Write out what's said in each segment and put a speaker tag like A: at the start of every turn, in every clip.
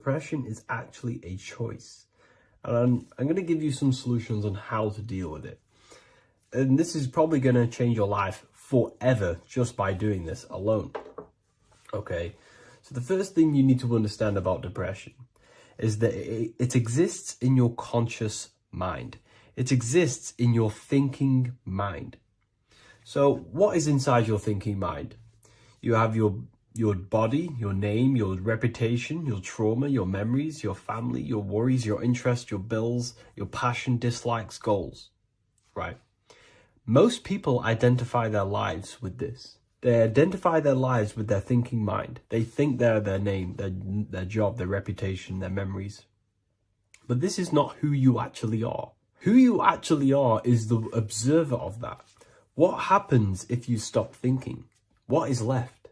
A: Depression is actually a choice. And I'm going to give you some solutions on how to deal with it. And this is probably going to change your life forever just by doing this alone. Okay, so the first thing you need to understand about depression is that it exists in your conscious mind. It exists in your thinking mind. So what is inside your thinking mind? You have your body, your name, your reputation, your trauma, your memories, your family, your worries, your interests, your bills, your passion, dislikes, goals, right? Most people identify their lives with this. They identify their lives with their thinking mind. They think they're their name, their job, their reputation, their memories. But this is not who you actually are. Who you actually are is the observer of that. What happens if you stop thinking? What is left?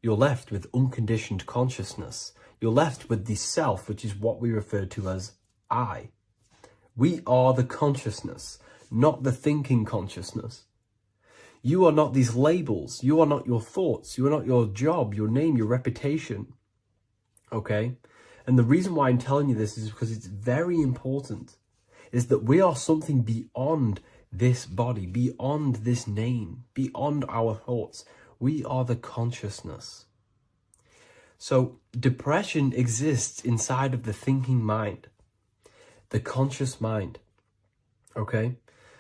A: You're left with unconditioned consciousness. You're left with the self, which is what we refer to as I. We are the consciousness, not the thinking consciousness. You are not these labels. You are not your thoughts. You are not your job, your name, your reputation. Okay? And the reason why I'm telling you this is because it's very important, is that we are something beyond this body, beyond this name, beyond our thoughts. We are the consciousness. So depression exists inside of the thinking mind, the conscious mind. Okay?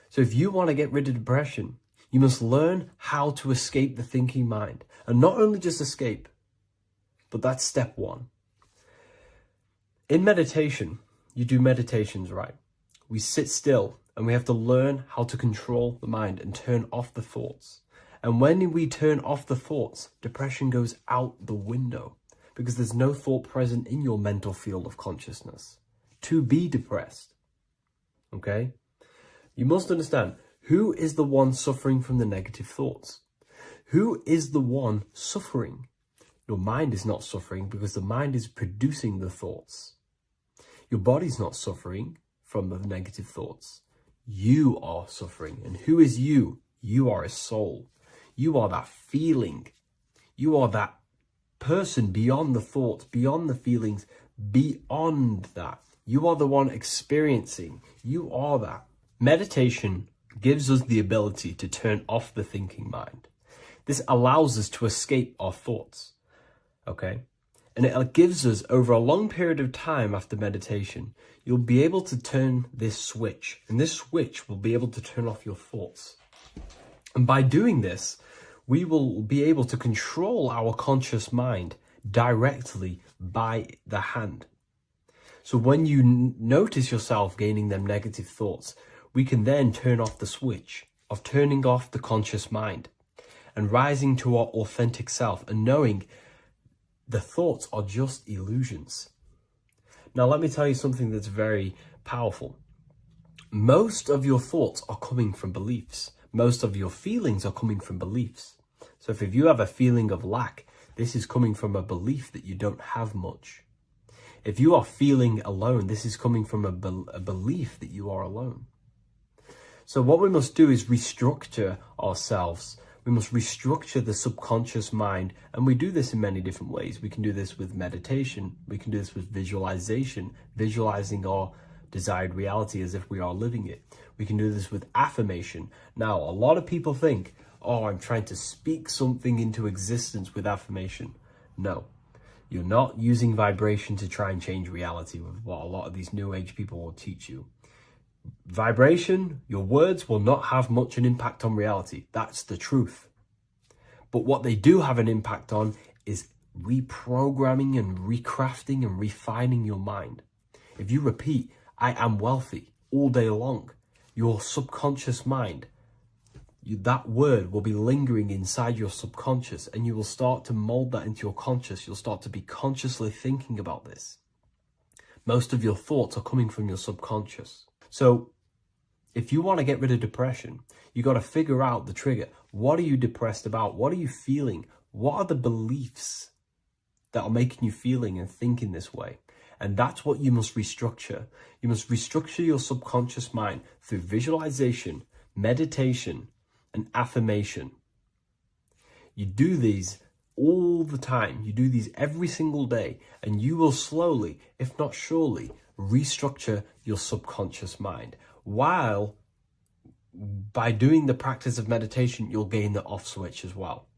A: So if you want to get rid of depression, you must learn how to escape the thinking mind. And not only just escape, but that's step one. In meditation, you do meditations, right? We sit still and we have to learn how to control the mind and turn off the thoughts. And when we turn off the thoughts, depression goes out the window because there's no thought present in your mental field of consciousness to be depressed. Okay? You must understand, who is the one suffering from the negative thoughts? Who is the one suffering? Your mind is not suffering because the mind is producing the thoughts. Your body's not suffering from the negative thoughts. You are suffering. And who is you? You are a soul. You are that feeling. You are that person beyond the thoughts, beyond the feelings, beyond that. You are the one experiencing. You are that. Meditation gives us the ability to turn off the thinking mind. This allows us to escape our thoughts, okay? And it gives us, over a long period of time after meditation, you'll be able to turn this switch, and this switch will be able to turn off your thoughts. And by doing this, we will be able to control our conscious mind directly by the hand. So when you notice yourself gaining them negative thoughts, we can then turn off the switch of turning off the conscious mind and rising to our authentic self and knowing the thoughts are just illusions. Now, let me tell you something that's very powerful. Most of your thoughts are coming from beliefs. Most of your feelings are coming from beliefs. So if you have a feeling of lack, this is coming from a belief that you don't have much. If you are feeling alone, this is coming from a belief that you are alone. So what we must do is restructure ourselves. We must restructure the subconscious mind. And we do this in many different ways. We can do this with meditation. We can do this with visualization, visualizing our desired reality as if we are living it. We can do this with affirmation. Now, a lot of people think, oh, I'm trying to speak something into existence with affirmation. No, you're not using vibration to try and change reality with what a lot of these new age people will teach you. Vibration, your words will not have much an impact on reality. That's the truth. But what they do have an impact on is reprogramming and recrafting and refining your mind. If you repeat, I am wealthy all day long, your subconscious mind, that word will be lingering inside your subconscious and you will start to mold that into your conscious. You'll start to be consciously thinking about this. Most of your thoughts are coming from your subconscious. So if you want to get rid of depression, you got to figure out the trigger. What are you depressed about? What are you feeling? What are the beliefs that are making you feeling and thinking this way? And that's what you must restructure. You must restructure your subconscious mind through visualization, meditation, and affirmation. You do these all the time. You do these every single day, and you will slowly, if not surely, restructure your subconscious mind. While by doing the practice of meditation, you'll gain the off switch as well.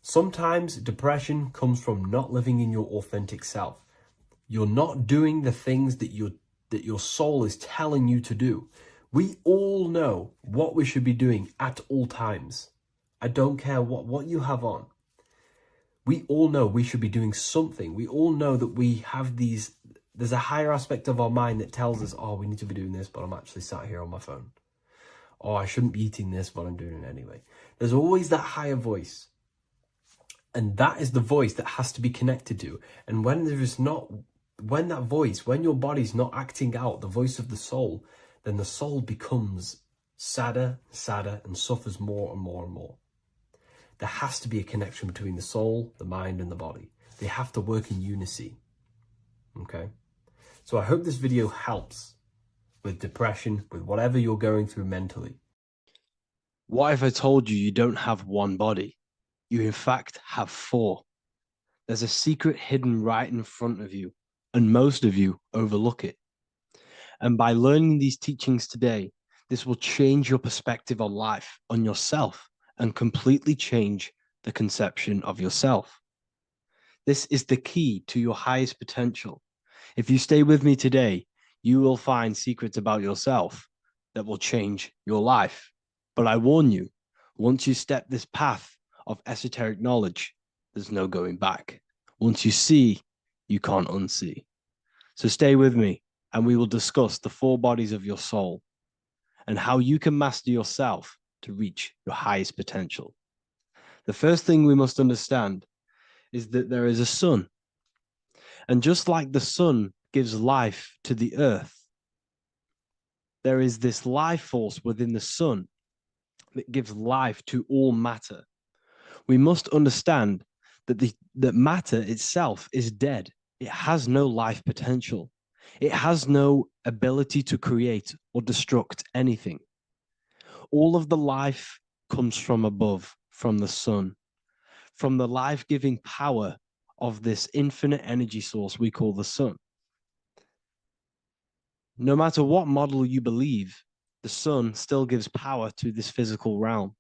A: Sometimes depression comes from not living in your authentic self. You're not doing the things that your soul is telling you to do. We all know what we should be doing at all times. I don't care what you have on. We all know we should be doing something. We all know that we have there's a higher aspect of our mind that tells us, oh, we need to be doing this, but I'm actually sat here on my phone. Oh, I shouldn't be eating this, but I'm doing it anyway. There's always that higher voice. And that is the voice that has to be connected to. And when your body's not acting out the voice of the soul, then the soul becomes sadder, and suffers more and more and more. There has to be a connection between the soul, the mind, and the body. They have to work in unison. Okay? So I hope this video helps with depression, with whatever you're going through mentally.
B: What if I told you you don't have one body? You in fact have four. There's a secret hidden right in front of you, and most of you overlook it. And by learning these teachings today, this will change your perspective on life, on yourself, and completely change the conception of yourself. This is the key to your highest potential. If you stay with me today, you will find secrets about yourself that will change your life. But I warn you, once you step this path of esoteric knowledge, there's no going back. Once you see, you can't unsee. So stay with me, and we will discuss the four bodies of your soul and how you can master yourself to reach your highest potential. The first thing we must understand is that there is a sun. And just like the sun gives life to the earth, there is this life force within the sun that gives life to all matter. We must understand that matter itself is dead. It has no life potential. It has no ability to create or destruct anything. All of the life comes from above, from the sun, from the life-giving power of this infinite energy source we call the sun. No matter what model you believe, the sun still gives power to this physical realm,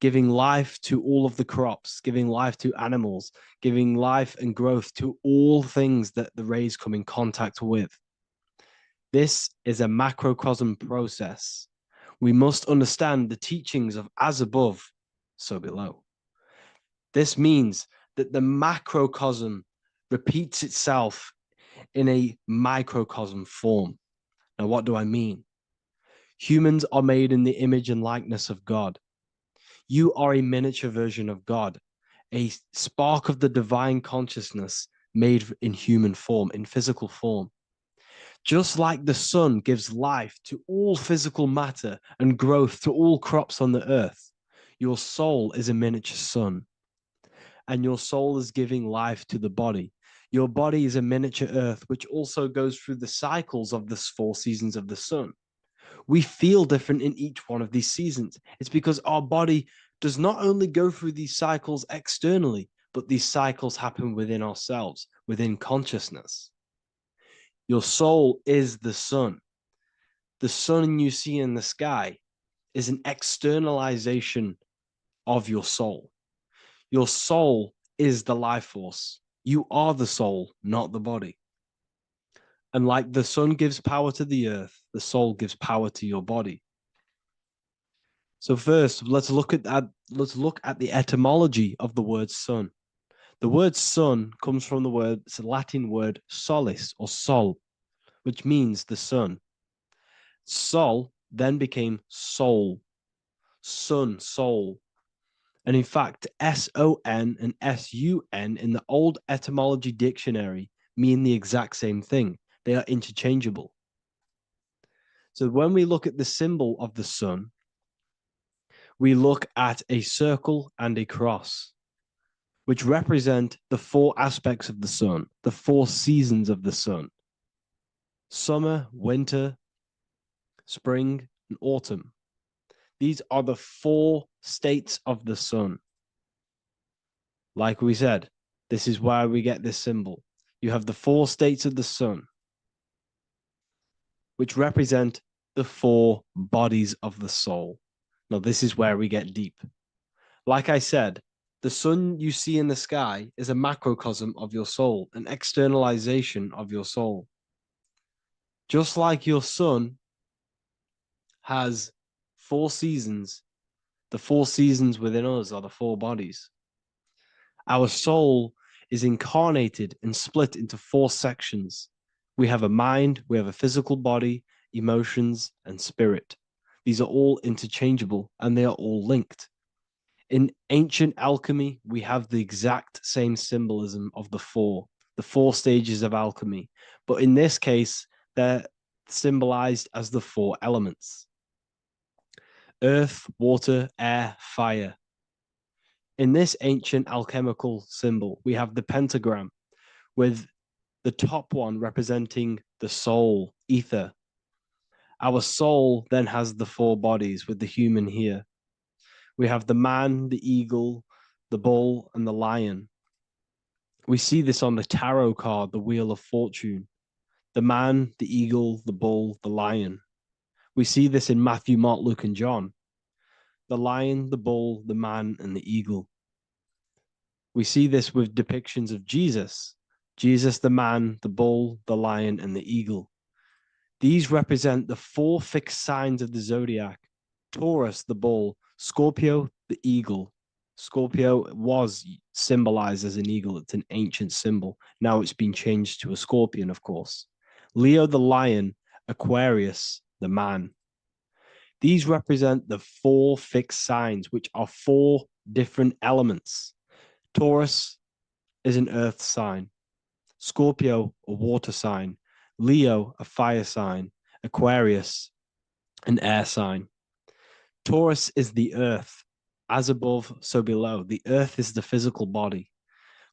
B: giving life to all of the crops, giving life to animals, giving life and growth to all things that the rays come in contact with. This is a macrocosm process. We must understand the teachings of as above, so below. This means that the macrocosm repeats itself in a microcosm form. Now, what do I mean? Humans are made in the image and likeness of God. You are a miniature version of God, a spark of the divine consciousness made in human form, in physical form. Just like the sun gives life to all physical matter and growth to all crops on the earth, your soul is a miniature sun. And your soul is giving life to the body. Your body is a miniature earth, which also goes through the cycles of the 4 seasons of the sun. We feel different in each one of these seasons. It's because our body does not only go through these cycles externally, but these cycles happen within ourselves, within consciousness. Your soul is the sun. The sun you see in the sky is an externalization of your soul. Your soul is the life force. You are the soul, not the body. And like the sun gives power to the earth, the soul gives power to your body. So first, let's look at the etymology of the word sun. The word sun comes from it's a Latin word solis or sol, which means the sun. Sol then became soul, sun, soul. And in fact, S-O-N and S-U-N in the old etymology dictionary mean the exact same thing. They are interchangeable. So when we look at the symbol of the sun, we look at a circle and a cross, which represent the 4 aspects of the sun, the 4 seasons of the sun: summer, winter, spring, and autumn. These are the 4 states of the sun. Like we said, this is why we get this symbol. You have the 4 states of the sun, which represent the 4 bodies of the soul. Now, this is where we get deep. Like I said, the sun you see in the sky is a macrocosm of your soul, an externalization of your soul. Just like your sun has 4 seasons, the 4 seasons within us are the 4 bodies. Our soul is incarnated and split into 4 sections. We have a mind, we have a physical body, emotions, and spirit. These are all interchangeable and they are all linked. In ancient alchemy, we have the exact same symbolism of the 4 stages of alchemy. But in this case, they're symbolized as the 4 elements: earth, water, air, fire. In this ancient alchemical symbol, we have the pentagram with the top one representing the soul, ether. Our soul then has the 4 bodies with the human here. We have the man, the eagle, the bull, and the lion. We see this on the tarot card, the Wheel of Fortune. The man, the eagle, the bull, the lion. We see this in Matthew, Mark, Luke, and John. The lion, the bull, the man, and the eagle. We see this with depictions of Jesus. Jesus, the man, the bull, the lion, and the eagle. These represent the 4 fixed signs of the zodiac: Taurus, the bull; Scorpio, the eagle. Scorpio was symbolized as an eagle. It's an ancient symbol. Now it's been changed to a scorpion, of course. Leo, the lion; Aquarius, the man. These represent the 4 fixed signs, which are 4 different elements. Taurus is an earth sign. Scorpio, a water sign. Leo, a fire sign. Aquarius, an air sign. Taurus is the earth. As above, so below. The earth is the physical body.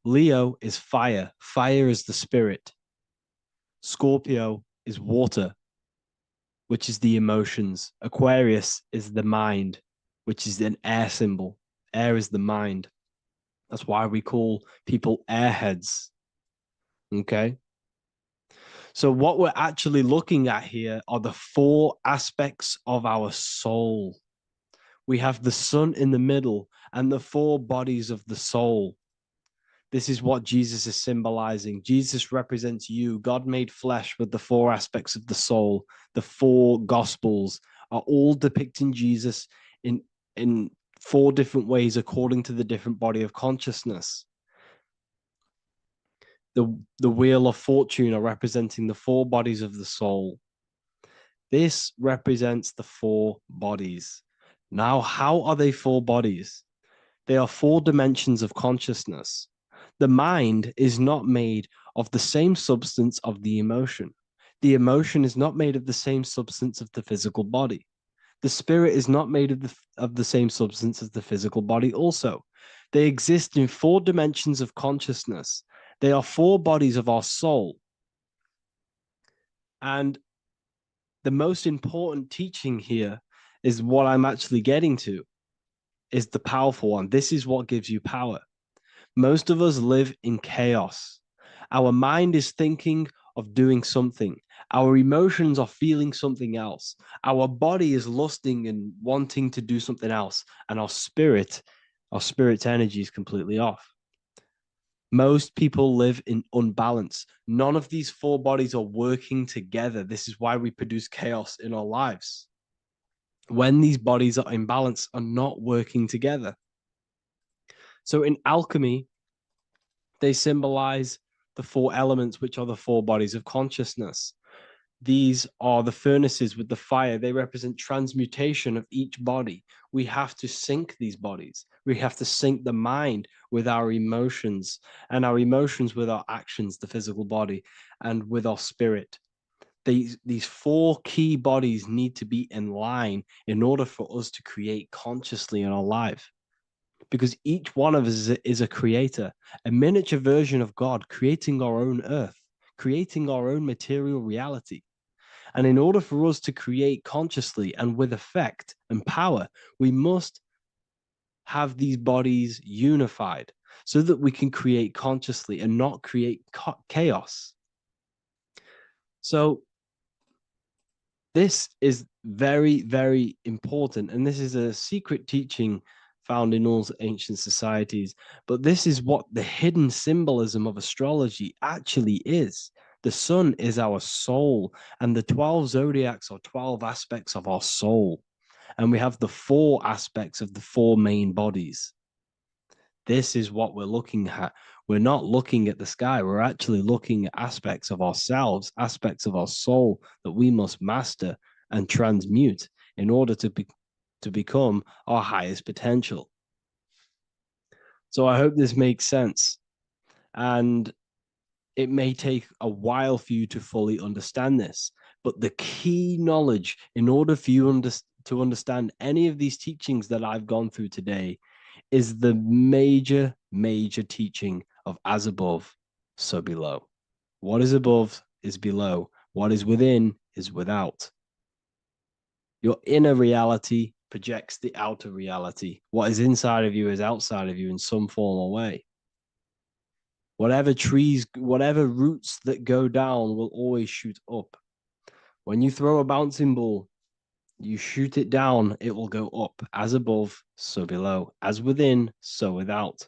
B: Leo is fire. Fire is the spirit. Scorpio is water, which is the emotions. Aquarius is the mind, which is an air symbol. Air is the mind. That's why we call people airheads. Okay. So what we're actually looking at here are the 4 aspects of our soul. We have the sun in the middle and the 4 bodies of the soul. This is what Jesus is symbolizing. Jesus represents you. God made flesh with the 4 aspects of the soul. The 4 gospels are all depicting Jesus in 4 different ways according to the different body of consciousness. The Wheel of Fortune are representing the 4 bodies of the soul. This represents the 4 bodies. Now, how are they 4 bodies? They are 4 dimensions of consciousness. The mind is not made of the same substance of the emotion. The emotion is not made of the same substance of the physical body. The spirit is not made of the same substance as the physical body also. They exist in 4 dimensions of consciousness. They are 4 bodies of our soul. And the most important teaching here is what I'm actually getting to, is the powerful one. This is what gives you power. Most of us live in chaos. Our mind is thinking of doing something. Our emotions are feeling something else. Our body is lusting and wanting to do something else. And our spirit's energy is completely off. Most people live in unbalance. None of these 4 bodies are working together. This is why we produce chaos in our lives. When these bodies are in balance, are not working together. So in alchemy, they symbolize the 4 elements, which are the 4 bodies of consciousness. These are the furnaces with the fire. They represent transmutation of each body. We have to sync these bodies. We have to sync the mind with our emotions, and our emotions with our actions, the physical body, and with our spirit. These 4 key bodies need to be in line in order for us to create consciously in our life. Because each one of us is a creator, a miniature version of God, creating our own earth, creating our own material reality. And in order for us to create consciously and with effect and power, we must have these bodies unified. so that we can create consciously and not create chaos. So this is very, very important. And this is a secret teaching found in all ancient societies. But this is what the hidden symbolism of astrology actually is. The sun is our soul, and the 12 zodiacs are 12 aspects of our soul. And we have the 4 aspects of the 4 main bodies. This is what we're looking at. We're not looking at the sky. We're actually looking at aspects of ourselves, aspects of our soul that we must master and transmute in order to become our highest potential. So I hope this makes sense. And it may take a while for you to fully understand this. But the key knowledge in order for you to understand any of these teachings that I've gone through today is the major, major teaching of as above, so below. What is above is below. What is within is without. Your inner reality projects the outer reality. What is inside of you is outside of you in some form or way. Whatever trees, whatever roots that go down will always shoot up. When you throw a bouncing ball, you shoot it down, it will go up. As above, so below. As within, so without.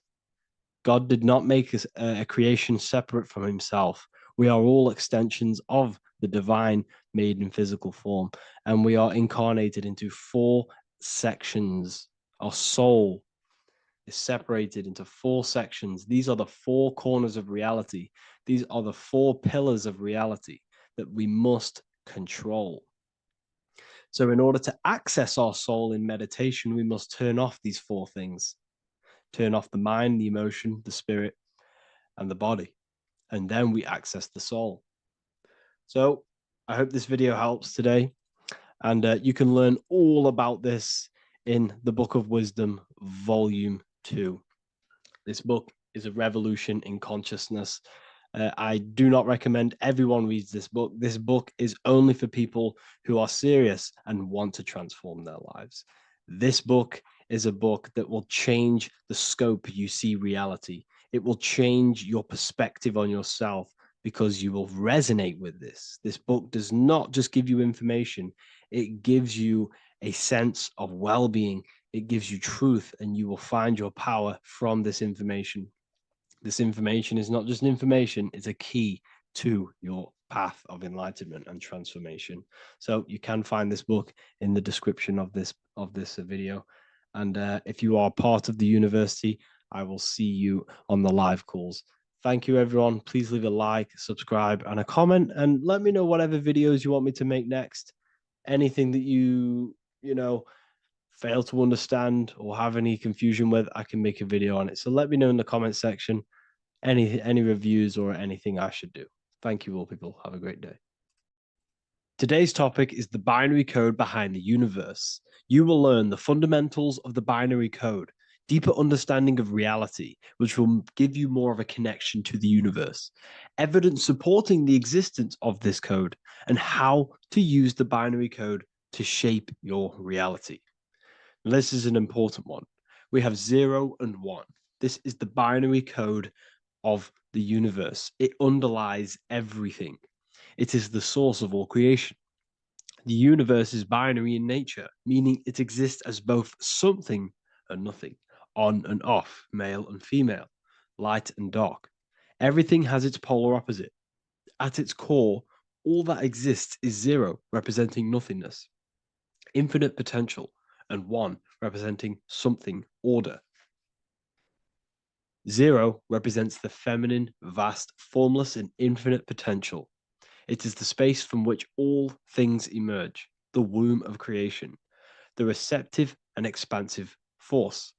B: God did not make a creation separate from himself. We are all extensions of the divine made in physical form. And we are incarnated into 4 sections. Our soul is separated into 4 sections. These are the 4 corners of reality. These are the 4 pillars of reality that we must control. So in order to access our soul in meditation, we must turn off these 4 things. Turn off the mind, the emotion, the spirit, and the body. And then we access the soul. So I hope this video helps today. And you can learn all about this in the Book of Wisdom, Volume 2. This book is a revolution in consciousness. I do not recommend everyone reads this book. This book is only for people who are serious and want to transform their lives. This book is a book that will change the scope you see reality. It will change your perspective on yourself because you will resonate with this. This book does not just give you information, it gives you a sense of well-being. It gives you truth, and you will find your power from this information. This information is not just information, it's a key to your path of enlightenment and transformation. So you can find this book in the description of this video. And if you are part of the university, I will see you on the live calls. Thank you, everyone. Please leave a like, subscribe, and a comment, and let me know whatever videos you want me to make next. Anything that you fail to understand or have any confusion with, I can make a video on it. So let me know in the comment section any reviews or anything I should do. Thank you all, people. Have a great day. Today's topic is the binary code behind the universe. You will learn the fundamentals of the binary code, deeper understanding of reality, which will give you more of a connection to the universe, evidence supporting the existence of this code, and how to use the binary code to shape your reality. This is an important one. We have 0 and 1. This is the binary code of the universe. It underlies everything. It is the source of all creation. The universe is binary in nature, meaning it exists as both something and nothing, on and off, male and female, light and dark. Everything has its polar opposite. At its core, all that exists is 0, representing nothingness, infinite potential, and 1, representing something, order. 0 represents the feminine, vast, formless, and infinite potential. It is the space from which all things emerge, the womb of creation, the receptive and expansive force.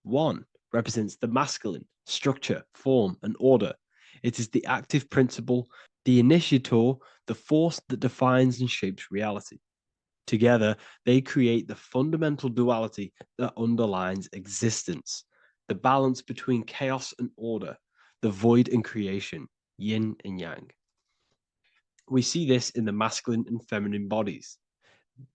B: 1 represents the masculine, structure, form, and order. It is the active principle, the initiator, the force that defines and shapes reality. Together, they create the fundamental duality that underlines existence, the balance between chaos and order, the void and creation, yin and yang. We see this in the masculine and feminine bodies.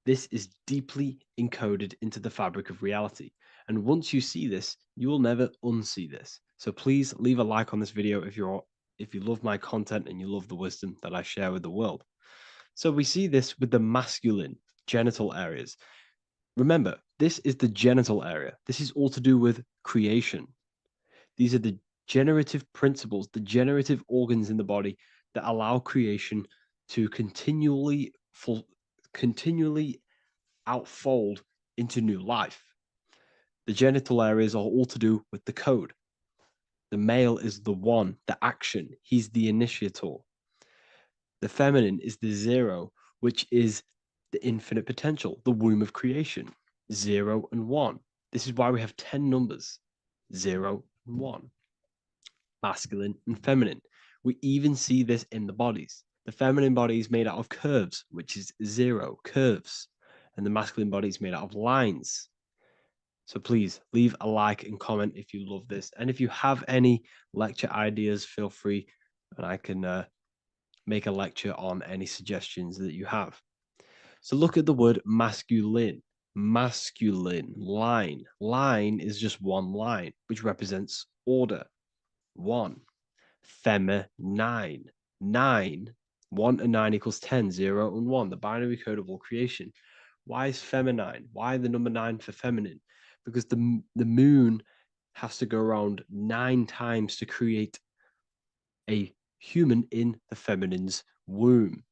B: This is deeply encoded into the fabric of reality. And once you see this, you will never unsee this. So please leave a like on this video if you love my content and you love the wisdom that I share with the world. So we see this with the masculine genital areas. Remember, this is the genital area. This is all to do with creation. These are the generative principles, the generative organs in the body that allow creation to continually outfold into new life. The genital areas are all to do with the code. The male is the one, the action. He's the initiator. The feminine is the zero, which is the infinite potential, the womb of creation. 0 and 1. This is why we have 10 numbers. 0 and 1. Masculine and feminine. We even see this in the bodies. The feminine body is made out of curves, which is 0, curves. And the masculine body is made out of lines. So please leave a like and comment if you love this. And if you have any lecture ideas, feel free and I can make a lecture on any suggestions that you have. So look at the word masculine. Masculine, line. Line is just one line, which represents order. 1. Feminine. 9. 1 and 9 equals 10. 0 and 1. The binary code of all creation. Why is feminine? Why the number 9 for feminine? Because the moon has to go around 9 times to create a human in the feminine's womb.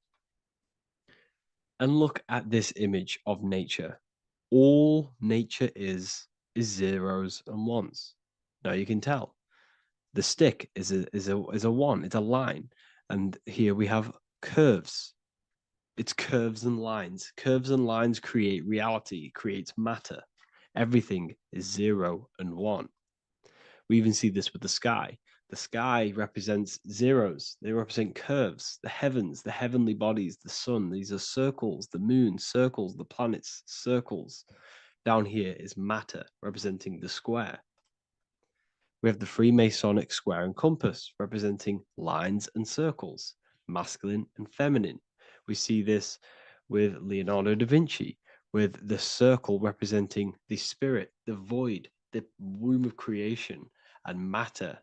B: And look at this image of nature. All nature is zeros and ones. Now you can tell the stick is a one. It's a line, and here we have curves. It's curves and lines. Curves and lines create reality, creates matter. Everything is 0 and 1. We even see this with the sky. The sky represents zeros. They represent curves, the heavens, the heavenly bodies, the sun. These are circles, the moon, circles, the planets, circles. Down here is matter, representing the square. We have the Freemasonic square and compass, representing lines and circles, masculine and feminine. We see this with Leonardo da Vinci, with the circle representing the spirit, the void, the womb of creation, and matter,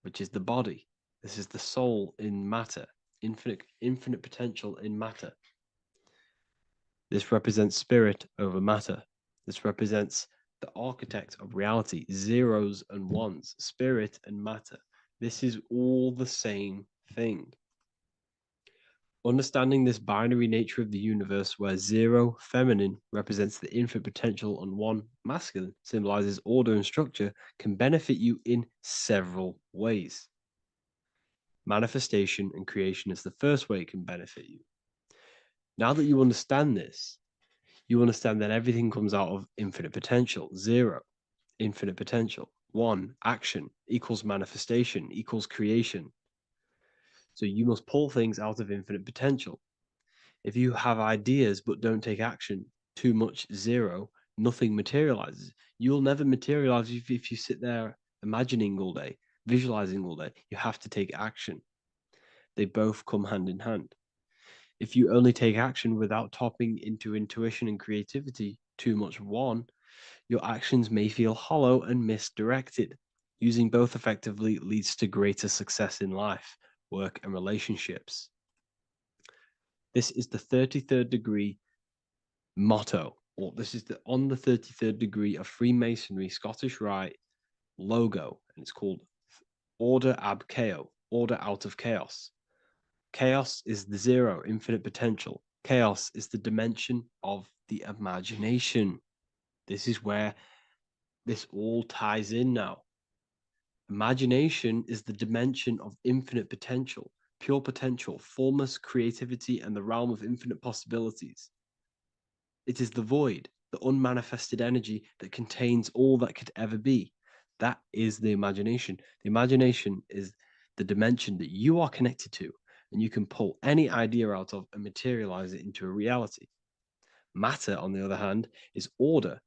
B: which is the body. This is the soul in matter, infinite potential in matter. This represents spirit over matter. This represents the architect of reality, zeros and ones, spirit and matter. This is all the same thing. Understanding this binary nature of the universe, where 0 feminine represents the infinite potential and 1 masculine symbolizes order and structure, can benefit you in several ways. Manifestation and creation is the first way it can benefit you. Now that you understand this, you understand that everything comes out of infinite potential. 0, infinite potential. 1, action equals manifestation equals creation. So you must pull things out of infinite potential. If you have ideas but don't take action, too much 0, nothing materializes. You'll never materialize if you sit there imagining all day, visualizing all day. You have to take action. They both come hand in hand. If you only take action without tapping into intuition and creativity, too much 1, your actions may feel hollow and misdirected. Using both effectively leads to greater success in life, work, and relationships. This is the 33rd degree motto, or this is on the 33rd degree of Freemasonry Scottish Rite logo, and it's called Order Ab Chaos, order out of chaos. Chaos is the 0, infinite potential. Chaos is the dimension of the imagination. This is where this all ties in now. Imagination is the dimension of infinite potential, pure potential, formless creativity, and the realm of infinite possibilities. It is the void, the unmanifested energy that contains all that could ever be. That is the imagination. The imagination is the dimension that you are connected to, and you can pull any idea out of and materialize it into a reality. Matter, on the other hand, is order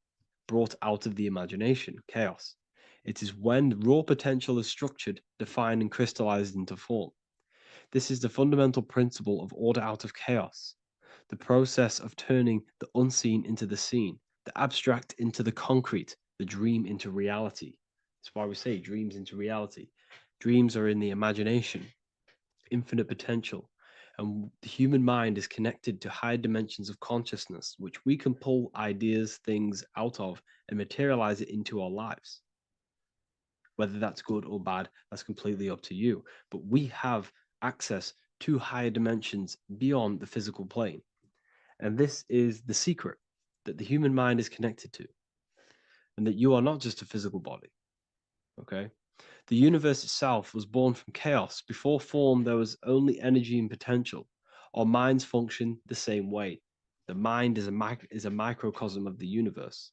B: brought out of the imagination, chaos. It is when raw potential is structured, defined, and crystallized into form. This is the fundamental principle of order out of chaos, the process of turning the unseen into the seen, the abstract into the concrete, the dream into reality. That's why we say dreams into reality. Dreams are in the imagination, infinite potential. And the human mind is connected to higher dimensions of consciousness, which we can pull ideas, things out of and materialize it into our lives. Whether that's good or bad, that's completely up to you. But we have access to higher dimensions beyond the physical plane. And this is the secret that the human mind is connected to, and that you are not just a physical body. Okay? The universe itself was born from chaos. Before form, there was only energy and potential. Our minds function the same way. The mind is a microcosm of the universe.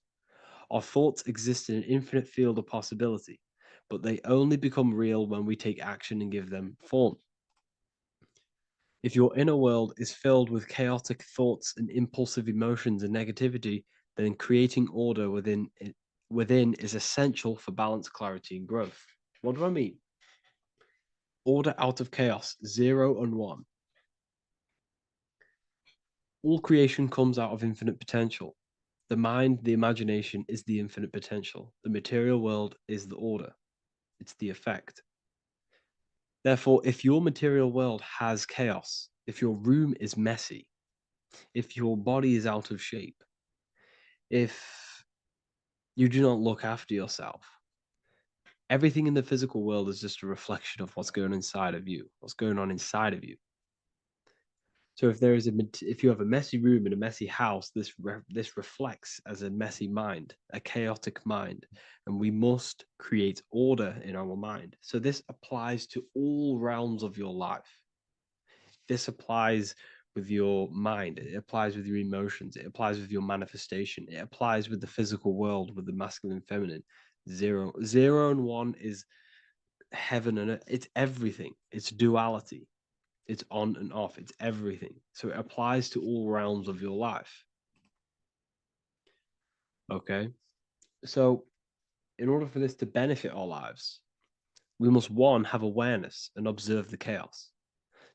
B: Our thoughts exist in an infinite field of possibility, but they only become real when we take action and give them form. If your inner world is filled with chaotic thoughts and impulsive emotions and negativity, then creating order within is essential for balance, clarity, and growth. What do I mean? Order out of chaos, 0 and 1. All creation comes out of infinite potential. The mind, the imagination, is the infinite potential. The material world is the order, it's the effect. Therefore, if your material world has chaos, if your room is messy, if your body is out of shape, if you do not look after yourself, everything in the physical world is just a reflection of what's going on inside of you, what's going on inside of you. So if you have a messy room in a messy house, this reflects as a messy mind, a chaotic mind, and we must create order in our mind. So this applies to all realms of your life. This applies with your mind. It applies with your emotions. It applies with your manifestation. It applies with the physical world, with the masculine and feminine. 0 and 1 is heaven and earth. It's everything. It's duality. It's on and off. It's everything. So it applies to all realms of your life. Okay. So in order for this to benefit our lives, we must, one, have awareness and observe the chaos.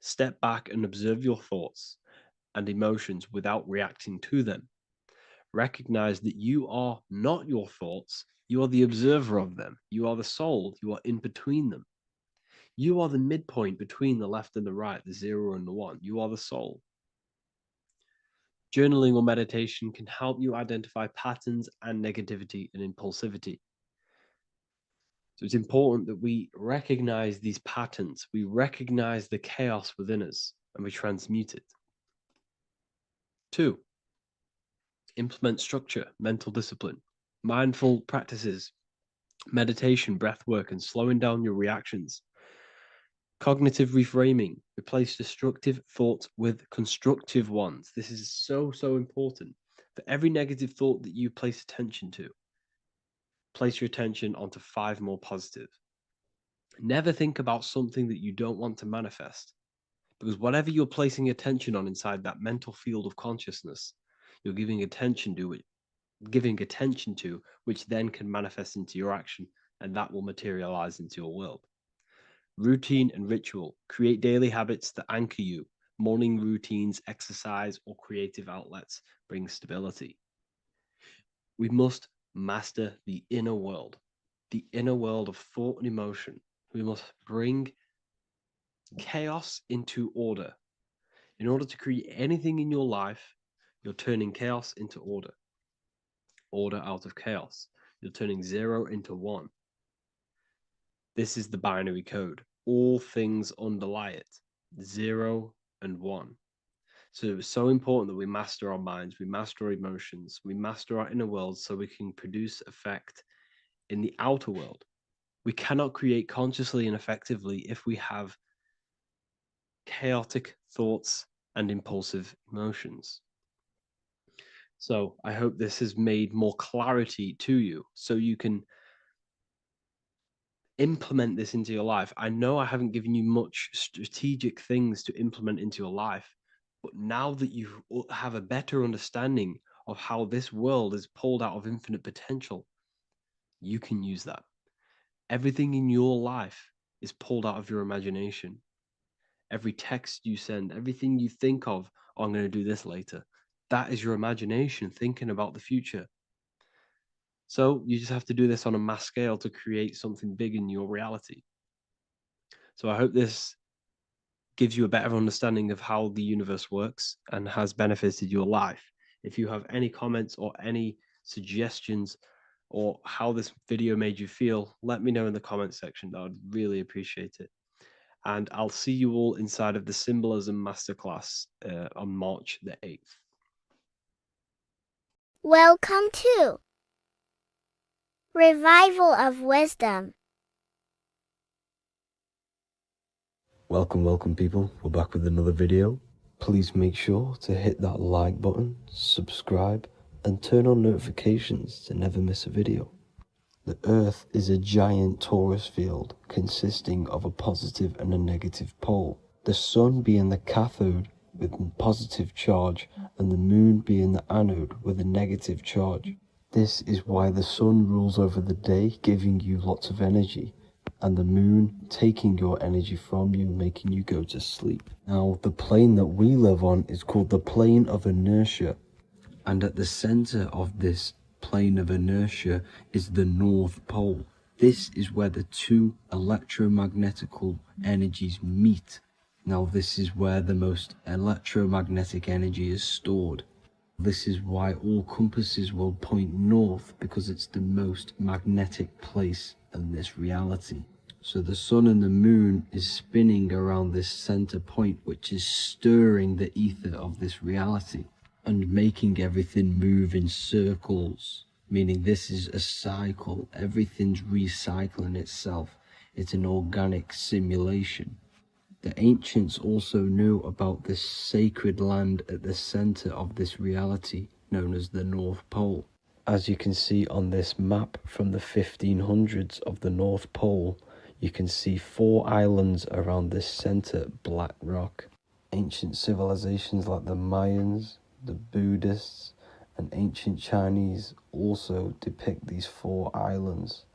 B: Step back and observe your thoughts and emotions without reacting to them. Recognize that you are not your thoughts. You are the observer of them. You are the soul. You are in between them. You are the midpoint between the left and the right, the 0 and the 1. You are the soul. Journaling or meditation can help you identify patterns and negativity and impulsivity. So it's important that we recognize these patterns, we recognize the chaos within us, and we transmute it. 2, implement structure, mental discipline, mindful practices, meditation, breath work, and slowing down your reactions. Cognitive reframing, replace destructive thoughts with constructive ones. This is so important. For every negative thought that you place attention to, place your attention onto 5 more positive. Never think about something that you don't want to manifest, because whatever you're placing attention on inside that mental field of consciousness, you're giving attention to which then can manifest into your action, and that will materialize into your world. Routine and ritual, create daily habits that anchor you. Morning routines, exercise, or creative outlets bring stability. We must master the inner world of thought and emotion. We must bring chaos into order. In order to create anything in your life, you're turning chaos into order. Order out of chaos. You're turning 0 into 1. This is the binary code. All things underlie it. 0 and 1. So it's so important that we master our minds, we master our emotions, we master our inner world so we can produce effect in the outer world. We cannot create consciously and effectively if we have chaotic thoughts and impulsive emotions. So I hope this has made more clarity to you so you can implement this into your life. I know I haven't given you much strategic things to implement into your life, but now that you have a better understanding of how this world is pulled out of infinite potential, you can use that. Everything in your life is pulled out of your imagination. Every text you send, everything you think of, oh, I'm going to do this later. That is your imagination thinking about the future. So you just have to do this on a mass scale to create something big in your reality. So I hope this gives you a better understanding of how the universe works and has benefited your life. If you have any comments or any suggestions or how this video made you feel, let me know in the comment section. I would really appreciate it. And I'll see you all inside of the Symbolism Masterclass on March the 8th.
C: Welcome to Revival of Wisdom.
A: Welcome people, we're back with another video. Please make sure to hit that like button, subscribe, and turn on notifications to never miss a video. The Earth is a giant torus field consisting of a positive and a negative pole. The Sun being the cathode with a positive charge and the Moon being the anode with a negative charge. This is why the Sun rules over the day, giving you lots of energy, and the Moon taking your energy from you, making you go to sleep. Now, the plane that we live on is called the plane of inertia, and at the center of this plane of inertia is the North Pole. This is where the two electromagnetical energies meet. Now, this is where the most electromagnetic energy is stored. This is why all compasses will point north, because it's the most magnetic place in this reality. So the Sun and the Moon is spinning around this center point, which is stirring the ether of this reality and making everything move in circles, meaning this is a cycle. Everything's recycling itself. It's an organic simulation. The ancients also knew about this sacred land at the center of this reality, known as the North Pole. As you can see on this map from the 1500s of the North Pole, you can see 4 islands around this center black rock. Ancient civilizations like the Mayans, the Buddhists, and ancient Chinese also depict these 4 islands.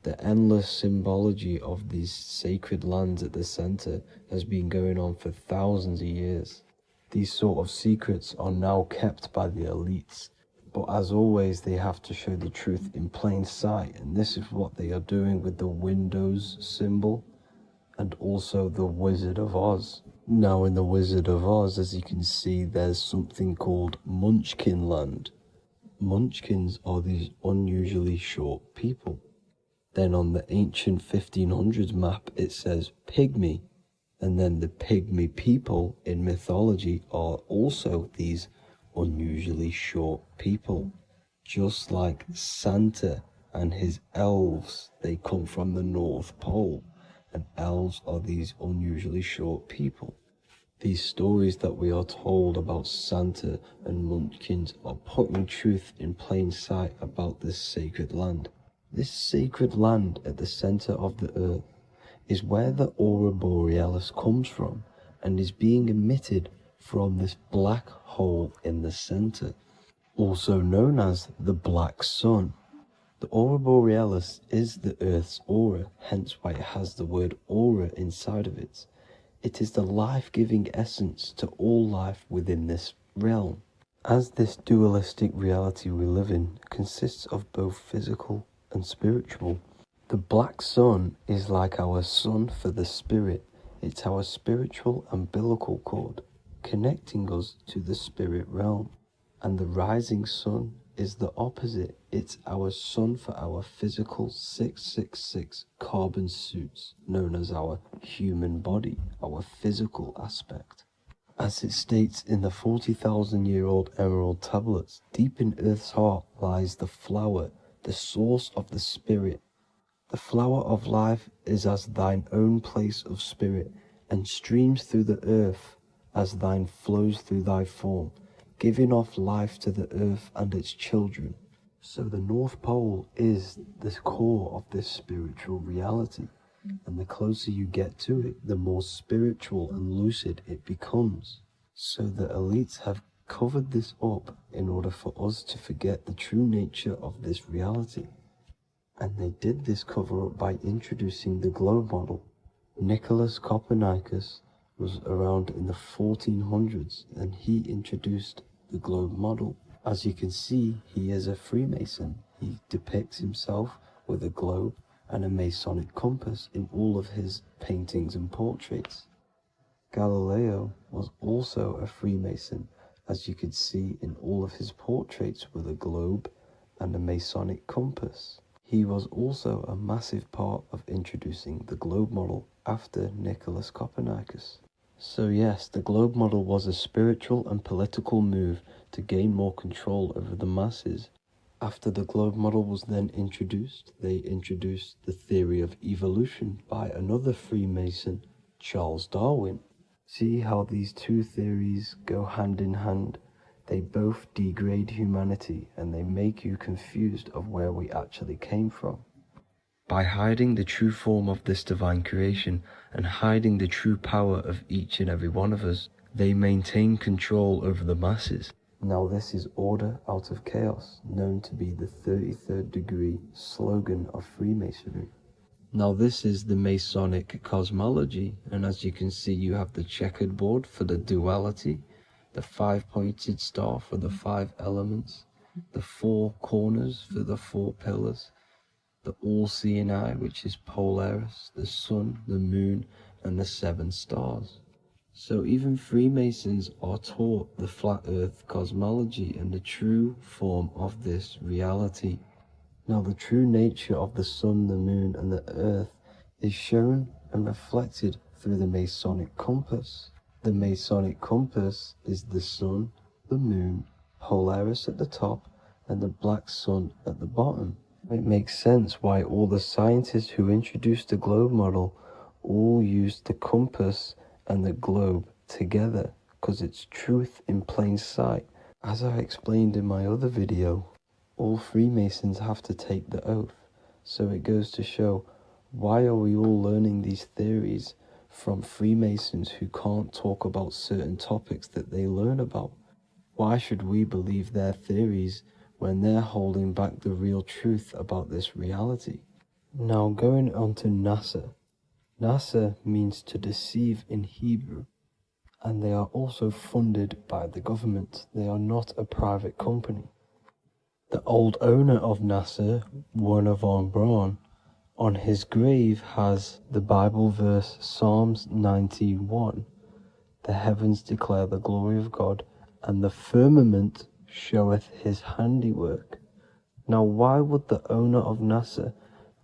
A: The endless symbology of these sacred lands at the center has been going on for thousands of years. These sort of secrets are now kept by the elites, but as always they have to show the truth in plain sight, and this is what they are doing with the Windows symbol and also the Wizard of Oz. Now in the Wizard of Oz, as you can see, there's something called Munchkin Land. Munchkins are these unusually short people. Then on the ancient 1500s map it says Pygmy, and then the Pygmy people in mythology are also these unusually short people. Just like Santa and his elves, they come from the North Pole, and elves are these unusually short people. These stories that we are told about Santa and Munchkins are putting truth in plain sight about this sacred land. This sacred land at the center of the earth is where the aurora borealis comes from and is being emitted from this black hole in the center, also known as the black sun. The aurora borealis is the Earth's aura, hence why it has the word aura inside of it. It is the life-giving essence to all life within this realm. As this dualistic reality we live in consists of both physical and spiritual, the black sun is like our sun for the spirit. It's our spiritual umbilical cord, connecting us to the spirit realm. And the rising sun is the opposite. It's our sun for our physical 666 carbon suits, known as our human body, our physical aspect. As it states in the 40,000-year-old emerald tablets, deep in Earth's heart lies the flower, the source of the spirit. The flower of life is as thine own place of spirit, and streams through the earth as thine flows through thy form, giving off life to the earth and its children. So the North Pole is the core of this spiritual reality, and the closer you get to it, the more spiritual and lucid it becomes. So the elites have covered this up in order for us to forget the true nature of this reality. And they did this cover up by introducing the globe model. Nicholas Copernicus was around in the 1400s, and he introduced the globe model. As you can see, he is a Freemason,
D: He depicts himself with a globe and a Masonic compass in all of his paintings and portraits. Galileo was also a Freemason, as you could see in all of his portraits with a globe and a Masonic compass. He was also a massive part of introducing the globe model after Nicholas Copernicus. So yes, the globe model was a spiritual and political move to gain more control over the masses. After the globe model was then introduced, they introduced the theory of evolution by another Freemason, Charles Darwin. See how these two theories go hand in hand? They both degrade humanity and they make you confused of where we actually came from. By hiding the true form of this divine creation and hiding the true power of each and every one of us, they maintain control over the masses. Now this is order out of chaos, known to be the 33rd degree slogan of Freemasonry. Now this is the Masonic cosmology, and as you can see you have the checkered board for the duality, the 5-pointed star for the 5 elements, the 4 corners for the 4 pillars, the all-seeing eye, which is Polaris, the sun, the moon, and the 7 stars. So even Freemasons are taught the flat earth cosmology and the true form of this reality. Now the true nature of the sun, the moon, and the earth is shown and reflected through the Masonic compass. The Masonic compass is the sun, the moon, Polaris at the top, and the black sun at the bottom. It makes sense why all the scientists who introduced the globe model all used the compass and the globe together, because it's truth in plain sight. As I explained in my other video, all Freemasons have to take the oath, so it goes to show, why are we all learning these theories from Freemasons who can't talk about certain topics that they learn about? Why should we believe their theories when they're holding back the real truth about this reality? Now going on to NASA. NASA means to deceive in Hebrew, and they are also funded by the government. They are not a private company. The old owner of NASA, Werner von Braun, on his grave has the Bible verse Psalms 91. The heavens declare the glory of God, and the firmament showeth his handiwork. Now why would the owner of NASA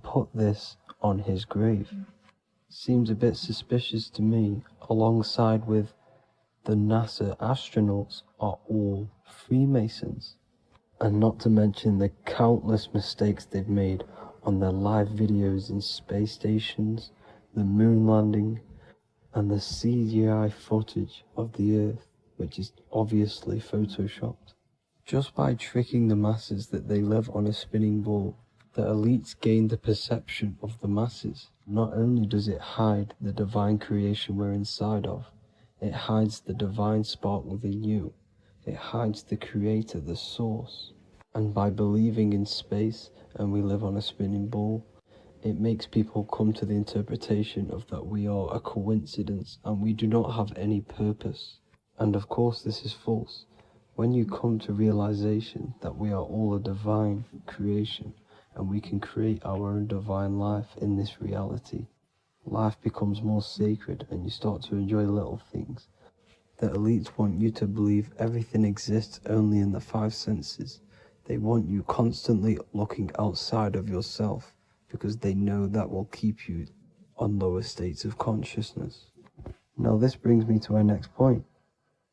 D: put this on his grave? Seems a bit suspicious to me, alongside with the NASA astronauts are all Freemasons. And not to mention the countless mistakes they've made on their live videos in space stations, the moon landing, and the CGI footage of the Earth, which is obviously photoshopped. Just by tricking the masses that they live on a spinning ball, the elites gain the perception of the masses. Not only does it hide the divine creation we're inside of, it hides the divine spark within you. It hides the creator, the source. And by believing in space and we live on a spinning ball, it makes people come to the interpretation of that we are a coincidence and we do not have any purpose. And of course this is false. When you come to realization that we are all a divine creation and we can create our own divine life in this reality, life becomes more sacred and you start to enjoy little things. The elites want you to believe everything exists only in the 5 senses. They want you constantly looking outside of yourself because they know that will keep you on lower states of consciousness. Now this brings me to our next point.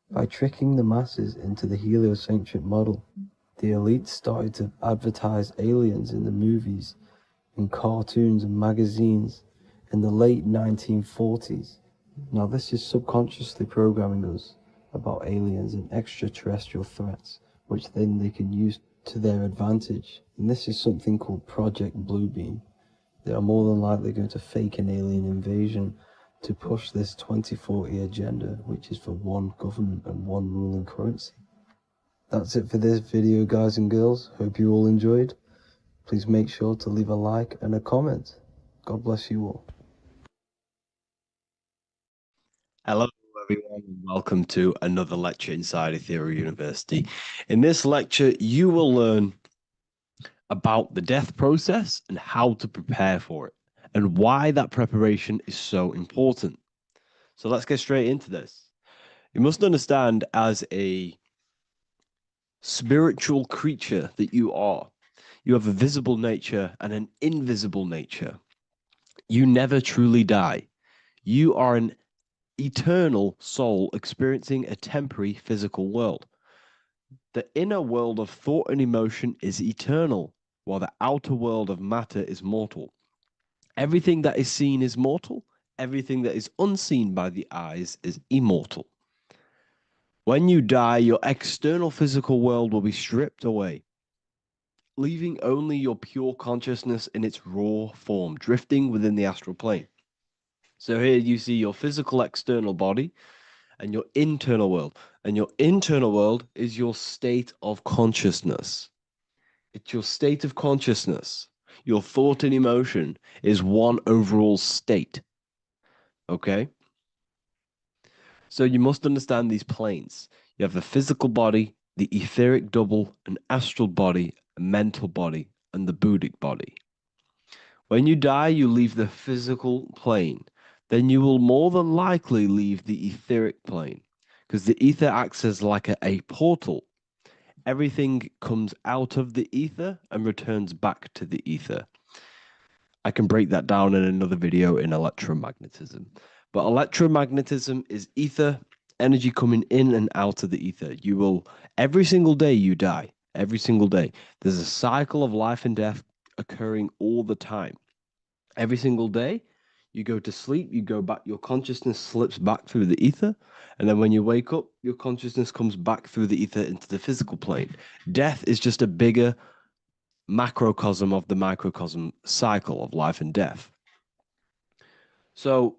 D: By tricking the masses into the heliocentric model, the elites started to advertise aliens in the movies, in cartoons and magazines in the late 1940s. Now this is subconsciously programming us about aliens and extraterrestrial threats, which then they can use to their advantage. And this is something called Project Bluebeam. They are more than likely going to fake an alien invasion to push this 2040 agenda, which is for one government and one ruling currency. That's it for this video, guys and girls. Hope you all enjoyed. Please make sure to leave a like and a comment. God bless you all.
B: Hello, everyone, and welcome to another lecture inside Ethereal University. In this lecture, you will learn about the death process and how to prepare for it and why that preparation is so important. So let's get straight into this. You must understand, as a spiritual creature that you are, you have a visible nature and an invisible nature. You never truly die. You are an eternal soul experiencing a temporary physical world. The inner world of thought and emotion is eternal, while the outer world of matter is mortal. Everything that is seen is mortal. Everything that is unseen by the eyes is immortal. When you die, your external physical world will be stripped away, leaving only your pure consciousness in its raw form, drifting within the astral plane. So here you see your physical external body and your internal world. And your internal world is your state of consciousness. It's your state of consciousness. Your thought and emotion is one overall state. Okay? So you must understand these planes. You have the physical body, the etheric double, an astral body, a mental body, and the Buddhic body. When you die, you leave the physical plane. Then you will more than likely leave the etheric plane, because the ether acts as like a portal. Everything comes out of the ether and returns back to the ether. I can break that down in another video in electromagnetism. But electromagnetism is ether, energy coming in and out of the ether. You will, every single day you die, every single day. There's a cycle of life and death occurring all the time. Every single day, you go to sleep, you go back, your consciousness slips back through the ether. And then when you wake up, your consciousness comes back through the ether into the physical plane. Death is just a bigger macrocosm of the microcosm cycle of life and death. So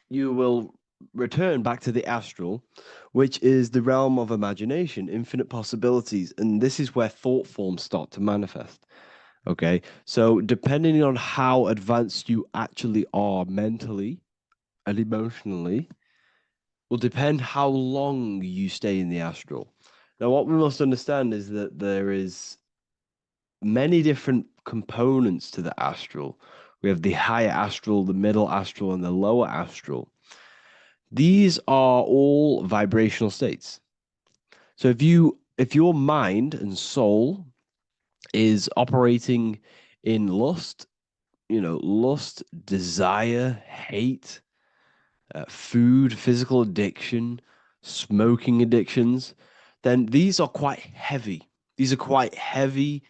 B: you will return back to the astral, which is the realm of imagination, infinite possibilities. And this is where thought forms start to manifest. Okay. So depending on how advanced you actually are mentally and emotionally, will depend how long you stay in the astral. Now, what we must understand is that there is many different components to the astral. We have the higher astral, the middle astral, and the lower astral. These are all vibrational states. So if your mind and soul is operating in lust, lust, desire, hate, food, physical addiction, smoking addictions, then these are quite heavy. These are quite heavy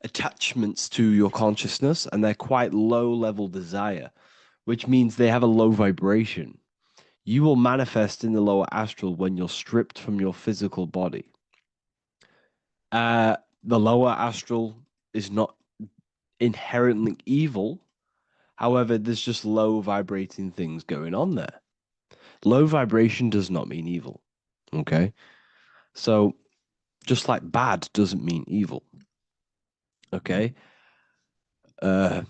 B: attachments to your consciousness, and they're quite low level desire, which means they have a low vibration. You will manifest in the lower astral when you're stripped from your physical body. The lower astral is not inherently evil. However, there's just low vibrating things going on there. Low vibration does not mean evil. Okay. So just like bad doesn't mean evil. Okay. In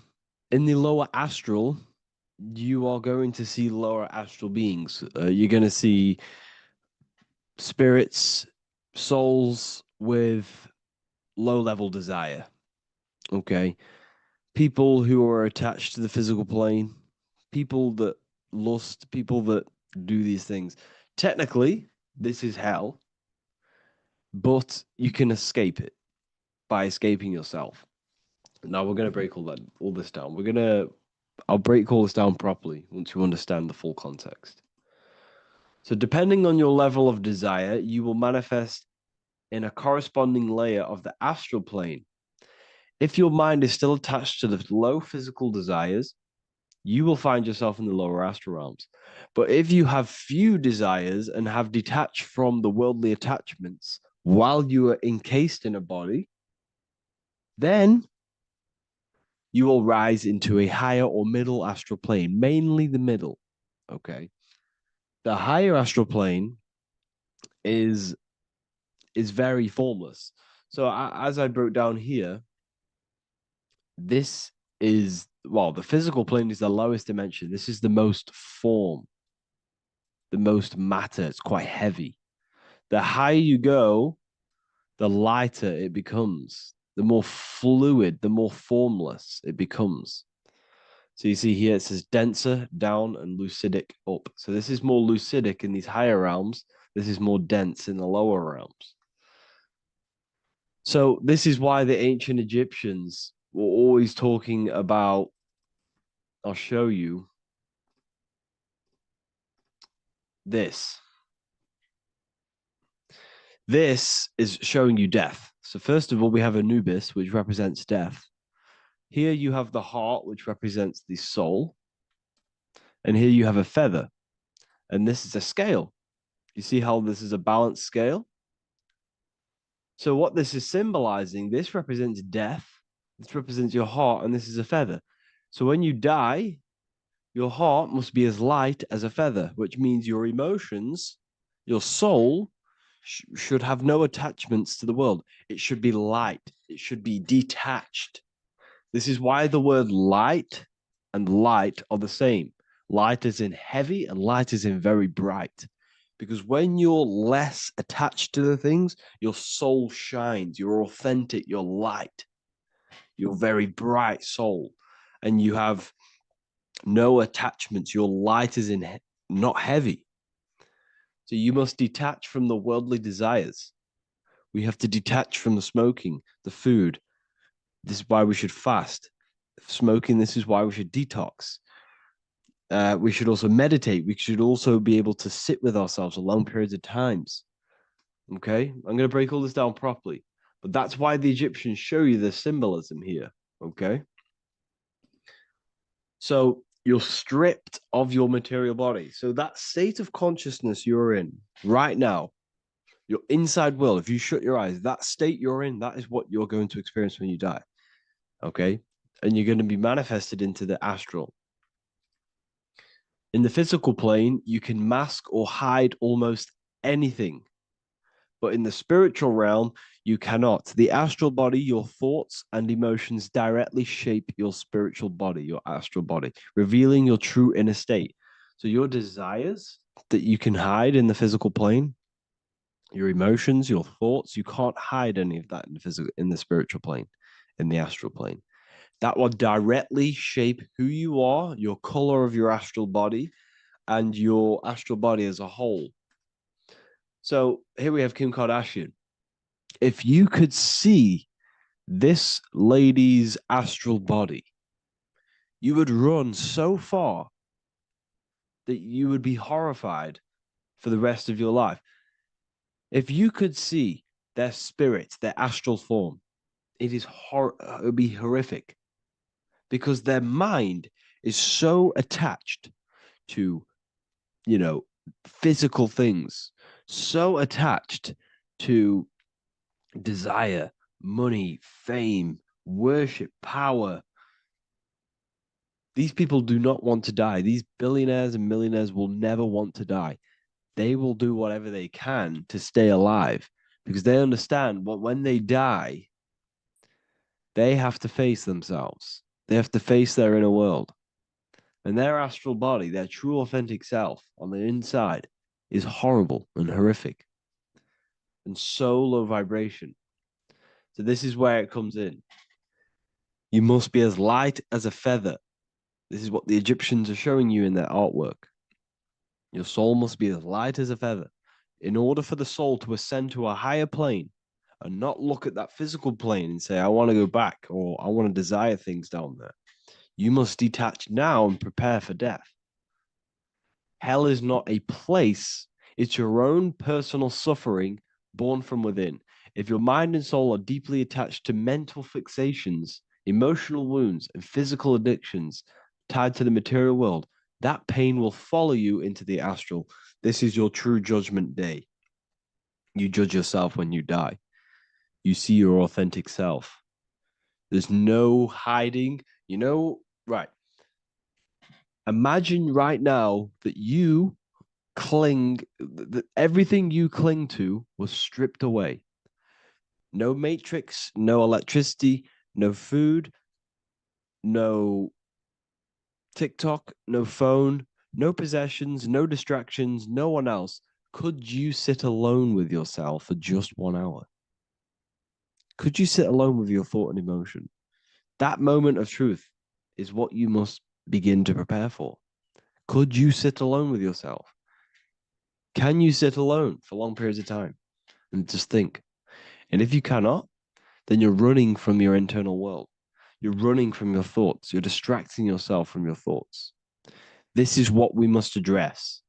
B: the lower astral, you are going to see lower astral beings. You're going to see spirits, souls with low level desire. Okay. People who are attached to the physical plane, people that lust, people that do these things. Technically, this is hell, but you can escape it by escaping yourself. Now we're going to break all this down. I'll break all this down properly once you understand the full context. So depending on your level of desire, you will manifest in a corresponding layer of the astral plane. If your mind is still attached to the low physical desires, you will find yourself in the lower astral realms. But if you have few desires and have detached from the worldly attachments while you are encased in a body, then you will rise into a higher or middle astral plane, mainly the middle. Okay. The higher astral plane is very formless. So as I broke down here, this is, well, the physical plane is the lowest dimension. This is the most form, the most matter. It's quite heavy. The higher you go, the lighter it becomes. the more fluid, the more formless it becomes. So you see here it says denser, down, and lucidic, up. So this is more lucidic in these higher realms. This is more dense in the lower realms. So this is why the ancient Egyptians were always talking about, I'll show you this. This is showing you death. So first of all, we have Anubis, which represents death. Here you have the heart, which represents the soul. And here you have a feather. And this is a scale. You see how this is a balanced scale? So what this is symbolizing, this represents death. This represents your heart, and this is a feather. So when you die, your heart must be as light as a feather, which means your emotions, your soul, should have no attachments to the world. It should be light. It should be detached. This is why the word light and light are the same. Light is in heavy and light is in very bright. Because when you're less attached to the things, your soul shines. You're authentic. You're light. You're very bright soul. And you have no attachments. Your light is in not heavy. So you must detach from the worldly desires. We have to detach from the smoking, the food. This is why we should fast. Smoking, this is why we should detox. We should also meditate. We should also be able to sit with ourselves for long periods of times. Okay? I'm going to break all this down properly. But that's why the Egyptians show you the symbolism here. Okay? So you're stripped of your material body. So that state of consciousness you're in right now, your inside world, if you shut your eyes, that state you're in, that is what you're going to experience when you die. Okay? And you're going to be manifested into the astral. In the physical plane, you can mask or hide almost anything. But in the spiritual realm, you cannot. The astral body, your thoughts and emotions directly shape your spiritual body, your astral body, revealing your true inner state. So your desires that you can hide in the physical plane, your emotions, your thoughts, you can't hide any of that in the spiritual plane, in the astral plane. That will directly shape who you are, your color of your astral body, and your astral body as a whole. So here we have Kim Kardashian. If you could see this lady's astral body, you would run so far that you would be horrified for the rest of your life. If you could see their spirit, their astral form, it would be horrific. Because their mind is so attached to, physical things, so attached to desire, money, fame, worship, power. These people do not want to die. These billionaires and millionaires will never want to die. They will do whatever they can to stay alive because they understand when they die, they have to face themselves. They have to face their inner world. And their astral body, their true authentic self on the inside is horrible and horrific and so low vibration. So this is where it comes in. You must be as light as a feather. This is what the Egyptians are showing you in their artwork. Your soul must be as light as a feather. In order for the soul to ascend to a higher plane and not look at that physical plane and say, I want to go back or I want to desire things down there, you must detach now and prepare for death. Hell is not a place. It's your own personal suffering born from within. If your mind and soul are deeply attached to mental fixations, emotional wounds, and physical addictions tied to the material world, that pain will follow you into the astral. This is your true judgment day. You judge yourself when you die. You see your authentic self. There's no hiding. Right. Imagine right now that you that everything you cling to was stripped away. No matrix, no electricity, no food, no TikTok, no phone, no possessions, no distractions, no one else. Could you sit alone with yourself for just 1 hour? Could you sit alone with your thought and emotion? That moment of truth is what you must begin to prepare for. Could you sit alone with yourself? Can you sit alone for long periods of time and just think? And if you cannot, then you're running from your internal world. You're running from your thoughts. You're distracting yourself from your thoughts. This is what we must address.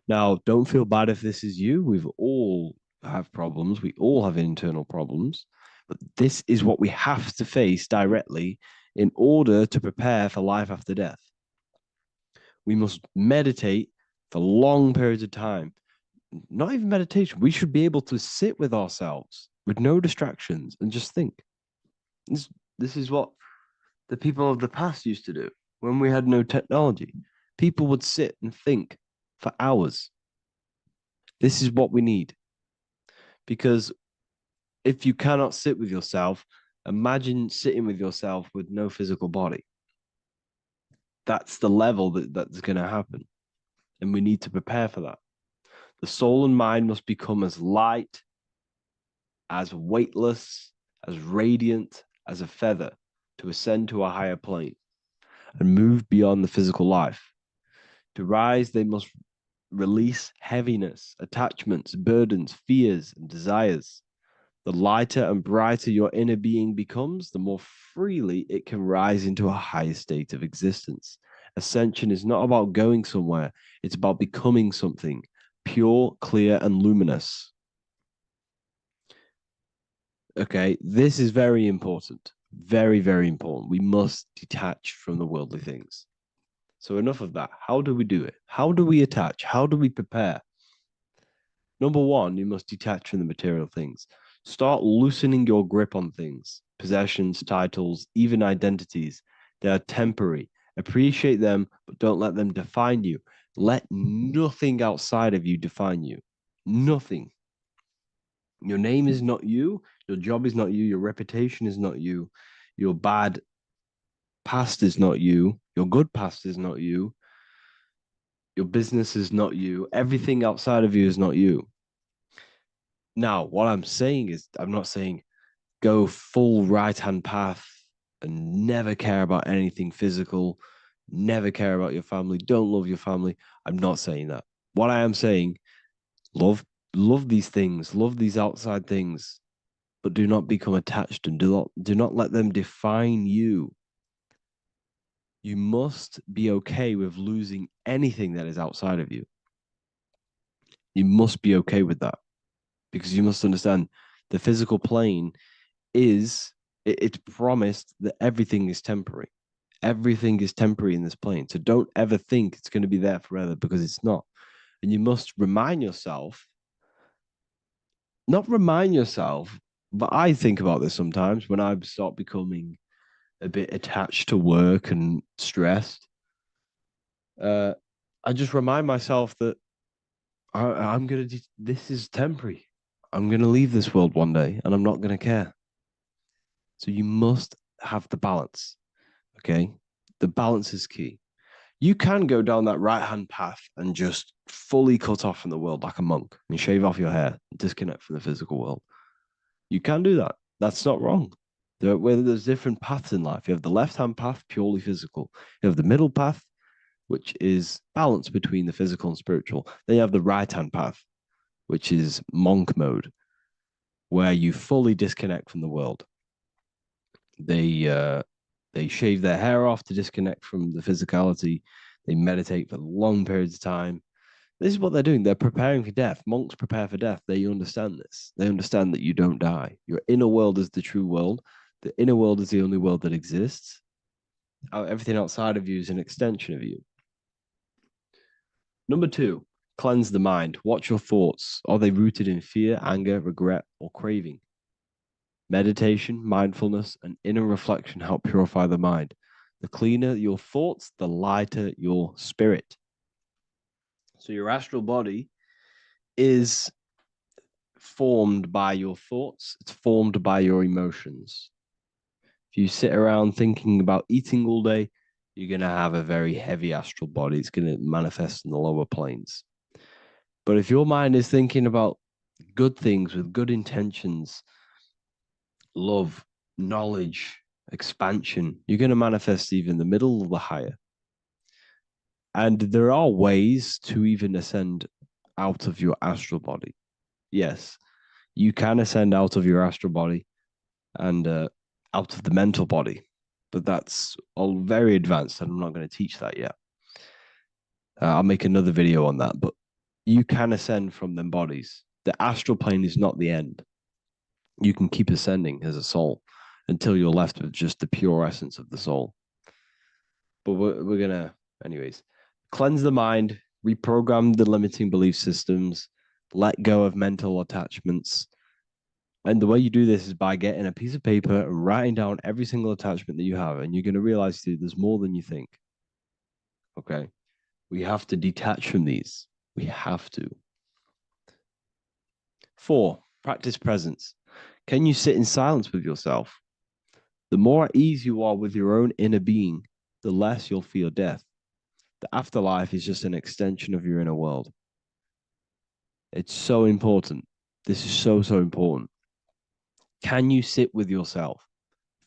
B: Now, don't feel bad if this is you. We've all have problems. We all have internal problems. But this is what we have to face directly in order to prepare for life after death. We must meditate for long periods of time. Not even meditation. We should be able to sit with ourselves with no distractions and just think. This is what the people of the past used to do when we had no technology. People would sit and think for hours. This is what we need. Because if you cannot sit with yourself, imagine sitting with yourself with no physical body. That's the level that's going to happen. And we need to prepare for that. The soul and mind must become as light, as weightless, as radiant as a feather to ascend to a higher plane and move beyond the physical life. To rise, they must release heaviness, attachments, burdens, fears, and desires. The lighter and brighter your inner being becomes, the more freely it can rise into a higher state of existence. Ascension is not about going somewhere, it's about becoming something pure, clear, and luminous. Okay, this is very important. Very, very important. We must detach from the worldly things. So enough of that. How do we do it? How do we attach? How do we prepare? Number one, you must detach from the material things. Start loosening your grip on things, possessions, titles, even identities. They are temporary. Appreciate them, but don't let them define you. Let nothing outside of you define you. Nothing. Your name is not you. Your job is not you. Your reputation is not you. Your bad past is not you. Your good past is not you. Your business is not you. Everything outside of you is not you. Now, what I'm saying is, I'm not saying go full right-hand path and never care about anything physical, never care about your family, don't love your family. I'm not saying that. What I am saying, love these things, love these outside things, but do not become attached and do not let them define you. You must be okay with losing anything that is outside of you. You must be okay with that, because you must understand the physical plane is, it's promised that everything is temporary. Everything is temporary in this plane. So don't ever think it's going to be there forever, because it's not. And you must remind yourself, not remind yourself, but I think about this sometimes when I start becoming a bit attached to work and stressed. I just remind myself that this is temporary. I'm going to leave this world one day and I'm not going to care. So you must have the balance. Okay. The balance is key. You can go down that right-hand path and just fully cut off from the world like a monk and shave off your hair, disconnect from the physical world. You can do that. That's not wrong. There's different paths in life. You have the left-hand path, purely physical. You have the middle path, which is balance between the physical and spiritual. Then you have the right-hand path, which is monk mode, where you fully disconnect from the world. They shave their hair off to disconnect from the physicality. They meditate for long periods of time. This is what they're doing. They're preparing for death. Monks prepare for death. They understand this. They understand that you don't die. Your inner world is the true world. The inner world is the only world that exists. Everything outside of you is an extension of you. Number two, cleanse the mind. Watch your thoughts. Are they rooted in fear, anger, regret, or craving? Meditation, mindfulness, and inner reflection help purify the mind. The cleaner your thoughts, the lighter your spirit. So your astral body is formed by your thoughts. It's formed by your emotions. If you sit around thinking about eating all day, you're going to have a very heavy astral body. It's going to manifest in the lower planes. But if your mind is thinking about good things with good intentions, love, knowledge, expansion. You're going to manifest even the middle or the higher. And there are ways to even ascend out of your astral body. Yes, you can ascend out of your astral body and out of the mental body, but that's all very advanced, and I'm not going to teach that yet. I'll make another video on that, but you can ascend from them bodies. The astral plane is not the end. You can keep ascending as a soul until you're left with just the pure essence of the soul. But we're going to, anyways, cleanse the mind, reprogram the limiting belief systems, let go of mental attachments. And the way you do this is by getting a piece of paper and writing down every single attachment that you have. And you're going to realize, dude, there's more than you think. Okay. We have to detach from these. We have to. 4, practice presence. Can you sit in silence with yourself? The more at ease you are with your own inner being, the less you'll fear death. The afterlife is just an extension of your inner world. It's so important. This is so, so important. Can you sit with yourself?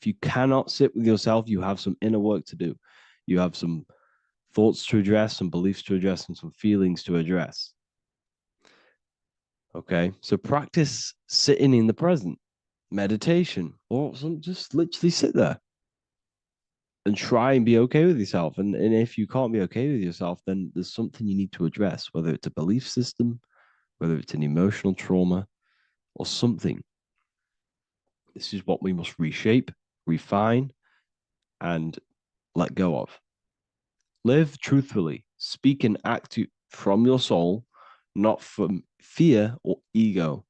B: If you cannot sit with yourself, you have some inner work to do. You have some thoughts to address, some beliefs to address, and some feelings to address. Okay, so practice sitting in the present, meditation, or just literally sit there and try and be okay with yourself. And if you can't be okay with yourself, then there's something you need to address, whether it's a belief system, whether it's an emotional trauma, or something. This is what we must reshape, refine, and let go of. Live truthfully, speak and act from your soul, not from fear or ego.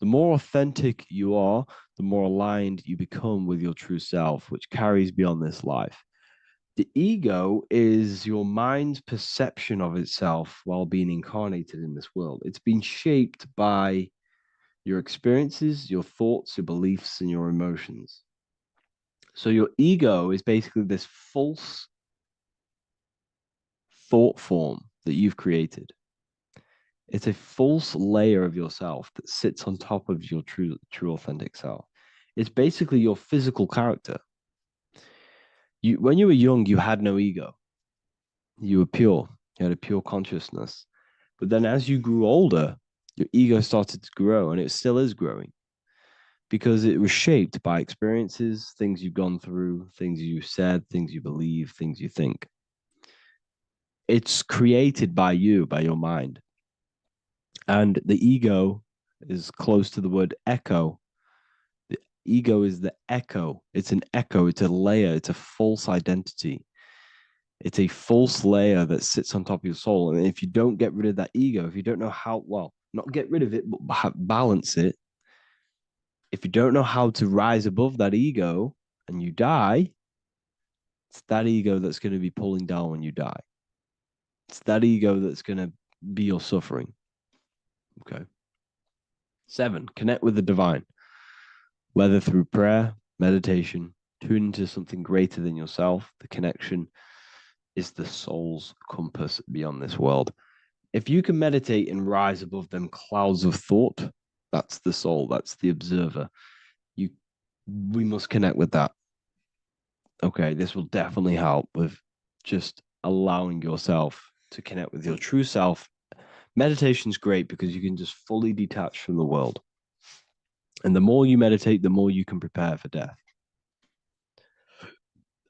B: The more authentic you are, the more aligned you become with your true self, which carries beyond this life. The ego is your mind's perception of itself while being incarnated in this world. It's been shaped by your experiences, your thoughts, your beliefs, and your emotions. So your ego is basically this false thought form that you've created. It's a false layer of yourself that sits on top of your true authentic self. It's basically your physical character. When you were young, you had no ego. You were pure. You had a pure consciousness. But then as you grew older, your ego started to grow, and it still is growing because it was shaped by experiences, things you've gone through, things you said, things you believe, things you think. It's created by you, by your mind. And the ego is close to the word echo. The ego is the echo. It's an echo. It's a layer. It's a false identity. It's a false layer that sits on top of your soul. And if you don't get rid of that ego, if you don't know how, well, not get rid of it, but balance it. If you don't know how to rise above that ego and you die, it's that ego that's going to be pulling down when you die. It's that ego that's going to be your suffering. Okay. 7, connect with the divine, whether through prayer, meditation, tune into something greater than yourself. The connection is the soul's compass beyond this world. If you can meditate and rise above them clouds of thought, that's the soul, that's the observer. We must connect with that. Okay, this will definitely help with just allowing yourself to connect with your true self. Meditation's great because you can just fully detach from the world. And the more you meditate, the more you can prepare for death.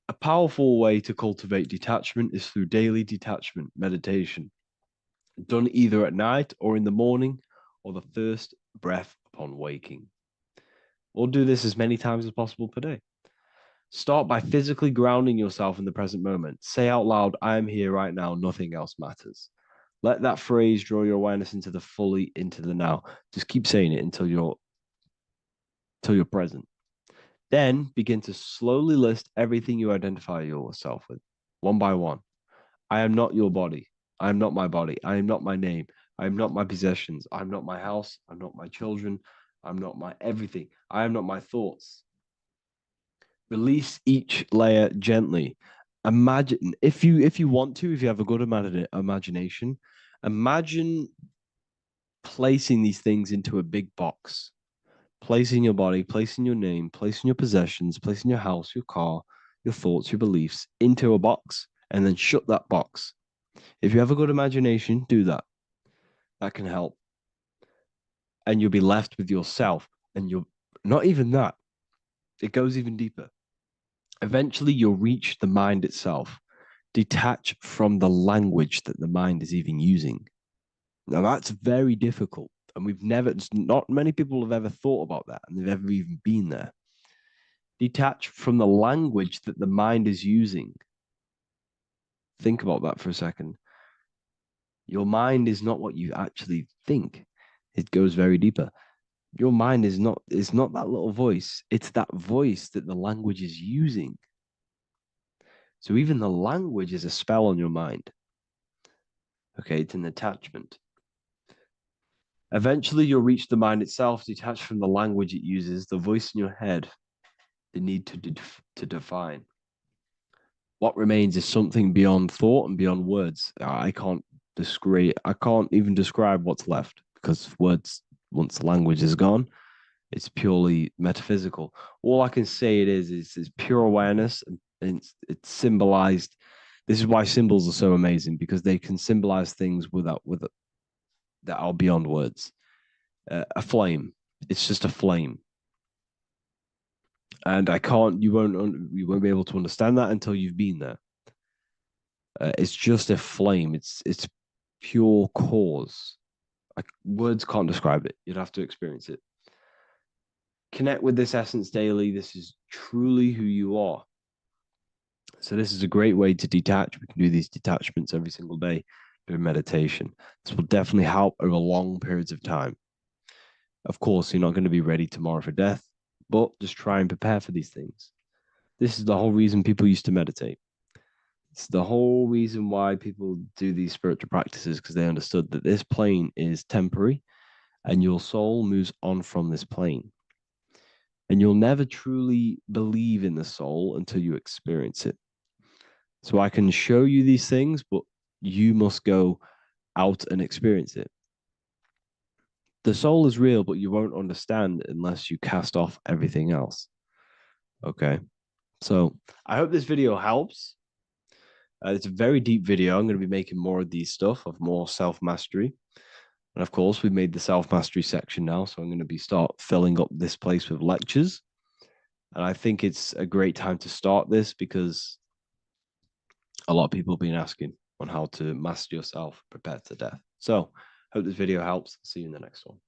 B: A powerful way to cultivate detachment is through daily detachment meditation, done either at night or in the morning or the first breath upon waking. Or do this as many times as possible per day. Start by physically grounding yourself in the present moment. Say out loud, I am here right now, nothing else matters. Let that phrase draw your awareness into the now. Just keep saying it until you're present. Then begin to slowly list everything you identify yourself with, one by one. I am not your body. I am not my body. I am not my name. I am not my possessions. I am not my house. I'm not my children. I'm not my everything. I am not my thoughts. Release each layer gently. Imagine, if you want to, if you have a good imagination, imagine placing these things into a big box. placing your body, placing your name, placing your possessions, placing your house, your car, your thoughts, your beliefs into a box, and then shut that box. If you have a good imagination, do that. That can help. And you'll be left with yourself. And you're not even that. It goes even deeper. Eventually, you'll reach the mind itself. Detach from the language that the mind is even using. Now, that's very difficult. And not many people have ever thought about that, and they've ever even been there. Detach from the language that the mind is using. Think about that for a second. Your mind is not what you actually think. It goes very deeper. Your mind is not that little voice. It's that voice that the language is using. So even the language is a spell on your mind. Okay, it's an attachment. Eventually, you'll reach the mind itself, detached from the language it uses, the voice in your head, the need to define. What remains is something beyond thought and beyond words. I can't even describe what's left, because words, once the language is gone, it's purely metaphysical. All I can say it is pure awareness, and it's symbolized. This is why symbols are so amazing, because they can symbolize things that are beyond words. A flame, it's just a flame. And you won't be able to understand that until you've been there. It's just a flame. It's pure cause. Words can't describe it. You'd have to experience it. Connect with this essence daily. This is truly who you are. So this is a great way to detach. We can do these detachments every single day during meditation. This will definitely help over long periods of time. Of course, you're not going to be ready tomorrow for death, but just try and prepare for these things. This is the whole reason people used to meditate. It's the whole reason why people do these spiritual practices, because they understood that this plane is temporary and your soul moves on from this plane. And you'll never truly believe in the soul until you experience it. So I can show you these things, but you must go out and experience it. The soul is real, but you won't understand unless you cast off everything else. Okay. So I hope this video helps. It's a very deep video. I'm going to be making more of these stuff, of more self-mastery. And of course, we've made the self-mastery section now. So I'm going to start filling up this place with lectures. And I think it's a great time to start this, because a lot of people have been asking on how to master yourself, prepare to death. So hope this video helps. See you in the next one.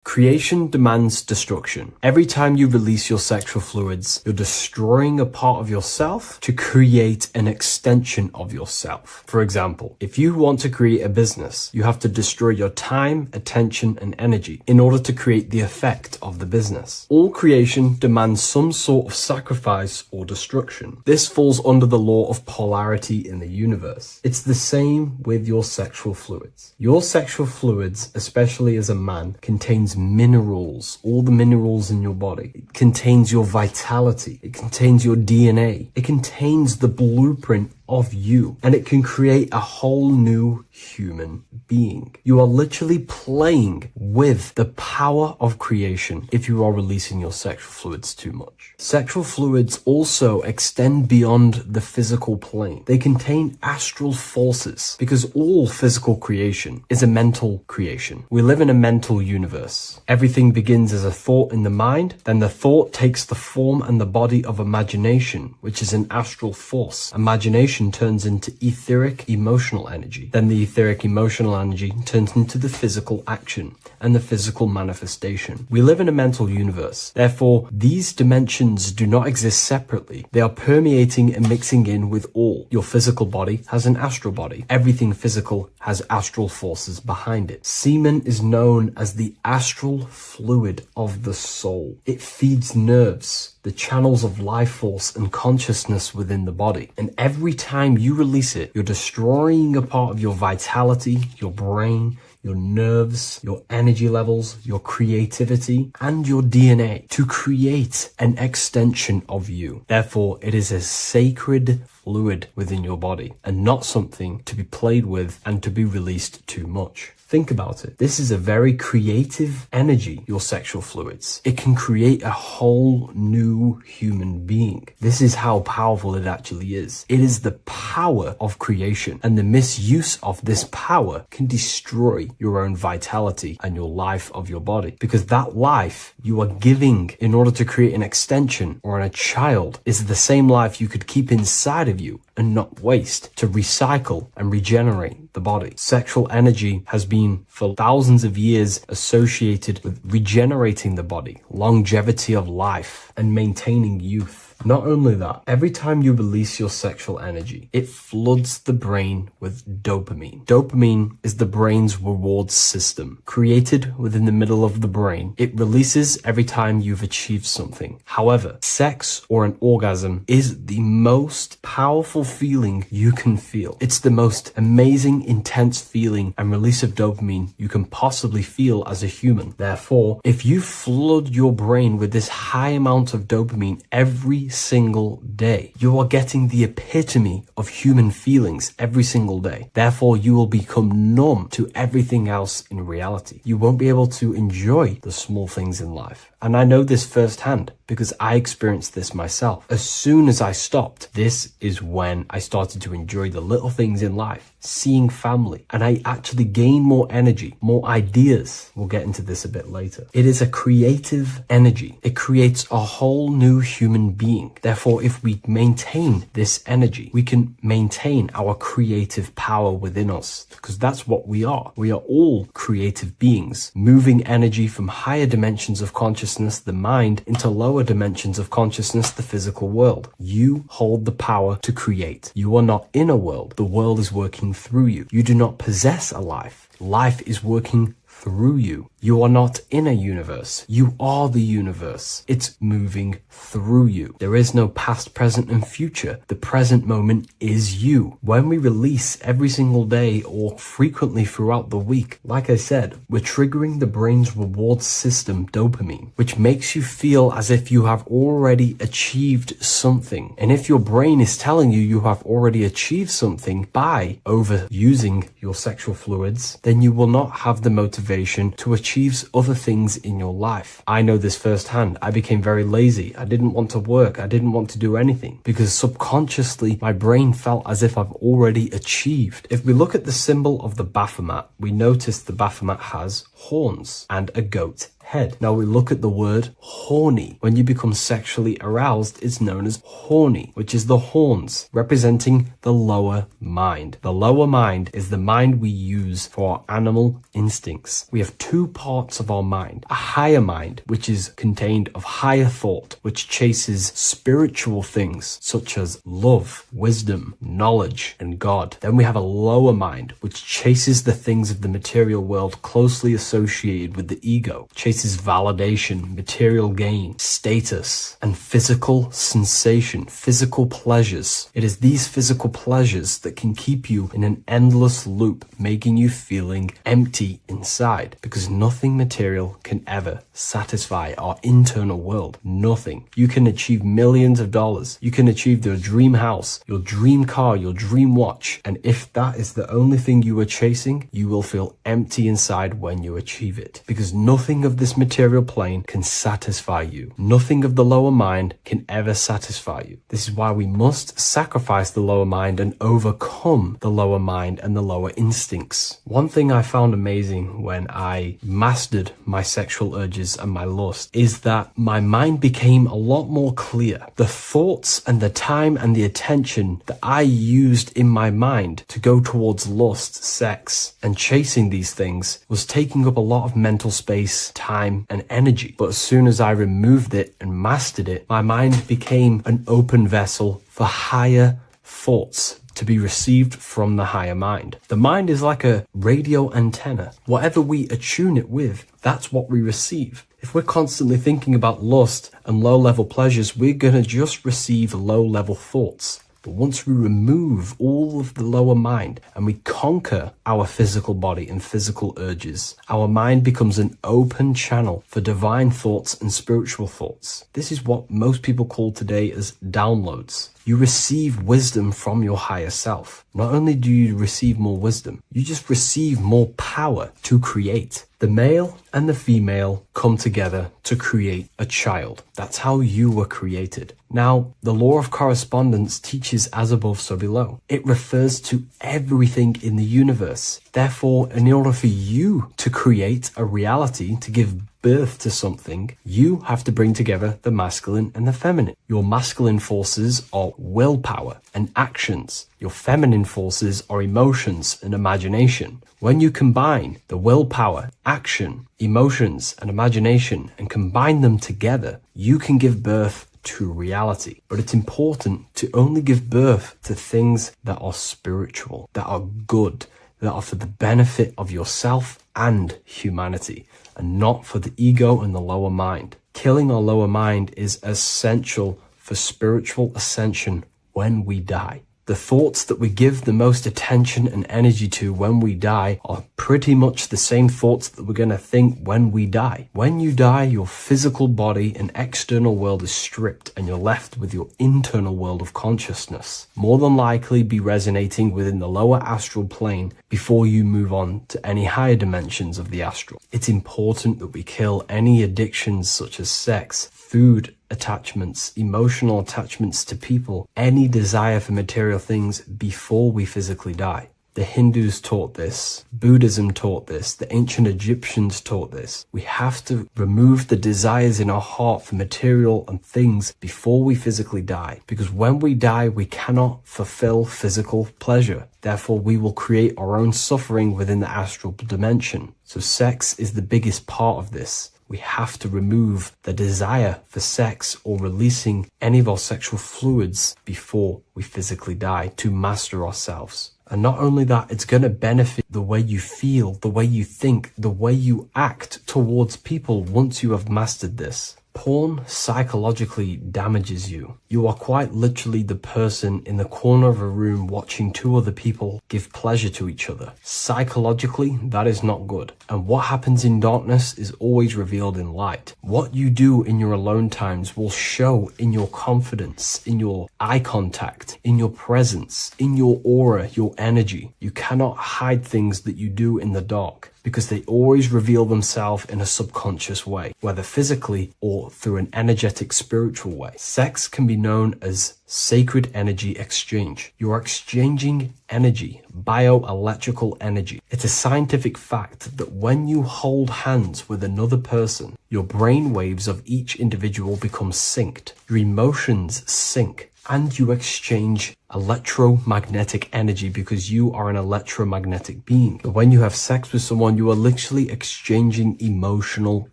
A: Creation demands destruction. Every time you release your sexual fluids, you're destroying a part of yourself to create an extension of yourself. For example, if you want to create a business, you have to destroy your time, attention, and energy in order to create the effect of the business. All creation demands some sort of sacrifice or destruction. This falls under the law of polarity in the universe. It's the same with your sexual fluids. Your sexual fluids, especially as a man, contains minerals, all the minerals in your body. It contains your vitality. It contains your DNA. It contains the blueprint of you, and it can create a whole new human being. You are literally playing with the power of creation if you are releasing your sexual fluids too much. Sexual fluids also extend beyond the physical plane. They contain astral forces, because all physical creation is a mental creation. We live in a mental universe. Everything begins as a thought in the mind, then the thought takes the form and the body of imagination, which is an astral force. Imagination turns into etheric emotional energy. Then the etheric emotional energy turns into the physical action and the physical manifestation. We live in a mental universe. Therefore, these dimensions do not exist separately. They are permeating and mixing in with all. Your physical body has an astral body. Everything physical has astral forces behind it. Semen is known as the astral fluid of the soul. It feeds nerves, the channels of life force and consciousness within the body. And every time you release it, you're destroying a part of your vitality, your brain, your nerves, your energy levels, your creativity, and your DNA to create an extension of you. Therefore, it is a sacred fluid within your body and not something to be played with and to be released too much. Think about it. This is a very creative energy, your sexual fluids. It can create a whole new human being. This is how powerful it actually is. It is the power of creation, and the misuse of this power can destroy your own vitality and your life of your body, because that life you are giving in order to create an extension or a child is the same life you could keep inside of you and not waste to recycle and regenerate the body. Sexual energy has been for thousands of years associated with regenerating the body, longevity of life, and maintaining youth. Not only that, every time you release your sexual energy, it floods the brain with dopamine. Dopamine is the brain's reward system, created within the middle of the brain. It releases every time you've achieved something. However, sex or an orgasm is the most powerful feeling you can feel. It's the most amazing, intense feeling and release of dopamine you can possibly feel as a human. Therefore, if you flood your brain with this high amount of dopamine every single day, you are getting the epitome of human feelings every single day. Therefore, you will become numb to everything else in reality. You won't be able to enjoy the small things in life. And I know this firsthand because I experienced this myself. As soon as I stopped, this is when I started to enjoy the little things in life, seeing family, and I actually gained more energy, more ideas. We'll get into this a bit later. It is a creative energy. It creates a whole new human being. Therefore, if we maintain this energy, we can maintain our creative power within us, because that's what we are. We are all creative beings, moving energy from higher dimensions of consciousness, the mind, into lower dimensions of consciousness, the physical world. You hold the power to create. You are not in a world. The world is working through you. You do not possess a life. Life is working through you. You are not in a universe. You are the universe. It's moving through you. There is no past, present, and future. The present moment is you. When we release every single day or frequently throughout the week, like I said, we're triggering the brain's reward system, dopamine, which makes you feel as if you have already achieved something. And if your brain is telling you you have already achieved something by overusing your sexual fluids, then you will not have the motivation to achieve other things in your life. I know this firsthand. I became very lazy. I didn't want to work. I didn't want to do anything because subconsciously my brain felt as if I've already achieved. If we look at the symbol of the Baphomet, we notice the Baphomet has horns and a goat head. Now we look at the word horny. When you become sexually aroused, it's known as horny, which is the horns, representing the lower mind. The lower mind is the mind we use for our animal instincts. We have two parts of our mind. A higher mind, which is contained of higher thought, which chases spiritual things such as love, wisdom, knowledge, and God. Then we have a lower mind, which chases the things of the material world closely associated with the ego, chases validation, material gain, status, and physical sensation, physical pleasures. It is these physical pleasures that can keep you in an endless loop, making you feeling empty inside, because nothing material can ever satisfy our internal world. Nothing. You can achieve millions of dollars. You can achieve your dream house, your dream car, your dream watch. And if that is the only thing you are chasing, you will feel empty inside when you achieve it, because nothing of this material plane can satisfy you. Nothing of the lower mind can ever satisfy you. This is why we must sacrifice the lower mind and overcome the lower mind and the lower instincts. One thing I found amazing when I mastered my sexual urges and my lust is that my mind became a lot more clear. The thoughts and the time and the attention that I used in my mind to go towards lust, sex, and chasing these things was taking up a lot of mental space, time, and energy. But as soon as I removed it and mastered it, my mind became an open vessel for higher thoughts to be received from the higher mind. The mind is like a radio antenna. Whatever we attune it with, that's what we receive. If we're constantly thinking about lust and low-level pleasures, we're going to just receive low-level thoughts. But once we remove all of the lower mind and we conquer our physical body and physical urges, our mind becomes an open channel for divine thoughts and spiritual thoughts. This is what most people call today as downloads. You receive wisdom from your higher self. Not only do you receive more wisdom, you just receive more power to create. The male and the female come together to create a child. That's how you were created. Now, the law of correspondence teaches as above, so below. It refers to everything in the universe. Therefore, in order for you to create a reality, to give birth to something, you have to bring together the masculine and the feminine. Your masculine forces are willpower and actions. Your feminine forces are emotions and imagination. When you combine the willpower, action, emotions, and imagination and combine them together, you can give birth to reality. But it's important to only give birth to things that are spiritual, that are good, that are for the benefit of yourself and humanity, and not for the ego and the lower mind. Killing our lower mind is essential for spiritual ascension when we die. The thoughts that we give the most attention and energy to when we die are pretty much the same thoughts that we're going to think when we die. When you die, your physical body and external world is stripped and you're left with your internal world of consciousness. More than likely be resonating within the lower astral plane before you move on to any higher dimensions of the astral. It's important that we kill any addictions such as sex, food, attachments, emotional attachments to people, any desire for material things before we physically die. The Hindus taught this, Buddhism taught this, the ancient Egyptians taught this. We have to remove the desires in our heart for material and things before we physically die, because when we die, we cannot fulfill physical pleasure. Therefore, we will create our own suffering within the astral dimension. So sex is the biggest part of this. We have to remove the desire for sex or releasing any of our sexual fluids before we physically die to master ourselves. And not only that, it's going to benefit the way you feel, the way you think, the way you act towards people once you have mastered this. Porn psychologically damages you. You are quite literally the person in the corner of a room watching two other people give pleasure to each other. Psychologically, that is not good. And what happens in darkness is always revealed in light. What you do in your alone times will show in your confidence, in your eye contact, in your presence, in your aura, your energy. You cannot hide things that you do in the dark, because they always reveal themselves in a subconscious way, whether physically or through an energetic spiritual way. Sex can be known as sacred energy exchange. You are exchanging energy, bioelectrical energy. It's a scientific fact that when you hold hands with another person, your brain waves of each individual become synced. Your emotions sync. And you exchange electromagnetic energy because you are an electromagnetic being. But when you have sex with someone, you are literally exchanging emotional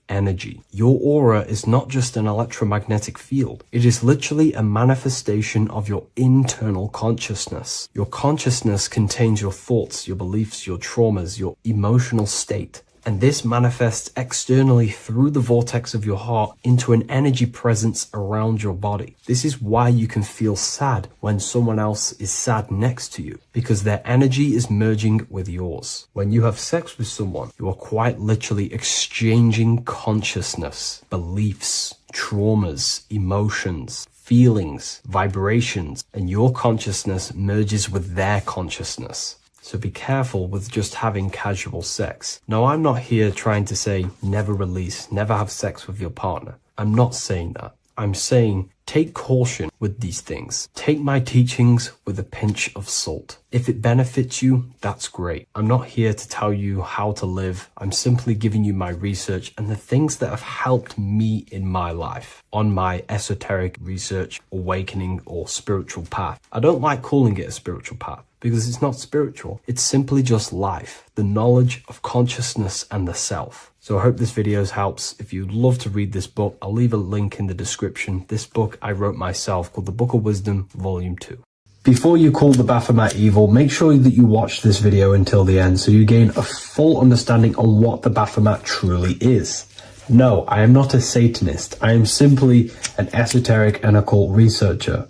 A: energy. Your aura is not just an electromagnetic field. It is literally a manifestation of your internal consciousness. Your consciousness contains your thoughts, your beliefs, your traumas, your emotional state. And this manifests externally through the vortex of your heart into an energy presence around your body. This is why you can feel sad when someone else is sad next to you, because their energy is merging with yours. When you have sex with someone, you are quite literally exchanging consciousness, beliefs, traumas, emotions, feelings, vibrations, and your consciousness merges with their consciousness. So be careful with just having casual sex. Now, I'm not here trying to say never release, never have sex with your partner. I'm not saying that. I'm saying take caution with these things. Take my teachings with a pinch of salt. If it benefits you, that's great. I'm not here to tell you how to live. I'm simply giving you my research and the things that have helped me in my life on my esoteric research, awakening, or spiritual path. I don't like calling it a spiritual path, because it's not spiritual. It's simply just life, the knowledge of consciousness and the self. So I hope this video helps. If you'd love to read this book, I'll leave a link in the description. This book I wrote myself called The Book of Wisdom, Volume 2. Before you call the Baphomet evil, make sure that you watch this video until the end so you gain a full understanding on what the Baphomet truly is. No, I am not a Satanist. I am simply an esoteric and occult researcher.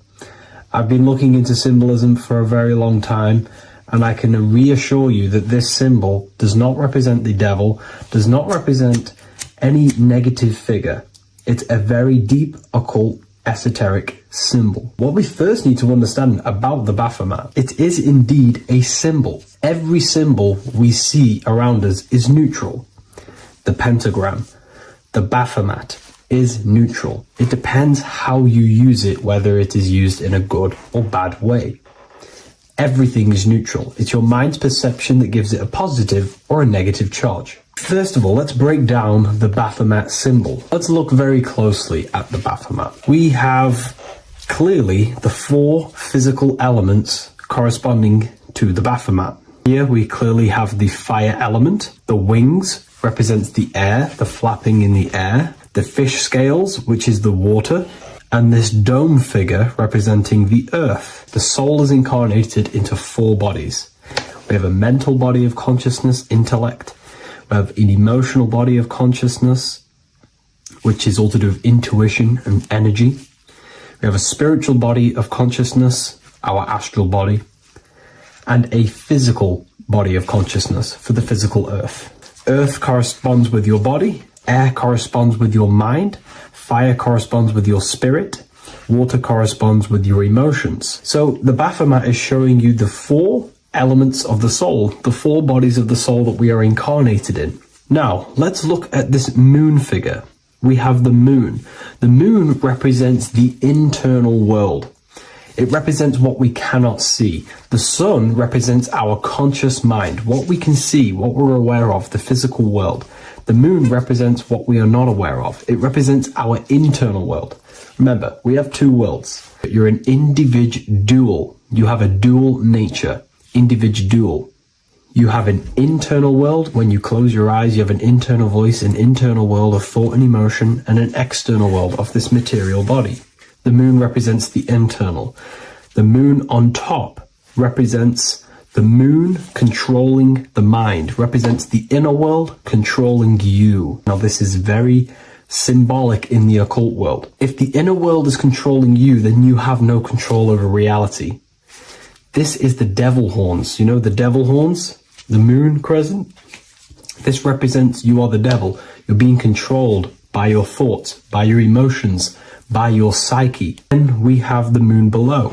A: I've been looking into symbolism for a very long time, and I can reassure you that this symbol does not represent the devil, does not represent any negative figure. It's a very deep occult esoteric symbol. What we first need to understand about the Baphomet, it is indeed a symbol. Every symbol we see around us is neutral. The pentagram, the Baphomet, is neutral. It depends how you use it, whether it is used in a good or bad way. Everything is neutral. It's your mind's perception that gives it a positive or a negative charge. First of all, let's break down the Baphomet symbol. Let's look very closely at the Baphomet. We have clearly the 4 physical elements corresponding to the Baphomet. Here we clearly have the fire element. The wings represents the air, the flapping in the air. The fish scales, which is the water. And this dome figure representing the earth. The soul is incarnated into 4 bodies. We have a mental body of consciousness, intellect. We have an emotional body of consciousness, which is all to do with intuition and energy. We have a spiritual body of consciousness, our astral body, and a physical body of consciousness for the physical earth. Earth corresponds with your body, air corresponds with your mind, fire corresponds with your spirit, water corresponds with your emotions. So the Baphomet is showing you the 4 elements of the soul, the 4 bodies of the soul that we are incarnated in. Now, let's look at this moon figure. We have the moon. The moon represents the internal world. It represents what we cannot see. The sun represents our conscious mind, what we can see, what we're aware of, the physical world. The moon represents what we are not aware of. It represents our internal world. Remember, we have 2 worlds. You're an individual. You have a dual nature. Individual. You have an internal world. When you close your eyes, you have an internal voice, an internal world of thought and emotion, and an external world of this material body. The moon represents the internal. The moon on top represents the moon controlling the mind, represents the inner world controlling you. Now, this is very symbolic in the occult world. If the inner world is controlling you, then you have no control over reality. This is the devil horns. You know the devil horns? The moon crescent? This represents you are the devil. You're being controlled by your thoughts, by your emotions, by your psyche. Then we have the moon below,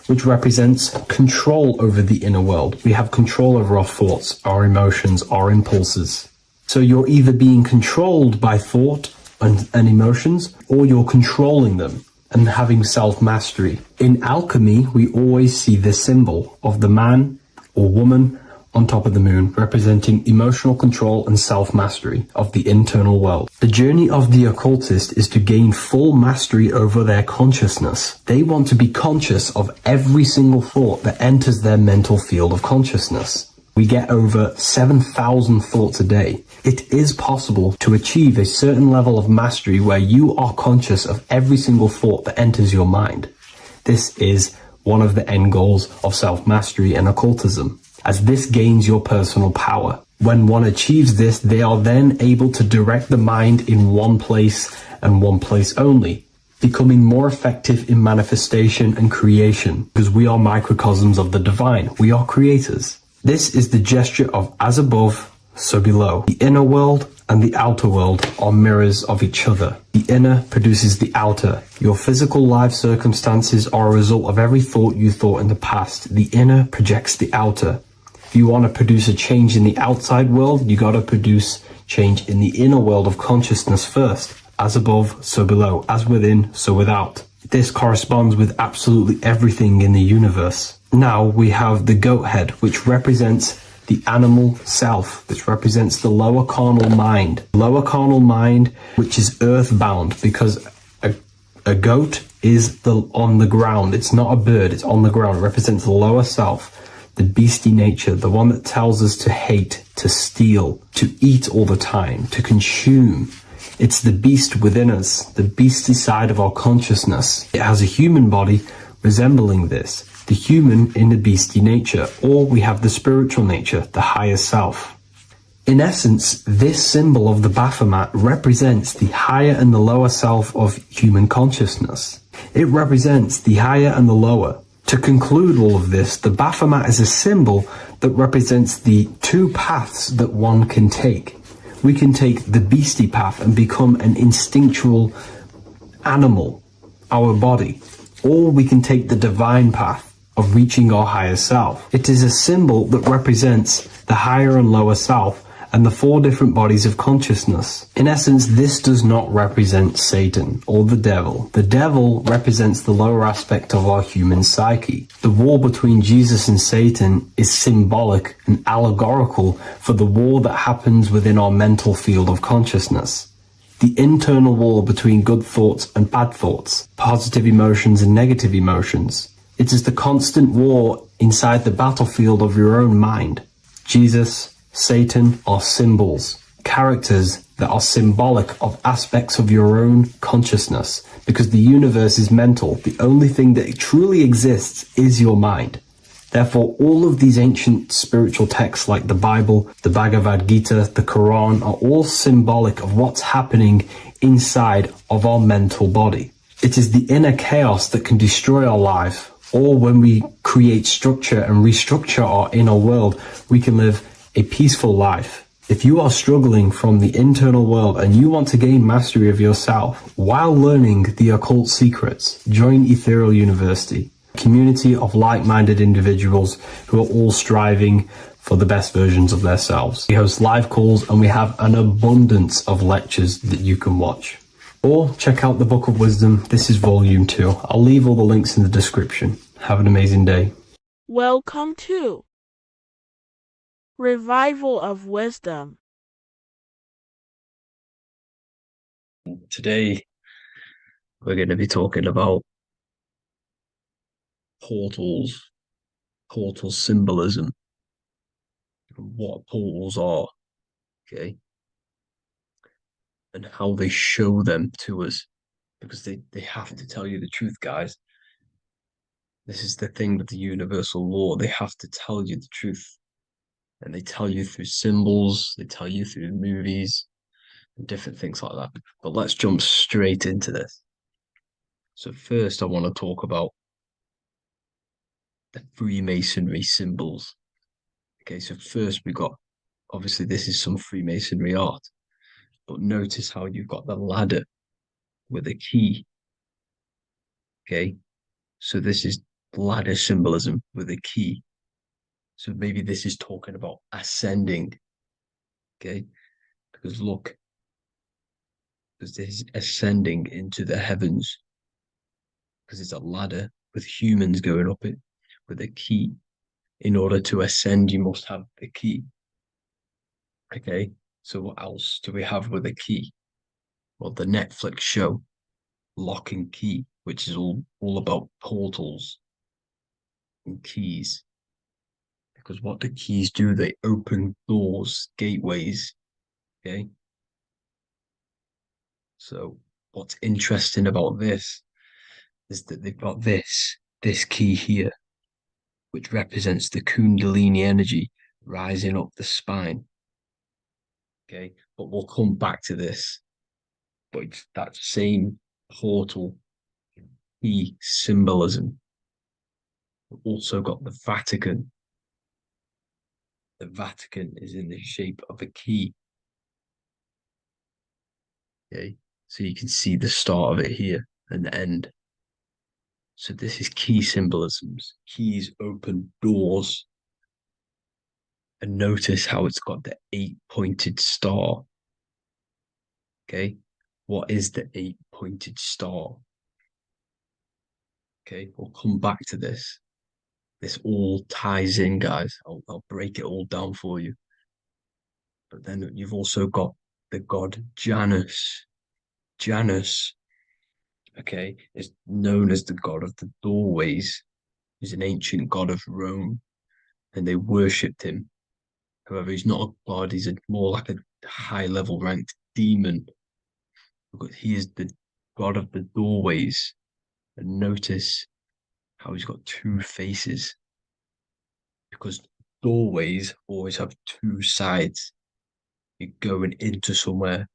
A: which represents control over the inner world. We have control over our thoughts, our emotions, our impulses. So you're either being controlled by thought and emotions, or you're controlling them and having self-mastery. In alchemy, we always see this symbol of the man or woman on top of the moon, representing emotional control and self-mastery of the internal world. The journey of the occultist is to gain full mastery over their consciousness. They want to be conscious of every single thought that enters their mental field of consciousness. We get over 7,000 thoughts a day. It is possible to achieve a certain level of mastery where you are conscious of every single thought that enters your mind. This is one of the end goals of self-mastery and occultism, as this gains your personal power. When one achieves this, they are then able to direct the mind in one place and one place only, becoming more effective in manifestation and creation, because we are microcosms of the divine. We are creators. This is the gesture of as above, so below. The inner world and the outer world are mirrors of each other. The inner produces the outer. Your physical life circumstances are a result of every thought you thought in the past. The inner projects the outer. If you want to produce a change in the outside world, you got to produce change in the inner world of consciousness first. As above, so below. As within, so without. This corresponds with absolutely everything in the universe. Now we have the goat head, which represents the animal self, which represents the lower carnal mind. Lower carnal mind, which is earthbound, because a goat is on the ground. It's not a bird, it's on the ground. It represents the lower self, the beastie nature, the one that tells us to hate, to steal, to eat all the time, to consume. It's the beast within us, the beastie side of our consciousness. It has a human body resembling this, the human in the beastie nature, or we have the spiritual nature, the higher self. In essence, this symbol of the Baphomet represents the higher and the lower self of human consciousness. It represents the higher and the lower. To conclude all of this, the Baphomet is a symbol that represents the 2 paths that one can take. We can take the beastie path and become an instinctual animal, our body, or we can take the divine path of reaching our higher self. It is a symbol that represents the higher and lower self and the 4 different bodies of consciousness. In essence, this does not represent Satan or the devil. The devil represents the lower aspect of our human psyche. The war between Jesus and Satan is symbolic and allegorical for the war that happens within our mental field of consciousness. The internal war between good thoughts and bad thoughts, positive emotions and negative emotions. It is the constant war inside the battlefield of your own mind. Jesus, Satan are symbols, characters that are symbolic of aspects of your own consciousness, because the universe is mental. The only thing that truly exists is your mind. Therefore, all of these ancient spiritual texts like the Bible, the Bhagavad Gita, the Quran are all symbolic of what's happening inside of our mental body. It is the inner chaos that can destroy our life, or when we create structure and restructure our inner world, we can live a peaceful life. If you are struggling from the internal world and you want to gain mastery of yourself while learning the occult secrets, join Ethereal University, a community of like-minded individuals who are all striving for the best versions of themselves. We host live calls and we have an abundance of lectures that you can watch. Or check out the Book of Wisdom. This is volume 2. I'll leave all the links in the description. Have an amazing day.
E: Welcome to Revival of Wisdom.
A: Today, we're going to be talking about portals, portal symbolism, and what portals are, okay, and how they show them to us, because they have to tell you the truth, guys. This is the thing with the universal law. They have to tell you the truth. And they tell you through symbols, they tell you through movies, and different things like that. But let's jump straight into this. So first, I want to talk about the Freemasonry symbols. Okay, so first we got, obviously this is some Freemasonry art, but notice how you've got the ladder with a key. Okay, so this is ladder symbolism with a key. So maybe this is talking about ascending, okay? Because look, because this is ascending into the heavens, because it's a ladder with humans going up it with a key. In order to ascend, you must have the key. Okay, so what else do we have with a key? Well, the Netflix show, Lock and Key, which is all about portals and keys. Because what the keys do, they open doors, gateways, okay? So what's interesting about this is that they've got this key here, which represents the Kundalini energy rising up the spine, okay? But we'll come back to this. But it's that same portal key symbolism. We've also got the Vatican. The Vatican is in the shape of a key. Okay, so you can see the start of it here and the end. So this is key symbolisms. Keys open doors. And notice how it's got the 8-pointed star. Okay, what is the 8-pointed star? Okay, we'll come back to this. This all ties in, guys. I'll break it all down for you. But then you've also got the god Janus. Janus, okay, is known as the god of the doorways. He's an ancient god of Rome, and they worshipped him. However, he's not a god, he's more like a high-level ranked demon. Because he is the god of the doorways. And notice how he's got 2 faces. Because doorways always have 2 sides. You're going into somewhere,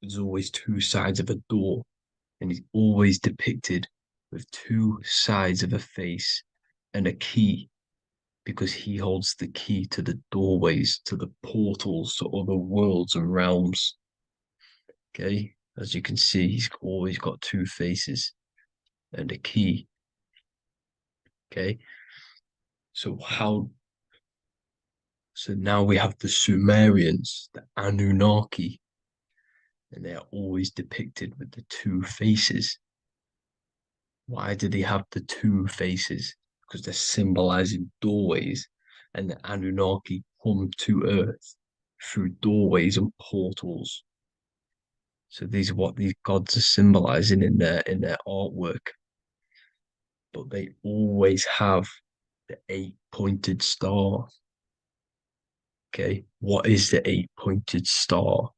A: there's always 2 sides of a door. And he's always depicted with 2 sides of a face and a key, because he holds the key to the doorways, to the portals, to other worlds and realms. Okay, as you can see, he's always got 2 faces. and a key. Okay, so now we have the Sumerians, the Anunnaki, and they are always depicted with the two faces. Why do they have the two faces? Because they're symbolizing doorways, and the Anunnaki come to Earth through doorways and portals. So these are what these gods are symbolizing in their artwork. But they always have the 8-pointed star. Okay, what is the 8-pointed star?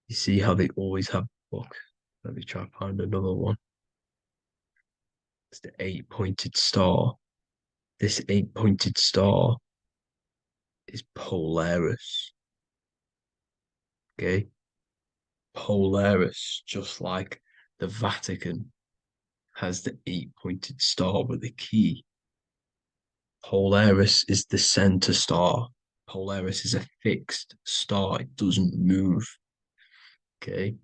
A: You see how they always have. Look, let me try to find another one. It's the 8-pointed star. This 8-pointed star is Polaris. Okay, Polaris, just like the Vatican has the 8-pointed star with a key. Polaris is the center star. Polaris is a fixed star, it doesn't move. Okay,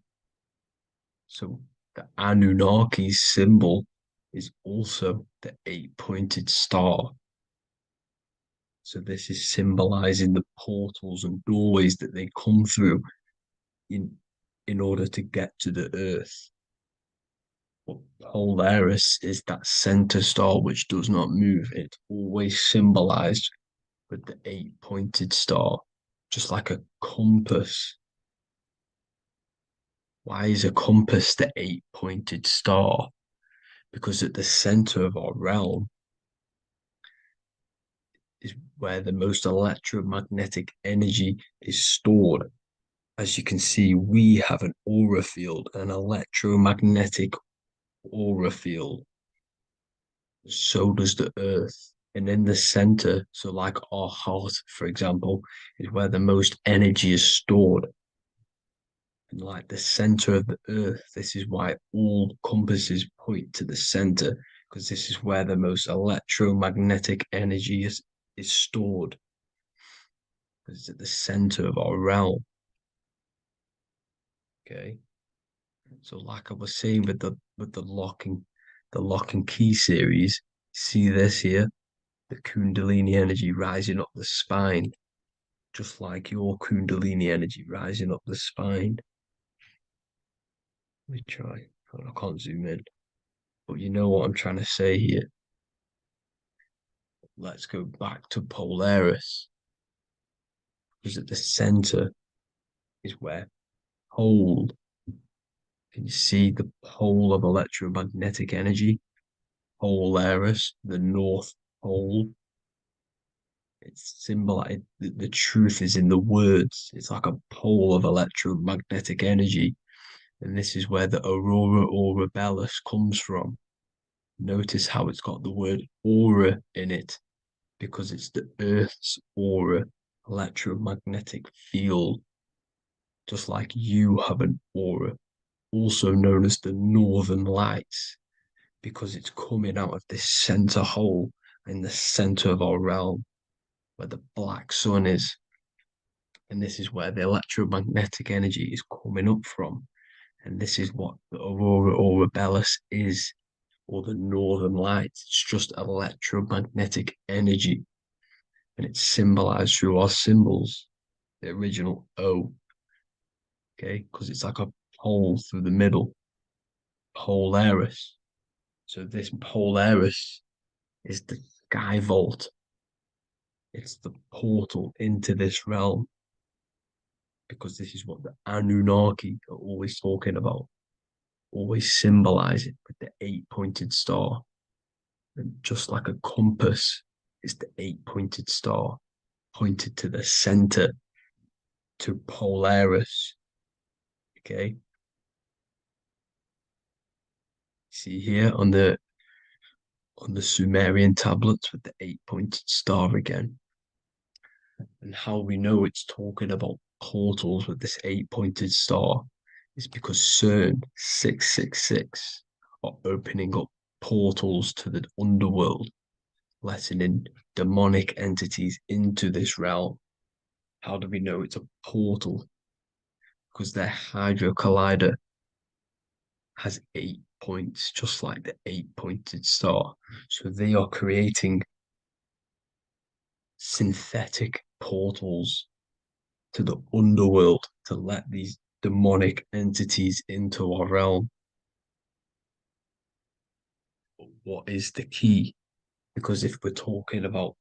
A: so the Anunnaki's symbol is also the 8-pointed star. So this is symbolizing the portals and doorways that they come through in order to get to the Earth. But Polaris is that center star which does not move. It's always symbolized with the 8-pointed star, just like a compass. Why is a compass the 8-pointed star? Because at the center of our realm is where the most electromagnetic energy is stored. As you can see, we have an aura field, an electromagnetic aura field. So does the Earth. And in the center, so like our heart, for example, is where the most energy is stored. And like the center of the Earth, this is why all compasses point to the center, because this is where the most electromagnetic energy is stored. It's at the center of our realm. Okay. So like I was saying with the lock and key series, see this here, the Kundalini energy rising up the spine, just like your Kundalini energy rising up the spine. Let me try. I can't zoom in, but you know what I'm trying to say here. Let's go back to Polaris, because at the center is where pole. Can you see the pole of electromagnetic energy? Polaris, the North Pole. It's symbolized. The truth is in the words. It's like a pole of electromagnetic energy. And this is where the aurora borealis comes from. Notice how it's got the word aura in it, because it's the Earth's aura, electromagnetic field. Just like you have an aura, also known as the northern lights, because it's coming out of this center hole in the center of our realm, where the black sun is. And this is where the electromagnetic energy is coming up from. And this is what the aurora borealis is, or the northern lights. It's just electromagnetic energy. And it's symbolized through our symbols, the original O. Okay, because it's like a hole through the middle. Polaris. So this Polaris is the sky vault. It's the portal into this realm, because this is what the Anunnaki are always talking about, always symbolizing with the 8-pointed star. And just like a compass is the 8-pointed star, pointed to the center, to Polaris. Okay. See here on the Sumerian tablets with the 8-pointed star again. And how we know it's talking about portals with this 8-pointed star is because CERN 666 are opening up portals to the underworld, letting in demonic entities into this realm. How do we know it's a portal? Because their Hydra Collider has 8 points, just like the 8-pointed star. So they are creating synthetic portals to the underworld to let these demonic entities into our realm. But what is the key? Because if we're talking about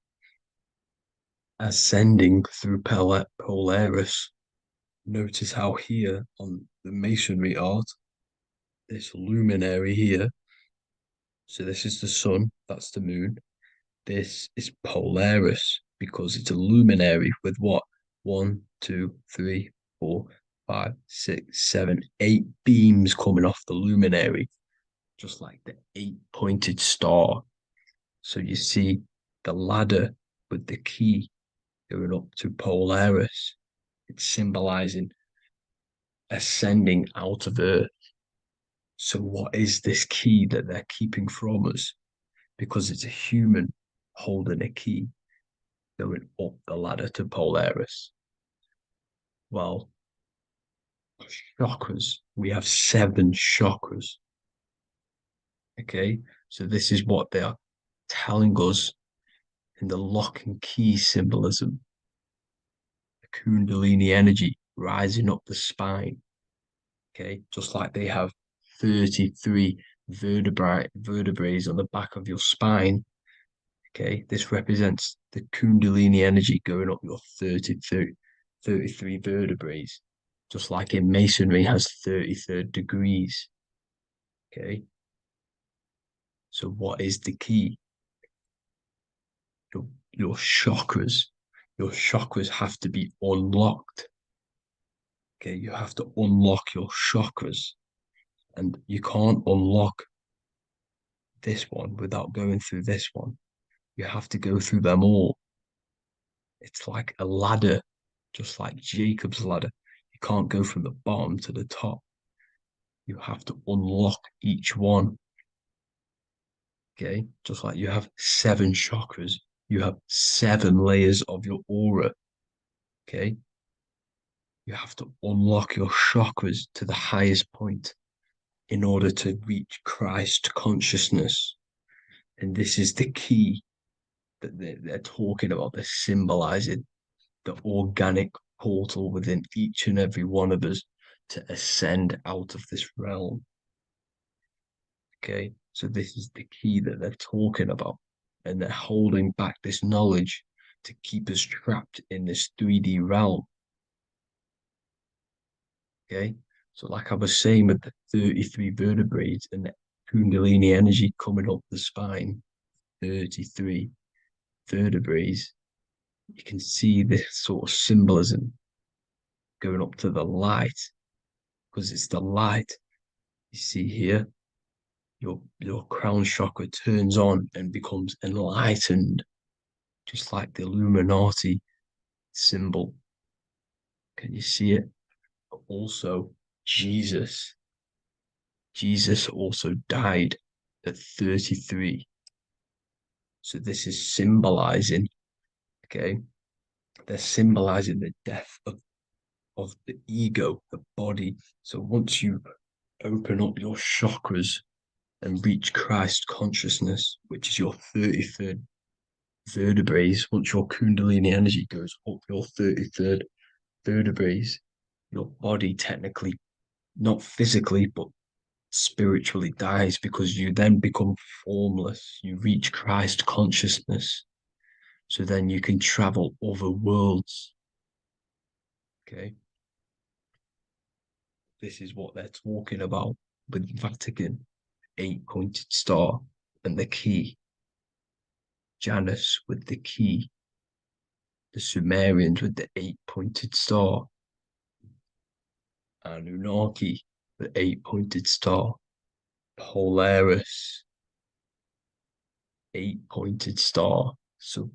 A: ascending through Polaris, notice how here on the masonry art, this luminary here, so this is the sun, that's the moon. This is Polaris because it's a luminary with what? 1, 2, 3, 4, 5, 6, 7, 8 beams coming off the luminary, just like the 8-pointed star. So you see the ladder with the key going up to Polaris. It's symbolizing ascending out of Earth. So what is this key that they're keeping from us? Because it's a human holding a key going up the ladder to Polaris. Well, chakras. We have 7 chakras. Okay, so this is what they are telling us in the lock and key symbolism. The Kundalini energy rising up the spine. Okay, just like they have 33 vertebrae on the back of your spine. Okay, this represents the Kundalini energy going up your 33 vertebrae, just like in masonry has 33rd degrees. Okay, so what is the key? Your chakras. Your chakras have to be unlocked. Okay, you have to unlock your chakras, and you can't unlock this one without going through this one. You have to go through them all. It's like a ladder, just like Jacob's ladder. You can't go from the bottom to the top. You have to unlock each one. Okay, just like you have 7 chakras, you have 7 layers of your aura. Okay, you have to unlock your chakras to the highest point in order to reach Christ consciousness. And this is the key that they're talking about. They're symbolizing the organic portal within each and every one of us to ascend out of this realm. Okay, so this is the key that they're talking about, and they're holding back this knowledge to keep us trapped in this 3D realm. Okay, so like I was saying with the 33 vertebrae and the Kundalini energy coming up the spine, 33 vertebrae, you can see this sort of symbolism going up to the light, because it's the light. You see here, your crown chakra turns on and becomes enlightened, just like the Illuminati symbol. Can you see it? But also, Jesus also died at 33. So this is symbolizing, okay, they're symbolizing the death of the ego, the body. So once you open up your chakras and reach Christ consciousness, which is your 33rd vertebrae, once your Kundalini energy goes up your 33rd vertebrae, your body technically, not physically, but spiritually dies, because you then become formless. You reach Christ consciousness. So then you can travel other worlds. Okay. This is what they're talking about with Vatican, 8-pointed star, and the key. Janus with the key. The Sumerians with the 8-pointed star. Anunnaki, the 8-pointed star. Polaris, 8-pointed star. So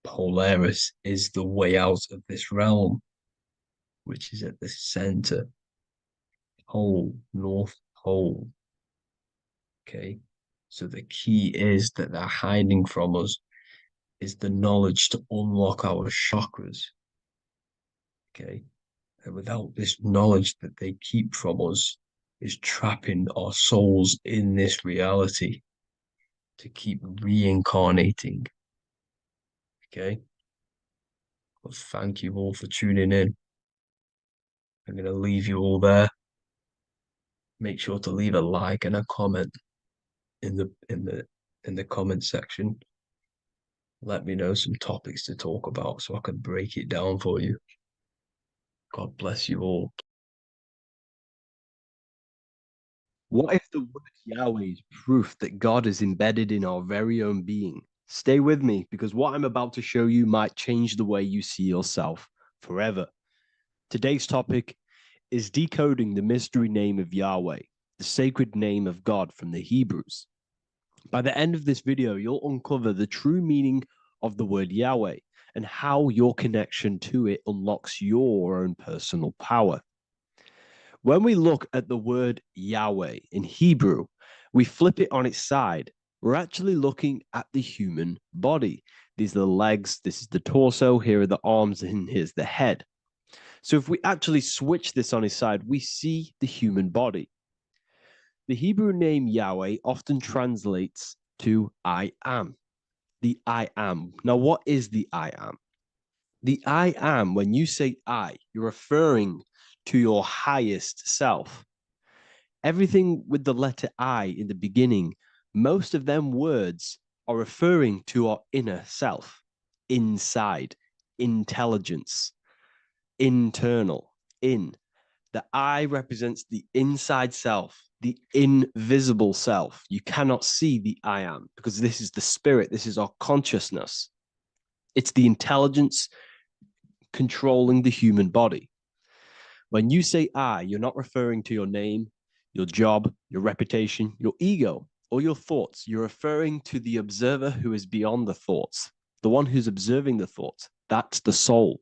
A: Polaris is the way out of this realm, which is at the center. Pole, North Pole. Okay, so the key is that they're hiding from us is the knowledge to unlock our chakras. Okay, and without this knowledge that they keep from us,
F: is trapping our souls in this reality to keep reincarnating. Okay? Well, thank you all for tuning in. I'm going to leave you all there. Make sure to leave a like and a comment in the comment section. Let me know some topics to talk about so I can break it down for you. God bless you all.
B: What if the word Yahweh is proof that God is embedded in our very own being? Stay with me because what I'm about to show you might change the way you see yourself forever. Today's topic is decoding the mystery name of Yahweh, the sacred name of God from the Hebrews. By the end of this video, you'll uncover the true meaning of the word Yahweh and how your connection to it unlocks your own personal power. When we look at the word Yahweh in Hebrew, we flip it on its side. We're actually looking at the human body. These are the legs, this is the torso, here are the arms, and here's the head. So if we actually switch this on its side, we see the human body. The Hebrew name Yahweh often translates to I am. The I am. Now, what is the I am? The I am, when you say I, you're referring to your highest self. Everything with the letter I in the beginning, most of them words are referring to our inner self, inside, intelligence, internal, in. The I represents the inside self, the invisible self. You cannot see the I am because this is the spirit, this is our consciousness. It's the intelligence controlling the human body. When you say I, you're not referring to your name, your job, your reputation, your ego, or your thoughts. You're referring to the observer who is beyond the thoughts, the one who's observing the thoughts. That's the soul.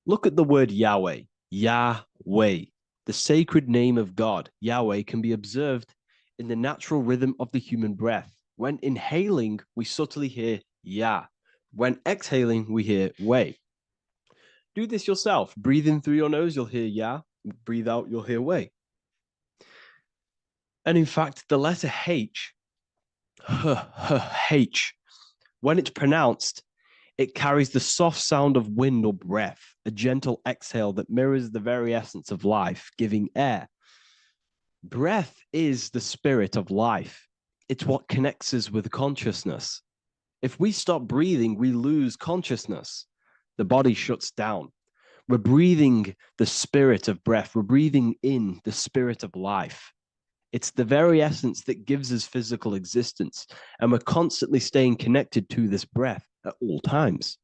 B: Look at the word Yahweh, Yahweh, the sacred name of God. Yahweh can be observed in the natural rhythm of the human breath. When inhaling, we subtly hear Yah. When exhaling, we hear Way. Do this yourself. Breathe in through your nose, you'll hear Yah. Breathe out, you'll hear Way. And in fact, the letter H, H, when it's pronounced, it carries the soft sound of wind or breath, a gentle exhale that mirrors the very essence of life, giving air. Breath is the spirit of life. It's what connects us with consciousness. If we stop breathing, we lose consciousness. The body shuts down. We're breathing the spirit of breath. We're breathing in the spirit of life. It's the very essence that gives us physical existence, and we're constantly staying connected to this breath at all times.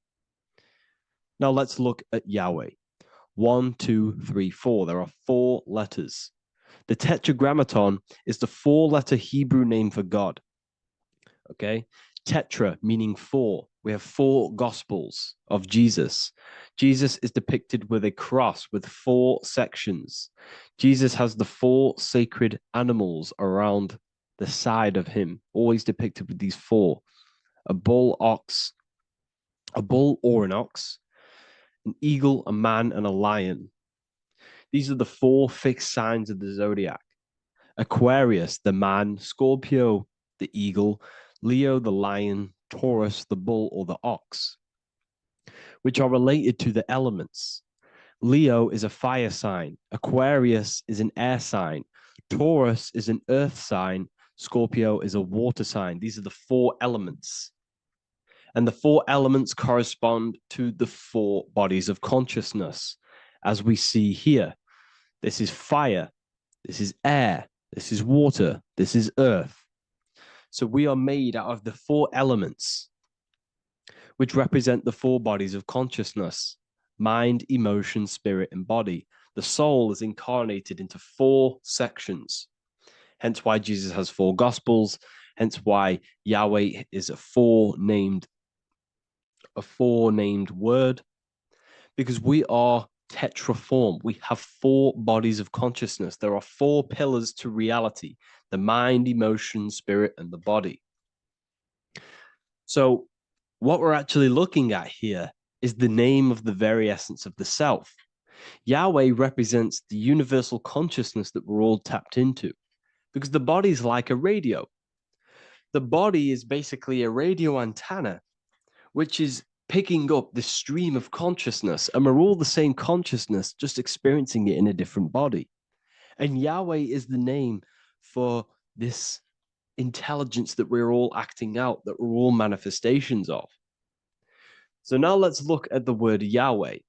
B: Now let's look at Yahweh. 1, 2, 3, 4. There are 4 letters. The tetragrammaton is the 4-letter Hebrew name for God. Okay? Tetra meaning 4. We have 4 gospels of Jesus. Jesus is depicted with a cross with 4 sections. Jesus has the 4 sacred animals around the side of him, always depicted with these 4. A bull or an ox, an eagle, a man, and a lion. These are the 4 fixed signs of the zodiac. Aquarius, the man, Scorpio, the eagle, Leo, the lion, Taurus, the bull or the ox, which are related to the elements. Leo is a fire sign. Aquarius is an air sign. Taurus is an earth sign. Scorpio is a water sign. These are the 4 elements. And the 4 elements correspond to the 4 bodies of consciousness, as we see here. This is fire. This is air. This is water. This is earth. So we are made out of the 4 elements, which represent the 4 bodies of consciousness: mind, emotion, spirit, and body. The soul is incarnated into 4 sections. Hence why Jesus has 4 gospels. Hence why Yahweh is a 4-named word, because we are tetraform. We have 4 bodies of consciousness. There are 4 pillars to reality: the mind, emotion, spirit, and the body. So what we're actually looking at here is the name of the very essence of the self. Yahweh represents the universal consciousness that we're all tapped into, because the body is like a radio. The body is basically a radio antenna, which is picking up the stream of consciousness, and we're all the same consciousness, just experiencing it in a different body. And Yahweh is the name for this intelligence that we're all acting out, that we're all manifestations of. So now let's look at the word Yahweh,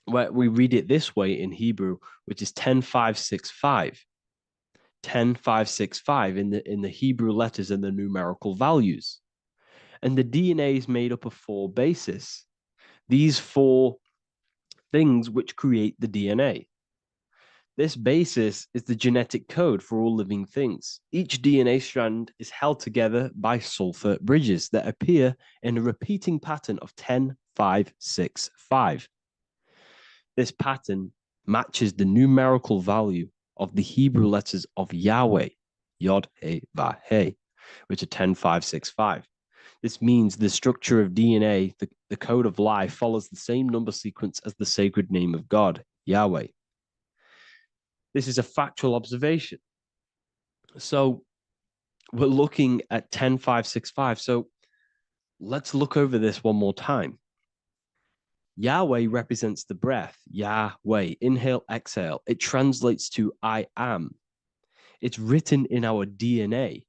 B: where we read it this way in Hebrew, which is 10565. 10565 in the Hebrew letters and the numerical values. And the DNA is made up of 4 bases. These 4 things which create the DNA. This basis is the genetic code for all living things. Each DNA strand is held together by sulfur bridges that appear in a repeating pattern of 10565. This pattern matches the numerical value of the Hebrew letters of Yahweh, Yod, He, Va, He, which are 10565. This means the structure of DNA, the code of life, follows the same number sequence as the sacred name of God, Yahweh. This is a factual observation. So we're looking at 10565. So let's look over this one more time. Yahweh represents the breath, Yahweh, inhale, exhale. It translates to I am. It's written in our DNA.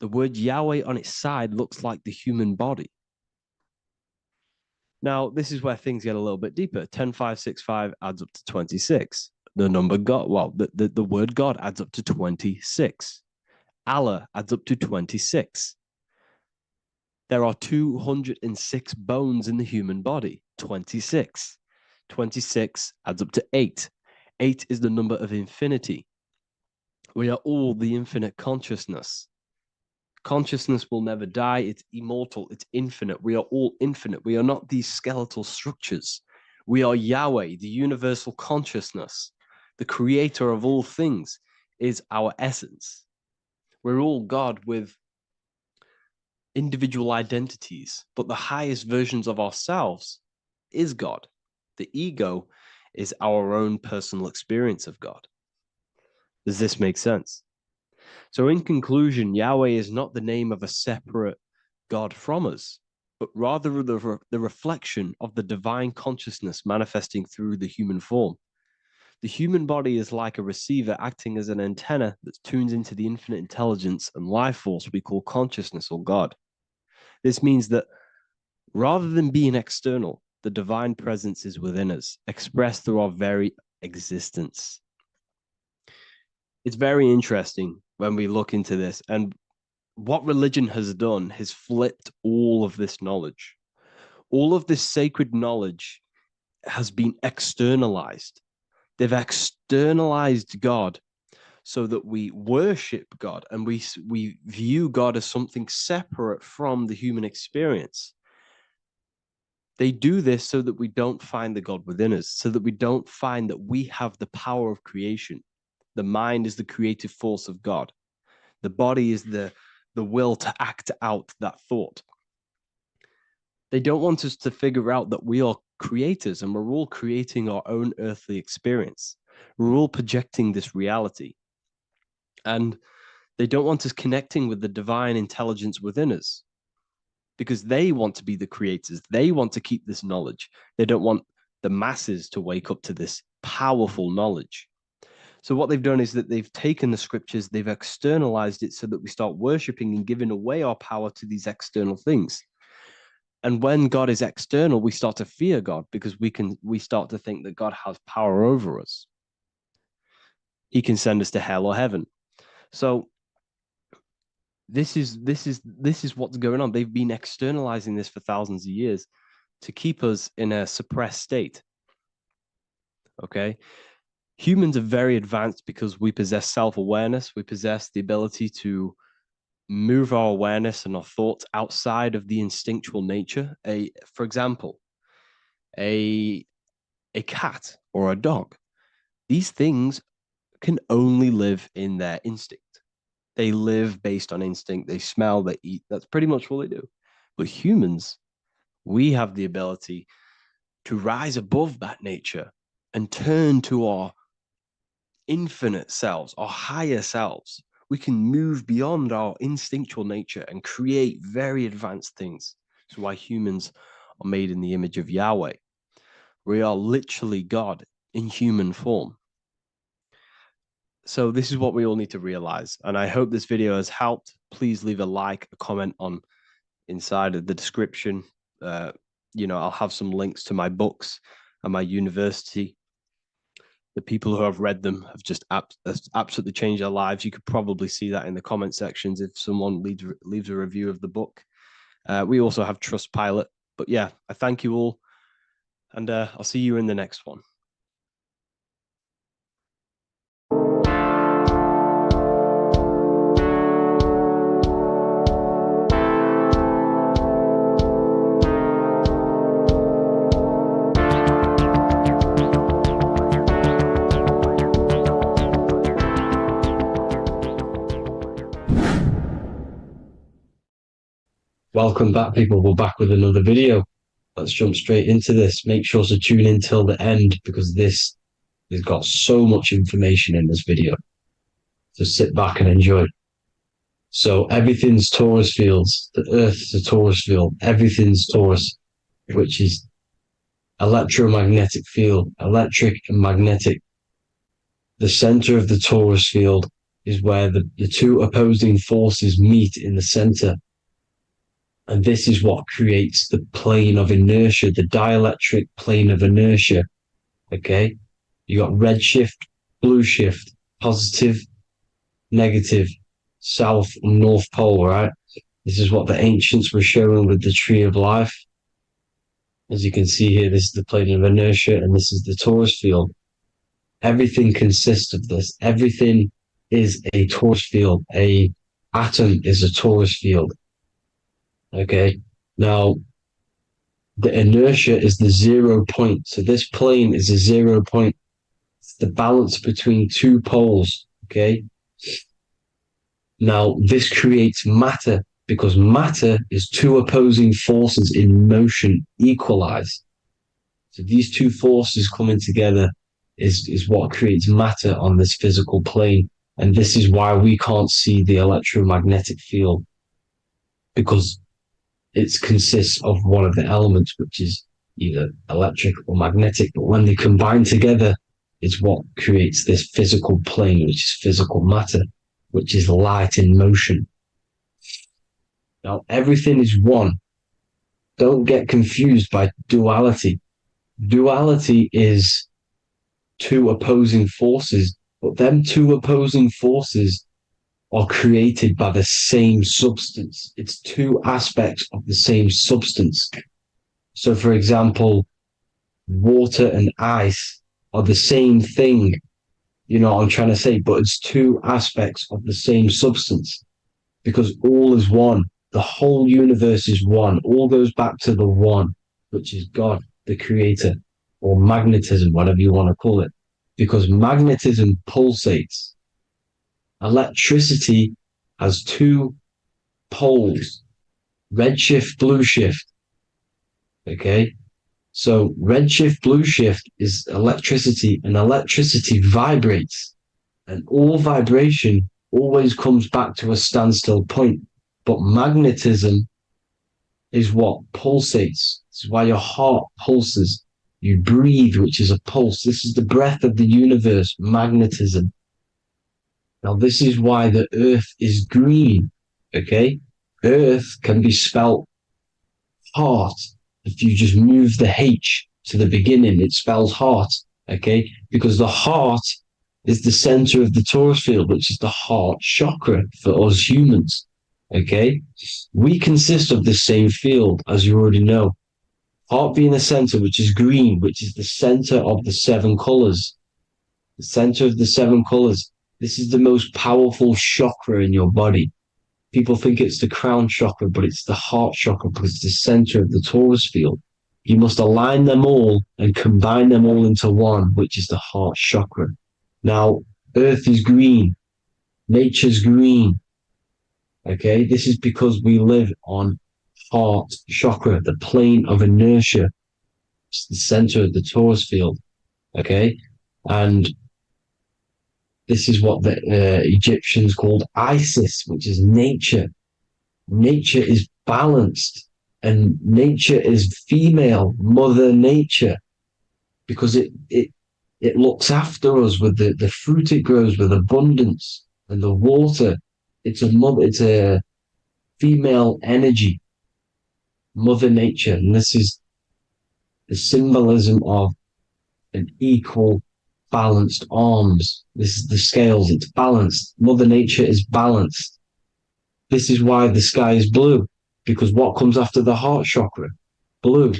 B: The word Yahweh on its side looks like the human body. Now, this is where things get a little bit deeper. 10565 adds up to 26. The number God, well, the word God adds up to 26. Allah adds up to 26. There are 206 bones in the human body, 26. 26 adds up to 8. 8 is the number of infinity. We are all the infinite consciousness. Consciousness will never die. It's immortal. It's infinite. We are all infinite. We are not these skeletal structures. We are Yahweh, the universal consciousness. The creator of all things is our essence. We're all God with individual identities, but the highest versions of ourselves is God. The ego is our own personal experience of God. Does this make sense? So in conclusion, Yahweh is not the name of a separate God from us, but rather the reflection of the divine consciousness manifesting through the human form. The human body is like a receiver acting as an antenna that tunes into the infinite intelligence and life force we call consciousness or God. This means that rather than being external, the divine presence is within us, expressed through our very existence. It's very interesting when we look into this, and what religion has done has flipped all of this knowledge. All of this sacred knowledge has been externalized. They've externalized God so that we worship God and we view God as something separate from the human experience. They do this so that we don't find the God within us, so that we don't find that we have the power of creation. The mind is the creative force of God. The body is the will to act out that thought. They don't want us to figure out that we are creators and we're all creating our own earthly experience. We're all projecting this reality. And they don't want us connecting with the divine intelligence within us because they want to be the creators. They want to keep this knowledge. They don't want the masses to wake up to this powerful knowledge. So what they've done is that they've taken the scriptures, they've externalized it so that we start worshiping and giving away our power to these external things. And when God is external, we start to fear God because we start to think that God has power over us. He can send us to hell or heaven. So this is what's going on. They've been externalizing this for thousands of years to keep us in a suppressed state. Okay? Humans are very advanced because we possess self-awareness. We possess the ability to move our awareness and our thoughts outside of the instinctual nature. For example, a cat or a dog. These things can only live in their instinct. They live based on instinct. They smell, they eat. That's pretty much what they do. But humans, we have the ability to rise above that nature and turn to our infinite selves, our higher selves, we can move beyond our instinctual nature and create very advanced things. That's why humans are made in the image of Yahweh. We are literally God in human form. So this is what we all need to realize. And I hope this video has helped. Please leave a like, a comment on inside of the description. I'll have some links to my books and my university. The people who have read them have just absolutely changed their lives. You could probably see that in the comment sections if someone leaves a review of the book. We also have Trustpilot. But yeah, I thank you all. And I'll see you in the next one.
G: Welcome back, people. We're back with another video. Let's jump straight into this. Make sure to tune in till the end because this has got so much information in this video. So sit back and enjoy. So everything's torus fields. The Earth's a torus field. Everything's torus, which is electromagnetic field, electric and magnetic. The center of the torus field is where the two opposing forces meet in the center. And this is what creates the plane of inertia, the dielectric plane of inertia. Okay? You got red shift, blue shift, positive, negative, south and north pole, right? This is what the ancients were showing with the tree of life. As you can see here, this is the plane of inertia and this is the torus field. Everything consists of this. Everything is a torus field. A atom is a torus field. Okay, now the inertia is the 0 point. So this plane is a 0 point. It's the balance between two poles. Okay, now this creates matter because matter is two opposing forces in motion equalized. So these two forces coming together is what creates matter on this physical plane. And this is why we can't see the electromagnetic field, because it consists of one of the elements, which is either electric or magnetic. But when they combine together, it's what creates this physical plane, which is physical matter, which is light in motion. Now, everything is one. Don't get confused by duality. Duality is two opposing forces, but them two opposing forces are created by the same substance. It's two aspects of the same substance. So, for example, water and ice are the same thing, you know what I'm trying to say, but it's two aspects of the same substance because all is one. The whole universe is one. All goes back to the one, which is God, the creator, or magnetism, whatever you want to call it, because magnetism pulsates. Electricity has two poles, red shift, blue shift. Okay, so red shift, blue shift is electricity, and electricity vibrates, and all vibration always comes back to a standstill point. But magnetism is what pulsates. This is why your heart pulses. You breathe, which is a pulse. This is the breath of the universe, magnetism. Now, this is why the earth is green, okay? Earth can be spelt heart. If you just move the H to the beginning, it spells heart, okay? Because the heart is the center of the torus field, which is the heart chakra for us humans, okay? We consist of the same field, as you already know. Heart being the center, which is green, which is the center of the seven colors. The center of the seven colors. This is the most powerful chakra in your body. People think it's the crown chakra, but it's the heart chakra because it's the center of the torus field. You must align them all and combine them all into one, which is the heart chakra. Now, earth is green. Nature's green. Okay, this is because we live on heart chakra, the plane of inertia. It's the center of the torus field. Okay, and this is what the Egyptians called Isis, which is nature. Nature is balanced, and nature is female, Mother Nature, because it looks after us with the fruit it grows with abundance and the water. It's a female energy, Mother Nature, and this is the symbolism of an equal, balanced arms. This is the scales, it's balanced. Mother Nature is balanced. This is why the sky is blue, because what comes after the heart chakra? Blue.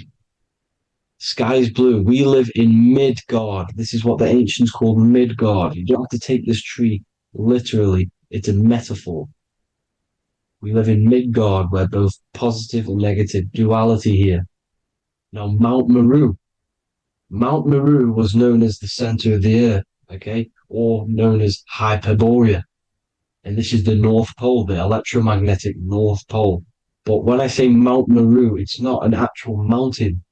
G: Sky is blue. We live in Midgard. This is what the ancients called Midgard. You don't have to take this tree literally. It's a metaphor. We live in Midgard, where both positive and negative duality here. Now, Mount Meru. Mount Meru was known as the center of the earth, okay, or known as Hyperborea. And this is the North Pole, the electromagnetic North Pole. But when I say Mount Meru, it's not an actual mountain.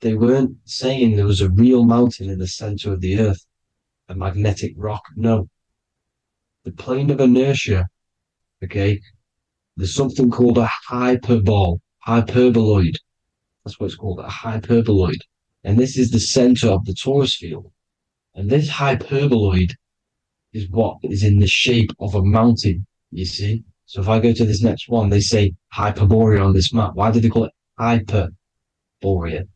G: They weren't saying there was a real mountain in the center of the earth, a magnetic rock. No. The plane of inertia, okay, there's something called a hyperboloid. That's what it's called, a hyperboloid. And this is the center of the torus field. And this hyperboloid is what is in the shape of a mountain, you see? So if I go to this next one, they say Hyperborea on this map. Why do they call it Hyperborea?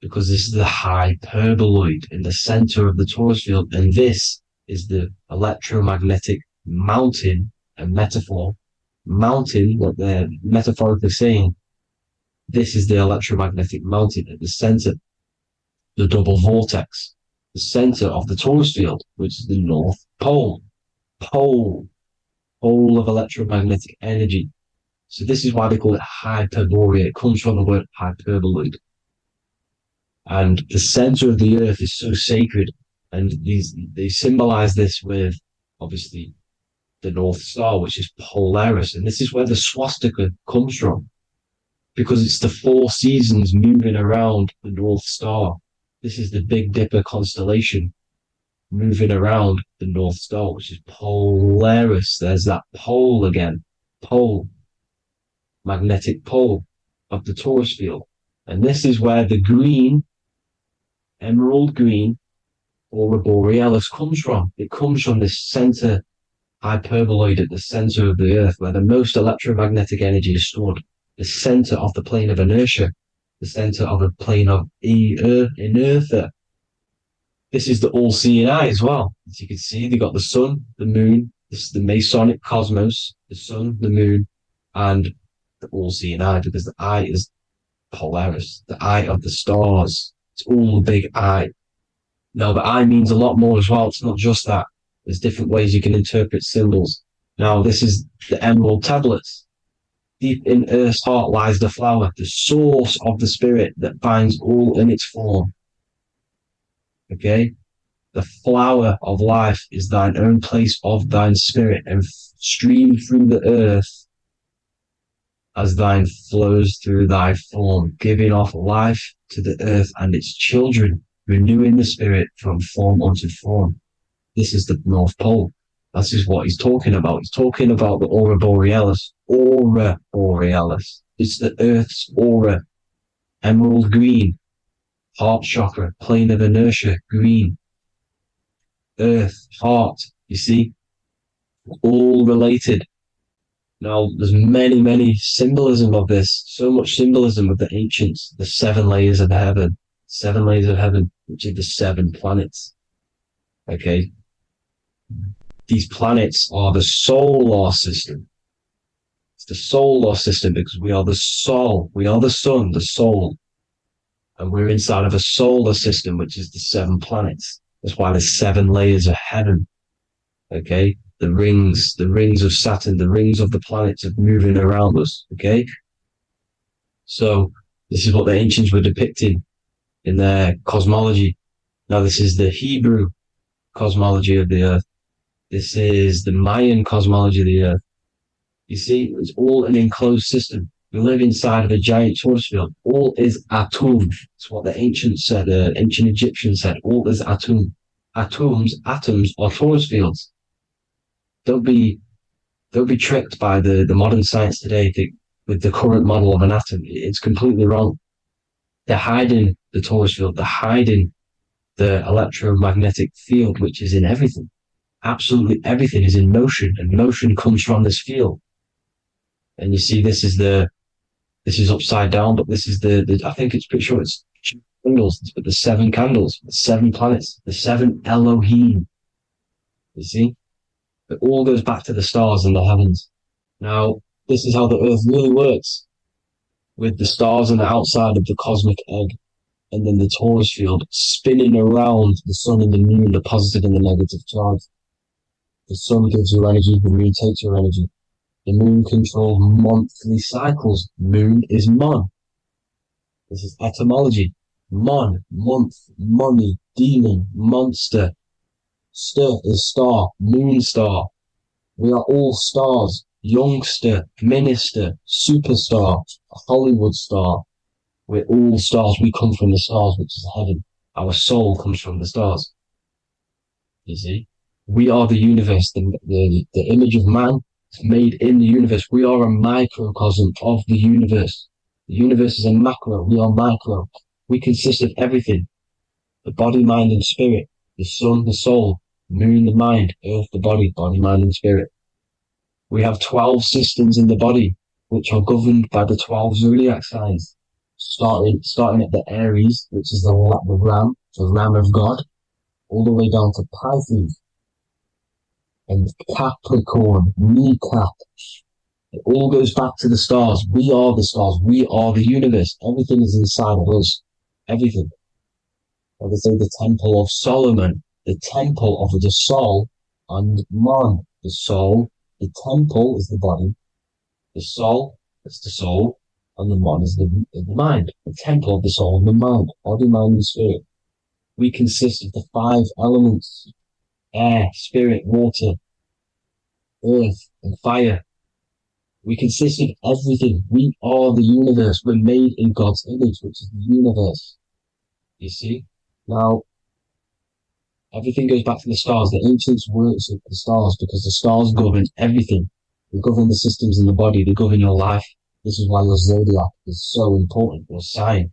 G: Because this is the hyperboloid in the center of the torus field. And this is the electromagnetic mountain, a metaphor. Mountain, what they're metaphorically saying, this is the electromagnetic mountain at the center, the double vortex, the center of the torus field, which is the North Pole. Pole of electromagnetic energy. So this is why they call it Hyperborea. It comes from the word hyperboloid. And the center of the earth is so sacred. And they symbolize this with, obviously, the North Star, which is Polaris. And this is where the swastika comes from, because it's the 4 seasons moving around the North Star. This is the Big Dipper constellation moving around the North Star, which is Polaris. There's that pole again. Pole. Magnetic pole of the torus field. And this is where the green, emerald green, aurora borealis comes from. It comes from this center hyperboloid at the center of the earth, where the most electromagnetic energy is stored. The center of the plane of inertia. The center of the plane of inertia. This is the all-seeing eye as well. As you can see, they got the sun, the moon, this is the Masonic cosmos, the sun, the moon, and the all-seeing eye, because the eye is Polaris, the eye of the stars. It's all a big eye. Now, the eye means a lot more as well. It's not just that. There's different ways you can interpret symbols. Now, this is the emerald tablets. Deep in Earth's heart lies the flower, the source of the spirit that binds all in its form. Okay? The flower of life is thine own place of thine spirit, and stream through the earth as thine flows through thy form, giving off life to the earth and its children, renewing the spirit from form unto form. This is the North Pole. This is what he's talking about. He's talking about the aurora borealis. Aurora borealis. It's the earth's aura. Emerald green. Heart chakra. Plane of inertia. Green. Earth. Heart. You see? All related. Now, there's many symbolism of this. So much symbolism of the ancients. The 7 layers of heaven. 7 layers of heaven, which are the 7 planets. Okay? These planets are the solar system. It's the solar system because we are the soul. We are the sun, the soul. And we're inside of a solar system, which is the 7 planets. That's why there's 7 layers of heaven. Okay? The rings of Saturn, the rings of the planets are moving around us. Okay? So, this is what the ancients were depicting in their cosmology. Now, this is the Hebrew cosmology of the earth. This is the Mayan cosmology of the earth. You see, it's all an enclosed system. We live inside of a giant torus field. All is atum. It's what the ancients said, ancient Egyptians said. All is atum. Atoms are torus fields. Don't be tricked by the modern science today with the current model of an atom. It's completely wrong. They're hiding the torus field. They're hiding the electromagnetic field, which is in everything. Absolutely everything is in motion, and motion comes from this field. And you see, this is upside down, but this is the I think it's pretty sure it's candles, but the 7 candles, the 7 planets, the 7 Elohim. You see? It all goes back to the stars and the heavens. Now, this is how the earth really works, with the stars on the outside of the cosmic egg, and then the torus field spinning around the sun and the moon, the positive and the negative charge. The sun gives you energy, the moon takes your energy. The moon controls monthly cycles. Moon is mon. This is etymology. Mon, month, money, demon, monster. Stir is star, moon star. We are all stars. Youngster, minister, superstar, Hollywood star. We're all stars. We come from the stars, which is heaven. Our soul comes from the stars. You see? We are the universe, the image of man made in the universe. We are a microcosm of the universe. The universe is a macro. We are micro. We consist of everything. The body, mind, and spirit. The sun, the soul. Moon, the mind. Earth, the body. Body, mind, and spirit. We have 12 systems in the body, which are governed by the 12 zodiac signs. Starting at the Aries, which is the ram of God, all the way down to Pisces and Capricorn, kneecap. It all goes back to the stars. We are the stars. We are the universe. Everything is inside of us. Everything. Like I say, the Temple of Solomon, the Temple of the soul, and man, the soul. The temple is the body. The soul is the soul, and the man is the mind. The temple of the soul and the mind, body, mind, and spirit. We consist of the 5 elements: air, spirit, water, earth, and fire. We consist of everything. We are the universe. We're made in God's image, which is the universe. You see? Now, everything goes back to the stars. The ancients worship the stars because the stars govern everything. They govern the systems in the body. They govern your life. This is why your zodiac is so important, your sign.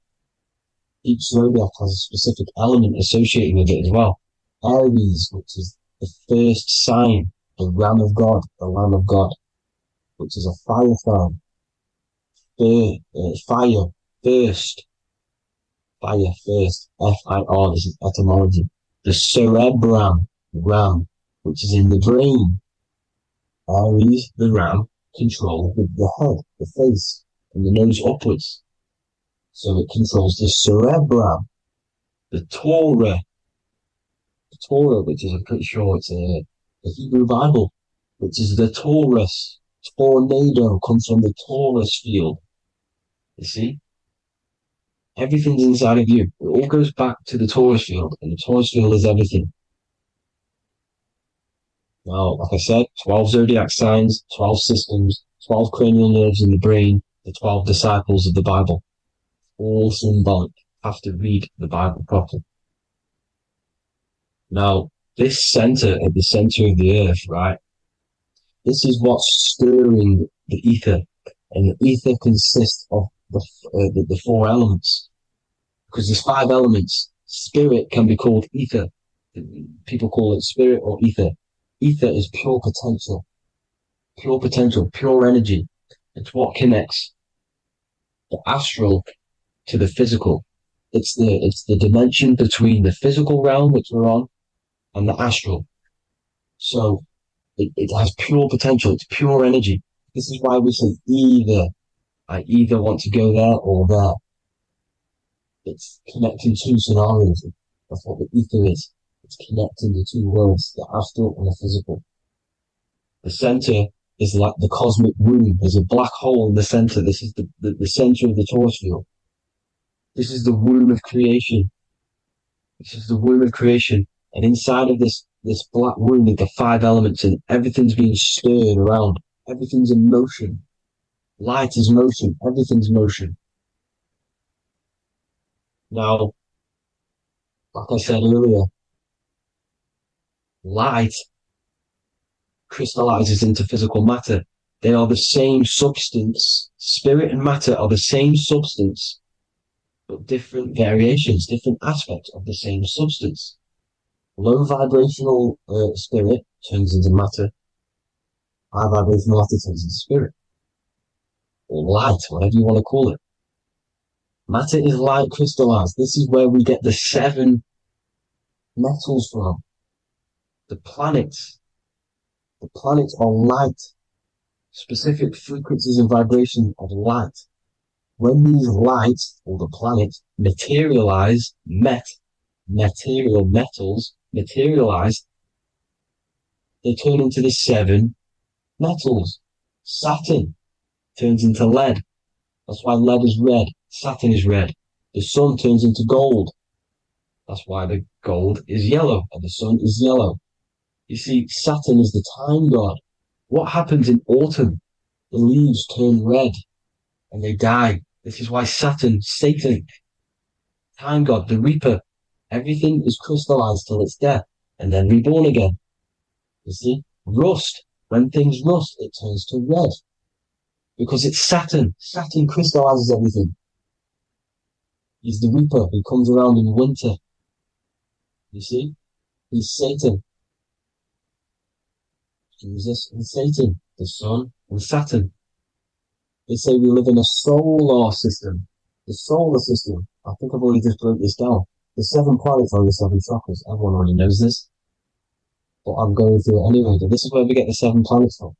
G: Each zodiac has a specific element associated with it as well. Aries, which is the first sign, the Ram of God, the Lamb of God, which is a fire sign. Fire, first. Fire, first. F-I-R, this is etymology. The cerebrum, ram, which is in the brain. Aries, the ram, controls the head, the face, and the nose upwards. So it controls the cerebrum. The Torah, which is, I'm pretty sure it's the Hebrew Bible, which is the Taurus. Tornado comes from the Taurus field. You see? Everything's inside of you. It all goes back to the Taurus field, and the Taurus field is everything. Now, like I said, 12 zodiac signs, 12 systems, 12 cranial nerves in the brain, the 12 disciples of the Bible. All symbolic. Have to read the Bible properly. Now, this center, at the center of the earth, right? This is what's stirring the ether. And the ether consists of the 4 elements. Because there's 5 elements. Spirit can be called ether. People call it spirit or ether. Ether is pure potential, pure energy. It's what connects the astral to the physical. It's the dimension between the physical realm, which we're on, and the astral. So it has pure potential. It's pure energy. This is why we say either. I either want to go there or there. It's connecting 2 scenarios. That's what the ether is. It's connecting the 2 worlds, the astral and the physical. The center is like the cosmic womb. There's a black hole in the center. This is the center of the Taurus field. This is the womb of creation. This is the womb of creation. And inside of this black womb are the 5 elements, and everything's being stirred around. Everything's in motion. Light is motion. Everything's motion. Now, like I said earlier, light crystallizes into physical matter. They are the same substance. Spirit and matter are the same substance, but different variations, different aspects of the same substance. Low vibrational spirit turns into matter. High vibrational matter turns into spirit. Or light, whatever you want to call it. Matter is light crystallized. This is where we get the 7 metals from. The planets. The planets are light. Specific frequencies and vibrations of light. When these lights, or the planets, materialize, material metals, materialize, they turn into the 7 metals. Saturn turns into lead. That's why lead is red. Saturn is red. The sun turns into gold. That's why the gold is yellow and the sun is yellow. You see, Saturn is the time god. What happens in autumn? The leaves turn red and they die. This is why Saturn, Satan, time god, the reaper, everything is crystallized till it's death and then reborn again. You see, rust, when things rust, it turns to red because it's Saturn. Saturn crystallizes everything. He's the reaper who comes around in winter. You see, he's Satan. Jesus and Satan, the sun and Saturn. They say we live in a solar system. The solar system, I think I've already just broke this down. The 7 planets are the 7 chakras. Everyone already knows this. But I'm going through it anyway. But this is where we get the 7 planets from.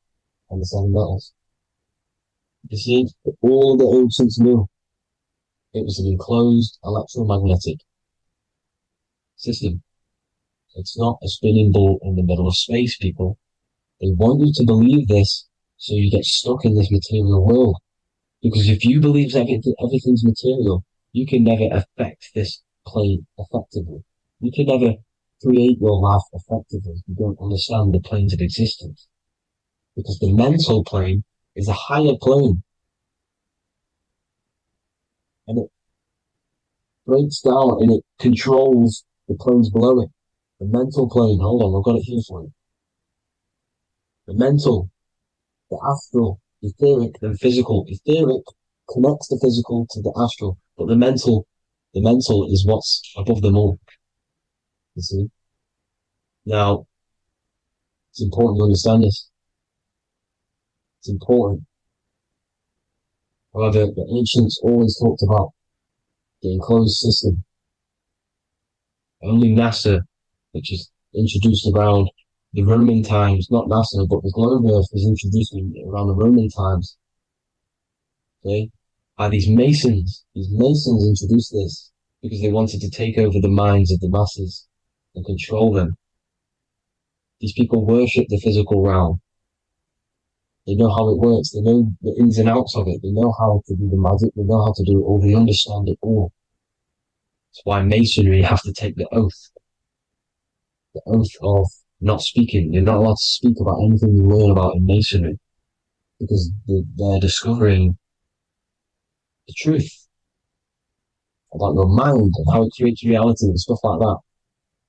G: And the 7 metals. You see, all the ancients knew. It was an enclosed electromagnetic system. It's not a spinning ball in the middle of space, people. They want you to believe this so you get stuck in this material world. Because if you believe everything's material, you can never affect this plane effectively. You can never create your life effectively if you don't understand the planes of existence. Because the mental plane is a higher plane. And it breaks down and it controls the planes below it. The mental plane, hold on, I've got it here for you. The mental, the astral, etheric, and physical. Etheric connects the physical to the astral, but the mental is what's above them all. You see? Now, it's important to understand this. It's important. However, the ancients always talked about the enclosed system. Only NASA, which is introduced around the Roman times, not NASA, but the globe Earth was introduced around the Roman times. Okay? By these Masons. These Masons introduced this because they wanted to take over the minds of the masses and control them. These people worship the physical realm. They know how it works. They know the ins and outs of it. They know how to do the magic. They know how to do it all. They understand it all. That's why Masonry have to take the oath. The oath of not speaking. You're not allowed to speak about anything you learn about in Masonry because they're discovering the truth about your mind and how it creates reality and stuff like that.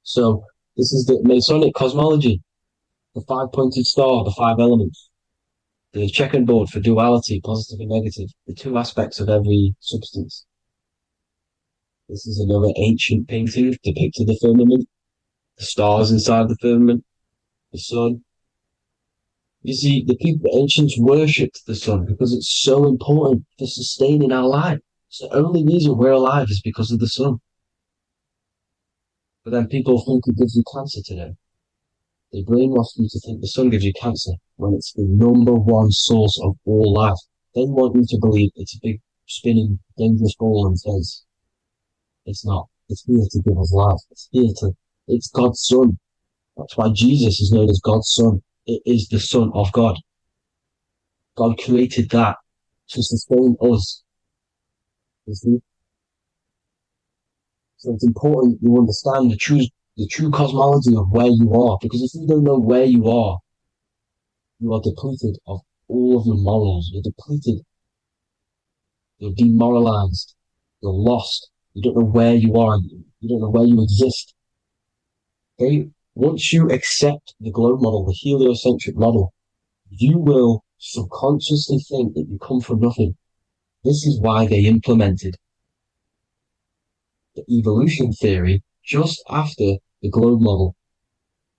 G: So this is the Masonic cosmology, the 5-pointed star, the 5 elements, the checkerboard for duality, positive and negative, the 2 aspects of every substance. This is another ancient painting depicting the firmament, the stars inside the firmament, the sun. You see, the ancients worshipped the sun because it's so important for sustaining our life. It's the only reason we're alive is because of the sun. But then people think it gives you cancer today. They brainwash you to think the sun gives you cancer when it's the #1 source of all life. They want you to believe it's a big, spinning, dangerous ball in space. It's not. It's here to give us life. It's God's son. That's why Jesus is known as God's son. It is the Son of God. God created that to sustain us. You see? So it's important you understand the true cosmology of where you are, because if you don't know where you are depleted of all of your morals. You're depleted You're demoralized. You're lost. You don't know where you are. You don't know where you exist. Okay? Once you accept the globe model, the heliocentric model, you will subconsciously think that you come from nothing. This is why they implemented the evolution theory just after the globe model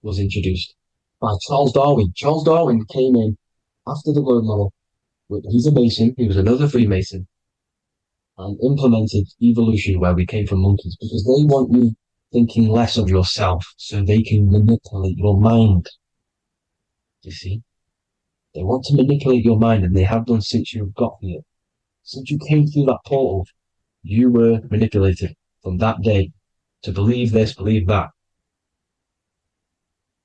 G: was introduced by Charles Darwin. Charles Darwin came in after the globe model. He's a Mason, he was another Freemason, and implemented evolution where we came from monkeys because they want you thinking less of yourself so they can manipulate your mind. You see? They want to manipulate your mind, and they have done since you got here. Since you came through that portal, you were manipulated from that day to believe this, believe that.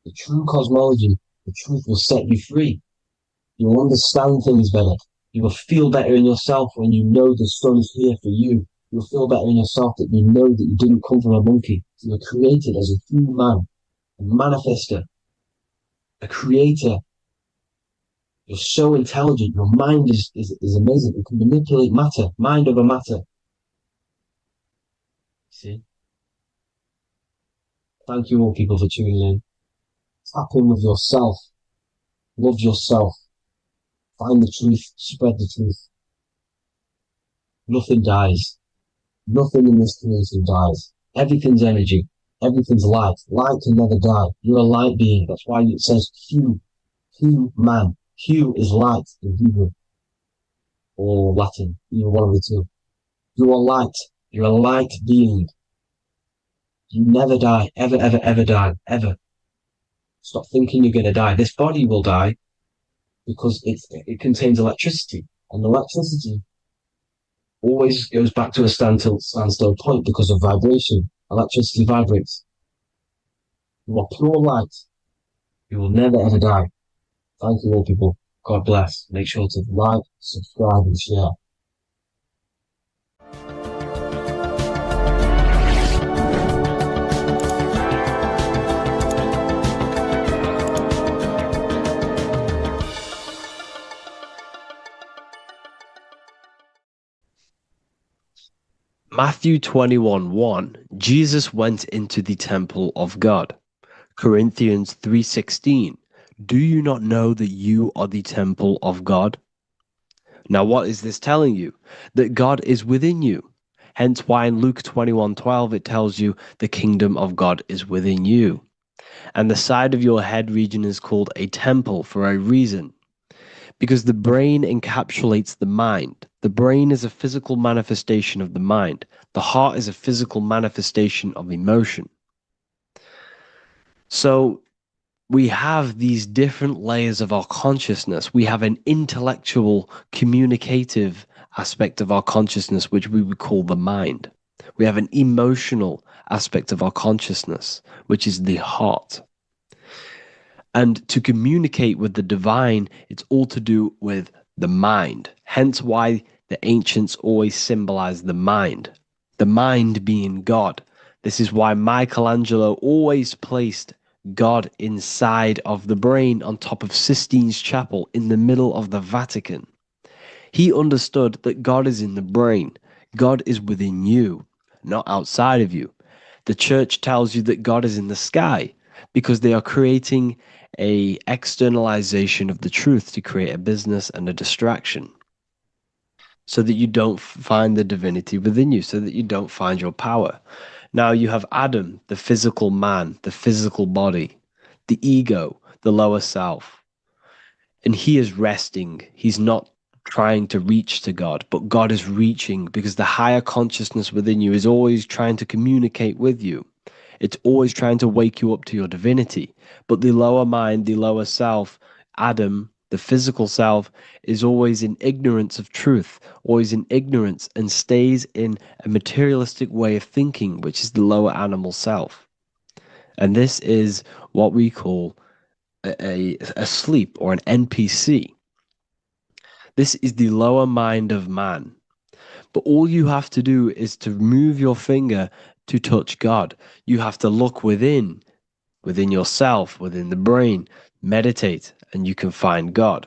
G: The true cosmology, the truth will set you free. You'll understand things better. You will feel better in yourself when you know the sun is here for you. You'll feel better in yourself that you know that you didn't come from a monkey. You were created as a human, a manifester, a creator. You're so intelligent. Your mind is amazing. You can manipulate matter, mind over matter. See? Thank you all people for tuning in. Tap in with yourself. Love yourself. Find the truth. Spread the truth. Nothing dies. Nothing in this creation dies. Everything's energy. Everything's light. Light can never die. You're a light being. That's why it says Q. Q man. Q is light in Hebrew. Or Latin. Either one of the two. You are light. You're a light being. You never die. Ever, ever, ever die. Ever. Stop thinking you're going to die. This body will die because it contains electricity. And electricity always goes back to a standstill point because of vibration. Electricity vibrates. You are pure light. You will never ever die. Thank you all people. God bless. Make sure to like, subscribe and share.
B: Matthew 21:1, Jesus went into the temple of God. Corinthians 3:16, do you not know that you are the temple of God? Now what is this telling you? That God is within you. Hence why in Luke 21:12 it tells you the kingdom of God is within you. And the side of your head region is called a temple for a reason. Because the brain encapsulates the mind. The brain is a physical manifestation of the mind. The heart is a physical manifestation of emotion. So we have these different layers of our consciousness. We have an intellectual, communicative aspect of our consciousness, which we would call the mind. We have an emotional aspect of our consciousness, which is the heart. And to communicate with the divine, it's all to do with the mind. Hence why the ancients always symbolize the mind being God. This is why Michelangelo always placed God inside of the brain on top of Sistine Chapel in the middle of the Vatican. He understood that God is in the brain. God is within you, not outside of you. The church tells you that God is in the sky because they are creating a externalization of the truth to create a business and a distraction so that you don't find the divinity within you, so that you don't find your power. Now you have Adam, the physical man, the physical body, the ego, the lower self. And he is resting. He's not trying to reach to God, but God is reaching because the higher consciousness within you is always trying to communicate with you. It's always trying to wake you up to your divinity. But the lower mind, the lower self, Adam, the physical self, is always in ignorance of truth, always in ignorance, and stays in a materialistic way of thinking, which is the lower animal self. And this is what we call a sleep or an NPC. This is the lower mind of man. But all you have to do is to move your finger to touch God. You have to look within yourself, within the brain, meditate, and you can find God.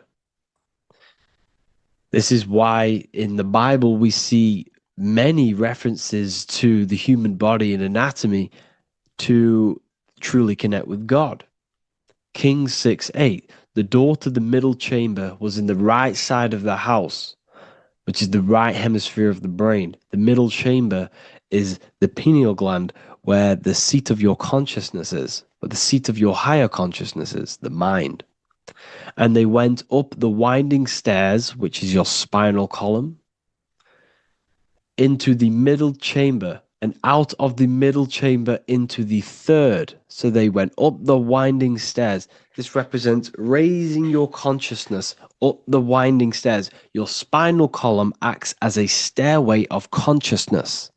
B: This is why in the Bible we see many references to the human body and anatomy to truly connect with God. Kings 6:8, the door to the middle chamber was in the right side of the house, which is the right hemisphere of the brain. The middle chamber is the pineal gland, where the seat of your consciousness is, where the seat of your higher consciousness is, the mind. And they went up the winding stairs, which is your spinal column, into the middle chamber, and out of the middle chamber into the third. So they went up the winding stairs. This represents raising your consciousness up the winding stairs. Your spinal column acts as a stairway of consciousness.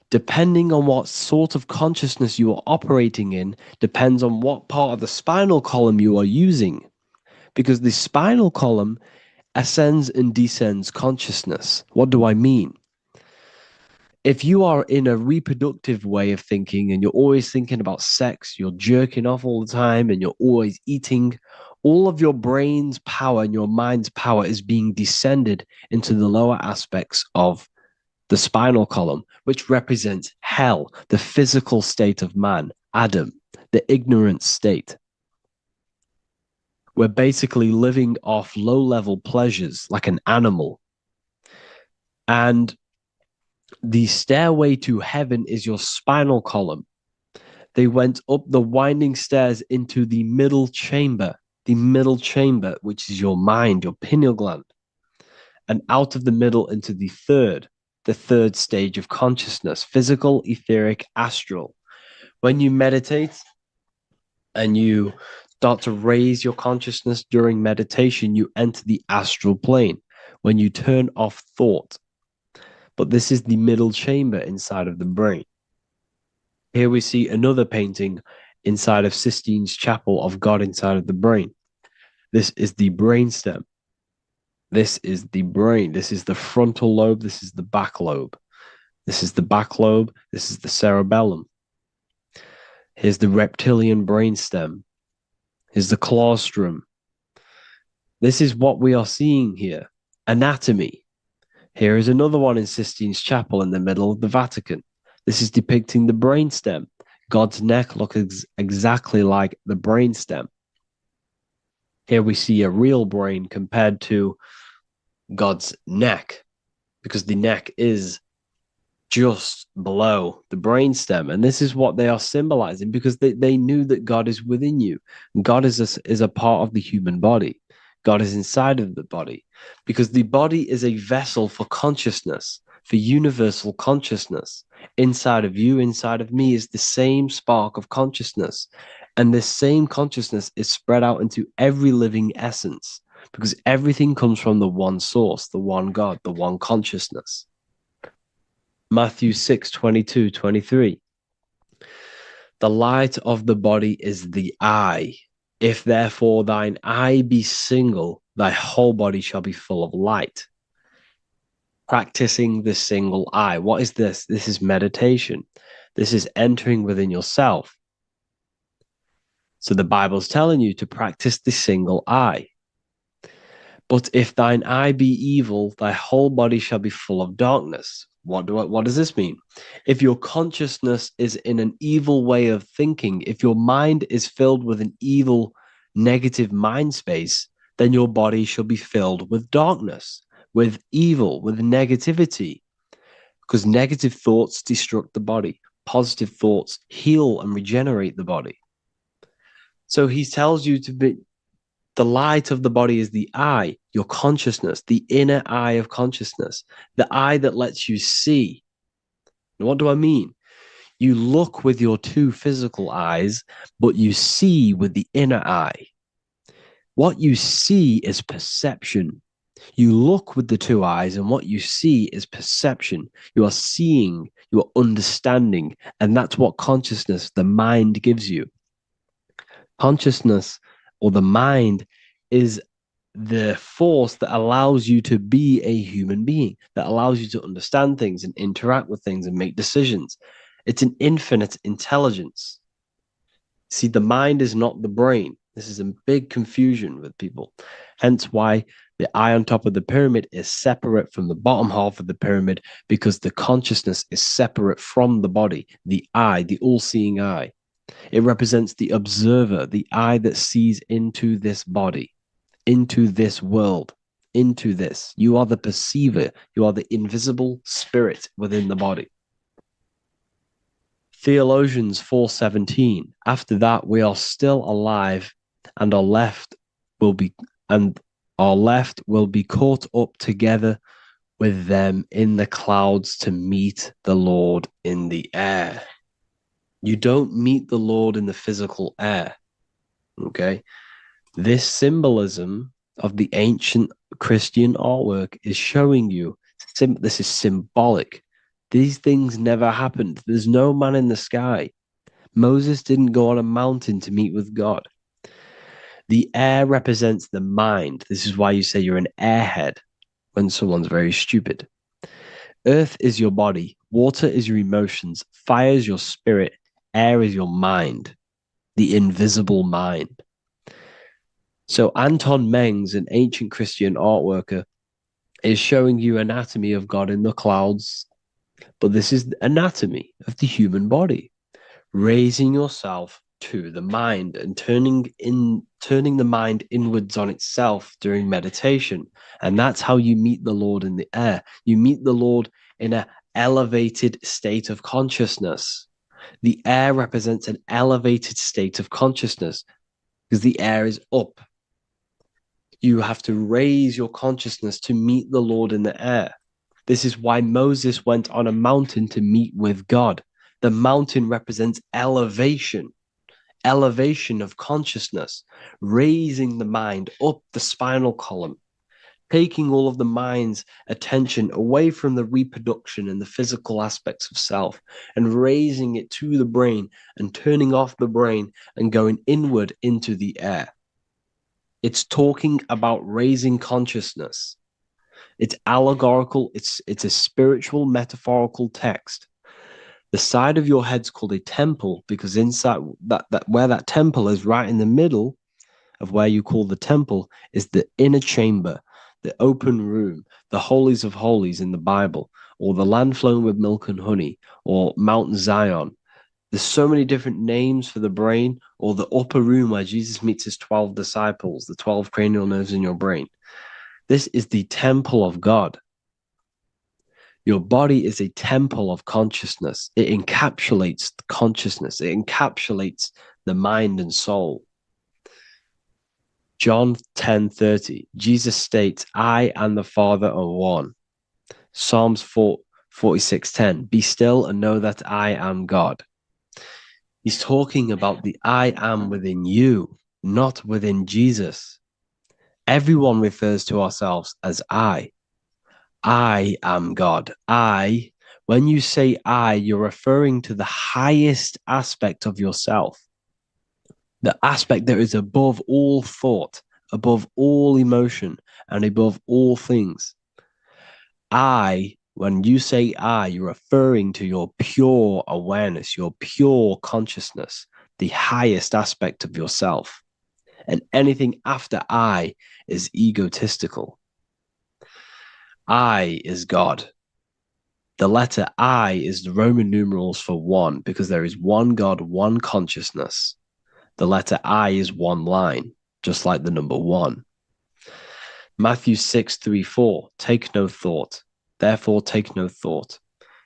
B: Depending on what sort of consciousness you are operating in, depends on what part of the spinal column you are using. Because the spinal column ascends and descends consciousness. What do I mean? If you are in a reproductive way of thinking and you're always thinking about sex, you're jerking off all the time and you're always eating, all of your brain's power and your mind's power is being descended into the lower aspects of the spinal column, which represents hell, the physical state of man, Adam, the ignorant state. We're basically living off low-level pleasures like an animal. And the stairway to heaven is your spinal column. They went up the winding stairs into the middle chamber, which is your mind, your pineal gland, and out of the middle into the third stage of consciousness, physical, etheric, astral. When you meditate and you start to raise your consciousness during meditation, you enter the astral plane when you turn off thought. But this is the middle chamber inside of the brain. Here we see another painting inside of Sistine's chapel of God inside of the brain. This is the brainstem. This is the brain. This is the frontal lobe. This is the back lobe. This is the back lobe. This is the cerebellum. Here's the reptilian brainstem. Here's the claustrum. This is what we are seeing here. Anatomy. Here is another one in Sistine's chapel in the middle of the Vatican. This is depicting the brainstem. God's neck looks exactly like the brainstem. Here we see a real brain compared to God's neck, because the neck is just below the brainstem. And this is what they are symbolizing, because they knew that God is within you. God is a part of the human body. God is inside of the body, because the body is a vessel for consciousness, for universal consciousness. Inside of you, inside of me is the same spark of consciousness. And this same consciousness is spread out into every living essence, because everything comes from the one source, the one God, the one consciousness. Matthew 6:22-23. The light of the body is the eye. If therefore thine eye be single, thy whole body shall be full of light. Practicing the single eye. What is this? This is meditation. This is entering within yourself. So the Bible's telling you to practice the single eye. But if thine eye be evil, thy whole body shall be full of darkness. What does this mean? If your consciousness is in an evil way of thinking, if your mind is filled with an evil, negative mind space, then your body shall be filled with darkness, with evil, with negativity. Because negative thoughts destruct the body. Positive thoughts heal and regenerate the body. So he tells you to be, the light of the body is the eye, your consciousness, the inner eye of consciousness, the eye that lets you see. And what do I mean? You look with your two physical eyes, but you see with the inner eye. What you see is perception. You look with the two eyes, and what you see is perception. You are seeing, you are understanding, and that's what consciousness, the mind, gives you. Consciousness, or the mind, is the force that allows you to be a human being, that allows you to understand things and interact with things and make decisions. It's an infinite intelligence. See, the mind is not the brain. This is a big confusion with people. Hence why the eye on top of the pyramid is separate from the bottom half of the pyramid, because the consciousness is separate from the body, the eye, the all-seeing eye. It represents the observer, the eye that sees into this body, into this world, into this. You are the perceiver. You are the invisible spirit within the body. Theologians 4:17. After that, we are still alive, and our left will be caught up together with them in the clouds to meet the Lord in the air. You don't meet the Lord in the physical air. Okay? This symbolism of the ancient Christian artwork is showing you this is symbolic. These things never happened. There's no man in the sky. Moses didn't go on a mountain to meet with God. The air represents the mind. This is why you say you're an airhead when someone's very stupid. Earth is your body. Water is your emotions. Fire is your spirit. Air is your mind, the invisible mind. So Anton Mengs, an ancient Christian art worker, is showing you anatomy of God in the clouds. But this is the anatomy of the human body, raising yourself to the mind and turning the mind inwards on itself during meditation. And that's how you meet the Lord in the air. You meet the Lord in an elevated state of consciousness. The air represents an elevated state of consciousness because the air is up. You have to raise your consciousness to meet the Lord in the air. This is why Moses went on a mountain to meet with God. The mountain represents elevation of consciousness, raising the mind up the spinal column, taking all of the mind's attention away from the reproduction and the physical aspects of self and raising it to the brain and turning off the brain and going inward into the air. It's talking about raising consciousness. It's allegorical. It's a spiritual, metaphorical text. The side of your head's called a temple because inside that where that temple is, right in the middle of where you call the temple, is the inner chamber, the open room, the holies of holies in the Bible, or the land flowing with milk and honey, or Mount Zion. There's so many different names for the brain, or the upper room where Jesus meets his 12 disciples, the 12 cranial nerves in your brain. This is the temple of God. Your body is a temple of consciousness. It encapsulates the consciousness. It encapsulates the mind and soul. John 10:30, Jesus states, I and the Father are one. Psalms 46:10, be still and know that I am God. He's talking about the I am within you, not within Jesus. Everyone refers to ourselves as I. I am God. When you say I, you're referring to the highest aspect of yourself, the aspect that is above all thought, above all emotion, and above all things. When you say I, you're referring to your pure awareness, your pure consciousness, the highest aspect of yourself. And anything after I is egotistical. I is God. The letter I is the Roman numerals for one, because there is one God, one consciousness. The letter I is one line, just like the number one. Matthew 6:3-4, take no thought. Therefore, take no thought.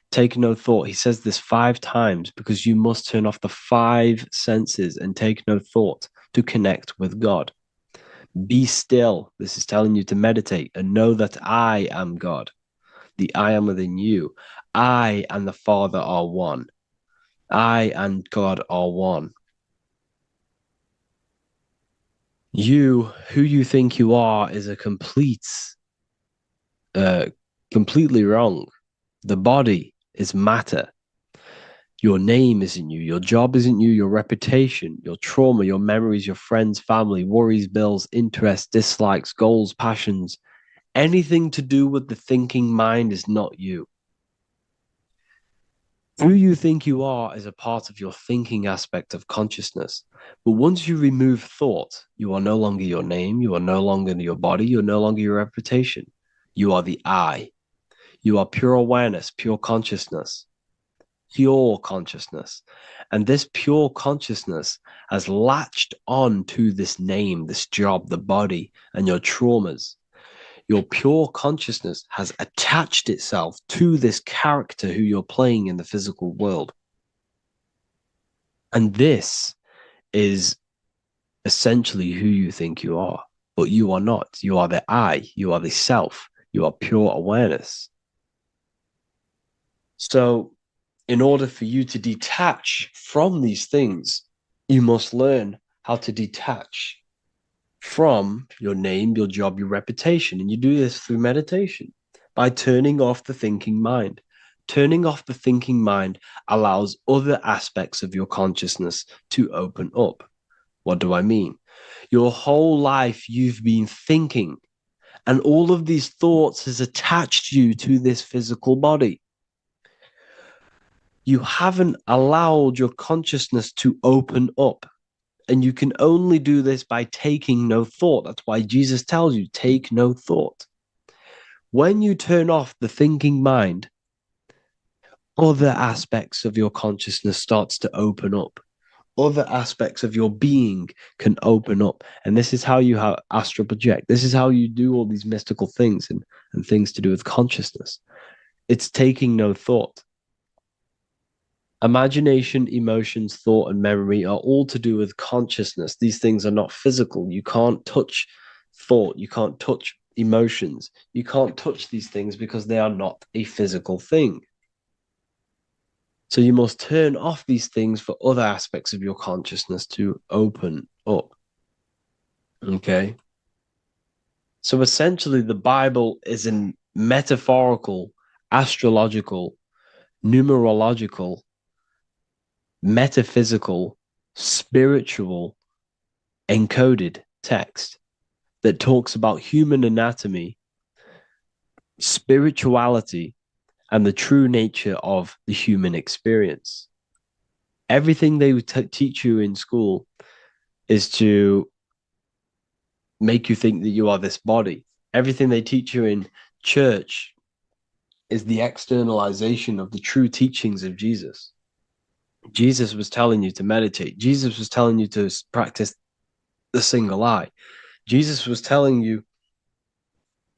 B: Take no thought. He says this 5 times because you must turn off the 5 senses and take no thought to connect with God. Be still. This is telling you to meditate and know that I am God. The I am within you. I and the Father are one. I and God are one. You, who you think you are, is a completely wrong. The body is matter. Your name isn't you. Your job isn't you. Your reputation, your trauma, your memories, your friends, family, worries, bills, interests, dislikes, goals, passions, anything to do with the thinking mind is not you. Who you think you are is a part of your thinking aspect of consciousness. But once you remove thought, you are no longer your name, you are no longer your body, you're no longer your reputation. You are the I. You are pure awareness, pure consciousness, pure consciousness. And this pure consciousness has latched on to this name, this job, the body, and your traumas. Your pure consciousness has attached itself to this character who you're playing in the physical world. And this is essentially who you think you are, but you are not. You are the I, you are the self, you are pure awareness. So, in order for you to detach from these things, you must learn how to detach from your name, your job, your reputation. And you do this through meditation by turning off the thinking mind. Turning off the thinking mind allows other aspects of your consciousness to open up. What do I mean? Your whole life you've been thinking, and all of these thoughts has attached you to this physical body. You haven't allowed your consciousness to open up. And you can only do this by taking no thought. That's why Jesus tells you, take no thought. When you turn off the thinking mind, other aspects of your consciousness starts to open up. Other aspects of your being can open up. And this is how you astral project. This is how you do all these mystical things and things to do with consciousness. It's taking no thought. Imagination, emotions, thought, and memory are all to do with consciousness. These things are not physical. You can't touch thought. You can't touch emotions. You can't touch these things because they are not a physical thing. So you must turn off these things for other aspects of your consciousness to open up. Okay? So essentially, the Bible is a metaphorical, astrological, numerological, metaphysical, spiritual, encoded text that talks about human anatomy, spirituality, and the true nature of the human experience. Everything they teach you in school is to make you think that you are this body. Everything they teach you in church is the externalization of the true teachings of Jesus. Jesus was telling you to meditate. Jesus was telling you to practice the single eye. Jesus was telling you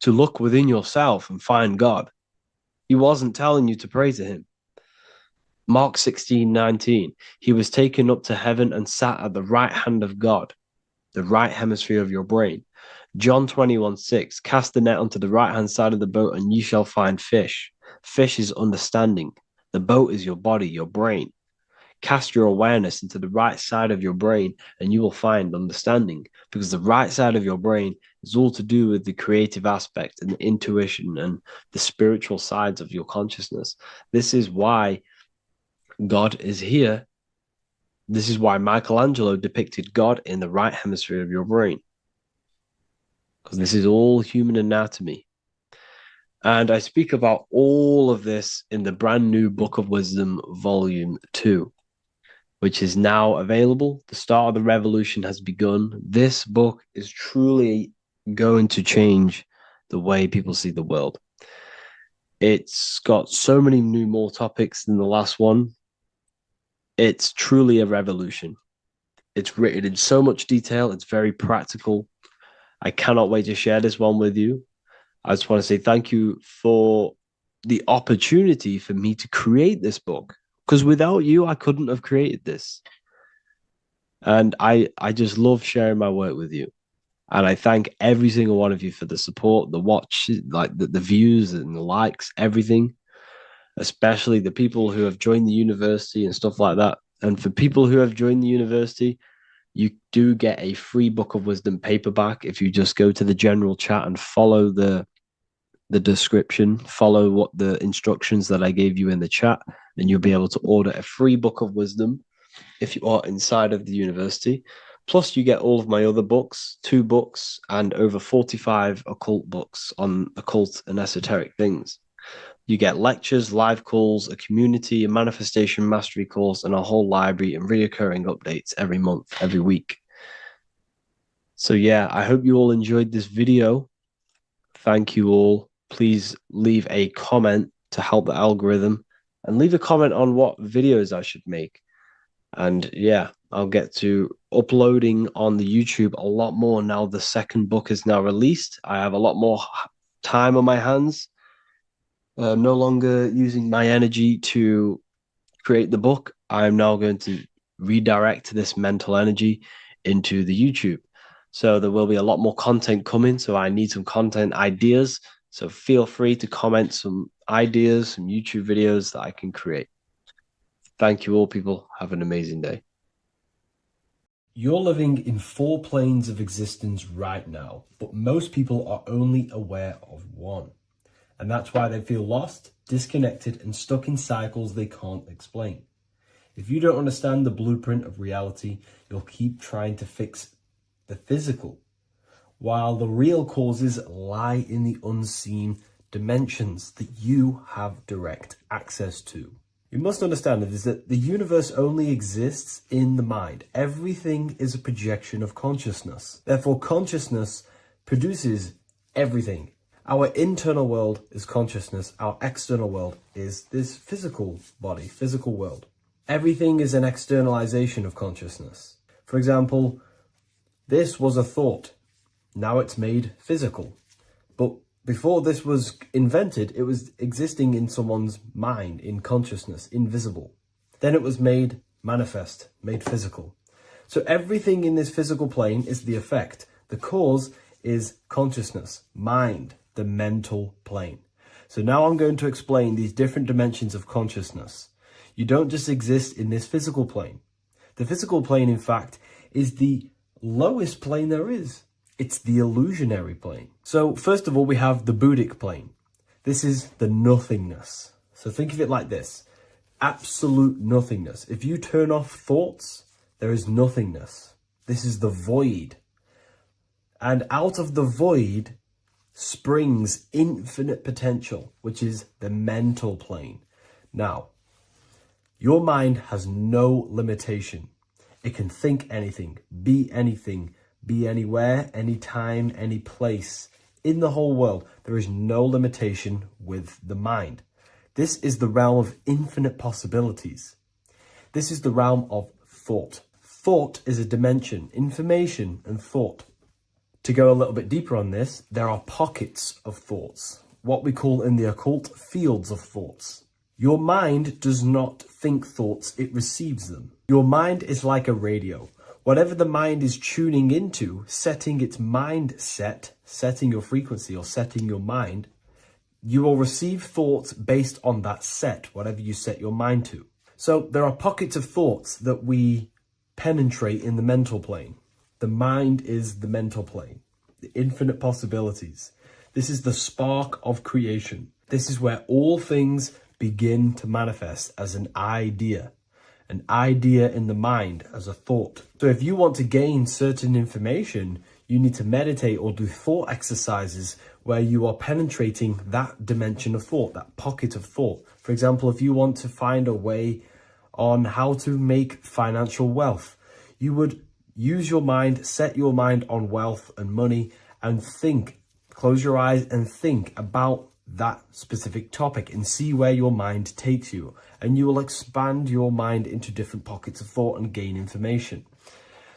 B: to look within yourself and find God. He wasn't telling you to pray to him. Mark 16:19, he was taken up to heaven and sat at the right hand of God, the right hemisphere of your brain. John 21:6, cast the net onto the right hand side of the boat and ye shall find fish. Fish is understanding. The boat is your body, your brain. Cast your awareness into the right side of your brain and you will find understanding, because the right side of your brain is all to do with the creative aspect and the intuition and the spiritual sides of your consciousness. This is why God is here. This is why Michelangelo depicted God in the right hemisphere of your brain, because this is all human anatomy. And I speak about all of this in the brand new Book of Wisdom, Volume 2. Which is now available. The start of the revolution has begun. This book is truly going to change the way people see the world. It's got so many more topics than the last one. It's truly a revolution. It's written in so much detail. It's very practical. I cannot wait to share this one with you. I just want to say thank you for the opportunity for me to create this book. Because without you, I couldn't have created this. And I just love sharing my work with you. And I thank every single one of you for the support, the watch, like the views and the likes, everything. Especially the people who have joined the university and stuff like that. And for people who have joined the university, you do get a free Book of Wisdom paperback if you just go to the general chat and follow the description, follow what the instructions that I gave you in the chat, and you'll be able to order a free Book of Wisdom if you are inside of the university. Plus, you get all of my other books, 2 books, and over 45 occult books on occult and esoteric things. You get lectures, live calls, a community, a manifestation mastery course, and a whole library and reoccurring updates every month, every week. So yeah, I hope you all enjoyed this video. Thank you all. Please leave a comment to help the algorithm and leave a comment on what videos I should make. And yeah, I'll get to uploading on the YouTube a lot more now the second book is now released. I have a lot more time on my hands. No longer using my energy to create the book. I'm now going to redirect this mental energy into the YouTube. So there will be a lot more content coming. So I need some content ideas. So feel free to comment some ideas, some YouTube videos that I can create. Thank you all, people. Have an amazing day.
A: You're living in 4 planes of existence right now, but most people are only aware of one. And that's why they feel lost, disconnected, and stuck in cycles they can't explain. If you don't understand the blueprint of reality, you'll keep trying to fix the physical, while the real causes lie in the unseen dimensions that you have direct access to. You must understand that the universe only exists in the mind. Everything is a projection of consciousness. Therefore, consciousness produces everything. Our internal world is consciousness. Our external world is this physical body, physical world. Everything is an externalization of consciousness. For example, this was a thought. Now it's made physical. But before this was invented, it was existing in someone's mind, in consciousness, invisible. Then it was made manifest, made physical. So everything in this physical plane is the effect. The cause is consciousness, mind, the mental plane. So now I'm going to explain these different dimensions of consciousness. You don't just exist in this physical plane. The physical plane, in fact, is the lowest plane there is. It's the illusionary plane. So first of all, we have the Buddhic plane. This is the nothingness. So think of it like this. Absolute nothingness. If you turn off thoughts, there is nothingness. This is the void. And out of the void springs infinite potential, which is the mental plane. Now, your mind has no limitation. It can think anything, be anywhere, anytime, any place. In the whole world, there is no limitation with the mind. This is the realm of infinite possibilities. This is the realm of thought. Thought is a dimension, information and thought. To go a little bit deeper on this, there are pockets of thoughts, what we call in the occult fields of thoughts. Your mind does not think thoughts, it receives them. Your mind is like a radio. Whatever the mind is tuning into, setting its mindset, setting your frequency or setting your mind, you will receive thoughts based on that set, whatever you set your mind to. So there are pockets of thoughts that we penetrate in the mental plane. The mind is the mental plane, the infinite possibilities. This is the spark of creation. This is where all things begin to manifest as an idea in the mind as a thought. So if you want to gain certain information, you need to meditate or do thought exercises where you are penetrating that dimension of thought, that pocket of thought. For example, if you want to find a way on how to make financial wealth, you would use your mind, set your mind on wealth and money and think, close your eyes and think about that specific topic and see where your mind takes you. And you will expand your mind into different pockets of thought and gain information.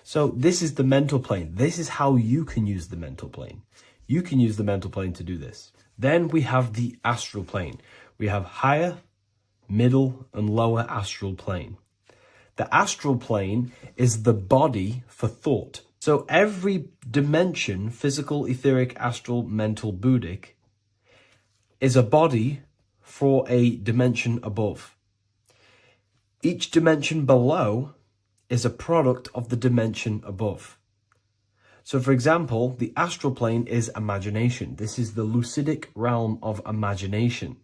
A: So this is the mental plane. This is how you can use the mental plane. You can use the mental plane to do this. Then we have the astral plane. We have higher, middle, and lower astral plane. The astral plane is the body for thought. So every dimension, physical, etheric, astral, mental, Buddhic, is a body for a dimension above. Each dimension below is a product of the dimension above. So for example, the astral plane is imagination. This is the lucidic realm of imagination.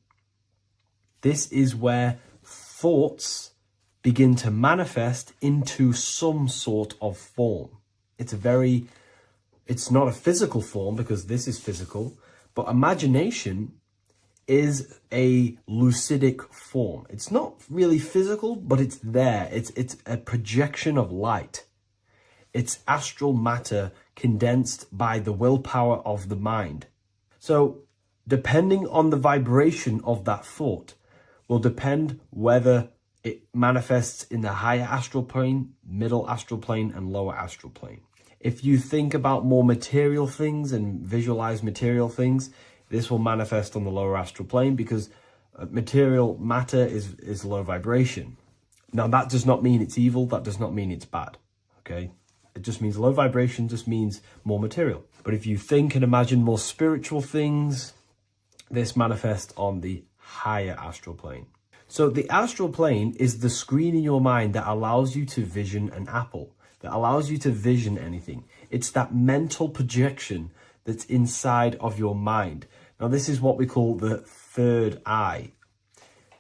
A: This is where thoughts begin to manifest into some sort of form. It's not a physical form because this is physical, but imagination is a lucidic form. It's not really physical, but it's there. It's a projection of light. It's astral matter condensed by the willpower of the mind. So depending on the vibration of that thought will depend whether it manifests in the higher astral plane, middle astral plane, and lower astral plane. If you think about more material things and visualize material things, this will manifest on the lower astral plane because material matter is low vibration. Now, that does not mean it's evil. That does not mean it's bad. Okay? It just means low vibration just means more material. But if you think and imagine more spiritual things, this manifests on the higher astral plane. So the astral plane is the screen in your mind that allows you to vision an apple, that allows you to vision anything. It's that mental projection that's inside of your mind. Now, this is what we call the third eye.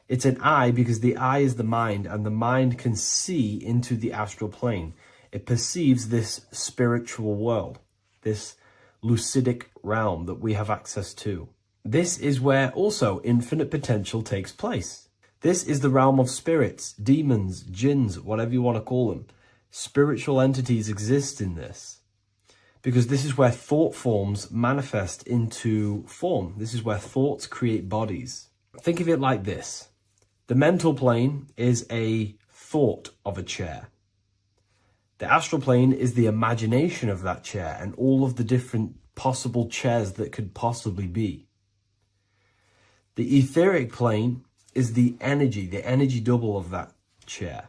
A: It's an eye because the eye is the mind, and the mind can see into the astral plane. It perceives this spiritual world, this lucidic realm that we have access to. This is where also infinite potential takes place. This is the realm of spirits, demons, jinns, whatever you want to call them. Spiritual entities exist in this because this is where thought forms manifest into form. This is where thoughts create bodies. Think of it like this. The mental plane is a thought of a chair. The astral plane is the imagination of that chair and all of the different possible chairs that could possibly be. The etheric plane is the energy double of that chair.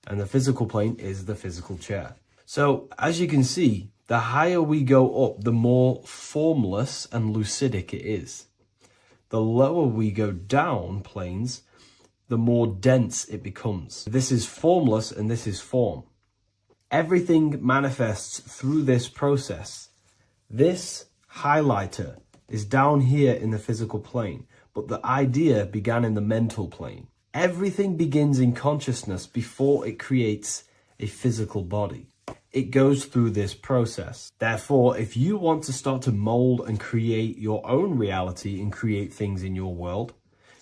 A: And the physical plane is the physical chair. So as you can see, the higher we go up, the more formless and lucidic it is. The lower we go down planes, the more dense it becomes. This is formless and this is form. Everything manifests through this process. This highlighter is down here in the physical plane, but the idea began in the mental plane. Everything begins in consciousness before it creates a physical body. It goes through this process. Therefore, if you want to start to mold and create your own reality and create things in your world,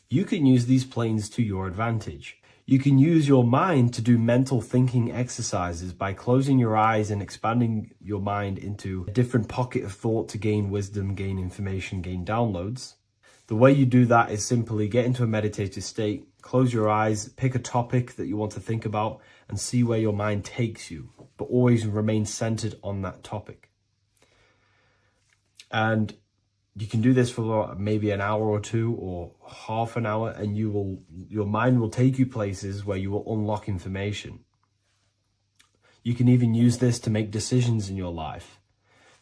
A: you can use these planes to your advantage. You can use your mind to do mental thinking exercises by closing your eyes and expanding your mind into a different pocket of thought to gain wisdom, gain information, gain downloads. The way you do that is simply get into a meditative state, close your eyes, pick a topic that you want to think about, and see where your mind takes you, but always remain centered on that topic. And you can do this for maybe an hour or two or half an hour, and your mind will take you places where you will unlock information. You can even use this to make decisions in your life.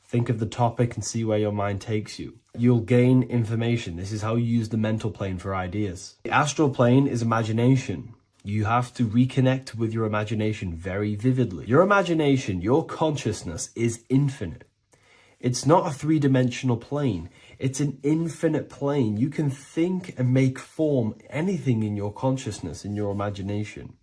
A: Think of the topic and see where your mind takes you. You'll gain information. This is how you use the mental plane for ideas. The astral plane is imagination. You have to reconnect with your imagination very vividly. Your imagination, your consciousness is infinite. It's not a three-dimensional plane. It's an infinite plane. You can think and make form anything in your consciousness, in your imagination.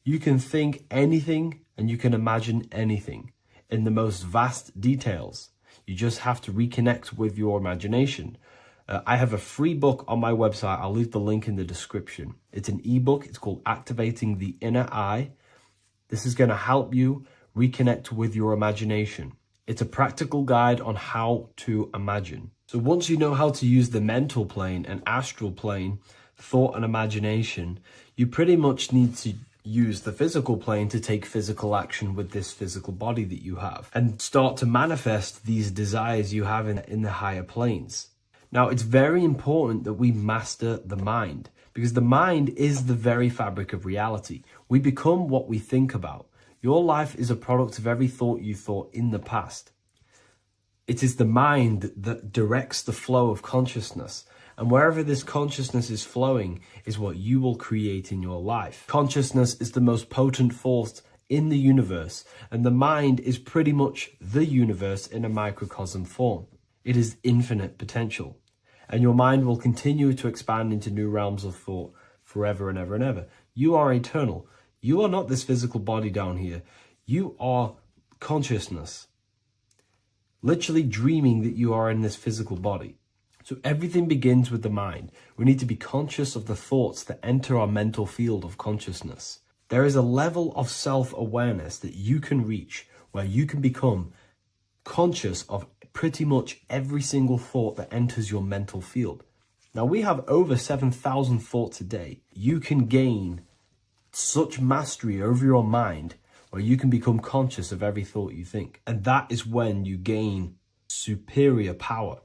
A: You can think anything and you can imagine anything in the most vast details. You just have to reconnect with your imagination. I have a free book on my website. I'll leave the link in the description. It's an ebook. It's called Activating the Inner Eye. This is going to help you reconnect with your imagination. It's a practical guide on how to imagine. So once you know how to use the mental plane and astral plane, thought and imagination, you pretty much need to use the physical plane to take physical action with this physical body that you have and start to manifest these desires you have in the higher planes. Now, it's very important that we master the mind because the mind is the very fabric of reality. We become what we think about. Your life is a product of every thought you thought in the past. It is the mind that directs the flow of consciousness. And wherever this consciousness is flowing is what you will create in your life. Consciousness is the most potent force in the universe, and the mind is pretty much the universe in a microcosm form. It is infinite potential, and your mind will continue to expand into new realms of thought forever and ever and ever. You are eternal. You are not this physical body down here. You are consciousness, literally dreaming that you are in this physical body. So everything begins with the mind. We need to be conscious of the thoughts that enter our mental field of consciousness. There is a level of self-awareness that you can reach where you can become conscious of pretty much every single thought that enters your mental field. Now, we have over 7,000 thoughts a day. You can gain such mastery over your mind where you can become conscious of every thought you think. And that is when you gain superior power.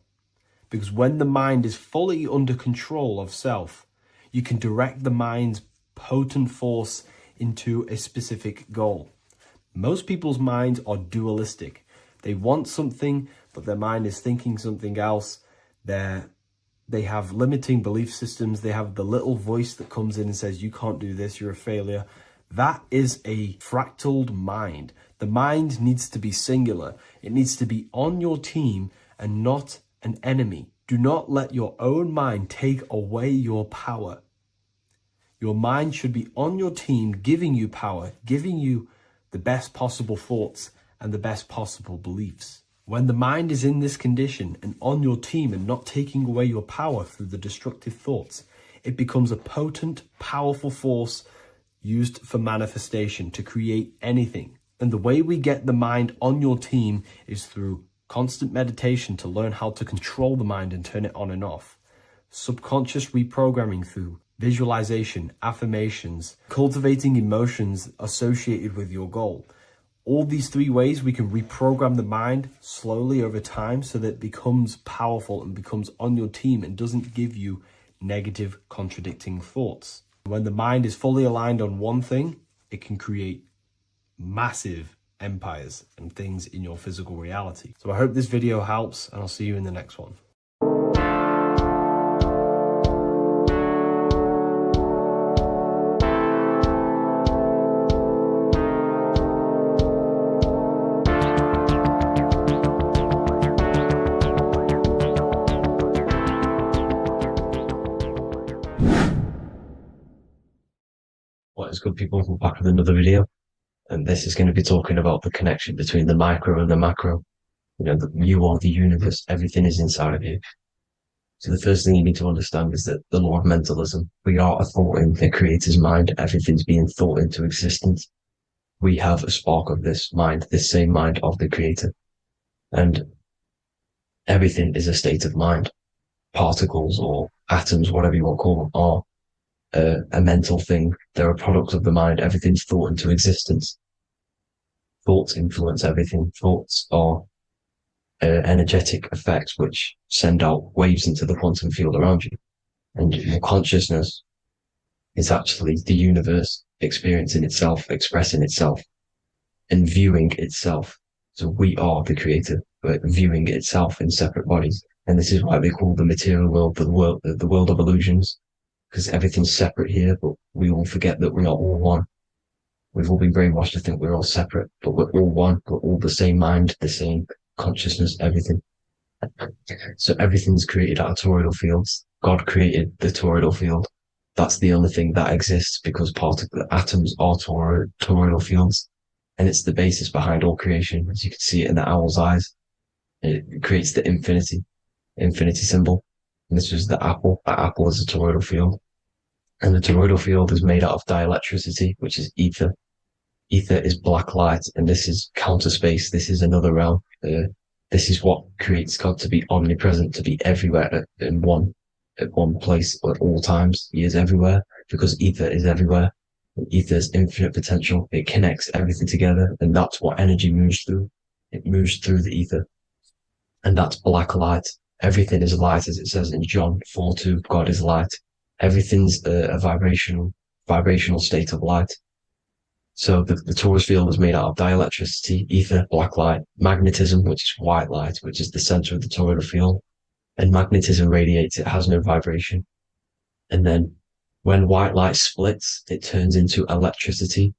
A: Because when the mind is fully under control of self, you can direct the mind's potent force into a specific goal. Most people's minds are dualistic. They want something, but their mind is thinking something else. They have limiting belief systems. They have the little voice that comes in and says, you can't do this, you're a failure. That is a fractaled mind. The mind needs to be singular. It needs to be on your team and not an enemy. Do not let your own mind take away your power. Your mind should be on your team, giving you power, giving you the best possible thoughts and the best possible beliefs. When the mind is in this condition and on your team and not taking away your power through the destructive thoughts, it becomes a potent, powerful force used for manifestation to create anything. And the way we get the mind on your team is through constant meditation to learn how to control the mind and turn it on and off. Subconscious reprogramming through visualization, affirmations, cultivating emotions associated with your goal. All these three ways we can reprogram the mind slowly over time so that it becomes powerful and becomes on your team and doesn't give you negative contradicting thoughts. When the mind is fully aligned on one thing, it can create massive empires and things in your physical reality. So I hope this video helps, and I'll see you in the next one.
G: What is good, people? We're back with another video, and this is going to be talking about the connection between the micro and the macro. You know, you are the universe. Everything is inside of you. So the first thing you need to understand is that the law of mentalism, we are a thought in the creator's mind. Everything's being thought into existence. We have a spark of this mind, this same mind of the creator. And everything is a state of mind. Particles or atoms, whatever you want to call them, are a mental thing. They're a product of the mind. Everything's thought into existence. Thoughts influence everything. Thoughts are energetic effects which send out waves into the quantum field around you. And your consciousness is actually the universe experiencing itself, expressing itself, and viewing itself. So we are the creator, but viewing itself in separate bodies. And this is why they call the material world the world of illusions, because everything's separate here, but we all forget that we're not all one. We've all been brainwashed to think we're all separate, but we're all one. We're all the same mind, the same consciousness, everything. So everything's created out of toroidal fields. God created the toroidal field. That's the only thing that exists because the atoms are toroidal fields. And it's the basis behind all creation. As you can see it in the owl's eyes, it creates the infinity symbol. And this was the apple. That apple is a toroidal field. And the toroidal field is made out of dielectricity, which is ether. Ether is black light, and this is counter space. This is another realm. This is what creates God to be omnipresent, to be everywhere at one place at all times. He is everywhere because ether is everywhere. Ether's infinite potential. It connects everything together, and that's what energy moves through. It moves through the ether, and that's black light. Everything is light, as it says in John 4:2. God is light. Everything's a vibrational state of light. So the torus field is made out of dielectricity, ether, black light, magnetism, which is white light, which is the center of the toroidal field. And magnetism radiates, it has no vibration. And then when white light splits, it turns into electricity,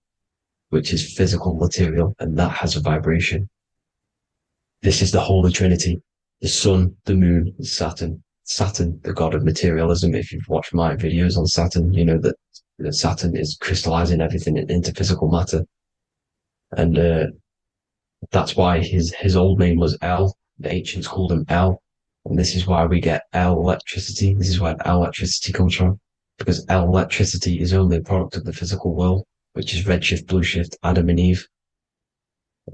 G: which is physical material, and that has a vibration. This is the Holy Trinity, the sun, the moon, and Saturn. Saturn, the god of materialism. If you've watched my videos on Saturn, you know that Saturn is crystallizing everything into physical matter. And that's why his old name was El. The ancients called him El, And this is why we get L electricity. This is where L electricity comes from, because L electricity is only a product of the physical world, which is redshift, blue shift, Adam and Eve.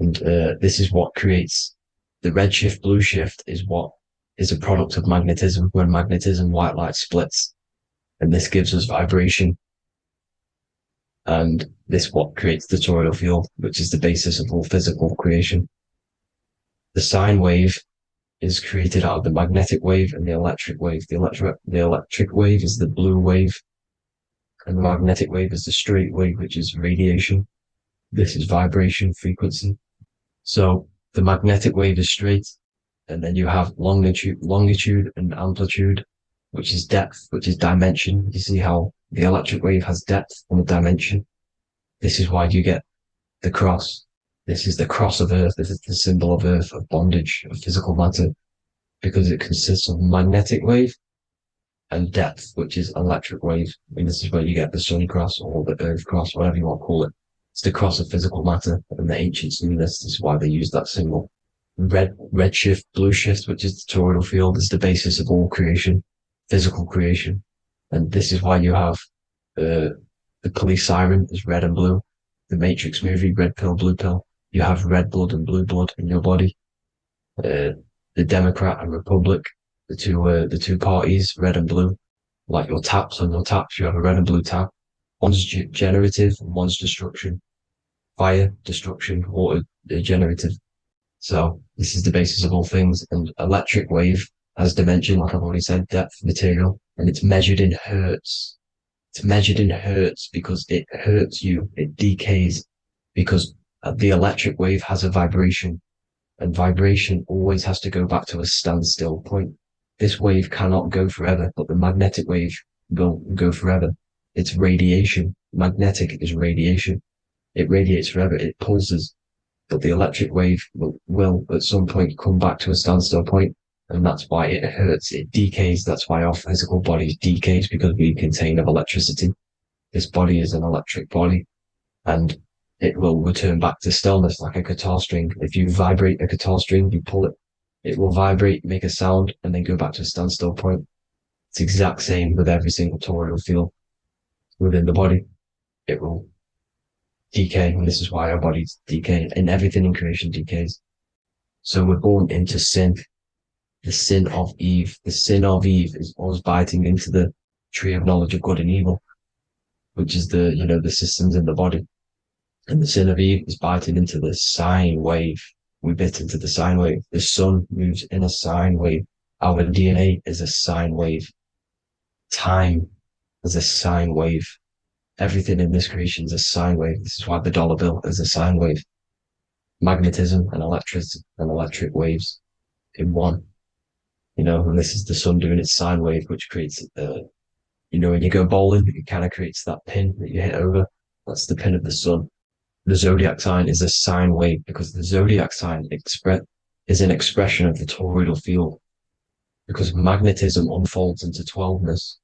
G: And this is what creates the redshift, blue shift is what is a product of magnetism. When magnetism, white light splits, and this gives us vibration. And this what creates the toroidal field, which is the basis of all physical creation. The sine wave is created out of the magnetic wave and the electric wave. The electric wave is the blue wave, and the magnetic wave is the straight wave, which is radiation. This is vibration frequency. So the magnetic wave is straight, and then you have longitude and amplitude, which is depth, which is dimension. You see how the electric wave has depth and a dimension. This is why you get the cross. This is the cross of Earth. This is the symbol of Earth, of bondage, of physical matter, because it consists of magnetic wave and depth, which is electric wave. And this is where you get the sun cross or the Earth cross, whatever you want to call it. It's the cross of physical matter, and the ancients knew this. This is why they used that symbol. Red shift, blue shift, which is the toroidal field, is the basis of all creation, physical creation. And this is why you have the police siren is red and blue. The Matrix movie, red pill, blue pill. You have red blood and blue blood in your body. The Democrat and Republic, the two parties, red and blue. Like your taps on your taps, you have a red and blue tap. One's generative and one's destruction. Fire, destruction, water, generative. So this is the basis of all things. And electric wave has dimension, like I've already said, depth, material, and it's measured in hertz. It's measured in hertz because it hurts you. It decays because the electric wave has a vibration, and vibration always has to go back to a standstill point. This wave cannot go forever, but the magnetic wave will go forever. It's radiation. Magnetic is radiation. It radiates forever. It pulses, but the electric wave will at some point come back to a standstill point, and that's why it hurts. It decays. That's why our physical body decays, because we contain of electricity. This body is an electric body, and it will return back to stillness like a guitar string. If you vibrate a guitar string, you pull it, it will vibrate, make a sound, and then go back to a standstill point. It's the exact same with every single toroidal field within the body. It will decay, and this is why our bodies decay, and everything in creation decays. So we're born into sin. The sin of Eve. The sin of Eve is us biting into the tree of knowledge of good and evil, which is the systems in the body. And the sin of Eve is biting into the sine wave. We bit into the sine wave. The sun moves in a sine wave. Our DNA is a sine wave. Time is a sine wave. Everything in this creation is a sine wave. This is why the dollar bill is a sine wave. Magnetism and electric waves in one. And this is the sun doing its sine wave, which creates, when you go bowling, it kind of creates that pin that you hit over. That's the pin of the sun. The zodiac sign is a sine wave because the zodiac sign is an expression of the toroidal field, because magnetism unfolds into 12ness.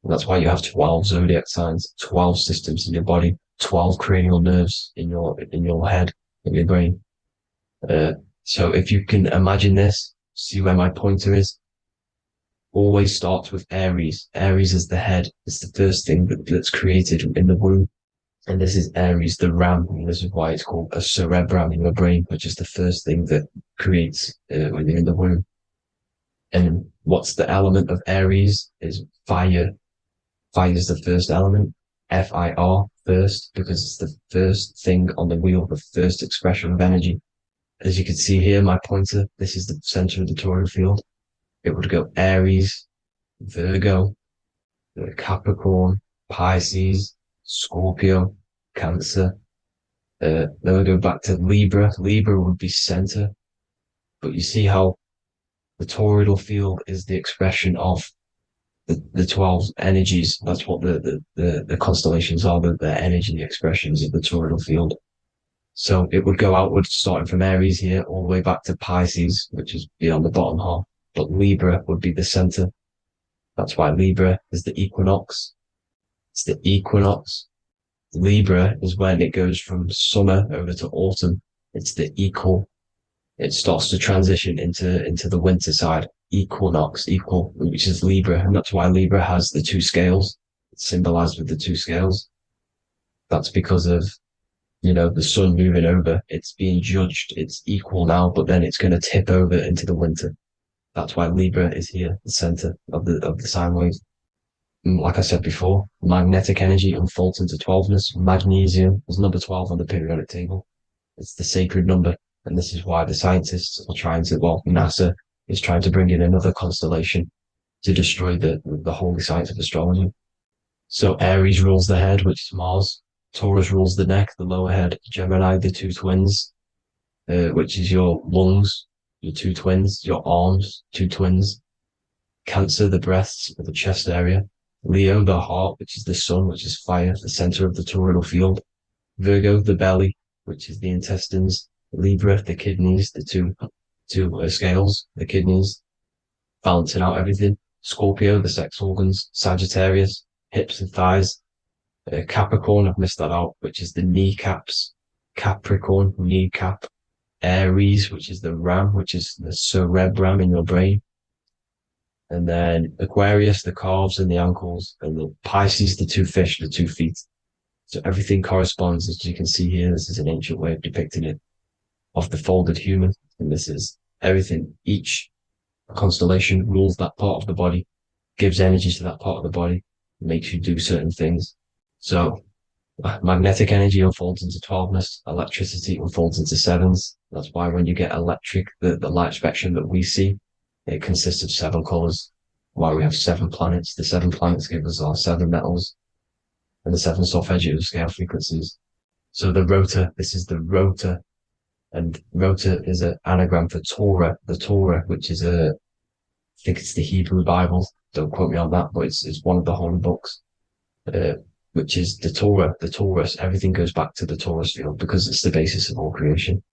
G: And that's why you have 12 zodiac signs, 12 systems in your body, 12 cranial nerves in your head, in your brain. So if you can imagine this, see where my pointer is. Always starts with Aries. Aries is the head. It's the first thing that's created in the womb. And this is Aries, the ram. And this is why it's called a cerebrum in your brain, which is the first thing that creates when you're in the womb. And what's the element of Aries is fire. Fire is the first element. F-I-R, first, because it's the first thing on the wheel, the first expression of energy. As you can see here, my pointer, this is the center of the toroidal field. It would go Aries, Virgo, Capricorn, Pisces, Scorpio, Cancer. Then we go back to Libra. Libra would be center. But you see how the toroidal field is the expression of the 12 energies. That's what the constellations are, the energy expressions of the toroidal field. So it would go outwards, starting from Aries here, all the way back to Pisces, which is beyond the bottom half. But Libra would be the center. That's why Libra is the equinox. It's the equinox. Libra is when it goes from summer over to autumn. It's the equal. It starts to transition into the winter side. equinox, equal, which is Libra, and that's why Libra has the two scales. It's symbolized with the two scales. That's because of, the sun moving over. It's being judged. It's equal now, but then it's going to tip over into the winter. That's why Libra is here, the center of the sine wave. And like I said before, magnetic energy unfolds into 12ness. Magnesium is number 12 on the periodic table. It's the sacred number. And this is why the scientists are NASA is trying to bring in another constellation to destroy the holy science of astrology. So Aries rules the head, which is Mars. Taurus rules the neck, the lower head. Gemini, the two twins, which is your lungs, your two twins, your arms, two twins. Cancer, the breasts, or the chest area. Leo, the heart, which is the sun, which is fire, the center of the toroidal field. Virgo, the belly, which is the intestines. Libra, the kidneys, the two scales, the kidneys, balancing out everything. Scorpio, the sex organs. Sagittarius, hips and thighs. Capricorn, I've missed that out, which is the kneecaps. Capricorn, kneecap. Aries, which is the ram, which is the cerebrum in your brain. And then Aquarius, the calves and the ankles. And the Pisces, the two fish, the 2 feet. So everything corresponds, as you can see here. This is an ancient way of depicting it, of the folded human. And this is everything. Each constellation rules that part of the body, gives energy to that part of the body, makes you do certain things. So magnetic energy unfolds into 12ness, electricity unfolds into 7s. That's why when you get electric, the light spectrum that we see, it consists of 7 colors. Why we have 7 planets. The 7 planets give us our 7 metals and the 7 solfeggio scale frequencies. So the rotor, this is the rotor, and rotor is an anagram for Torah. The Torah, which is I think it's the Hebrew Bible. Don't quote me on that, but it's one of the holy books. Which is the Torah, the Taurus. Everything goes back to the Taurus field because it's the basis of all creation.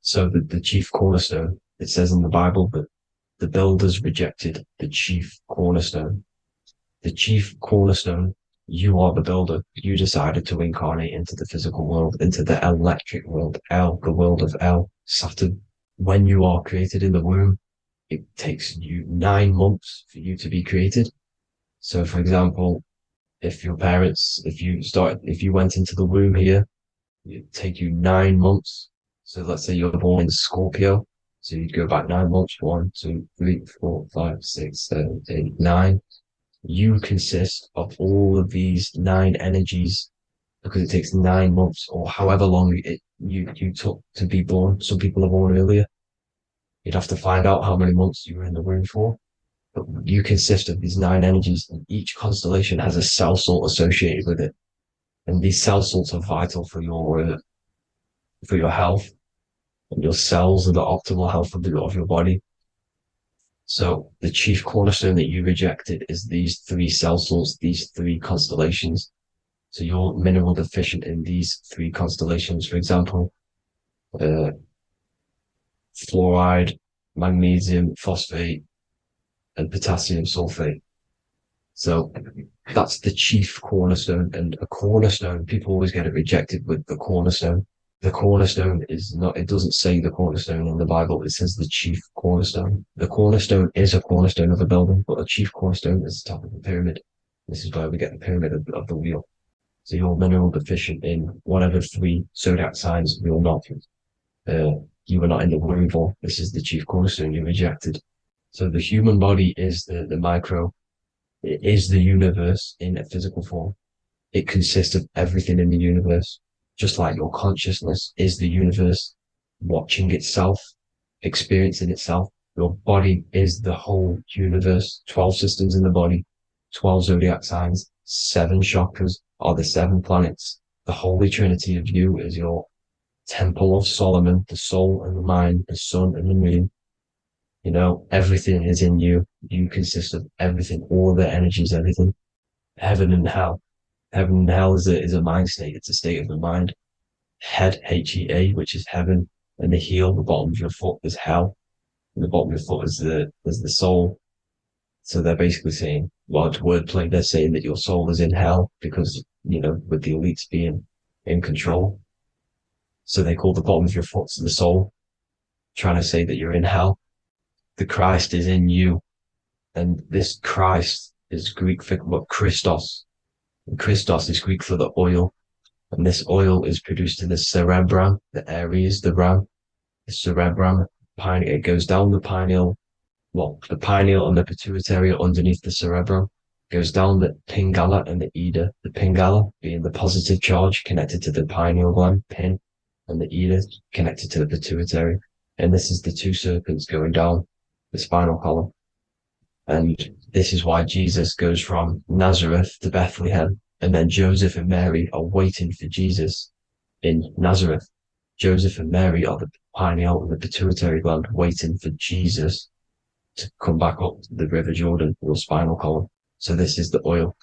G: So the chief cornerstone, it says in the Bible that the builders rejected the chief cornerstone. The chief cornerstone, you are the builder. You decided to incarnate into the physical world, into the electric world, the world of Saturn. When you are created in the womb, it takes you 9 months for you to be created. So for example, if you went into the womb here, it'd take you 9 months. So let's say you're born in Scorpio. So you'd go back 9 months, 1, 2, 3, 4, 5, 6, 7, 8, 9. You consist of all of these 9 energies because it takes 9 months or however long you took to be born. Some people are born earlier. You'd have to find out how many months you were in the womb for. But you consist of these 9 energies, and each constellation has a cell salt associated with it. And these cell salts are vital for your health, and your cells and the optimal health of your body. So the chief cornerstone that you rejected is these 3 cell salts, these 3 constellations. So you're mineral deficient in these 3 constellations. For example, fluoride, magnesium, phosphate, and potassium sulfate. So that's the chief cornerstone. And a cornerstone, people always get it rejected with the cornerstone. The cornerstone is not, it doesn't say the cornerstone in the Bible, it says the chief cornerstone. The cornerstone is a cornerstone of a building, but a chief cornerstone is the top of the pyramid. This is where we get the pyramid of the wheel. So you're mineral deficient in whatever 3 zodiac signs you're not. You were not in the womb for. This is the chief cornerstone you rejected. So the human body is the micro. It is the universe in a physical form. It consists of everything in the universe, just like your consciousness is the universe, watching itself, experiencing itself. Your body is the whole universe. 12 systems in the body, 12 zodiac signs, 7 chakras are the 7 planets. The Holy Trinity of you is your Temple of Solomon, the soul and the mind, the sun and the moon. Everything is in you. You consist of everything, all the energies, everything. Heaven and hell. Heaven and hell is a mind state. It's a state of the mind. Head, H-E-A, which is heaven, and the heel, the bottom of your foot, is hell. And the bottom of your foot is the soul. So they're basically saying, well, it's wordplay. They're saying that your soul is in hell because, with the elites being in control. So they call the bottom of your foot the soul, trying to say that you're in hell. the Christ is in you. And this Christ is Greek for what Christos. And Christos is Greek for the oil. And this oil is produced in the cerebrum, the Aries, the ram, the cerebrum, it goes down the pineal, the pineal and the pituitary underneath the cerebrum, goes down the pingala and the ida, the pingala being the positive charge connected to the pineal gland, pin, and the ida connected to the pituitary. And this is the two serpents going down the spinal column. And this is why Jesus goes from Nazareth to Bethlehem, and then Joseph and Mary are waiting for Jesus in Nazareth. Joseph and Mary are the pineal and the pituitary gland waiting for Jesus to come back up the River Jordan, your spinal column. So this is the oil.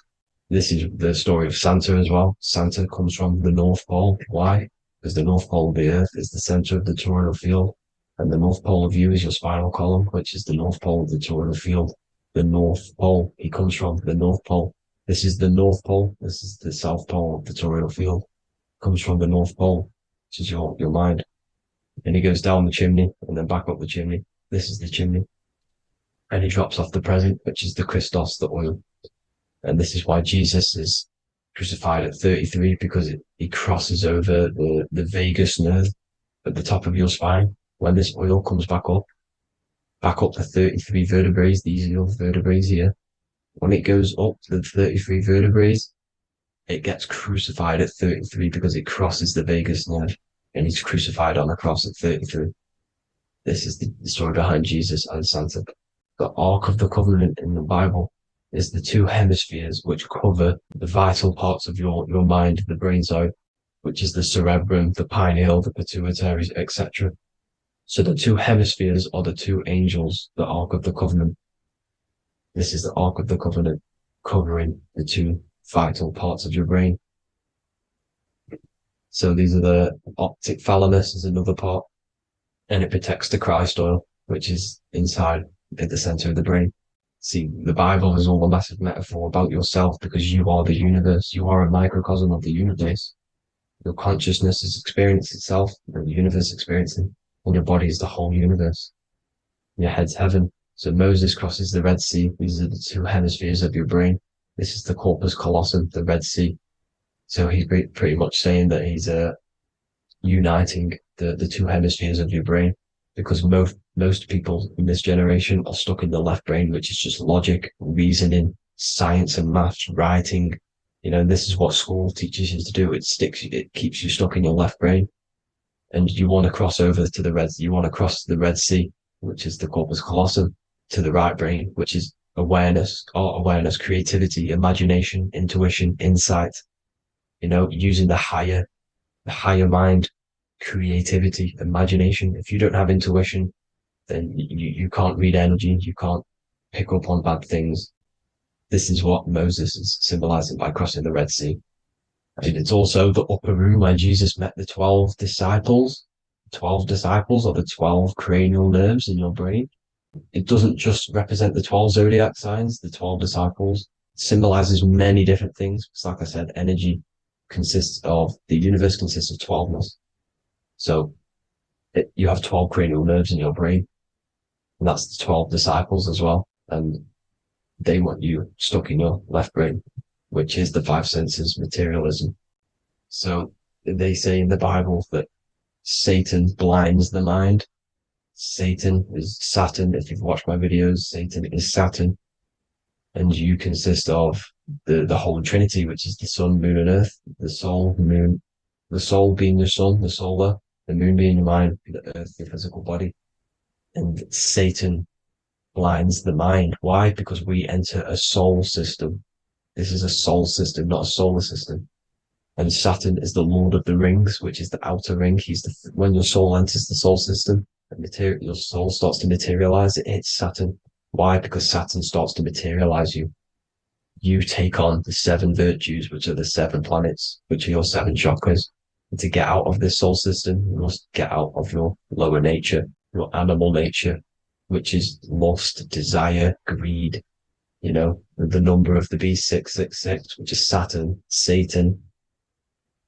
G: This is the story of Santa as well. Santa comes from the North Pole. Why? Because the North Pole of the Earth is the center of the toroidal field, and the North Pole of you is your spinal column, which is the North Pole of the toroidal field. The North Pole, he comes from the North Pole. This is the North Pole. This is the South Pole of the toroidal field. Comes from the North Pole, which is your mind. And he goes down the chimney and then back up the chimney. This is the chimney. And he drops off the present, which is the Christos, the oil. And this is why Jesus is crucified at 33, because he crosses over the vagus nerve at the top of your spine. When this oil comes back up the 33 vertebrae, these are your vertebrae here. When it goes up to the 33 vertebrae, it gets crucified at 33 because it crosses the vagus nerve, and he's crucified on a cross at 33. This is the story behind Jesus and Santa. The Ark of the Covenant in the Bible is the two hemispheres which cover the vital parts of your mind, the brain side, which is the cerebrum, the pineal, the pituitary, etc. So the two hemispheres are the two angels, the Ark of the Covenant. This is the Ark of the Covenant covering the two vital parts of your brain. So these are the optic thalamus is another part, and it protects the Christ oil, which is inside at the center of the brain. See, the Bible is all a massive metaphor about yourself, because you are the universe. You are a microcosm of the universe. Your consciousness is experiencing itself, and the universe experiencing, and your body is the whole universe. Your head's heaven. So Moses crosses the Red Sea. These are the two hemispheres of your brain. This is the corpus callosum, the Red Sea. So he's pretty much saying that he's uniting the two hemispheres of your brain, because most people in this generation are stuck in the left brain, which is just logic, reasoning, science and maths, writing. And this is what school teaches you to do. It keeps you stuck in your left brain. And you want to cross over to you want to cross the Red Sea, which is the corpus callosum, to the right brain, which is awareness, art awareness, creativity, imagination, intuition, insight, using the higher mind, creativity, imagination. If you don't have intuition, then you can't read energy, you can't pick up on bad things. This is what Moses is symbolizing by crossing the Red Sea. And it's also the upper room where Jesus met the 12 disciples. 12 disciples are the 12 cranial nerves in your brain. It doesn't just represent the 12 zodiac signs, the 12 disciples. It symbolizes many different things. Because like I said, energy the universe consists of 12ness. So you have 12 cranial nerves in your brain. And that's the 12 disciples as well. And they want you stuck in your left brain, which is the five senses, materialism. So they say in the Bible that Satan blinds the mind. Satan is Saturn. If you've watched my videos, Satan is Saturn. And you consist of the Holy Trinity, which is the sun, moon, and earth. The soul, moon, the soul being your sun, the solar, the moon being your mind, the earth, your physical body. And Satan blinds the mind. Why? Because we enter a soul system. This is a soul system, not a solar system. And Saturn is the Lord of the Rings, which is the outer ring. When your soul enters the soul system, your soul starts to materialize. It hits Saturn. Why? Because Saturn starts to materialize you. You take on the 7 virtues, which are the 7 planets, which are your 7 chakras. And to get out of this soul system, you must get out of your lower nature, your animal nature, which is lust, desire, greed. The number of the beast 666, which is Saturn, Satan.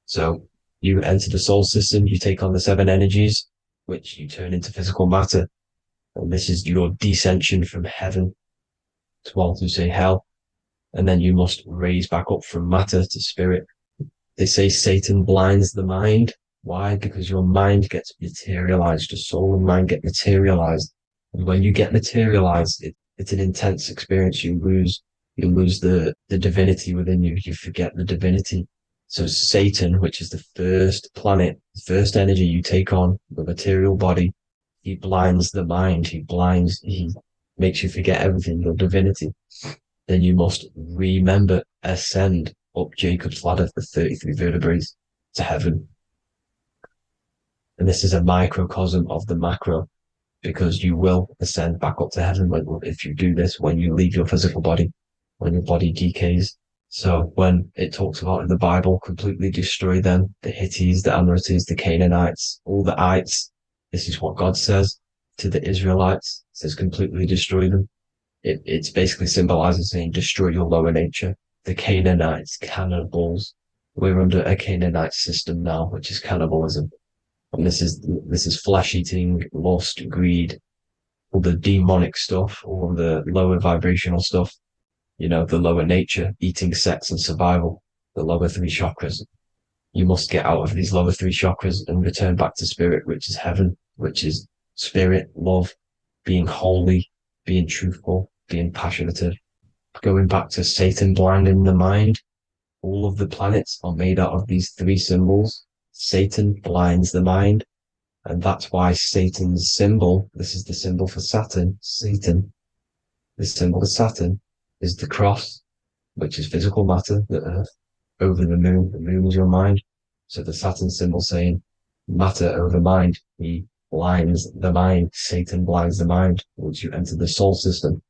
G: So you enter the soul system, you take on the 7 energies, which you turn into physical matter. And this is your descension from heaven to, well, to say hell. And then you must raise back up from matter to spirit. They say Satan blinds the mind. Why? Because your mind gets materialized. Your soul and mind get materialized. And when you get materialized, it's an intense experience. You lose the divinity within you. You forget the divinity. So Satan, which is the first planet, the first energy you take on, the material body, he blinds the mind. He makes you forget everything, your divinity. Then you must remember, ascend up Jacob's ladder, the 33 vertebrae, to heaven. And this is a microcosm of the macro, because you will ascend back up to heaven if you do this, when you leave your physical body, when your body decays. So when it talks about in the Bible, completely destroy them, the Hittites, the Amorites, the Canaanites, all the ites, this is what God says to the Israelites. It says completely destroy them. It's basically symbolizing saying destroy your lower nature. The Canaanites, cannibals. We're under a Canaanite system now, which is cannibalism. And this is flesh eating, lust, greed, all the demonic stuff, all the lower vibrational stuff, the lower nature, eating, sex, and survival, the lower three chakras. You must get out of these lower three chakras and return back to spirit, which is heaven, which is spirit, love, being holy, being truthful, being passionate, going back to Satan blinding the mind. All of the planets are made out of these three symbols. Satan blinds the mind. And that's why Satan's symbol, this is the symbol for Saturn, Satan, the symbol of Saturn is the cross, which is physical matter, the earth, over the moon. The moon is your mind. So the Saturn symbol saying matter over mind. He blinds the mind. Satan blinds the mind once you enter the soul system.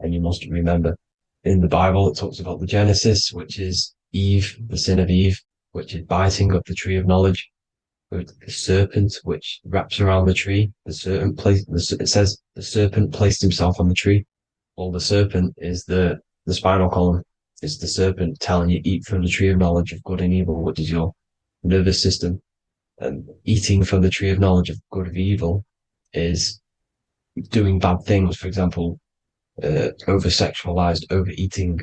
G: And you must remember, in the Bible, it talks about the Genesis, which is Eve, the sin of Eve, which is biting of the tree of knowledge. The serpent, which wraps around the tree. It says the serpent placed himself on the tree. Well, the serpent is the spinal column. It's the serpent telling you eat from the tree of knowledge of good and evil, which is your nervous system. And eating from the tree of knowledge of good and evil is doing bad things. For example, over-sexualized, overeating,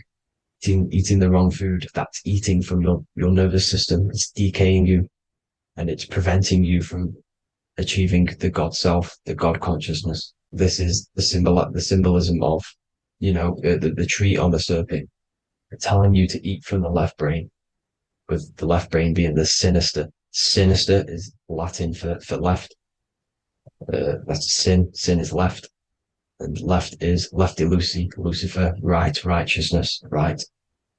G: eating the wrong food. That's eating from your nervous system. It's decaying you, and it's preventing you from achieving the God self, the God consciousness. This is the symbolism of, the tree on the serpent, telling you to eat from the left brain, with the left brain being the sinister. Sinister is Latin for left. That's sin. Sin is left. And left is lefty Lucy, Lucifer, right, righteousness, right,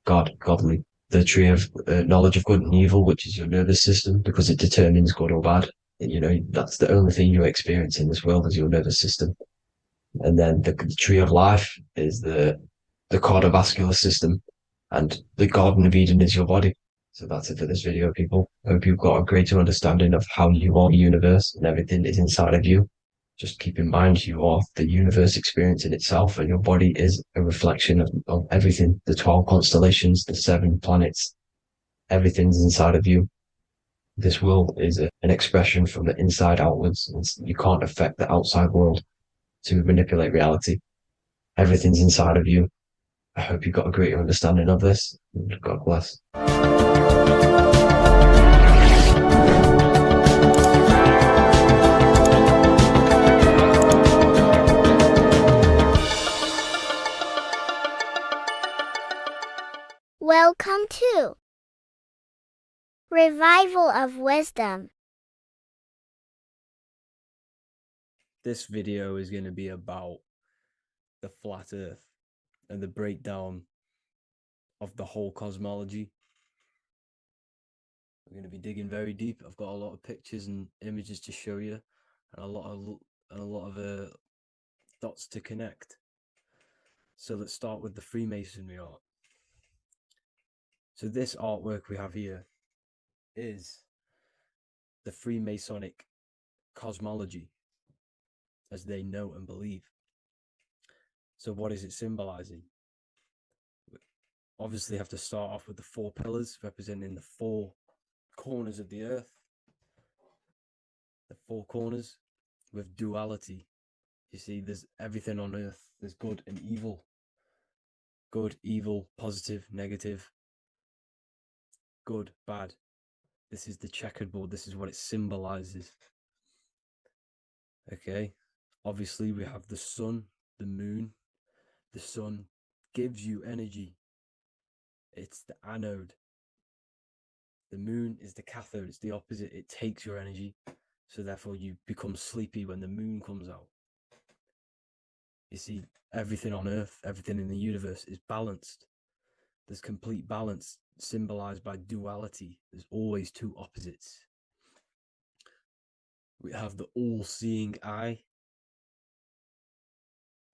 G: God, godly. The tree of knowledge of good and evil, which is your nervous system, because it determines good or bad. That's the only thing you experience in this world is your nervous system. And then the tree of life is the cardiovascular system, and the Garden of Eden is your body. So that's it for this video, people. I hope you've got a greater understanding of how you are the universe and everything is inside of you. Just keep in mind you are the universe experience in itself, and your body is a reflection of everything. The 12 constellations, the 7 planets, everything's inside of you. This world is an expression from the inside outwards. You can't affect the outside world to manipulate reality. Everything's inside of you. I hope you got a greater understanding of this. God bless.
C: Welcome to Revival of Wisdom.
A: This video is going to be about the flat earth and the breakdown of the whole cosmology. I'm going to be digging very deep. I've got a lot of pictures and images to show you, and a lot of dots to connect. So let's start with the Freemasonry art. So this artwork we have here is the Freemasonic cosmology, as they know and believe. So what is it symbolizing? We obviously have to start off with the 4 pillars representing the 4 corners of the earth. The 4 corners with duality You see, there's everything on earth. There's good and evil. Good, evil, positive, negative. Good, bad. This is the checkered board. This is what it symbolizes. Okay. Obviously, we have the sun, the moon. The sun gives you energy. It's the anode. The moon is the cathode. It's the opposite. It takes your energy. So therefore, you become sleepy when the moon comes out. You see, everything on Earth, everything in the universe is balanced. There's complete balance, symbolized by duality. There's always two opposites. We have the all-seeing eye,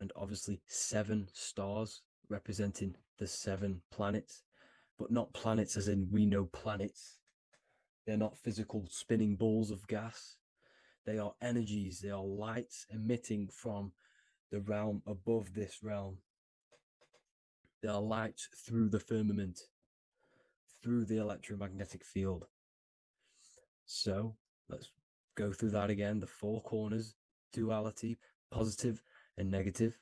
A: and obviously 7 stars representing the 7 planets, but not planets as in we know planets. They're not physical spinning balls of gas. They are energies. They are lights emitting from the realm above this realm. They are lights through the firmament, through the electromagnetic field. So let's go through that again. The 4 corners, duality, positive and negative,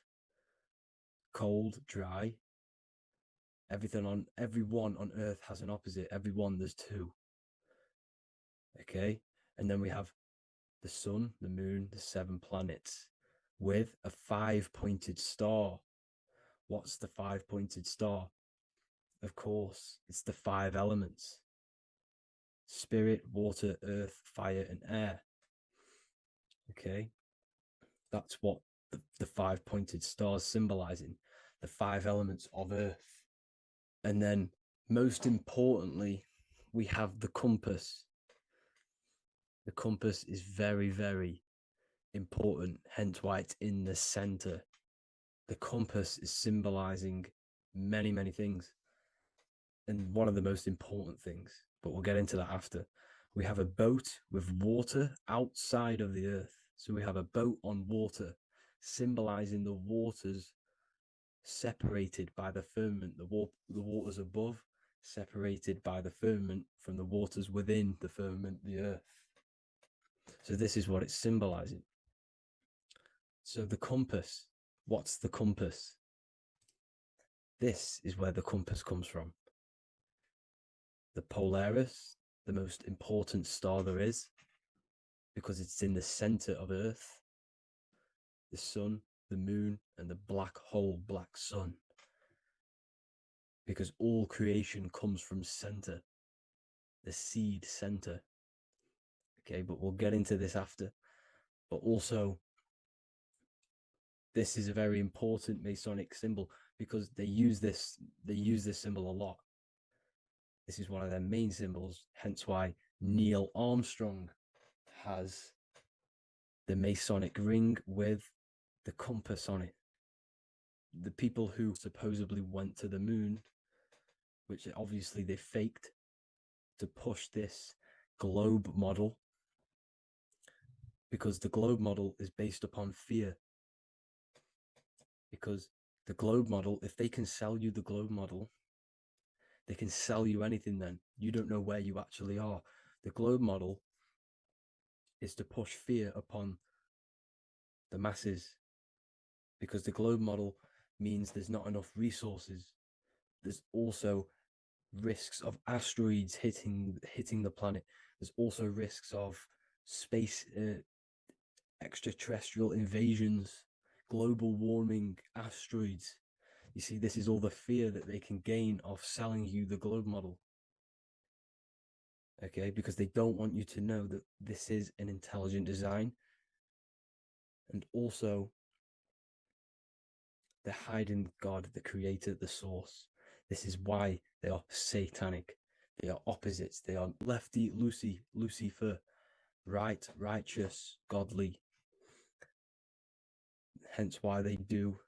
A: cold, dry. Everyone on Earth has an opposite. Everyone, there's 2. Okay, and then we have the sun, the moon, the 7 planets with a 5-pointed star. What's the 5-pointed star? Of course, it's the 5 elements: spirit, water, earth, fire, and air. Okay, that's what the 5-pointed stars symbolizing, the 5 elements of Earth. And then, most importantly, we have the compass. The compass is very, very important, hence why it's in the center. The compass is symbolizing many, many things. And one of the most important things, but we'll get into that after. We have a boat with water outside of the Earth. So we have a boat on water, symbolizing the waters separated by the firmament, the waters above, separated by the firmament from the waters within the firmament, the Earth. So this is what it's symbolizing. So the compass, what's the compass? This is where the compass comes from. The Polaris, the most important star there is, because it's in the center of Earth, the sun, the moon, and the black hole, black sun. Because all creation comes from center, the seed center. Okay, but we'll get into this after. But also, this is a very important Masonic symbol because they use this symbol a lot. This is one of their main symbols, hence why Neil Armstrong has the Masonic ring with the compass on it. The people who supposedly went to the moon, which obviously they faked to push this globe model, because the globe model is based upon fear. Because the globe model, if they can sell you the globe model, they can sell you anything then. You don't know where you actually are. The globe model is to push fear upon the masses, because the globe model means there's not enough resources. There's also risks of asteroids hitting the planet. There's also risks of space extraterrestrial invasions, global warming, asteroids. You see, this is all the fear that they can gain off selling you the globe model. Okay, because they don't want you to know that this is an intelligent design. And also, they're hiding God, the creator, the source. This is why they are satanic. They are opposites. They are lefty, Lucifer, right, righteous, godly. Hence why they do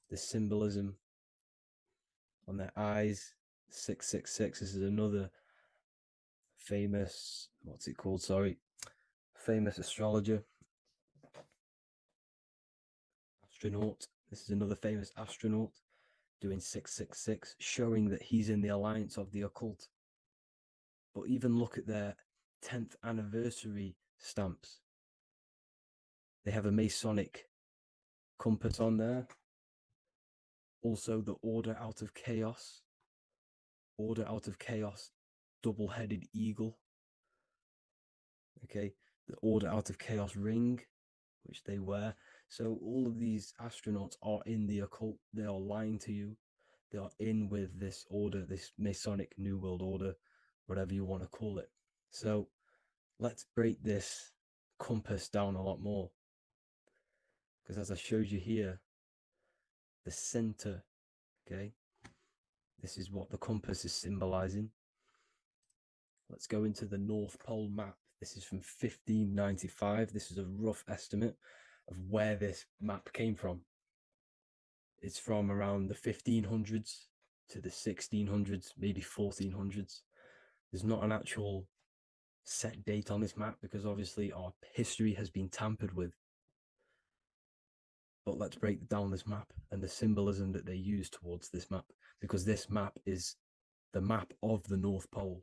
A: the symbolism on their eyes. 666. This is another famous, famous astrologer, astronaut. This is another famous astronaut doing 666, showing that he's in the alliance of the occult. But even look at their 10th anniversary stamps. They have a Masonic
B: compass on there. Also the order out of chaos. Order out of chaos, double-headed eagle. Okay, the order out of chaos ring, which they wear. So all of these astronauts are in the occult. They are lying to you. They are in with this order, this Masonic New World Order, whatever you want to call it. So let's break this compass down a lot more. Because as I showed you here, the center, okay, this is what the compass is symbolizing. Let's go into the North Pole map. This is from 1595. This is a rough estimate of where this map came from. It's from around the 1500s to the 1600s, maybe 1400s. There's not an actual set date on this map because obviously our history has been tampered with. But let's break down this map and the symbolism that they use towards this map, because this map is the map of the North Pole.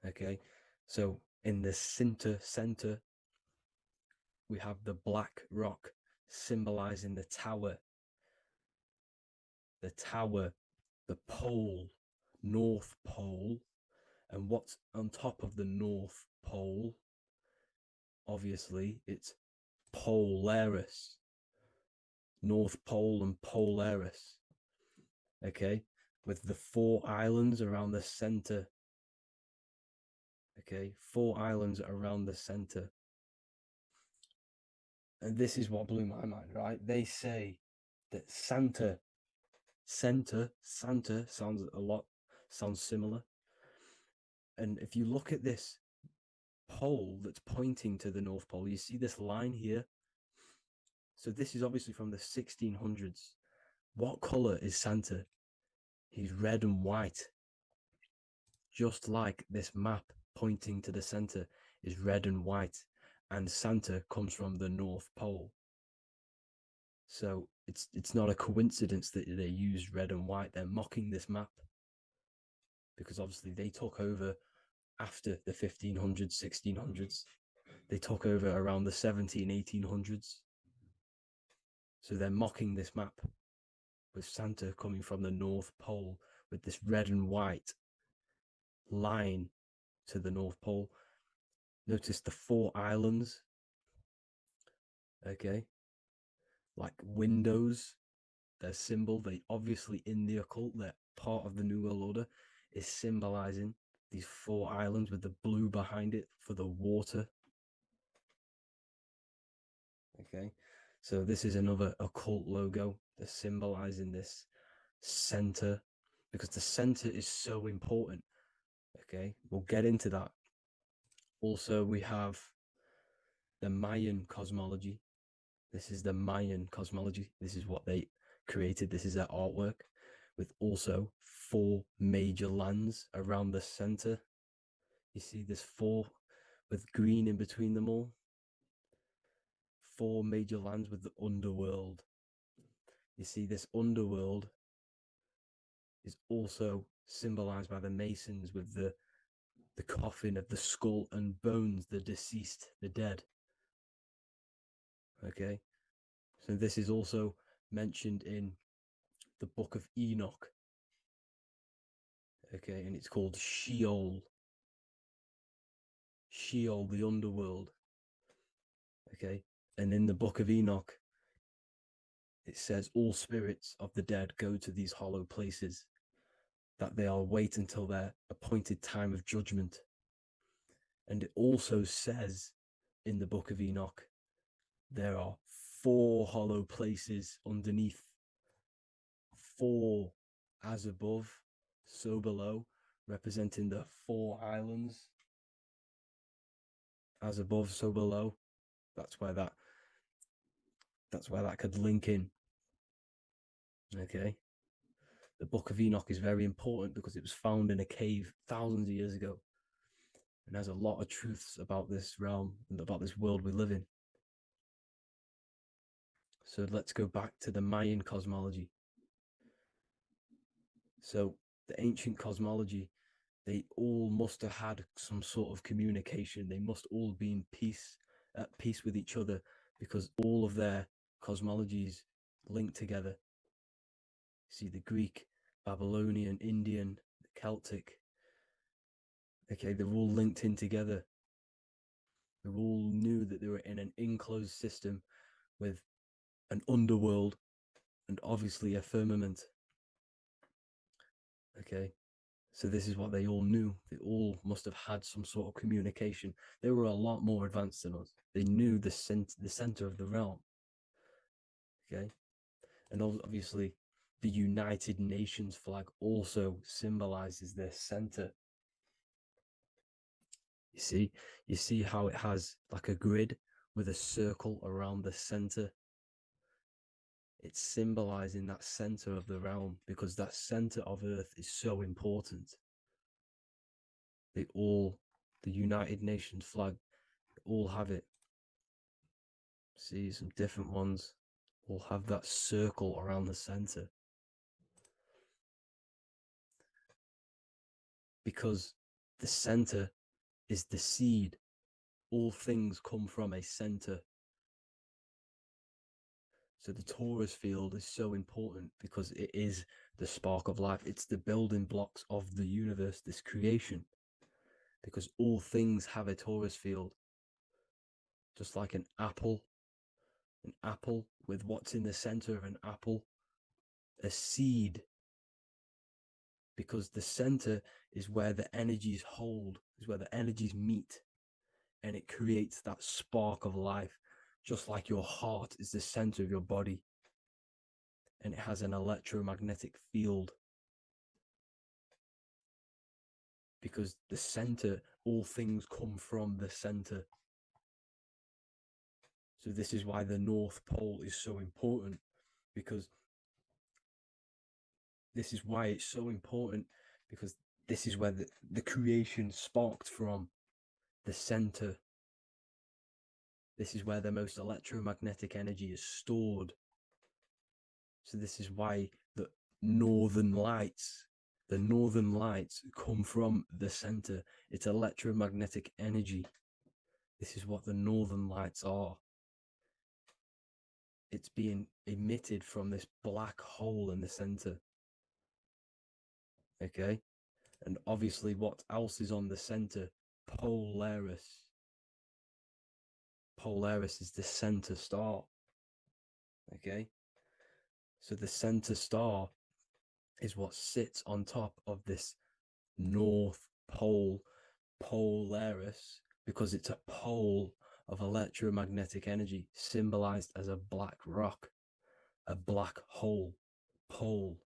B: Okay, so in the center, we have the black rock symbolizing the tower, the pole, North Pole. And what's on top of the North Pole? Obviously, it's Polaris. North Pole and Polaris. Okay, with the 4 islands around the center. Okay, 4 islands around the center. And this is what blew my mind, right? They say that Santa sounds similar. And if you look at this pole that's pointing to the North Pole, you see this line here. So this is obviously from the 1600s. What color is Santa? He's red and white. Just like this map pointing to the center is red and white, and Santa comes from the North Pole. So it's not a coincidence that they use red and white. They're mocking this map because obviously they took over after the 1500s, 1600s. They took over around the 1800s. So they're mocking this map with Santa coming from the North Pole with this red and white line to the North Pole. Notice the 4 islands. Okay. Like windows, their symbol, they obviously in the occult, they're part of the New World Order, is symbolizing these 4 islands with the blue behind it for the water. Okay, so this is another occult logo. They're symbolizing this center because the center is so important. Okay, we'll get into that. Also, we have the Mayan cosmology. This is the Mayan cosmology. This is what they created. This is their artwork, with also 4 major lands around the center. You see this 4 with green in between them all. 4 major lands with the underworld. You see this underworld is also symbolized by the Masons with the coffin of the skull and bones, the deceased, the dead. Okay, so this is also mentioned in the Book of Enoch. Okay, and it's called Sheol. Sheol, the underworld. Okay, and in the Book of Enoch, it says all spirits of the dead go to these hollow places, that they'll wait until their appointed time of judgment. And it also says in the Book of Enoch, there are 4 hollow places underneath. 4 as above, so below, representing the 4 islands. As above, so below. That's where that could link in. Okay. The Book of Enoch is very important because it was found in a cave thousands of years ago. And has a lot of truths about this realm and about this world we live in. So let's go back to the Mayan cosmology. So the ancient cosmology, they all must have had some sort of communication. They must all be at peace with each other, because all of their
A: cosmologies linked together. See, the Greek, Babylonian, Indian, Celtic. Okay, they're all linked in together. They all knew that they were in an enclosed system with an underworld and obviously a firmament. Okay, so this is what they all knew. They all must have had some sort of communication. They were a lot more advanced than us. They knew the center of the realm. Okay, and obviously the United Nations flag also symbolizes their center. You see how it has like a grid with a circle around the center. It's symbolizing that center of the realm, because that center of Earth is so important. The United Nations flag, all have it. See, some different ones all have that circle around the center. Because the center is the seed. All things come from a center. So the torus field is so important because it is the spark of life. It's the building blocks of the universe, this creation. Because all things have a torus field. Just like an apple with what's in the center of an apple, a seed. Because the center is where the energies hold, is where the energies meet. And it creates that spark of life. Just like your heart is the center of your body. And it has an electromagnetic field. Because the center, all things come from the center. So this is why the North Pole is so important. Because this is why it's so important. Because this is where the creation sparked from. The center. This is where the most electromagnetic energy is stored. So this is why the northern lights come from the center. It's electromagnetic energy. This is what the northern lights are. It's being emitted from this black hole in the center. Okay? And obviously what else is on the center? Polaris. Polaris is the center star. Okay? So the center star is what sits on top of this North Pole, Polaris, because it's a pole of electromagnetic energy, symbolized as a black rock, a black hole, pole.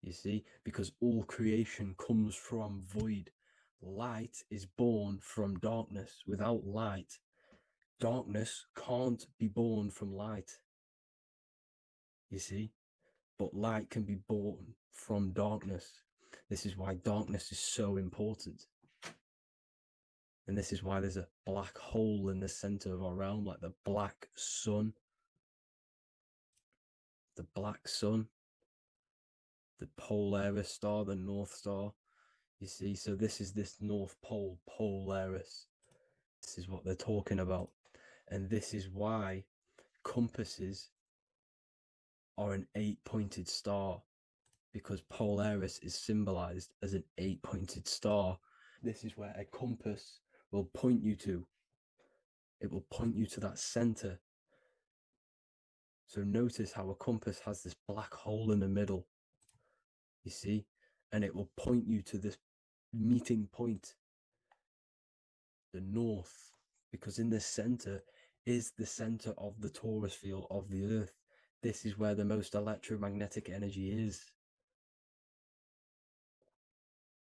A: You see, because all creation comes from void. Light is born from darkness. Without light, darkness can't be born from light. You see, but light can be born from darkness. This is why darkness is so important. And this is why there's a black hole in the center of our realm, like the black sun. The black sun. The Polaris star, the North Star. You see, so this is this North Pole, Polaris. This is what they're talking about. And this is why compasses are an 8-pointed star, because Polaris is symbolized as an 8-pointed star. This is where a compass will point you to. It will point you to that center. So notice how a compass has this black hole in the middle. You see? And it will point you to this meeting point, the north, because in the center is the center of the torus field of the earth. This is where the most electromagnetic energy is.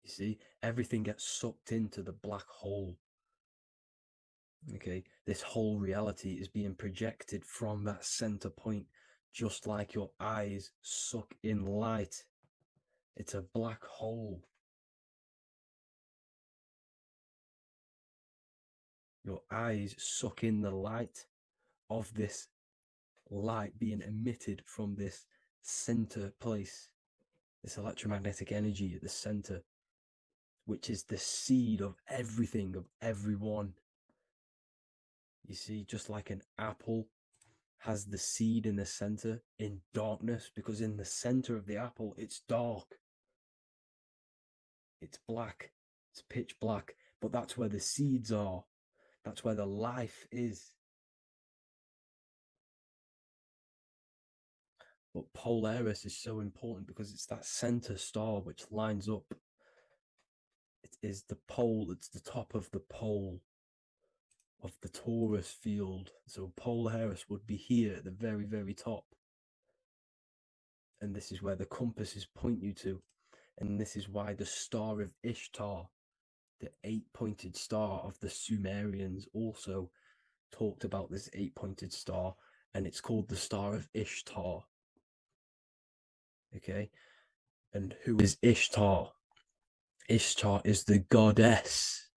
A: You see, everything gets sucked into the black hole. Okay, this whole reality is being projected from that center point, just like your eyes suck in light. It's a black hole. Your eyes suck in the light of this light being emitted from this center place, this electromagnetic energy at the center, which is the seed of everything, of everyone. You see, just like an apple has the seed in the center in darkness, because in the center of the apple, it's dark. It's black. It's pitch black. But that's where the seeds are. That's where the life is. But Polaris is so important because it's that center star which lines up. It is the pole, it's the top of the pole of the torus field. So Polaris would be here at the very, very top. And this is where the compasses point you to. And this is why the star of Ishtar, the 8-pointed star of the Sumerians, also talked about this 8-pointed star, and it's called the Star of Ishtar. Okay, and who is Ishtar? Ishtar is the goddess.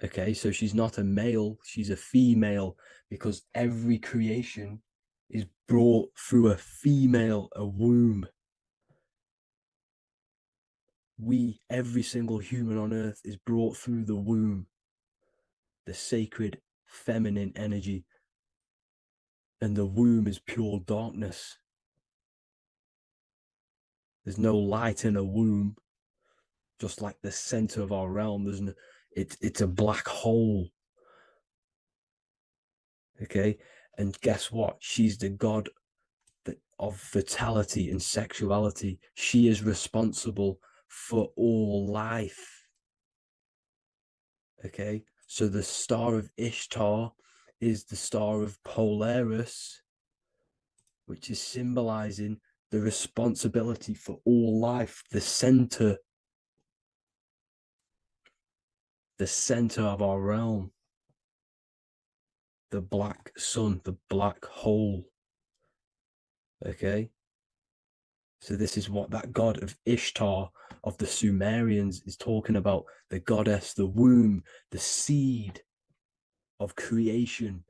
A: Okay, so she's not a male, she's a female, because every creation is brought through a female, a womb. Every single human on earth is brought through the womb, the sacred feminine energy. And the womb is pure darkness. There's no light in a womb, just like the center of our realm. It's a black hole. Okay, and guess what? She's the god of fertility and sexuality. She is responsible for all life. Okay, so the star of Ishtar is the star of Polaris, which is symbolizing the responsibility for all life, the center of our realm, the black sun, the black hole. Okay, so this is what that god of Ishtar of the Sumerians is talking about, the goddess, the womb, the seed of creation.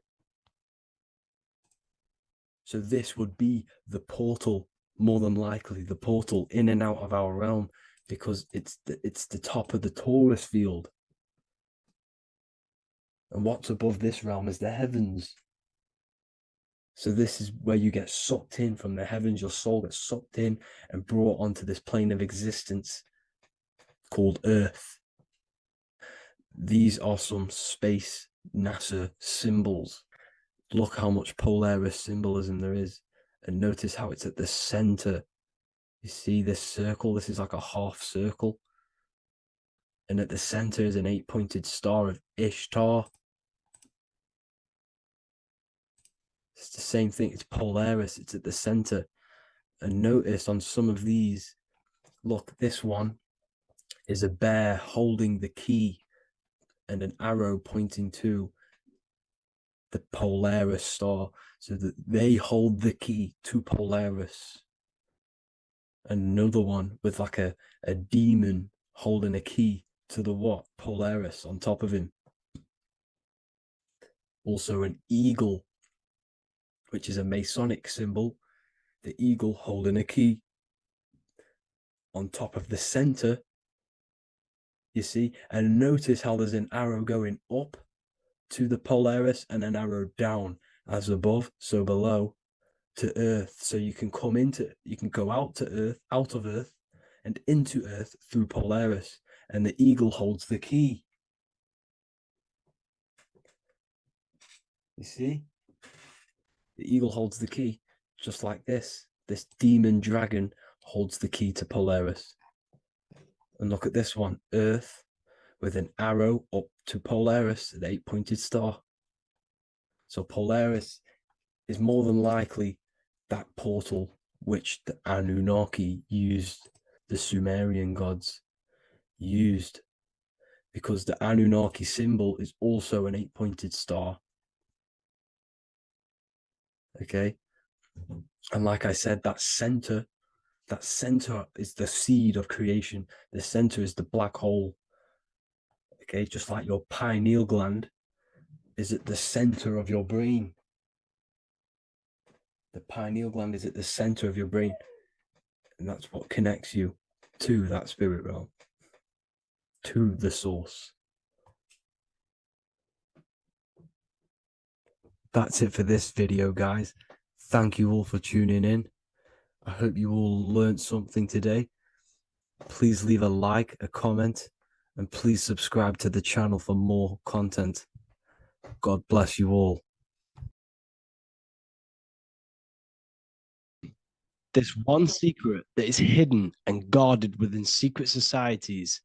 A: So this would be the portal, more than likely the portal in and out of our realm, because it's the top of the torus field. And what's above this realm is the heavens. So this is where you get sucked in from the heavens. Your soul gets sucked in and brought onto this plane of existence called Earth. These are some space NASA symbols. Look how much Polaris symbolism there is. And notice how it's at the center. You see this circle? This is like a half circle. And at the center is an 8-pointed star of Ishtar. It's the same thing. It's Polaris. It's at the center. And notice on some of these, look, this one is a bear holding the key and an arrow pointing to the Polaris star, so that they hold the key to Polaris. Another one with like a demon holding a key to the what? Polaris on top of him. Also an eagle, which is a Masonic symbol. The eagle holding a key on top of the center. You see, and notice how there's an arrow going up to the Polaris and an arrow down, as above, so below, to Earth. So you can go out to Earth, out of Earth, and into Earth through Polaris. And the eagle holds the key. You see? The eagle holds the key, just like this. This demon dragon holds the key to Polaris. And look at this one, Earth, with an arrow up to Polaris, the 8-pointed star. So Polaris is more than likely that portal which the Anunnaki used, the Sumerian gods used, because the Anunnaki symbol is also an 8-pointed star. Okay, and like I said, that center is the seed of creation. The center is the black hole. Okay, just like your pineal gland is at the center of your brain. The pineal gland is at the center of your brain, and that's what connects you to that spirit realm, to the source.
B: That's it for this video, guys. Thank you all for tuning in. I hope you all learned something today. Please leave a like, a comment, and please subscribe to the channel for more content. God bless you all. This one secret that is hidden and guarded within secret societies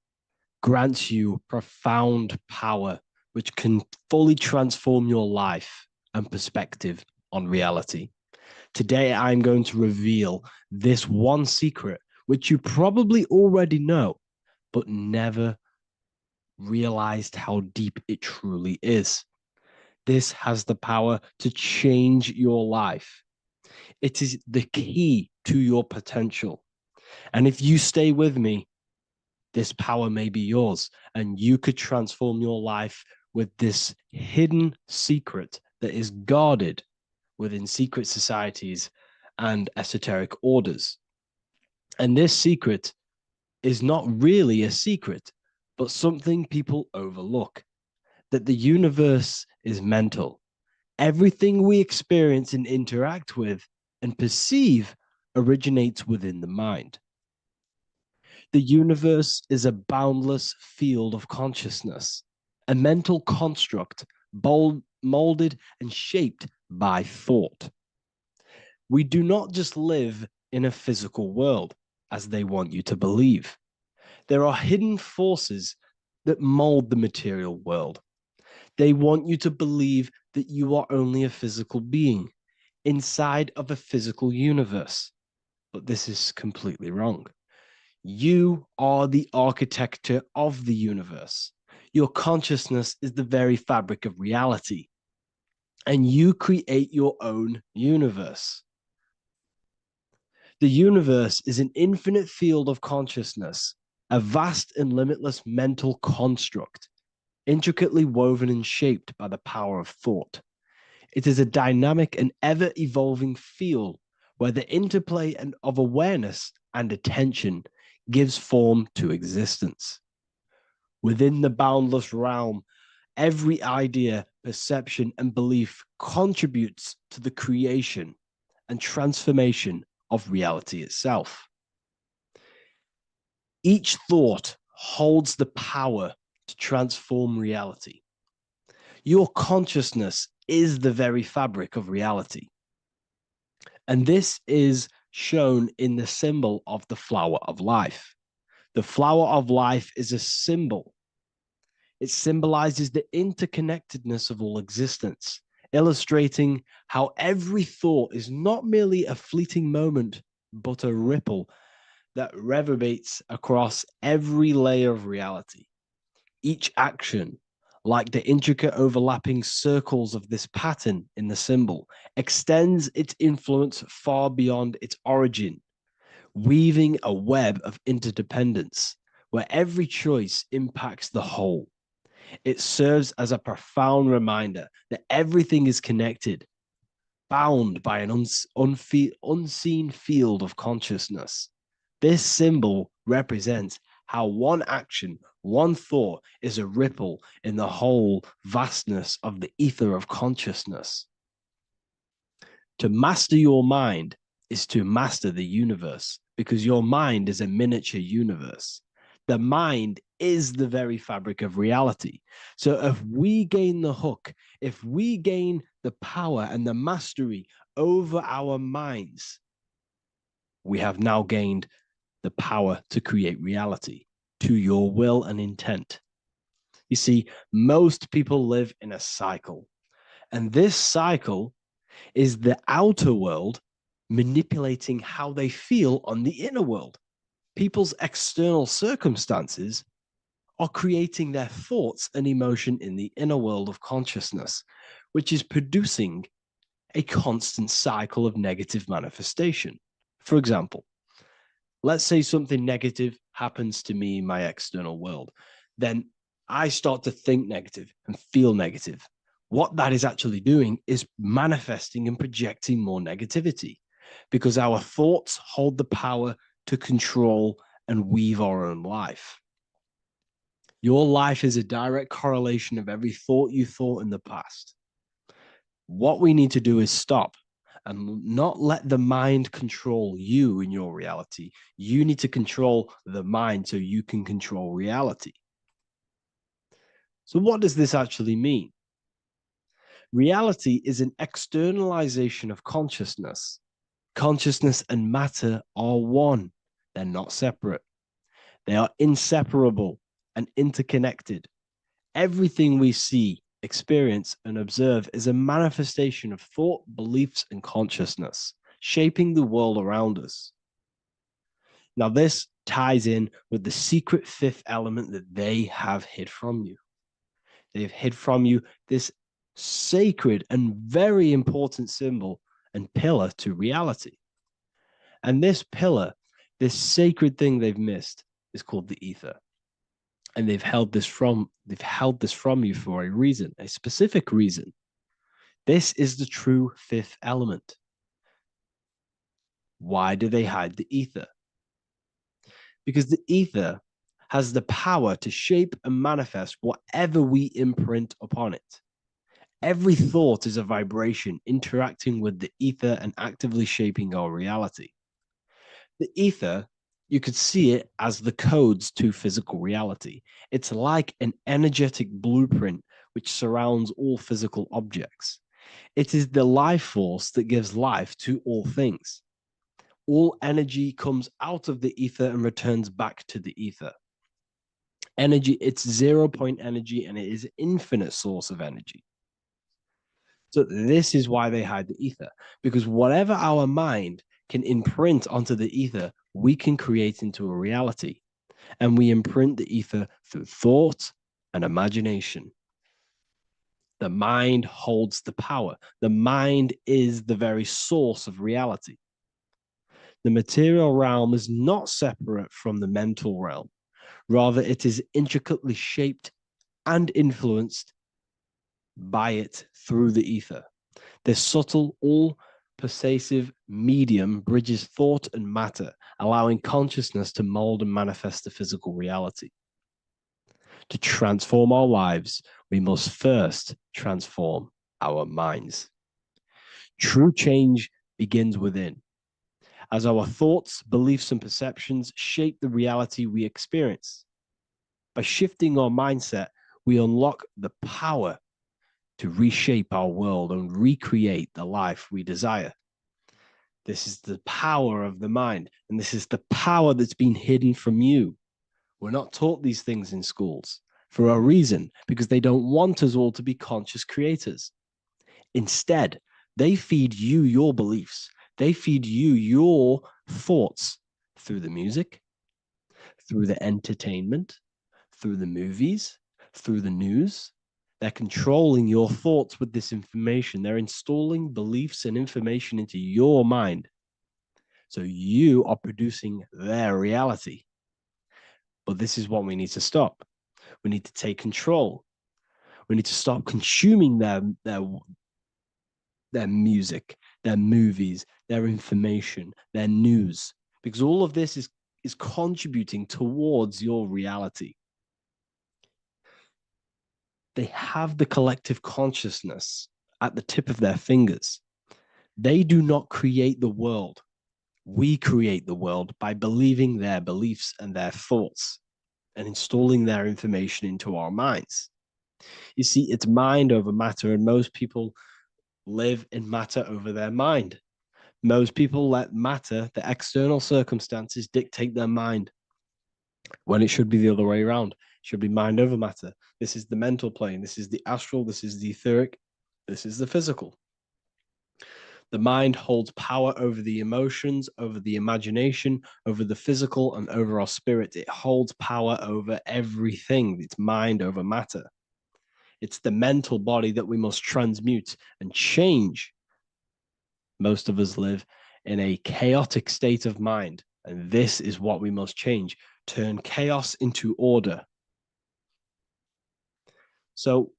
B: grants you profound power, which can fully transform your life and perspective on reality. Today, I'm going to reveal this one secret, which you probably already know, but never realized how deep it truly is. This has the power to change your life. It is the key to your potential. And if you stay with me, this power may be yours, and you could transform your life with this hidden secret that is guarded within secret societies and esoteric orders. And this secret is not really a secret, but something people overlook, that the universe is mental. Everything we experience and interact with and perceive originates within the mind. The universe is a boundless field of consciousness, a mental construct molded and shaped by thought. We do not just live in a physical world, as they want you to believe. There are hidden forces that mold the material world. They want you to believe that you are only a physical being inside of a physical universe. But this is completely wrong. You are the architecture of the universe. Your consciousness is the very fabric of reality, and you create your own universe. The universe is an infinite field of consciousness, a vast and limitless mental construct, intricately woven and shaped by the power of thought. It is a dynamic and ever-evolving field where the interplay of awareness and attention gives form to existence. Within the boundless realm, every idea, perception, and belief contributes to the creation and transformation of reality itself. Each thought holds the power to transform reality. Your consciousness is the very fabric of reality. And this is shown in the symbol of the flower of life. The flower of life is a symbol. It symbolizes the interconnectedness of all existence, illustrating how every thought is not merely a fleeting moment, but a ripple that reverberates across every layer of reality. Each action, like the intricate overlapping circles of this pattern in the symbol, extends its influence far beyond its origin, weaving a web of interdependence where every choice impacts the whole. It serves as a profound reminder that everything is connected, bound by an unseen field of consciousness. This symbol represents how one action, one thought is a ripple in the whole vastness of the ether of consciousness. To master your mind is to master the universe, because your mind is a miniature universe. The mind is the very fabric of reality. So if we gain the hook, if we gain the power and the mastery over our minds, we have now gained the power to create reality to your will and intent. You see, most people live in a cycle, and this cycle is the outer world manipulating how they feel on the inner world. People's external circumstances are creating their thoughts and emotion in the inner world of consciousness, which is producing a constant cycle of negative manifestation. For example, let's say something negative happens to me in my external world. Then I start to think negative and feel negative. What that is actually doing is manifesting and projecting more negativity, because our thoughts hold the power to control and weave our own life. Your life is a direct correlation of every thought you thought in the past. What we need to do is stop and not let the mind control you in your reality. You need to control the mind so you can control reality. So, what does this actually mean? Reality is an externalization of consciousness. Consciousness and matter are one, they're not separate. They are inseparable and interconnected. Everything we see, experience, and observe is a manifestation of thought, beliefs, and consciousness, shaping the world around us. Now, this ties in with the secret fifth element that they have hid from you. They've hid from you this sacred and very important symbol and pillar to reality. And this pillar, this sacred thing they've missed, is called the ether. And they've held this from you for a reason, a specific reason. This is the true fifth element. Why do they hide the ether? Because the ether has the power to shape and manifest whatever we imprint upon it. Every thought is a vibration interacting with the ether and actively shaping our reality. The ether, you could see it as the codes to physical reality. It's like an energetic blueprint which surrounds all physical objects. It is the life force that gives life to all things. All energy comes out of the ether and returns back to the ether. Energy, it's 0 point energy, and it is an infinite source of energy. So this is why they hide the ether, because whatever our mind can imprint onto the ether, we can create into a reality. And we imprint the ether through thought and imagination. The mind holds the power. The mind is the very source of reality. The material realm is not separate from the mental realm. Rather, it is intricately shaped and influenced by it through the ether. This subtle, all-pervasive medium bridges thought and matter, allowing consciousness to mold and manifest the physical reality. To transform our lives, we must first transform our minds. True change begins within, as our thoughts, beliefs, and perceptions shape the reality we experience. By shifting our mindset, we unlock the power to reshape our world and recreate the life we desire. This is the power of the mind, and this is the power that's been hidden from you. We're not taught these things in schools for a reason, because they don't want us all to be conscious creators. Instead, they feed you your beliefs. They feed you your thoughts through the music, through the entertainment, through the movies, through the news. They're controlling your thoughts with this information. They're installing beliefs and information into your mind. So you are producing their reality. But this is what we need to stop. We need to take control. We need to stop consuming their music, their movies, their information, their news, because all of this is contributing towards your reality. They have the collective consciousness at the tip of their fingers. They do not create the world. We create the world by believing their beliefs and their thoughts and installing their information into our minds. You see, it's mind over matter, and most people live in matter over their mind. Most people let matter, the external circumstances, dictate their mind, when it should be the other way around. It should be mind over matter. This is the mental plane. This is the astral. This is the etheric. This is the physical. The mind holds power over the emotions, over the imagination, over the physical, and over our spirit. It holds power over everything. It's mind over matter. It's the mental body that we must transmute and change. Most of us live in a chaotic state of mind, and this is what we must change. Turn chaos into order. So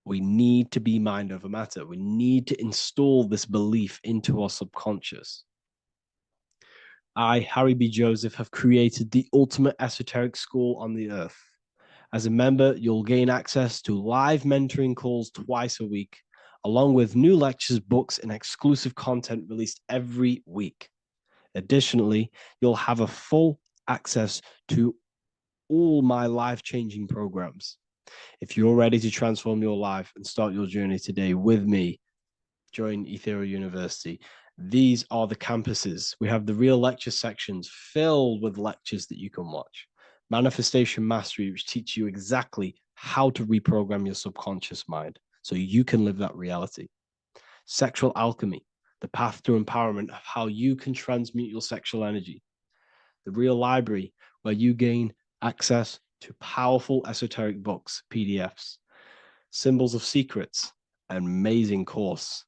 B: we need to be mind over matter. We need to install this belief into our subconscious. I, Harry B. Joseph, have created the ultimate esoteric school on the earth. As a member, you'll gain access to live mentoring calls twice a week, along with new lectures, books, and exclusive content released every week. Additionally, you'll have a full access to all my life-changing programs. If you're ready to transform your life and start your journey today with me, join Ethereal University. These are the campuses. We have the real lecture sections filled with lectures that you can watch. Manifestation Mastery, which teach you exactly how to reprogram your subconscious mind so you can live that reality. Sexual Alchemy, the path to empowerment of how you can transmute your sexual energy. The Real Library, where you gain access to powerful esoteric books, PDFs. Symbols of Secrets, an amazing course.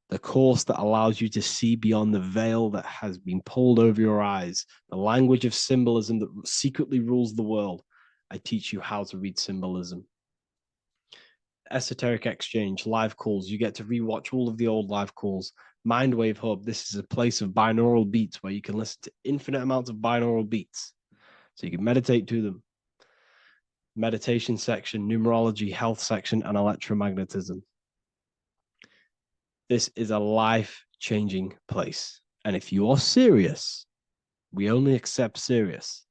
B: The course that allows you to see beyond the veil that has been pulled over your eyes, the language of symbolism that secretly rules the world. I teach you how to read symbolism. Esoteric Exchange, live calls. You get to rewatch all of the old live calls. Mindwave Hub, this is a place of binaural beats where you can listen to infinite amounts of binaural beats. So you can meditate to them. Meditation section, numerology, health section, and electromagnetism. This is a life-changing place. And if you are serious, we only accept serious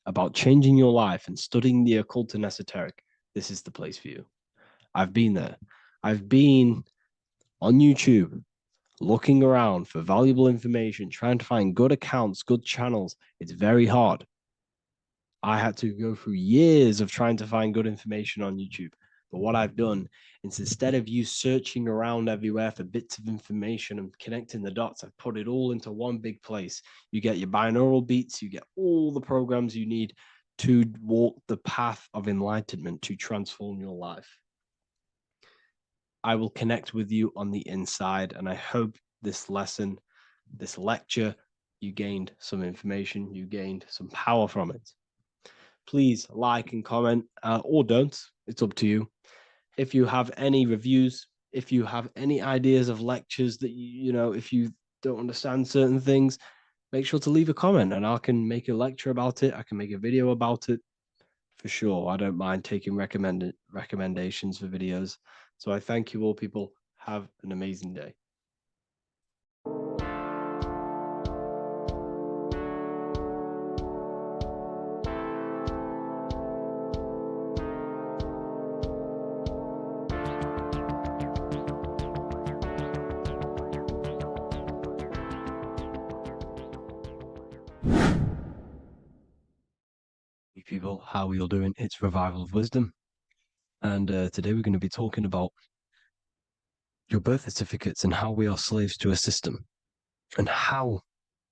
B: about changing your life and studying the occult and esoteric, this is the place for you. I've been there. I've been on YouTube looking around for valuable information, trying to find good accounts, good channels. It's very hard. I had to go through years of trying to find good information on YouTube. But what I've done is instead of you searching around everywhere for bits of information and connecting the dots, I've put it all into one big place. You get your binaural beats, you get all the programs you need to walk the path of enlightenment to transform your life. I will connect with you on the inside, and I hope this lesson, this lecture, you gained some information, you gained some power from it. Please like and comment, or don't. It's up to you. If you have any reviews, if you have any ideas of lectures that you know, if you don't understand certain things, make sure to leave a comment and I can make a lecture about it. I can make a video about it for sure. I don't mind taking recommendations for videos. So I thank you all, people. Have an amazing day. People, how are you all doing? It's Revival of Wisdom, and today we're going to be talking about your birth certificates and how we are slaves to a system and how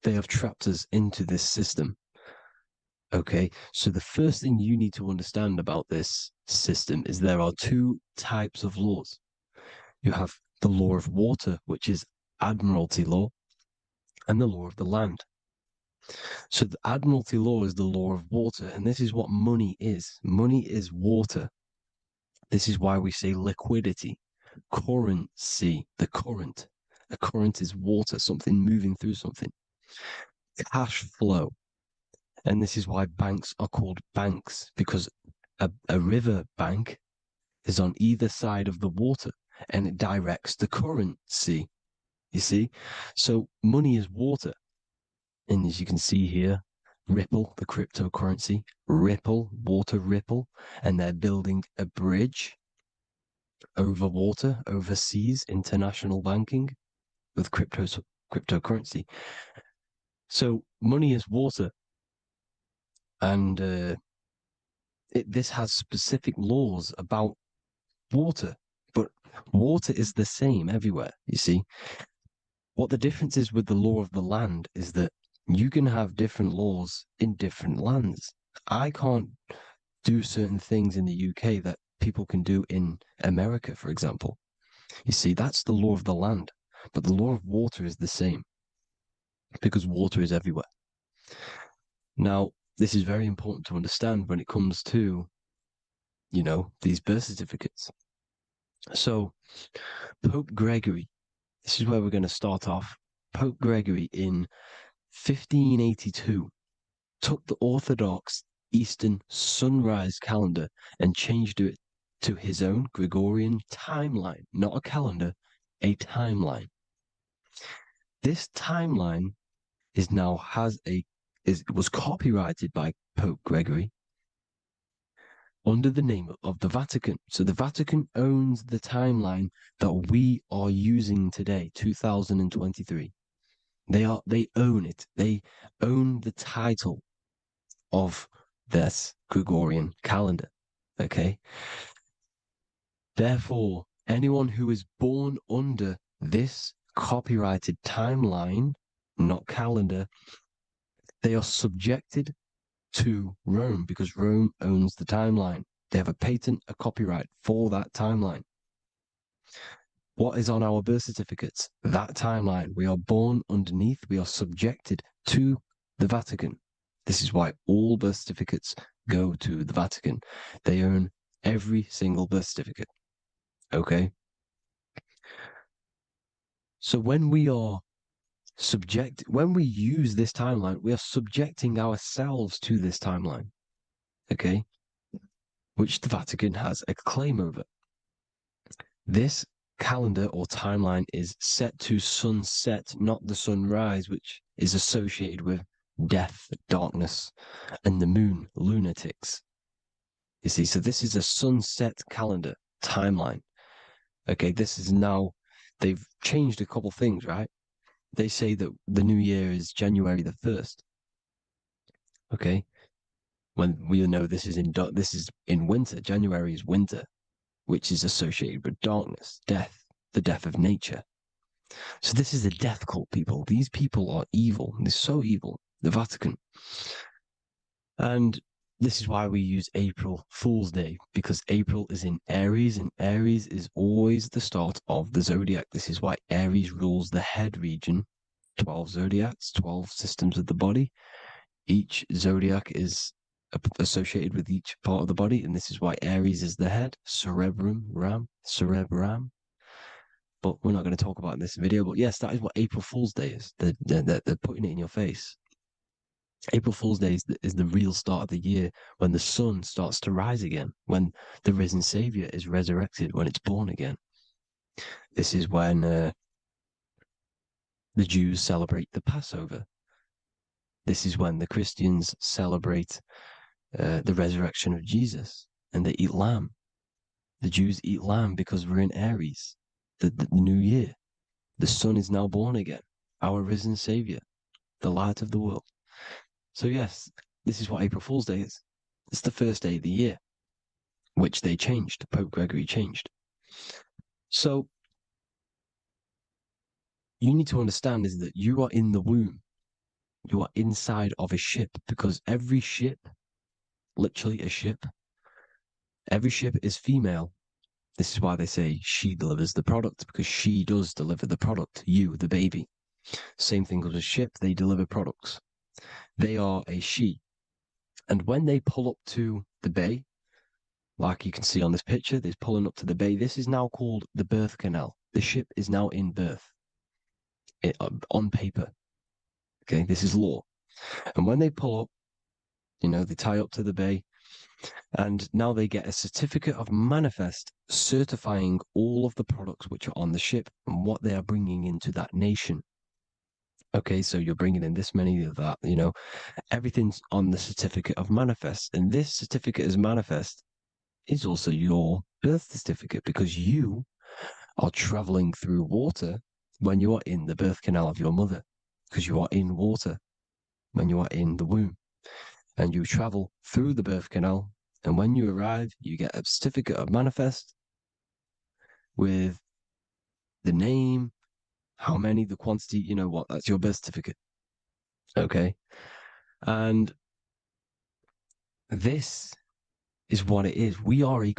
B: they have trapped us into this system. Okay, so the first thing you need to understand about this system is there are two types of laws. You have the law of water, which is admiralty law, and the law of the land. So the admiralty law is the law of water, and this is what money is. Money is water. This is why we say liquidity, currency, the current. A current is water, something moving through something. Cash flow. And this is why banks are called banks, because a river bank is on either side of the water and it directs the currency. You see? So money is water. And as you can see here, Ripple, the cryptocurrency, Ripple, water Ripple, and they're building a bridge over water, overseas, international banking with cryptocurrency. So money is water, and this has specific laws about water, but water is the same everywhere, you see. What the difference is with the law of the land is that you can have different laws in different lands. I can't do certain things in the UK that people can do in America, for example. You see, that's the law of the land, but the law of water is the same because water is everywhere. Now, this is very important to understand when it comes to, you know, these birth certificates. So, Pope Gregory, this is where we're going to start off. Pope Gregory in 1582 took the Orthodox Eastern sunrise calendar and changed it to his own Gregorian timeline, not a calendar, a timeline. This timeline was copyrighted by Pope Gregory under the name of the Vatican. So the Vatican owns the timeline that we are using today, 2023. They own it. They own the title of this Gregorian calendar. Okay. Therefore, anyone who is born under this copyrighted timeline, not calendar, they are subjected to Rome because Rome owns the timeline. They have a patent, a copyright for that timeline. What is on our birth certificates? That timeline. We are born underneath, we are subjected to the Vatican. This is why all birth certificates go to the Vatican. They own every single birth certificate. Okay? So when we use this timeline, we are subjecting ourselves to this timeline. Okay? Which the Vatican has a claim over. This calendar or timeline is set to sunset, not the sunrise, which is associated with death, darkness, and the moon, lunatics. You see, so this is a sunset calendar timeline. Okay, this is now, they've changed a couple things, right? They say that the new year is January the 1st. Okay, when we know this is in winter. January is winter, which is associated with darkness, death, the death of nature. So this is a death cult, people. These people are evil. They're so evil. The Vatican. And this is why we use April Fool's Day, because April is in Aries, and Aries is always the start of the zodiac. This is why Aries rules the head region. 12 zodiacs, 12 systems of the body. Each zodiac is associated with each part of the body, and this is why Aries is the head, cerebrum. But we're not going to talk about it in this video. But yes, that is what April Fool's Day is. They're putting it in your face. April Fool's Day is the real start of the year, when the sun starts to rise again, when the risen Savior is resurrected, when it's born again. This is when the Jews celebrate the Passover. This is when the Christians celebrate the resurrection of Jesus, and they eat lamb. The Jews eat lamb because we're in Aries, the new year. The sun is now born again, our risen Savior, the light of the world. So yes, this is what April Fool's Day is. It's the first day of the year, which they changed. Pope Gregory changed. So you need to understand is that you are in the womb. You are inside of a ship, because every ship, literally a ship, every ship is female. This is why they say she delivers the product, because she does deliver the product. You, the baby. Same thing with a ship. They deliver products. They are a she. And when they pull up to the bay, like you can see on this picture, they're pulling up to the bay. This is now called the birth canal. The ship is now in birth on paper. Okay, this is law. And when they pull up, they tie up to the bay, and now they get a certificate of manifest certifying all of the products which are on the ship and what they are bringing into that nation. Okay, so you're bringing in this many of that, everything's on the certificate of manifest. And this certificate of manifest is also your birth certificate, because you are traveling through water when you are in the birth canal of your mother, because you are in water when you are in the womb. And you travel through the birth canal, and when you arrive, you get a certificate of manifest with the name, how many, the quantity, that's your birth certificate. Okay. And this is what it is. We are a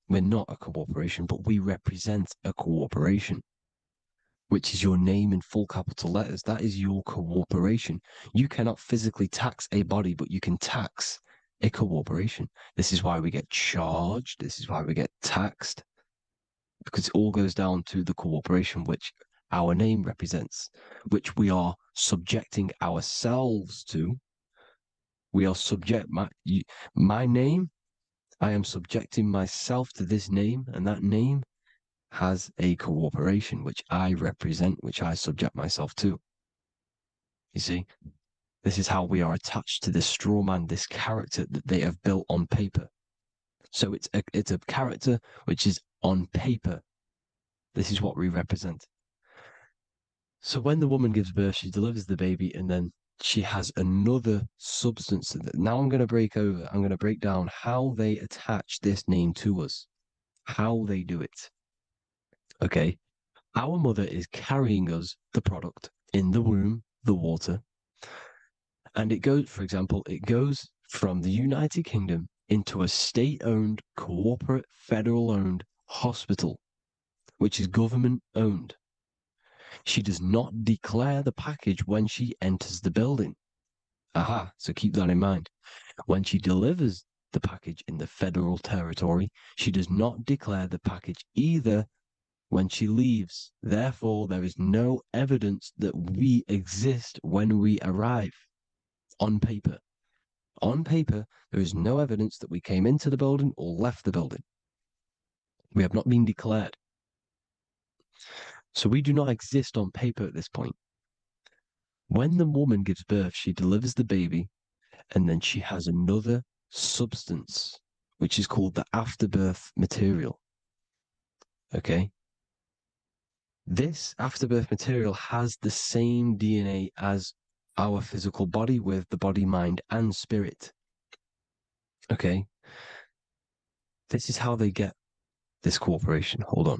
B: we're not a corporation, but we represent a corporation, which is your name in full capital letters. That is your corporation. You cannot physically tax a body, but you can tax a corporation. This is why we get charged. This is why we get taxed, because it all goes down to the corporation, which our name represents, which we are subjecting ourselves to. We are subject. My name, I am subjecting myself to this name, and that name has a cooperation which I represent, which I subject myself to. You see, this is how we are attached to this straw man, this character that they have built on paper. So it's a character which is on paper. This is what we represent. So when the woman gives birth, she delivers the baby, and then she has another substance. Now I'm going to break down how they attach this name to us, how they do it. Okay. Our mother is carrying us the product in the womb, the water. And it goes, for example, it goes from the United Kingdom into a state-owned, corporate, federal-owned hospital, which is government-owned. She does not declare the package when she enters the building. Aha, so keep that in mind. When she delivers the package in the federal territory, she does not declare the package either when she leaves. Therefore, there is no evidence that we exist when we arrive on paper. On paper, there is no evidence that we came into the building or left the building. We have not been declared. So we do not exist on paper at this point. When the woman gives birth, she delivers the baby, and then she has another substance, which is called the afterbirth material. Okay? This afterbirth material has the same DNA as our physical body with the body, mind, and spirit. Okay? This is how they get this cooperation. Hold on.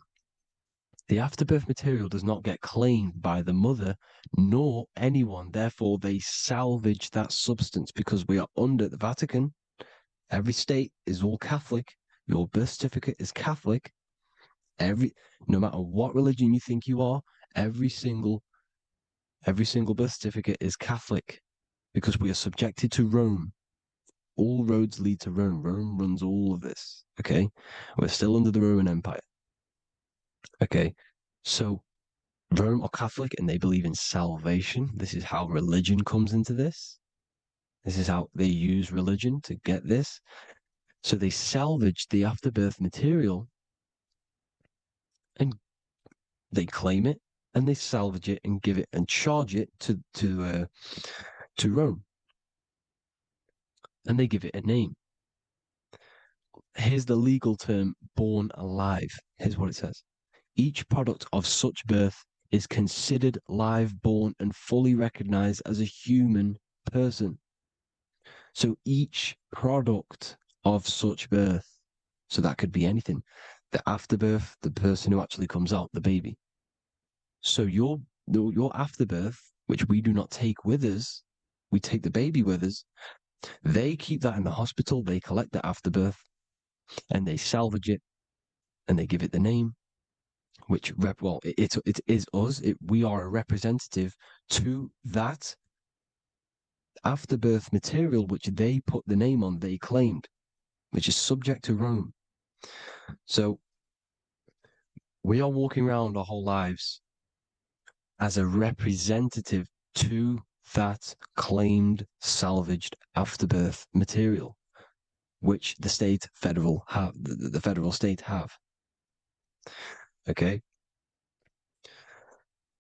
B: The afterbirth material does not get claimed by the mother nor anyone. Therefore, they salvage that substance because we are under the Vatican. Every state is all Catholic. Your birth certificate is Catholic. No matter what religion you think you are, every single birth certificate is Catholic because we are subjected to Rome. All roads lead to Rome. Rome runs all of this. Okay, we're still under the Roman Empire. Okay, so Rome are Catholic and they believe in salvation. This is how religion comes into this. This is how they use religion to get this. So they salvage the afterbirth material and they claim it and they salvage it and give it and charge it to Rome. And they give it a name. Here's the legal term, born alive. Here's what it says. Each product of such birth is considered live, born, and fully recognized as a human person. So each product of such birth, so that could be anything, the afterbirth, the person who actually comes out, the baby. So your afterbirth, which we do not take with us, we take the baby with us, they keep that in the hospital, they collect the afterbirth, and they salvage it, and they give it the name, which, it is us. We are a representative to that afterbirth material, which they put the name on, they claimed, which is subject to Rome. So we are walking around our whole lives as a representative to that claimed salvaged afterbirth material, which the federal state have. Okay.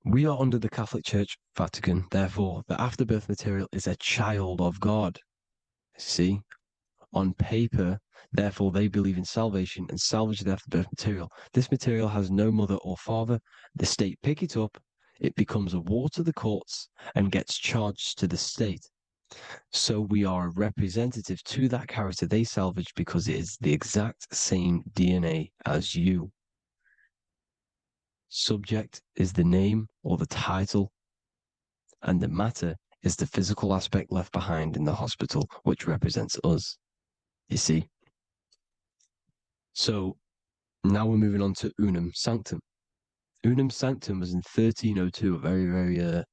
B: We are under the Catholic Church, Vatican. Therefore, the afterbirth material is a child of God. See, on paper, therefore, they believe in salvation and salvage the afterbirth material. This material has no mother or father. The state pick it up. It becomes a war to the courts and gets charged to the state. So we are a representative to that character they salvaged because it is the exact same DNA as you. Subject is the name or the title, and the matter is the physical aspect left behind in the hospital, which represents us. You see? So now we're moving on to Unum Sanctum. Unum Sanctum was in 1302, a very, very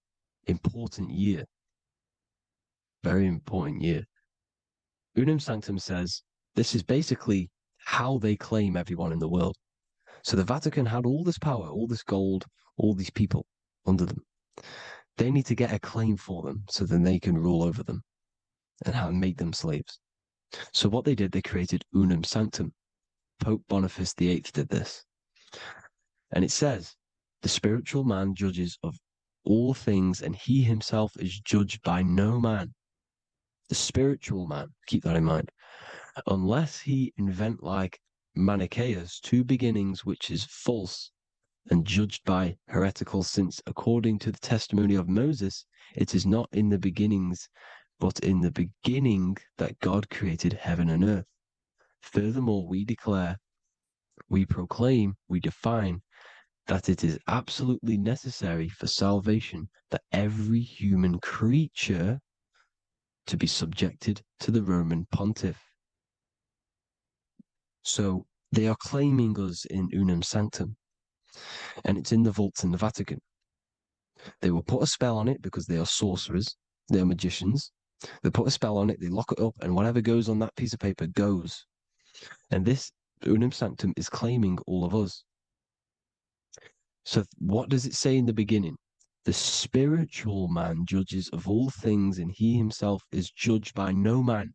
B: important year. Very important year. Unum Sanctum says this is basically how they claim everyone in the world. So the Vatican had all this power, all this gold, all these people under them. They need to get a claim for them so then they can rule over them and make them slaves. So what they did, they created Unum Sanctum. Pope Boniface VIII did this. And it says, the spiritual man judges of all things, and he himself is judged by no man. The spiritual man, keep that in mind, unless he invent like Manichaeus two beginnings, which is false and judged by heretical, since according to the testimony of Moses, it is not in the beginnings, but in the beginning that God created heaven and earth. Furthermore, we declare, we proclaim, we define that it is absolutely necessary for salvation that every human creature to be subjected to the Roman pontiff. So they are claiming us in Unum Sanctum, and it's in the vaults in the Vatican. They will put a spell on it because they are sorcerers, they are magicians. They put a spell on it, they lock it up, and whatever goes on that piece of paper goes. And this Unum Sanctum is claiming all of us. So what does it say in the beginning? The spiritual man judges of all things, and he himself is judged by no man.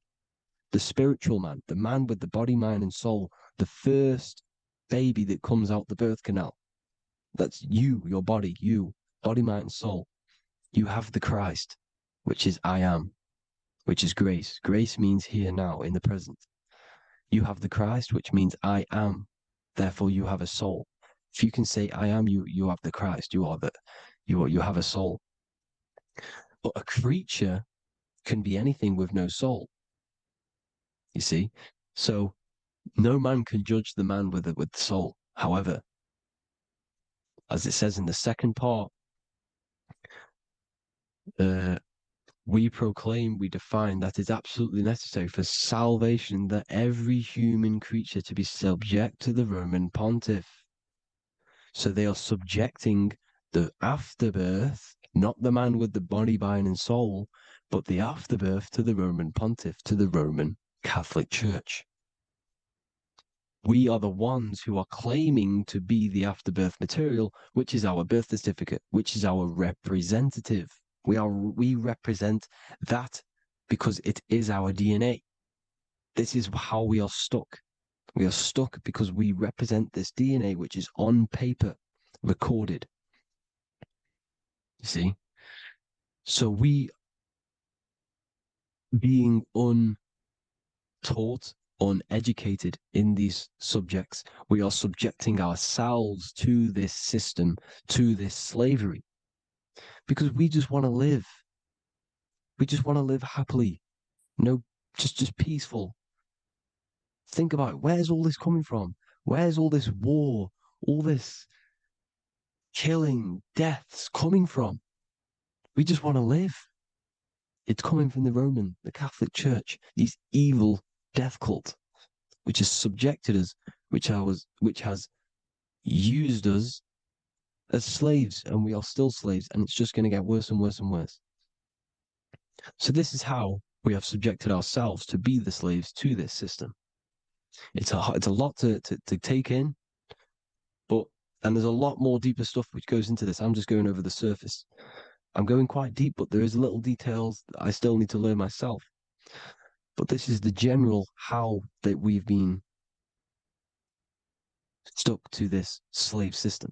B: The spiritual man, the man with the body, mind, and soul, the first baby that comes out the birth canal. That's you, your body, body, mind, and soul. You have the Christ, which is I am, which is grace. Grace means here now, in the present. You have the Christ, which means I am. Therefore, you have a soul. If you can say I am, you have the Christ. You have a soul. But a creature can be anything with no soul. You see, so no man can judge the man with the soul. However, as it says in the second part, we proclaim, we define that it's absolutely necessary for salvation that every human creature to be subject to the Roman pontiff. So they are subjecting the afterbirth, not the man with the body, mind, and soul, but the afterbirth to the Roman pontiff, to the Roman Catholic Church. We are the ones who are claiming to be the afterbirth material, which is our birth certificate, which is our representative. We represent that because it is our DNA. This is how we are stuck. We are stuck because we represent this DNA, which is on paper, recorded. You see? So we, being untaught, uneducated in these subjects, we are subjecting ourselves to this system, to this slavery, because we just want to live. We just want to live happily, just peaceful. Think about it. Where's all this coming from? Where's all this war, all this killing, deaths coming from? We just want to live. It's coming from the Catholic Church, these evil death cult, which has subjected us, which has used us as slaves, and we are still slaves, and it's just going to get worse and worse and worse. So this is how we have subjected ourselves to be the slaves to this system. It's a lot to take in, and there's a lot more deeper stuff which goes into this. I'm just going over the surface. I'm going quite deep, but there is little details that I still need to learn myself. But this is the general how that we've been stuck to this slave system.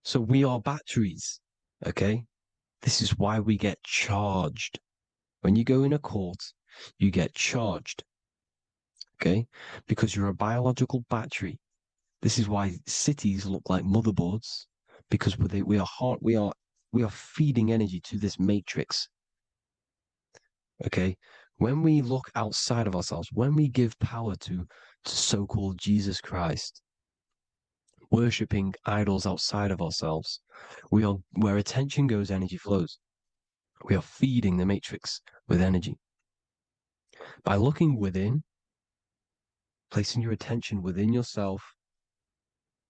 B: So we are batteries, okay? This is why we get charged. When you go in a court, you get charged, okay? Because you're a biological battery. This is why cities look like motherboards, because we are feeding energy to this matrix. Okay, when we look outside of ourselves, when we give power to so-called Jesus Christ, worshipping idols outside of ourselves, where attention goes, energy flows. We are feeding the matrix with energy. By looking within, placing your attention within yourself,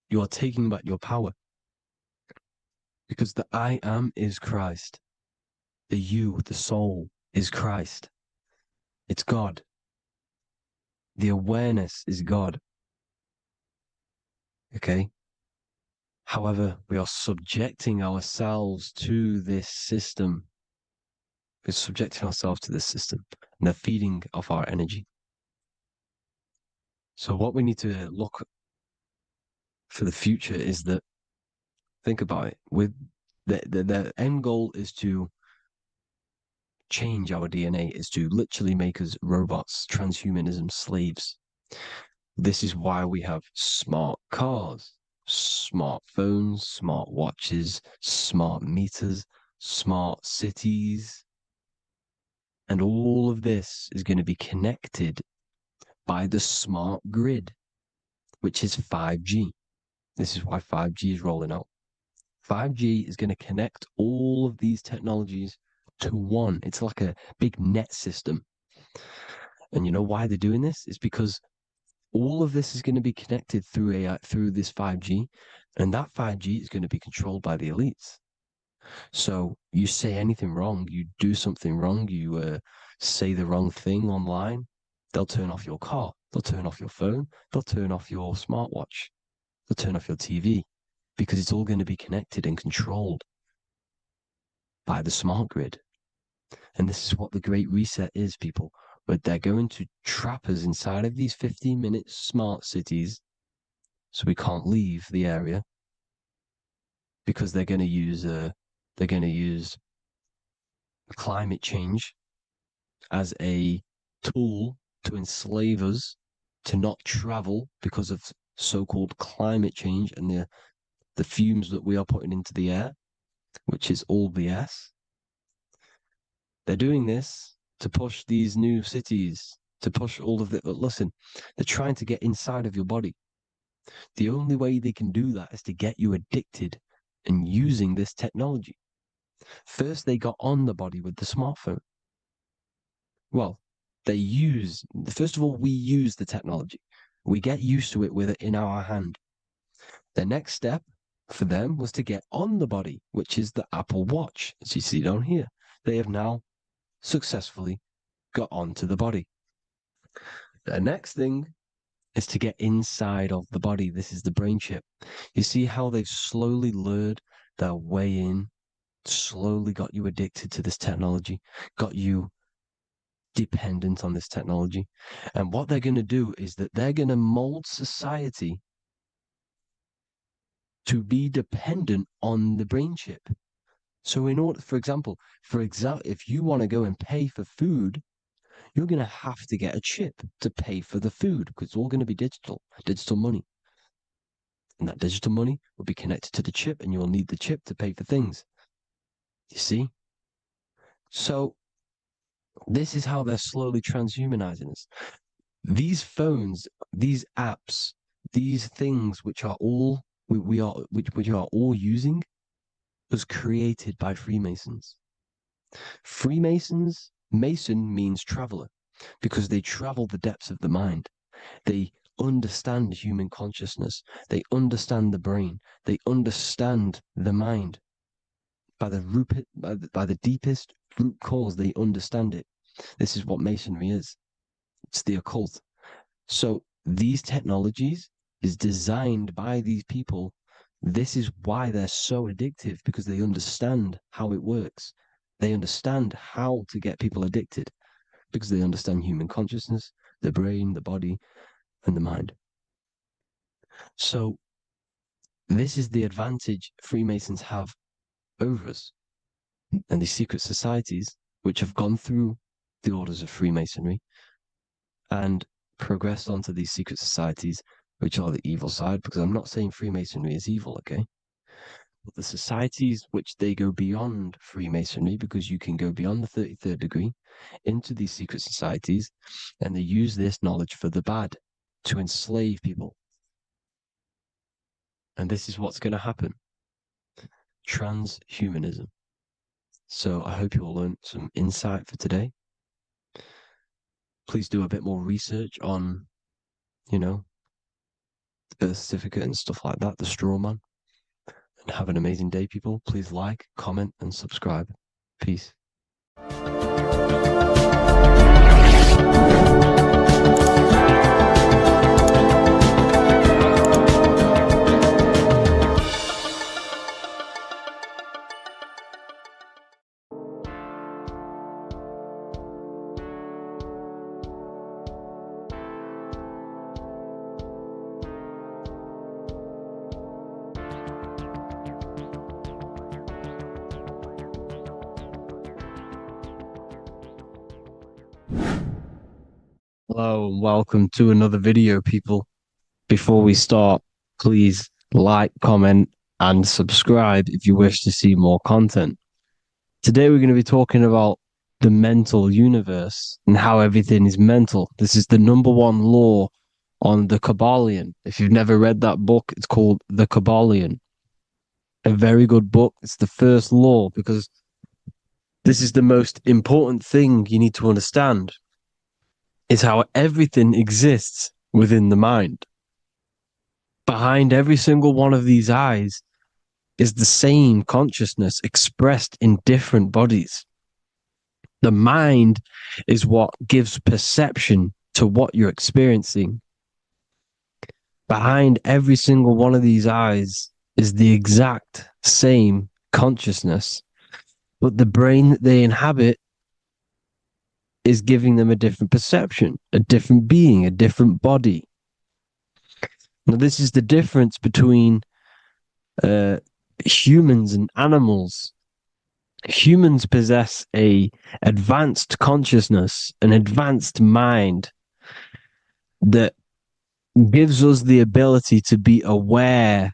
B: you are taking back your power. Because the I am is Christ. The you, the soul, is Christ. It's God. The awareness is God. Okay? However, we are subjecting ourselves to this system. We're subjecting ourselves to this system. and they're feeding off our energy. So what we need to look for the future is that, think about it, with the end goal is to change our DNA, is to literally make us robots, transhumanism slaves. This is why we have smart cars, smartphones, smart watches, smart meters, smart cities. And all of this is going to be connected by the smart grid, which is 5G. This is why 5G is rolling out. 5G is going to connect all of these technologies to one. It's like a big net system. And you know why they're doing this? It's because all of this is going to be connected through AI, through this 5G, and that 5G is going to be controlled by the elites. So you say anything wrong, you do something wrong, you say the wrong thing online, they'll turn off your car, they'll turn off your phone, they'll turn off your smartwatch, they'll turn off your TV, because it's all going to be connected and controlled by the smart grid. And this is what the Great Reset is, people. But they're going to trap us inside of these 15-minute smart cities, so we can't leave the area, because they're going to use climate change as a tool to enslave us to not travel because of so-called climate change and the fumes that we are putting into the air, which is all BS. They're doing this to push these new cities, to push all of it. But listen, they're trying to get inside of your body. The only way they can do that is to get you addicted and using this technology. First, they got on the body with the smartphone. Well, first of all, we use the technology. We get used to it with it in our hand. The next step for them was to get on the body, which is the Apple Watch, as you see down here. They have now successfully got onto the body. The next thing is to get inside of the body. This is the brain chip. You see how they've slowly lured their way in, slowly got you addicted to this technology, got you dependent on this technology. And what they're going to do is that they're going to mold society to be dependent on the brain chip. So in order, for example, if you want to go and pay for food, you're going to have to get a chip to pay for the food, because it's all going to be digital money. And that digital money will be connected to the chip, and you'll need the chip to pay for things. You see? So this is how they're slowly transhumanizing us. These phones, these apps, these things which are all we are all using was created by Freemasons. Mason means traveler, because they travel the depths of the mind. They understand human consciousness. They understand the brain. They understand the mind. By the deepest root cause, they understand it. This is what Masonry is. It's the occult. So these technologies is designed by these people. This is why they're so addictive, because they understand how it works. They understand how to get people addicted, because they understand human consciousness, the brain, the body, and the mind. So this is the advantage Freemasons have over us. And these secret societies, which have gone through the orders of Freemasonry and progressed onto these secret societies, which are the evil side, because I'm not saying Freemasonry is evil, okay? But the societies which they go beyond Freemasonry, because you can go beyond the 33rd degree into these secret societies, and they use this knowledge for the bad, to enslave people. And this is what's going to happen. Transhumanism. So I hope you all learned some insight for today. Please do a bit more research on, the birth certificate and stuff like that, the straw man. And have an amazing day, people. Please like, comment, and subscribe. Peace. Hello and welcome to another video, people. Before we start, please like, comment, and subscribe if you wish to see more content. Today, we're going to be talking about the mental universe and how everything is mental. This is the number one law on the Kabbalion. If you've never read that book, it's called The Kabbalion. A very good book. It's the first law because this is the most important thing you need to understand, is how everything exists within the mind. Behind every single one of these eyes is the same consciousness expressed in different bodies. The mind is what gives perception to what you're experiencing. Behind every single one of these eyes is the exact same consciousness, but the brain that they inhabit is giving them a different perception, a different being, a different body. Now, this is the difference between humans and animals. Humans possess a advanced consciousness, an advanced mind that gives us the ability to be aware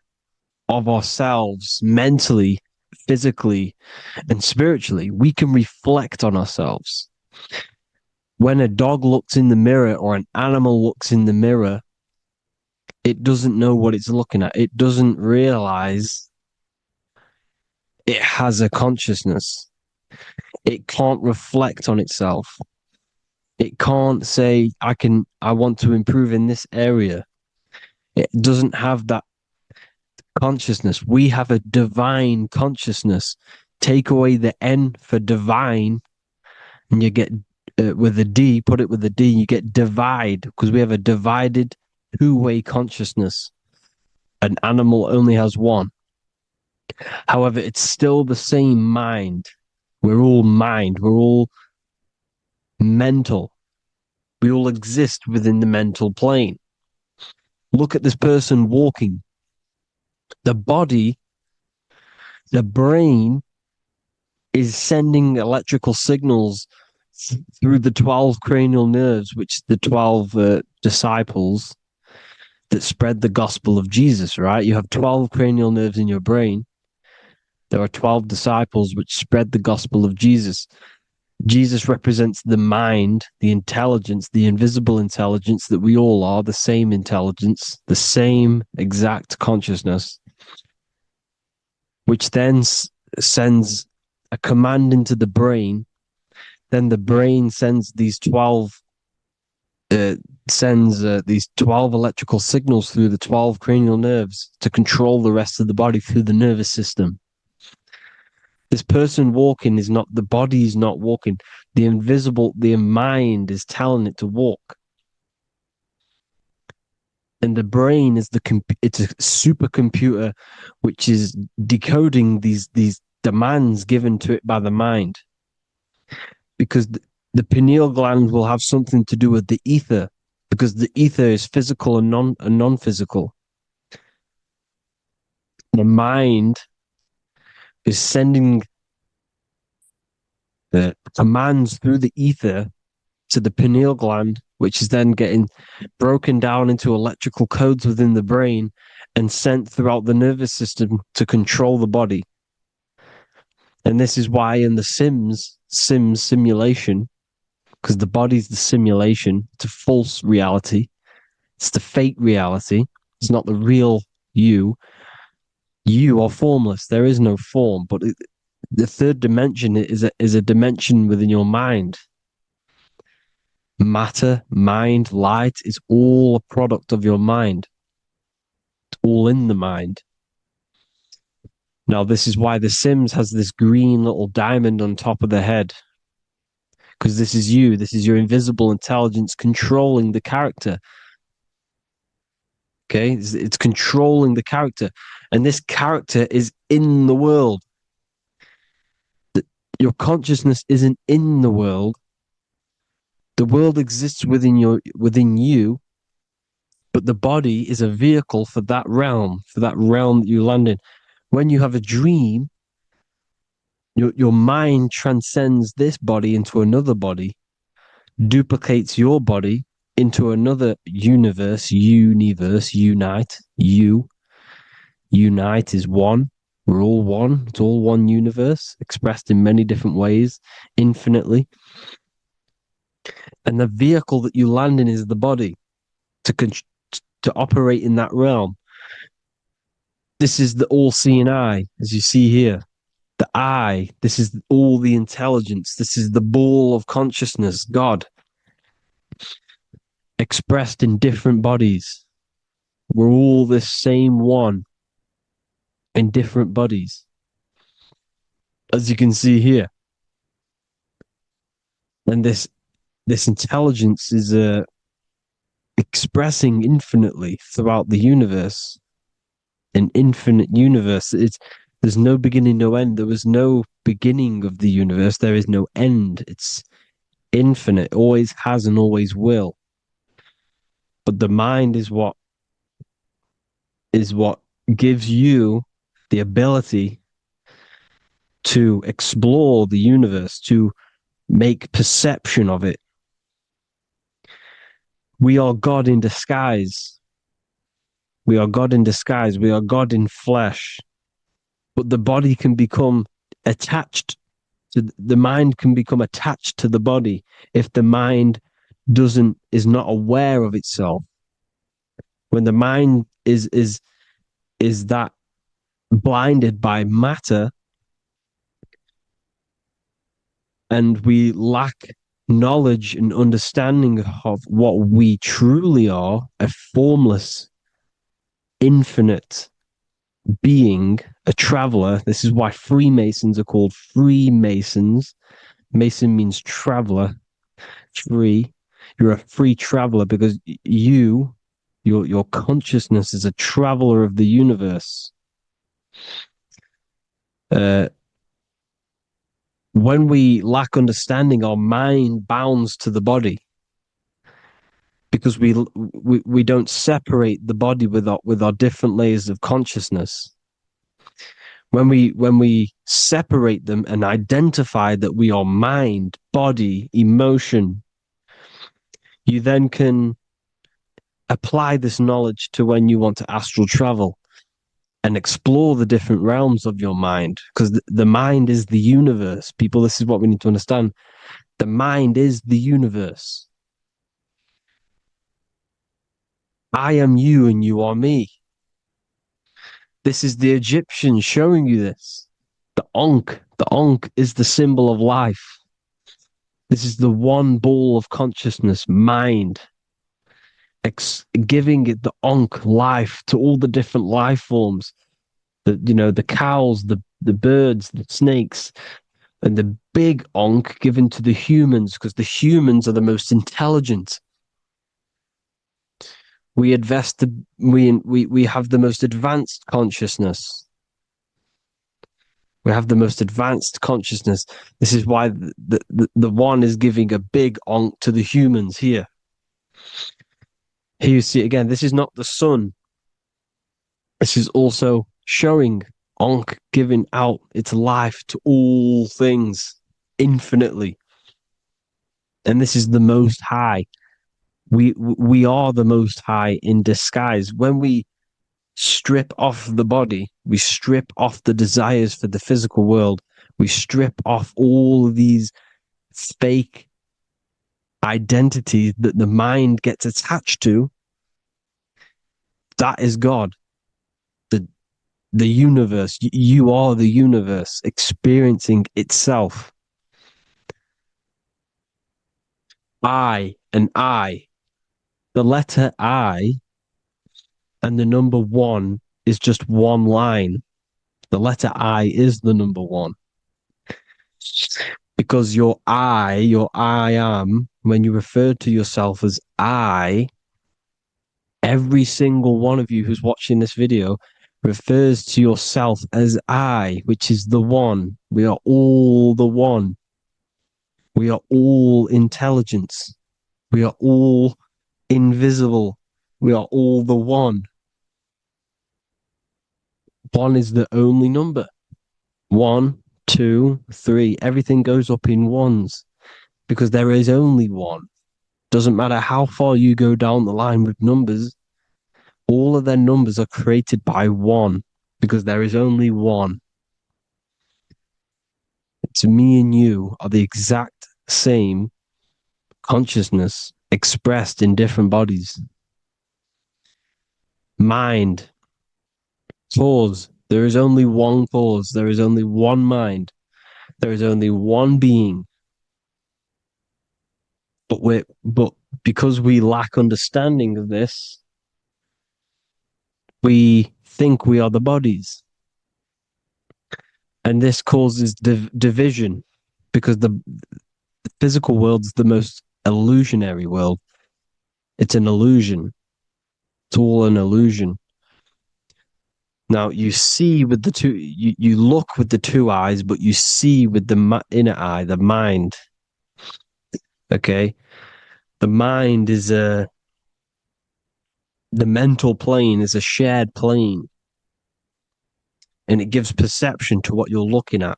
B: of ourselves mentally, physically, and spiritually. We can reflect on ourselves. When a dog looks in the mirror or an animal looks in the mirror, it doesn't know what it's looking at. It doesn't realize it has a consciousness. It can't reflect on itself. It can't say, I want to improve in this area. It doesn't have that consciousness. We have a divine consciousness. Take away the N for divine, and you get with a D, put it with a D, you get divide, because we have a divided two-way consciousness. An animal only has one. However, it's still the same mind. We're all mind. We're all mental. We all exist within the mental plane. Look at this person walking. The body, the brain is sending electrical signals through the 12 cranial nerves, which the 12 disciples that spread the gospel of Jesus, right? You have 12 cranial nerves in your brain. There are 12 disciples which spread the gospel of Jesus. Jesus represents the mind, the intelligence, the invisible intelligence that we all are, the same intelligence, the same exact consciousness, which then sends a command into the brain. Then the brain sends these 12 electrical signals through the 12 cranial nerves to control the rest of the body through the nervous system. This person walking is not, the body is not walking. The mind is telling it to walk. And the brain is it's a supercomputer which is decoding these demands given to it by the mind. Because the pineal gland will have something to do with the ether, because the ether is physical and non-physical. The mind is sending the commands through the ether to the pineal gland, which is then getting broken down into electrical codes within the brain and sent throughout the nervous system to control the body. And this is why in the Sims simulation, because the body's the simulation, it's a false reality. It's the fake reality. It's not the real you. You are formless. There is no form, but the third dimension is a dimension within your mind. Matter, mind, light is all a product of your mind. It's all in the mind. Now, this is why The Sims has this green little diamond on top of the head. Because this is you. This is your invisible intelligence controlling the character. Okay? It's controlling the character. And this character is in the world. Your consciousness isn't in the world. The world exists within you, but the body is a vehicle for that realm that you land in. When you have a dream, your mind transcends this body into another body, duplicates your body into another universe, unite. Unite is one. We're all one. It's all one universe, expressed in many different ways, infinitely. And the vehicle that you land in is the body to operate in that realm. This is the all-seeing eye, as you see here. The eye, this is all the intelligence. This is the ball of consciousness, God, expressed in different bodies. We're all this same one in different bodies, as you can see here. And this intelligence is expressing infinitely throughout the universe. An infinite universe. There's no beginning, no end. There was no beginning of the universe. There is no end. It's infinite. Always has and always will. But the mind is what gives you the ability to explore the universe, to make perception of it. We are God in disguise. We are God in disguise. We are God in flesh. But the body can become attached to the mind, can become attached to the body if the mind is not aware of itself. When the mind is that blinded by matter, and we lack knowledge and understanding of what we truly are, a formless, infinite being, a traveler. This is why Freemasons are called Freemasons. Mason means traveler. Free. You're a free traveler because your consciousness is a traveler of the universe. When we lack understanding, our mind bounds to the body because we don't separate the body with our different layers of consciousness. When we separate them and identify that we are mind, body, emotion, you then can apply this knowledge to when you want to astral travel and explore the different realms of your mind, because the mind is the universe. People, this is what we need to understand. The mind is the universe. I am you and you are me. This is the Egyptians showing you this. The Ankh is the symbol of life. This is the one ball of consciousness, mind, giving it the Ankh life to all the different life forms. The cows, the birds, the snakes, and the big Ankh given to the humans, because the humans are the most intelligent. We have the most advanced consciousness. We have the most advanced consciousness. This is why the one is giving a big Ankh to the humans here. Here you see again, this is not the sun. This is also showing Ankh giving out its life to all things infinitely. And this is the Most High. We are the Most High in disguise. When we strip off the body, we strip off the desires for the physical world, we strip off all of these fake identities that the mind gets attached to. That is God. The universe. You are the universe experiencing itself. I and I. The letter I and the number one is just one line. The letter I is the number one. Because your I am, when you refer to yourself as I, every single one of you who's watching this video refers to yourself as I, which is the one. We are all the one. We are all intelligence. We are all invisible. We are all the one. One is the only number. 1, 2, 3. Everything goes up in ones because there is only one. Doesn't matter how far you go down the line with numbers, all of their numbers are created by one, because there is only one. It's me and you are the exact same consciousness expressed in different bodies. Mind, cause. There is only one cause. There is only one mind. There is only one being. But because we lack understanding of this, we think we are the bodies. And this causes division, because the physical world's the most illusionary world. It's an illusion. It's all an illusion. Now you see with the two, you look with the two eyes, but you see with the inner eye, the mind. Okay, the mind is the mental plane is a shared plane, and it gives perception to what you're looking at.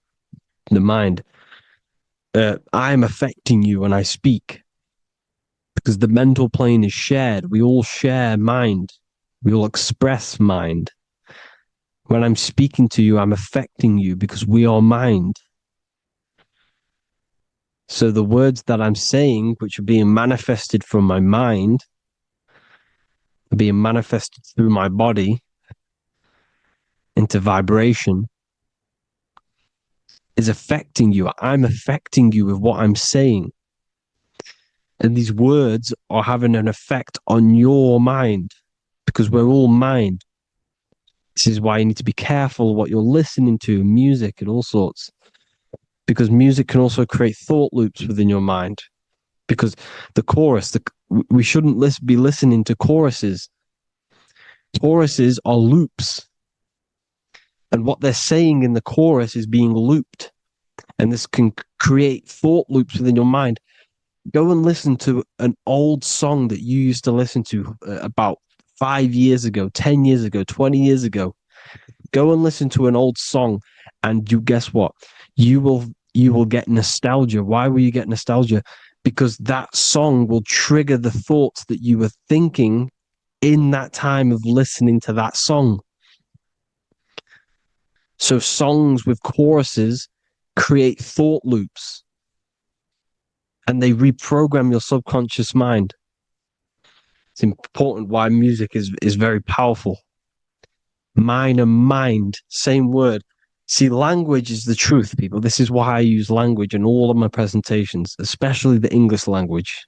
B: The mind. I'm affecting you when I speak, because the mental plane is shared. We all share mind. We all express mind. When I'm speaking to you, I'm affecting you because we are mind. So the words that I'm saying, which are being manifested from my mind, are being manifested through my body into vibration, is affecting you. I'm affecting you with what I'm saying. And these words are having an effect on your mind, because we're all mind. This is why you need to be careful what you're listening to, music and all sorts, because music can also create thought loops within your mind. Because the chorus, we shouldn't be listening to choruses. Choruses are loops. And what they're saying in the chorus is being looped. And this can create thought loops within your mind. Go and listen to an old song that you used to listen to about 5 years ago, 10 years ago, 20 years ago. Go and listen to an old song, and you guess what? You will get nostalgia. Why will you get nostalgia? Because that song will trigger the thoughts that you were thinking in that time of listening to that song. So songs with choruses create thought loops, and they reprogram your subconscious mind. It's important why music is very powerful. Mind and mind, same word. See, language is the truth, people. This is why I use language in all of my presentations, especially the English language.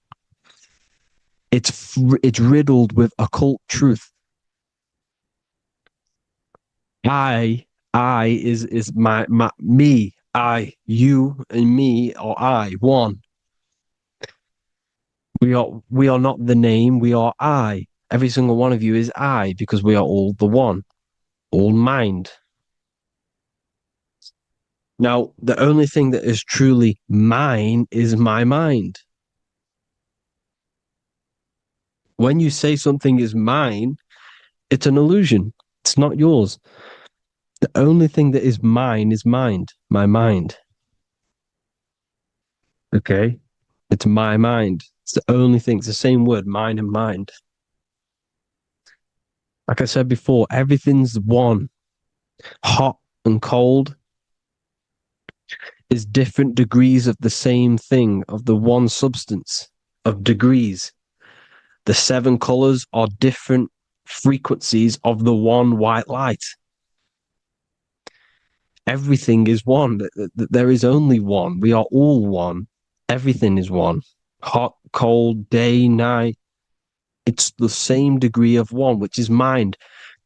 B: It's riddled with occult truth. I is my me. I, you, and me, or I, one. We are not the name. We are I. Every single one of you is I, because we are all the one, all mind. Now, the only thing that is truly mine is my mind. When you say something is mine, it's an illusion. It's not yours. The only thing that is mine is mind, my mind. Okay? It's my mind. It's the only thing. It's the same word, mind and mind. Like I said before, everything's one. Hot and cold is different degrees of the same thing, of the one substance, of degrees. The 7 colors are different frequencies of the one white light. Everything is one. There is only one. We are all one. Everything is one. Hot, cold, day, night. It's the same degree of one, which is mind.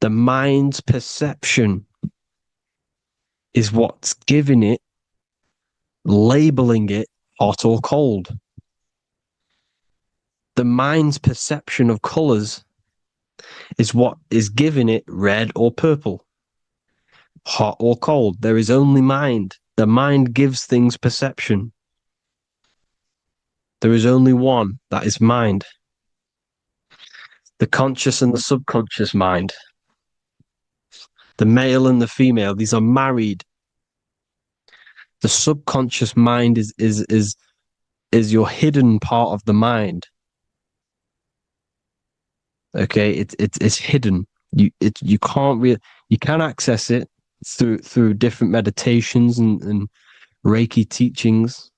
B: The mind's perception is what's giving it, labeling it hot or cold. The mind's perception of colors is what is giving it red or purple, hot or cold. There is only mind. The mind gives things perception. There is only one, that is mind. The conscious and the subconscious mind. The male and the female, these are married. The subconscious mind is your hidden part of the mind. Okay, it's hidden. You can't really, you can access it through different meditations and Reiki teachings,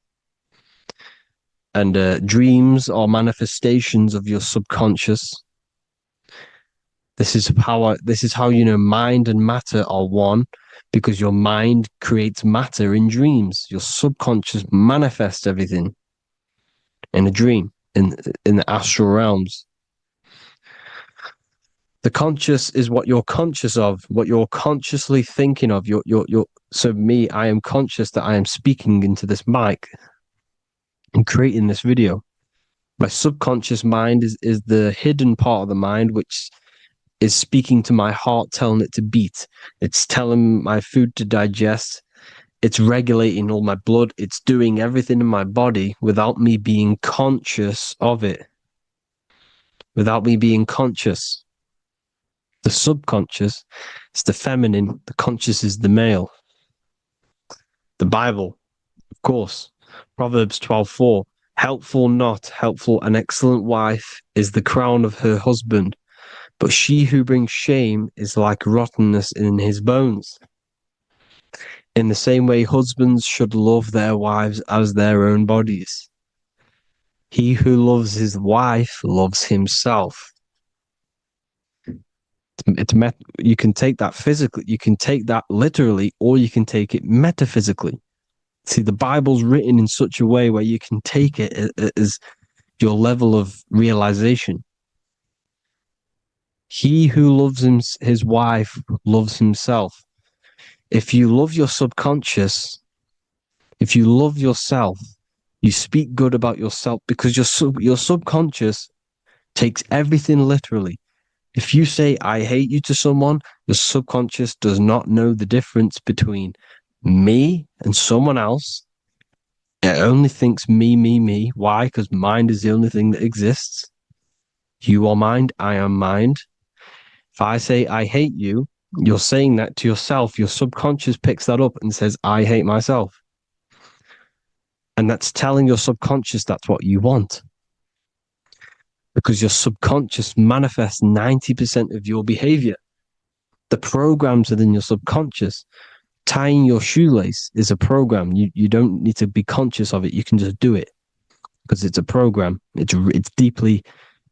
B: and dreams are manifestations of your subconscious. This is how you know mind and matter are one, because your mind creates matter in dreams. Your subconscious manifests everything in a dream, in the astral realms. The conscious is what you're conscious of, what you're consciously thinking of. So me, I am conscious that I am speaking into this mic and creating this video. My subconscious mind is the hidden part of the mind, which is speaking to my heart, telling it to beat. It's telling my food to digest. It's regulating all my blood. It's doing everything in my body without me being conscious of it. Without me being conscious. The subconscious is the feminine. The conscious is the male. The Bible, of course. Proverbs 12:4. Helpful, not helpful, an excellent wife is the crown of her husband, but she who brings shame is like rottenness in his bones. In the same way, husbands should love their wives as their own bodies. He who loves his wife loves himself. You can take that physically, you can take that literally, or you can take it metaphysically. See, the Bible's written in such a way where you can take it as your level of realization. He who loves his wife loves himself. If you love your subconscious, if you love yourself, you speak good about yourself, because your subconscious takes everything literally. If you say, I hate you to someone, your subconscious does not know the difference between me and someone else. It only thinks me, me, me. Why? Because mind is the only thing that exists. You are mind, I am mind. If I say, I hate you, you're saying that to yourself. Your subconscious picks that up and says, I hate myself. And that's telling your subconscious that's what you want. Because your subconscious manifests 90% of your behavior. The programs within your subconscious. Tying your shoelace is a program. You don't need to be conscious of it. You can just do it because it's a program. It's deeply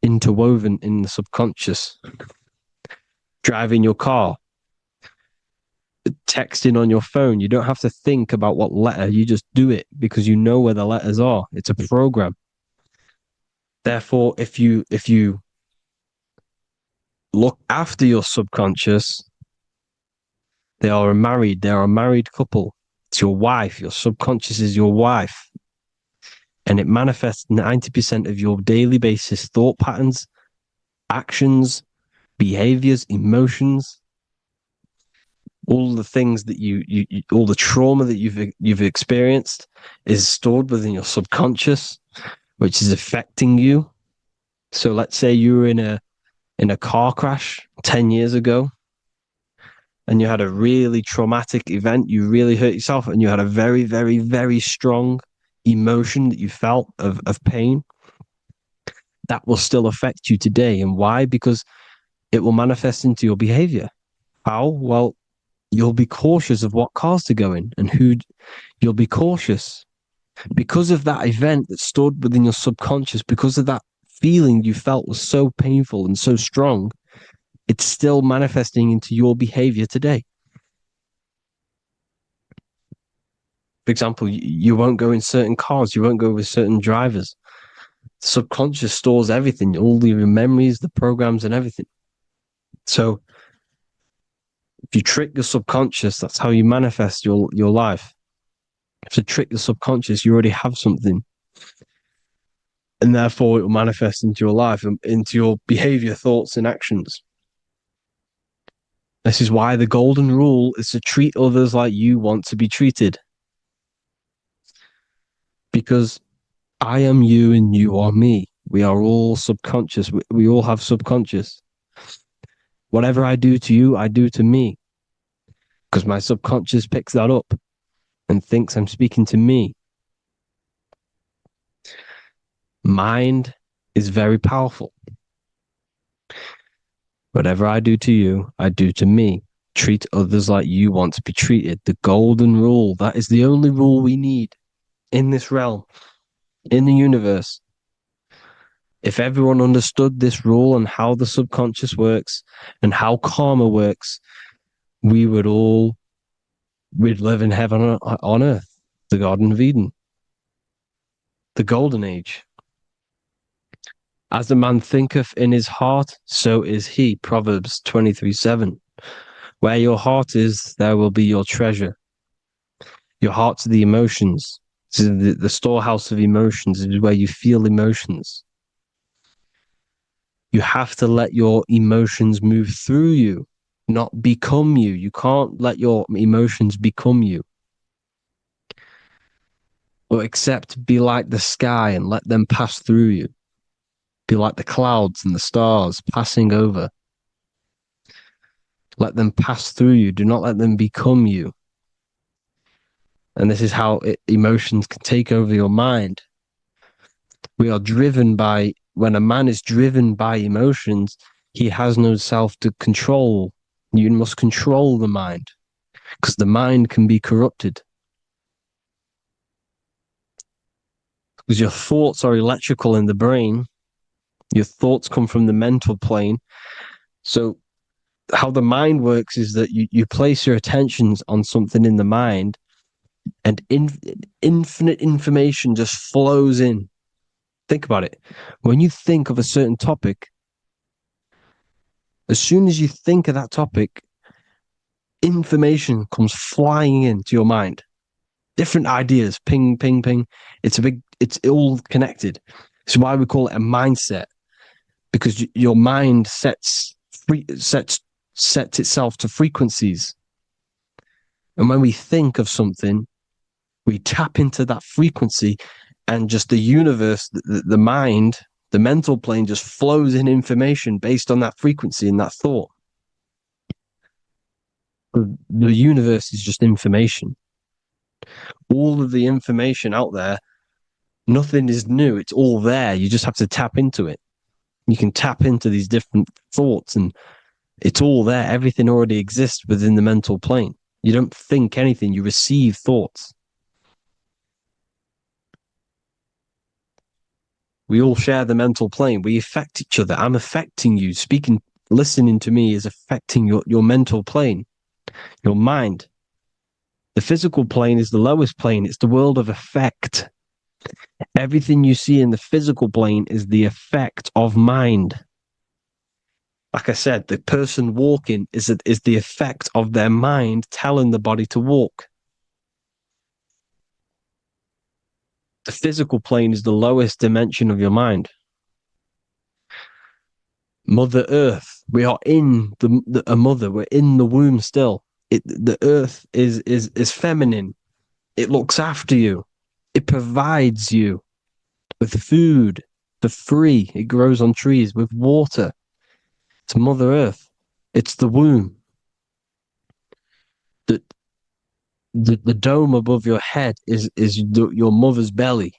B: interwoven in the subconscious. Driving your car, texting on your phone. You don't have to think about what letter. You just do it because you know where the letters are. It's a program. Therefore, if you look after your subconscious, they are a married couple. It's your wife. Your subconscious is your wife. And it manifests 90% of your daily basis thought patterns, actions, behaviors, emotions, all the things that you all the trauma that you've experienced is stored within your subconscious, which is affecting you. So let's say you were in a car crash 10 years ago and you had a really traumatic event, you really hurt yourself, and you had a very, very, very strong emotion that you felt of pain. That will still affect you today. And why? Because it will manifest into your behavior. How? Well, you'll be cautious of what cars to go in and who. You'll be cautious because of that event that stored within your subconscious, because of that feeling you felt was so painful and so strong. It's still manifesting into your behavior today. For example, you won't go in certain cars, you won't go with certain drivers. The subconscious stores everything, all your memories, the programs, and everything. So if you trick your subconscious, that's how you manifest your life. If you trick the subconscious, you already have something. And therefore it will manifest into your life, into your behavior, thoughts, and actions. This is why the golden rule is to treat others like you want to be treated. Because I am you and you are me. We are all subconscious. We all have subconscious. Whatever I do to you, I do to me. Because my subconscious picks that up and thinks I'm speaking to me. Mind is very powerful. Whatever I do to you, I do to me. Treat others like you want to be treated. The golden rule. That is the only rule we need in this realm, in the universe. If everyone understood this rule and how the subconscious works and how karma works, we'd live in heaven on earth, the Garden of Eden, the golden age. As a man thinketh in his heart, so is he. Proverbs 23:7. Where your heart is, there will be your treasure. Your heart's the emotions. The storehouse of emotions is where you feel emotions. You have to let your emotions move through you, not become you. You can't let your emotions become you. But except be like the sky and let them pass through you. Be like the clouds and the stars passing over. Let them pass through you. Do not let them become you. And this is how emotions can take over your mind. We are driven by, when a man is driven by emotions, he has no self to control. You must control the mind, because the mind can be corrupted. Because your thoughts are electrical in the brain. Your thoughts come from the mental plane. So how the mind works is that you place your attentions on something in the mind, and infinite information just flows in. Think about it. When you think of a certain topic, as soon as you think of that topic, information comes flying into your mind. Different ideas, ping, ping, ping. It's all connected. It's why we call it a mindset, because your mind sets itself to frequencies. And when we think of something, we tap into that frequency, and just the universe, the mind, the mental plane just flows in information based on that frequency and that thought. The universe is just information. All of the information out there, nothing is new. It's all there. You just have to tap into it. You can tap into these different thoughts, and it's all there. Everything already exists within the mental plane. You don't think anything. You receive thoughts. We all share the mental plane. We affect each other. I'm affecting you. Listening to me is affecting your mental plane, your mind. The physical plane is the lowest plane. It's the world of effect. Everything you see in the physical plane is the effect of mind. Like I said, the person walking is the effect of their mind telling the body to walk. The physical plane is the lowest dimension of your mind. Mother Earth, we are in a mother. We're in the womb still. The Earth is feminine. It looks after you. It provides you with food for free. It grows on trees with water. It's Mother Earth. It's the womb. The dome above your head is your mother's belly.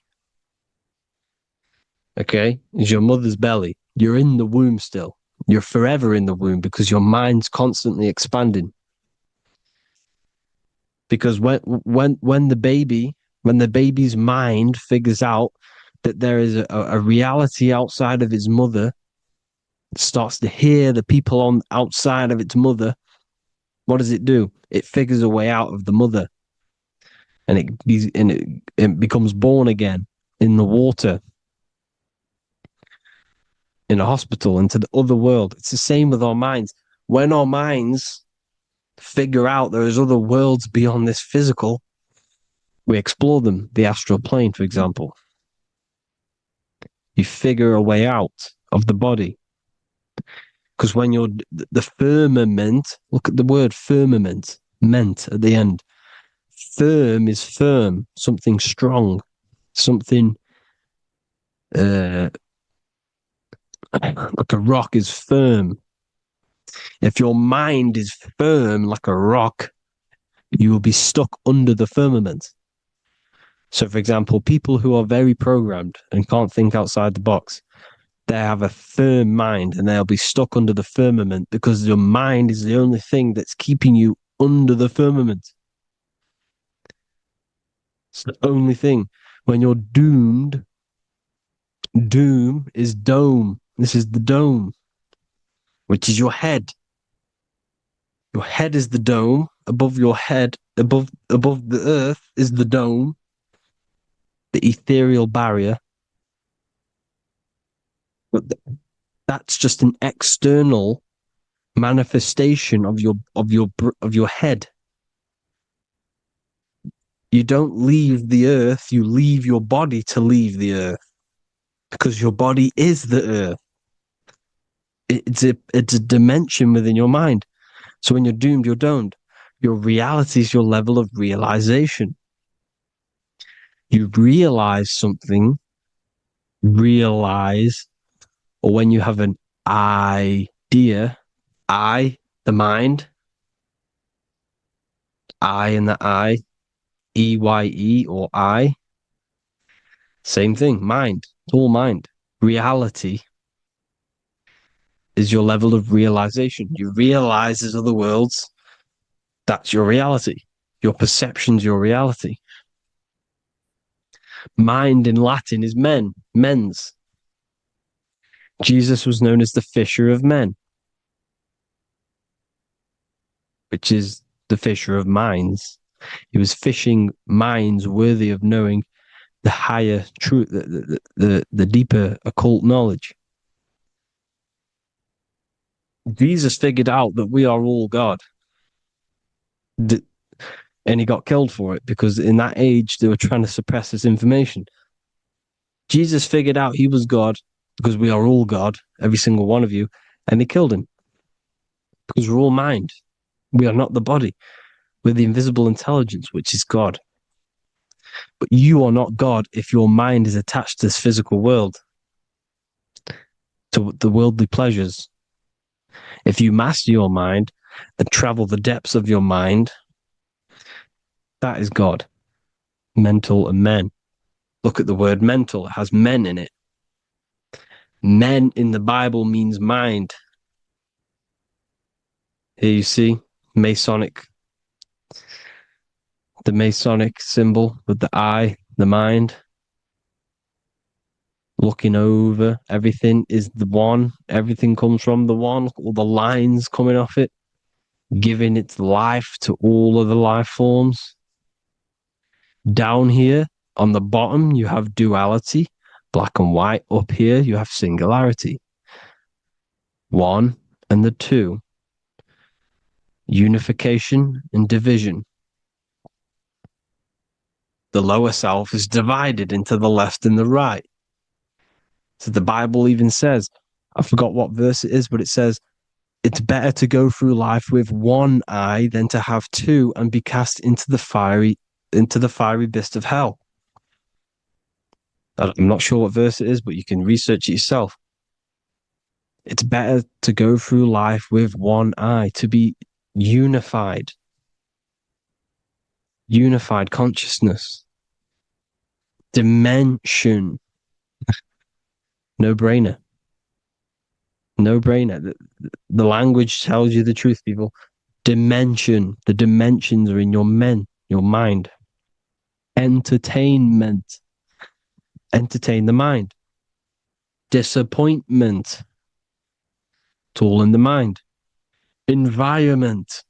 B: Okay? Is your mother's belly. You're in the womb still. You're forever in the womb because your mind's constantly expanding. Because when the baby's mind figures out that there is a reality outside of its mother, starts to hear the people on outside of its mother, what does it do? It figures a way out of the mother, and it becomes born again in the water, in a hospital, into the other world. It's the same with our minds. When our minds figure out there is other worlds beyond this physical, we explore them. The astral plane, for example. You figure a way out of the body. Because when you're the firmament, look at the word firmament, meant at the end. Firm is firm, something strong, something like a rock is firm. If your mind is firm like a rock, you will be stuck under the firmament. So, for example, people who are very programmed and can't think outside the box, They have a firm mind and they'll be stuck under the firmament because your mind is the only thing that's keeping you under the firmament. It's the only thing. When you're doomed, doom is dome. This is the dome, which is your head. Your head is the dome. Above your head, above the earth is the dome, the ethereal barrier. But that's just an external manifestation of your head. You don't leave the earth, you leave your body to leave the earth, because your body is the earth. It's a dimension within your mind. So when you're doomed, you're domed. Your reality is your level of realization. You realize something, or when you have an idea, the mind, in the EYE or I. Same thing, mind. It's all mind. Reality is your level of realization. You realize there's other worlds. That's your reality. Your perception's your reality. Mind in Latin is mens. Jesus was known as the fisher of men, which is the fisher of minds. He was fishing minds worthy of knowing the higher truth, the deeper occult knowledge. Jesus figured out that we are all God. And he got killed for it because in that age they were trying to suppress this information. Jesus figured out he was God because we are all God, every single one of you, and they killed him because we're all mind. We are not the body. We're the invisible intelligence, which is God. But you are not God if your mind is attached to this physical world, to the worldly pleasures. If you master your mind and travel the depths of your mind, that is God. Mental and men. Look at the word mental. It has men in it. Men in the Bible means mind. Here you see the Masonic symbol with the eye, the mind. Looking over, everything is the one. Everything comes from the one. All the lines coming off it, giving its life to all of the life forms. Down here on the bottom, you have duality, black and white. Up here, you have singularity. One and the two. Unification and division. The lower self is divided into the left and the right. So the Bible even says, I forgot what verse it is, but it says, it's better to go through life with one eye than to have two and be cast into the fiery abyss of hell. I'm not sure what verse it is, but you can research it yourself. It's better to go through life with one eye, to be unified. Unified consciousness. Dimension. No-brainer. No-brainer. The language tells you the truth, people. Dimension. The dimensions are in your mind. Entertainment. Entertain the mind. Disappointment. It's all in the mind. Environment.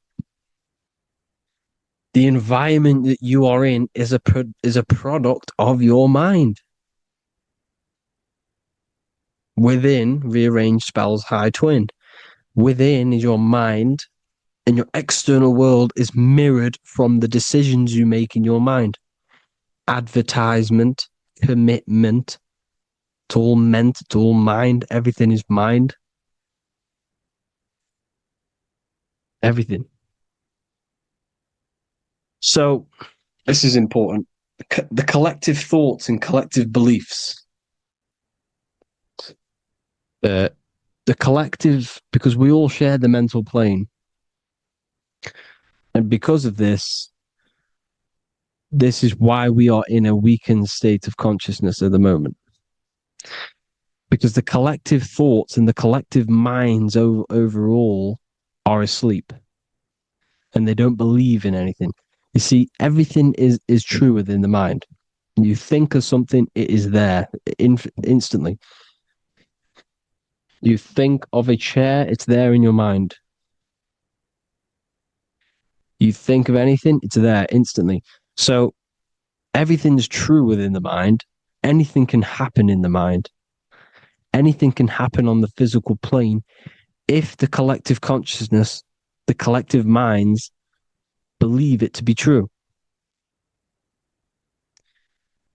B: The environment that you are in is a product of your mind. Within, rearranged spells high twin. Within is your mind, and your external world is mirrored from the decisions you make in your mind. Advertisement, commitment, it's all meant, it's all mind, everything is mind. Everything. So, this is important. The collective thoughts and collective beliefs. The collective, because we all share the mental plane. And because of this is why we are in a weakened state of consciousness at the moment. because the collective thoughts and the collective minds overall are asleep and they don't believe in anything. You see, everything is true within the mind. You think of something, it is there instantly. You think of a chair, it's there in your mind. You think of anything, it's there instantly. So everything's true within the mind. Anything can happen in the mind. Anything can happen on the physical plane if the collective consciousness, the collective minds believe it to be true.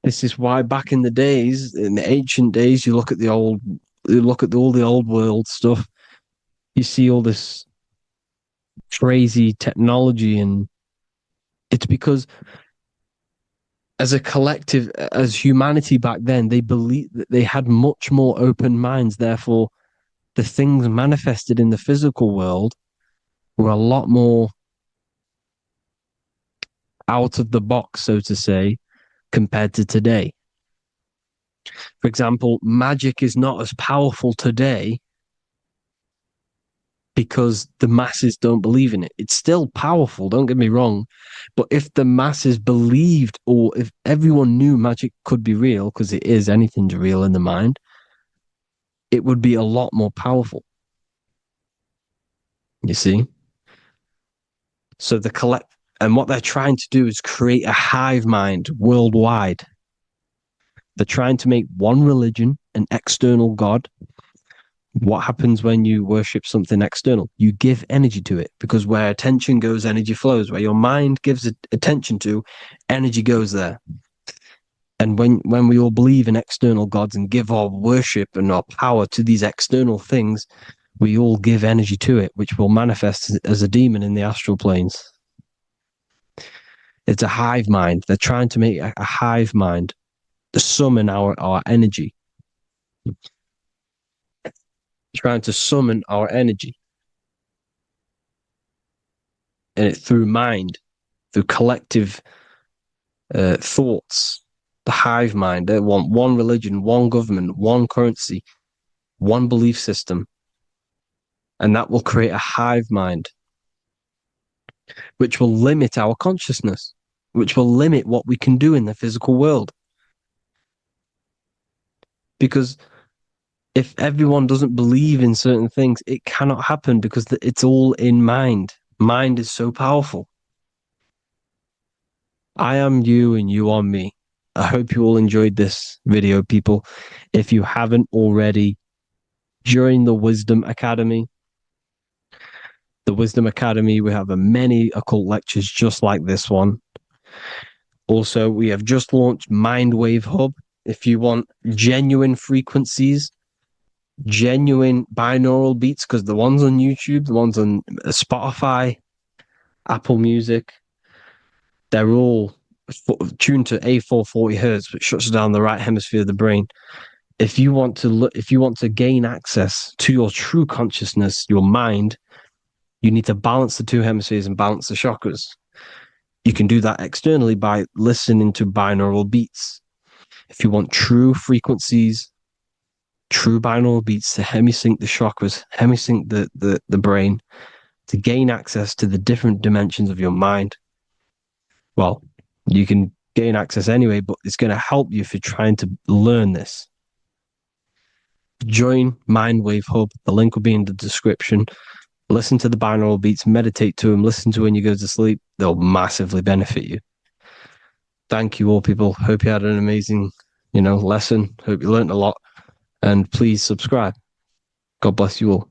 B: This is why back in the days, in the ancient days, you look at all the old world stuff, you see all this crazy technology, and it's because as a collective, as humanity back then, they believed that they had much more open minds. Therefore, the things manifested in the physical world were a lot more out of the box, so to say, compared to today. For example, magic is not as powerful today because the masses don't believe in it. It's still powerful, don't get me wrong. But if the masses believed, or if everyone knew magic could be real, because it is, anything's real in the mind, it would be a lot more powerful. You see? So and what they're trying to do is create a hive mind worldwide. They're trying to make one religion, an external God. What happens when you worship something external? You give energy to it, because where attention goes, energy flows. Where your mind gives attention to, energy goes there. And when we all believe in external gods and give our worship and our power to these external things, we all give energy to it, which will manifest as a demon in the astral planes. It's a hive mind. They're trying to make a hive mind to summon our energy. Trying to summon our energy. And it through mind, through collective thoughts, the hive mind. They want one religion, one government, one currency, one belief system. And that will create a hive mind, which will limit our consciousness, which will limit what we can do in the physical world. Because if everyone doesn't believe in certain things, it cannot happen, because it's all in mind. Mind is so powerful. I am you and you are me. I hope you all enjoyed this video, people. If you haven't already, join the Wisdom Academy. The Wisdom Academy, we have many occult lectures just like this one. Also, we have just launched Mindwave Hub. If you want genuine frequencies, genuine binaural beats, because the ones on YouTube, the ones on Spotify, Apple Music, they're all tuned to A440 hertz, which shuts down the right hemisphere of the brain. If you want to gain access to your true consciousness, your mind, you need to balance the two hemispheres and balance the chakras. You can do that externally by listening to binaural beats. If you want true frequencies, true binaural beats to hemisync the chakras, hemisync the brain, to gain access to the different dimensions of your mind, well, you can gain access anyway, but it's going to help you if you're trying to learn this. Join Mindwave Hub. The link will be in the description. Listen to the binaural beats, meditate to them, listen to when you go to sleep. They'll massively benefit you. Thank you all, people. Hope you had an amazing, lesson. Hope you learned a lot. And please subscribe. God bless you all.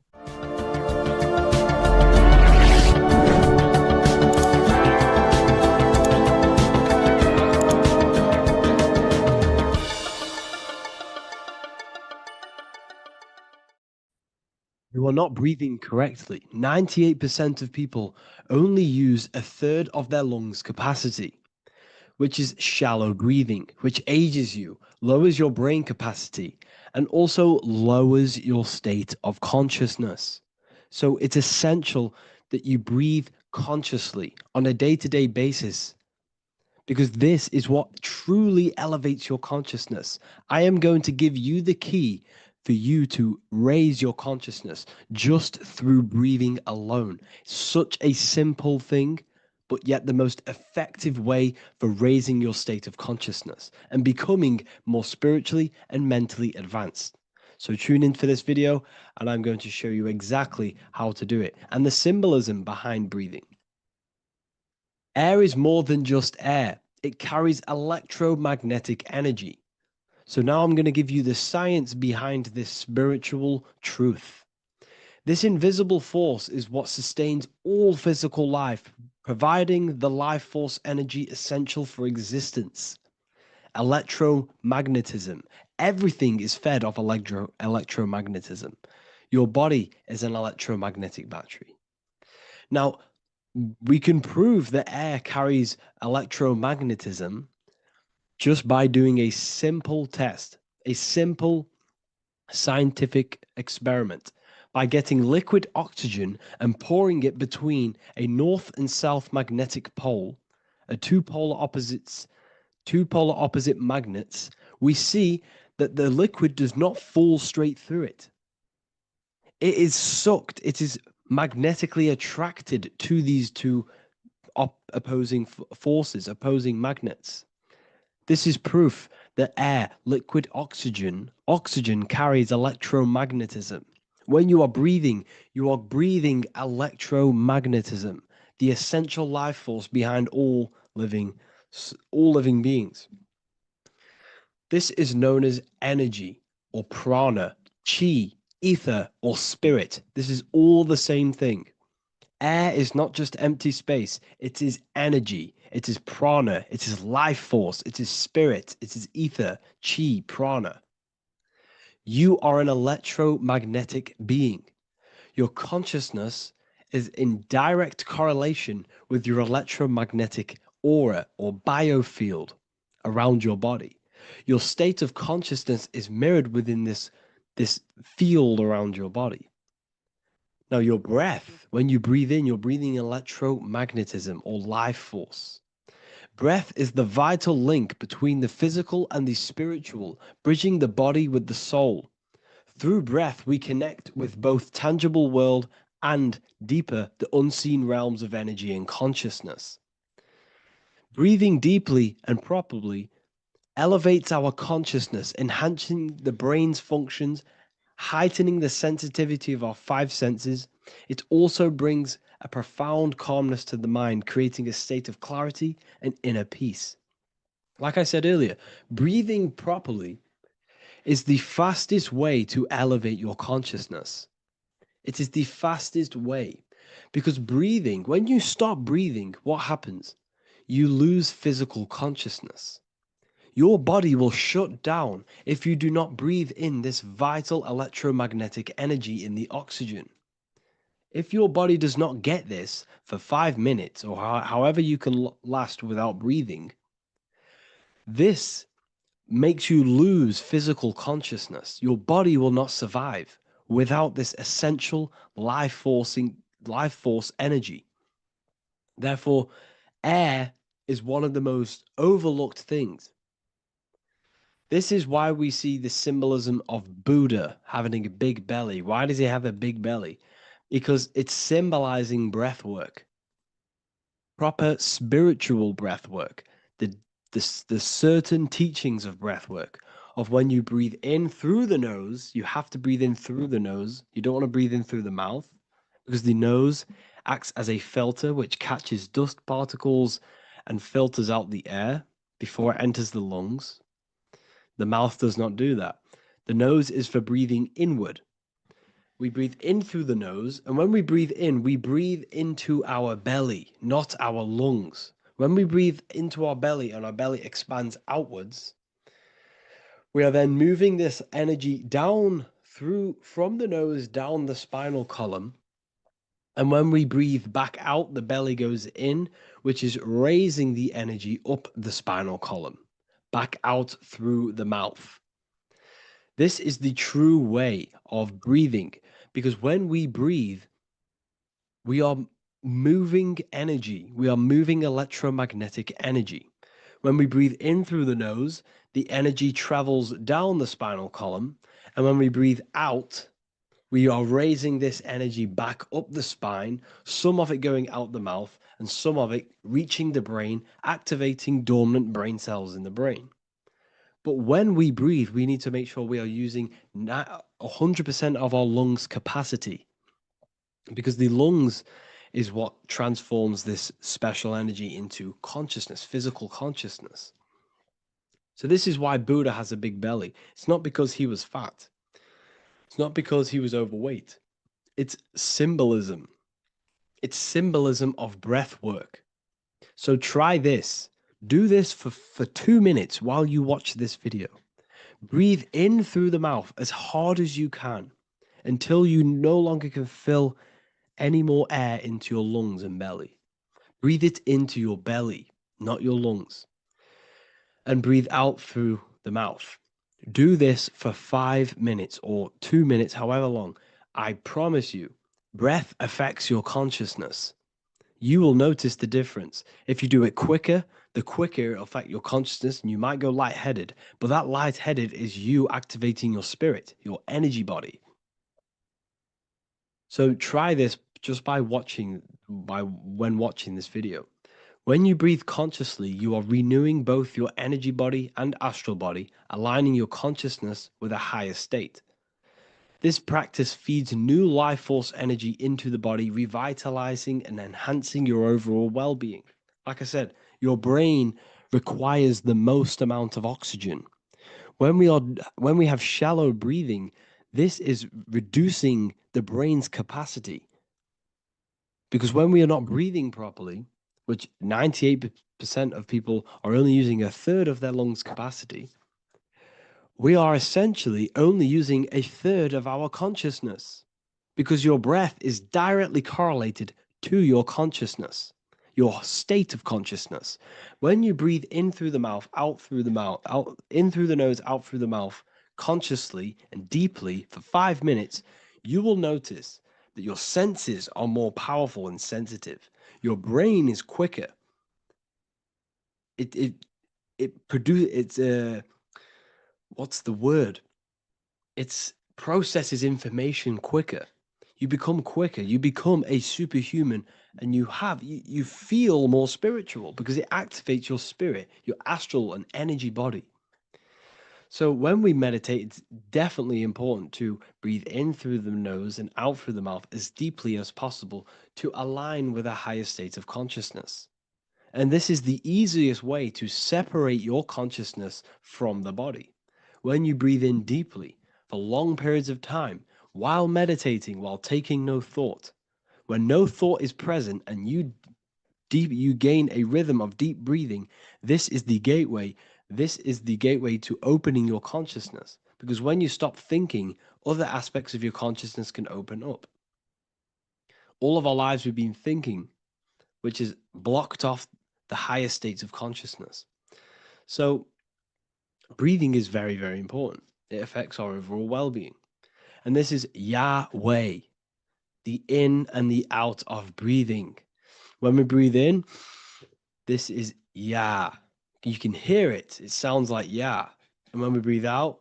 B: You are not breathing correctly. 98% of people only use a third of their lungs capacity, which is shallow breathing, which ages you, lowers your brain capacity, and also lowers your state of consciousness. So it's essential that you breathe consciously on a day-to-day basis, because this is what truly elevates your consciousness. I am going to give you the key for you to raise your consciousness just through breathing alone. Such a simple thing, but yet the most effective way for raising your state of consciousness and becoming more spiritually and mentally advanced. So tune in for this video and I'm going to show you exactly how to do it and the symbolism behind breathing. Air is more than just air. It carries electromagnetic energy. So now I'm going to give you the science behind this spiritual truth. This invisible force is what sustains all physical life, providing the life force energy essential for existence. Electromagnetism. Everything is fed off electromagnetism. Your body is an electromagnetic battery. Now, we can prove that air carries electromagnetism just by doing a simple test, a simple scientific experiment, by getting liquid oxygen and pouring it between a north and south magnetic pole, two polar opposite magnets. We see that the liquid does not fall straight through it. It is sucked, it is magnetically attracted to these two opposing forces, opposing magnets. This is proof that air, liquid oxygen carries electromagnetism. When you are breathing electromagnetism, the essential life force behind all living beings. This is known as energy or prana, chi, ether, or spirit. This is all the same thing. Air is not just empty space, it is energy, it is prana, it is life force, it is spirit, it is ether, chi, prana. You are an electromagnetic being. Your consciousness is in direct correlation with your electromagnetic aura or biofield around your body. Your state of consciousness is mirrored within this field around your body. Now, your breath, when you breathe in, you're breathing electromagnetism or life force. Breath is the vital link between the physical and the spiritual, bridging the body with the soul. Through breath, we connect with both tangible world and deeper, the unseen realms of energy and consciousness. Breathing deeply and properly elevates our consciousness, enhancing the brain's functions, heightening the sensitivity of our five senses. It also brings a profound calmness to the mind, creating a state of clarity and inner peace. Like I said earlier, breathing properly is the fastest way to elevate your consciousness. It is the fastest way because breathing, when you stop breathing, what happens? You lose physical consciousness. Your body will shut down if you do not breathe in this vital electromagnetic energy in the oxygen. If your body does not get this for 5 minutes or however you can last without breathing, this makes you lose physical consciousness. Your body will not survive without this essential life force energy. Therefore, air is one of the most overlooked things. This is why we see the symbolism of Buddha having a big belly. Why does he have a big belly? Because it's symbolizing breath work, proper spiritual breath work, the certain teachings of breath work, of when you breathe in through the nose, you have to breathe in through the nose. You don't want to breathe in through the mouth because the nose acts as a filter which catches dust particles and filters out the air before it enters the lungs. The mouth does not do that. The nose is for breathing inward. We breathe in through the nose, and when we breathe in, we breathe into our belly, not our lungs. When we breathe into our belly and our belly expands outwards, we are then moving this energy down from the nose down the spinal column. And when we breathe back out, the belly goes in, which is raising the energy up the spinal column, back out through the mouth. This is the true way of breathing, because when we breathe, we are moving energy. We are moving electromagnetic energy. When we breathe in through the nose, the energy travels down the spinal column And when we breathe out, we are raising this energy back up the spine, some of it going out the mouth, and some of it reaching the brain, activating dormant brain cells in the brain. But when we breathe, we need to make sure we are using 100% of our lungs' capacity, because the lungs is what transforms this special energy into consciousness, physical consciousness. So this is why Buddha has a big belly. It's not because he was fat. It's not because he was overweight. It's symbolism. It's symbolism of breath work. So try this. Do this for 2 minutes while you watch this video. Breathe in through the mouth as hard as you can until you no longer can fill any more air into your lungs and belly. Breathe it into your belly, not your lungs. And breathe out through the mouth. Do this for 5 minutes or 2 minutes, however long. I promise you, breath affects your consciousness. You will notice the difference. If you do it quicker, the quicker it'll affect your consciousness, and you might go lightheaded. But that lightheaded is you activating your spirit, your energy body. So try this just when watching this video. When you breathe consciously, you are renewing both your energy body and astral body, aligning your consciousness with a higher state. This practice feeds new life force energy into the body, revitalizing and enhancing your overall well-being. Like I said, your brain requires the most amount of oxygen. When we have shallow breathing, this is reducing the brain's capacity. Because when we are not breathing properly, which 98% of people are only using a third of their lungs capacity, we are essentially only using a third of our consciousness, because your breath is directly correlated to your consciousness, your state of consciousness. When you breathe in through the mouth, out through the mouth, out in through the nose, out through the mouth, consciously and deeply for 5 minutes, you will notice that your senses are more powerful and sensitive. Your brain is quicker. What's the word? It processes information quicker. You become quicker. You become a superhuman, and you feel more spiritual because it activates your spirit, your astral and energy body. So when we meditate, it's definitely important to breathe in through the nose and out through the mouth as deeply as possible to align with a higher state of consciousness. And this is the easiest way to separate your consciousness from the body. When you breathe in deeply for long periods of time, while meditating, while taking no thought, when no thought is present and you gain a rhythm of deep breathing, this is the gateway. This is the gateway to opening your consciousness. Because when you stop thinking, other aspects of your consciousness can open up. All of our lives we've been thinking, which has blocked off the higher states of consciousness. So breathing is very, very important. It affects our overall well-being. And this is Yahweh, the in and the out of breathing. When we breathe in, this is Yah. You can hear it. It sounds like Yah. And when we breathe out,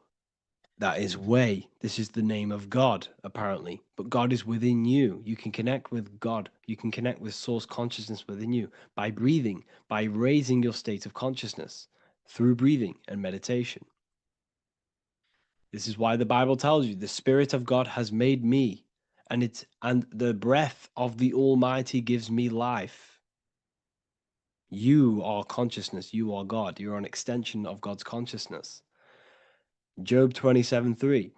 B: that is Way. This is the name of God, apparently. But God is within you. You can connect with God. You can connect with source consciousness within you by breathing, by raising your state of consciousness through breathing and meditation. This is why the Bible tells you the Spirit of God has made me, and the breath of the Almighty gives me life. You are consciousness. You are God. You're an extension of God's consciousness. Job 27:3.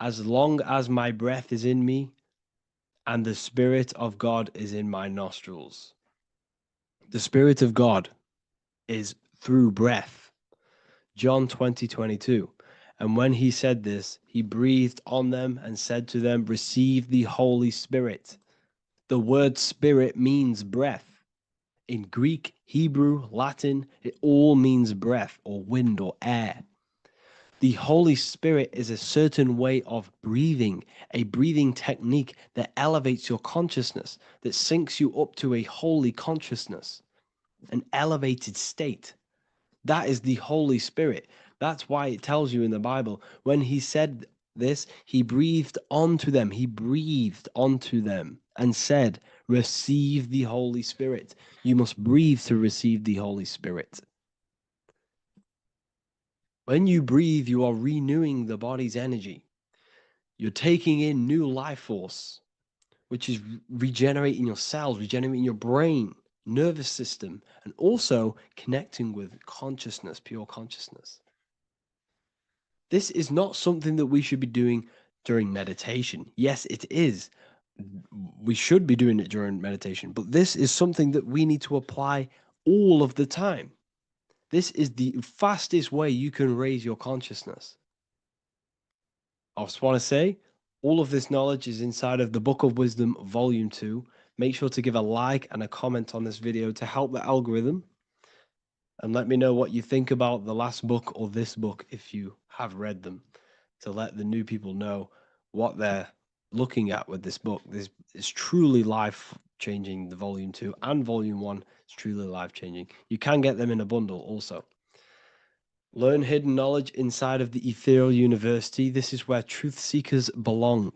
B: As long as my breath is in me and the Spirit of God is in my nostrils. The Spirit of God is through breath. John 20:22. And when he said this, he breathed on them and said to them, receive the Holy Spirit. The word spirit means breath. In Greek, Hebrew, Latin, it all means breath or wind or air. The Holy Spirit is a certain way of breathing, a breathing technique that elevates your consciousness, that syncs you up to a holy consciousness, an elevated state. That is the Holy Spirit. That's why it tells you in the Bible, when he said this, he breathed onto them. He breathed onto them and said, receive the Holy Spirit. You must breathe to receive the Holy Spirit. When you breathe, you are renewing the body's energy. You're taking in new life force, which is regenerating your cells, regenerating your brain, nervous system, and also connecting with consciousness, pure consciousness. This is not something that we should be doing during meditation. Yes, it is. We should be doing it during meditation, but this is something that we need to apply all of the time. This is the fastest way you can raise your consciousness. I just want to say, all of this knowledge is inside of the Book of Wisdom, Volume 2. Make sure to give a like and a comment on this video to help the algorithm. And let me know what you think about the last book or this book if you have read them, to let the new people know what they're looking at with this book. This is truly life-changing, the Volume 2 and Volume 1 is truly life-changing. You can get them in a bundle also. Learn hidden knowledge inside of the Ethereal University. This is where truth seekers belong.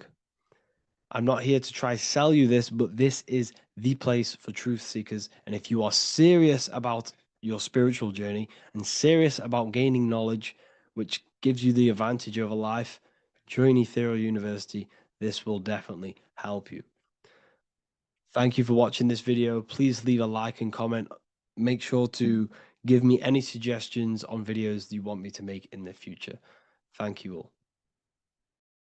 B: I'm not here to try sell you this, but this is the place for truth seekers. And if you are serious about your spiritual journey and serious about gaining knowledge, which gives you the advantage over life, join Ethereal University. This will definitely help you. Thank you for watching this video. Please leave a like and comment. Make sure to give me any suggestions on videos you want me to make in the future. Thank you all.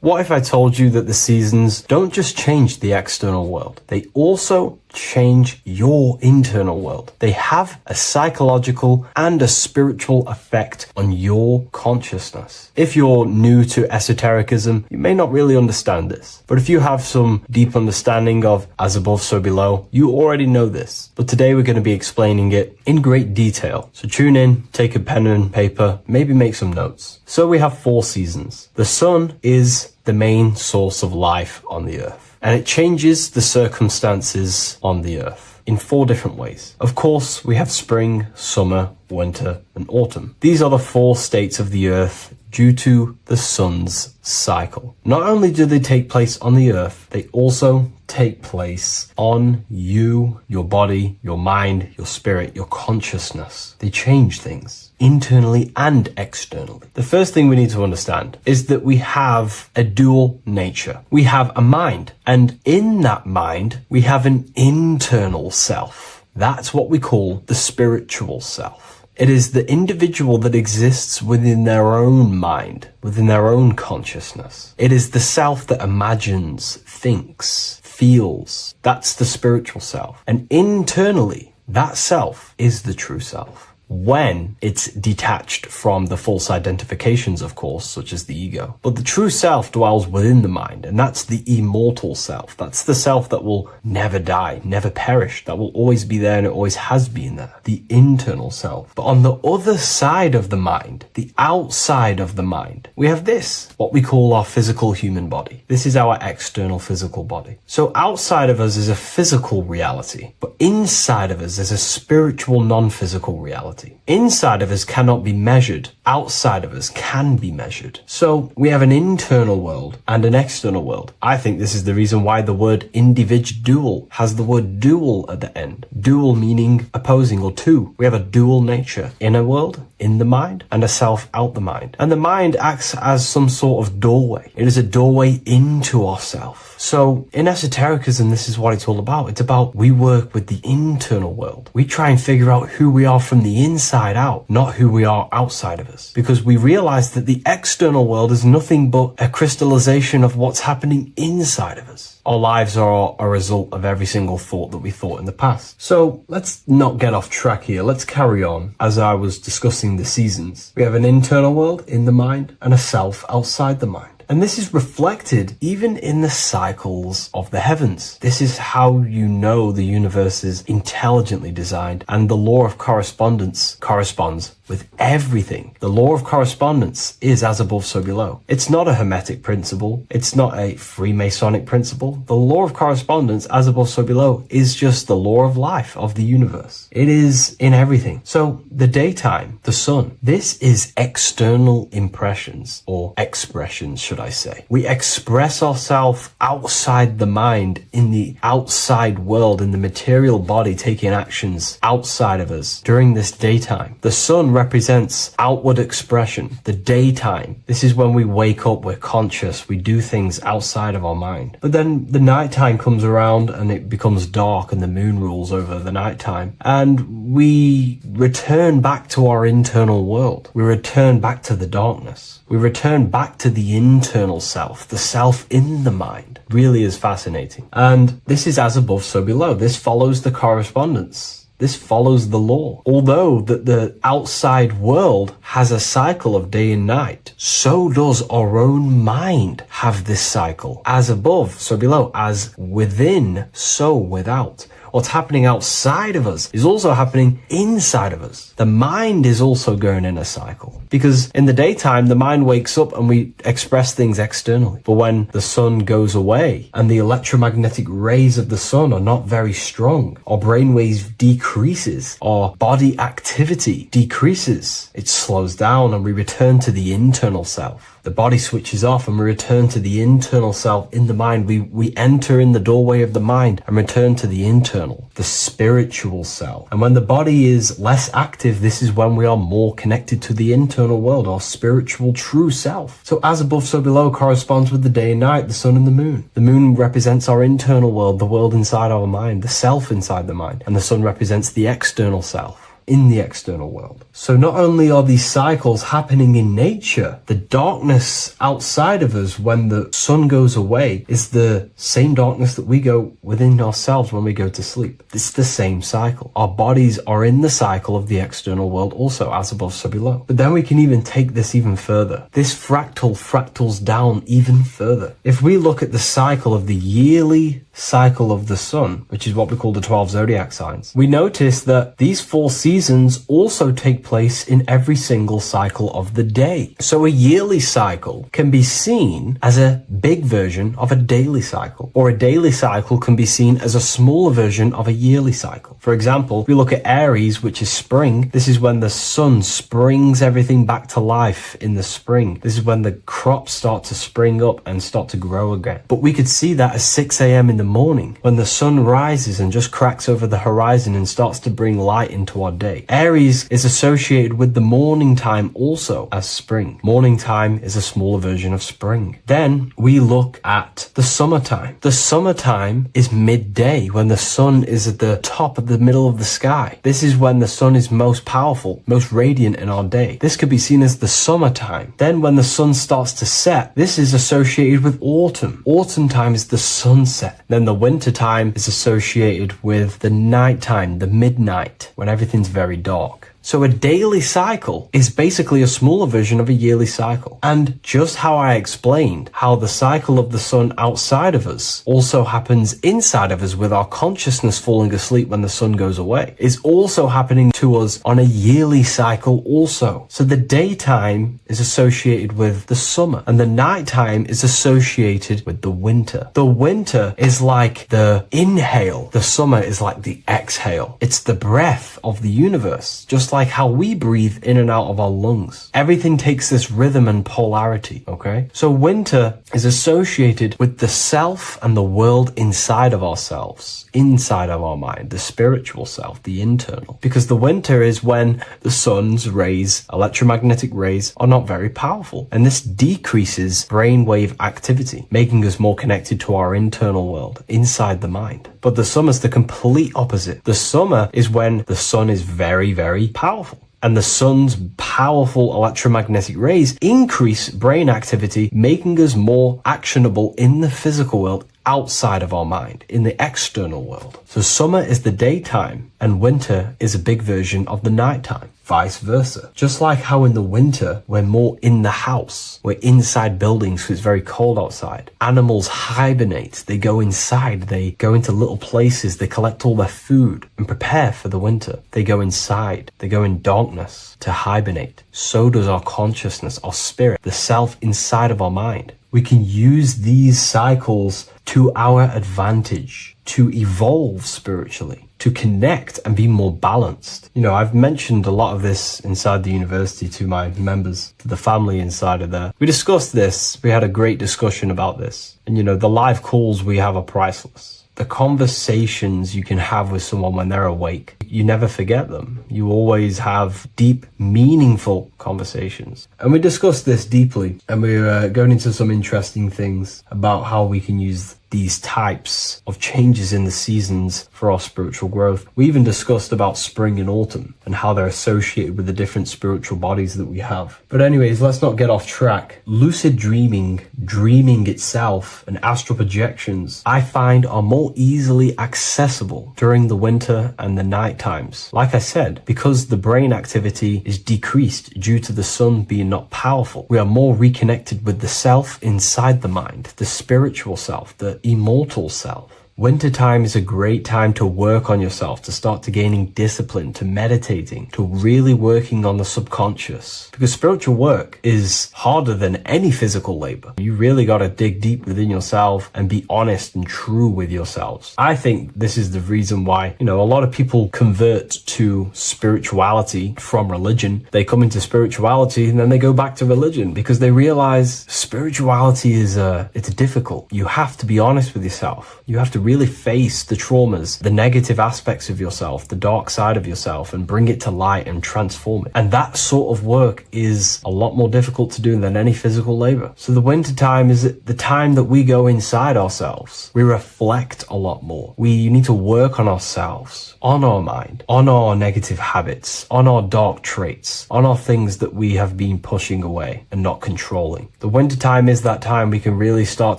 A: What if I told you that the seasons don't just change the external world, they also change your internal world? They have a psychological and a spiritual effect on your consciousness. If you're new to esotericism, you may not really understand this. But if you have some deep understanding of as above, so below, you already know this. But today we're going to be explaining it in great detail. So tune in, take a pen and paper, maybe make some notes. So we have 4 seasons. The sun is the main source of life on the earth, and it changes the circumstances on the earth in 4 different ways. Of course, we have spring, summer, winter, and autumn. These are the 4 states of the earth due to the sun's cycle. Not only do they take place on the earth, they also take place on you, your body, your mind, your spirit, your consciousness. They change things internally and externally. The first thing we need to understand is that we have a dual nature. We have a mind, and in that mind, we have an internal self. That's what we call the spiritual self. It is the individual that exists within their own mind, within their own consciousness. It is the self that imagines, thinks, feels. That's the spiritual self. And internally, that self is the true self. When it's detached from the false identifications, of course, such as the ego. But the true self dwells within the mind, and that's the immortal self. That's the self that will never die, never perish, that will always be there and it always has been there. The internal self. But on the other side of the mind, the outside of the mind, we have this, what we call our physical human body. This is our external physical body. So outside of us is a physical reality, but inside of us is a spiritual non-physical reality. Inside of us cannot be measured. Outside of us can be measured. So we have an internal world and an external world. I think this is the reason why the word individual has the word dual at the end. Dual meaning opposing or two. We have a dual nature. Inner world, in the mind, and a self out the mind. And the mind acts as some sort of doorway. It is a doorway into ourself. So in esotericism, this is what it's all about. It's about we work with the internal world. We try and figure out who we are from the inside out, not who we are outside of us. Because we realize that the external world is nothing but a crystallization of what's happening inside of us. Our lives are a result of every single thought that we thought in the past. So let's not get off track here. Let's carry on. As I was discussing the seasons, we have an internal world in the mind and a self outside the mind. And this is reflected even in the cycles of the heavens. This is how you know the universe is intelligently designed, and the law of correspondence corresponds with everything. The law of correspondence is as above, so below. It's not a Hermetic principle. It's not a Freemasonic principle. The law of correspondence, as above, so below, is just the law of life of the universe. It is in everything. So the daytime, the sun, this is external impressions or expressions, should should I say. We express ourselves outside the mind, in the outside world, in the material body, taking actions outside of us during this daytime. The sun represents outward expression, the daytime. This is when we wake up, we're conscious, we do things outside of our mind. But then the nighttime comes around and it becomes dark and the moon rules over the nighttime. And we return back to our internal world. We return back to the darkness. We return back to the internal self, the self in the mind. Really is fascinating. And this is as above, so below. This follows the correspondence. This follows the law. Although that the outside world has a cycle of day and night, so does our own mind have this cycle. As above, so below. As within, so without. What's happening outside of us is also happening inside of us. The mind is also going in a cycle. Because in the daytime, the mind wakes up and we express things externally. But when the sun goes away and the electromagnetic rays of the sun are not very strong, our brainwave decreases, our body activity decreases. It slows down and we return to the internal self. The body switches off and we return to the internal self in the mind. We enter in the doorway of the mind and return to the internal, the spiritual self. And when the body is less active, this is when we are more connected to the internal world, our spiritual true self. So as above, so below corresponds with the day and night, the sun and the moon. The moon represents our internal world, the world inside our mind, the self inside the mind. And the sun represents the external self in the external world. So not only are these cycles happening in nature, the darkness outside of us when the sun goes away is the same darkness that we go within ourselves when we go to sleep. It's the same cycle. Our bodies are in the cycle of the external world also, as above, so below. But then we can even take this even further. This fractals down even further. If we look at the cycle of the yearly cycle of the sun, which is what we call the 12 zodiac signs, we notice that these 4 seasons also take place in every single cycle of the day. So a yearly cycle can be seen as a big version of a daily cycle, or a daily cycle can be seen as a smaller version of a yearly cycle. For example, if we look at Aries, which is spring, this is when the sun springs everything back to life in the spring. This is when the crops start to spring up and start to grow again. But we could see that at 6 a.m. in the morning, when the sun rises and just cracks over the horizon and starts to bring light into our day. Aries is associated with the morning time also as spring. Morning time is a smaller version of spring. Then we look at the summertime. The summertime is midday, when the sun is at the top of the middle of the sky. This is when the sun is most powerful, most radiant in our day. This could be seen as the summertime. Then when the sun starts to set, this is associated with autumn. Autumn time is the sunset. Then the winter time is associated with the nighttime, the midnight, when everything's very dark. So a daily cycle is basically a smaller version of a yearly cycle. And just how I explained how the cycle of the sun outside of us also happens inside of us with our consciousness falling asleep when the sun goes away, is also happening to us on a yearly cycle also. So the daytime is associated with the summer and the nighttime is associated with the winter. The winter is like the inhale. The summer is like the exhale. It's the breath of the universe, just like how we breathe in and out of our lungs. Everything takes this rhythm and polarity, okay? So winter is associated with the self and the world inside of ourselves, inside of our mind, the spiritual self, the internal. Because the winter is when the sun's rays, electromagnetic rays, are not very powerful. And this decreases brainwave activity, making us more connected to our internal world, inside the mind. But the summer's the complete opposite. The summer is when the sun is very, very powerful. And the sun's powerful electromagnetic rays increase brain activity, making us more actionable in the physical world outside of our mind, in the external world. So summer is the daytime and winter is a big version of the nighttime. Vice versa. Just like how in the winter, we're more in the house. We're inside buildings because it's very cold outside. Animals hibernate. They go inside. They go into little places. They collect all their food and prepare for the winter. They go inside. They go in darkness to hibernate. So does our consciousness, our spirit, the self inside of our mind. We can use these cycles to our advantage, to evolve spiritually, to connect and be more balanced. You know, I've mentioned a lot of this inside the university to my members, to the family inside of there. We discussed this. We had a great discussion about this. And, you know, the live calls we have are priceless. The conversations you can have with someone when they're awake, you never forget them. You always have deep, meaningful conversations. And we discussed this deeply, and we were going into some interesting things about how we can use these types of changes in the seasons for our spiritual growth. We even discussed about spring and autumn and how they're associated with the different spiritual bodies that we have. But anyways, let's not get off track. Lucid dreaming, dreaming itself, and astral projections, I find are more easily accessible during the winter and the night times. Like I said, because the brain activity is decreased due to the sun being not powerful, we are more reconnected with the self inside the mind, the spiritual self, the immortal self. Wintertime is a great time to work on yourself, to start to gaining discipline, to meditating, to really working on the subconscious. Because spiritual work is harder than any physical labor. You really got to dig deep within yourself and be honest and true with yourselves. I think this is the reason why, you know, a lot of people convert to spirituality from religion. They come into spirituality and then they go back to religion because they realize spirituality is it's difficult. You have to be honest with yourself. You have to really face the traumas, the negative aspects of yourself, the dark side of yourself, and bring it to light and transform it. And that sort of work is a lot more difficult to do than any physical labor. So the winter time is the time that we go inside ourselves. We reflect a lot more. We need to work on ourselves, on our mind, on our negative habits, on our dark traits, on our things that we have been pushing away and not controlling. The winter time is that time we can really start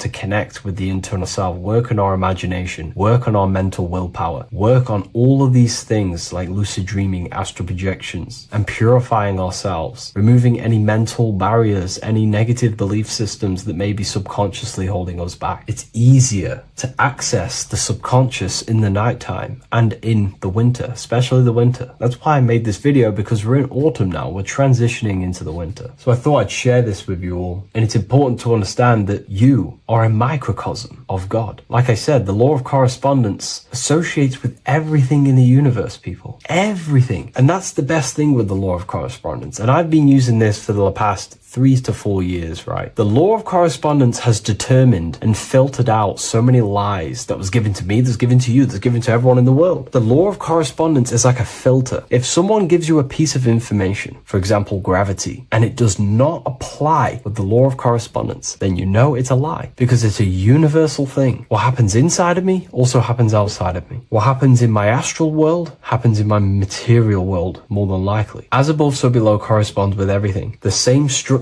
A: to connect with the internal self, work on our imagination, work on our mental willpower, work on all of these things like lucid dreaming, astral projections, and purifying ourselves, removing any mental barriers, any negative belief systems that may be subconsciously holding us back. It's easier to access the subconscious in the nighttime and in the winter, especially the winter. That's why I made this video, because we're in autumn now. We're transitioning into the winter. So I thought I'd share this with you all. And it's important to understand that you are a microcosm of God. Like I said, the law of correspondence associates with everything in the universe, people. Everything. And that's the best thing with the law of correspondence. And I've been using this for the past 3 to 4 years, right? The law of correspondence has determined and filtered out so many lies that was given to me, that's given to you, that's given to everyone in the world. The law of correspondence is like a filter. If someone gives you a piece of information, for example, gravity, and it does not apply with the law of correspondence, then you know it's a lie, because it's a universal thing. What happens inside of me also happens outside of me. What happens in my astral world happens in my material world, more than likely. As above, so below corresponds with everything. The same structure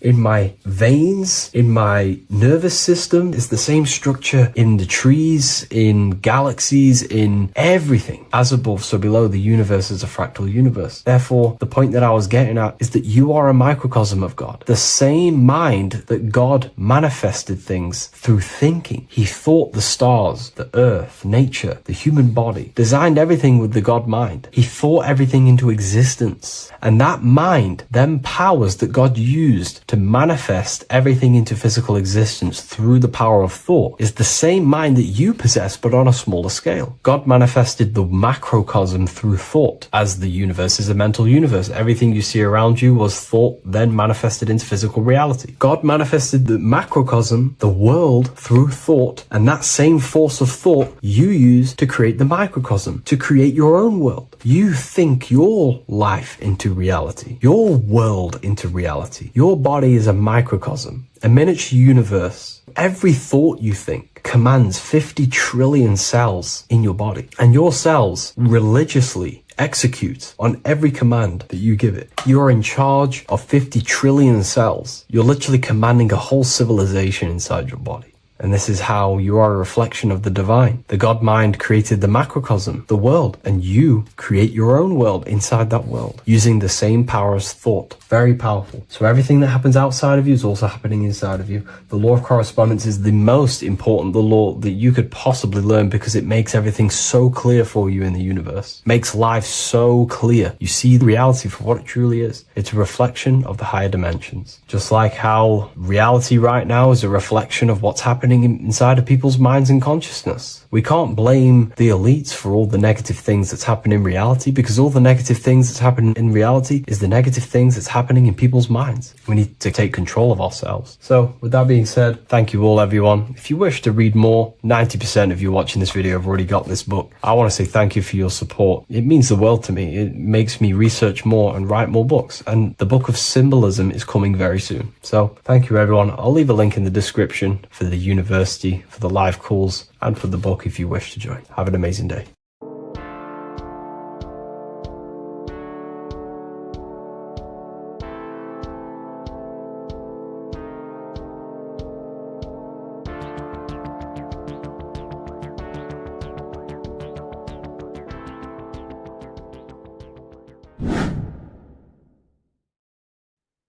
A: in my veins, in my nervous system, is the same structure in the trees, in galaxies, in everything. As above, so below, the universe is a fractal universe. Therefore, the point that I was getting at is that you are a microcosm of God. The same mind that God manifested things through thinking. He thought the stars, the earth, nature, the human body, designed everything with the God mind. He thought everything into existence. And that mind then powers that God used to manifest everything into physical existence through the power of thought is the same mind that you possess, but on a smaller scale. God manifested the macrocosm through thought, as the universe is a mental universe. Everything you see around you was thought, then manifested into physical reality. God manifested the macrocosm, the world, through thought, and that same force of thought you use to create the microcosm, to create your own world. You think your life into reality, your world into reality. Your body is a microcosm, a miniature universe. Every thought you think commands 50 trillion cells in your body, and your cells religiously execute on every command that you give it. You're in charge of 50 trillion cells. You're literally commanding a whole civilization inside your body. And this is how you are a reflection of the divine. The God mind created the macrocosm, the world, and you create your own world inside that world using the same power as thought. Very powerful. So everything that happens outside of you is also happening inside of you. The law of correspondence is the most important, the law that you could possibly learn, because it makes everything so clear for you in the universe. Makes life so clear. You see the reality for what it truly is. It's a reflection of the higher dimensions. Just like how reality right now is a reflection of what's happening happening inside of people's minds and consciousness. We can't blame the elites for all the negative things that's happening in reality, because all the negative things that's happening in reality is the negative things that's happening in people's minds. We need to take control of ourselves. So with that being said, thank you all, everyone. If you wish to read more, 90% of you watching this video have already got this book. I want to say thank you for your support. It means the world to me. It makes me research more and write more books. And the book of symbolism is coming very soon. So thank you, everyone. I'll leave a link in the description for the university, for the live calls, and for the book if you wish to join. Have an amazing day.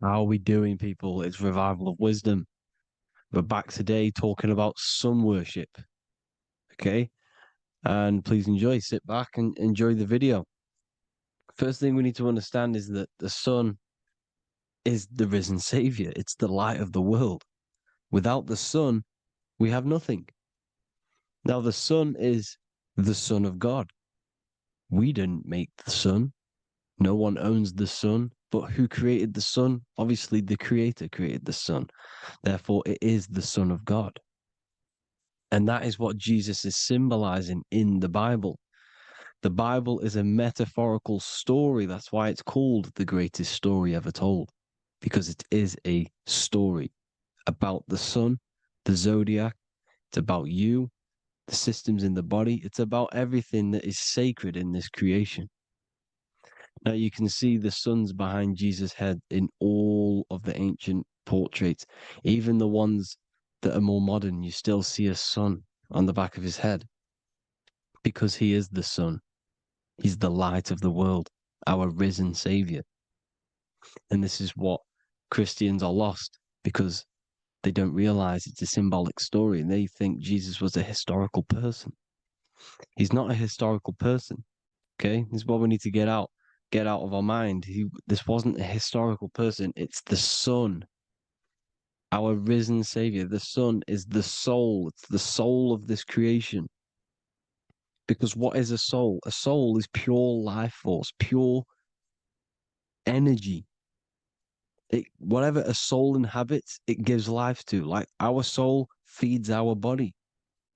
B: How are we doing, people? It's Revival of Wisdom. We're back today talking about sun worship. Okay? And please enjoy, sit back and enjoy the video. First thing we need to understand is that the sun is the risen savior. It's the light of the world. Without the sun, we have nothing. Now, the sun is the Son of God. We didn't make the sun. No one owns the sun. But who created the sun? Obviously, the Creator created the sun. Therefore, it is the Son of God. And that is what Jesus is symbolizing in the Bible. The Bible is a metaphorical story. That's why it's called the greatest story ever told, because it is a story about the sun, the zodiac. It's about you, the systems in the body. It's about everything that is sacred in this creation. Now you can see the suns behind Jesus' head in all of the ancient portraits, even the ones that are more modern. You still see a sun on the back of his head because he is the sun. He's the light of the world, our risen savior. And this is what Christians are lost because they don't realize it's a symbolic story and they think Jesus was a historical person. He's not a historical person. Okay, this is what we need to get out of our mind. This wasn't a historical person. It's the Son, our risen Savior. The Son is the soul. It's the soul of this creation. Because what is a soul? A soul is pure life force, pure energy. Whatever a soul inhabits, it gives life to. Like our soul feeds our body.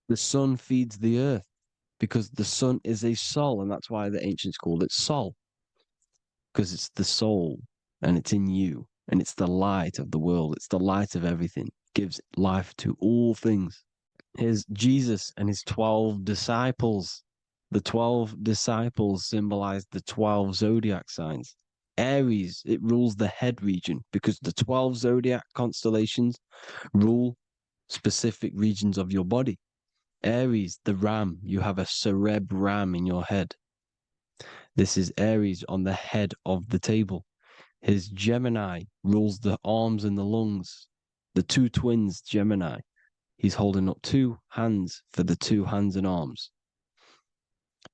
B: The sun feeds the earth because the sun is a soul, and that's why the ancients called it Sol. Because it's the soul and it's in you and it's the light of the world. It's the light of everything. It gives life to all things. Here's Jesus and his 12 disciples. The 12 disciples symbolize the 12 zodiac signs. Aries, it rules the head region because the 12 zodiac constellations rule specific regions of your body. Aries, the ram, you have a cerebrum in your head. This is Aries on the head of the table. His Gemini rules the arms and the lungs. The two twins, Gemini. He's holding up two hands for the two hands and arms.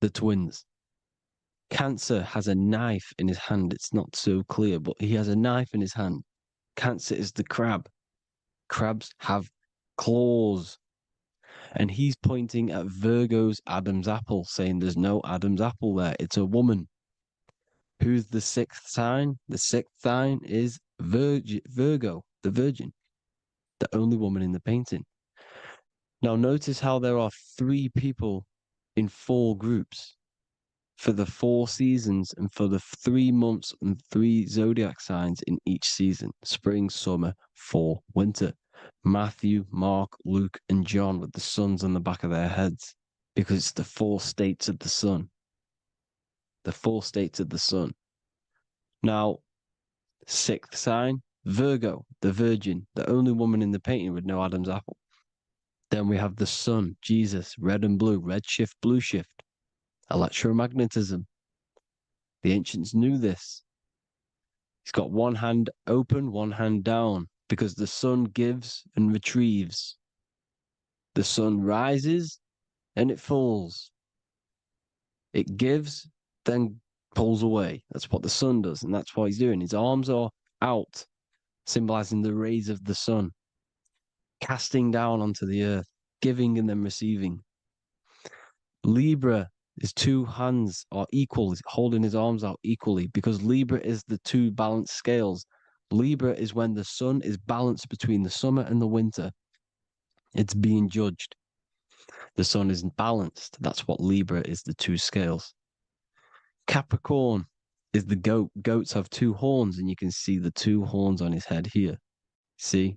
B: The twins. Cancer has a knife in his hand. It's not so clear, but he has a knife in his hand. Cancer is the crab. Crabs have claws. And he's pointing at Virgo's Adam's apple, saying there's no Adam's apple there. It's a woman. Who's the sixth sign? The sixth sign is Virgo, the Virgin, the only woman in the painting. Now notice how there are 3 people in 4 groups for the 4 seasons and for the 3 months and 3 zodiac signs in each season: spring, summer, fall, winter. Matthew, Mark, Luke, and John with the suns on the back of their heads, because it's the 4 states of the sun. The 4 states of the sun. Now, 6th sign, Virgo, the Virgin, the only woman in the painting with no Adam's apple. Then we have the sun, Jesus, red and blue, red shift, blue shift, electromagnetism. The ancients knew this. He's got one hand open, one hand down, because the sun gives and retrieves. The sun rises and it falls. It gives, then pulls away. That's what the sun does, and that's what he's doing. His arms are out, symbolizing the rays of the sun. casting down onto the earth, giving and then receiving. Libra is two hands are equal, holding his arms out equally, because Libra is the two balanced scales. Libra is when the sun is balanced between the summer and the winter. It's being judged. The sun isn't balanced. That's what Libra is, the two scales. Capricorn is the goat. Goats have two horns, and you can see the two horns on his head here. See?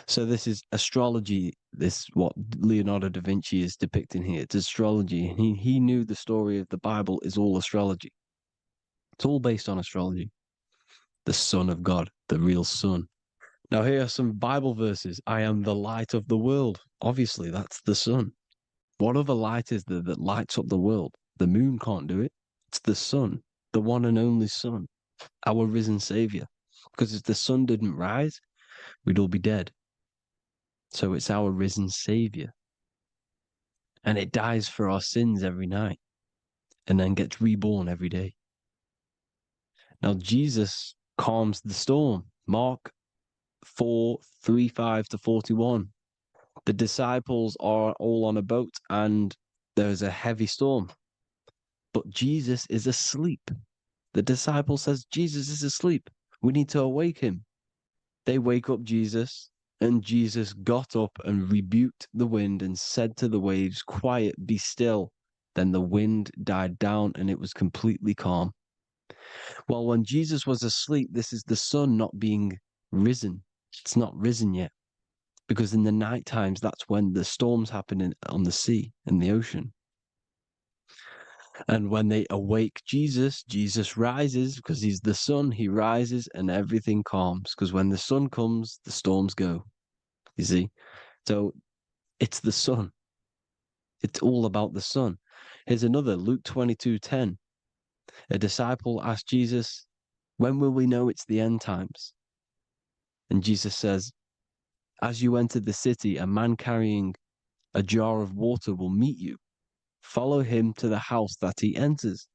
B: So this is astrology. This what Leonardo da Vinci is depicting here. It's astrology. He knew the story of the Bible is all astrology. It's all based on astrology. The Son of God, the real Son. Now here are some Bible verses. I am the light of the world. Obviously, that's the sun. What other light is there that lights up the world? The moon can't do it. It's the sun, the one and only Son, our risen Savior. Because if the sun didn't rise, we'd all be dead. So it's our risen Savior. And it dies for our sins every night and then gets reborn every day. Now, Jesus calms the storm. Mark 4:35-41. The disciples are all on a boat and there's a heavy storm. But Jesus is asleep. The disciple says, Jesus is asleep. We need to awake him. They wake up Jesus, and Jesus got up and rebuked the wind and said to the waves, quiet, be still. Then the wind died down and it was completely calm. Well, when Jesus was asleep, this is the sun not being risen. It's not risen yet. Because in the night times, that's when the storms happen on the sea and the ocean. And when they awake Jesus, Jesus rises because he's the sun. He rises and everything calms. Because when the sun comes, the storms go. You see? So it's the sun. It's all about the sun. Here's another, Luke 22:10. A disciple asked Jesus, when will we know it's the end times? And Jesus says, as you enter the city, a man carrying a jar of water will meet you. Follow him to the house that he enters.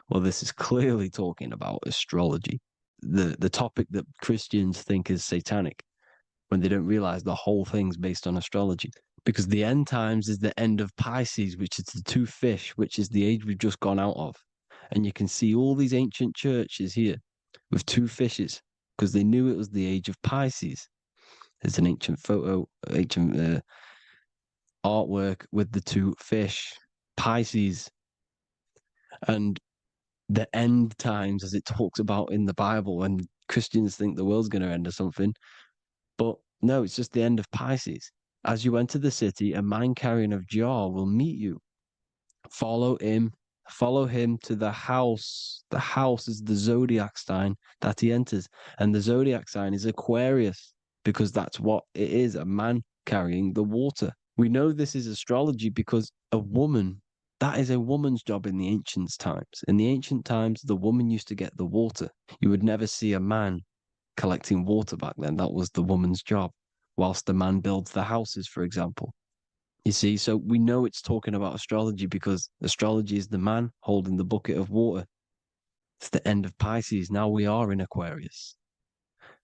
B: Well, this is clearly talking about astrology, the topic that Christians think is satanic, when they don't realize the whole thing's based on astrology. Because the end times is the end of Pisces, which is the two fish, which is the age we've just gone out of. And you can see all these ancient churches here with two fishes, because they knew it was the age of Pisces. There's an ancient photo, ancient artwork with the two fish, Pisces. And the end times, as it talks about in the Bible, and Christians think the world's going to end or something. But no, it's just the end of Pisces. As you enter the city, a man carrying a jar will meet you. Follow him to the house. The house is the zodiac sign that he enters. And the zodiac sign is Aquarius, because that's what it is, a man carrying the water. We know this is astrology because a woman, that is a woman's job in the ancient times. In the ancient times, the woman used to get the water. You would never see a man collecting water back then. That was the woman's job, whilst the man builds the houses, for example. You see, so we know it's talking about astrology because astrology is the man holding the bucket of water. It's the end of Pisces. Now we are in Aquarius.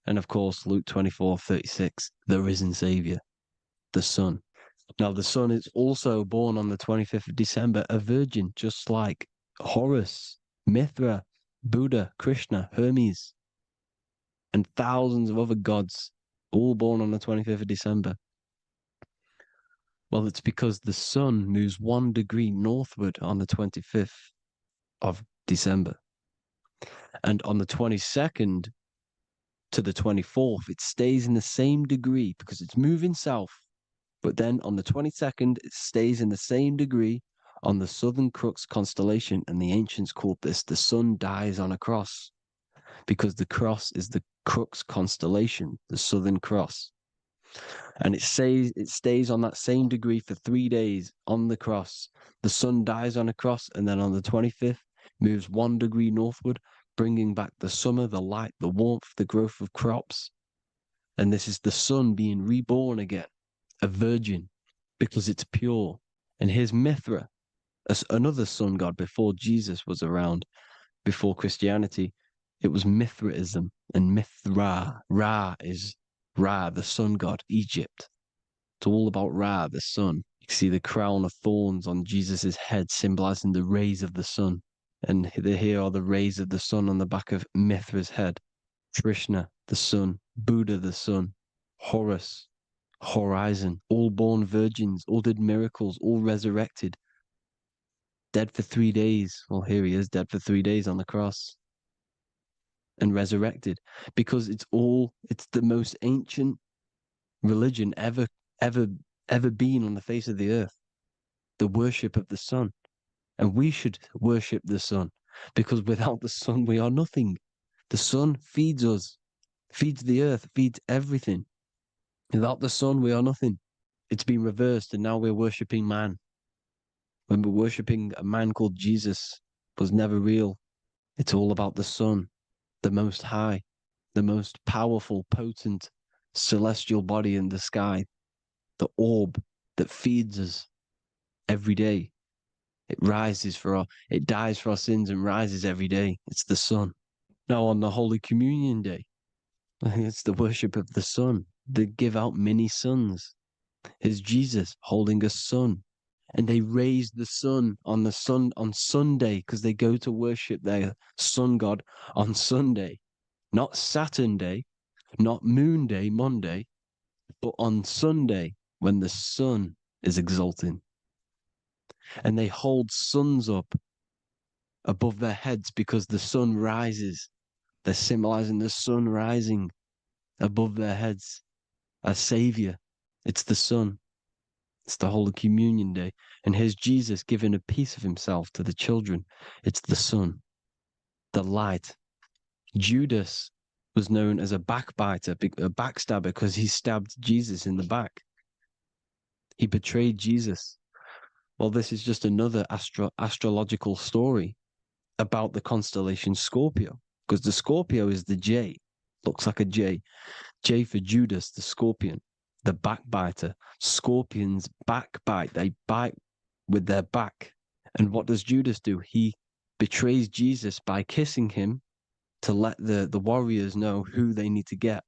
B: And of course, Luke 24:36, the risen Savior, the Son. Now, the Son is also born on the 25th of December, a virgin, just like Horus, Mithra, Buddha, Krishna, Hermes, and thousands of other gods, all born on the 25th of December. Well, it's because the sun moves 1 degree northward on the 25th of December. And on the 22nd to the 24th, it stays in the same degree because it's moving south. But then on the 22nd, it stays in the same degree on the Southern Crux constellation. And the ancients called this the sun dies on a cross, because the cross is the Crux constellation, the Southern Cross. And it stays on that same degree for 3 days on the cross. The sun dies on a cross, and then on the 25th, moves 1 degree northward, bringing back the summer, the light, the warmth, the growth of crops. And this is the sun being reborn again, a virgin, because it's pure. And here's Mithra, another sun god before Jesus was around, before Christianity. It was Mithraism, and Mithra, Ra is Ra, the sun god, Egypt. It's all about Ra, the sun. You can see the crown of thorns on Jesus' head, symbolizing the rays of the sun. And here are the rays of the sun on the back of Mithra's head. Krishna, the sun. Buddha, the sun. Horus, horizon. All born virgins, all did miracles, all resurrected. Dead for 3 days. Well, here he is, dead for 3 days on the cross. And resurrected. Because it's the most ancient religion ever been on the face of the earth. The worship of the sun. And we should worship the sun, because without the sun we are nothing. The sun feeds us, feeds the earth, feeds everything. Without the sun we are nothing. It's been reversed, and now we're worshipping man. When we're worshipping a man called Jesus, was never real. It's all about the sun, the most high, the most powerful, potent, celestial body in the sky, the orb that feeds us every day. It dies for our sins and rises every day. It's the sun. Now on the Holy Communion Day, it's the worship of the sun. They give out mini suns. It's Jesus holding a sun. And they raise the sun on Sunday, because they go to worship their sun god on Sunday. Not Saturn Day, not Moon Day, Monday, but on Sunday when the sun is exalting. And they hold suns up above their heads because the sun rises. They're symbolizing the sun rising above their heads as savior. It's the sun. It's the Holy Communion Day. And here's Jesus giving a piece of himself to the children. It's the sun, the light. Judas was known as a backbiter, a backstabber, because he stabbed Jesus in the back. He betrayed Jesus. Well, this is just another astrological story about the constellation Scorpio, because the Scorpio is the J, looks like a J. J for Judas, the scorpion, the backbiter. Scorpions backbite, they bite with their back. And what does Judas do? He betrays Jesus by kissing him to let the warriors know who they need to get.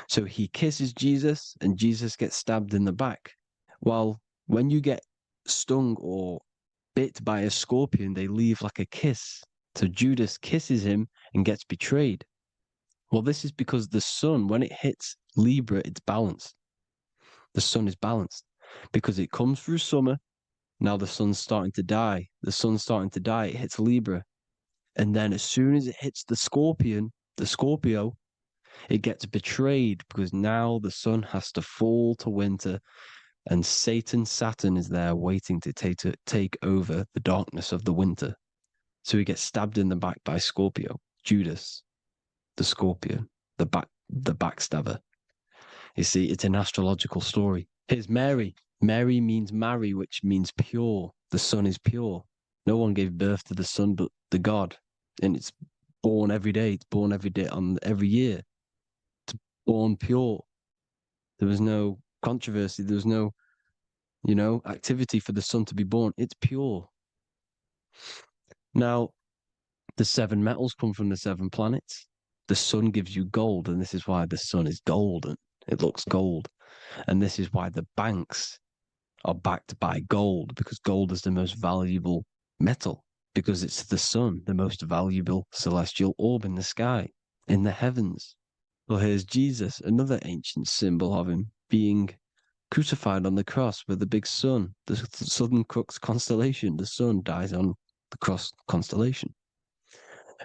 B: So he kisses Jesus, and Jesus gets stabbed in the back. Well, when you get stung or bit by a scorpion, they leave like a kiss. So Judas kisses him and gets betrayed. Well, this is because the sun, when it hits Libra, it's balanced. The sun is balanced because it comes through summer. Now the sun's starting to die. The sun's starting to die. It hits Libra. And then as soon as it hits the Scorpio, it gets betrayed, because now the sun has to fall to winter, and Saturn is there waiting to take over the darkness of the winter. So he gets stabbed in the back by Scorpio, Judas, the scorpion, the backstabber. You see, it's an astrological story. Here's Mary. Mary means marry, which means pure. The sun is pure. No one gave birth to the sun but the God. And it's born every day. It's born every day on every year. It's born pure. There was no controversy. There was no, activity for the sun to be born. It's pure. Now, the 7 metals come from the 7 planets. The sun gives you gold, and this is why the sun is golden. It looks gold. And this is why the banks are backed by gold, because gold is the most valuable metal, because it's the sun, the most valuable celestial orb in the sky, in the heavens. Well, here's Jesus, another ancient symbol of him being crucified on the cross with the big sun, the Southern Crux constellation. The sun dies on the cross constellation.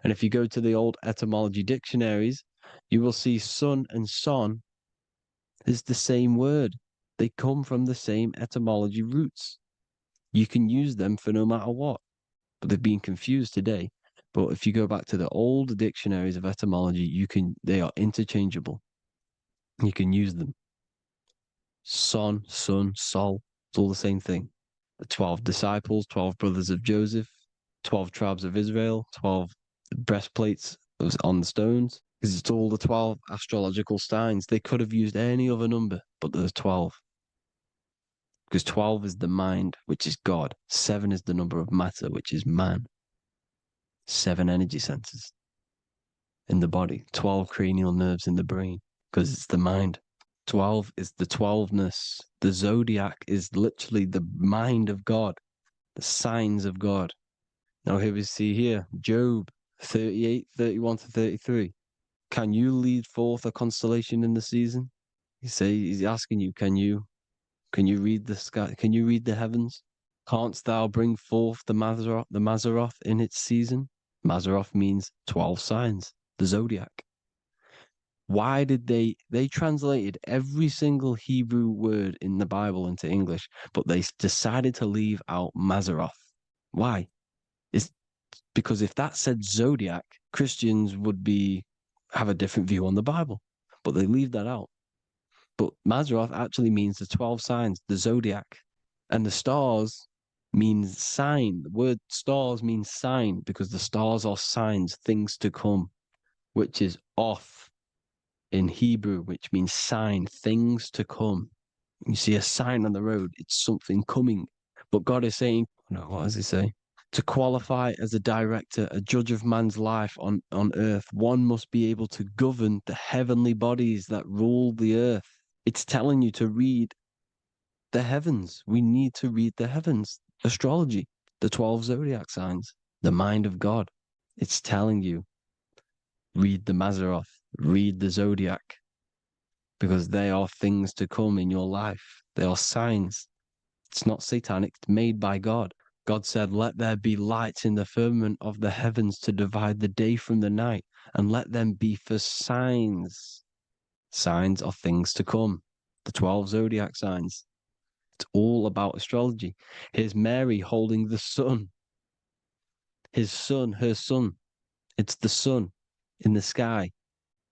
B: And if you go to the old etymology dictionaries, you will see sun and son is the same word. They come from the same etymology roots. You can use them for no matter what, but they've been confused today. But if you go back to the old dictionaries of etymology, they are interchangeable. You can use them. Son, sun, sol, it's all the same thing. The 12 disciples, 12 brothers of Joseph, 12 tribes of Israel, 12 breastplates on the stones, because it's all the 12 astrological signs. They could have used any other number, but there's 12. Because 12 is the mind, which is God. 7 is the number of matter, which is man. 7 energy centers in the body. 12 cranial nerves in the brain, because it's the mind. 12 is the 12ness. The zodiac is literally the mind of God, the signs of God. Now here we see here, Job 38, 31 to 33. Can you lead forth a constellation in the season? He's asking you, can you read the sky? Can you read the heavens? Canst thou bring forth the Mazaroth in its season? Mazaroth means 12 signs, the zodiac. Why did they translated every single Hebrew word in the Bible into English, but they decided to leave out Mazaroth? Why? It's because if that said zodiac, Christians would have a different view on the Bible, but they leave that out. But Mazaroth actually means the 12 signs, the zodiac, and the stars means sign. The word stars means sign because the stars are signs, things to come, which is off in Hebrew, which means sign, things to come. You see a sign on the road, it's something coming. But God is saying, no, what does he say? To qualify as a director, a judge of man's life on earth, one must be able to govern the heavenly bodies that rule the earth. It's telling you to read the heavens. We need to read the heavens. Astrology, the 12 zodiac signs, the mind of God. It's telling you, read the Mazaroth, read the zodiac, because they are things to come in your life. They are signs. It's not satanic, it's made by God. God said, let there be lights in the firmament of the heavens to divide the day from the night, and let them be for signs. Signs are things to come. The 12 zodiac signs. It's all about astrology. Here's Mary holding the sun. His son, her son. It's the sun in the sky.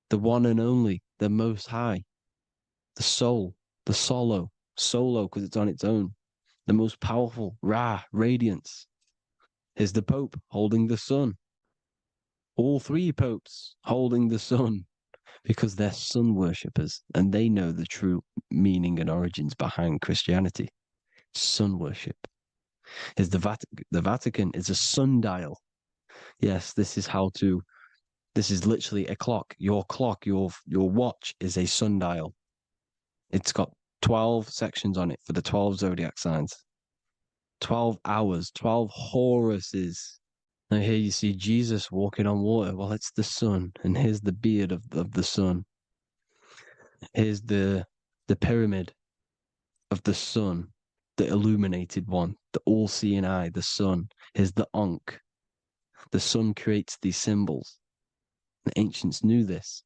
B: The one and only, the most high. The soul, the solo because it's on its own. The most powerful, Ra, radiance. Here's the Pope holding the sun. All three popes holding the sun because they're sun worshippers and they know the true meaning and origins behind Christianity. Sun worship. Here's the Vatican is a sundial. Yes, this is literally a clock. Your watch is a sundial. It's got 12 sections on it for the 12 zodiac signs. 12 hours, 12 Horuses. Now here you see Jesus walking on water. Well, it's the sun, and here's the beard of the sun. Here's the pyramid of the sun, the illuminated one, the all-seeing eye, the sun. Here's the Ankh. The sun creates these symbols. The ancients knew this.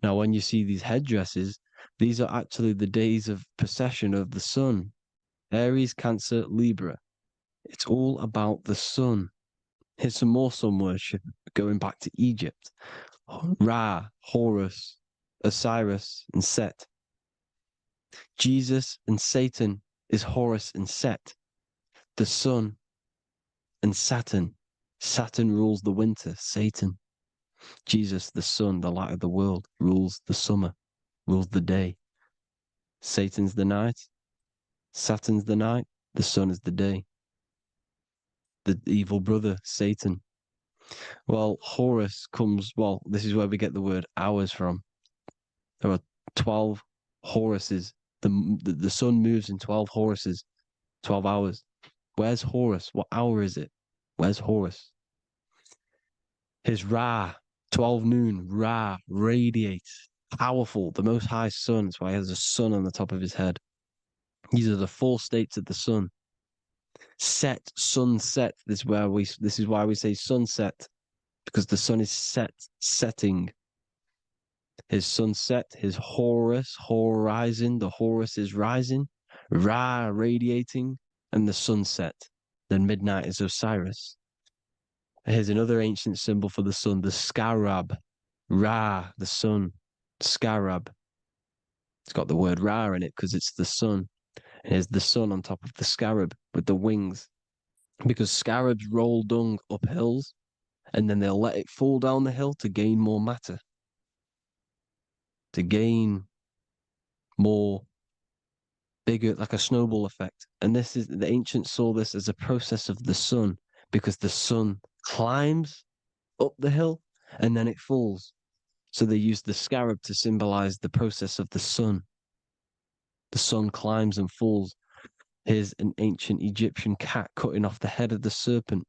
B: Now, when you see these headdresses, these are actually the days of procession of the sun. Aries, Cancer, Libra. It's all about the sun. Here's some more sun worship going back to Egypt. Ra, Horus, Osiris, and Set. Jesus and Satan is Horus and Set. The sun and Saturn. Saturn rules the winter, Satan. Jesus, the sun, the light of the world, rules the summer, rules the day. Satan's the night, Saturn's the night, the sun is the day. The evil brother, Satan. Well, Horus this is where we get the word hours from. There are 12 Horuses. The sun moves in 12 Horuses, 12 hours. Where's Horus? What hour is it? Where's Horus? His Ra, 12 noon, Ra, radiates, powerful, the most high sun. That's why he has a sun on the top of his head. These are the four states of the sun. Set, sunset. This is why we say sunset, because the sun is setting. His sunset, his Horus, horizon. The Horus is rising, Ra radiating, and the sunset. Then midnight is Osiris. Here's another ancient symbol for the sun, the scarab. Ra, the sun, scarab. It's got the word Ra in it because it's the sun. And here's the sun on top of the scarab with the wings. Because scarabs roll dung up hills and then they'll let it fall down the hill to gain more matter. To gain more bigger, like a snowball effect. And the ancients saw this as a process of the sun because the sun climbs up the hill and then it falls. So they used the scarab to symbolize the process of the sun. The sun climbs and falls. Here's an ancient Egyptian cat cutting off the head of the serpent.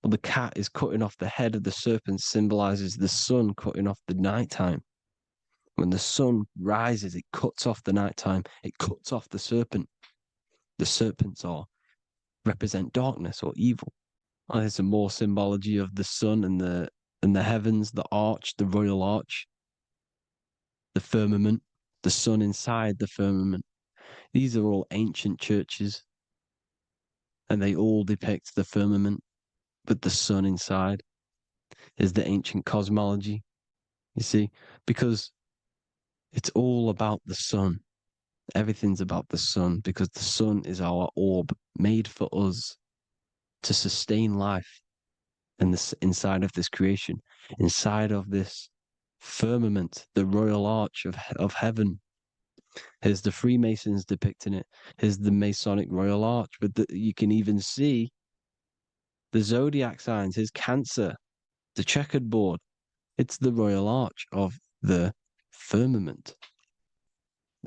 B: Well, the cat is cutting off the head of the serpent, symbolizes the sun cutting off the nighttime. When the sun rises, it cuts off the nighttime. It cuts off the serpent. The serpents represent darkness or evil. Oh, there's some more symbology of the sun and the heavens, the arch, the royal arch, the firmament, the sun inside the firmament. These are all ancient churches, and they all depict the firmament with the sun inside. Is the ancient cosmology, you see, because it's all about the sun. Everything's about the sun, because the sun is our orb made for us to sustain life and this inside of this creation, inside of this firmament, the royal arch of heaven. Here's the Freemasons depicting it. Here's the Masonic royal arch, but you can even see the zodiac signs. Here's Cancer, the checkered board. It's the royal arch of the firmament.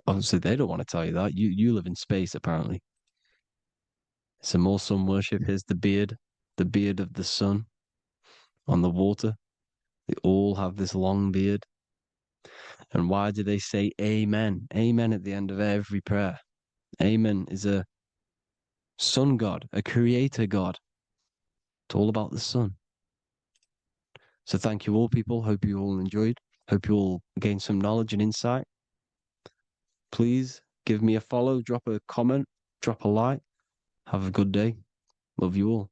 B: Obviously, they don't want to tell you that. You live in space, apparently. Some more sun worship. Here's the beard of the sun on the water. They all have this long beard. And why do they say amen? Amen at the end of every prayer. Amen is a sun god, a creator god. It's all about the sun. So thank you all, people. Hope you all enjoyed. Hope you all gained some knowledge and insight. Please give me a follow, drop a comment, drop a like. Have a good day. Love you all.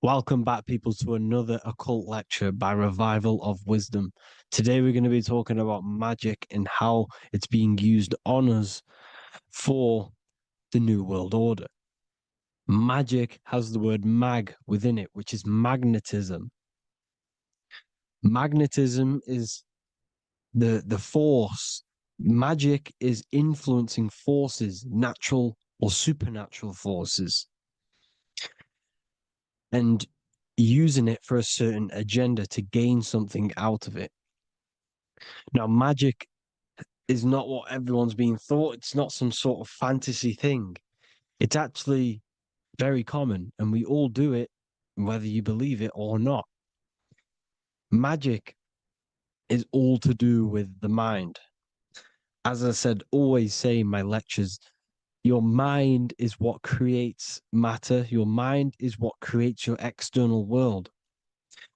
B: Welcome back, people, to another occult lecture by Revival of Wisdom. Today, we're going to be talking about magic and how it's being used on us for the New World Order. Magic has the word mag within it, which is magnetism. Magnetism is the force. Magic is influencing forces, natural or supernatural forces, and using it for a certain agenda to gain something out of it. Now, magic is not what everyone's being thought. It's not some sort of fantasy thing. It's actually very common, and we all do it, whether you believe it or not. Magic is all to do with the mind. As I said, always say in my lectures, your mind is what creates matter. Your mind is what creates your external world.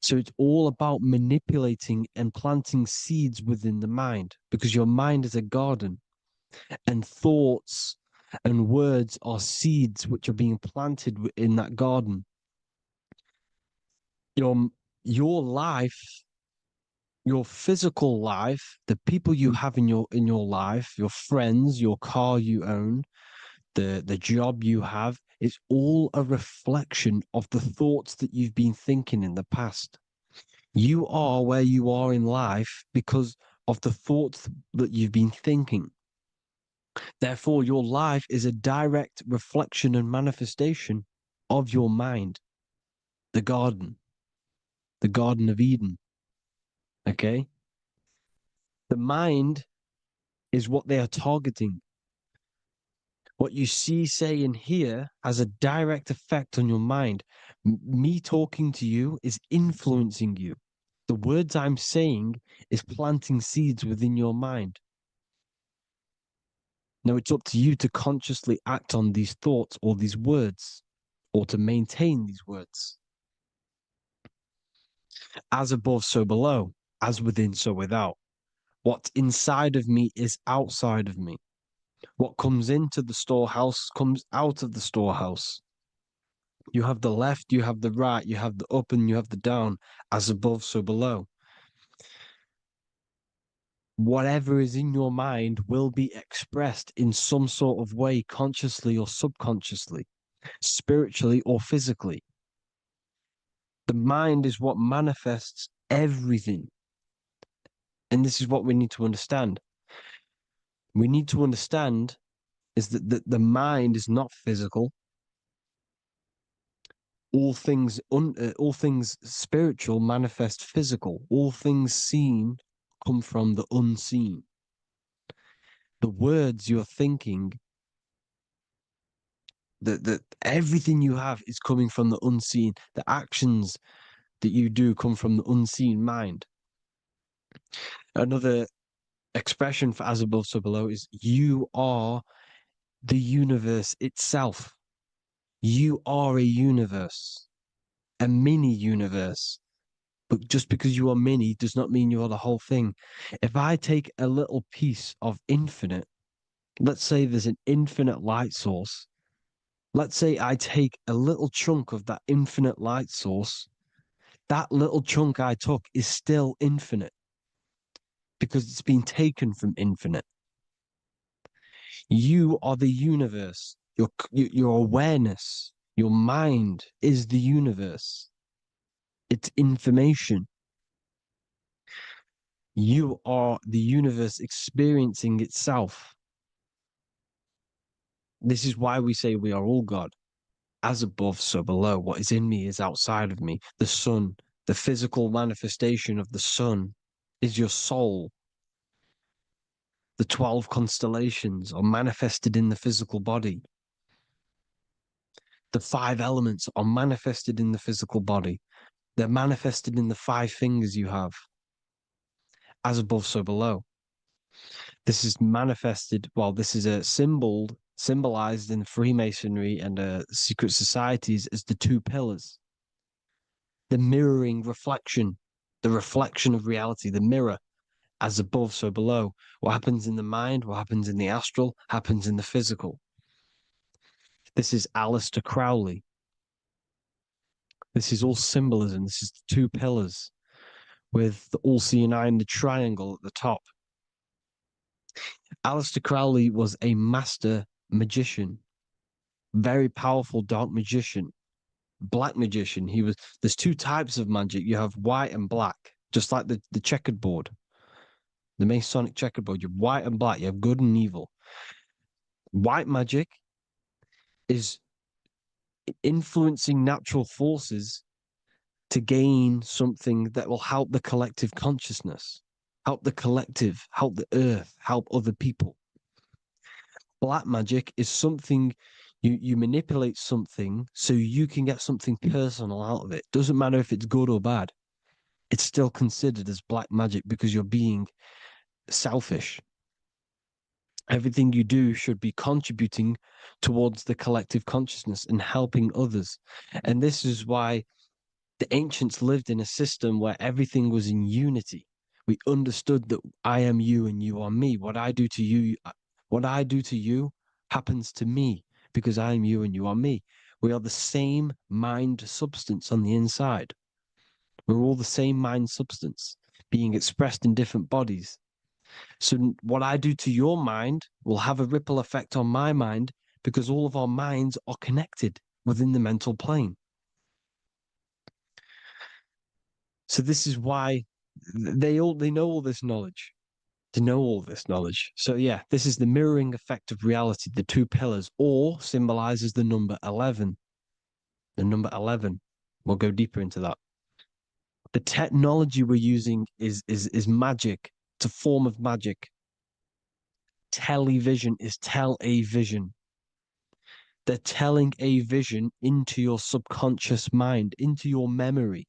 B: So it's all about manipulating and planting seeds within the mind, because your mind is a garden, and thoughts and words are seeds which are being planted in that garden. Your life, your physical life, the people you have in your life, your friends, your car you own, the job you have, is all a reflection of the thoughts that you've been thinking in the past. You are where you are in life because of the thoughts that you've been thinking. Therefore, your life is a direct reflection and manifestation of your mind, the Garden of Eden. Okay? The mind is what they are targeting. What you see, say, and hear has a direct effect on your mind. Me talking to you is influencing you. The words I'm saying is planting seeds within your mind. Now it's up to you to consciously act on these thoughts or these words, or to maintain these words. As above, so below. As within, so without. What's inside of me is outside of me. What comes into the storehouse comes out of the storehouse. You have the left, you have the right, you have the up and you have the down. As above, so below. whatever is in your mind will be expressed in some sort of way, consciously or subconsciously, spiritually or physically. The mind is what manifests everything. And this is what we need to understand. We need to understand is that the mind is not physical. All things spiritual manifest physical. All things seen come from the unseen. The words you're thinking, that everything you have is coming from the unseen. The actions that you do come from the unseen mind. Another expression for as above, so below is you are the universe itself. You are a universe, a mini universe. But just because you are mini does not mean you are the whole thing. If I take a little piece of infinite, let's say there's an infinite light source. Let's say I take a little chunk of that infinite light source. That little chunk I took is still infinite because it's been taken from infinite. You are the universe. Your awareness, your mind is the universe. It's information. You are the universe experiencing itself. This is why we say we are all God. As above, so below. What is in me is outside of me. The sun, the physical manifestation of the sun is your soul. The 12 constellations are manifested in the physical body. The 5 elements are manifested in the physical body. They're manifested in the 5 fingers you have. As above, so below. This is manifested, well, this is a symbolized in Freemasonry and secret societies as the 2 pillars. The mirroring reflection, the reflection of reality, the mirror, as above, so below. What happens in the mind, what happens in the astral, happens in the physical. This is Aleister Crowley. This is all symbolism. This is the 2 pillars with the all-seeing eye and the triangle at the top. Aleister Crowley was a master magician, very powerful dark magician, black magician. There's 2 types of magic. You have white and black, just like the checkered board, the Masonic checkerboard. You have white and black, you have good and evil. White magic is influencing natural forces to gain something that will help the collective consciousness, help the collective, help the earth, help other people. Black magic is something you manipulate something so you can get something personal out of it. Doesn't matter if it's good or bad. It's still considered as black magic because you're being selfish. Everything you do should be contributing towards the collective consciousness and helping others. And this is why the ancients lived in a system where everything was in unity. We understood that I am you and you are me. What I do to you happens to me because I am you and you are me. We are the same mind substance on the inside. We're all the same mind substance being expressed in different bodies. So what I do to your mind will have a ripple effect on my mind because all of our minds are connected within the mental plane. So this is why they know all this knowledge. They know all this knowledge. So yeah, this is the mirroring effect of reality, the 2 pillars, or symbolizes the number 11. The number 11. We'll go deeper into that. The technology we're using is magic. It's a form of magic. Television is tell a vision. They're telling a vision into your subconscious mind, into your memory.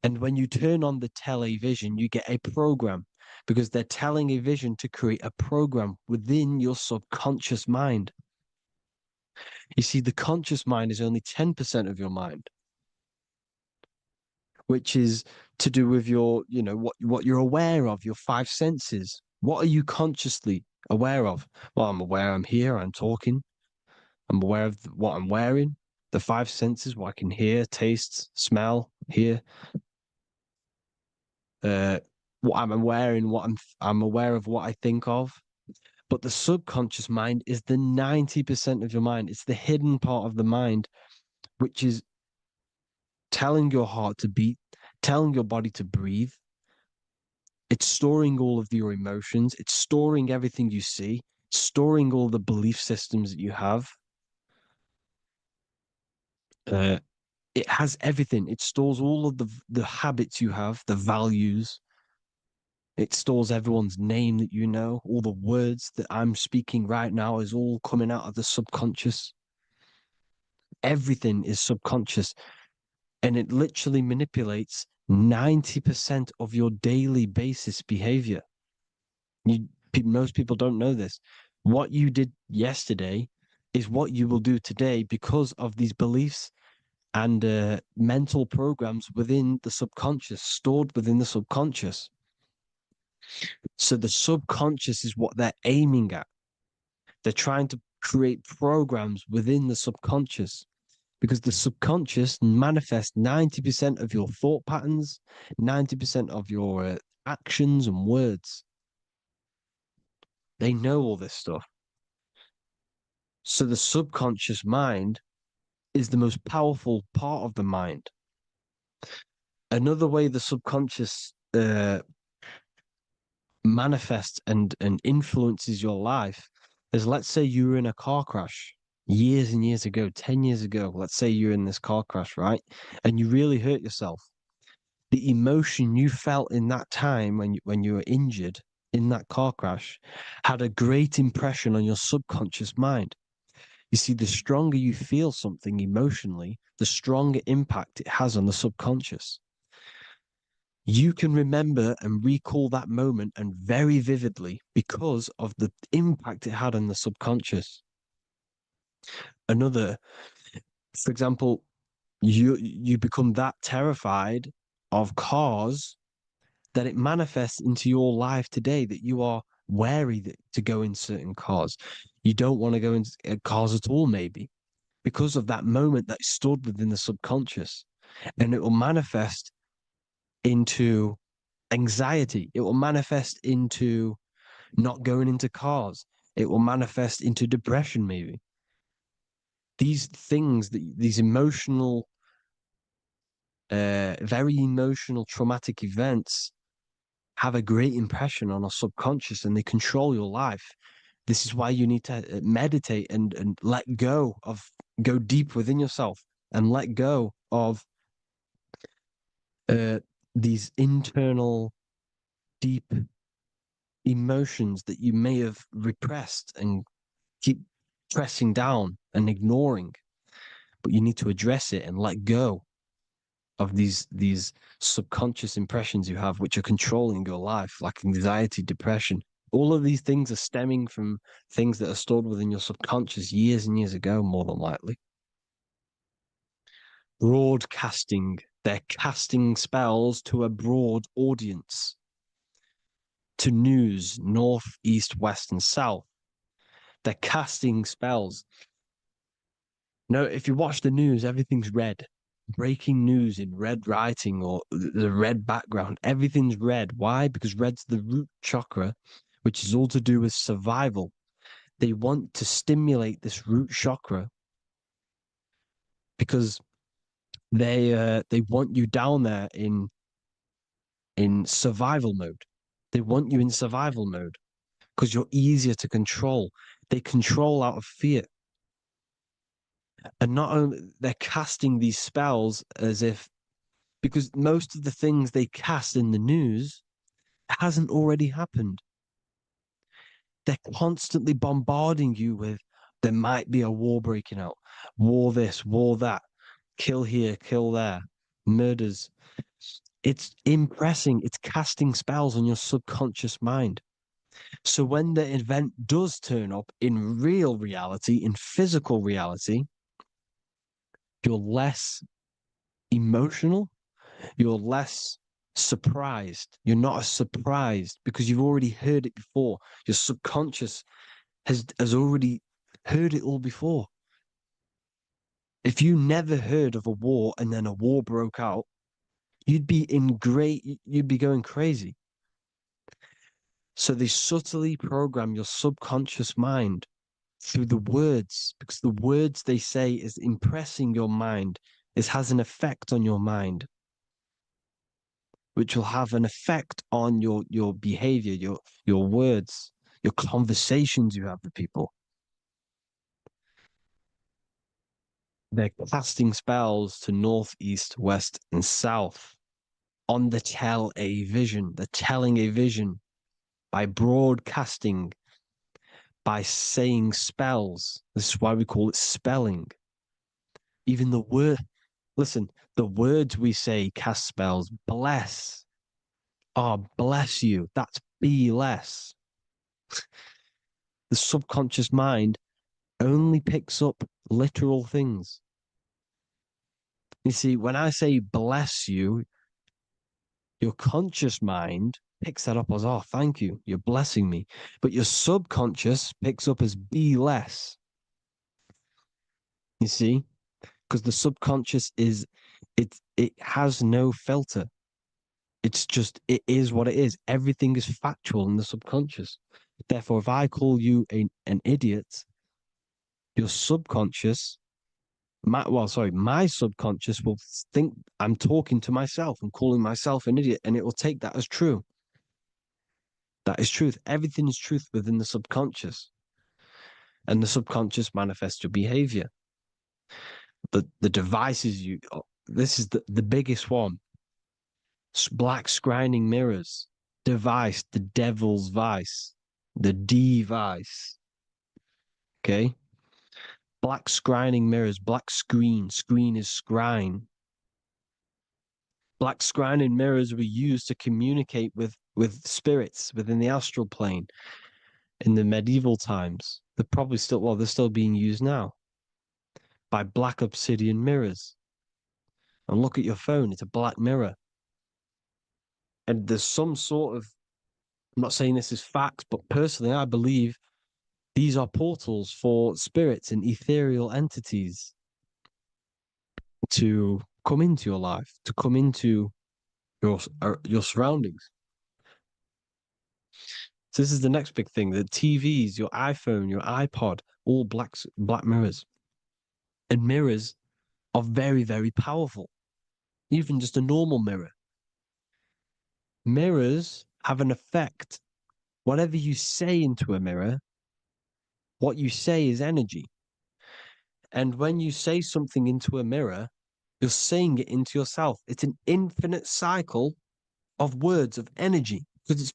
B: And when you turn on the television, you get a program because they're telling a vision to create a program within your subconscious mind. You see, the conscious mind is only 10% of your mind, which is to do with your, what you're aware of, your 5 senses. What are you consciously aware of? Well, I'm aware I'm here, I'm talking. I'm aware of what I'm wearing, the 5 senses, what I can hear, taste, smell, hear. what I'm aware in what I'm aware of what I think of. But the subconscious mind is the 90% of your mind. It's the hidden part of the mind, which is telling your heart to beat, telling your body to breathe. It's storing all of your emotions. It's storing everything you see, storing all the belief systems that you have. It has everything. It stores all of the habits you have, the values. It stores everyone's name that you know. All the words that I'm speaking right now is all coming out of the subconscious. Everything is subconscious, and it literally manipulates 90% of your daily basis behavior. Most people don't know this. What you did yesterday is what you will do today because of these beliefs and mental programs within the subconscious, stored within the subconscious. So the subconscious is what they're aiming at. They're trying to create programs within the subconscious because the subconscious manifests 90% of your thought patterns, 90% of your actions and words. They know all this stuff. So the subconscious mind is the most powerful part of the mind. Another way the subconscious manifests and influences your life is, let's say you were in a car crash years and years ago, 10 years ago. Let's say you're in this car crash, right? And you really hurt yourself. The emotion you felt in that time when you were injured in that car crash had a great impression on your subconscious mind. You see, the stronger you feel something emotionally, the stronger impact it has on the subconscious. You can remember and recall that moment and very vividly because of the impact it had on the subconscious. Another, for example, you become that terrified of cars that it manifests into your life today, that you are wary to go in certain cars. You don't want to go in cars at all, maybe, because of that moment that stored within the subconscious. And it will manifest into anxiety. It will manifest into not going into cars. It will manifest into depression, maybe. These things, these emotional, very emotional, traumatic events have a great impression on our subconscious and they control your life. This is why you need to meditate and let go of, go deep within yourself and let go of these internal, deep emotions that you may have repressed and keep pressing down and ignoring. But you need to address it and let go of these subconscious impressions you have, which are controlling your life, like anxiety, depression. All of these things are stemming from things that are stored within your subconscious years and years ago, more than likely. Broadcasting. They're casting spells to a broad audience, to news, north, east, west, and south. They're casting spells. No, if you watch the news, everything's red. Breaking news in red writing or the red background, everything's red. Why? Because red's the root chakra, which is all to do with survival. They want to stimulate this root chakra because they want you down there in survival mode. They want you in survival mode because you're easier to control. They control out of fear. And not only they're casting these spells as if, because most of the things they cast in the news hasn't already happened. They're constantly bombarding you with there might be a war breaking out, war this, war that, kill here, kill there, murders. It's impressing, it's casting spells on your subconscious mind. So when the event does turn up in real reality, in physical reality, you're less emotional, you're less surprised. You're not as surprised because you've already heard it before. Your subconscious has already heard it all before. If you never heard of a war and then a war broke out, you'd be going crazy. So they subtly program your subconscious mind through the words, because the words they say is impressing your mind. It has an effect on your mind, which will have an effect on your behavior, your words, your conversations you have with people. They're casting spells to north, east, west, and south on the tell a vision. They're telling a vision by broadcasting, by saying spells. This is why we call it spelling. Even the word, listen, the words we say cast spells. Bless. Oh, bless you. That's be less. The subconscious mind only picks up literal things. You see, when I say bless you, your conscious mind picks that up as, oh, thank you, you're blessing me. But your subconscious picks up as be less. You see? Because the subconscious it has no filter. It's just, it is what it is. Everything is factual in the subconscious. Therefore, if I call you an idiot, your subconscious, my subconscious will think I'm talking to myself and calling myself an idiot, and it will take that as true. That is truth. Everything is truth within the subconscious. And the subconscious manifests your behavior. The devices this is the biggest one. Black scrying mirrors, device, the devil's vice, the device. Okay? Black scrying mirrors, black screen is scrying. Black scrying mirrors were used to communicate with spirits within the astral plane in the medieval times. They're still being used now by black obsidian mirrors. And look at your phone, it's a black mirror. And there's some sort of, I'm not saying this is fact, but personally, I believe these are portals for spirits and ethereal entities to come into your life, to come into your surroundings. So this is the next big thing: the TVs, your iPhone, your iPod, all black mirrors. And mirrors are very, very powerful. Even just a normal mirror. Mirrors have an effect. Whatever you say into a mirror, what you say is energy. And when you say something into a mirror, you're saying it into yourself. It's an infinite cycle of words of energy because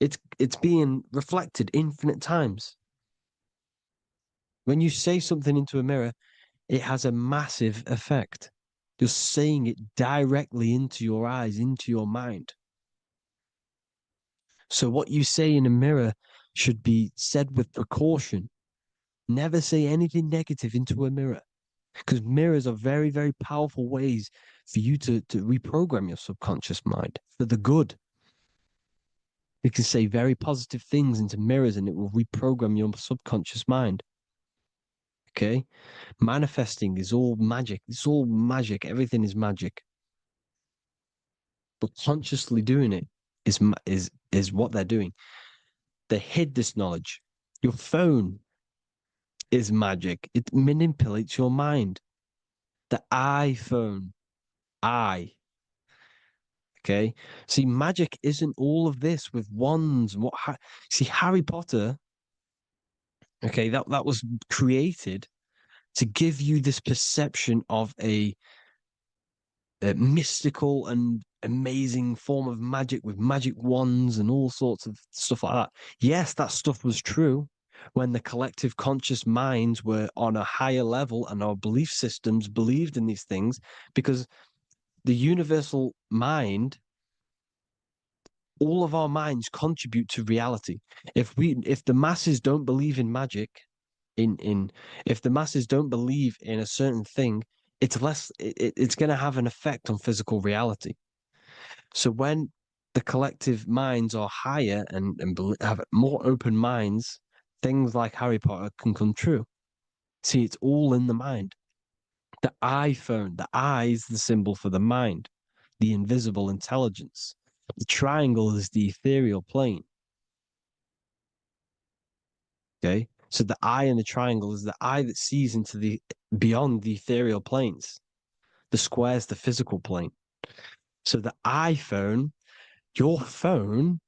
B: it's being reflected infinite times. When you say something into a mirror, it has a massive effect. You're saying it directly into your eyes, into your mind. So what you say in a mirror should be said with precaution. Never say anything negative into a mirror, because mirrors are very, very powerful ways for you to reprogram your subconscious mind for the good. You can say very positive things into mirrors and it will reprogram your subconscious mind. Okay? Manifesting is all magic. It's all magic. Everything is magic. But consciously doing it is what they're doing. They hid this knowledge. Your phone is magic. It manipulates your mind. The iPhone, okay. See, magic isn't all of this with wands and see, Harry Potter, okay, that was created to give you this perception of a mystical and amazing form of magic with magic wands and all sorts of stuff like that. Yes, that stuff was true when the collective conscious minds were on a higher level and our belief systems believed in these things, because the universal mind, all of our minds contribute to reality. If the masses don't believe in magic, if the masses don't believe in a certain thing, it's going to have an effect on physical reality. So when the collective minds are higher and have more open minds, things like Harry Potter can come true. See, it's all in the mind. The iPhone, the eye is the symbol for the mind, the invisible intelligence. The triangle is the ethereal plane. Okay. So the eye in the triangle is the eye that sees into the beyond the ethereal planes. The square is the physical plane. So the iPhone, your phone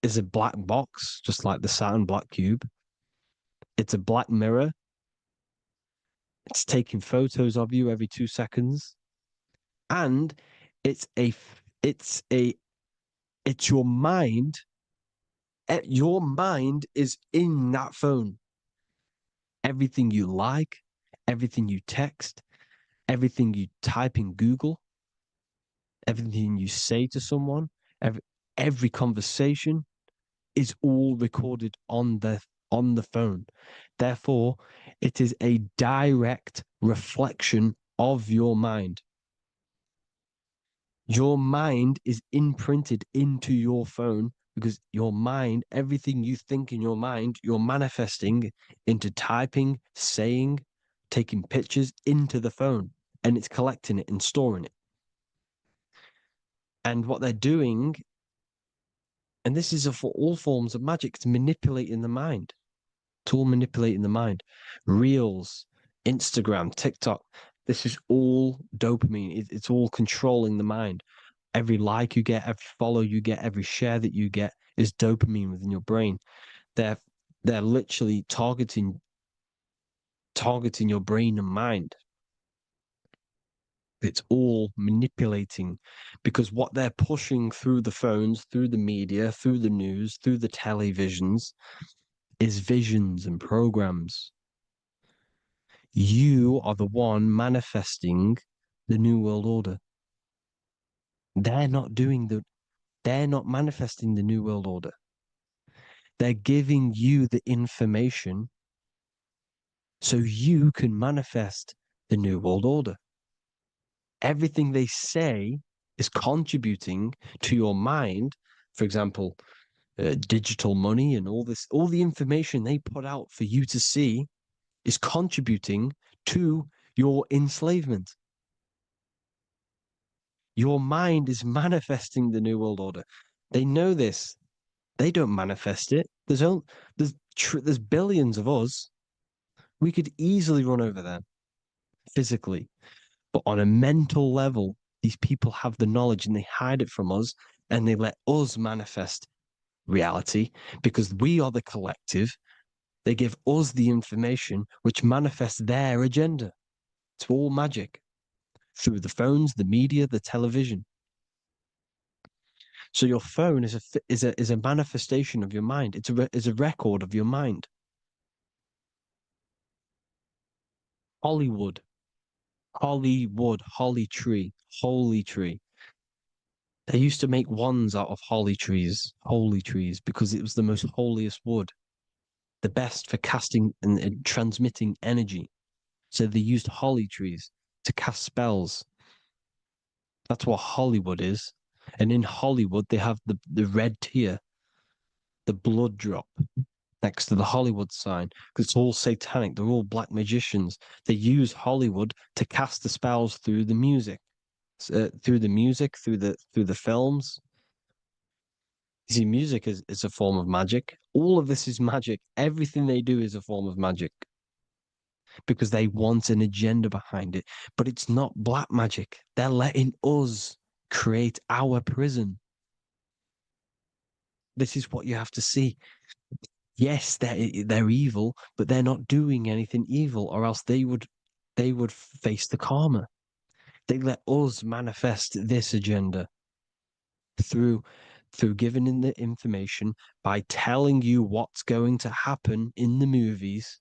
B: is a black box, just like the Saturn black cube. It's a black mirror. It's taking photos of you every 2 seconds. And it's your mind. Your mind is in that phone. Everything you like, everything you text, everything you type in Google, everything you say to someone, every conversation is all recorded on the phone. Therefore, it is a direct reflection of your mind. Your mind is imprinted into your phone because your mind, everything you think in your mind, you're manifesting into typing, saying, taking pictures into the phone, and it's collecting it and storing it. And what they're doing, and this is for all forms of magic, it's manipulating the mind. It's all manipulating the mind. Reels, Instagram, TikTok, this is all dopamine. It's all controlling the mind. Every like you get, every follow you get, every share that you get is dopamine within your brain. They're literally targeting your brain and mind. It's all manipulating because what they're pushing through the phones, through the media, through the news, through the televisions is visions and programs. You are the one manifesting the New World Order. They're not manifesting the New World Order. They're giving you the information so you can manifest the New World Order. Everything they say is contributing to your mind. For example, digital money and all the information they put out for you to see is contributing to your enslavement. Your mind is manifesting the New World Order. They know this. They don't manifest it. There's billions of us. We could easily run over them physically. But on a mental level, these people have the knowledge and they hide it from us and they let us manifest reality because we are the collective. They give us the information which manifests their agenda. It's all magic through the phones, the media, the television. So your phone is a manifestation of your mind. It's a record of your mind. Hollywood, holly tree, holy tree. They used to make wands out of holy trees, because it was the most holiest wood, the best for casting and transmitting energy. So they used holly trees to cast spells. That's what Hollywood is. And in Hollywood, they have the red tear, the blood drop next to the Hollywood sign, because it's all satanic. They're all black magicians. They use Hollywood to cast the spells through the music, through the films. You see, music is a form of magic. All of this is magic. Everything they do is a form of magic because they want an agenda behind it. But it's not black magic. They're letting us create our prison. This is what you have to see. Yes, they're evil, but they're not doing anything evil, or else they would face the karma. They let us manifest this agenda through giving in the information, by telling you what's going to happen in the movies.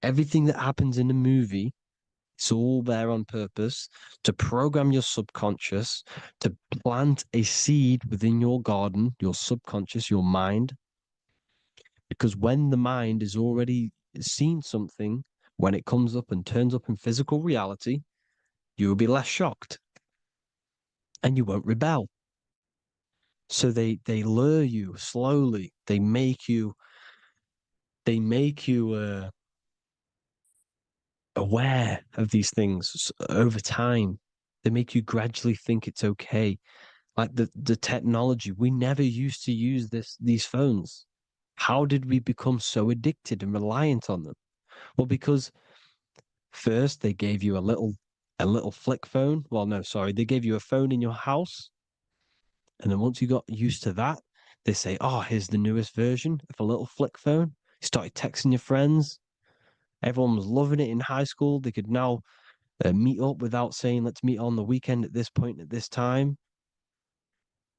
B: Everything that happens in a movie, it's all there on purpose to program your subconscious, to plant a seed within your garden, your subconscious, your mind. Because when the mind is already seen something, when it comes up and turns up in physical reality, you will be less shocked and you won't rebel. So they lure you slowly. They make you aware of these things over time. They make you gradually think it's okay. Like the technology, we never used to use these phones. How did we become so addicted and reliant on them? Well, because first they gave you a little flick phone. Well, no, sorry, they gave you a phone in your house, and then once you got used to that, they say, "Oh, here's the newest version of a little flick phone." You started texting your friends. Everyone was loving it in high school. They could now meet up without saying, "Let's meet on the weekend at this point at this time,"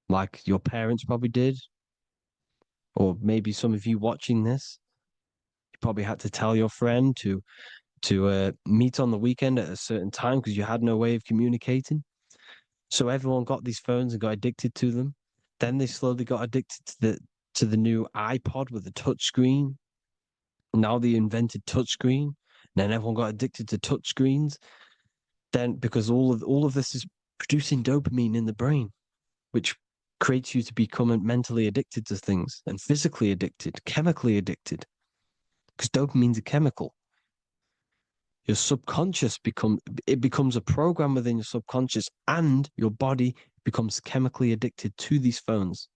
B: like your parents probably did, or maybe some of you watching this, you probably had to tell your friend to meet on the weekend at a certain time because you had no way of communicating. So everyone got these phones and got addicted to them. Then they slowly got addicted to the new iPod with the touch screen. Now they invented touchscreen. Then everyone got addicted to touchscreens. Then because all of this is producing dopamine in the brain, which creates you to become mentally addicted to things and physically addicted, chemically addicted. Because dopamine's a chemical. Your subconscious becomes a program within your subconscious, and your body becomes chemically addicted to these phones.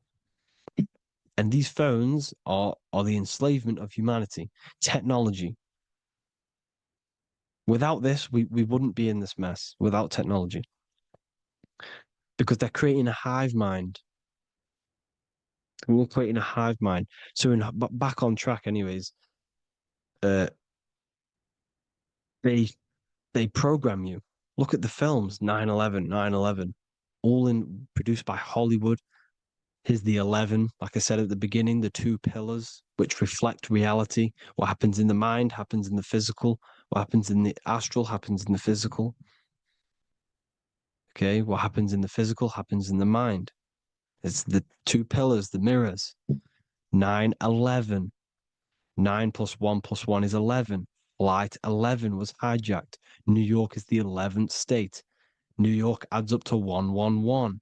B: And these phones are the enslavement of humanity, technology. Without this, we wouldn't be in this mess without technology. Because they're creating a hive mind. We're creating a hive mind. So back on track anyways, they program you. Look at the films, 9/11, 9/11, all produced by Hollywood. Here's the 11, like I said at the beginning, the two pillars which reflect reality. What happens in the mind happens in the physical. What happens in the astral happens in the physical. Okay, what happens in the physical happens in the mind. It's the two pillars, the mirrors. 9/11. 9 plus 1 plus 1 is 11. Flight 11 was hijacked. New York is the 11th state. New York adds up to 111.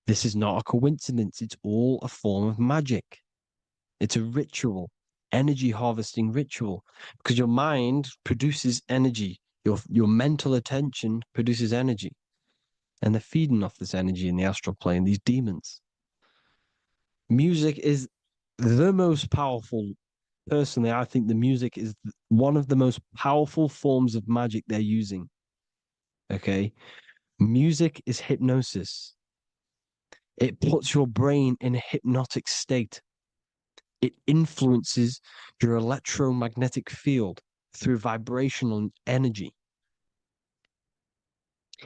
B: This is not a coincidence. It's all a form of magic. It's a ritual, energy harvesting ritual, because your mind produces energy. Your mental attention produces energy. And they're feeding off this energy in the astral plane, these demons. Music is the most powerful. Personally, I think the music is one of the most powerful forms of magic they're using. Okay. Music is hypnosis. It puts your brain in a hypnotic state. It influences your electromagnetic field through vibrational energy.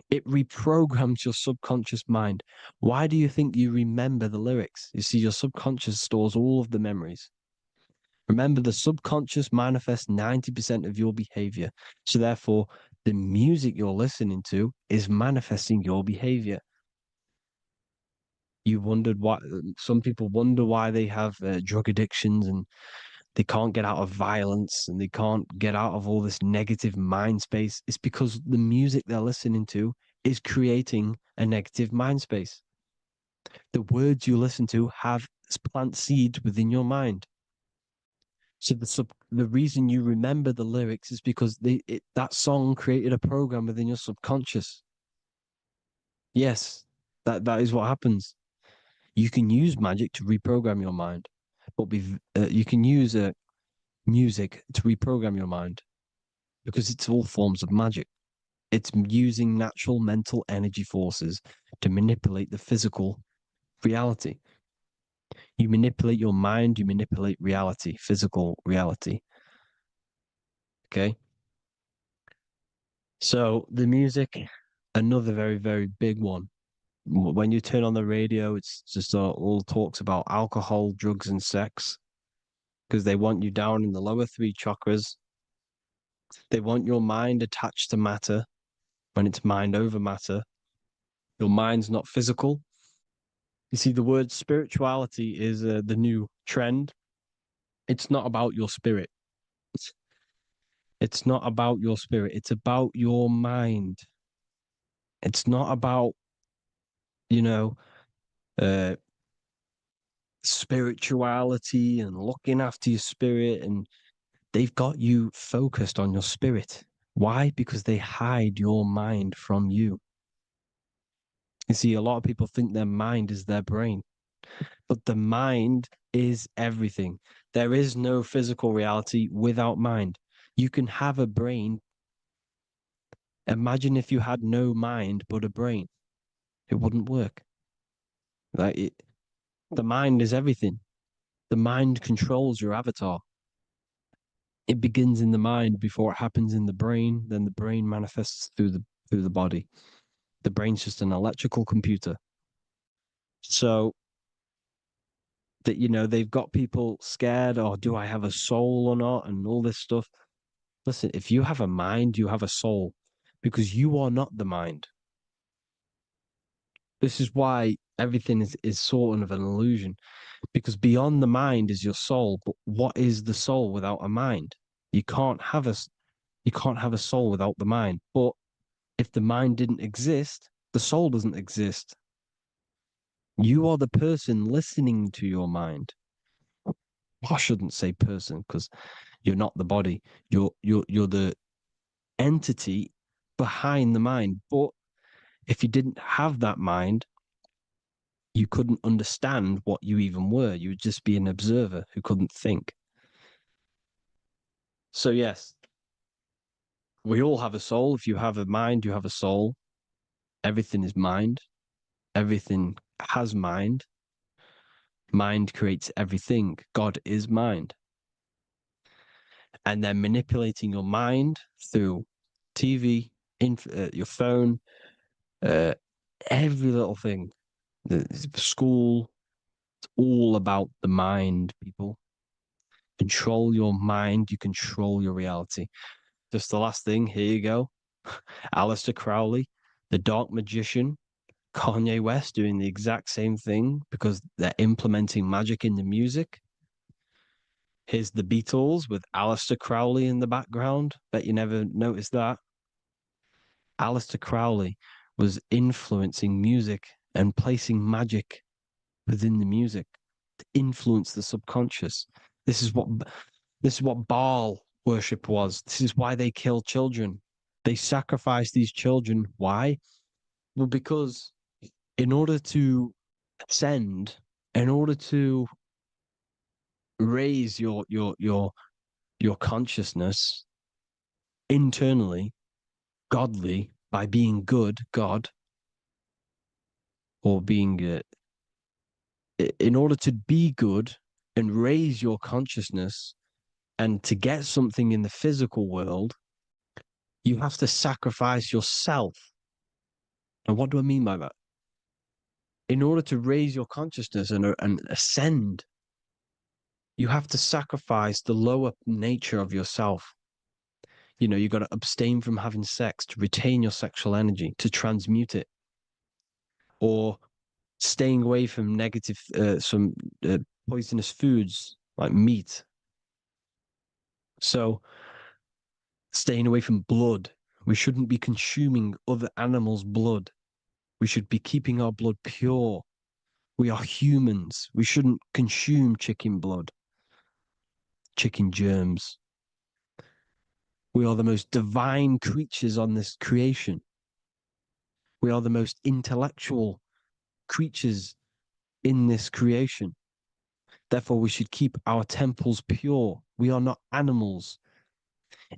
B: It reprograms your subconscious mind. Why do you think you remember the lyrics? You see, your subconscious stores all of the memories. Remember, the subconscious manifests 90% of your behavior. So therefore, the music you're listening to is manifesting your behavior. You wondered why some people wonder why they have drug addictions and they can't get out of violence and they can't get out of all this negative mind space. It's because the music they're listening to is creating a negative mind space. The words you listen to have plant seeds within your mind. So the reason you remember the lyrics is because that song created a program within your subconscious. Yes, that is what happens. You can use magic to reprogram your mind, but you can use music to reprogram your mind because it's all forms of magic. It's using natural mental energy forces to manipulate the physical reality. You manipulate your mind, you manipulate reality, physical reality. Okay. So the music, another very, very big one. When you turn on the radio, it's just all talks about alcohol, drugs, and sex because they want you down in the lower three chakras. They want your mind attached to matter when it's mind over matter. Your mind's not physical. You see, the word spirituality is the new trend. It's not about your spirit. It's not about your spirit. It's about your mind. It's not about, you know, uh, spirituality and looking after your spirit. And they've got you focused on your spirit. Why? Because they hide your mind from you. You see, a lot of people think their mind is their brain. But the mind is everything. There is no physical reality without mind. You can have a brain. Imagine if you had no mind but a brain. It wouldn't work. The mind is everything. The mind controls your avatar. It begins in the mind before it happens in the brain. Then the brain manifests through the body. The brain's just an electrical computer. So that, they've got people scared, or do I have a soul or not, and all this stuff. Listen, if you have a mind, you have a soul, because you are not the mind. This is why everything is sort of an illusion, because beyond the mind is your soul. But what is the soul without a mind? You can't have a soul without the mind. But if the mind didn't exist, the soul doesn't exist. You are the person listening to your mind. I shouldn't say person, because you're not the body. You're the entity behind the mind. But if you didn't have that mind, you couldn't understand what you even were. You would just be an observer who couldn't think. So yes, we all have a soul. If you have a mind, you have a soul. Everything is mind. Everything has mind. Mind creates everything. God is mind. And then manipulating your mind through TV, your phone, every little thing, the school, it's all about the mind, people. Control your mind, you control your reality. Just the last thing, here you go. Aleister Crowley, the dark magician, Kanye West doing the exact same thing because they're implementing magic in the music. Here's the Beatles with Aleister Crowley in the background. Bet you never noticed that. Aleister Crowley was influencing music and placing magic within the music to influence the subconscious. This is what Baal worship was. This is why they kill children. They sacrifice these children. Why? Well, because in order to ascend, in order to raise your consciousness internally, godly, by being good, God, or being in order to be good and raise your consciousness and to get something in the physical world, you have to sacrifice yourself. And what do I mean by that? In order to raise your consciousness and ascend, you have to sacrifice the lower nature of yourself. You got to abstain from having sex to retain your sexual energy, to transmute it, or staying away from some poisonous foods like meat. So staying away from blood. We shouldn't be consuming other animals' blood. We should be keeping our blood pure. We are humans. We shouldn't consume chicken blood, chicken germs. We are the most divine creatures on this creation. We are the most intellectual creatures in this creation. Therefore, we should keep our temples pure. We are not animals.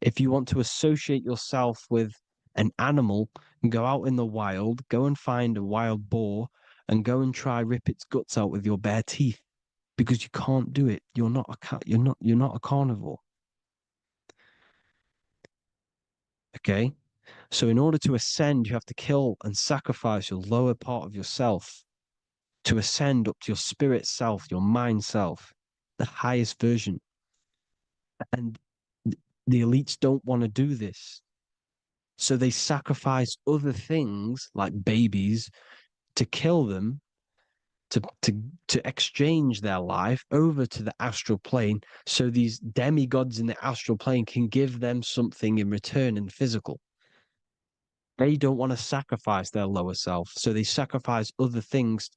B: If you want to associate yourself with an animal, go out in the wild, go and find a wild boar and go and try rip its guts out with your bare teeth, because you can't do it. You're not a cat. You're not a carnivore. Okay? So in order to ascend, you have to kill and sacrifice your lower part of yourself to ascend up to your spirit self, your mind self, the highest version. And the elites don't want to do this. So they sacrifice other things like babies to kill them, to exchange their life over to the astral plane, so these demigods in the astral plane can give them something in return in physical. They don't want to sacrifice their lower self, so they sacrifice other things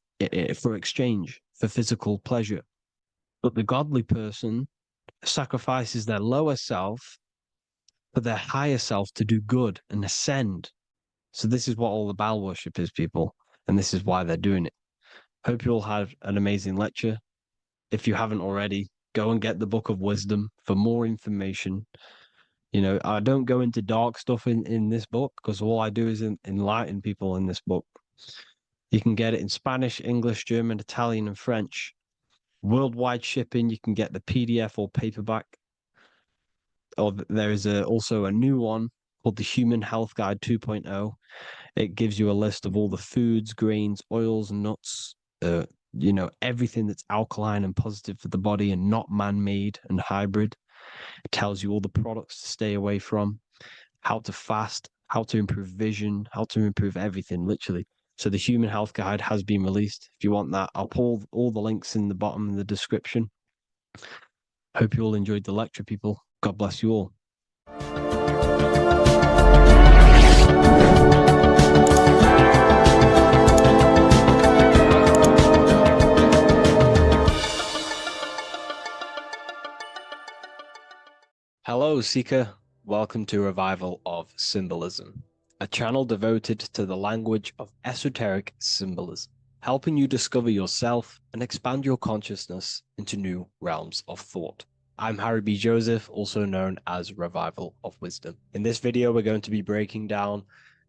B: for exchange, for physical pleasure. But the godly person sacrifices their lower self for their higher self to do good and ascend. So this is what all the Baal worship is, people, and this is why they're doing it. Hope you all had an amazing lecture. If you haven't already, go and get the Book of Wisdom for more information. You know, I don't go into dark stuff in this book because all I do is enlighten people in this book. You can get it in Spanish, English, German, Italian, and French. Worldwide shipping, you can get the PDF or paperback. Or there is also a new one called the Human Health Guide 2.0. It gives you a list of all the foods, grains, oils, and nuts, you know, everything that's alkaline and positive for the body and not man-made and hybrid. It tells you all the products to stay away from, how to fast, how to improve vision, how to improve everything, literally. So the Human Health Guide has been released. If you want that, I'll pull all the links in the bottom of the description. Hope you all enjoyed the lecture, people. God bless you all. Hello, Seeker. Welcome to Revival of Symbolism, a channel devoted to the language of esoteric symbolism, helping you discover yourself and expand your consciousness into new realms of thought. I'm Harry B. Joseph, also known as Revival of Wisdom. In this video, we're going to be breaking down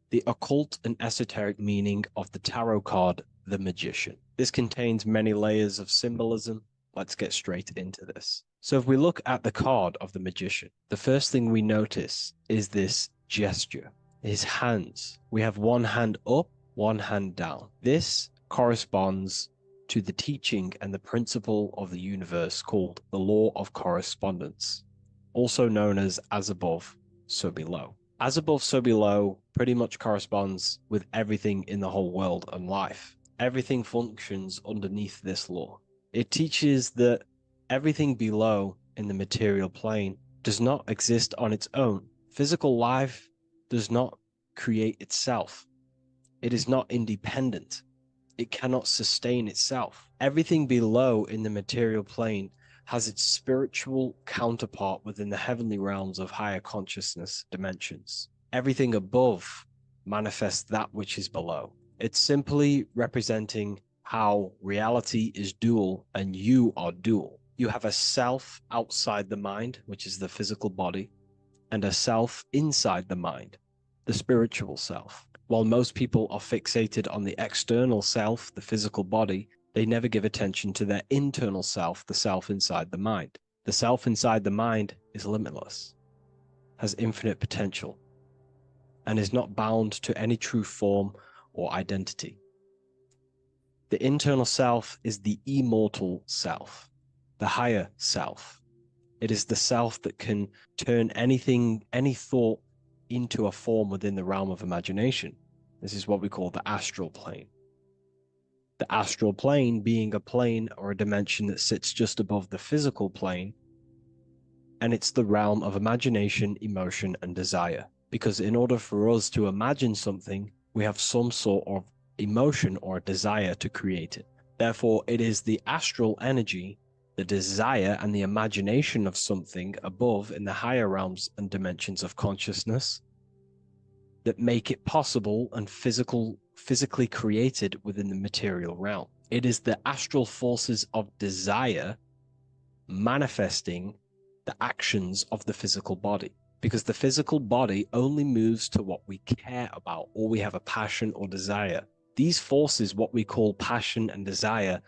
B: the occult and esoteric meaning of the tarot card, the Magician. This contains many layers of symbolism. Let's get straight into this. So if we look at the card of the Magician, the first thing we notice is this gesture, his hands. We have one hand up, one hand down. This corresponds to the teaching and the principle of the universe called the law of correspondence, also known as above, so below. As above, so below pretty much corresponds with everything in the whole world and life. Everything functions underneath this law. It teaches that everything below in the material plane does not exist on its own. Physical life does not create itself. It is not independent. It cannot sustain itself. Everything below in the material plane has its spiritual counterpart within the heavenly realms of higher consciousness dimensions. Everything above manifests that which is below. It's simply representing how reality is dual and you are dual. You have a self outside the mind, which is the physical body, and a self inside the mind, the spiritual self. While most people are fixated on the external self, the physical body, they never give attention to their internal self, the self inside the mind. The self inside the mind is limitless, has infinite potential, and is not bound to any true form or identity. The internal self is the immortal self, the higher self. It is the self that can turn anything, any thought, into a form within the realm of imagination. This is what we call the astral plane. The astral plane being a plane or a dimension that sits just above the physical plane, and it's the realm of imagination, emotion, and desire. Because in order for us to imagine something, we have some sort of emotion or desire to create it. Therefore, it is the astral energy, the desire and the imagination of something above in the higher realms and dimensions of consciousness that make it possible and physically created within the material realm. It is the astral forces of desire manifesting the actions of the physical body, because the physical body only moves to what we care about or we have a passion or desire. These forces, what we call passion and desire,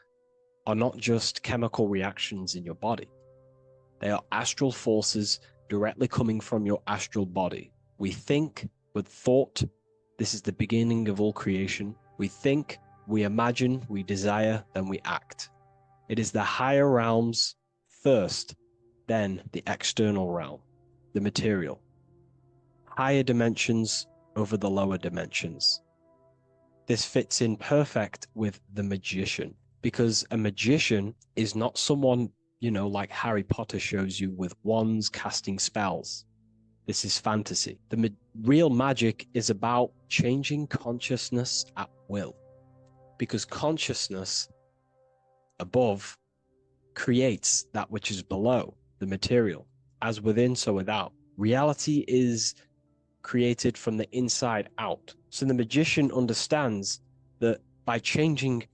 B: are not just chemical reactions in your body. They are astral forces directly coming from your astral body. We think with thought. This is the beginning of all creation. We think, we imagine, we desire, then we act. It is the higher realms first, then the external realm, the material. Higher dimensions over the lower dimensions. This fits in perfect with the magician, because a magician is not someone, you know, like Harry Potter shows you with wands casting spells. This is fantasy. The real magic is about changing consciousness at will, because consciousness above creates that which is below, the material. As within, so without. Reality is created from the inside out. So the magician understands that by changing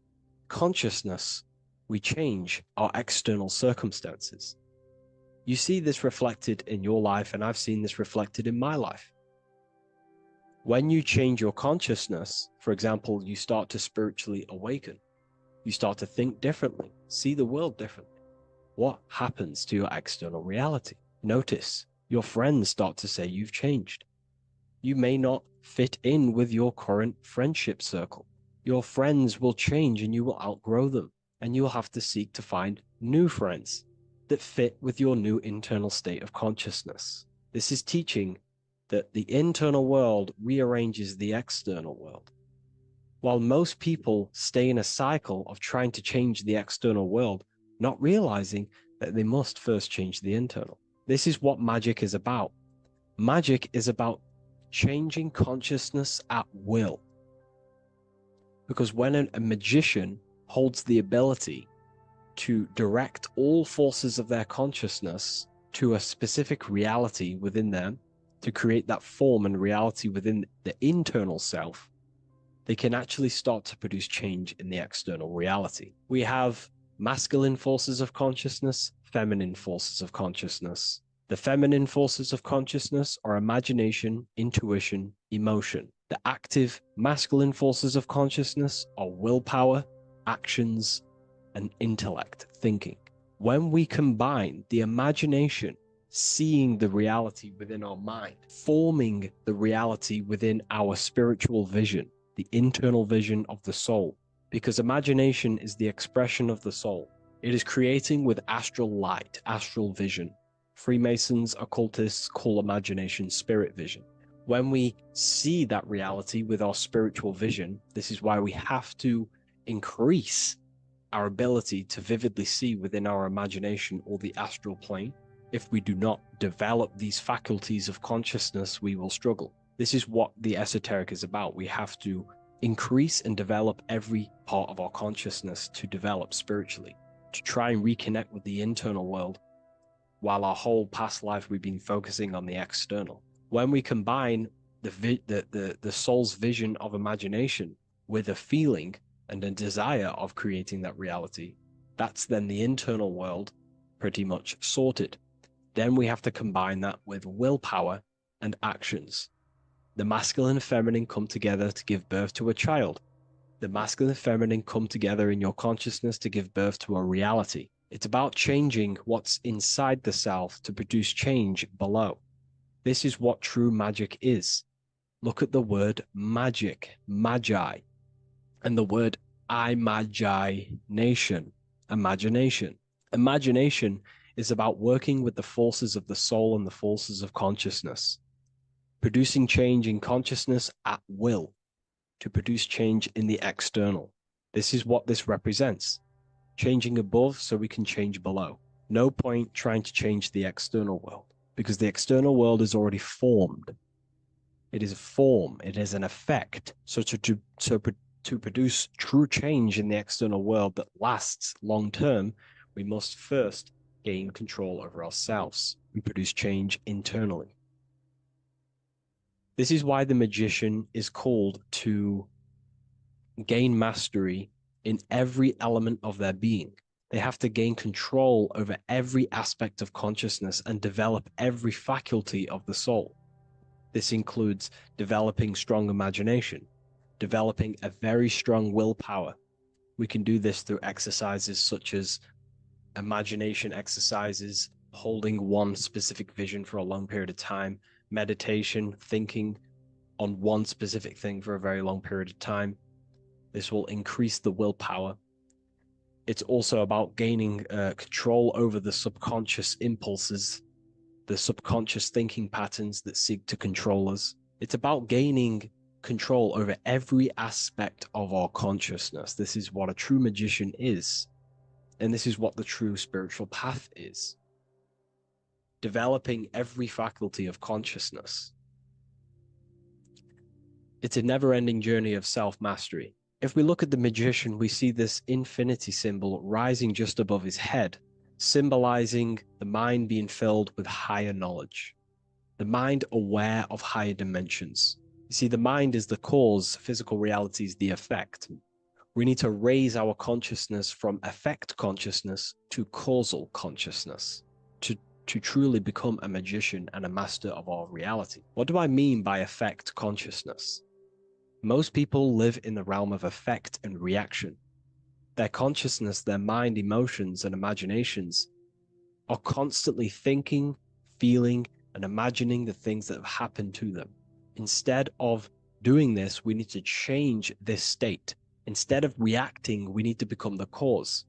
B: consciousness, we change our external circumstances. You see this reflected in your life, and I've seen this reflected in my life. When you change your consciousness, for example, you start to spiritually awaken. You start to think differently, see the world differently. What happens to your external reality? Notice your friends start to say you've changed. You may not fit in with your current friendship circle. Your friends will change and you will outgrow them, and you will have to seek to find new friends that fit with your new internal state of consciousness. This is teaching that the internal world rearranges the external world. While most people stay in a cycle of trying to change the external world, not realizing that they must first change the internal. This is what magic is about. Magic is about changing consciousness at will. Because when a magician holds the ability to direct all forces of their consciousness to a specific reality within them, to create that form and reality within the internal self, they can actually start to produce change in the external reality. We have masculine forces of consciousness, feminine forces of consciousness. The feminine forces of consciousness are imagination, intuition, emotion. The active masculine forces of consciousness are willpower, actions, and intellect, thinking. When we combine the imagination, seeing the reality within our mind, forming the reality within our spiritual vision, the internal vision of the soul, because imagination is the expression of the soul. It is creating with astral light, astral vision. Freemasons, occultists call imagination spirit vision. When we see that reality with our spiritual vision, this is why we have to increase our ability to vividly see within our imagination or the astral plane. If we do not develop these faculties of consciousness, we will struggle. This is what the esoteric is about. We have to increase and develop every part of our consciousness to develop spiritually, to try and reconnect with the internal world, while our whole past life we've been focusing on the external. When we combine the soul's vision of imagination with a feeling and a desire of creating that reality, that's then the internal world pretty much sorted. Then we have to combine that with willpower and actions. The masculine and feminine come together to give birth to a child. The masculine and feminine come together in your consciousness to give birth to a reality. It's about changing what's inside the self to produce change below. This is what true magic is. Look at the word magic, magi, and the word imagination, imagination. Imagination is about working with the forces of the soul and the forces of consciousness, producing change in consciousness at will to produce change in the external. This is what this represents. Changing above so we can change below. No point trying to change the external world, because the external world is already formed. It is a form, it is an effect. So to produce true change in the external world that lasts long term, we must first gain control over ourselves and produce change internally. This is why the magician is called to gain mastery in every element of their being. They have to gain control over every aspect of consciousness and develop every faculty of the soul. This includes developing strong imagination, developing a very strong willpower. We can do this through exercises such as imagination exercises, holding one specific vision for a long period of time, meditation, thinking on one specific thing for a very long period of time. This will increase the willpower. It's also about gaining control over the subconscious impulses, the subconscious thinking patterns that seek to control us. It's about gaining control over every aspect of our consciousness. This is what a true magician is. And this is what the true spiritual path is. Developing every faculty of consciousness. It's a never-ending journey of self-mastery. If we look at the magician, we see this infinity symbol rising just above his head, symbolizing the mind being filled with higher knowledge, the mind aware of higher dimensions. You see, the mind is the cause, physical reality is the effect. We need to raise our consciousness from effect consciousness to causal consciousness to truly become a magician and a master of our reality. What do I mean by effect consciousness? Most people live in the realm of effect and reaction. Their consciousness, their mind, emotions, and imaginations are constantly thinking, feeling, and imagining the things that have happened to them. Instead of doing this, we need to change this state. Instead of reacting, we need to become the cause.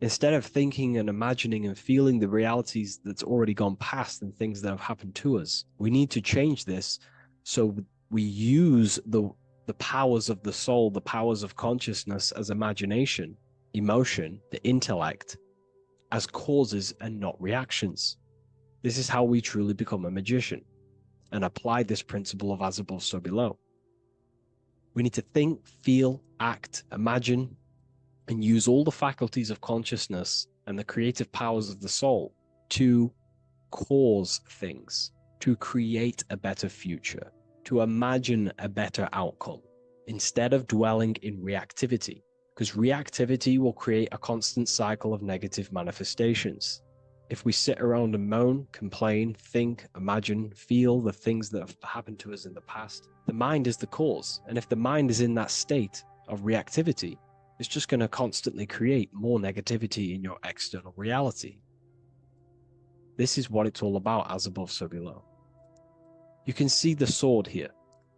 B: Instead of thinking and imagining and feeling the realities that's already gone past and things that have happened to us, we need to change this so we use the powers of the soul, the powers of consciousness as imagination, emotion, the intellect, as causes and not reactions. This is how we truly become a magician and apply this principle of as above, so below. We need to think, feel, act, imagine, and use all the faculties of consciousness and the creative powers of the soul to cause things, to create a better future, to imagine a better outcome, instead of dwelling in reactivity, because reactivity will create a constant cycle of negative manifestations. If we sit around and moan, complain, think, imagine, feel the things that have happened to us in the past, the mind is the cause. And if the mind is in that state of reactivity, it's just going to constantly create more negativity in your external reality. This is what it's all about, as above, so below. You can see the sword here.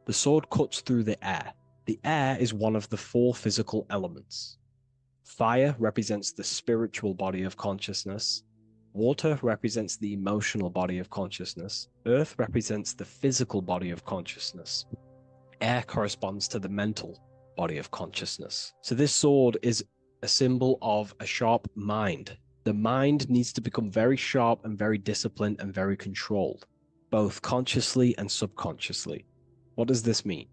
B: The sword cuts through the air. The air is one of the 4 physical elements. Fire represents the spiritual body of consciousness. Water represents the emotional body of consciousness. Earth represents the physical body of consciousness. Air corresponds to the mental body of consciousness. So this sword is a symbol of a sharp mind. The mind needs to become very sharp and very disciplined and very controlled, both consciously and subconsciously. What does this mean?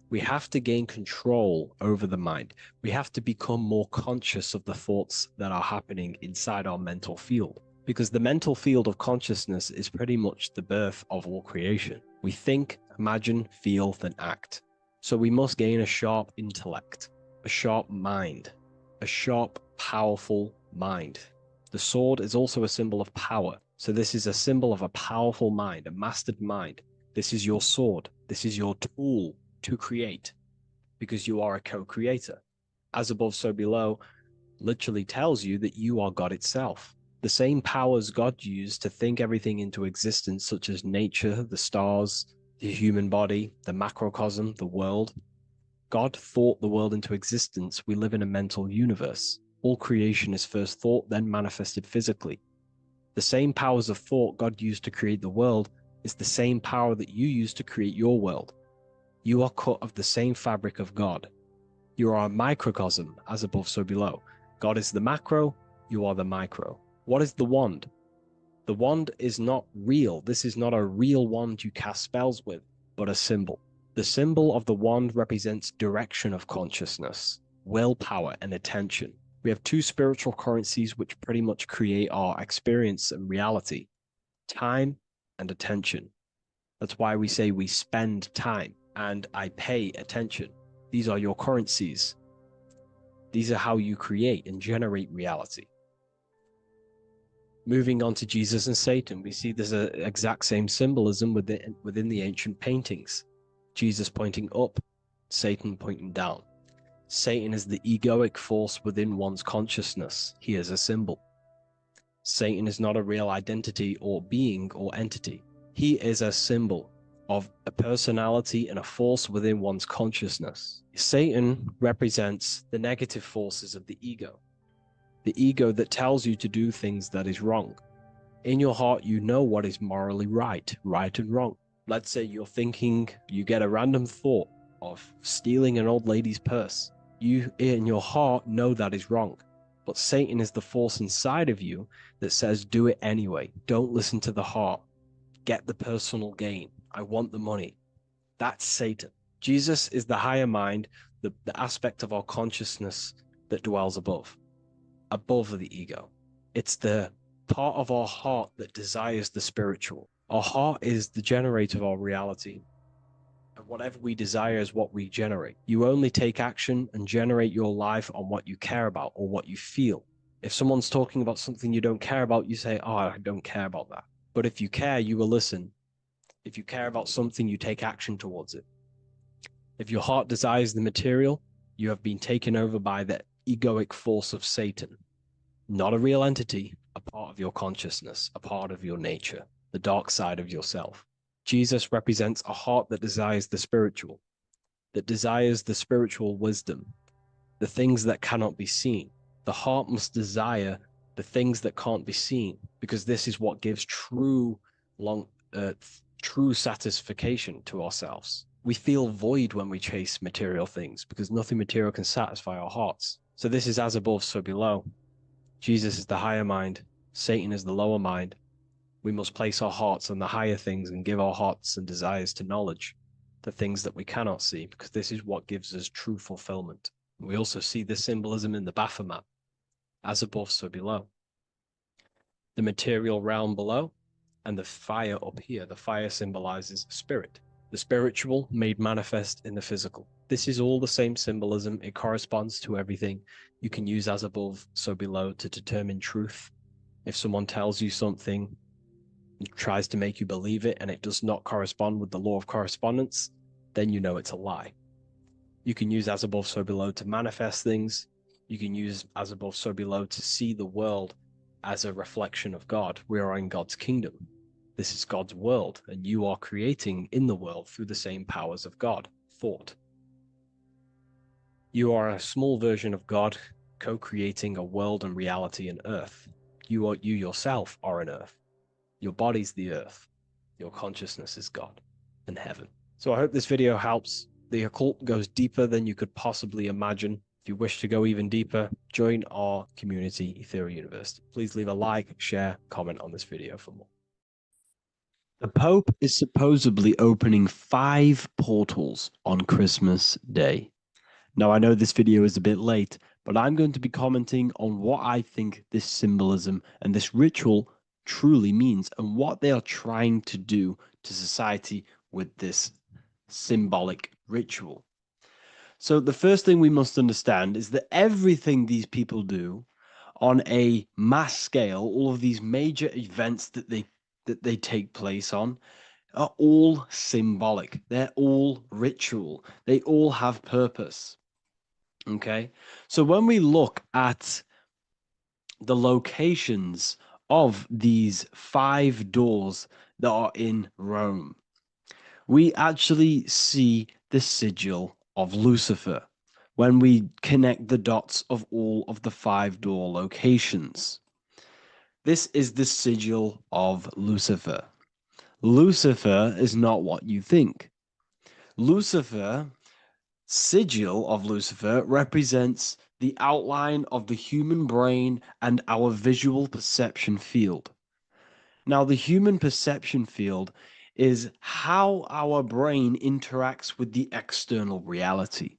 B: We have to gain control over the mind. We have to become more conscious of the thoughts that are happening inside our mental field, because the mental field of consciousness is pretty much the birth of all creation. We think, imagine, feel, then act. So we must gain a sharp intellect, a sharp mind, a sharp, powerful mind. The sword is also a symbol of power. So this is a symbol of a powerful mind, a mastered mind. This is your sword. This is your tool to create, because you are a co-creator. As above, so below literally tells you that you are God itself. The same powers God used to think everything into existence, such as nature, the stars, the human body, the macrocosm, the world. God thought the world into existence. We live in a mental universe. All creation is first thought, then manifested physically. The same powers of thought God used to create the world is the same power that you use to create your world. You are cut of the same fabric of God. You are a microcosm, as above, so below. God is the macro, you are the micro. What is the wand? The wand is not real. This is not a real wand you cast spells with, but a symbol. The symbol of the wand represents direction of consciousness, willpower, and attention. We have 2 spiritual currencies which pretty much create our experience and reality: time and attention. That's why we say we spend time and I pay attention. These are your currencies. These are how you create and generate reality. Moving on to Jesus and Satan, we see there's an exact same symbolism within the ancient paintings. Jesus pointing up, Satan pointing down. Satan is the egoic force within one's consciousness. He is a symbol. Satan is not a real identity or being or entity. He is a symbol of a personality and a force within one's consciousness. Satan represents the negative forces of the ego that tells you to do things that is wrong. In your heart, you know what is morally right and wrong. Let's say you're thinking, you get a random thought of stealing an old lady's purse. You, in your heart, know that is wrong. But Satan is the force inside of you that says, do it anyway. Don't listen to the heart. Get the personal gain. I want the money. That's Satan. Jesus is the higher mind, the aspect of our consciousness that dwells above the ego. It's the part of our heart that desires the spiritual. Our heart is the generator of our reality. And whatever we desire is what we generate. You only take action and generate your life on what you care about or what you feel. If someone's talking about something you don't care about, you say, oh, I don't care about that. But if you care, you will listen. If you care about something, you take action towards it. If your heart desires the material, you have been taken over by the egoic force of Satan. Not a real entity, a part of your consciousness, a part of your nature, the dark side of yourself. Jesus represents a heart that desires the spiritual wisdom, the things that cannot be seen. The heart must desire the things that can't be seen, because this is what gives true satisfaction to ourselves. We feel void when we chase material things because nothing material can satisfy our hearts. So this is as above, so below. Jesus is the higher mind. Satan is the lower mind. We must place our hearts on the higher things and give our hearts and desires to knowledge, the things that we cannot see, because this is what gives us true fulfillment. We also see this symbolism in the Baphomet. As above, so below. The material realm below and the fire up here. The fire symbolizes spirit. The spiritual made manifest in the physical. This is all the same symbolism. It corresponds to everything. You can use as above, so below to determine truth. If someone tells you something, tries to make you believe it, and it does not correspond with the law of correspondence, then you know it's a lie. You can use as above, so below to manifest things. You can use as above, so below to see the world as a reflection of God. We are in God's kingdom. This is God's world, and you are creating in the world through the same powers of God, thought. You are a small version of God, co-creating a world and reality in earth. You yourself are an earth. Your body's the earth. Your consciousness is God and heaven. So I hope this video helps. The occult goes deeper than you could possibly imagine. If you wish to go even deeper, join our community, Ethereal University. Please leave a like, share, comment on this video for more. The Pope is supposedly opening 5 portals on Christmas Day. Now, I know this video is a bit late, but I'm going to be commenting on what I think this symbolism and this ritual truly means and what they are trying to do to society with this symbolic ritual. So the first thing we must understand is that everything these people do on a mass scale, all of these major events that they take place on, are all symbolic. They're all ritual. They all have purpose. Okay, so when we look at the locations of these 5 doors that are in Rome, we actually see the sigil of Lucifer when we connect the dots of all of the 5 door locations. This is the sigil of Lucifer. Lucifer is not what you think. Sigil of Lucifer represents the outline of the human brain and our visual perception field. Now, the human perception field is how our brain interacts with the external reality.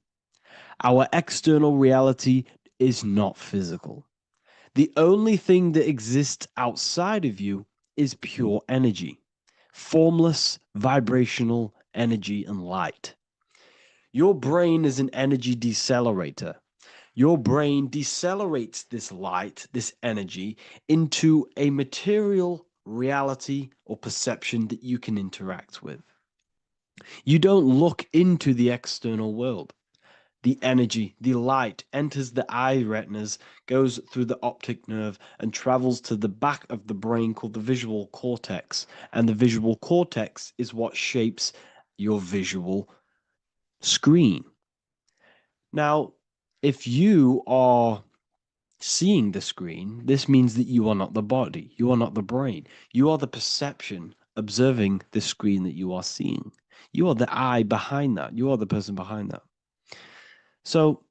B: Our external reality is not physical. The only thing that exists outside of you is pure energy, formless, vibrational energy and light. Your brain is an energy decelerator. Your brain decelerates this light, this energy, into a material reality or perception that you can interact with. You don't look into the external world. The energy, the light, enters the eye retinas, goes through the optic nerve, and travels to the back of the brain called the visual cortex. And the visual cortex is what shapes your visual screen. Now, if you are seeing the screen, this means that you are not the body, you are not the brain, you are the perception observing the screen that you are seeing. You are the eye behind that, you are the person behind that. So,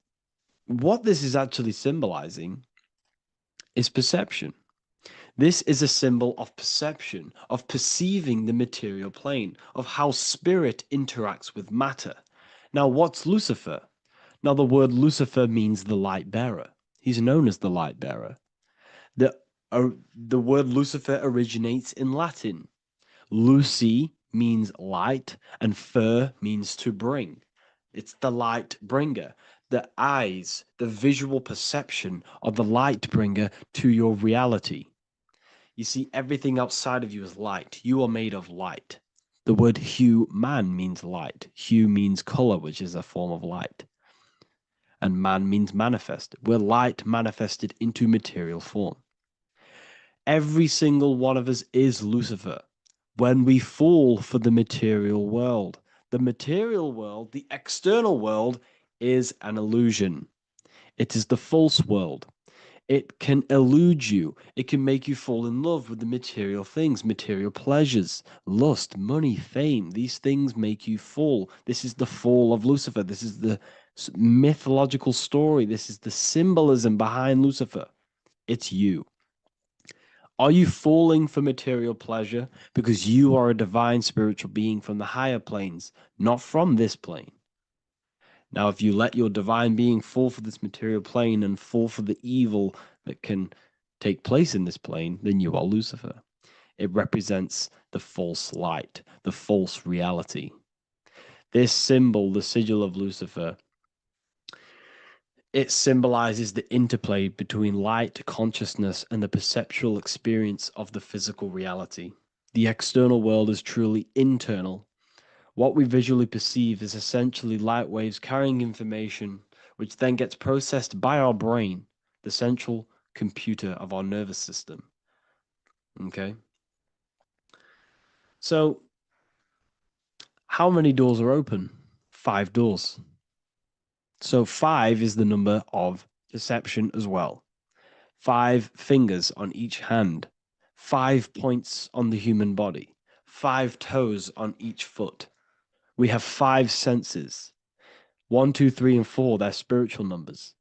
B: what this is actually symbolizing is perception. This is a symbol of perception, of perceiving the material plane, of how spirit interacts with matter. Now, what's Lucifer? Now, the word Lucifer means the light bearer. He's known as the light bearer. The word Lucifer originates in Latin. Luci means light, and fur means to bring. It's the light bringer. The eyes, the visual perception of the light bringer to your reality. You see, everything outside of you is light. You are made of light. The word hue man means light. Hue means color, which is a form of light. And man means manifest. We're light manifested into material form. Every single one of us is Lucifer. When we fall for the material world, the external world, is an illusion. It is the false world. It can elude you. It can make you fall in love with the material things, material pleasures, lust, money, fame. These things make you fall. This is the fall of Lucifer. This is the mythological story. This is the symbolism behind Lucifer. It's you. Are you falling for material pleasure because you are a divine spiritual being from the higher planes, not from this plane? Now, if you let your divine being fall for this material plane and fall for the evil that can take place in this plane, then you are Lucifer. It represents the false light, the false reality. This symbol, the sigil of Lucifer, it symbolizes the interplay between light, consciousness, and the perceptual experience of the physical reality. The external world is truly internal. What we visually perceive is essentially light waves carrying information, which then gets processed by our brain, the central computer of our nervous system. Okay? So, how many doors are open? 5 doors. So 5 is the number of perception as well. 5 fingers on each hand, 5 points on the human body, 5 toes on each foot. We have 5 senses. 1, 2, 3, and 4, they're spiritual numbers.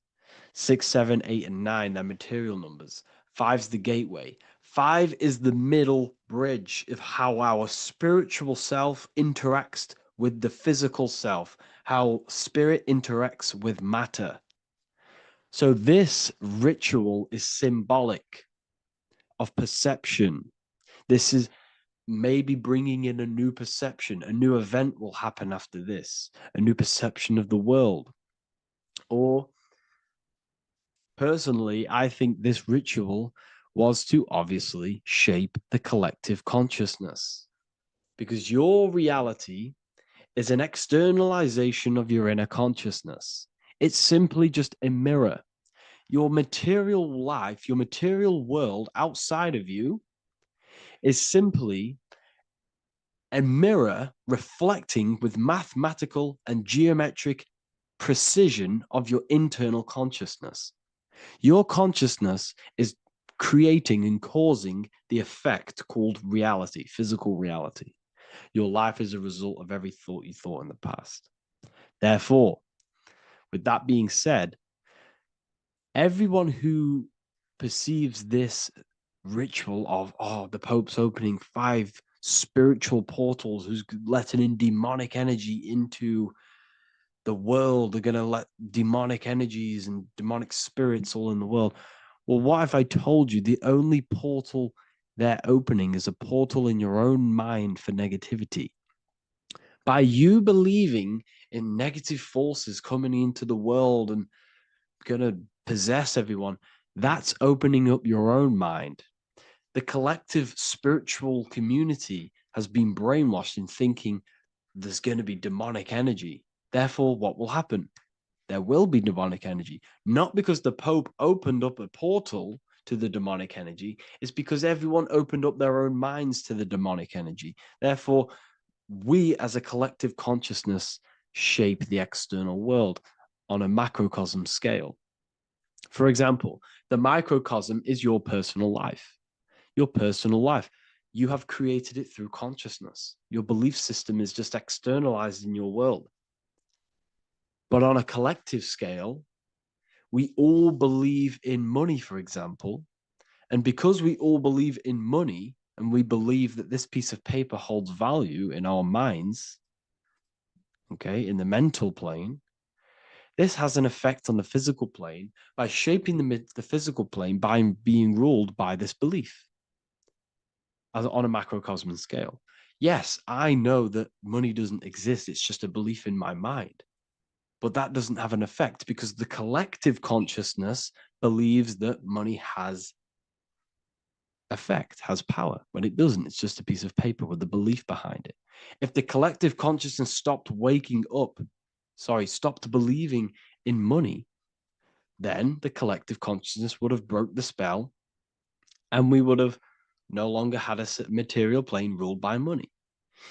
B: 6, 7, 8, and 9, they're material numbers. 5's the gateway. 5 is the middle bridge of how our spiritual self interacts with the physical self, how spirit interacts with matter. So this ritual is symbolic of perception. This is maybe bringing in a new perception. A new event will happen after this, a new perception of the world. Or personally, I think this ritual was to obviously shape the collective consciousness, because your reality is an externalization of your inner consciousness. It's simply just a mirror. Your material life, your material world outside of you is simply a mirror reflecting with mathematical and geometric precision of your internal consciousness. Your consciousness is creating and causing the effect called reality, physical reality. Your life is a result of every thought you thought in the past. Therefore, with that being said, everyone who perceives this ritual of, the Pope's opening 5 spiritual portals, who's letting in demonic energy into the world, they're going to let demonic energies and demonic spirits all in the world. Well, what if I told you the only portal they're opening is a portal in your own mind for negativity? By you believing in negative forces coming into the world and going to possess everyone, that's opening up your own mind. The collective spiritual community has been brainwashed in thinking there's going to be demonic energy. Therefore, what will happen? There will be demonic energy. Not because the Pope opened up a portal to the demonic energy, it's because everyone opened up their own minds to the demonic energy. Therefore, we as a collective consciousness shape the external world on a macrocosm scale. For example, the microcosm is your personal life. Your personal life. You have created it through consciousness. Your belief system is just externalized in your world. But on a collective scale, we all believe in money, for example. And because we all believe in money and we believe that this piece of paper holds value in our minds, okay, in the mental plane, this has an effect on the physical plane by shaping the physical plane by being ruled by this belief. as on a macrocosm scale. Yes, I know that money doesn't exist. It's just a belief in my mind. But that doesn't have an effect because the collective consciousness believes that money has effect, has power. When it doesn't, it's just a piece of paper with the belief behind it. If the collective consciousness stopped stopped believing in money, then the collective consciousness would have broke the spell and we would have no longer had a material plane ruled by money.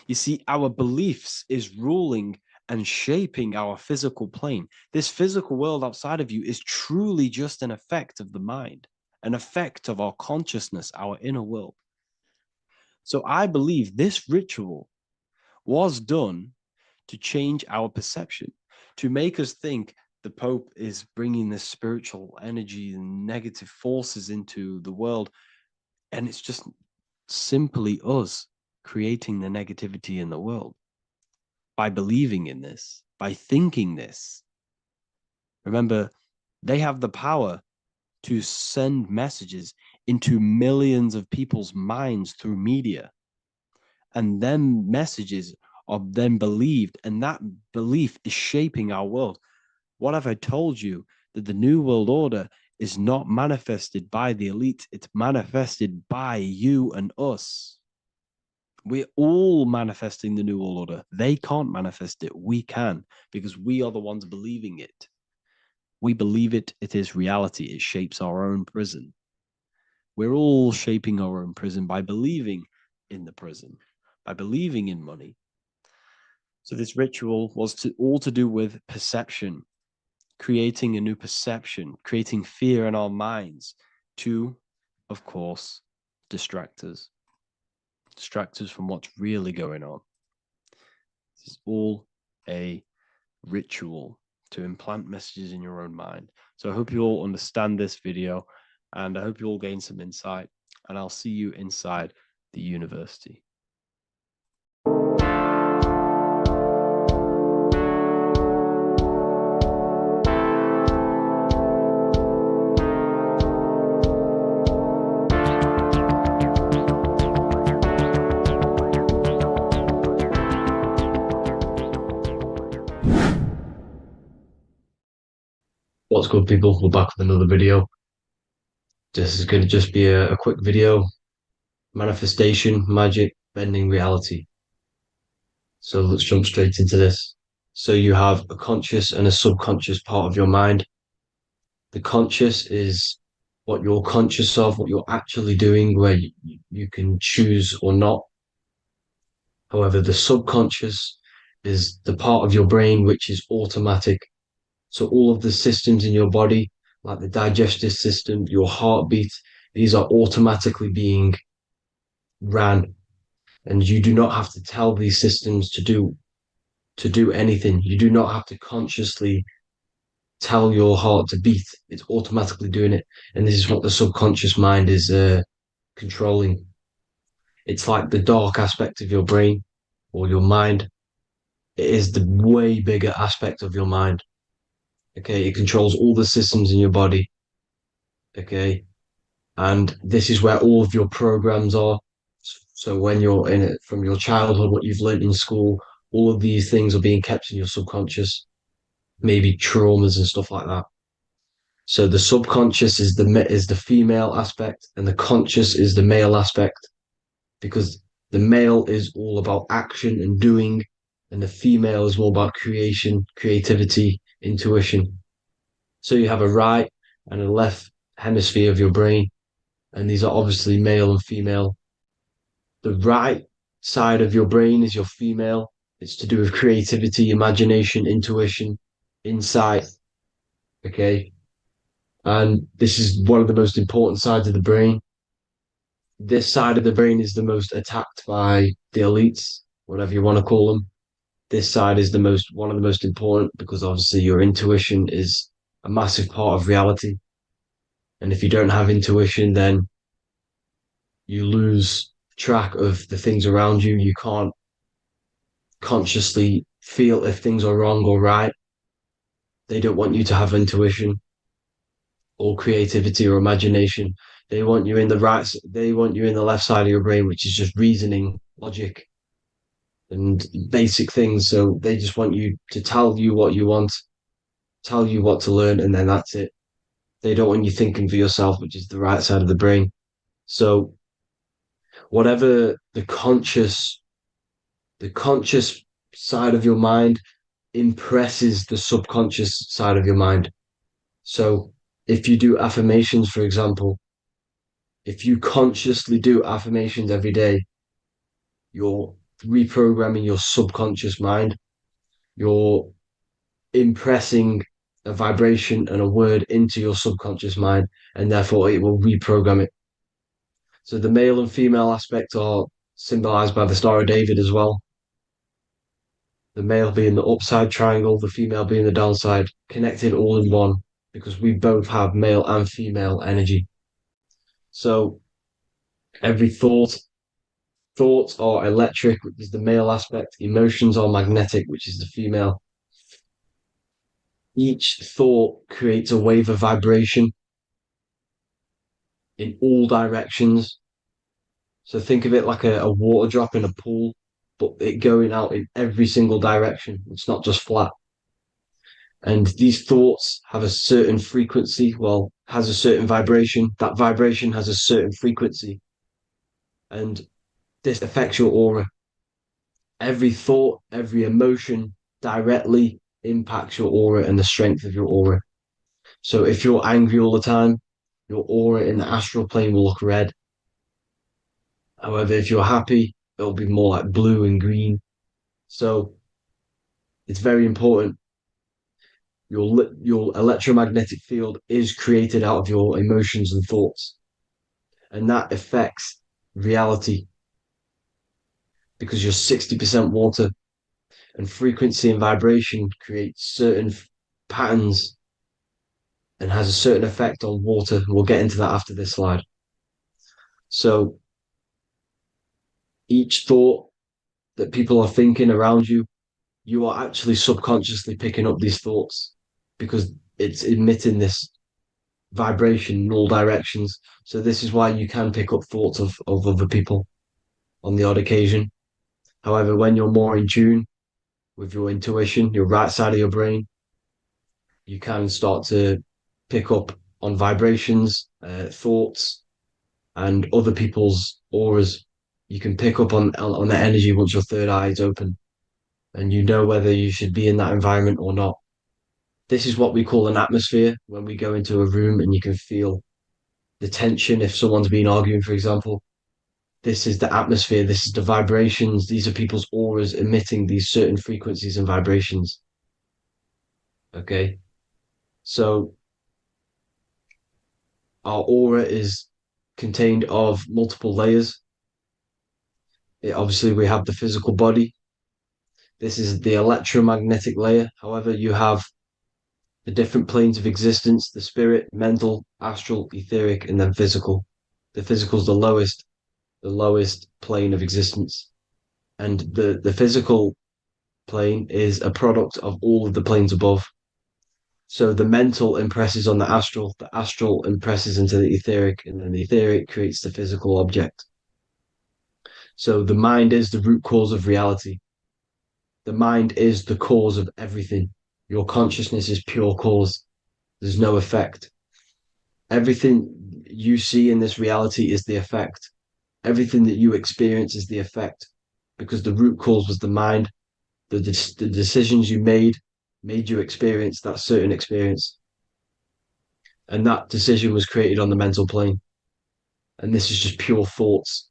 B: You see, our beliefs is ruling and shaping our physical plane. This physical world outside of you is truly just an effect of the mind, an effect of our consciousness, our inner world. So I believe this ritual was done to change our perception, to make us think the Pope is bringing this spiritual energy and negative forces into the world. And it's just simply us creating the negativity in the world by believing in this, by thinking this. Remember, they have the power to send messages into millions of people's minds through media. And then messages are then believed, and that belief is shaping our world. What have I told you? That the New World Order is not manifested by the elite, it's manifested by you and us. We're all manifesting the New World Order. They can't manifest it. We can, because we are the ones believing it. We believe it. It is reality. It shapes our own prison. We're all shaping our own prison by believing in the prison, by believing in money. So this ritual was all to do with perception, creating a new perception, creating fear in our minds to, of course, distract us from what's really going on. This is all a ritual to implant messages in your own mind. So I hope you all understand this video, and I hope you all gain some insight, and I'll see you inside the university.
G: What's good, people? We're back with another video. This is going to just be a quick video. Manifestation, magic, bending reality. So let's jump straight into this. So you have a conscious and a subconscious part of your mind. The conscious is what you're conscious of, what you're actually doing, where you can choose or not. However, the subconscious is the part of your brain which is automatic. So all of the systems in your body, like the digestive system, your heartbeat, these are automatically being ran. And you do not have to tell these systems to do anything. You do not have to consciously tell your heart to beat. It's automatically doing it. And this is what the subconscious mind is controlling. It's like the dark aspect of your brain or your mind. It is the way bigger aspect of your mind. Okay, it controls all the systems in your body. Okay, and this is where all of your programs are. So when you're in it from your childhood, what you've learned in school, all of these things are being kept in your subconscious, maybe traumas and stuff like that. So the subconscious is the female aspect, and the conscious is the male aspect, because the male is all about action and doing, and the female is more about creation, creativity, intuition. So you have a right and a left hemisphere of your brain, and these are obviously male and female. The right side of your brain is your female. It's to do with creativity, imagination, intuition, insight. Okay. And this is one of the most important sides of the brain. This side of the brain is the most attacked by the elites, whatever you want to call them. This side is one of the most important because obviously your intuition is a massive part of reality. And if you don't have intuition, then you lose track of the things around you. You can't consciously feel if things are wrong or right. They don't want you to have intuition or creativity or imagination. They want you in the right. They want you in the left side of your brain, which is just reasoning, logic, and basic things. So they just want you to tell you what you want, tell you what to learn, and then that's it. They don't want you thinking for yourself, which is the right side of the brain. So whatever the conscious side of your mind impresses the subconscious side of your mind. So if you do affirmations, for example, if you consciously do affirmations every day, you're reprogramming your subconscious mind. You're impressing a vibration and a word into your subconscious mind, and therefore it will reprogram it. So the male and female aspect are symbolized by the Star of David as well. The male being the upside triangle, the female being the downside, connected all in one, because we both have male and female energy. So every thoughts are electric, which is the male aspect, emotions are magnetic, which is the female. Each thought creates a wave of vibration in all directions. So think of it like a water drop in a pool, but it going out in every single direction. It's not just flat. And these thoughts have a certain frequency, well, has a certain vibration. That vibration has a certain frequency. And this affects your aura. Every thought, every emotion directly impacts your aura and the strength of your aura. So if you're angry all the time, your aura in the astral plane will look red. However, if you're happy, it'll be more like blue and green. So it's very important. Your electromagnetic field is created out of your emotions and thoughts, and that affects reality because you're 60% water, and frequency and vibration create certain patterns and has a certain effect on water. We'll get into that after this slide. So each thought that people are thinking around you, you are actually subconsciously picking up these thoughts because it's emitting this vibration in all directions. So this is why you can pick up thoughts of other people on the odd occasion. However, when you're more in tune with your intuition, your right side of your brain, you can start to pick up on vibrations, thoughts, and other people's auras. You can pick up on the energy once your third eye is open, and you know whether you should be in that environment or not. This is what we call an atmosphere when we go into a room and you can feel the tension if someone's been arguing, for example. This is the atmosphere, this is the vibrations, these are people's auras emitting these certain frequencies and vibrations. Okay, so our aura is contained of multiple layers. Obviously, we have the physical body. This is the electromagnetic layer. However, you have the different planes of existence, the spirit, mental, astral, etheric, and then physical. The physical is the lowest plane of existence. And the physical plane is a product of all of the planes above. So the mental impresses on the astral impresses into the etheric, and then the etheric creates the physical object. So the mind is the root cause of reality. The mind is the cause of everything. Your consciousness is pure cause. There's no effect. Everything you see in this reality is the effect. Everything that you experience is the effect because the root cause was the mind. The decisions you made you experience that certain experience. And that decision was created on the mental plane. And this is just pure thoughts.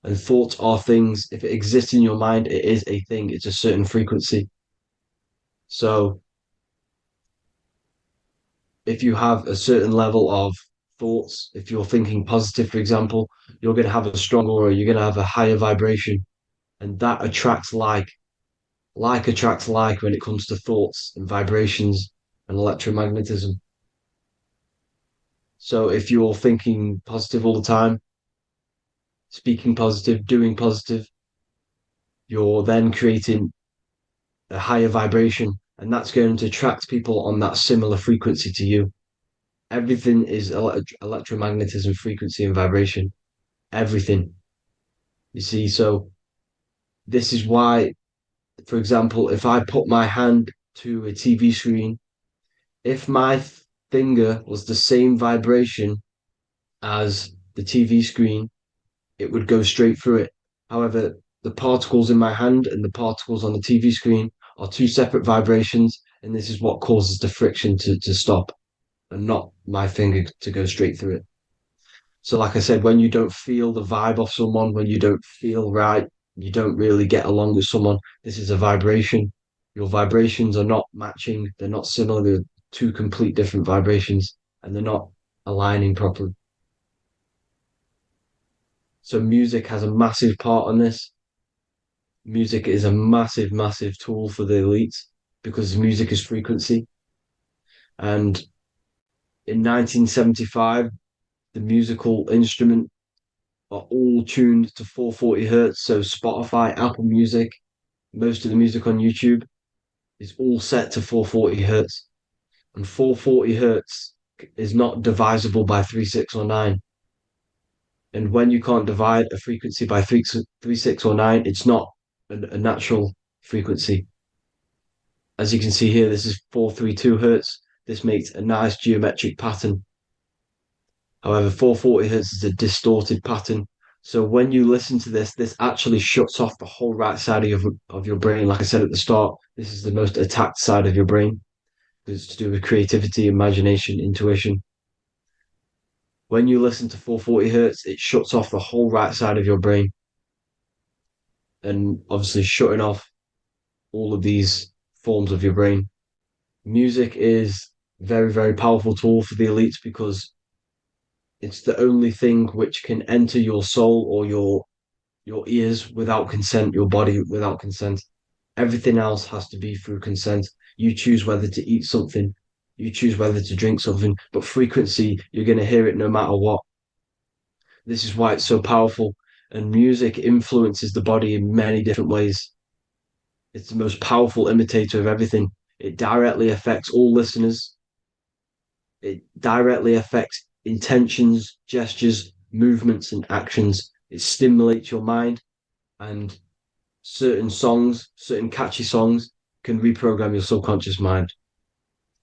G: And thoughts are things. If it exists in your mind, it is a thing. It's a certain frequency. So if you have a certain level of thoughts, if you're thinking positive, for example, you're going to have a strong aura, you're going to have a higher vibration, and that attracts like. Like attracts like when it comes to thoughts and vibrations and electromagnetism. So if you're thinking positive all the time, speaking positive, doing positive, you're then creating a higher vibration, and that's going to attract people on that similar frequency to you. Everything is electromagnetism, frequency, and vibration. Everything. You see, so this is why, for example, if I put my hand to a TV screen, if my finger was the same vibration as the TV screen, it would go straight through it. However, the particles in my hand and the particles on the TV screen are two separate vibrations, and this is what causes the friction to stop and not my finger to go straight through it. So, like I said, when you don't feel the vibe of someone, when you don't feel right, you don't really get along with someone, this is a vibration. Your vibrations are not matching, they're not similar, they're two complete different vibrations, and they're not aligning properly. So, music has a massive part on this. Music is a massive, massive tool for the elites because music is frequency. And in 1975, the musical instrument are all tuned to 440 hertz. So Spotify, Apple Music, most of the music on YouTube is all set to 440 hertz. And 440 hertz is not divisible by 3, 6, or 9. And when you can't divide a frequency by 3, 6, or 9, it's not a natural frequency. As you can see here, this is 432 hertz. This makes a nice geometric pattern. However, 440 hertz is a distorted pattern. So when you listen to this, this actually shuts off the whole right side of your brain. Like I said at the start, this is the most attacked side of your brain. It's to do with creativity, imagination, intuition. When you listen to 440 hertz, it shuts off the whole right side of your brain. And obviously shutting off all of these forms of your brain. Music is a very, very powerful tool for the elites because it's the only thing which can enter your soul or your ears without consent, your body without consent. Everything else has to be through consent. You choose whether to eat something, you choose whether to drink something, but frequency, you're going to hear it no matter what. This is why it's so powerful. And music influences the body in many different ways. It's the most powerful imitator of everything. It directly affects all listeners. It directly affects intentions, gestures, movements, and actions. It stimulates your mind, and certain songs, certain catchy songs, can reprogram your subconscious mind,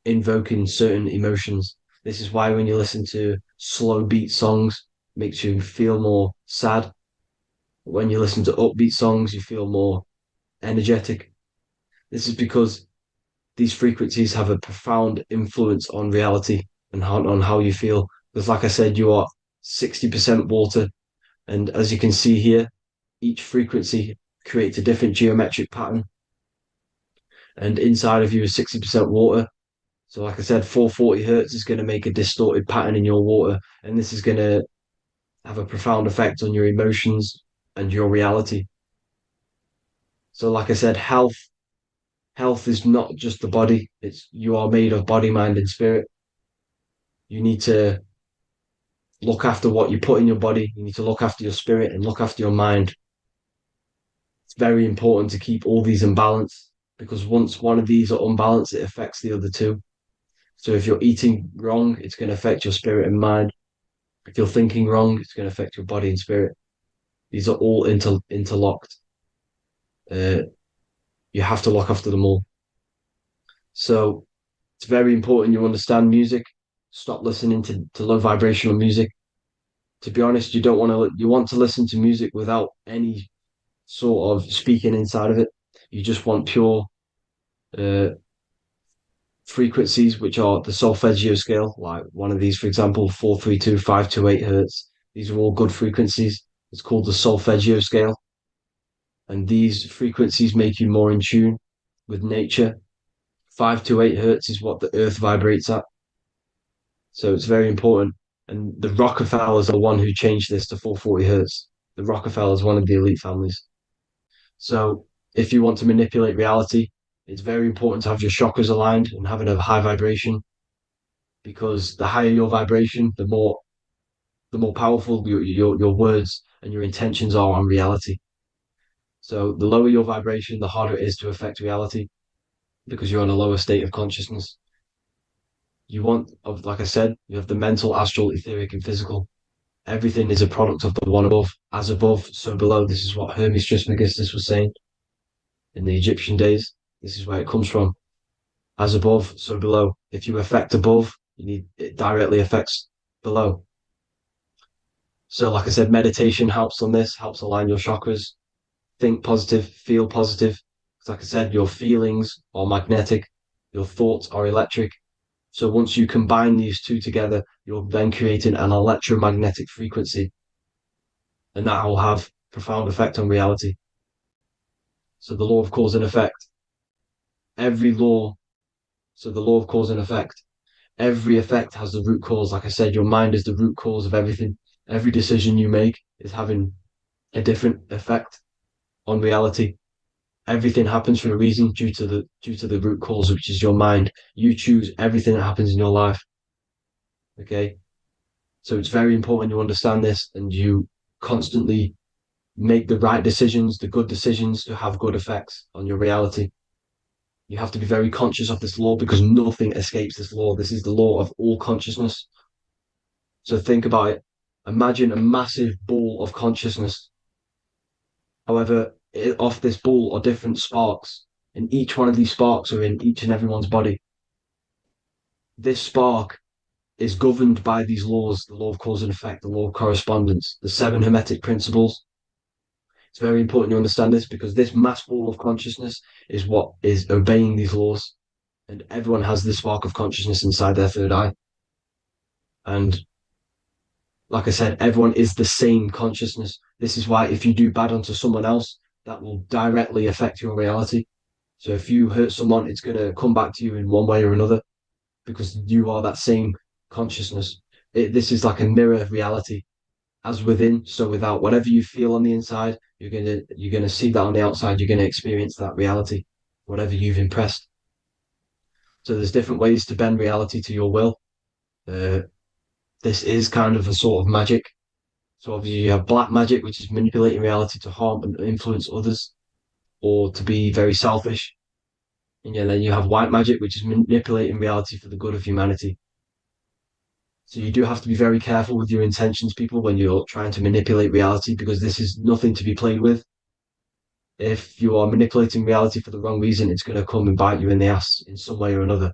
G: invoking certain emotions. This is why when you listen to slow beat songs, it makes you feel more sad. When you listen to upbeat songs, you feel more energetic. This is because these frequencies have a profound influence on reality and on how you feel. Because, like I said, you are 60% water. And as you can see here, each frequency creates a different geometric pattern. And inside of you is 60% water. So, like I said, 440 hertz is going to make a distorted pattern in your water. And this is going to have a profound effect on your emotions and your reality. So, like I said, health is not just the body. It's you are made of body, mind, and spirit. You need to look after what you put in your body. You need to look after your spirit and look after your mind. It's very important to keep all these in balance because once one of these are unbalanced, it affects the other two. So if you're eating wrong, it's going to affect your spirit and mind. If you're thinking wrong, it's going to affect your body and spirit. These are all interlocked. You have to look after them all. So it's very important you understand music. Stop listening to low vibrational music. To be honest, you want to listen to music without any sort of speaking inside of it. You just want pure uh, frequencies, which are the solfeggio scale, like one of these, for example, 432, 528 hertz. These are all good frequencies. It's called the solfeggio scale. And these frequencies make you more in tune with nature. 528 hertz is what the earth vibrates at. So it's very important. And the Rockefellers are the one who changed this to 440 hertz. The Rockefellers, one of the elite families. So if you want to manipulate reality, it's very important to have your chakras aligned and having a high vibration because the higher your vibration, the more powerful your words and your intentions are on reality. So the lower your vibration, the harder it is to affect reality because you're on a lower state of consciousness. You want, like I said, you have the mental, astral, etheric, and physical. Everything is a product of the one above. As above, so below. This is what Hermes Trismegistus was saying in the Egyptian days. This is where it comes from. As above, so below. If you affect above, it directly affects below. So, like I said, meditation helps on this, helps align your chakras. Think positive, feel positive. Like I said, your feelings are magnetic, your thoughts are electric. So once you combine these two together, you're then creating an electromagnetic frequency, and that will have profound effect on reality. So the law of cause and effect, every law, so the law of cause and effect, every effect has the root cause. Like I said, your mind is the root cause of everything. Every decision you make is having a different effect on reality. Everything happens for a reason due to the root cause, which is your mind. You choose everything that happens in your life. Okay. So it's very important you understand this and you constantly make the right decisions, the good decisions to have good effects on your reality. You have to be very conscious of this law because nothing escapes this law. This is the law of all consciousness. So think about it. Imagine a massive ball of consciousness. However, off this ball are different sparks, and each one of these sparks are in each and everyone's body. This spark is governed by these laws, the law of cause and effect, the law of correspondence, the seven hermetic principles. It's very important you understand this because this mass ball of consciousness is what is obeying these laws. And everyone has this spark of consciousness inside their third eye. And like I said, everyone is the same consciousness. This is why if you do bad unto someone else, that will directly affect your reality. So if you hurt someone, it's going to come back to you in one way or another because you are that same consciousness. This is like a mirror reality. As within, so without. Whatever you feel on the inside, you're gonna see that on the outside. You're gonna experience that reality, whatever you've impressed. So there's different ways to bend reality to your will. This is kind of a sort of magic. So obviously you have black magic, which is manipulating reality to harm and influence others, or to be very selfish. And yeah, then you have white magic, which is manipulating reality for the good of humanity. So you do have to be very careful with your intentions, people, when you're trying to manipulate reality, because this is nothing to be played with. If you are manipulating reality for the wrong reason, it's going to come and bite you in the ass in some way or another.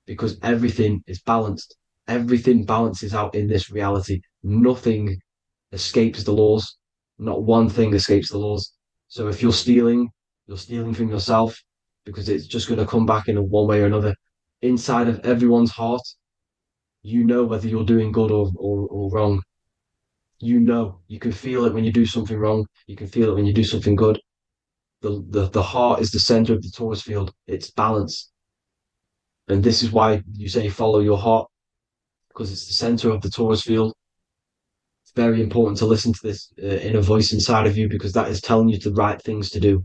G: Because everything is balanced. Everything balances out in this reality. Nothing escapes the laws. Not one thing escapes the laws. So if you're stealing from yourself because it's just going to come back in one way or another. Inside of everyone's heart, you know whether you're doing good or wrong. You can feel it when you do something wrong. You can feel it when you do something good. The heart is the center of the torus field. It's balance. And this is why you say follow your heart, because it's the center of the torus field. It's very important to listen to this inner voice inside of you because that is telling you the right things to do,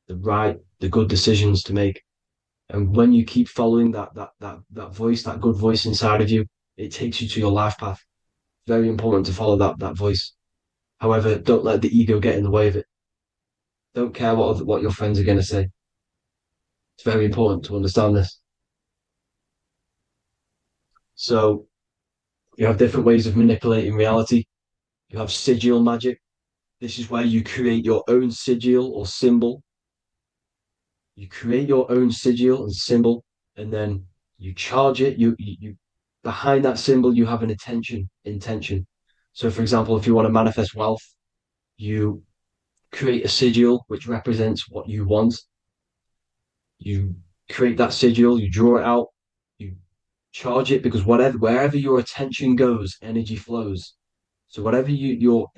G: the good decisions to make. And when you keep following that voice, that good voice inside of you, it takes you to your life path. Very important to follow that voice. However, don't let the ego get in the way of it. Don't care what your friends are going to say. It's very important to understand this. So you have different ways of manipulating reality. You have sigil magic. This is where you create your own sigil or symbol. You create your own sigil and symbol, and then you charge it. You behind that symbol you have an intention. So, for example, if you want to manifest wealth, you create a sigil which represents what you want. You create that sigil, you draw it out, you charge it because wherever your attention goes, energy flows. So whatever your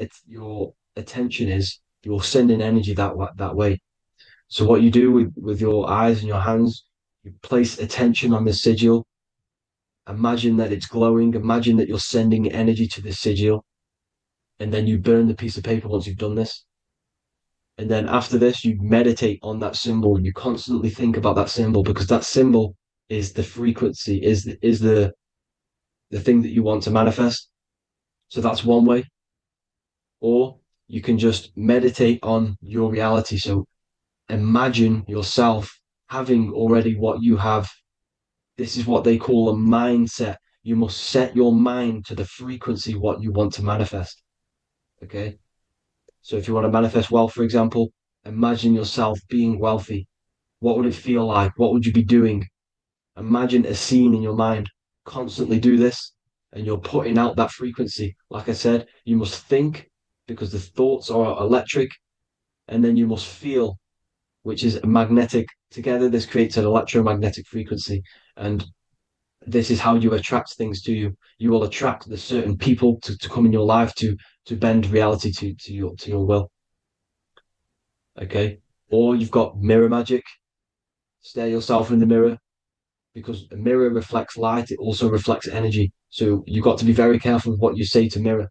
G: attention is, you're sending energy that way. So what you do with your eyes and your hands, you place attention on the sigil. Imagine that it's glowing. Imagine that you're sending energy to the sigil, and then you burn the piece of paper once you've done this. And then after this, you meditate on that symbol. You constantly think about that symbol because that symbol is the frequency, is the thing that you want to manifest. So that's one way. Or you can just meditate on your reality. So imagine yourself having already what you have This is what they call a mindset. You must set your mind to the frequency what you want to manifest. Okay. So if you want to manifest wealth, for example, imagine yourself being wealthy. What would it feel like? What would you be doing? Imagine a scene in your mind. Constantly do this, and you're putting out that frequency. Like I said, you must think because the thoughts are electric, and then you must feel, which is magnetic. Together, this creates an electromagnetic frequency, and this is how you attract things to you. You will attract the certain people to come in your life to bend reality to your will. Okay. Or you've got mirror magic. Stare yourself in the mirror because a mirror reflects light, it also reflects energy. So you've got to be very careful with what you say to a mirror.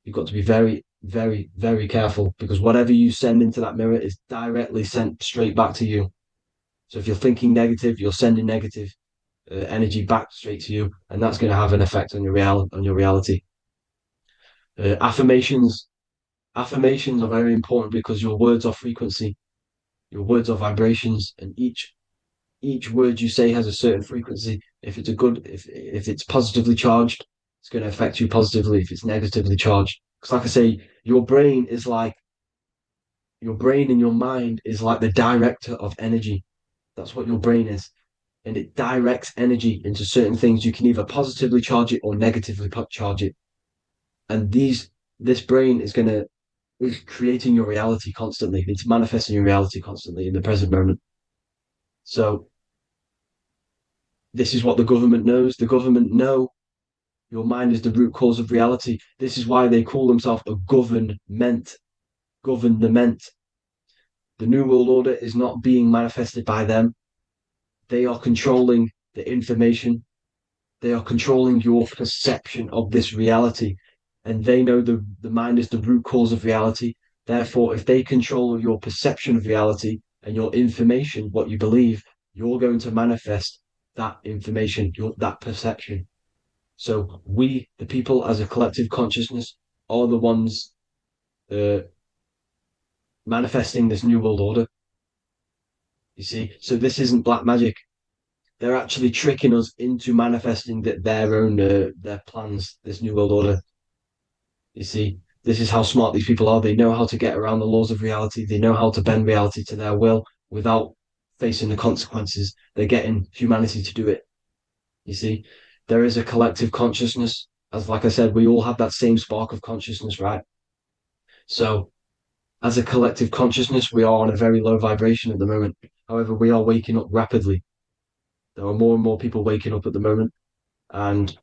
G: You've got to be very, very, very careful because whatever you send into that mirror is directly sent straight back to you. So if you're thinking negative, you're sending negative energy back straight to you, and that's going to have an effect on your reality. Affirmations are very important because your words are frequency, your words are vibrations, and each word you say has a certain frequency. If it's if it's positively charged, it's going to affect you positively. If it's negatively charged, because like I say, your brain and your mind is like the director of energy. That's what your brain is, and it directs energy into certain things. You can either positively charge it or negatively charge it, and this brain is creating your reality constantly. It's manifesting your reality constantly in the present moment. So this is what the government knows. The government know your mind is the root cause of reality. This is why they call themselves a government. Government. The New World Order is not being manifested by them. They are controlling the information. They are controlling your perception of this reality. And they know the mind is the root cause of reality. Therefore, if they control your perception of reality and your information, what you believe, you're going to manifest that information, that perception. So we, the people as a collective consciousness, are the ones manifesting this new world order. You see, so this isn't black magic. They're actually tricking us into manifesting their own their plans, this new world order. You see, this is how smart these people are. They know how to get around the laws of reality. They know how to bend reality to their will without facing the consequences. They're getting humanity to do it. You see, there is a collective consciousness. As like I said, we all have that same spark of consciousness, right? So as a collective consciousness, we are on a very low vibration at the moment. However, we are waking up rapidly. There are more and more people waking up at the moment, and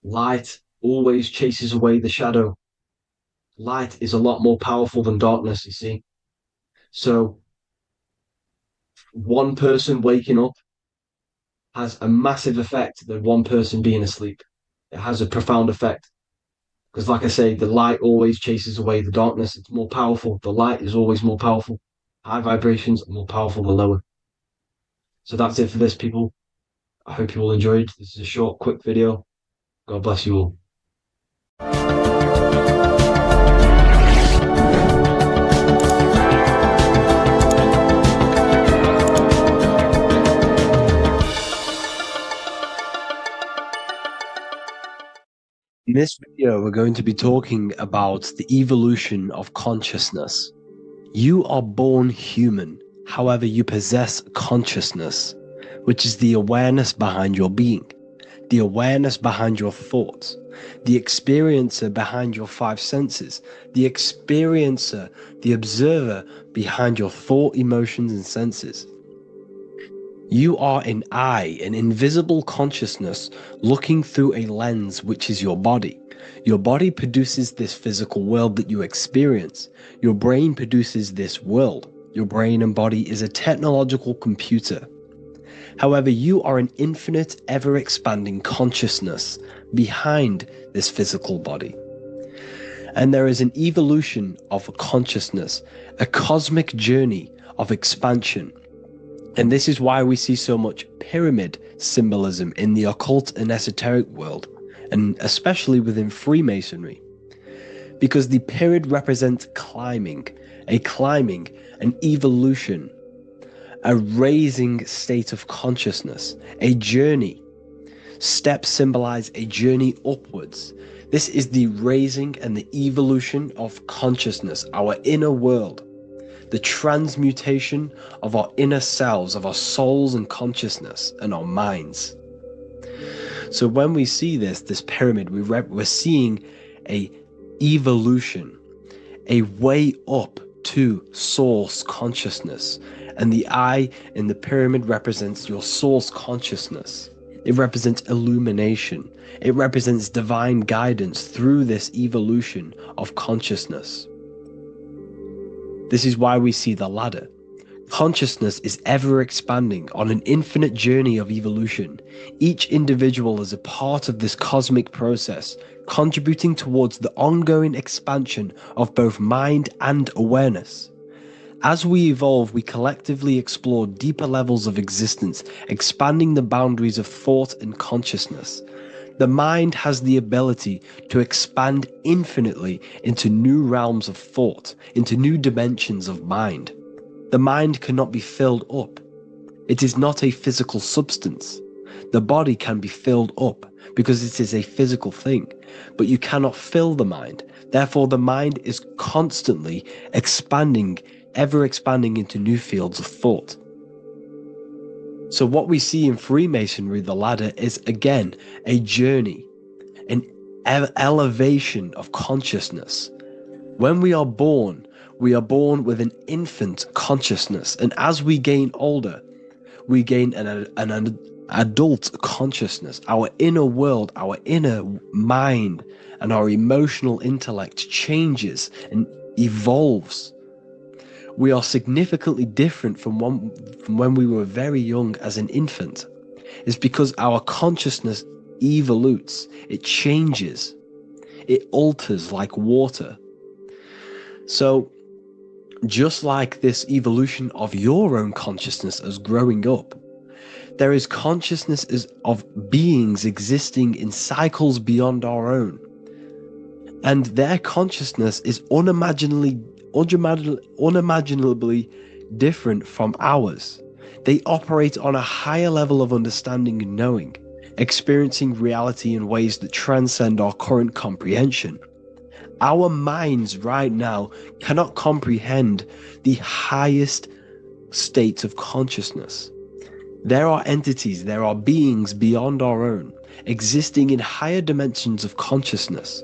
G: light always chases away the shadow. Light is a lot more powerful than darkness, you see. So one person waking up has a massive effect than one person being asleep. It has a profound effect. Because like I say, the light always chases away the darkness. It's more powerful. The light is always more powerful. High vibrations are more powerful than lower. So that's it for this, people. I hope you all enjoyed. This is a short, quick video. God bless you all.
B: In this video, we're going to be talking about the evolution of consciousness. You are born human, however, you possess consciousness, which is the awareness behind your being, the awareness behind your thoughts, the experiencer behind your five senses, the experiencer, the observer behind your thought, emotions, and senses. You are an eye, an invisible consciousness looking through a lens, which is your body. Your body produces this physical world that you experience. Your brain produces this world. Your brain and body is a technological computer. However, you are an infinite, ever-expanding consciousness behind this physical body. And there is an evolution of consciousness, a cosmic journey of expansion. And this is why we see so much pyramid symbolism in the occult and esoteric world, and especially within Freemasonry. Because the pyramid represents climbing, an evolution. a raising state of consciousness, a journey. Steps symbolize a journey upwards. This is the raising and the evolution of consciousness, our inner world, the transmutation of our inner selves, of our souls and consciousness and our minds. So when we see this pyramid, we're seeing a evolution, a way up to source consciousness. And the eye in the pyramid represents your source consciousness. It represents illumination. It represents divine guidance through this evolution of consciousness. This is why we see the ladder. Consciousness is ever expanding on an infinite journey of evolution. Each individual is a part of this cosmic process, contributing towards the ongoing expansion of both mind and awareness. As we evolve, we collectively explore deeper levels of existence, expanding the boundaries of thought and consciousness. The mind has the ability to expand infinitely into new realms of thought, into new dimensions of mind. The mind cannot be filled up. It is not a physical substance. The body can be filled up because it is a physical thing, but you cannot fill the mind. Therefore, the mind is constantly expanding, ever expanding into new fields of thought. So what we see in Freemasonry, the ladder, is again a journey, an elevation of consciousness. When we are born with an infant consciousness, and as we gain older, we gain an adult consciousness. Our inner world, our inner mind, and our emotional intellect changes and evolves. We are significantly different from when we were very young as an infant. It's because our consciousness evolutes, it changes, it alters like water. So, just like this evolution of your own consciousness as growing up, there is consciousness of beings existing in cycles beyond our own. And their consciousness is unimaginably different from ours. They operate on a higher level of understanding and knowing, experiencing reality in ways that transcend our current comprehension. Our minds right now cannot comprehend the highest states of consciousness. There are entities, there are beings beyond our own, existing in higher dimensions of consciousness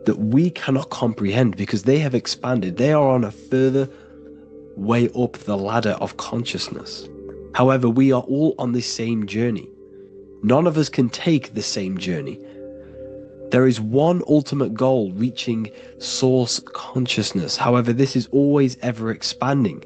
B: that we cannot comprehend because they have expanded. They are on a further way up the ladder of consciousness. However, we are all on the same journey. None of us can take the same journey. There is one ultimate goal, reaching source consciousness. However, this is always ever expanding.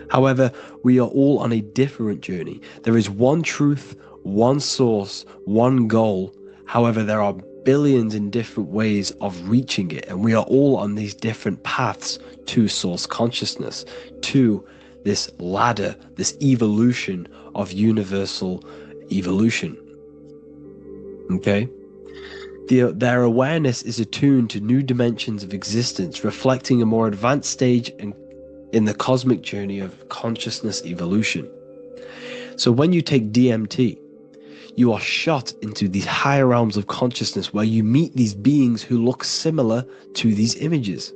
B: However, we are all on a different journey. There is one truth, one source, one goal. However, there are billions in different ways of reaching it, and we are all on these different paths to source consciousness, to this ladder, this evolution of universal evolution. Okay? Their awareness is attuned to new dimensions of existence, reflecting a more advanced stage in the cosmic journey of consciousness evolution. So when you take DMT, you are shot into these higher realms of consciousness where you meet these beings who look similar to these images.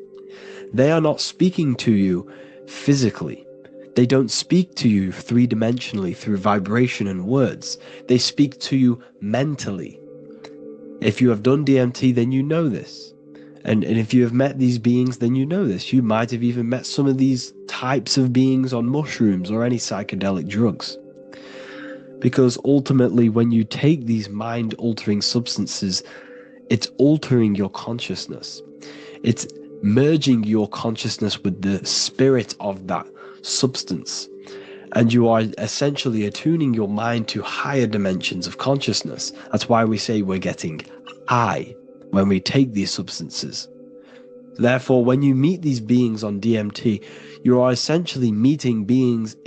B: They are not speaking to you physically. They don't speak to you three-dimensionally through vibration and words. They speak to you mentally. If you have done DMT, then you know this. And if you have met these beings, then you know this. You might have even met some of these types of beings on mushrooms or any psychedelic drugs. Because ultimately, when you take these mind-altering substances, it's altering your consciousness. It's merging your consciousness with the spirit of that substance. And you are essentially attuning your mind to higher dimensions of consciousness. That's why we say we're getting high when we take these substances. Therefore, when you meet these beings on DMT, you are essentially meeting beings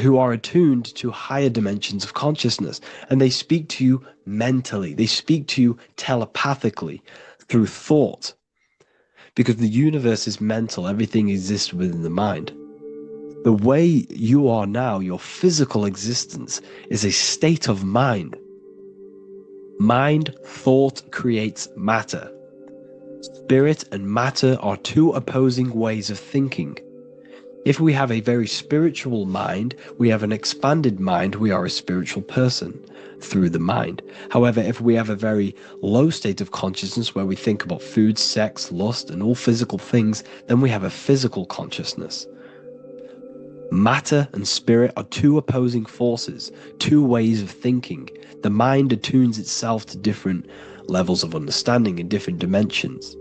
B: who are attuned to higher dimensions of consciousness, and they speak to you mentally. They speak to you telepathically through thought, because the universe is mental. Everything exists within the mind. The way you are now, your physical existence, is a state of mind. Mind, thought creates matter. Spirit and matter are two opposing ways of thinking. If we have a very spiritual mind, we have an expanded mind, we are a spiritual person through the mind. However, if we have a very low state of consciousness where we think about food, sex, lust, and all physical things, then we have a physical consciousness. Matter and spirit are two opposing forces, two ways of thinking. The mind attunes itself to different levels of understanding in different dimensions.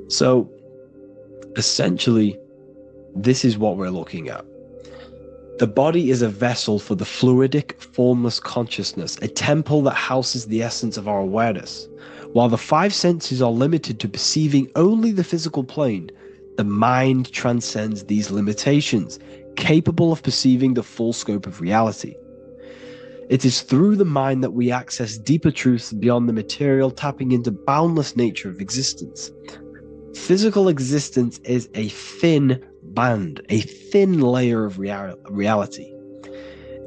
B: So, essentially, this is what we're looking at. The body is a vessel for the fluidic, formless consciousness, a temple that houses the essence of our awareness. While the five senses are limited to perceiving only the physical plane, the mind transcends these limitations, capable of perceiving the full scope of reality. It is through the mind that we access deeper truths beyond the material, tapping into boundless nature of existence. Physical existence is a thin band, a thin layer of reality.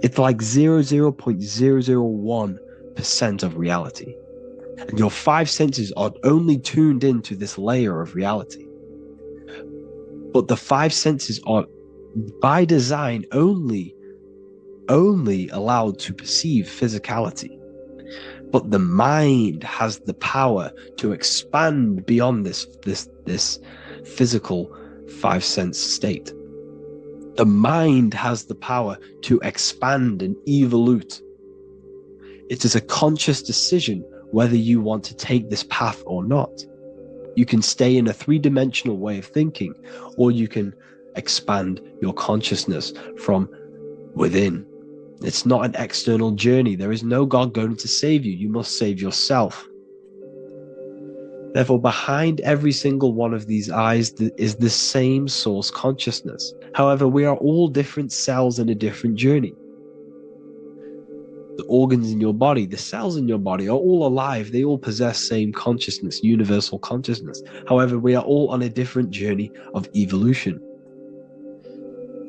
B: It's like 0.001% of reality. And your five senses are only tuned into this layer of reality. But the five senses are, by design, only allowed to perceive physicality. But the mind has the power to expand beyond this physical five sense state. The mind has the power to expand and evolute. It is a conscious decision whether you want to take this path or not. You can stay in a three-dimensional way of thinking, or you can expand your consciousness from within. It's not an external journey. There is no God going to save you. You must save yourself. Therefore, behind every single one of these eyes is the same source consciousness. However, we are all different cells in a different journey. The organs in your body, the cells in your body are all alive. They all possess same consciousness, universal consciousness. However, we are all on a different journey of evolution.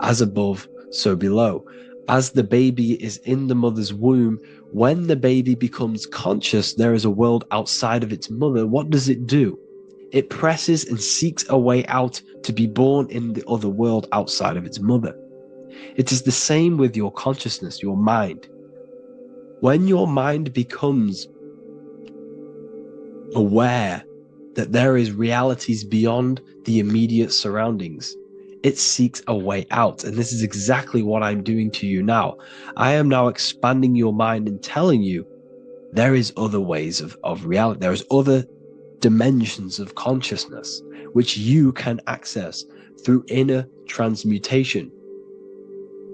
B: As above, so below. As the baby is in the mother's womb, when the baby becomes conscious, there is a world outside of its mother. What does it do? It presses and seeks a way out to be born in the other world outside of its mother. It is the same with your consciousness, your mind. When your mind becomes aware that there is realities beyond the immediate surroundings, it seeks a way out. And this is exactly what I'm doing to you now. I am now expanding your mind and telling you there is other ways of reality. There is other dimensions of consciousness which you can access through inner transmutation,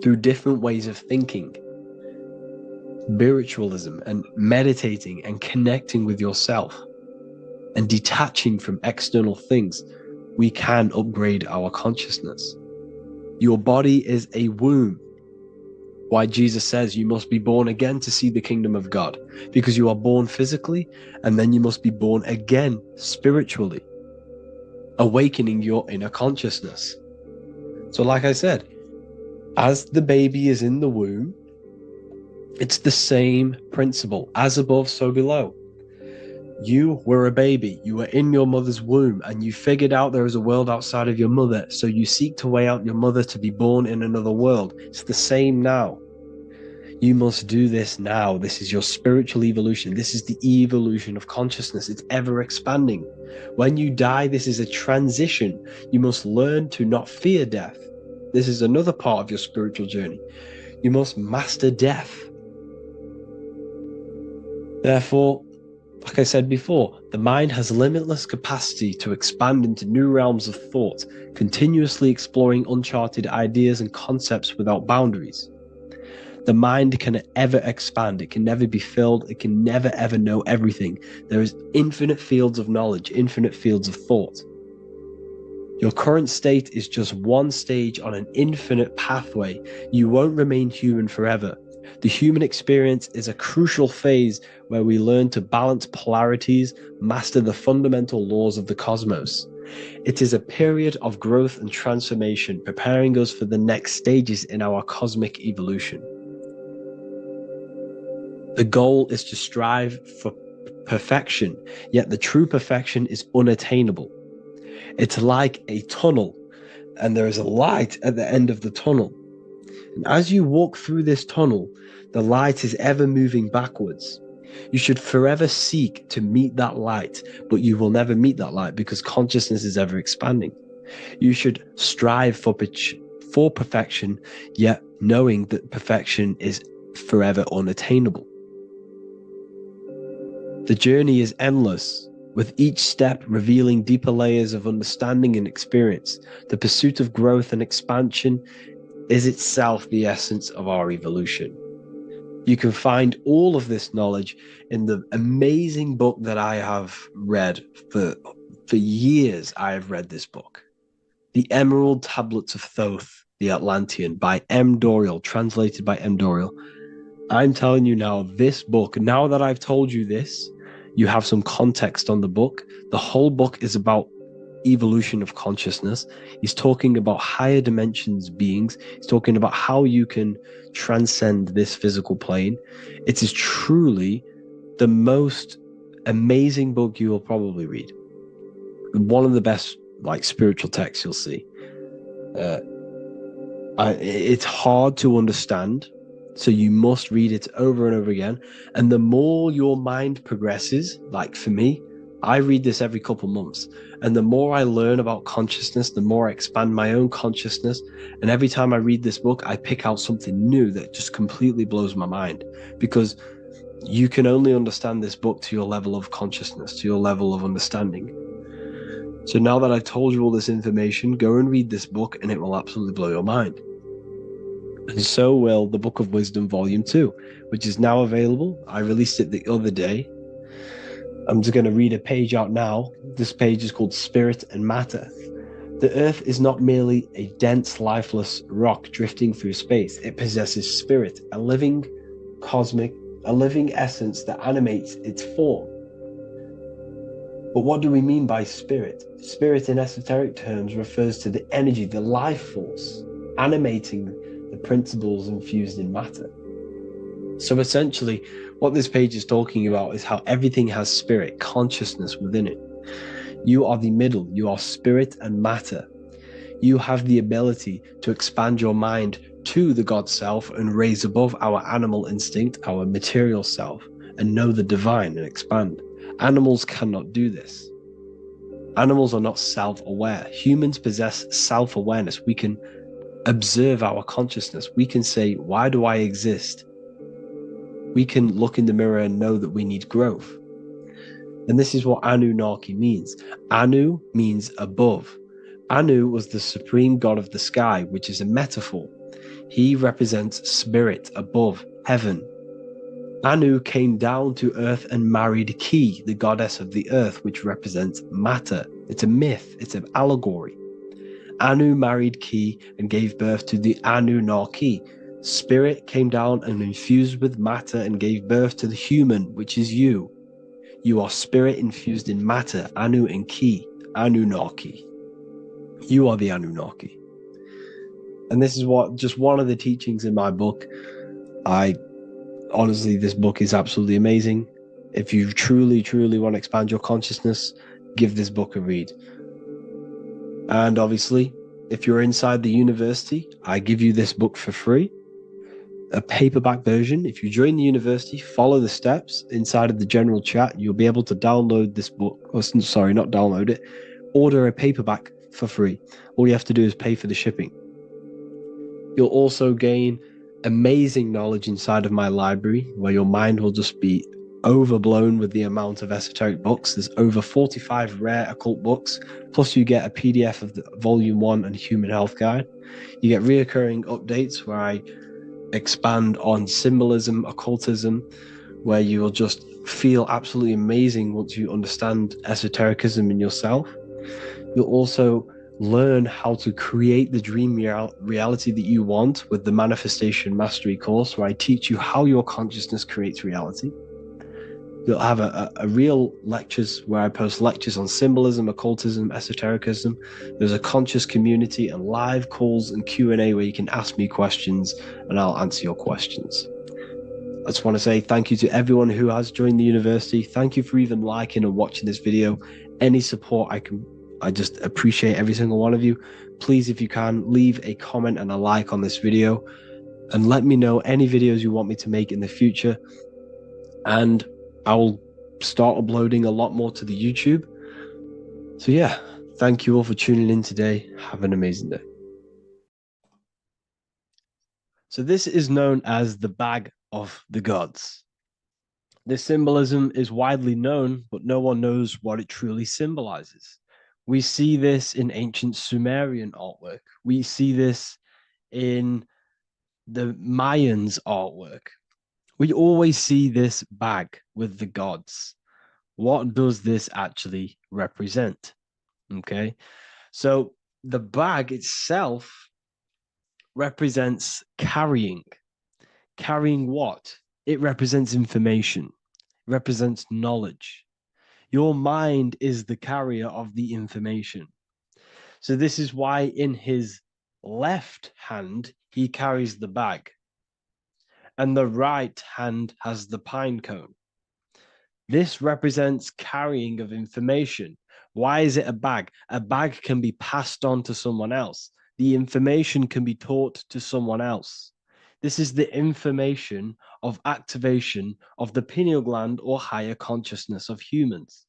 B: through different ways of thinking, spiritualism, and meditating and connecting with yourself and detaching from external things. We can upgrade our consciousness. Your body is a womb. Why Jesus says you must be born again to see the kingdom of God, because you are born physically and then you must be born again spiritually, awakening your inner consciousness. So like I said, as the baby is in the womb, it's the same principle. As above, so below. You were a baby, you were in your mother's womb, and you figured out there is a world outside of your mother, so you seek to way out your mother to be born in another world. It's the same now. You must do this now. This is your spiritual evolution. This is the evolution of consciousness. It's ever expanding. When you die, this is a transition. You must learn to not fear death. This is another part of your spiritual journey. You must master death. Therefore, like I said before, the mind has limitless capacity to expand into new realms of thought, continuously exploring uncharted ideas and concepts without boundaries. The mind can ever expand. It can never be filled. It can never ever know everything. There is infinite fields of knowledge, infinite fields of thought. Your current state is just one stage on an infinite pathway. You won't remain human forever. The human experience is a crucial phase where we learn to balance polarities, master the fundamental laws of the cosmos. It is a period of growth and transformation, preparing us for the next stages in our cosmic evolution. The goal is to strive for perfection, yet the true perfection is unattainable. It's like a tunnel, and there is a light at the end of the tunnel. And as you walk through this tunnel, the light is ever moving backwards. You should forever seek to meet that light, but you will never meet that light because consciousness is ever expanding. You should strive for perfection, yet knowing that perfection is forever unattainable. The journey is endless, with each step revealing deeper layers of understanding and experience. The pursuit of growth and expansion is itself the essence of our evolution. You can find all of this knowledge in the amazing book that I have read for years. I have read this book, The Emerald Tablets of Thoth, the Atlantean, by M. Dorial, translated by M. Dorial. I'm telling you now, this book, now that I've told you this, you have some context on the book. The whole book is about evolution of consciousness. He's talking about higher dimensions beings. He's talking about how you can transcend this physical plane. It is truly the most amazing book you will probably read. One of the best spiritual texts you'll see. It's hard to understand, so you must read it over and over again. And the more your mind progresses, like for me, I read this every couple months. And the more I learn about consciousness, the more I expand my own consciousness. And every time I read this book, I pick out something new that just completely blows my mind. Because you can only understand this book to your level of consciousness, to your level of understanding. So now that I've told you all this information, go and read this book and it will absolutely blow your mind. And so will the Book of Wisdom Volume 2, which is now available. I released it the other day. I'm just going to read a page out now. This page is called Spirit and Matter. The Earth is not merely a dense, lifeless rock drifting through space. It possesses spirit, a living essence that animates its form. But what do we mean by spirit? Spirit in esoteric terms refers to the energy, the life force, animating the principles infused in matter. So essentially, what this page is talking about is how everything has spirit, consciousness within it. You are the middle, you are spirit and matter. You have the ability to expand your mind to the God self and raise above our animal instinct, our material self, and know the divine and expand. Animals cannot do this. Animals are not self-aware. Humans possess self-awareness. We can observe our consciousness. We can say, why do I exist? We can look in the mirror and know that we need growth. And this is what Anunnaki means. Anu means above. Anu was the supreme god of the sky, which is a metaphor. He represents spirit above, heaven. Anu came down to earth and married Ki, the goddess of the earth, which represents matter. It's a myth, it's an allegory. Anu married Ki and gave birth to the Anunnaki. Spirit came down and infused with matter and gave birth to the human, which is you. You are spirit infused in matter, Anu and Ki, Anunnaki. You are the Anunnaki. And this is just one of the teachings in my book. Honestly, this book is absolutely amazing. If you truly, truly want to expand your consciousness, give this book a read. And obviously, if you're inside the university, I give you this book for free. A paperback version. If you join the university, follow the steps inside of the general chat, you'll be able to download this book. Not download it. Order a paperback for free. All you have to do is pay for the shipping. You'll also gain amazing knowledge inside of my library, where your mind will just be overblown with the amount of esoteric books. There's over 45 rare occult books, plus you get a PDF of the Volume 1 and Human Health Guide. You get reoccurring updates where I expand on symbolism, occultism, where you will just feel absolutely amazing once you understand esotericism in yourself. You'll also learn how to create the dream reality that you want with the Manifestation Mastery course, where I teach you how your consciousness creates reality. You'll have a real lectures where I post lectures on symbolism, occultism, esotericism. There's a conscious community and live calls and Q&A where you can ask me questions and I'll answer your questions. I just want to say thank you to everyone who has joined the university. Thank you for even liking and watching this video. Any support I just appreciate every single one of you. Please, if you can, leave a comment and a like on this video and let me know any videos you want me to make in the future. And I will start uploading a lot more to the YouTube. So yeah, thank you all for tuning in today. Have an amazing day. So this is known as the Bag of the Gods. This symbolism is widely known, but no one knows what it truly symbolizes. We see this in ancient Sumerian artwork. We see this in the Mayans' artwork. We always see this bag with the gods. What does this actually represent? Okay, so the bag itself represents carrying. Carrying what? It represents information, it represents knowledge. Your mind is the carrier of the information. So this is why in his left hand, he carries the bag, and the right hand has the pine cone. This represents carrying of information. Why is it a bag? A bag can be passed on to someone else. The information can be taught to someone else. This is the information of activation of the pineal gland or higher consciousness of humans.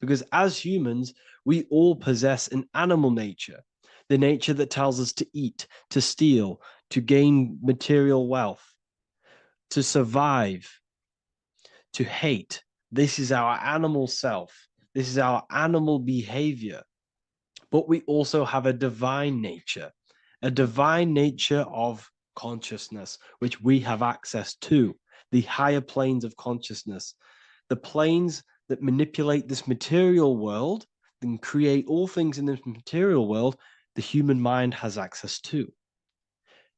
B: Because as humans, we all possess an animal nature, the nature that tells us to eat, to steal, to gain material wealth, to survive, to hate. This is our animal self. This is our animal behavior. But we also have a divine nature of consciousness, which we have access to, the higher planes of consciousness, the planes that manipulate this material world and create all things in this material world. The human mind has access to.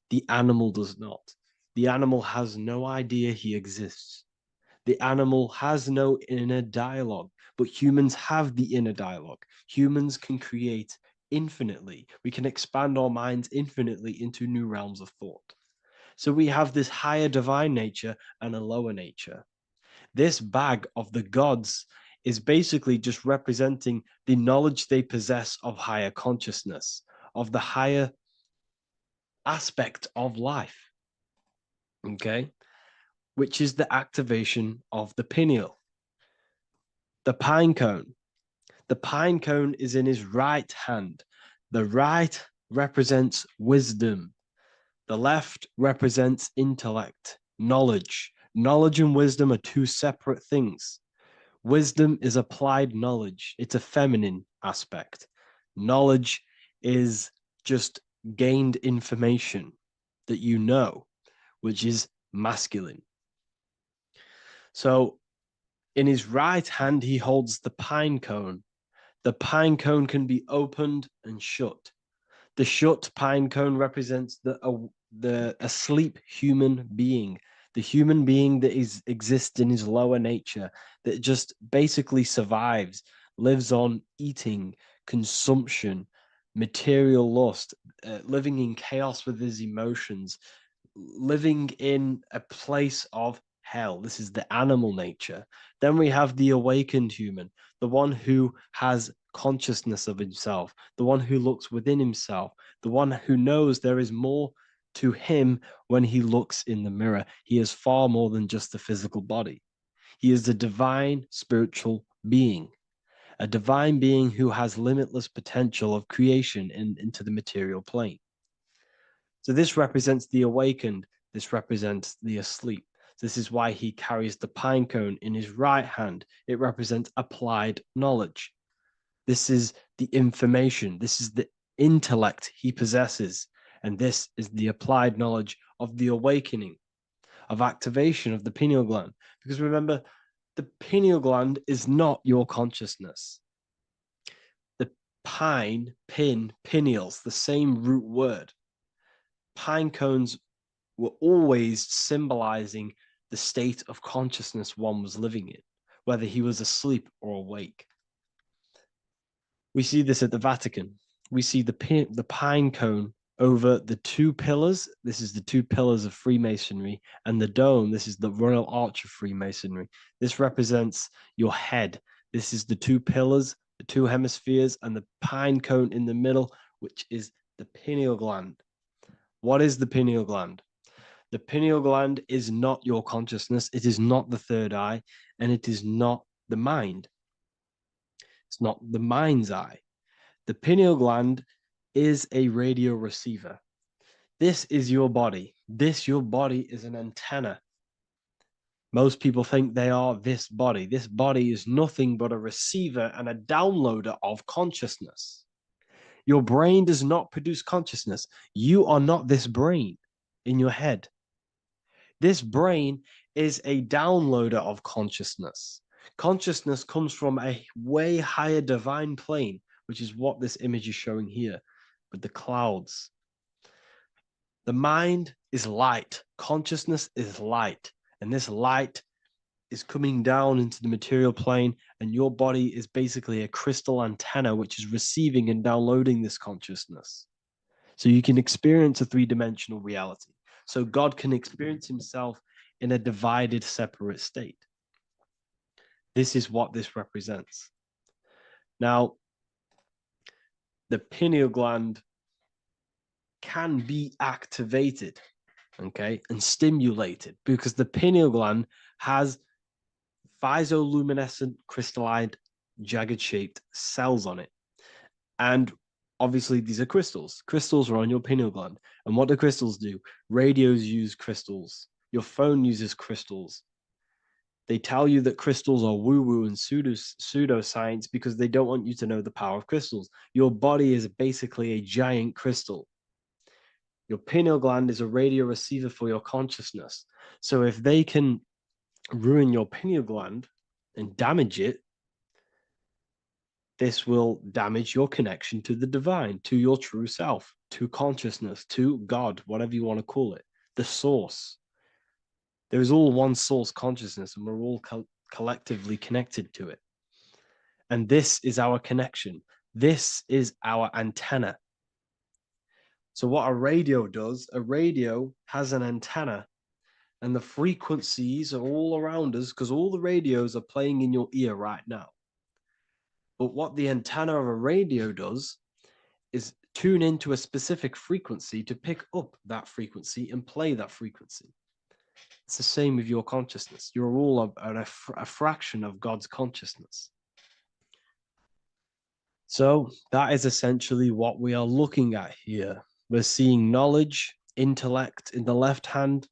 B: The animal does not. The animal has no idea he exists. The animal has no inner dialogue, but humans have the inner dialogue. Humans can create infinitely. We can expand our minds infinitely into new realms of thought. So we have this higher divine nature and a lower nature. This bag of the gods is basically just representing the knowledge they possess of higher consciousness, of the higher aspect of life. Okay? Which is the activation of the pineal. The pine cone. The pine cone is in his right hand. The right represents wisdom. The left represents intellect, knowledge. Knowledge and wisdom are two separate things. Wisdom is applied knowledge. It's a feminine aspect. Knowledge is just gained information that you know, which is masculine. So in his right hand, he holds the pine cone. The pine cone can be opened and shut. The shut pine cone represents the asleep human being, the human being that exists in his lower nature, that just basically survives, lives on eating, consumption, material lust, living in chaos with his emotions, living in a place of hell. This is the animal nature. Then we have the awakened human, the one who has consciousness of himself, the one who looks within himself, the one who knows there is more to him when he looks in the mirror. He is far more than just the physical body. He is a divine spiritual being, a divine being who has limitless potential of creation into the material plane. So this represents the awakened. This represents the asleep. This is why he carries the pine cone in his right hand. It represents applied knowledge. This is the information. This is the intellect he possesses. And this is the applied knowledge of the awakening, of activation of the pineal gland. Because remember, the pineal gland is not your consciousness. The pine, pin, pineals, the same root word. Pine cones were always symbolizing the state of consciousness one was living in, whether he was asleep or awake. We see this at the Vatican. We see the pine cone over the two pillars. This is the two pillars of Freemasonry, and the dome. This is the Royal Arch of Freemasonry. This represents your head. This is the two pillars, the two hemispheres, and the pine cone in the middle, which is the pineal gland. What is the pineal gland? The pineal gland is not your consciousness. It is not the third eye, and it is not the mind. It's not the mind's eye. The pineal gland is a radio receiver. This is your body. Your body is an antenna. Most people think they are this body. This body is nothing but a receiver and a downloader of consciousness. Your brain does not produce consciousness. You are not this brain in your head. This brain is a downloader of consciousness. Consciousness comes from a way higher divine plane, which is what this image is showing here with the clouds. The mind is light. Consciousness is light. And this light is coming down into the material plane, and your body is basically a crystal antenna which is receiving and downloading this consciousness. So you can experience a three-dimensional reality. So God can experience himself in a divided, separate state. This is what this represents. Now, the pineal gland can be activated, okay, and stimulated, because the pineal gland has phytoluminescent crystalline jagged shaped cells on it. And obviously these are crystals. Crystals are on your pineal gland. And what do crystals do? Radios use crystals. Your phone uses crystals. They tell you that crystals are woo-woo and pseudoscience because they don't want you to know the power of crystals. Your body is basically a giant crystal. Your pineal gland is a radio receiver for your consciousness. So if they can ruin your pineal gland and damage it, this will damage your connection to the divine, to your true self, to consciousness, to God, whatever you want to call it, the source. There is all one source consciousness, and we're all collectively connected to it. And this is our connection. This is our antenna. So what a radio does, a radio has an antenna, and the frequencies are all around us because all the radios are playing in your ear right now. But what the antenna of a radio does is tune into a specific frequency to pick up that frequency and play that frequency. It's the same with your consciousness. You're all a fraction of God's consciousness. So that is essentially what we are looking at here. We're seeing knowledge, intellect in the left hand,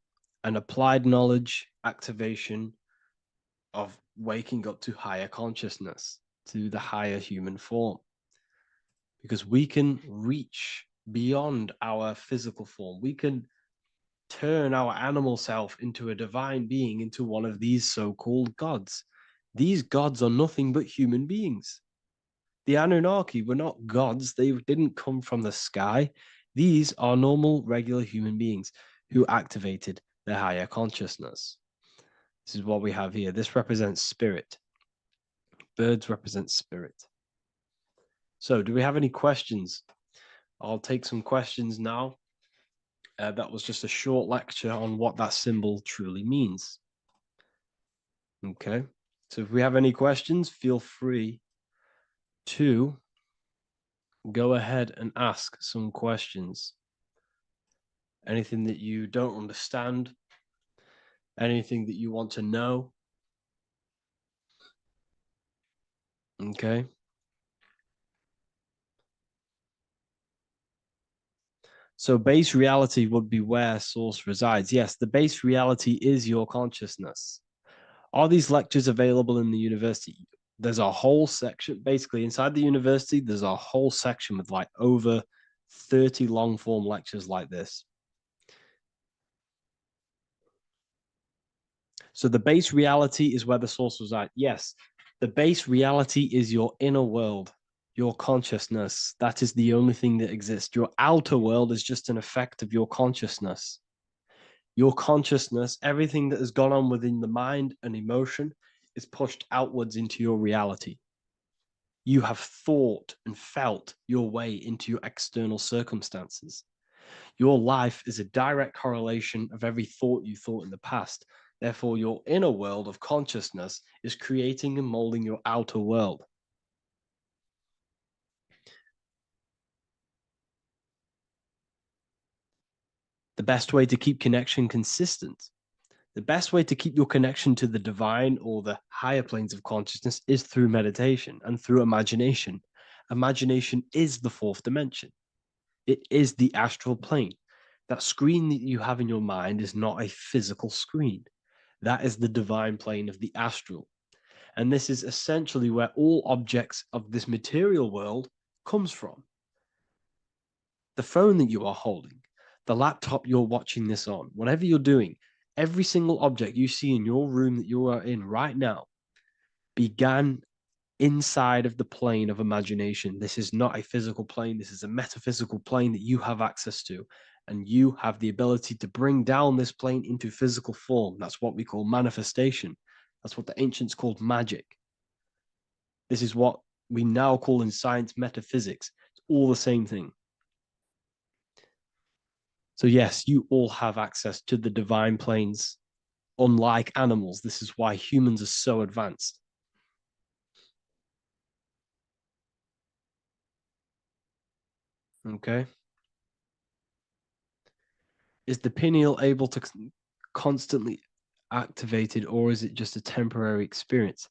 B: and applied knowledge, activation of waking up to higher consciousness, to the higher human form. Because we can reach beyond our physical form. We can turn our animal self into a divine being, into one of these so-called gods. These gods are nothing but human beings. The Anunnaki were not gods. They didn't come from the sky. These are normal, regular human beings who activated their higher consciousness. This is what we have here. This represents spirit. Birds represent spirit. So do we have any questions? I'll take some questions now. That was just a short lecture on what that symbol truly means. Okay, so if we have any questions, feel free to go ahead and ask some questions. Anything that you don't understand, anything that you want to know. Okay. So base reality would be where source resides. Yes, the base reality is your consciousness. Are these lectures available in the university? There's a whole section, basically inside the university, there's a whole section with like over 30 long form lectures like this. So the base reality is where the source resides. Yes, the base reality is your inner world. Your consciousness, that is the only thing that exists. Your outer world is just an effect of your consciousness. Your consciousness, everything that has gone on within the mind and emotion, is pushed outwards into your reality. You have thought and felt your way into your external circumstances. Your life is a direct correlation of every thought you thought in the past. Therefore, your inner world of consciousness is creating and molding your outer world. The best way to keep connection consistent, the best way to keep your connection to the divine or the higher planes of consciousness is through meditation and through imagination. Imagination is the fourth dimension. It is the astral plane. That screen that you have in your mind is not a physical screen. That is the divine plane of the astral. And this is essentially where all objects of this material world comes from. The phone that you are holding, the laptop you're watching this on, whatever you're doing, every single object you see in your room that you are in right now began inside of the plane of imagination. This is not a physical plane. This is a metaphysical plane that you have access to. And you have the ability to bring down this plane into physical form. That's what we call manifestation. That's what the ancients called magic. This is what we now call in science metaphysics. It's all the same thing. So yes, you all have access to the divine planes. Unlike animals, this is why humans are so advanced. Okay. Is the pineal able to constantly activated, or is it just a temporary experience?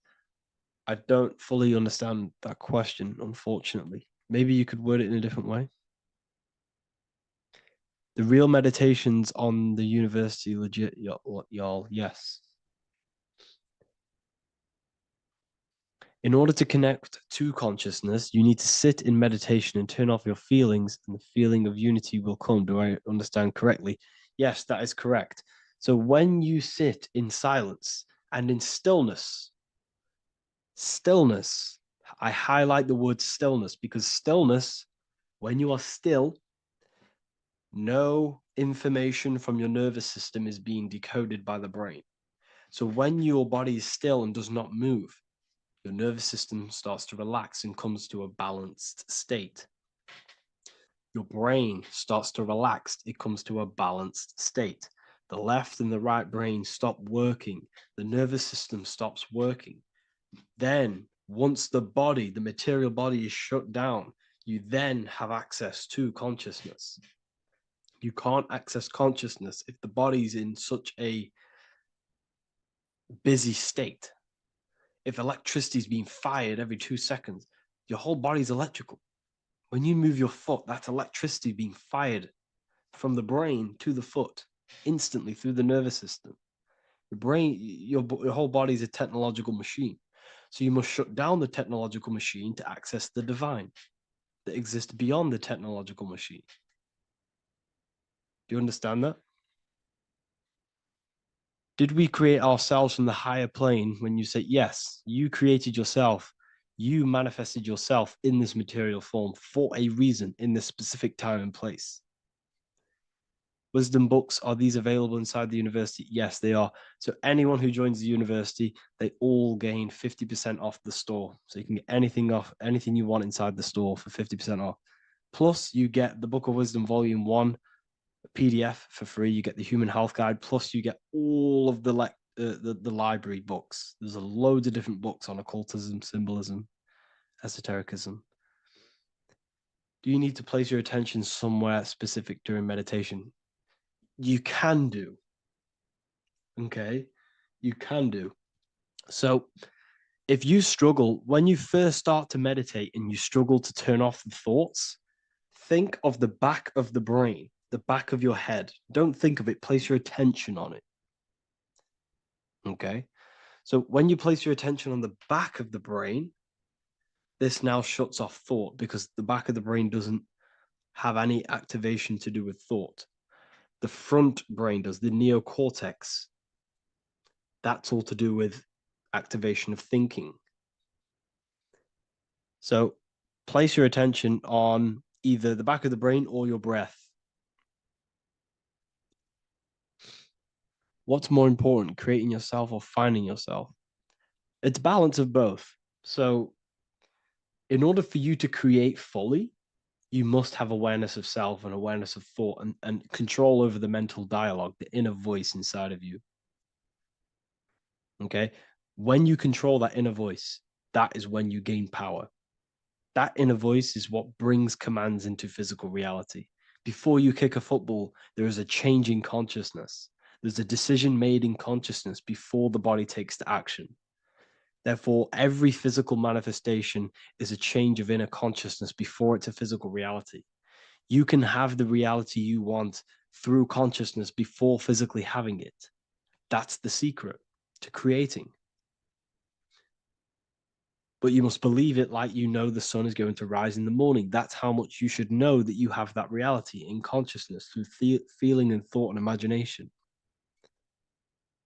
B: I don't fully understand that question, unfortunately. Maybe you could word it in a different way. The real meditations on the university, legit, y'all, yes. In order to connect to consciousness, you need to sit in meditation and turn off your feelings, and the feeling of unity will come. Do I understand correctly? Yes, that is correct. So when you sit in silence and in stillness, I highlight the word stillness because stillness, when you are still, no information from your nervous system is being decoded by the brain. So when your body is still and does not move, your nervous system starts to relax and comes to a balanced state. Your brain starts to relax, it comes to a balanced state. The left and the right brain stop working, the nervous system stops working. Then, once the body, the material body is shut down, you then have access to consciousness. You can't access consciousness if the body's in such a busy state. If electricity is being fired every 2 seconds, your whole body's electrical. When you move your foot, that's electricity being fired from the brain to the foot instantly through the nervous system. Your brain, your whole body is a technological machine. So you must shut down the technological machine to access the divine that exists beyond the technological machine. Do you understand that? Did we create ourselves from the higher plane? When you say yes, you created yourself, you manifested yourself in this material form for a reason in this specific time and place. Wisdom books, are these available inside the university? Yes, they are. So anyone who joins the university, they all gain 50% off the store. So you can get anything you want inside the store for 50% off. Plus, you get the Book of Wisdom Volume 1 PDF for free. You get the Human Health Guide. Plus, you get all of the library books. There's a load of different books on occultism, symbolism, esotericism. Do you need to place your attention somewhere specific during meditation? You can do. Okay, you can do. So if you struggle, when you first start to meditate and you struggle to turn off the thoughts, think of the back of the brain, the back of your head. Don't think of it, place your attention on it. Okay, so when you place your attention on the back of the brain, this now shuts off thought because the back of the brain doesn't have any activation to do with thought. The front brain does, the neocortex. That's all to do with activation of thinking. So Place your attention on either the back of the brain or your breath. What's more important, creating yourself or finding yourself? It's a balance of both. So in order for you to create fully, you must have awareness of self and awareness of thought and control over the mental dialogue, the inner voice inside of you. Okay. When you control that inner voice, that is when you gain power. That inner voice is what brings commands into physical reality. Before you kick a football, there is a change in consciousness. There's a decision made in consciousness before the body takes the action. Therefore, every physical manifestation is a change of inner consciousness before it's a physical reality. You can have the reality you want through consciousness before physically having it. That's the secret to creating. But you must believe it like you know the sun is going to rise in the morning. That's how much you should know that you have that reality in consciousness through feeling and thought and imagination.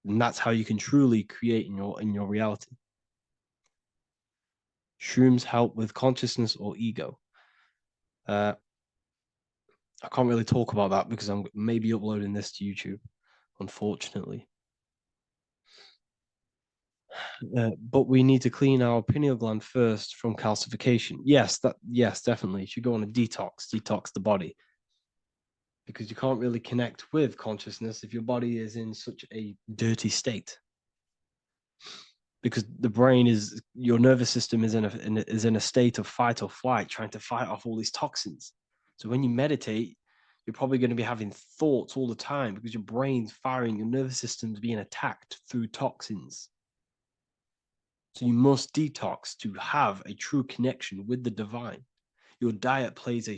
B: And that's how you can truly create in your reality. Shrooms help with consciousness or ego. I can't really talk about that because I'm maybe uploading this to YouTube, unfortunately. But we need to clean our pineal gland first from calcification. Yes, definitely. You should go on a detox the body. Because you can't really connect with consciousness if your body is in such a dirty state. Because the brain is, your nervous system is in a state of fight or flight, trying to fight off all these toxins. So when you meditate, you're probably going to be having thoughts all the time because your brain's firing, your nervous system's being attacked through toxins. So you must detox to have a true connection with the divine. Your diet plays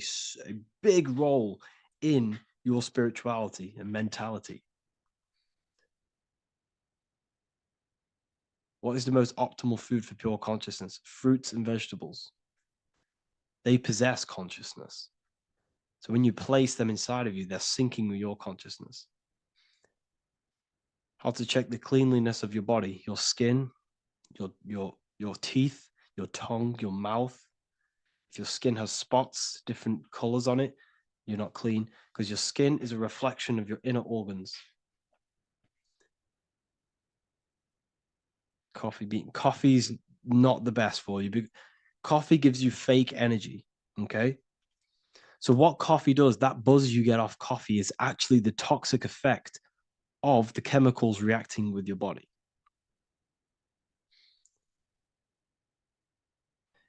B: a big role in your spirituality and mentality. What is the most optimal food for pure consciousness? Fruits and vegetables. They possess consciousness. So when you place them inside of you, they're syncing with your consciousness. How to check the cleanliness of your body, your skin, your teeth, your tongue, your mouth. If your skin has spots, different colors on it, you're not clean because your skin is a reflection of your inner organs. Coffee's not the best for you. Coffee gives you fake energy. Okay. So what coffee does, that buzz you get off coffee is actually the toxic effect of the chemicals reacting with your body.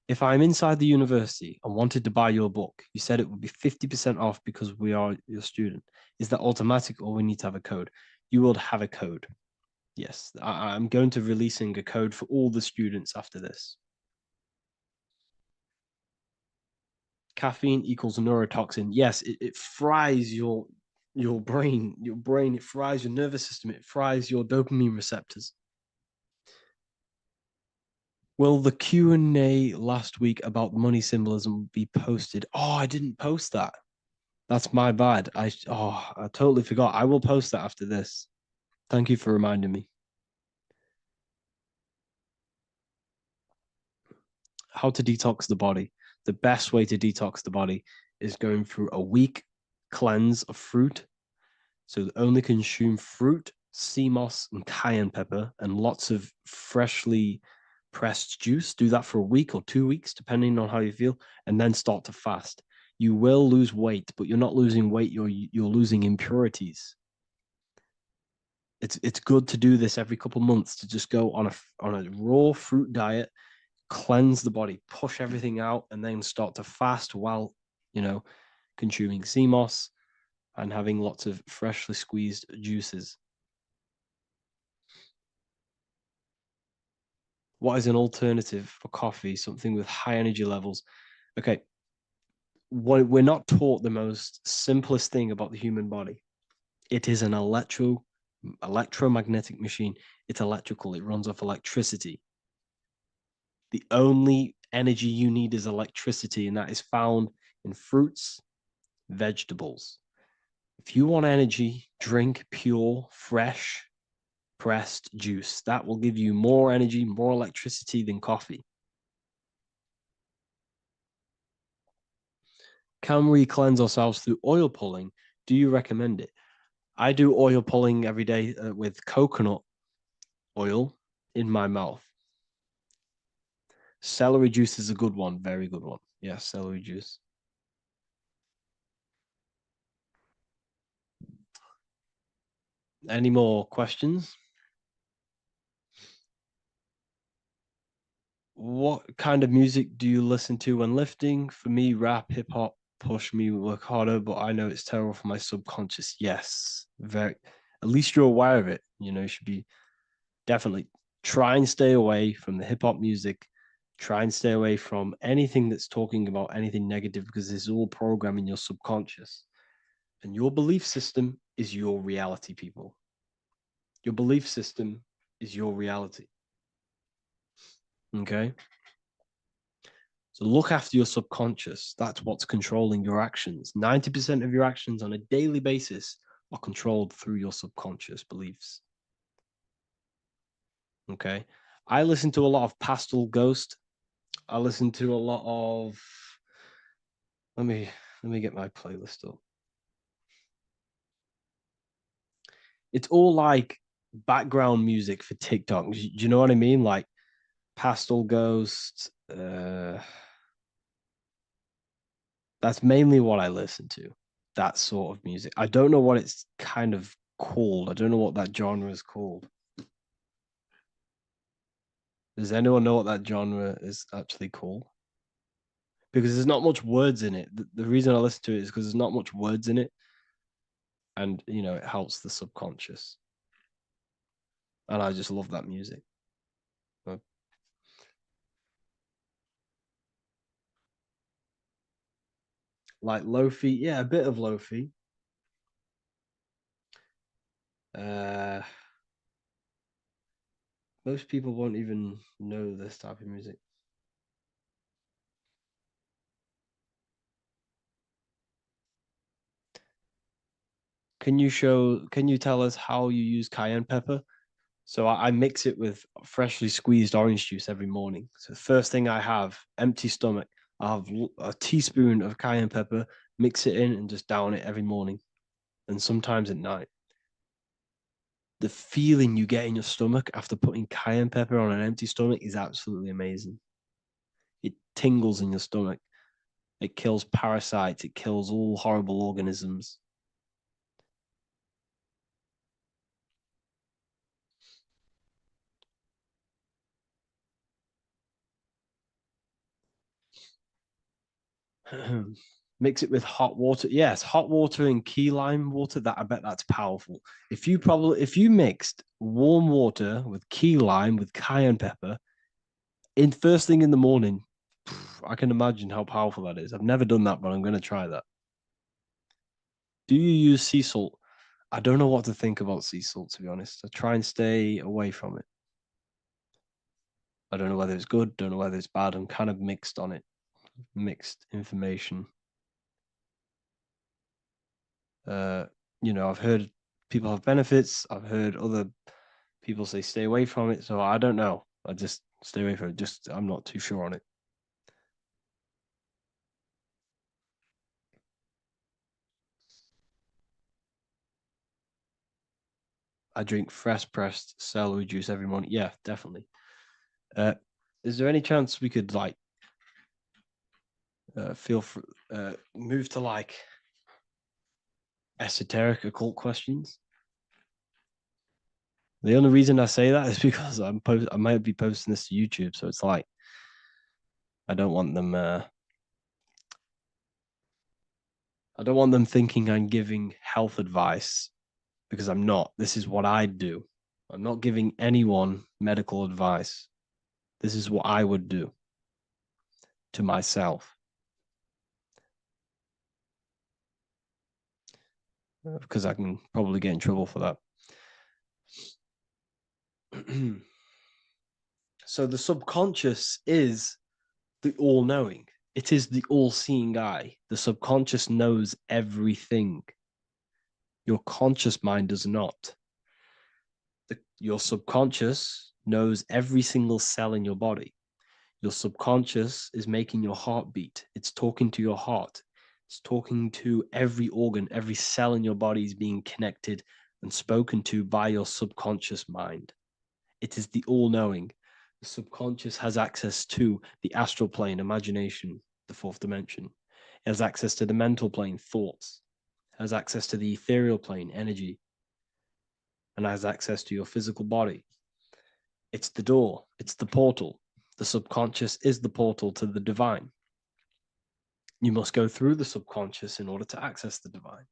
B: If I'm inside the university and wanted to buy your book, you said it would be 50% off because we are your student. Is that automatic or we need to have a code? You will have a code. Yes, I'm going to releasing a code for all the students after this. Caffeine equals neurotoxin. Yes, it fries your brain, it fries your nervous system, it fries your dopamine receptors. Will the Q&A last week about money symbolism be posted? Oh, I didn't post that. That's my bad. I totally forgot. I will post that after this. Thank you for reminding me. How to detox the body. The best way to detox the body is going through a week cleanse of fruit. So only consume fruit, sea moss, and cayenne pepper, and lots of freshly pressed juice. Do that for a week or 2 weeks, depending on how you feel, and then start to fast. You will lose weight, but you're not losing weight, you're losing impurities. It's good to do this every couple months, to just go on a raw fruit diet, cleanse the body, push everything out, and then start to fast while, consuming sea moss and having lots of freshly squeezed juices. What is an alternative for coffee? Something with high energy levels. Okay. We're not taught the most simplest thing about the human body. It is an electromagnetic machine. It's electrical. It runs off electricity. The only energy you need is electricity, and that is found in fruits, vegetables. If you want energy, drink pure, fresh, pressed juice. That will give you more energy, more electricity than coffee. Can we cleanse ourselves through oil pulling? Do you recommend it? I do oil pulling every day with coconut oil in my mouth. Celery juice is a good one, very good one. Yeah, celery juice. Any more questions? What kind of music do you listen to when lifting? For me, rap, hip hop push me work harder, but I know it's terrible for my subconscious. Yes, very. At least you're aware of it. You should be definitely try and stay away from the hip hop music. Try and stay away from anything that's talking about anything negative because it's all programming your subconscious. And your belief system is your reality, people. Your belief system is your reality. Okay? So look after your subconscious. That's what's controlling your actions. 90% of your actions on a daily basis are controlled through your subconscious beliefs. Okay? I listen to a lot of Pastel Ghost. I listen to a lot of let me get my playlist up. It's all like background music for TikTok. Do you know what I mean? Like Pastel Ghost. That's mainly what I listen to. That sort of music. I don't know what it's kind of called. I don't know what that genre is called. Does anyone know what that genre is actually called? Because there's not much words in it. The reason I listen to it is because there's not much words in it. And, it helps the subconscious. And I just love that music. Like lo-fi, yeah, a bit of lo-fi. Most people won't even know this type of music. Can you tell us how you use cayenne pepper? So I mix it with freshly squeezed orange juice every morning. So the first thing I have, empty stomach, I have a teaspoon of cayenne pepper, mix it in and just down it every morning. And sometimes at night. The feeling you get in your stomach after putting cayenne pepper on an empty stomach is absolutely amazing. It tingles in your stomach. It kills parasites. It kills all horrible organisms. Mix it with hot water. Yes, hot water and key lime water. That I bet that's powerful. If you mixed warm water with key lime with cayenne pepper in first thing in the morning, I can imagine how powerful that is. I've never done that, but I'm going to try that. Do you use sea salt? I don't know what to think about sea salt, to be honest. I try and stay away from it. I don't know whether it's good, don't know whether it's bad. I'm kind of mixed on it. Mixed information. I've heard people have benefits. I've heard other people say stay away from it. So I don't know. I just stay away from it. I'm not too sure on it. I drink fresh pressed celery juice every morning. Yeah, definitely. Is there any chance we could move to esoteric occult questions? The only reason I say that is because I might be posting this to YouTube, so it's like I don't want them thinking I'm giving health advice because I'm not. This is what I do. I'm not giving anyone medical advice. This is what I would do to myself. Because I can probably get in trouble for that. So the subconscious is the all-knowing. It is the all-seeing eye. The subconscious knows everything. Your conscious mind does not. Your subconscious knows every single cell in your body. Your subconscious is making your heart beat. It's talking to your heart. It's talking to every organ, every cell in your body is being connected and spoken to by your subconscious mind. It is the all-knowing. The subconscious has access to the astral plane, imagination, the fourth dimension. It has access to the mental plane, thoughts. It has access to the ethereal plane, energy. And has access to your physical body. It's the door. It's the portal. The subconscious is the portal to the divine. You must go through the subconscious in order to access the divine.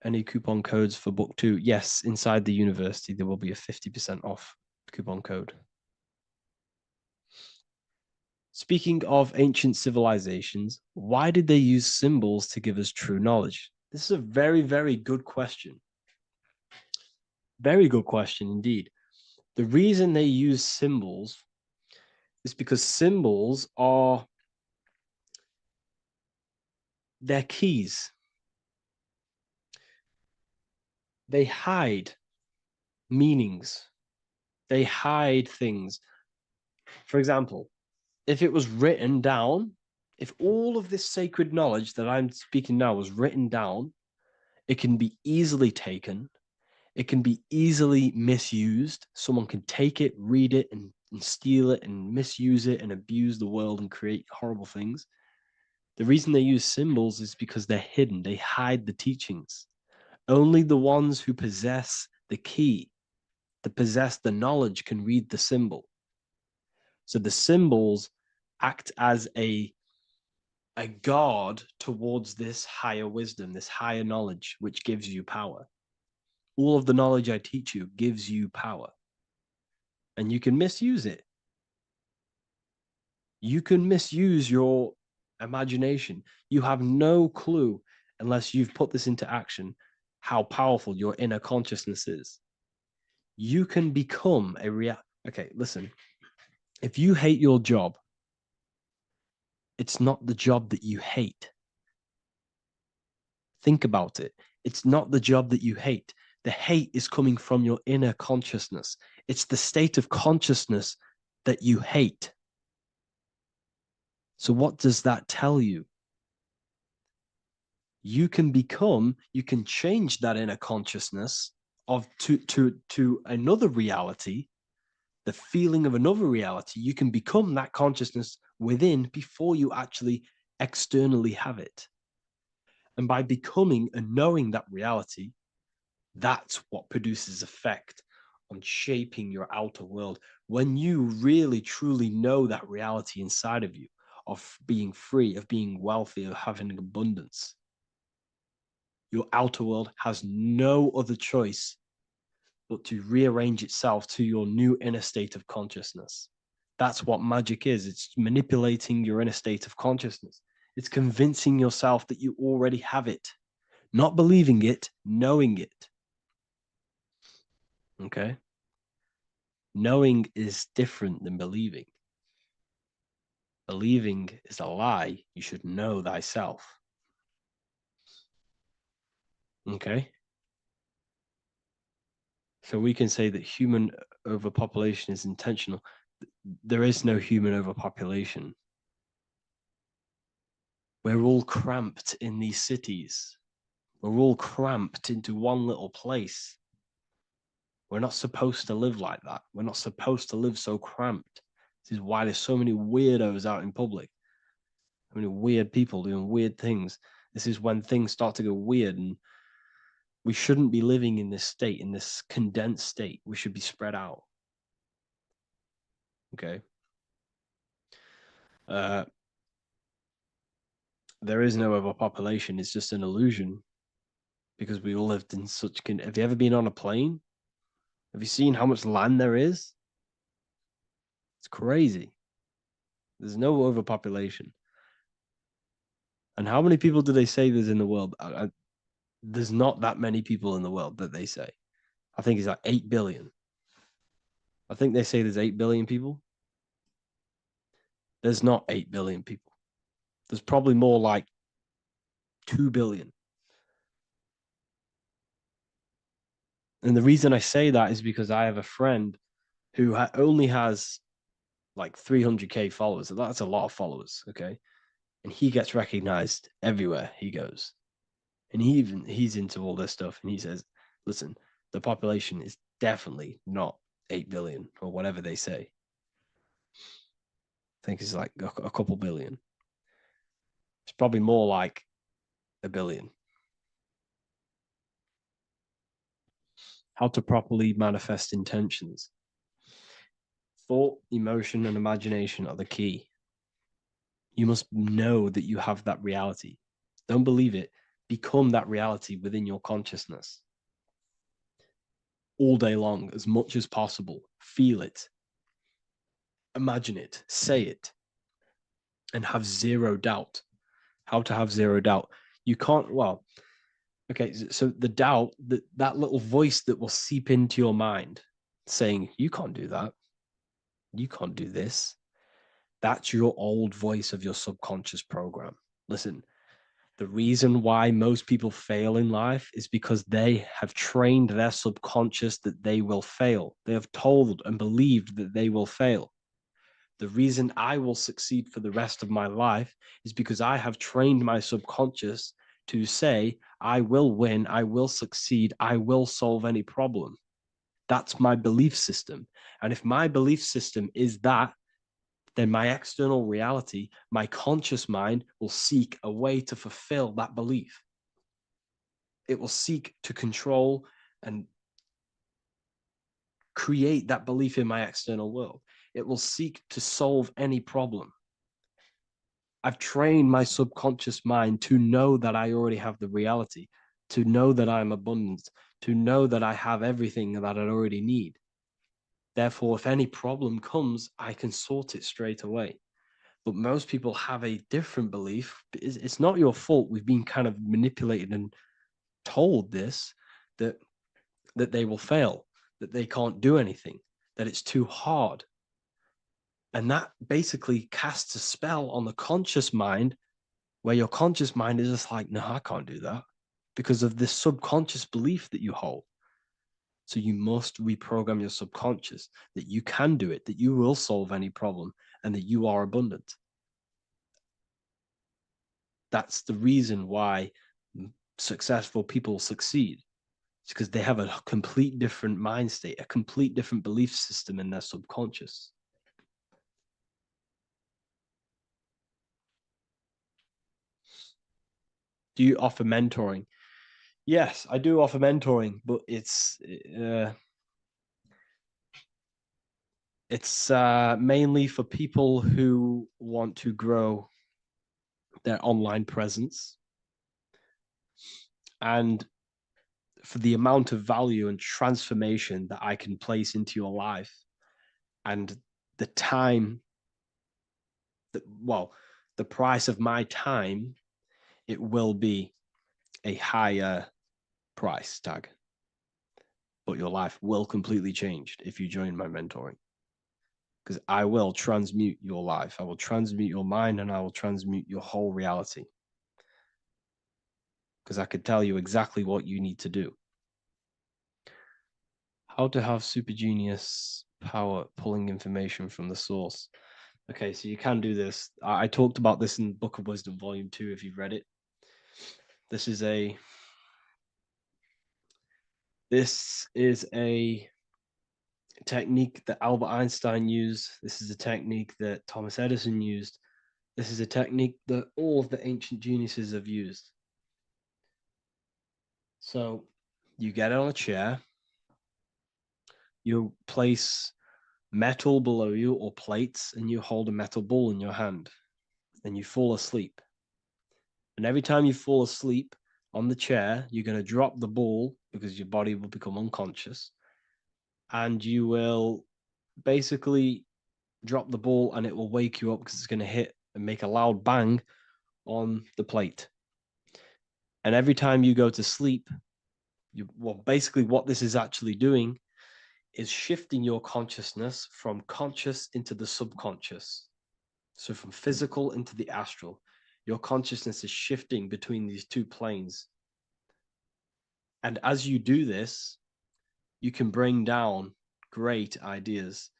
B: Any coupon codes for book 2? Yes, inside the university, there will be a 50% off coupon code. Speaking of ancient civilizations, why did they use symbols to give us true knowledge? This is a very, very good question. Very good question indeed. The reason they use symbols is because symbols are their keys. They hide meanings. They hide things. For example, if it was written down, if all of this sacred knowledge that I'm speaking now was written down, it can be easily taken. It can be easily misused. Someone can take it, read it, and steal it and misuse it and abuse the world and create horrible things. The reason they use symbols is because they're hidden. They hide the teachings. Only the ones who possess the key, that possess the knowledge, can read the symbol. So the symbols act as a guard towards this higher wisdom, this higher knowledge, which gives you power. All of the knowledge I teach you gives you power. And you can misuse it. You can misuse your imagination. You have no clue, unless you've put this into action, how powerful your inner consciousness is. You can become a Okay, listen. If you hate your job, it's not the job that you hate. Think about it. It's not the job that you hate. The hate is coming from your inner consciousness. It's the state of consciousness that you hate. So what does that tell you? You can change that inner consciousness to another reality, the feeling of another reality. You can become that consciousness within before you actually externally have it. And by becoming and knowing that reality, that's what produces effect on shaping your outer world. When you really, truly know that reality inside of you, of being free, of being wealthy, of having abundance, your outer world has no other choice but to rearrange itself to your new inner state of consciousness. That's what magic is. It's manipulating your inner state of consciousness. It's convincing yourself that you already have it, not believing it, knowing it. Okay? Knowing is different than believing. Believing is a lie. You should know thyself. Okay? So we can say that human overpopulation is intentional. There is no human overpopulation. We're all cramped in these cities. We're all cramped into one little place. We're not supposed to live like that. We're not supposed to live so cramped. This is why there's so many weirdos out in public. So many weird people doing weird things. This is when things start to go weird, and we shouldn't be living in this state, in this condensed state. We should be spread out. Okay. There is no overpopulation. It's just an illusion, because we all lived in such. Have you ever been on a plane? Have you seen how much land there is? It's crazy. There's no overpopulation. And how many people do they say there's in the world? There's not that many people in the world that they say. I think it's like 8 billion. I think they say there's 8 billion people. There's not 8 billion people. There's probably more like 2 billion. And the reason I say that is because I have a friend who only has like 300K followers. So that's a lot of followers, okay? and he gets recognized everywhere he goes. And he's into all this stuff, and he says, listen, the population is definitely not 8 billion or whatever they say. I think it's like a couple billion. It's probably more like a billion. How to properly manifest intentions. Thought, emotion, and imagination are the key. You must know that you have that reality. Don't believe it. Become that reality within your consciousness. All day long, as much as possible. Feel it. Imagine it. Say it. And have zero doubt. How to have zero doubt. You can't, well, okay, so the doubt, that little voice that will seep into your mind saying, you can't do that. You can't do this. That's your old voice of your subconscious program. Listen, the reason why most people fail in life is because they have trained their subconscious that they will fail. They have told and believed that they will fail. The reason I will succeed for the rest of my life is because I have trained my subconscious to say, I will win, I will succeed, I will solve any problem. That's my belief system. And if my belief system is that, then my external reality, my conscious mind will seek a way to fulfill that belief. It will seek to control and create that belief in my external world. It will seek to solve any problem. I've trained my subconscious mind to know that I already have the reality, to know that I'm abundant, to know that I have everything that I already need. Therefore, if any problem comes, I can sort it straight away. But most people have a different belief. It's not your fault. We've been kind of manipulated and told this, that they will fail, that they can't do anything, that it's too hard. And that basically casts a spell on the conscious mind, where your conscious mind is just like, no, I can't do that, because of this subconscious belief that you hold. So you must reprogram your subconscious that you can do it, that you will solve any problem, and that you are abundant. That's the reason why successful people succeed. It's because they have a complete different mind state, a complete different belief system in their subconscious. Do you offer mentoring? Yes, I do offer mentoring, but it's mainly for people who want to grow their online presence, and for the amount of value and transformation that I can place into your life, and the time that, well, the price of my time, it will be a higher price tag, but your life will completely change if you join my mentoring, because I will transmute your life. I will transmute your mind, and I will transmute your whole reality, because I could tell you exactly what you need to do. How to have super genius power pulling information from the source. Okay, so you can do this. I talked about this in Book of Wisdom, Volume 2, if you've read it. This is a technique that Albert Einstein used. This is a technique that Thomas Edison used. This is a technique that all of the ancient geniuses have used. So you get on a chair, you place metal below you or plates, and you hold a metal ball in your hand, and you fall asleep. And every time you fall asleep on the chair, you're going to drop the ball because your body will become unconscious, and you will basically drop the ball, and it will wake you up because it's going to hit and make a loud bang on the plate. And every time you go to sleep, basically what this is actually doing is shifting your consciousness from conscious into the subconscious. So from physical into the astral. Your consciousness is shifting between these two planes. And as you do this, you can bring down great ideas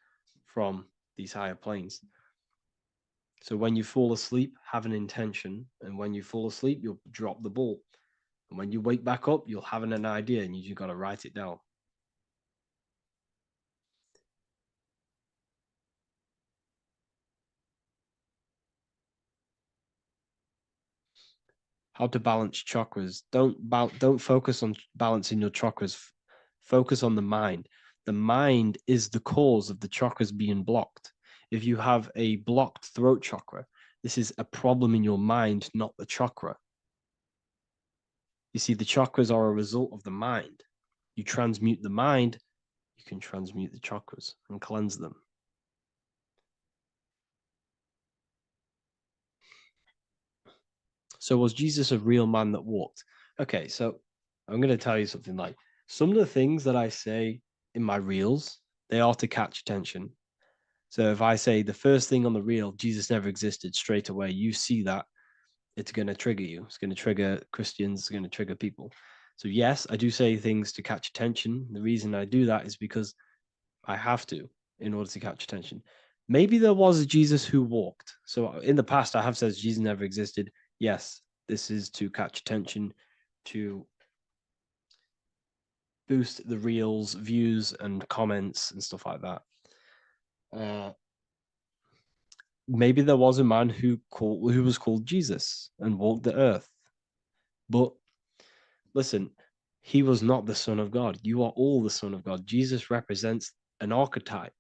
B: from these higher planes. So when you fall asleep, have an intention. And when you fall asleep, you'll drop the ball. And when you wake back up, you'll have an idea and you just got to write it down. How to balance chakras. Don't focus on balancing your chakras. Focus on the mind. The mind is the cause of the chakras being blocked. If you have a blocked throat chakra, this is a problem in your mind, not the chakra. You see, the chakras are a result of the mind. You transmute the mind, you can transmute the chakras and cleanse them. So was Jesus a real man that walked? Okay, so I'm going to tell you something. Like, some of the things that I say in my reels, they are to catch attention. So if I say the first thing on the reel, Jesus never existed, straight away, you see that, it's going to trigger you. It's going to trigger Christians. It's going to trigger people. So yes, I do say things to catch attention. The reason I do that is because I have to in order to catch attention. Maybe there was a Jesus who walked. So in the past, I have said Jesus never existed. Yes, this is to catch attention, to boost the reels, views, and comments and stuff like that. Maybe there was a man who was called Jesus and walked the earth. But listen, he was not the Son of God. You are all the Son of God. Jesus represents an archetype.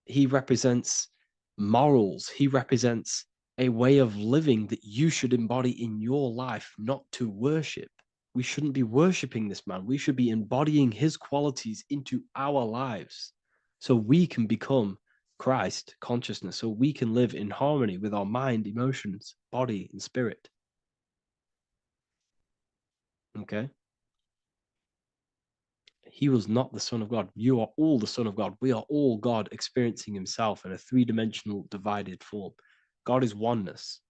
B: He represents morals. He represents a way of living that you should embody in your life, not to worship. We shouldn't be worshiping this man. We should be embodying his qualities into our lives so we can become Christ consciousness, so we can live in harmony with our mind, emotions, body, and spirit. Okay? He was not the Son of God. You are all the Son of God. We are all God experiencing himself in a three-dimensional divided form. God is oneness,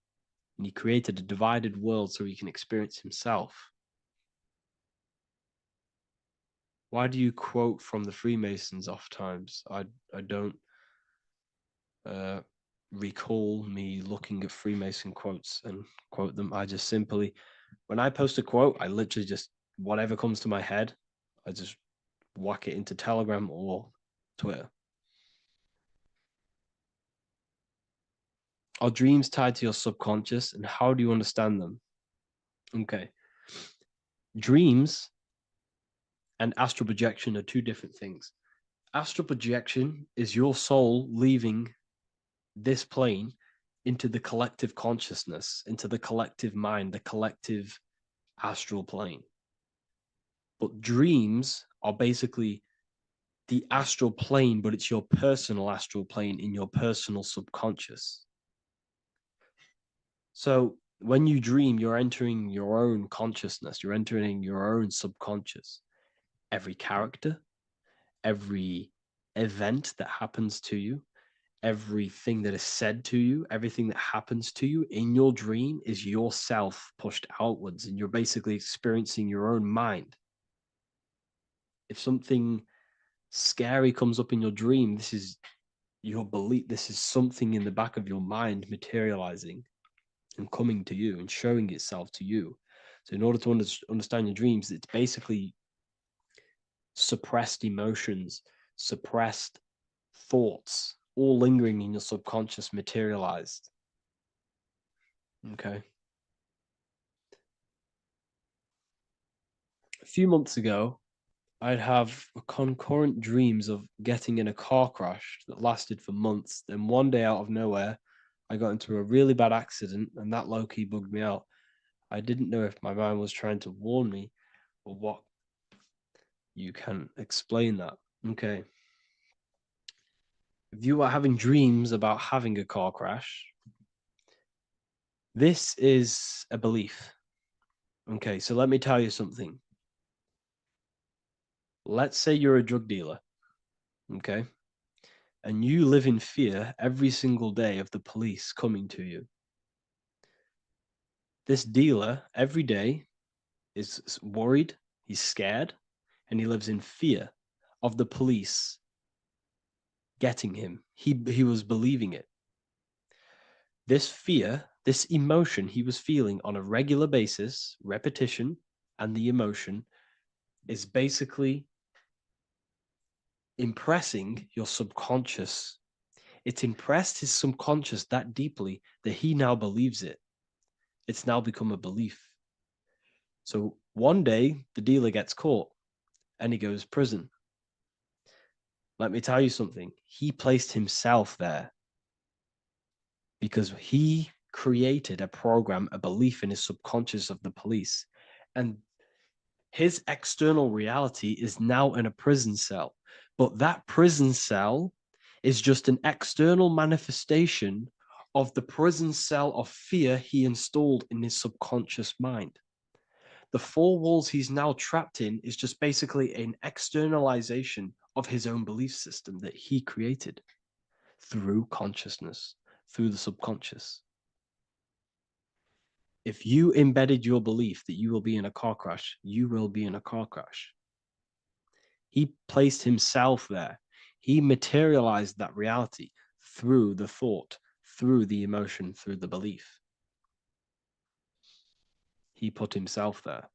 B: and he created a divided world so he can experience himself. Why do you quote from the Freemasons oft times? I don't recall me looking at Freemason quotes and quote them. I just simply, when I post a quote, I literally just, whatever comes to my head, I just whack it into Telegram or Twitter. Are dreams tied to your subconscious, and how do you understand them? Okay. Dreams and astral projection are two different things. Astral projection is your soul leaving this plane into the collective consciousness, into the collective mind, the collective astral plane. But dreams are basically the astral plane, but it's your personal astral plane in your personal subconscious. So when you dream, you're entering your own consciousness, you're entering your own subconscious. Every character, every event that happens to you, everything that is said to you, everything that happens to you in your dream is yourself pushed outwards, and you're basically experiencing your own mind. If something scary comes up in your dream, this is your belief, this is something in the back of your mind materializing and coming to you and showing itself to you. So in order to understand your dreams, it's basically suppressed emotions, suppressed thoughts, all lingering in your subconscious materialized. Okay. A few months ago, I'd have concurrent dreams of getting in a car crash that lasted for months. Then one day out of nowhere, I got into a really bad accident, and that low-key bugged me out. I didn't know if my mind was trying to warn me or what. You can explain that. Okay. If you are having dreams about having a car crash, this is a belief. Okay, so let me tell you something. Let's say you're a drug dealer, okay? And you live in fear every single day of the police coming to you. This dealer every day is worried, he's scared, and he lives in fear of the police getting him. He was believing it. This fear, this emotion he was feeling on a regular basis, repetition, and the emotion is basically impressing your subconscious. It's impressed his subconscious that deeply that he now believes it. It's now become a belief. So one day the dealer gets caught and he goes prison. Let me tell you something. He placed himself there because he created a program, a belief in his subconscious of the police. And his external reality is now in a prison cell. But that prison cell is just an external manifestation of the prison cell of fear he installed in his subconscious mind. The four walls he's now trapped in is just basically an externalization of his own belief system that he created through consciousness, through the subconscious. If you embedded your belief that you will be in a car crash, you will be in a car crash. He placed himself there. He materialized that reality through the thought, through the emotion, through the belief. He put himself there.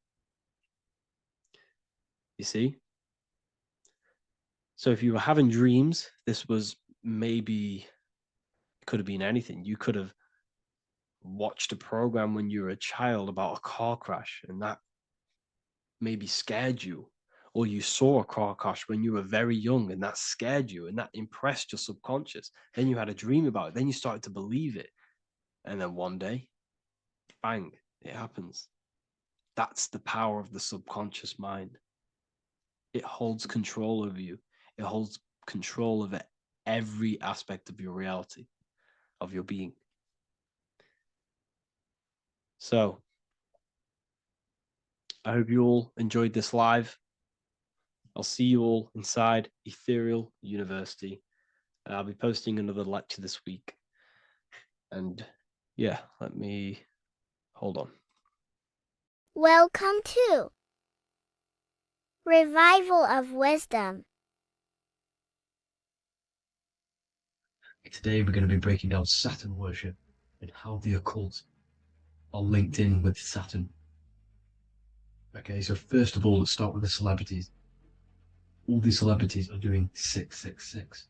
B: You see? So if you were having dreams, this was maybe, could have been anything. You could have watched a program when you were a child about a car crash and that maybe scared you, or you saw a car crash when you were very young and that scared you and that impressed your subconscious. Then you had a dream about it. Then you started to believe it. And then one day, bang, it happens. That's the power of the subconscious mind. It holds control over you. It holds control over every aspect of your reality, of your being. So, I hope you all enjoyed this live. I'll see you all inside Ethereal University. I'll be posting another lecture this week. And yeah, let me hold on.
C: Welcome to Revival of Wisdom.
F: Today we're going to be breaking down Saturn worship and how the occult are linked in with Saturn. Okay, so first of all, let's start with the celebrities. All these celebrities are doing 666.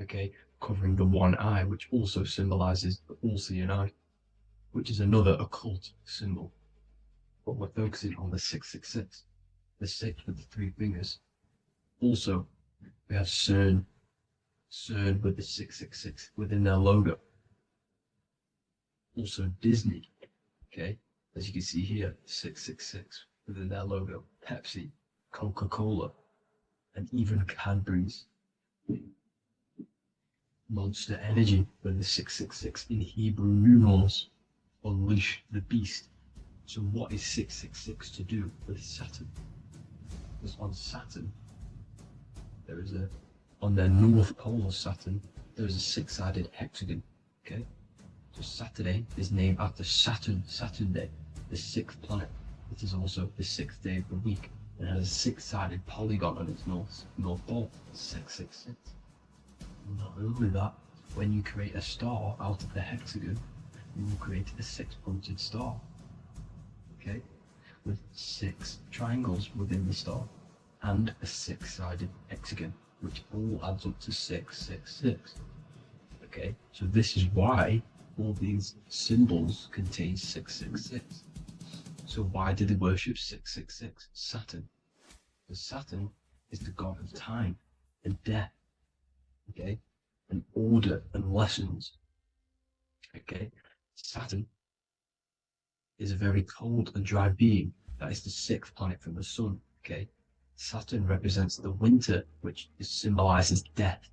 F: Okay, covering the one eye, which also symbolizes the all-seeing eye, which is another occult symbol. But we're focusing on the 666, the 6 with the 3 fingers. Also, we have CERN with the 666 within their logo. Also Disney, okay, as you can see here, 666 within their logo. Pepsi, Coca-Cola, and even Cadbury's. Monster Energy with the 666 in Hebrew numerals. Unleash the beast. So what is 666 to do with Saturn? Because on Saturn, there is on the north pole of Saturn, there is a 6-sided hexagon, okay? So Saturday is named after Saturn Day, the 6th planet. It is also the 6th day of the week and has a 6-sided polygon on its north pole, 666. Not only that, when you create a star out of the hexagon, you will create a 6-pointed star, okay, with 6 triangles within the star and a 6-sided hexagon, which all adds up to 666. Okay, so this is why all these symbols contain 666. So why do they worship 666? Saturn. Because Saturn is the god of time and death, okay, and order and lessons. Okay, Saturn is a very cold and dry being. That is the 6th planet from the sun. Okay, Saturn represents the winter, which symbolizes death.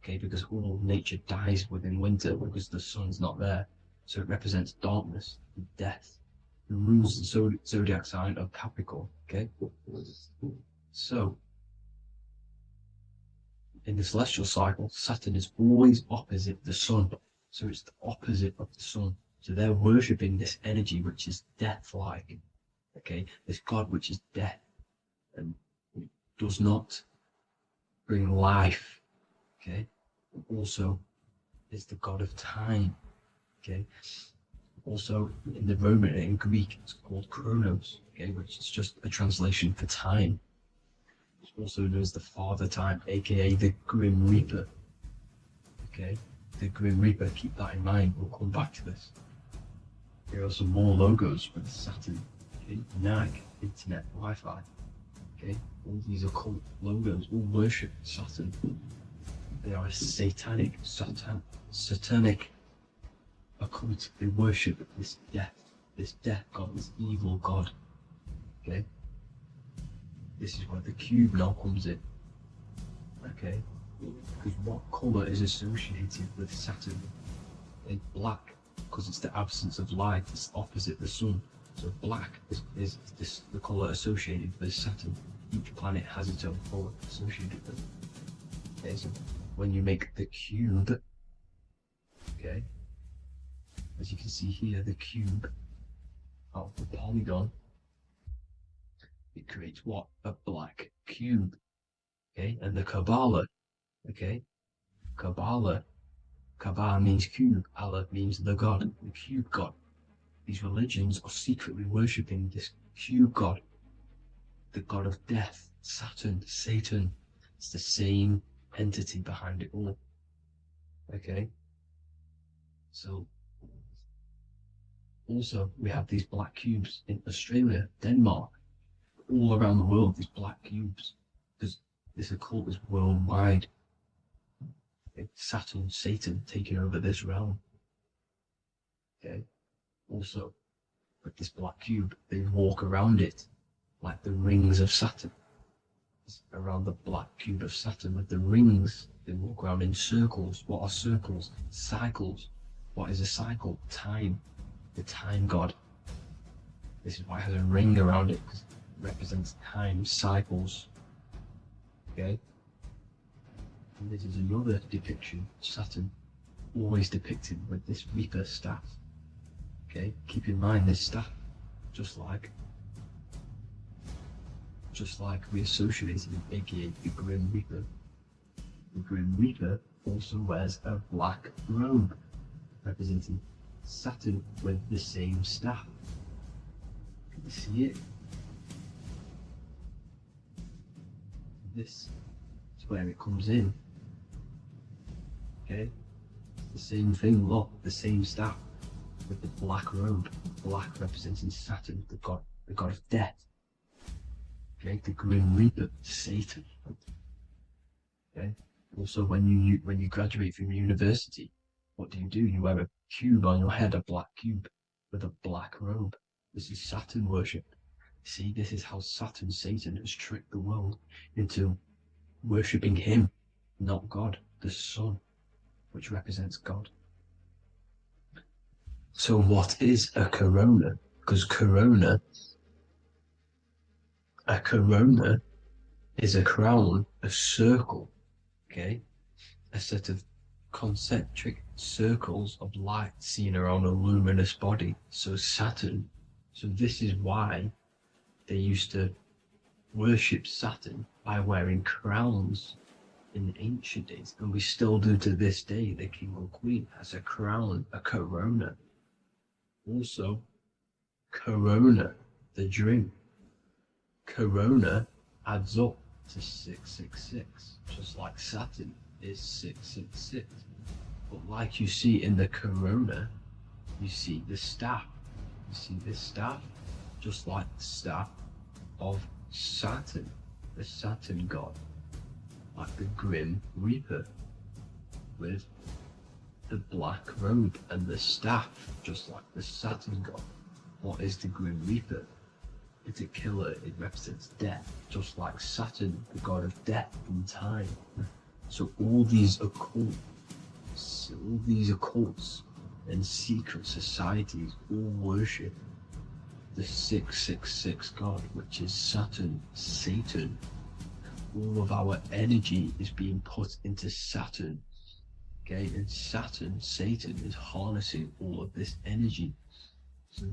F: Okay, because all nature dies within winter because the sun's not there. So it represents darkness and death. It rules the zodiac sign of Capricorn. Okay, so in the celestial cycle, Saturn is always opposite the sun. So it's the opposite of the sun. So they're worshipping this energy which is death-like. Okay, this god which is death and does not bring life. Okay, and also is the god of time.
G: Okay. Also, in the Roman and in Greek, it's called chronos, okay, which is just a translation for time. It's also known as the Father Time, aka the Grim Reaper. Okay, the Grim Reaper, keep that in mind, we'll come back to this. Here are some more logos with Saturn, okay, NAG, Internet, Wi-Fi, okay, all these occult logos all worship Saturn. They are a satanic occult. They worship this death god, this evil god. Okay? This is where the cube now comes in. Okay? Because what colour is associated with Saturn? It's black, because it's the absence of light, it's opposite the sun. So black is the colour associated with Saturn. Each planet has its own colour associated with it. Okay, so when you make the cube, okay, as you can see here, the cube of the polygon, it creates what? A black cube. Okay, and the Kabbalah, okay, Kabbalah means cube, Allah means the God, the cube God. These religions are secretly worshipping this cube God, the god of death, Saturn, Satan. It's the same entity behind it all. Okay, so also we have these black cubes in Australia, Denmark, all around the world, these black cubes, because this occult is worldwide. It's Saturn, Satan taking over this realm. Okay, also with this black cube, they walk around it like the rings of Saturn. It's around the black cube of Saturn with the rings, they walk around in circles. What are circles? Cycles. What is a cycle? Time. The time god. This is why it has a ring around it, because it represents time, cycles. Okay? And this is another depiction of Saturn, always depicted with this Reaper staff. Okay? Keep in mind this staff, just like we associated with aka the Grim Reaper. The Grim Reaper also wears a black robe, representing Saturn with the same staff. Can you see it? This is where it comes in. Okay? The same thing, look, the same staff with the black robe. Black representing Saturn, the god of death. Okay, the Grim Reaper, Satan. Okay. Also, when you graduate from university, what do? You wear a cube on your head, a black cube with a black robe. This is Saturn worship. See, this is how Saturn, Satan, has tricked the world into worshipping him, not God, the sun, which represents God. So what is a corona? Because a corona is a crown, a circle, okay? A set of concentric circles of light seen around a luminous body. So Saturn. So this is why they used to worship Saturn by wearing crowns in ancient days. And we still do to this day. The king or queen has a crown, a corona. Also, corona, the drink. Corona adds up to 666, just like Saturn is 666. But like you see in the corona, you see the staff. You see this staff, just like the staff of Saturn, the Saturn god, like the Grim Reaper, with the black robe and the staff, just like the Saturn god. What is the Grim Reaper? It's a killer, it represents death, just like Saturn, the god of death and time. So all these occults and secret societies all worship the 666 god, which is Saturn, Satan. All of our energy is being put into Saturn. Okay, and Saturn, Satan, is harnessing all of this energy. So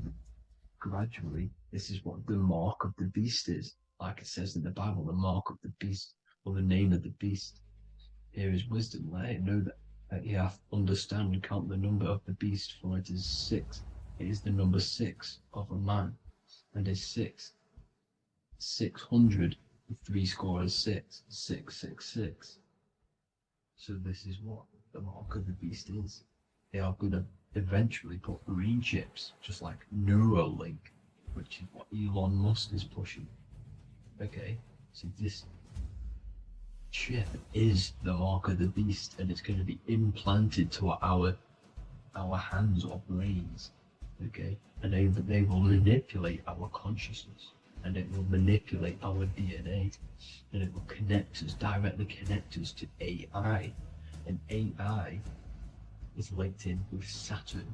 G: gradually, this is what the mark of the beast is. Like it says in the Bible, the mark of the beast, or the name of the beast. Here is wisdom, let it know that You have to understand and count the number of the beast, for it is 6. It is the number 6 of a man, and is 6. 600, 6, 666. So this is what the mark of the beast is. They are going to eventually put brain chips, just like Neuralink, which is what Elon Musk is pushing. Okay, so this chip is the mark of the beast, and it's going to be implanted to our hands or brains. Okay, and they will manipulate our consciousness, and it will manipulate our DNA, and it will directly connect us to AI, and AI is linked in with Satan,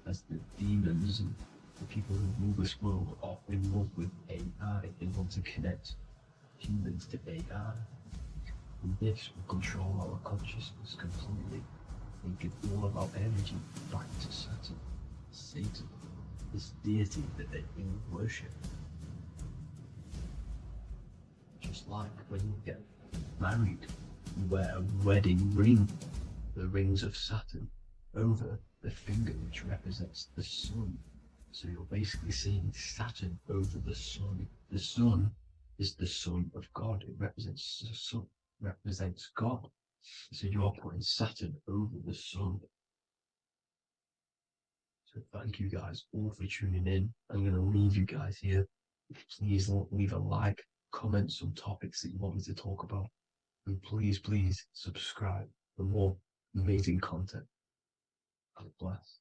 G: as the demons and the people who rule this world are in love with AI. They want to connect humans to AI. And this will control our consciousness completely and give all of our energy back to Satan, this deity that they all worship. Just like when you get married, you wear a wedding ring, the rings of Saturn, over the finger, which represents the sun. So you're basically seeing Saturn over the sun. The sun is the son of God. It represents the sun, represents God. So you're putting Saturn over the sun. So thank you guys all for tuning in. I'm going to leave you guys here. Please leave a like, comment some topics that you want me to talk about. And please subscribe for more amazing content. God bless.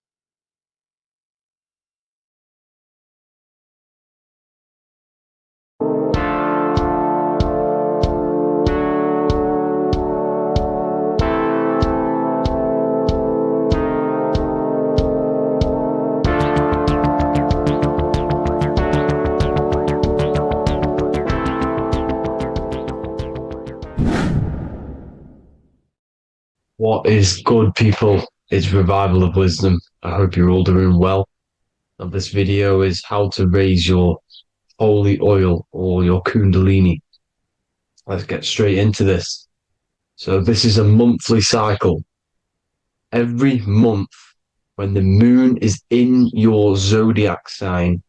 G: What is good, people? It's Revival of Wisdom. I hope you're all doing well. And this video is how to raise your holy oil or your kundalini. Let's get straight into this. So this is a monthly cycle. Every month, when the moon is in your zodiac sign,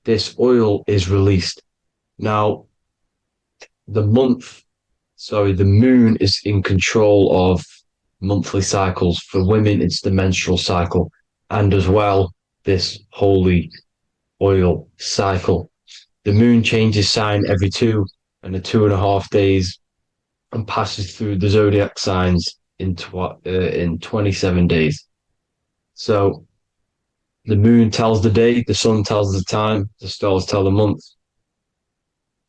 G: this oil is released. Now, the moon is in control of monthly cycles. For women, it's the menstrual cycle, and as well, this holy oil cycle. The moon changes sign every 2.5 days and passes through the zodiac signs in 27 days. So the moon tells the day, the sun tells the time, the stars tell the month.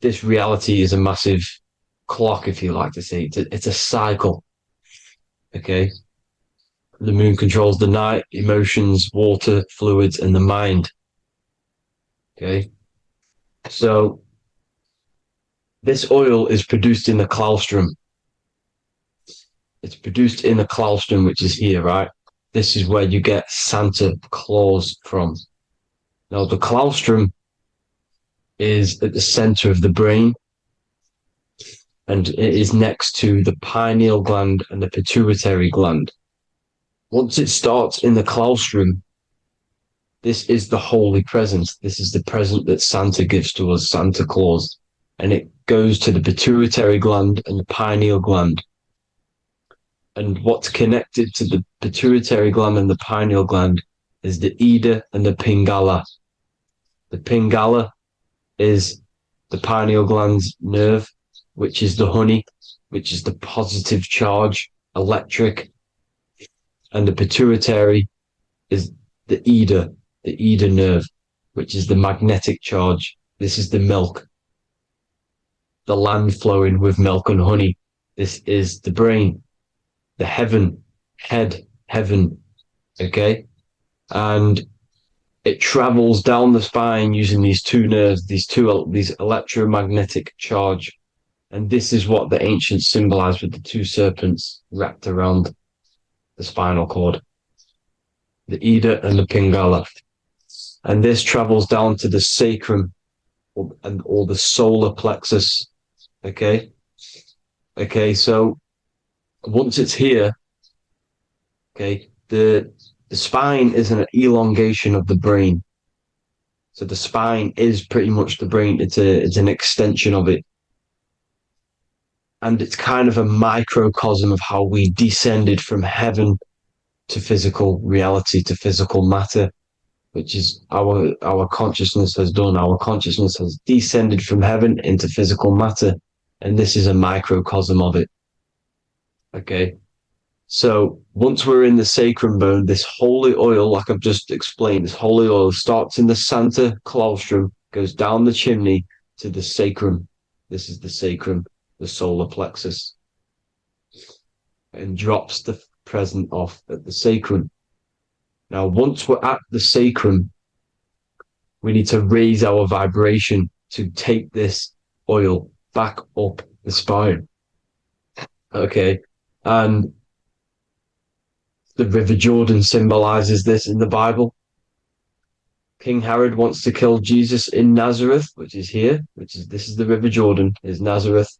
G: This reality is a massive clock, if you like to say. It's a cycle. Okay. The moon controls the night, emotions, water, fluids, and the mind. Okay. So this oil is produced in the claustrum. It's produced in the claustrum, which is here, right? This is where you get Santa Claus from. Now, the claustrum is at the center of the brain, and it is next to the pineal gland and the pituitary gland. Once it starts in the claustrum, this is the holy present. This is the present that Santa gives to us, Santa Claus. And it goes to the pituitary gland and the pineal gland. And what's connected to the pituitary gland and the pineal gland is the Ida and the Pingala. The Pingala is the pineal gland's nerve, which is the honey, which is the positive charge, electric. And the pituitary is the Ida nerve, which is the magnetic charge. This is the milk, the land flowing with milk and honey. This is the brain, the heaven, okay? And it travels down the spine using these two nerves, these electromagnetic charge. And this is what the ancients symbolized with the two serpents wrapped around the spinal cord, the Ida and the Pingala. And this travels down to the sacrum or the solar plexus. Okay. So once it's here, okay, the spine is an elongation of the brain. So the spine is pretty much the brain. It's an extension of it. And it's kind of a microcosm of how we descended from heaven to physical reality, to physical matter, which is our consciousness has done. Our consciousness has descended from heaven into physical matter. And this is a microcosm of it. Okay. So once we're in the sacrum bone, this holy oil, like I've just explained, this holy oil starts in the Santa claustrum, goes down the chimney to the sacrum. This is the sacrum, the solar plexus, and drops the present off at the sacrum. Now, once we're at the sacrum, we need to raise our vibration to take this oil back up the spine. Okay. And the River Jordan symbolizes this in the Bible. King Herod wants to kill Jesus in Nazareth, which is here, this is the River Jordan, is Nazareth.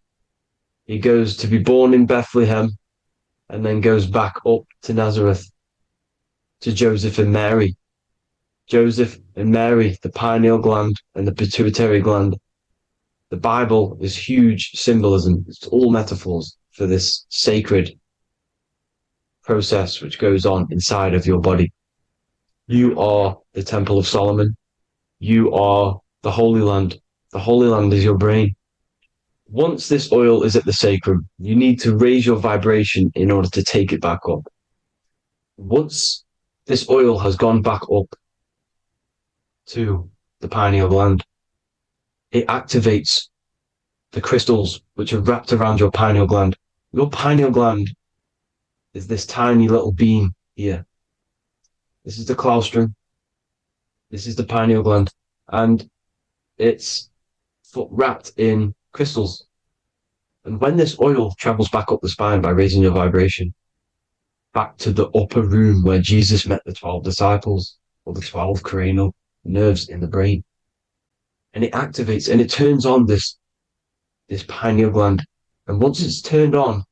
G: He goes to be born in Bethlehem and then goes back up to Nazareth to Joseph and Mary. Joseph and Mary, the pineal gland and the pituitary gland. The Bible is huge symbolism. It's all metaphors for this sacred process which goes on inside of your body. You are the Temple of Solomon. You are the Holy Land. The Holy Land is your brain. Once this oil is at the sacrum, you need to raise your vibration in order to take it back up. Once this oil has gone back up to the pineal gland, it activates the crystals which are wrapped around your pineal gland. Your pineal gland is this tiny little beam here. This is the claustrum. This is the pineal gland. And it's wrapped in crystals. And when this oil travels back up the spine by raising your vibration, back to the upper room where Jesus met the 12 disciples, or the 12 cranial nerves in the brain, and it activates and it turns on this pineal gland. And once it's turned on,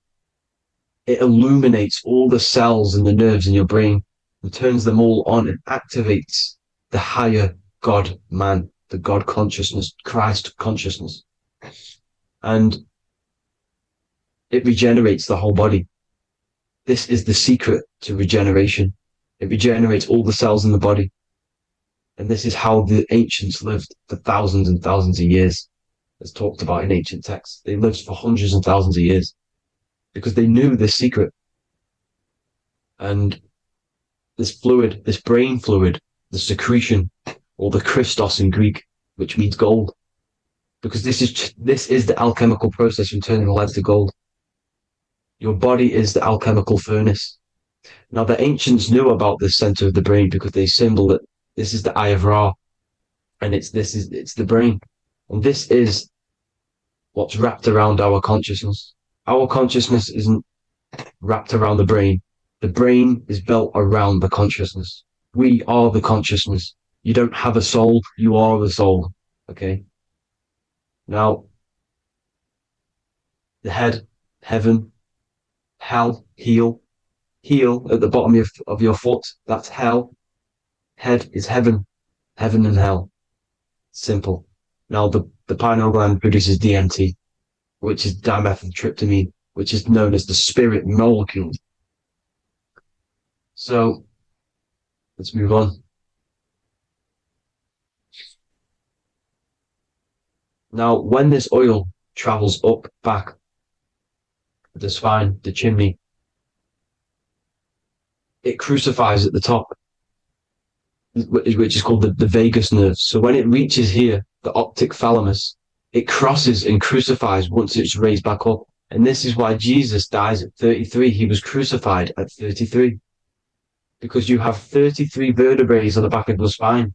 G: it illuminates all the cells and the nerves in your brain and turns them all on and activates the higher God man, the God consciousness, Christ consciousness. And it regenerates the whole body. This is the secret to regeneration. It regenerates all the cells in the body. And this is how the ancients lived for thousands and thousands of years. As talked about in ancient texts. They lived for hundreds and thousands of years because they knew this secret. And this fluid, this brain fluid, the secretion, or the Christos in Greek, which means gold, because this is the alchemical process from turning lead to gold. Your body is the alchemical furnace. Now the ancients knew about this center of the brain because they symboled it. This is the Eye of Ra, and it's the brain. And this is what's wrapped around our consciousness. Our consciousness isn't wrapped around the brain. The brain is built around the consciousness. We are the consciousness. You don't have a soul. You are the soul. Okay. Now, the head, heaven, hell, heel at the bottom of your foot. That's hell. Head is heaven and hell. Simple. Now, the pineal gland produces DMT, which is dimethyltryptamine, which is known as the spirit molecule. So, let's move on. Now, when this oil travels up, back, the spine, the chimney, it crucifies at the top, which is called the vagus nerve. So when it reaches here, the optic thalamus, it crosses and crucifies once it's raised back up. And this is why Jesus dies at 33. He was crucified at 33. Because you have 33 vertebrae on the back of the spine.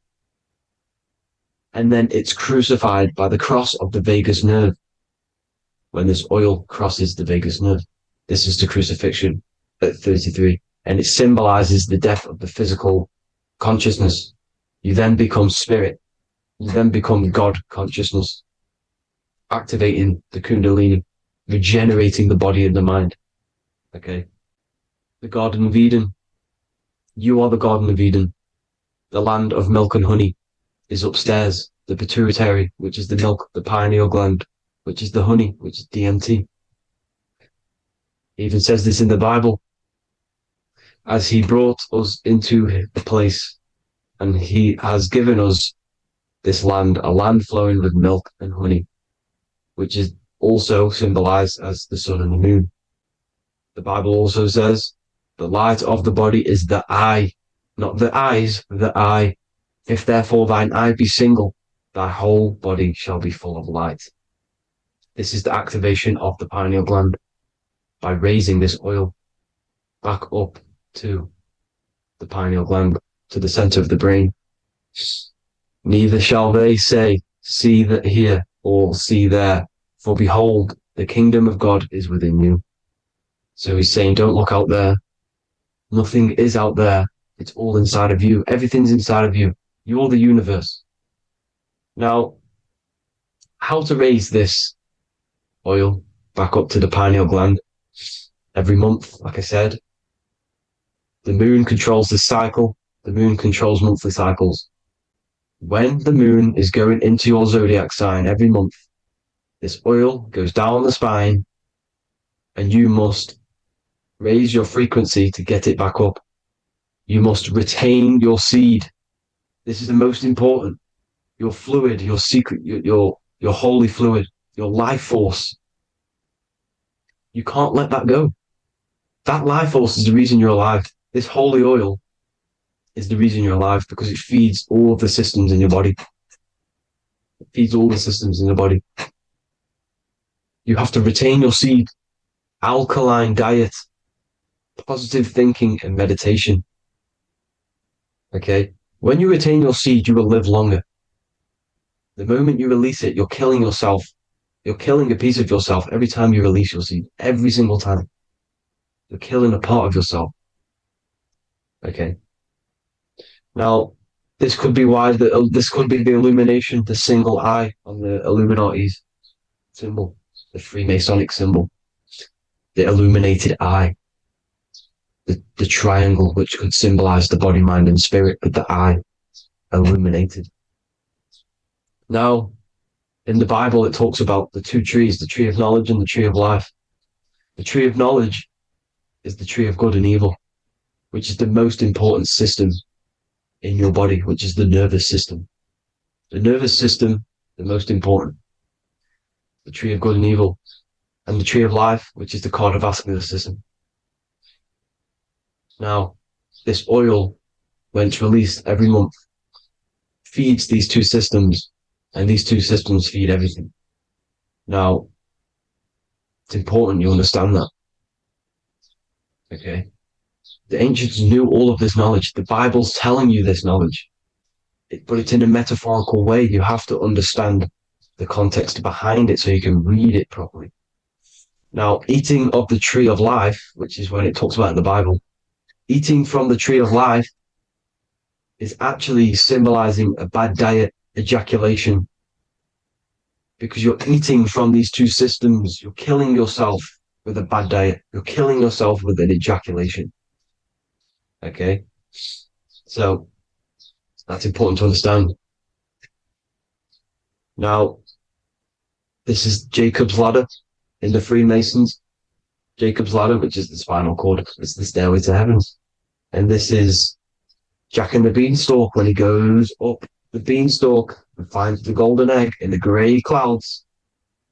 G: And then it's crucified by the cross of the vagus nerve. When this oil crosses the vagus nerve, this is the crucifixion at 33. And it symbolizes the death of the physical consciousness. You then become spirit. You then become God consciousness, activating the Kundalini, regenerating the body and the mind. Okay. The Garden of Eden. You are the Garden of Eden. The land of milk and honey is upstairs. The pituitary, which is the milk, the pineal gland, which is the honey, which is DMT. It even says this in the Bible. As he brought us into the place, and he has given us this land, a land flowing with milk and honey, which is also symbolized as the sun and the moon. The Bible also says, the light of the body is the eye, not the eyes, the eye. If therefore thine eye be single, thy whole body shall be full of light. This is the activation of the pineal gland by raising this oil back up to the pineal gland, to the center of the brain. Neither shall they say, see that here, or see there, for behold, the kingdom of God is within you. So he's saying, don't look out there. Nothing is out there. It's all inside of you. Everything's inside of you. You're the universe. Now, how to raise this oil back up to the pineal gland? Every month, like I said. The moon controls the cycle. The moon controls monthly cycles. When the moon is going into your zodiac sign every month, this oil goes down the spine, and you must raise your frequency to get it back up. You must retain your seed. This is the most important. Your fluid, your secret, your holy fluid, your life force. You can't let that go. That life force is the reason you're alive. This holy oil is the reason you're alive, because it feeds all of the systems in your body. It feeds all the systems in your body. You have to retain your seed. Alkaline diet, positive thinking, and meditation. Okay? When you retain your seed, you will live longer. The moment you release it, you're killing yourself. You're killing a piece of yourself every time you release your seed. Every single time. You're killing a part of yourself. Okay? Now, this could be why this could be the illumination, the single eye on the Illuminati's symbol, the Freemasonic symbol, the illuminated eye, the triangle, which could symbolize the body, mind, and spirit, but the eye illuminated. Now, in the Bible, it talks about the two trees, the tree of knowledge and the tree of life. The tree of knowledge is the tree of good and evil, which is the most important system in your body, which is the nervous system. The nervous system, the most important. The tree of good and evil. And the tree of life, which is the cardiovascular system. Now, this oil, when it's released every month, feeds these two systems, and these two systems feed everything. Now, it's important you understand that. Okay? The ancients knew all of this knowledge. The Bible's telling you this knowledge. But it's in a metaphorical way. You have to understand the context behind it so you can read it properly. Now, eating of the tree of life, which is when it talks about in the Bible, eating from the tree of life is actually symbolizing a bad diet, ejaculation, because you're eating from these two systems. You're killing yourself with a bad diet. You're killing yourself with an ejaculation. Okay? So, that's important to understand. Now, this is Jacob's ladder in the Freemasons. Jacob's ladder, which is the spinal cord, it's the stairway to heaven. And this is Jack and the Beanstalk when he goes up the beanstalk and finds the golden egg in the grey clouds.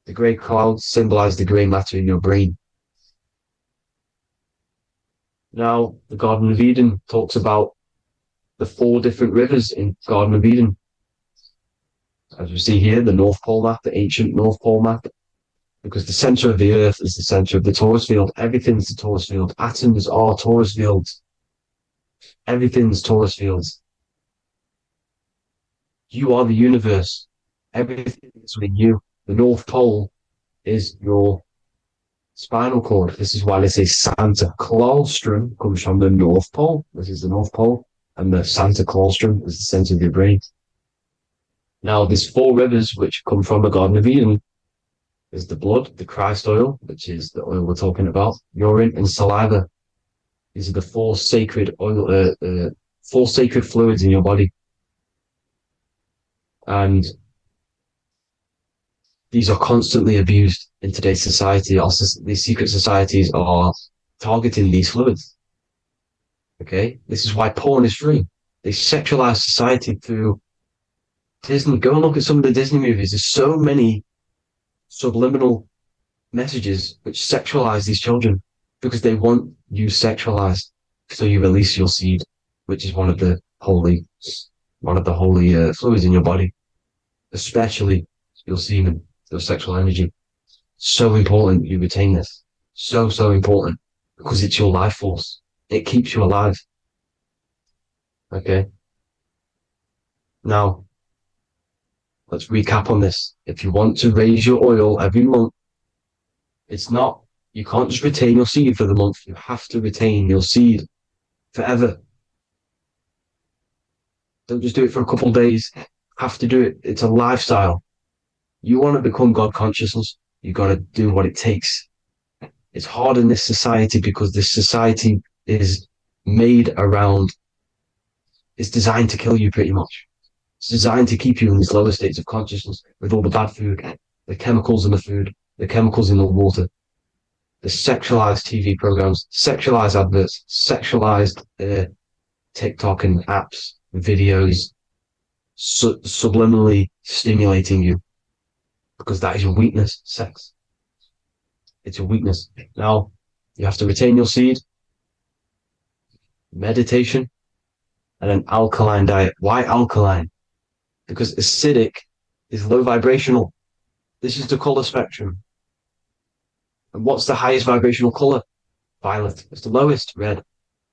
G: The grey clouds symbolize the grey matter in your brain. Now, the Garden of Eden talks about the 4 different rivers in Garden of Eden. As we see here, the North Pole map, the ancient North Pole map, because the center of the earth is the center of the torus field. Everything's the torus field. Atoms are torus fields. Everything's torus fields. You are the universe. Everything is within you. The North Pole is your spinal cord. This is why they say Santa Claustrum comes from the North Pole. This is the North Pole. And the Santa Claustrum is the center of your brain. Now, there's 4 rivers which come from the Garden of Eden. There's the blood, the Christ oil, which is the oil we're talking about, urine, and saliva. These are the four sacred fluids in your body. And these are constantly abused in today's society. These secret societies are targeting these fluids. Okay, this is why porn is free. They sexualize society through Disney. Go and look at some of the Disney movies. There's so many subliminal messages which sexualize these children because they want you sexualized. So you release your seed, which is one of the holy fluids in your body, especially your semen, your sexual energy. So important you retain this. So important because it's your life force. It keeps you alive. Okay. Now, let's recap on this. If you want to raise your oil every month, you can't just retain your seed for the month. You have to retain your seed forever. Don't just do it for a couple of days. Have to do it. It's a lifestyle. You want to become God consciousness, you got to do what it takes. It's hard in this society because this society is it's designed to kill you pretty much. It's designed to keep you in these lower states of consciousness with all the bad food, the chemicals in the food, the chemicals in the water, the sexualized TV programs, sexualized adverts, sexualized TikTok and apps, videos, subliminally stimulating you because that is your weakness, sex. It's a weakness. Now, you have to retain your seed, meditation, and an alkaline diet. Why alkaline? Because acidic is low vibrational. This is the color spectrum. And what's the highest vibrational color? Violet. It's the lowest, red.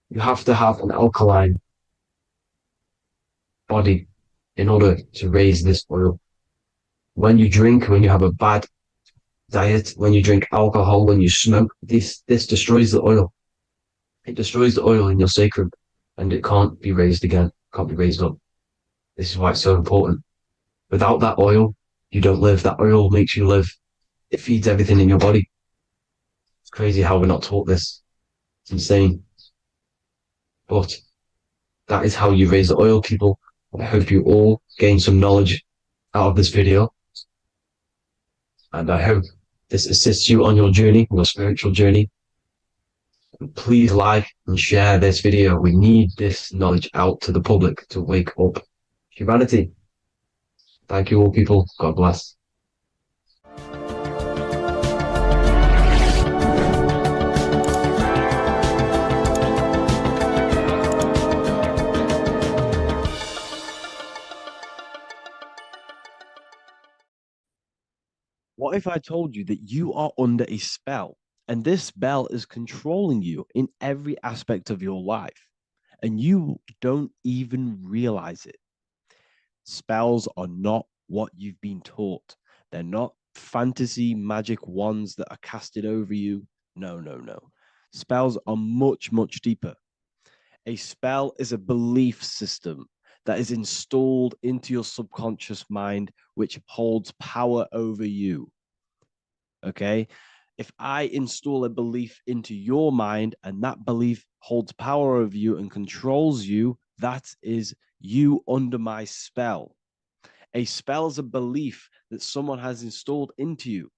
G: You have to have an alkaline body in order to raise this oil. When you have a bad diet, when you drink alcohol, when you smoke, this destroys the oil. It destroys the oil in your sacrum and it can't be raised again, can't be raised up. This is why it's so important. Without that oil, you don't live. That oil makes you live. It feeds everything in your body. It's crazy how we're not taught this. It's insane. But that is how you raise the oil, people. I hope you all gain some knowledge out of this video. And I hope this assists you on your journey, your spiritual journey. And please like and share this video. We need this knowledge out to the public to wake up humanity. Thank you all, people. God bless.
B: What if I told you that you are under a spell and this spell is controlling you in every aspect of your life and you don't even realize it? Spells are not what you've been taught. They're not fantasy magic wands that are casted over you. No. Spells are much, much deeper. A spell is a belief system that is installed into your subconscious mind, which holds power over you. Okay? If I install a belief into your mind and that belief holds power over you and controls you, that is you under my spell. A spell is a belief that someone has installed into you.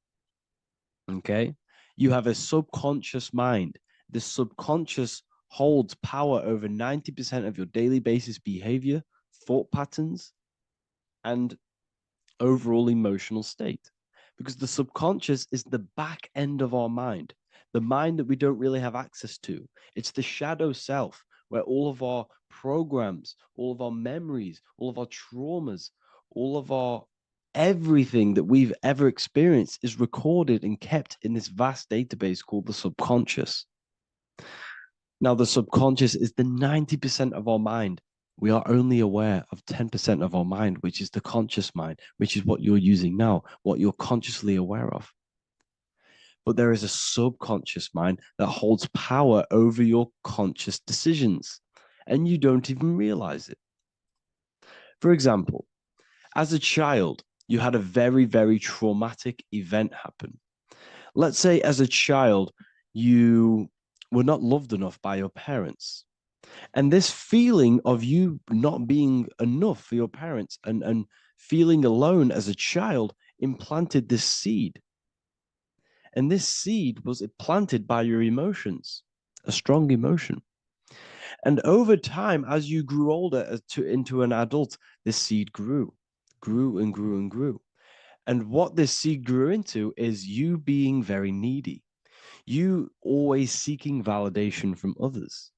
B: Okay? You have a subconscious mind. The subconscious holds power over 90% of your daily basis behavior, thought patterns, and overall emotional state. Because the subconscious is the back end of our mind, the mind that we don't really have access to. It's the shadow self where all of our programs, all of our memories, all of our traumas, all of our everything that we've ever experienced is recorded and kept in this vast database called the subconscious. Now, the subconscious is the 90% of our mind. We are only aware of 10% of our mind, which is the conscious mind, which is what you're using now, what you're consciously aware of. But there is a subconscious mind that holds power over your conscious decisions, and you don't even realize it. For example, as a child, You had a very, very traumatic event happen. Let's say as a child, you were not loved enough by your parents. And this feeling of you not being enough for your parents and feeling alone as a child implanted this seed. And this seed was planted by your emotions, a strong emotion. And over time, as you grew older into an adult, this seed grew and grew and grew. And what this seed grew into is you being very needy, you always seeking validation from others.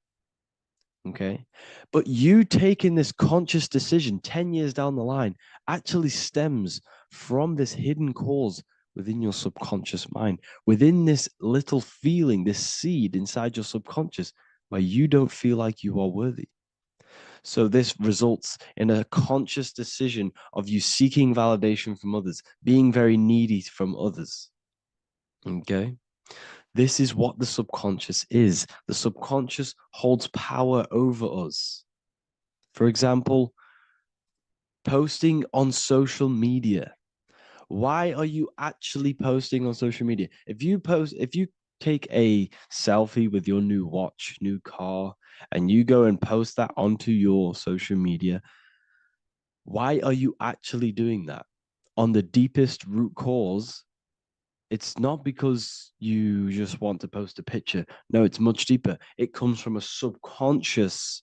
B: Okay. But you taking this conscious decision 10 years down the line actually stems from this hidden cause within your subconscious mind, within this little feeling, this seed inside your subconscious where you don't feel like you are worthy. So this results in a conscious decision of you seeking validation from others, being very needy from others. Okay. This is what the subconscious is. The subconscious holds power over us. For example, posting on social media. Why are you actually posting on social media? If you take a selfie with your new watch, new car, and you go and post that onto your social media, why are you actually doing that? On the deepest root cause, it's not because you just want to post a picture. No, it's much deeper. It comes from a subconscious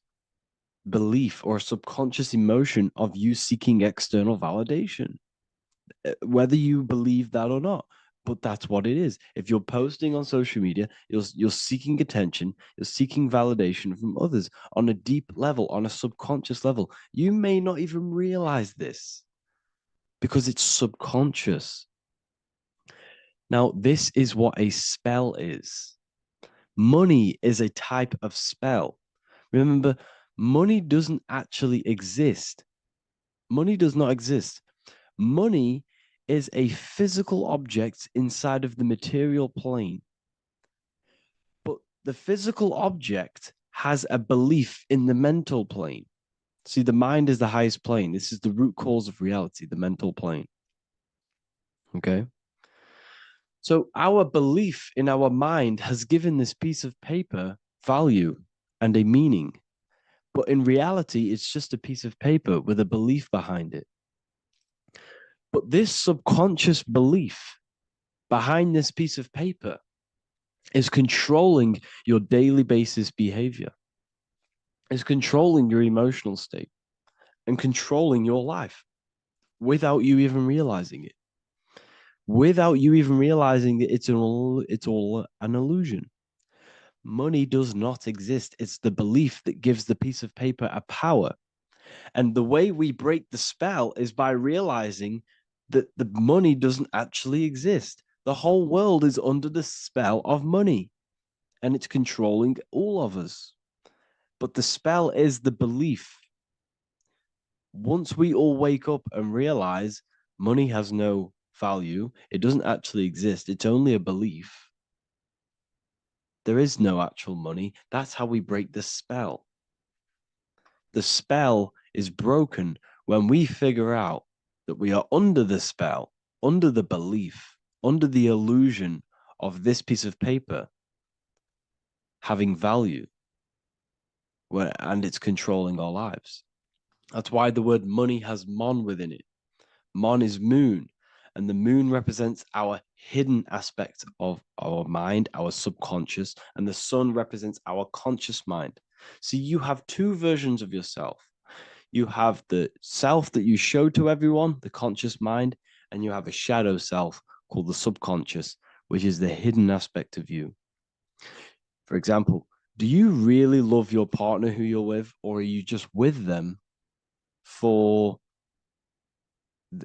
B: belief or a subconscious emotion of you seeking external validation, whether you believe that or not. But that's what it is. If you're posting on social media, you're seeking attention, you're seeking validation from others on a deep level, on a subconscious level. You may not even realize this because it's subconscious. Now, this is what a spell is. Money is a type of spell. Remember, money doesn't actually exist. Money does not exist. Money is a physical object inside of the material plane. But the physical object has a belief in the mental plane. See, the mind is the highest plane. This is the root cause of reality, the mental plane. Okay? So our belief in our mind has given this piece of paper value and a meaning. But in reality, it's just a piece of paper with a belief behind it. But this subconscious belief behind this piece of paper is controlling your daily basis behavior, is controlling your emotional state and controlling your life without you even realizing it. Without you even realizing that it's all an illusion. Money does not exist. It's the belief that gives the piece of paper a power. And the way we break the spell is by realizing that the money doesn't actually exist. The whole world is under the spell of money, and it's controlling all of us. But the spell is the belief. Once we all wake up and realize money has no value, it doesn't actually exist, it's only a belief. There is no actual money. That's how we break the spell. The spell is broken when we figure out that we are under the spell, under the belief, under the illusion of this piece of paper having value, and it's controlling our lives. That's why the word money has mon within it. Mon is moon, and the moon represents our hidden aspect of our mind, our subconscious, and the sun represents our conscious mind. So you have two versions of yourself. You have the self that you show to everyone, the conscious mind, and you have a shadow self called the subconscious, which is the hidden aspect of you. For example, do you really love your partner who you're with, or are you just with them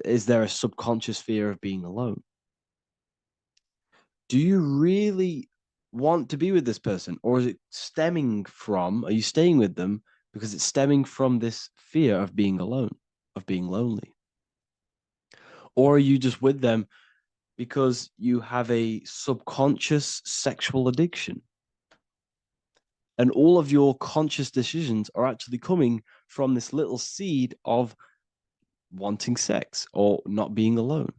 B: is there a subconscious fear of being alone? Do you really want to be with this person, or is it stemming from, are you staying with them because it's stemming from this fear of being alone, of being lonely? Or are you just with them because you have a subconscious sexual addiction? And all of your conscious decisions are actually coming from this little seed of wanting sex or not being alone.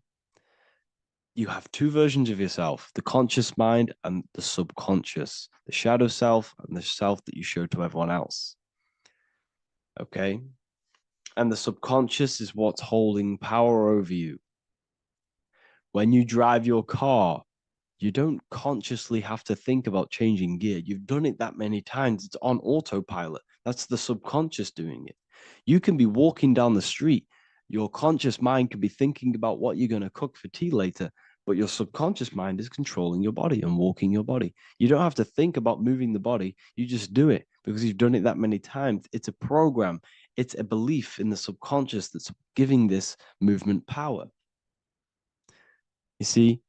B: You have two versions of yourself, the conscious mind and the subconscious, the shadow self and the self that you show to everyone else. Okay? And the subconscious is what's holding power over you. When you drive your car, you don't consciously have to think about changing gear. You've done it that many times. It's on autopilot. That's the subconscious doing it. You can be walking down the street. Your conscious mind can be thinking about what you're going to cook for tea later, but your subconscious mind is controlling your body and walking your body. You don't have to think about moving the body. You just do it because you've done it that many times. It's a program. It's a belief in the subconscious that's giving this movement power. You see,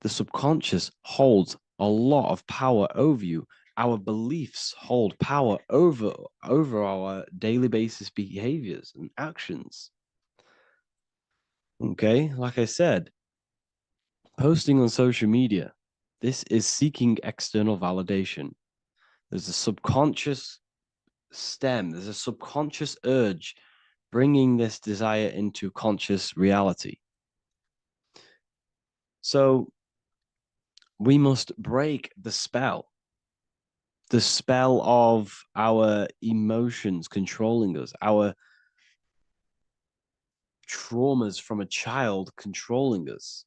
B: the subconscious holds a lot of power over you. Our beliefs hold power over our daily basis behaviors and actions. Okay, like I said, posting on social media, this is seeking external validation. There's a subconscious stem, there's a subconscious urge bringing this desire into conscious reality. So we must break the spell of our emotions controlling us, our traumas from a child controlling us.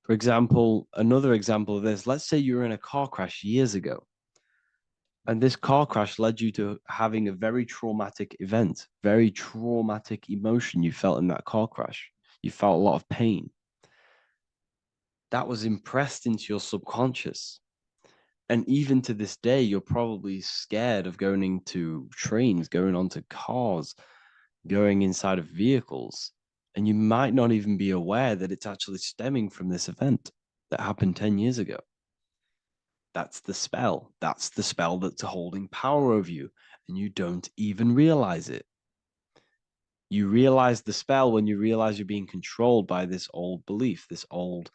B: For example, another example of this, let's say you were in a car crash years ago, and this car crash led you to having a very traumatic event, very traumatic emotion you felt in that car crash. You felt a lot of pain. That was impressed into your subconscious. And even to this day, you're probably scared of going into trains, going onto cars, going inside of vehicles. And you might not even be aware that it's actually stemming from this event that happened 10 years ago. That's the spell. That's the spell that's holding power over you. And you don't even realize it. You realize the spell when you realize you're being controlled by this old belief, this old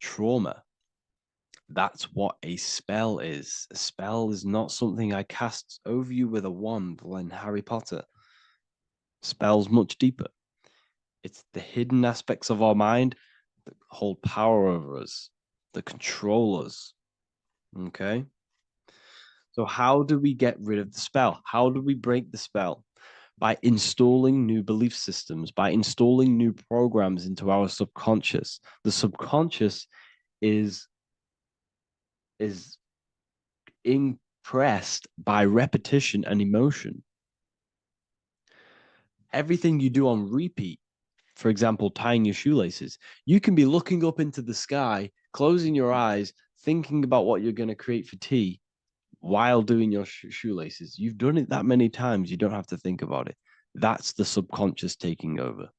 B: trauma. That's what a spell is. A spell is not something I cast over you with a wand like Harry Potter. Spell's much deeper. It's the hidden aspects of our mind that hold power over us, that control us. Okay? So how do we get rid of the spell? How do we break the spell? By installing new belief systems, by installing new programs into our subconscious. The subconscious is impressed by repetition and emotion. Everything you do on repeat, for example, tying your shoelaces, you can be looking up into the sky, closing your eyes, thinking about what you're going to create for tea while doing your shoelaces. You've done it that many times, you don't have to think about it. That's the subconscious taking over.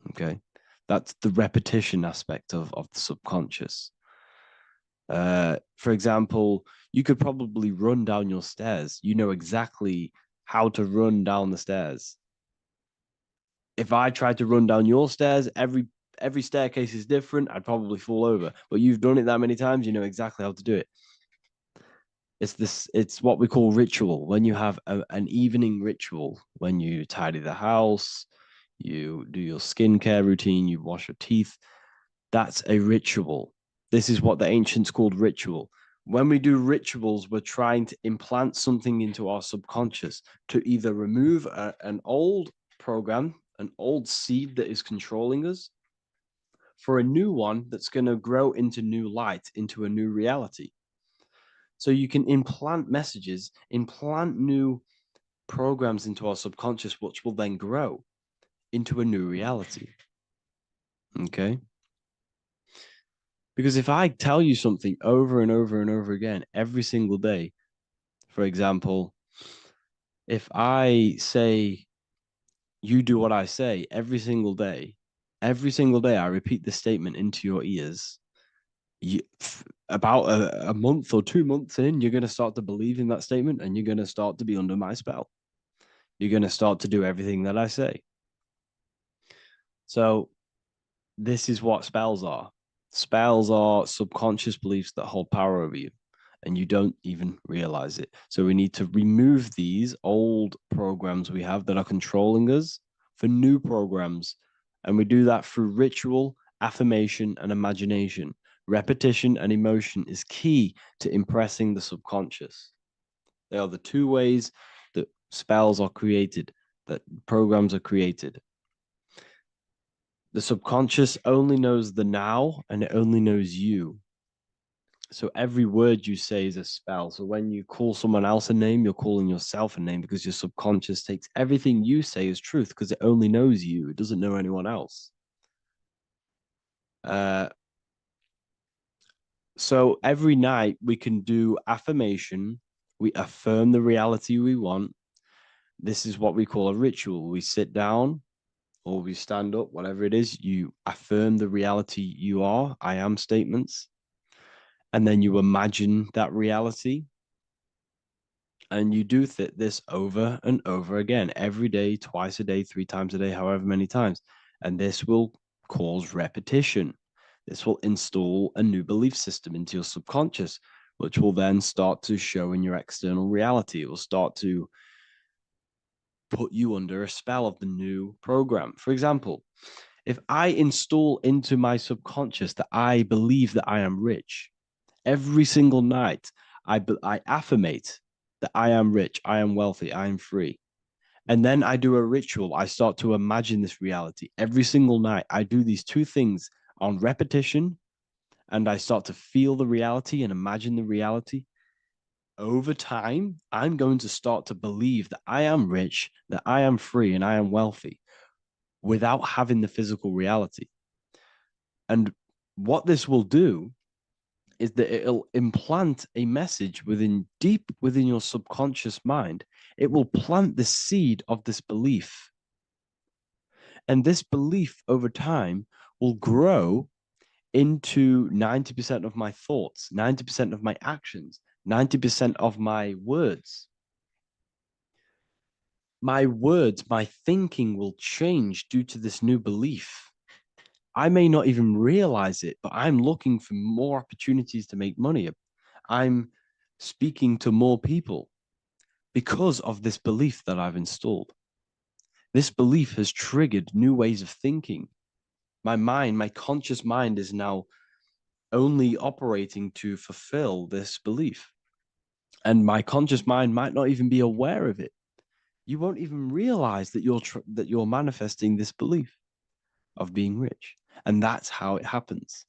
B: Okay? That's the repetition aspect of the subconscious. For example, you could probably run down your stairs. You know exactly how to run down the stairs. If I tried to run down your stairs, every staircase is different. I'd probably fall over. But you've done it that many times, you know exactly how to do it. It's what we call ritual. When you have an evening ritual, when you tidy the house, you do your skincare routine, you wash your teeth, that's a ritual. This is what the ancients called ritual. When we do rituals, we're trying to implant something into our subconscious to either remove an old program, an old seed that is controlling us, for a new one that's going to grow into new light, into a new reality. So you can implant messages, implant new programs into our subconscious, which will then grow into a new reality. Okay? Because if I tell you something over and over and over again every single day, for example, if I say, you do what I say every single day I repeat this statement into your ears, about a month or 2 months in, you're going to start to believe in that statement and you're going to start to be under my spell. You're going to start to do everything that I say. So this is what spells are. Spells are subconscious beliefs that hold power over you, and you don't even realize it. So we need to remove these old programs we have that are controlling us for new programs. And we do that through ritual, affirmation, and imagination. Repetition and emotion is key to impressing the subconscious. They are the two ways that spells are created, that programs are created. The subconscious only knows the now, and it only knows you. So every word you say is a spell. So when you call someone else a name, you're calling yourself a name, because your subconscious takes everything you say as truth, because it only knows you. It doesn't know anyone else. So every night we can do affirmation. We affirm the reality we want. This is what we call a ritual. We sit down or we stand up, whatever it is, you affirm the reality you are, I am statements. And then you imagine that reality. And you do this over and over again, every day, twice a day, 3 times a day, however many times. And this will cause repetition. This will install a new belief system into your subconscious, which will then start to show in your external reality. It will start to put you under a spell of the new program. For example, if I install into my subconscious that I believe that I am rich, every single night I affirmate that I am rich, I am wealthy, I am free. And then I do a ritual. I start to imagine this reality. Every single night, I do these two things on repetition, and I start to feel the reality and imagine the reality. Over time, I'm going to start to believe that I am rich, that I am free, and I am wealthy without having the physical reality. And what this will do is that it'll implant a message deep within your subconscious mind. It will plant the seed of this belief. And this belief over time will grow into 90% of my thoughts, 90% of my actions, 90% of my words. My words, my thinking will change due to this new belief. I may not even realize it, but I'm looking for more opportunities to make money. I'm speaking to more people because of this belief that I've installed. This belief has triggered new ways of thinking. My mind, my conscious mind, is now only operating to fulfill this belief. And my conscious mind might not even be aware of it. You won't even realize that you're manifesting this belief of being rich. And that's how it happens.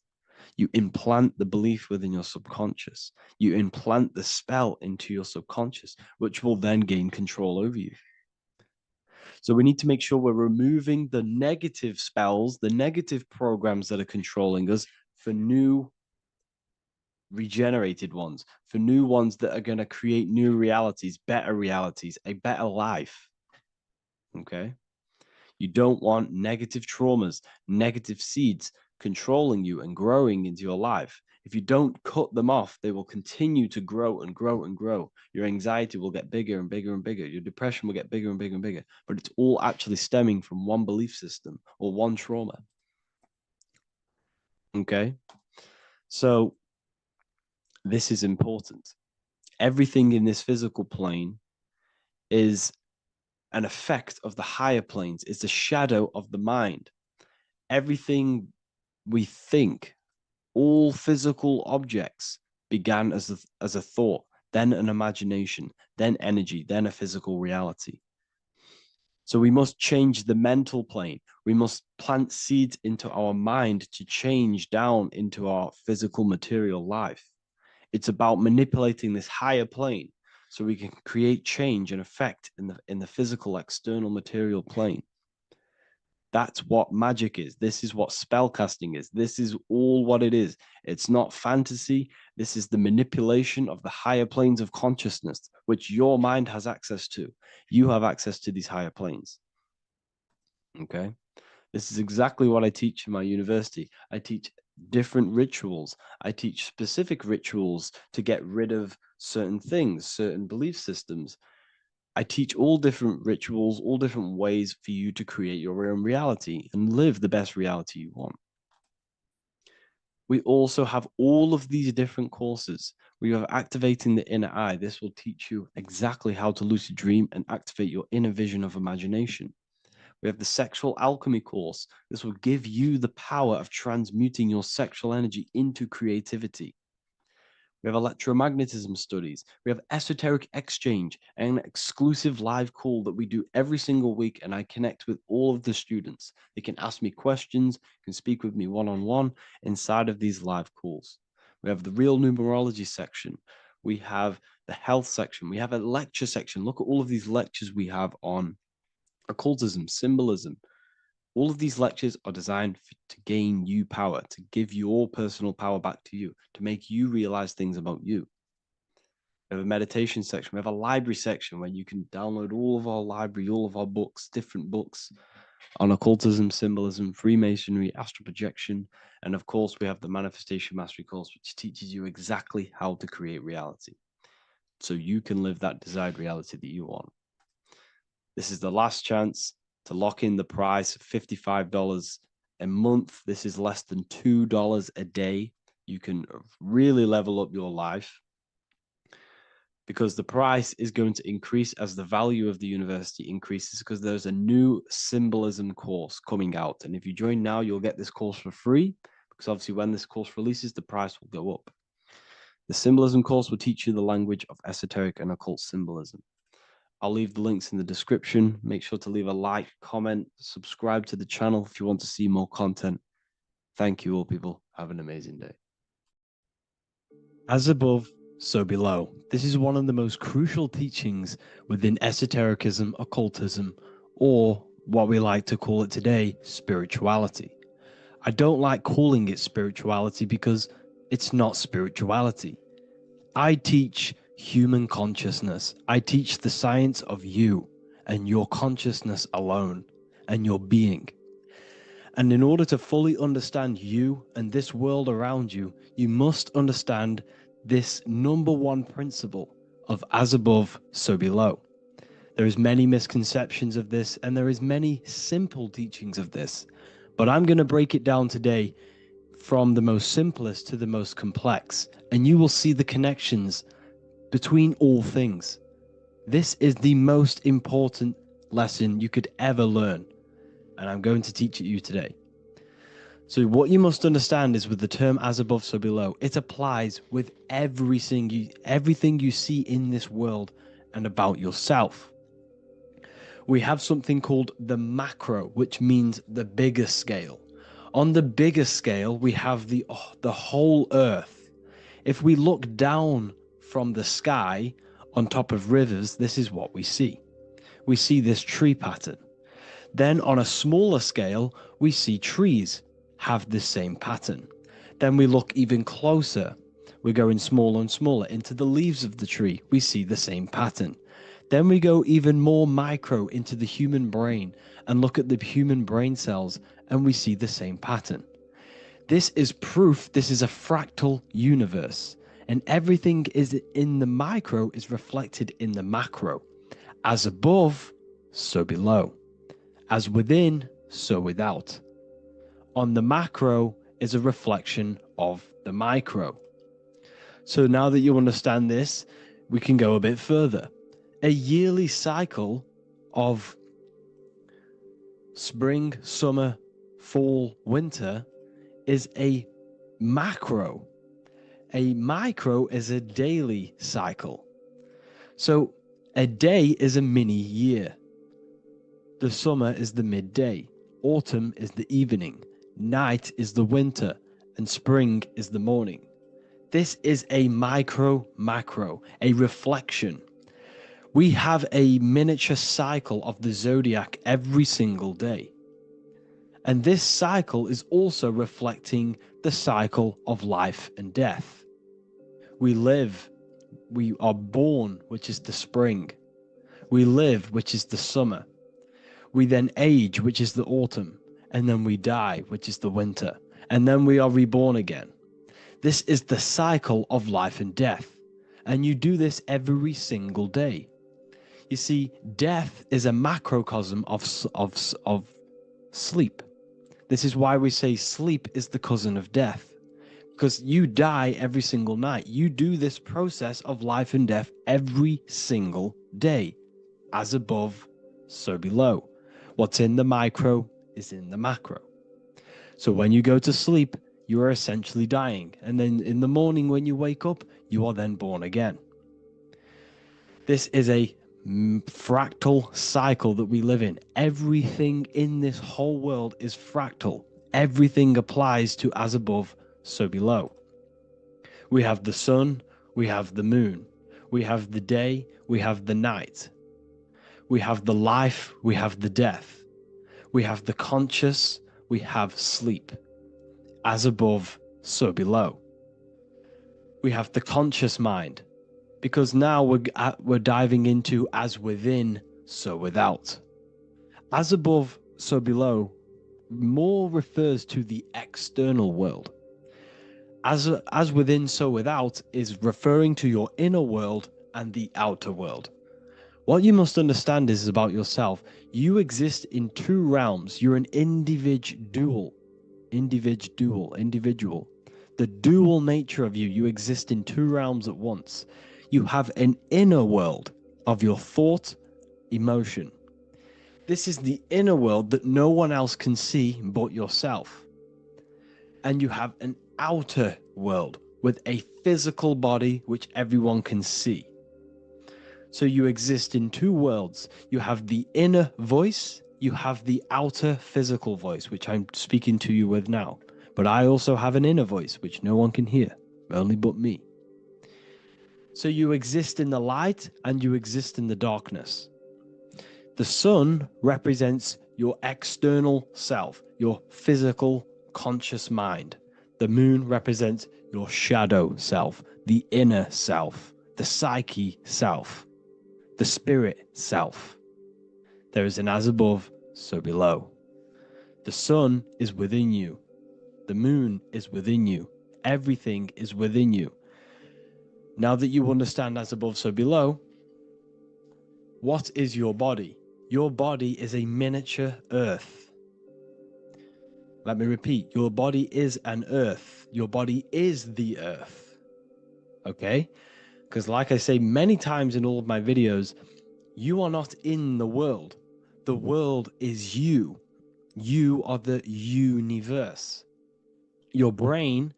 B: You implant the belief within your subconscious. You implant the spell into your subconscious, which will then gain control over you. So we need to make sure we're removing the negative spells, the negative programs that are controlling us, for new regenerated ones, for new ones that are going to create new realities, a better life. Okay? You don't want negative traumas, negative seeds controlling you and growing into your life. If you don't cut them off, they will continue to grow and grow and grow. Your anxiety will get bigger and bigger and bigger. Your depression will get bigger and bigger and bigger. But it's all actually stemming from one belief system or one trauma. Okay? So this is important. Everything in this physical plane is an effect of the higher planes. It's a shadow of the mind. Everything we think, all physical objects, began as a thought, then an imagination, then energy, then a physical reality. So we must change the mental plane. We must plant seeds into our mind to change down into our physical material life. It's about manipulating this higher plane so we can create change and effect in the physical external material plane. That's what magic is. This is what spellcasting is. This is all what it is. It's not fantasy. This is the manipulation of the higher planes of consciousness, which your mind has access to. You have access to these higher planes. Okay? This is exactly what I teach in my university. I teach different rituals. I teach specific rituals to get rid of certain things, certain belief systems. I teach all different rituals, all different ways for you to create your own reality and live the best reality you want. We also have all of these different courses. We have activating the inner eye. This will teach you exactly how to lucid dream and activate your inner vision of imagination. We have the sexual alchemy course. This will give you the power of transmuting your sexual energy into creativity. We have electromagnetism studies. We have esoteric exchange, an exclusive live call that we do every single week. And I connect with all of the students. They can ask me questions, can speak with me one-on-one inside of these live calls. We have the real numerology section. We have the health section. We have a lecture section. Look at all of these lectures we have on occultism, symbolism. All of these lectures are designed to gain you power, to give your personal power back to you, to make you realize things about you. We have a meditation section. We have a library section where you can download all of our library, all of our books, different books on occultism, symbolism, Freemasonry, astral projection. And of course, we have the Manifestation Mastery course, which teaches you exactly how to create reality so you can live that desired reality that you want. This is the last chance to lock in the price of $55 a month. This is less than $2 a day. You can really level up your life because the price is going to increase as the value of the university increases, because there's a new symbolism course coming out. And if you join now, you'll get this course for free, because obviously when this course releases, the price will go up. The symbolism course will teach you the language of esoteric and occult symbolism. I'll leave the links in the description. Make sure to leave a like, comment, subscribe to the channel if you want to see more content. Thank you all, people. Have an amazing day. As above, so below. This is one of the most crucial teachings within esotericism, occultism, or what we like to call it today, spirituality. I don't like calling it spirituality because it's not spirituality. I teach human consciousness. I teach the science of you and your consciousness alone and your being. And in order to fully understand you and this world around you, you must understand this number one principle of as above, so below. There is many misconceptions of this, and there is many simple teachings of this, but I'm going to break it down today from the most simplest to the most complex, and you will see the connections between all things. This is the most important lesson you could ever learn, and I'm going to teach it you today. So what you must understand is with the term as above, so below, it applies with everything you see in this world and about yourself. We have something called the macro, which means the bigger scale. On the bigger scale, we have the whole earth. If we look down from the sky on top of rivers, this is what we see. We see this tree pattern. Then on a smaller scale, we see trees have the same pattern. Then we look even closer. We're going smaller and smaller into the leaves of the tree. We see the same pattern. Then we go even more micro into the human brain and look at the human brain cells, and we see the same pattern. This is proof this is a fractal universe, and everything is in the micro is reflected in the macro. As above, so below. As within, so without. On the macro is a reflection of the micro. So now that you understand this, we can go a bit further. A yearly cycle of spring, summer, fall, winter is a macro. A micro is a daily cycle. So a day is a mini year. The summer is the midday. Autumn is the evening. Night is the winter, and spring is the morning. This is a macro, a reflection. We have a miniature cycle of the zodiac every single day. And this cycle is also reflecting the cycle of life and death. We live, we are born, which is the spring. We live, which is the summer. We then age, which is the autumn. And then we die, which is the winter. And then we are reborn again. This is the cycle of life and death. And you do this every single day. You see, death is a macrocosm of sleep. This is why we say sleep is the cousin of death. Because you die every single night. You do this process of life and death every single day. As above, so below. What's in the micro is in the macro. So when you go to sleep, you are essentially dying. And then in the morning when you wake up, you are then born again. This is a fractal cycle that we live in. Everything in this whole world is fractal. Everything applies to as above, so below. We have the sun, we have the moon, we have the day, we have the night. We have the life, we have the death. We have the conscious, we have sleep. As above, so below. We have the conscious mind, because now we're diving into as within, so without. As above, so below more refers to the external world. As within, so without is referring to your inner world and the outer world. What you must understand is about yourself. You exist in two realms. You're an individual. The dual nature of you. You exist in two realms at once. You have an inner world of your thought, emotion. This is the inner world that no one else can see but yourself. And you have an outer world with a physical body which everyone can see. So you exist in two worlds. You have the inner voice, you have the outer physical voice, which I'm speaking to you with now. But I also have an inner voice, which no one can hear, only but me. So you exist in the light and you exist in the darkness. The sun represents your external self, your physical, conscious mind. The moon represents your shadow self, the inner self, the psyche self, the spirit self. There is an as above, so below. The sun is within you. The moon is within you. Everything is within you. Now that you understand as above, so below, what is your body? Your body is a miniature earth. Let me repeat, your body is an earth. Your body is the earth. Okay? Because like I say many times in all of my videos, you are not in the world. The world is you. You are the universe. Your brain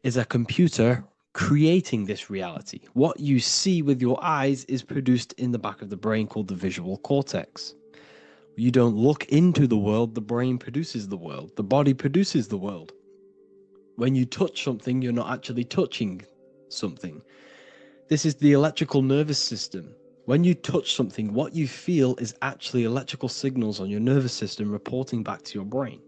B: is a computer creating this reality. What you see with your eyes is produced in the back of the brain called the visual cortex. You don't look into the world, the brain produces the world. The body produces the world. When you touch something, you're not actually touching something. This is the electrical nervous system. When you touch something, what you feel is actually electrical signals on your nervous system reporting back to your brain.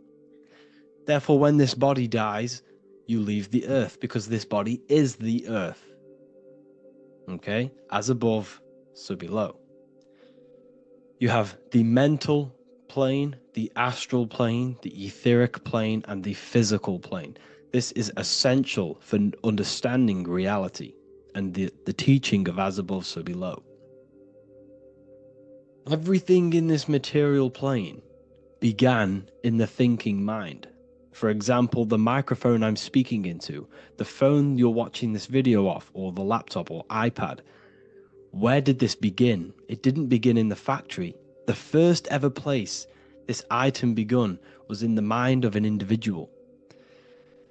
B: Therefore, when this body dies, you leave the earth because this body is the earth. Okay? As above, so below. You have the mental plane, the astral plane, the etheric plane, and the physical plane. This is essential for understanding reality and the teaching of as above, so below. Everything in this material plane began in the thinking mind. For example, the microphone I'm speaking into, the phone you're watching this video off, or the laptop or iPad. Where did this begin? It didn't begin in the factory. The first ever place this item begun was in the mind of an individual.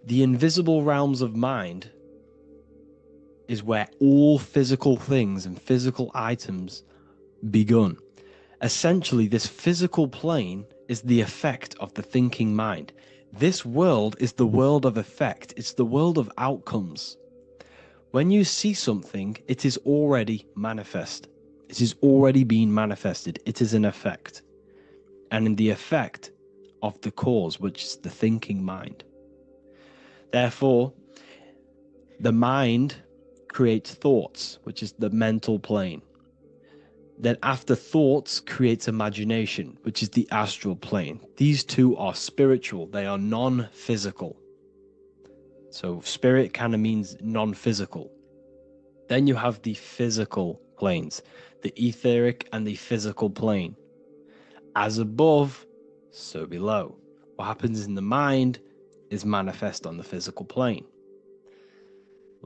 B: The invisible realms of mind is where all physical things and physical items begun. Essentially, this physical plane is the effect of the thinking mind. This world is the world of effect. It's the world of outcomes. When you see something, it is already manifest. It is already being manifested. It is an effect. And in the effect of the cause, which is the thinking mind. Therefore, the mind creates thoughts, which is the mental plane. Then after thoughts creates imagination, which is the astral plane. These two are spiritual. They are non-physical. So spirit kind of means non-physical. Then you have the physical planes, the etheric and the physical plane. As above, so below. What happens in the mind is manifest on the physical plane.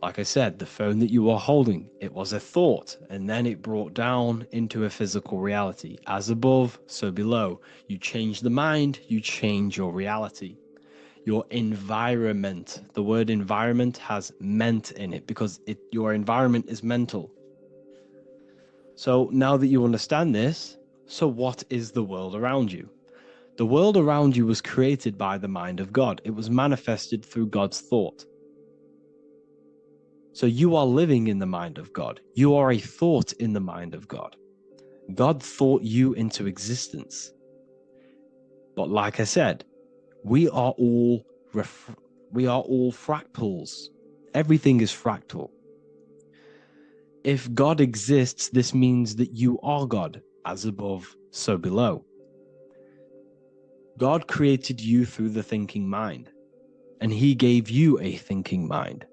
B: Like I said, the phone that you are holding, it was a thought, and then it brought down into a physical reality. As above, so below. You change the mind, you change your reality. Your environment. The word environment has ment in it because your environment is mental. So now that you understand this, so what is the world around you? The world around you was created by the mind of God. It was manifested through God's thought. So you are living in the mind of God. You are a thought in the mind of God. God thought you into existence. But like I said, we are all fractals. Everything is fractal. If God exists, this means that you are God, as above, so below. God created you through the thinking mind, and he gave you a thinking mind.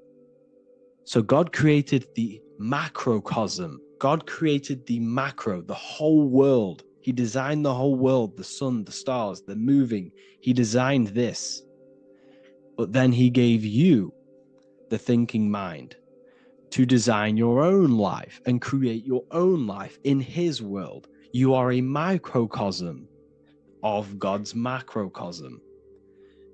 B: So God created the macrocosm. God created the macro, the whole world. He designed the whole world, the sun, the stars, the moving. He designed this. But then he gave you the thinking mind to design your own life and create your own life in his world. You are a microcosm of God's macrocosm.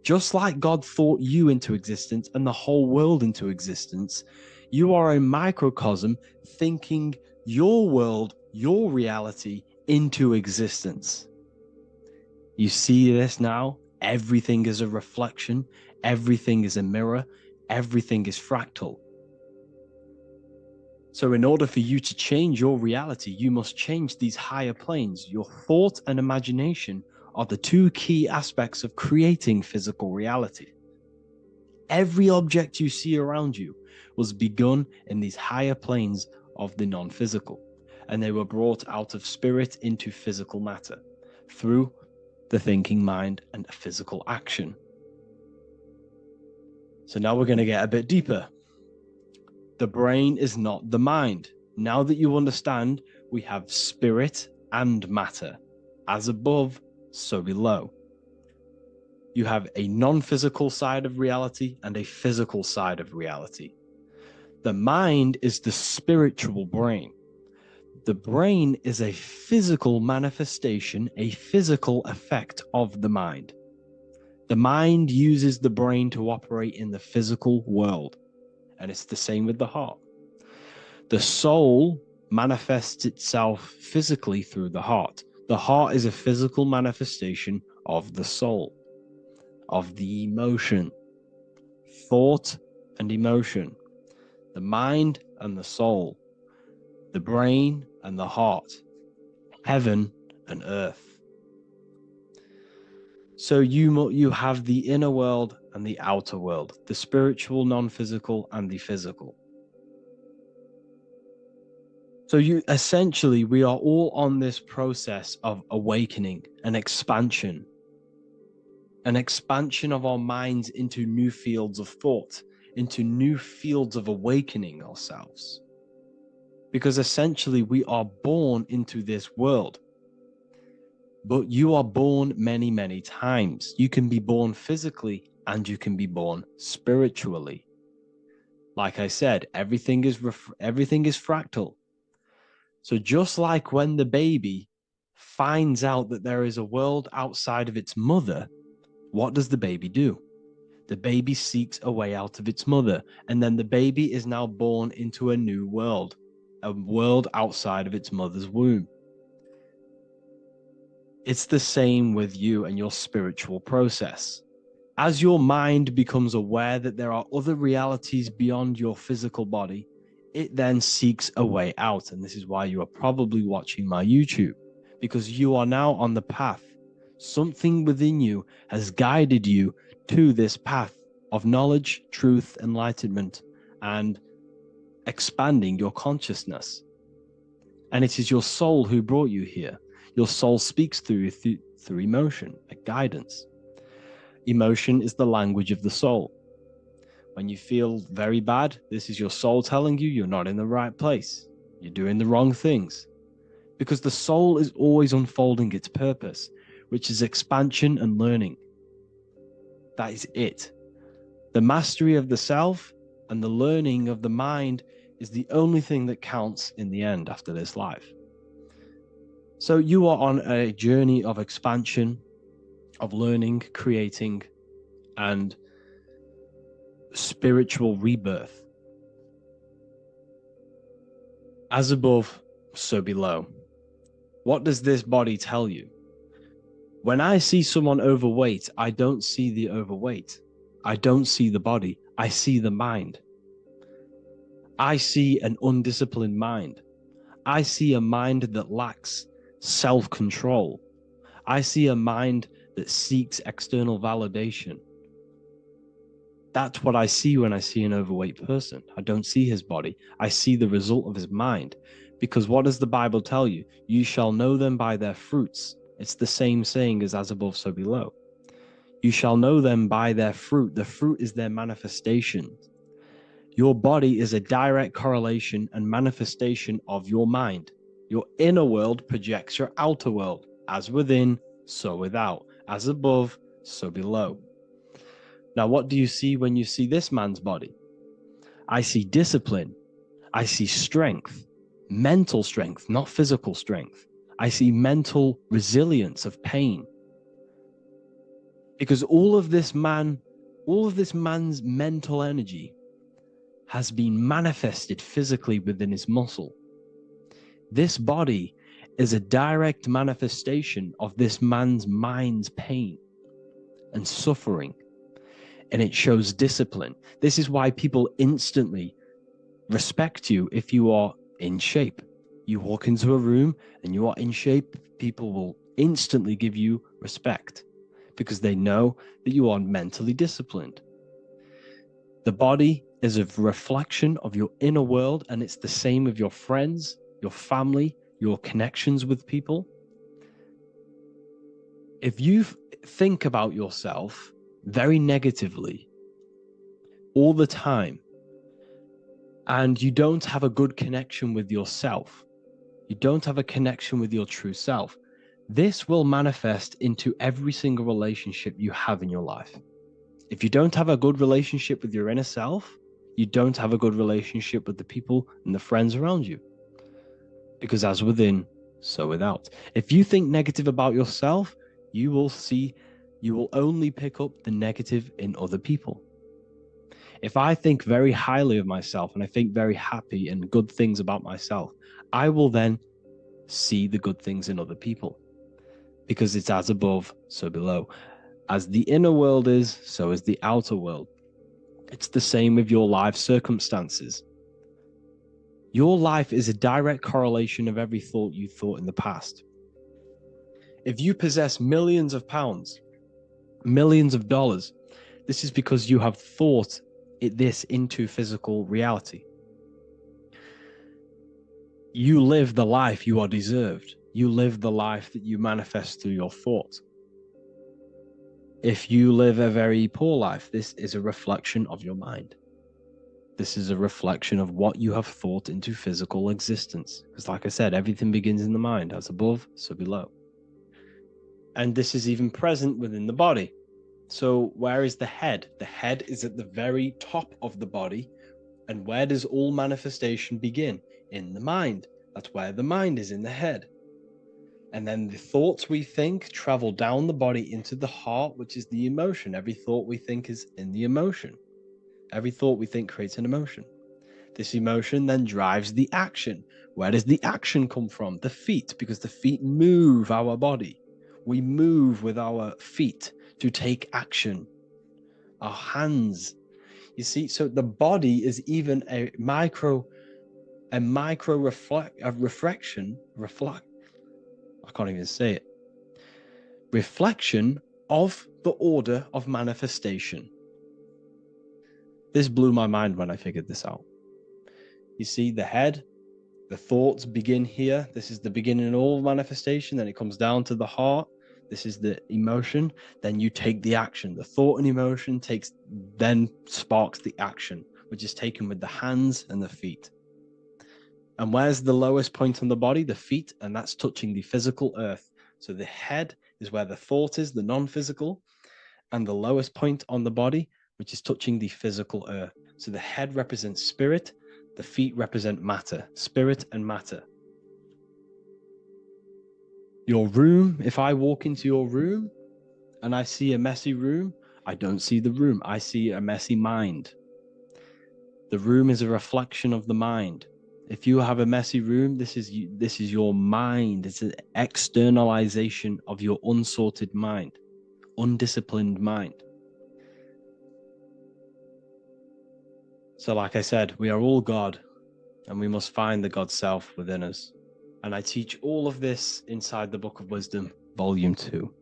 B: Just like God thought you into existence and the whole world into existence, you are a microcosm thinking your world, your reality into existence. You see this now? Everything is a reflection. Everything is a mirror. Everything is fractal. So in order for you to change your reality, you must change these higher planes. Your thought and imagination are the two key aspects of creating physical reality. Every object you see around you was begun in these higher planes of the non-physical, and they were brought out of spirit into physical matter through the thinking mind and physical action. So now we're going to get a bit deeper. The brain is not the mind. Now that you understand, we have spirit and matter. As above, so below. You have a non-physical side of reality and a physical side of reality. The mind is the spiritual brain. The brain is a physical manifestation, a physical effect of the mind. The mind uses the brain to operate in the physical world. And it's the same with the heart. The soul manifests itself physically through the heart. The heart is a physical manifestation of the soul, of the emotion, thought and emotion, the mind and the soul, the brain and the heart, heaven and earth. So you have the inner world and the outer world, the spiritual, non-physical, and the physical. So we are all on this process of awakening, an expansion of our minds into new fields of thought, into new fields of awakening ourselves. Because essentially we are born into this world. But you are born many, many times. You can be born physically and you can be born spiritually. Like I said, everything is fractal. So just like when the baby finds out that there is a world outside of its mother, what does the baby do? The baby seeks a way out of its mother, and then the baby is now born into a new world, a world outside of its mother's womb. It's the same with you and your spiritual process. As your mind becomes aware that there are other realities beyond your physical body, it then seeks a way out. And this is why you are probably watching my YouTube, because you are now on the path. Something within you has guided you to this path of knowledge, truth, enlightenment, and expanding your consciousness. And it is your soul who brought you here. Your soul speaks through emotion, like guidance. Emotion is the language of the soul. When you feel very bad, this is your soul telling you you're not in the right place. You're doing the wrong things. Because the soul is always unfolding its purpose, which is expansion and learning. That is it. The mastery of the self And the learning of the mind is the only thing that counts in the end after this life. So you are on a journey of expansion, of learning, creating, and spiritual rebirth. As above, so below. What does this body tell you? When I see someone overweight, I don't see the overweight. I don't see the body. I see the mind. I see an undisciplined mind. I see a mind that lacks self-control. I see a mind that seeks external validation. That's what I see when I see an overweight person. I don't see his body. I see the result of his mind. Because what does the Bible tell you? You shall know them by their fruits. It's the same saying as above, so below. You shall know them by their fruit. The fruit is their manifestation. Your body is a direct correlation and manifestation of your mind. Your inner world projects your outer world. As within, so without. As above, so below. Now, what do you see when you see this man's body? I see discipline. I see strength. Mental strength, not physical strength. I see mental resilience of pain. Because all of this man's mental energy has been manifested physically within his muscle. This body is a direct manifestation of this man's mind's pain and suffering, and it shows discipline. This is why people instantly respect you if you are in shape. You walk into a room and you are in shape, people will instantly give you respect because they know that you are mentally disciplined. The body is a reflection of your inner world, and it's the same with your friends, your family, your connections with people. If you think about yourself very negatively all the time, and you don't have a good connection with yourself, you don't have a connection with your true self, this will manifest into every single relationship you have in your life. If you don't have a good relationship with your inner self, you don't have a good relationship with the people and the friends around you. Because as within, so without. If you think negative about yourself, you will only pick up the negative in other people. If I think very highly of myself and I think very happy and good things about myself, I will then see the good things in other people. Because it's as above, so below. As the inner world is, so is the outer world. It's the same with your life circumstances. Your life is a direct correlation of every thought you thought in the past. If you possess millions of pounds, millions of dollars, this is because you have thought this into physical reality. You live the life you are deserved. You live the life that you manifest through your thought. If you live a very poor life, this is a reflection of your mind. This is a reflection of what you have thought into physical existence. Because like I said, everything begins in the mind. As above, so below. And this is even present within the body. So where is the head? The head is at the very top of the body. And where does all manifestation begin? In the mind. That's where the mind is, in the head. And then the thoughts we think travel down the body into the heart, which is the emotion. Every thought we think is in the emotion. Every thought we think creates an emotion. This emotion then drives the action. Where does the action come from? The feet, because the feet move our body. We move with our feet to take action. Our hands. You see, so the body is even a reflection. I can't even say it. Reflection of the order of manifestation. This blew my mind when I figured this out. You see, the head, the thoughts begin here. This is the beginning of all manifestation. Then it comes down to the heart. This is the emotion. Then you take the action. The thought and emotion then sparks the action, which is taken with the hands and the feet. And where's the lowest point on the body? The feet, and that's touching the physical earth. So the head is where the thought is, the non-physical, and the lowest point on the body, which is touching the physical earth. So the head represents spirit, the feet represent matter, spirit and matter. Your room, if I walk into your room and I see a messy room, I don't see the room, I see a messy mind. The room is a reflection of the mind. If you have a messy room, this is your mind. It's an externalization of your unsorted mind, undisciplined mind. So like I said, we are all God, and we must find the God self within us. And I teach all of this inside the Book of Wisdom, Volume 2.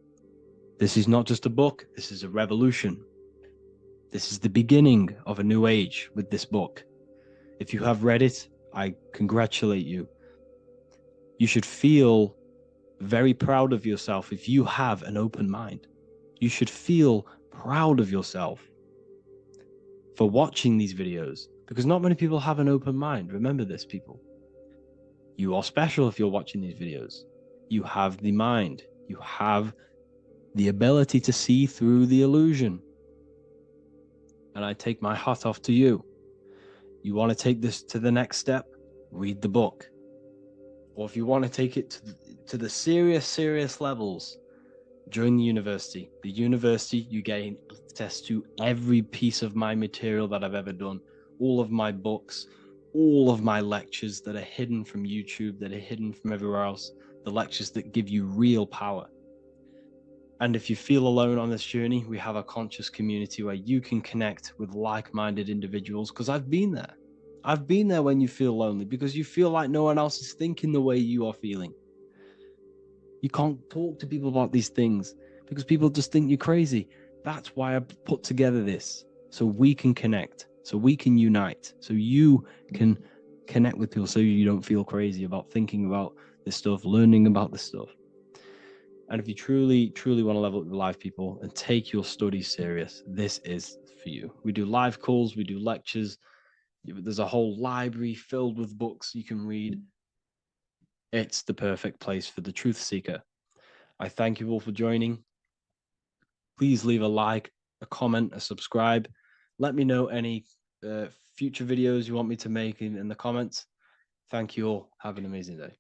B: This is not just a book, this is a revolution. This is the beginning of a new age with this book. If you have read it, I congratulate you. You should feel very proud of yourself if you have an open mind. You should feel proud of yourself for watching these videos, because not many people have an open mind. Remember this, people. You are special if you're watching these videos. You have the mind. You have the ability to see through the illusion. And I take my hat off to you. You want to take this to the next step? Read the book. Or if you want to take it to the serious levels, join the university. The university, you gain access to every piece of my material that I've ever done, all of my books, all of my lectures that are hidden from YouTube, that are hidden from everywhere else, the lectures that give you real power. And if you feel alone on this journey, we have a conscious community where you can connect with like-minded individuals, because I've been there. I've been there when you feel lonely, because you feel like no one else is thinking the way you are feeling. You can't talk to people about these things because people just think you're crazy. That's why I put together this, so we can connect, so we can unite, so you can connect with people, so you don't feel crazy about thinking about this stuff, learning about this stuff. And if you truly want to level up your life, people, and take your studies serious, this is for you. We do live calls, we do lectures. There's a whole library filled with books you can read. It's the perfect place for the truth seeker. I thank you all for joining. Please leave a like, a comment, a subscribe. Let me know any future videos you want me to make in the comments. Thank you all. Have an amazing day.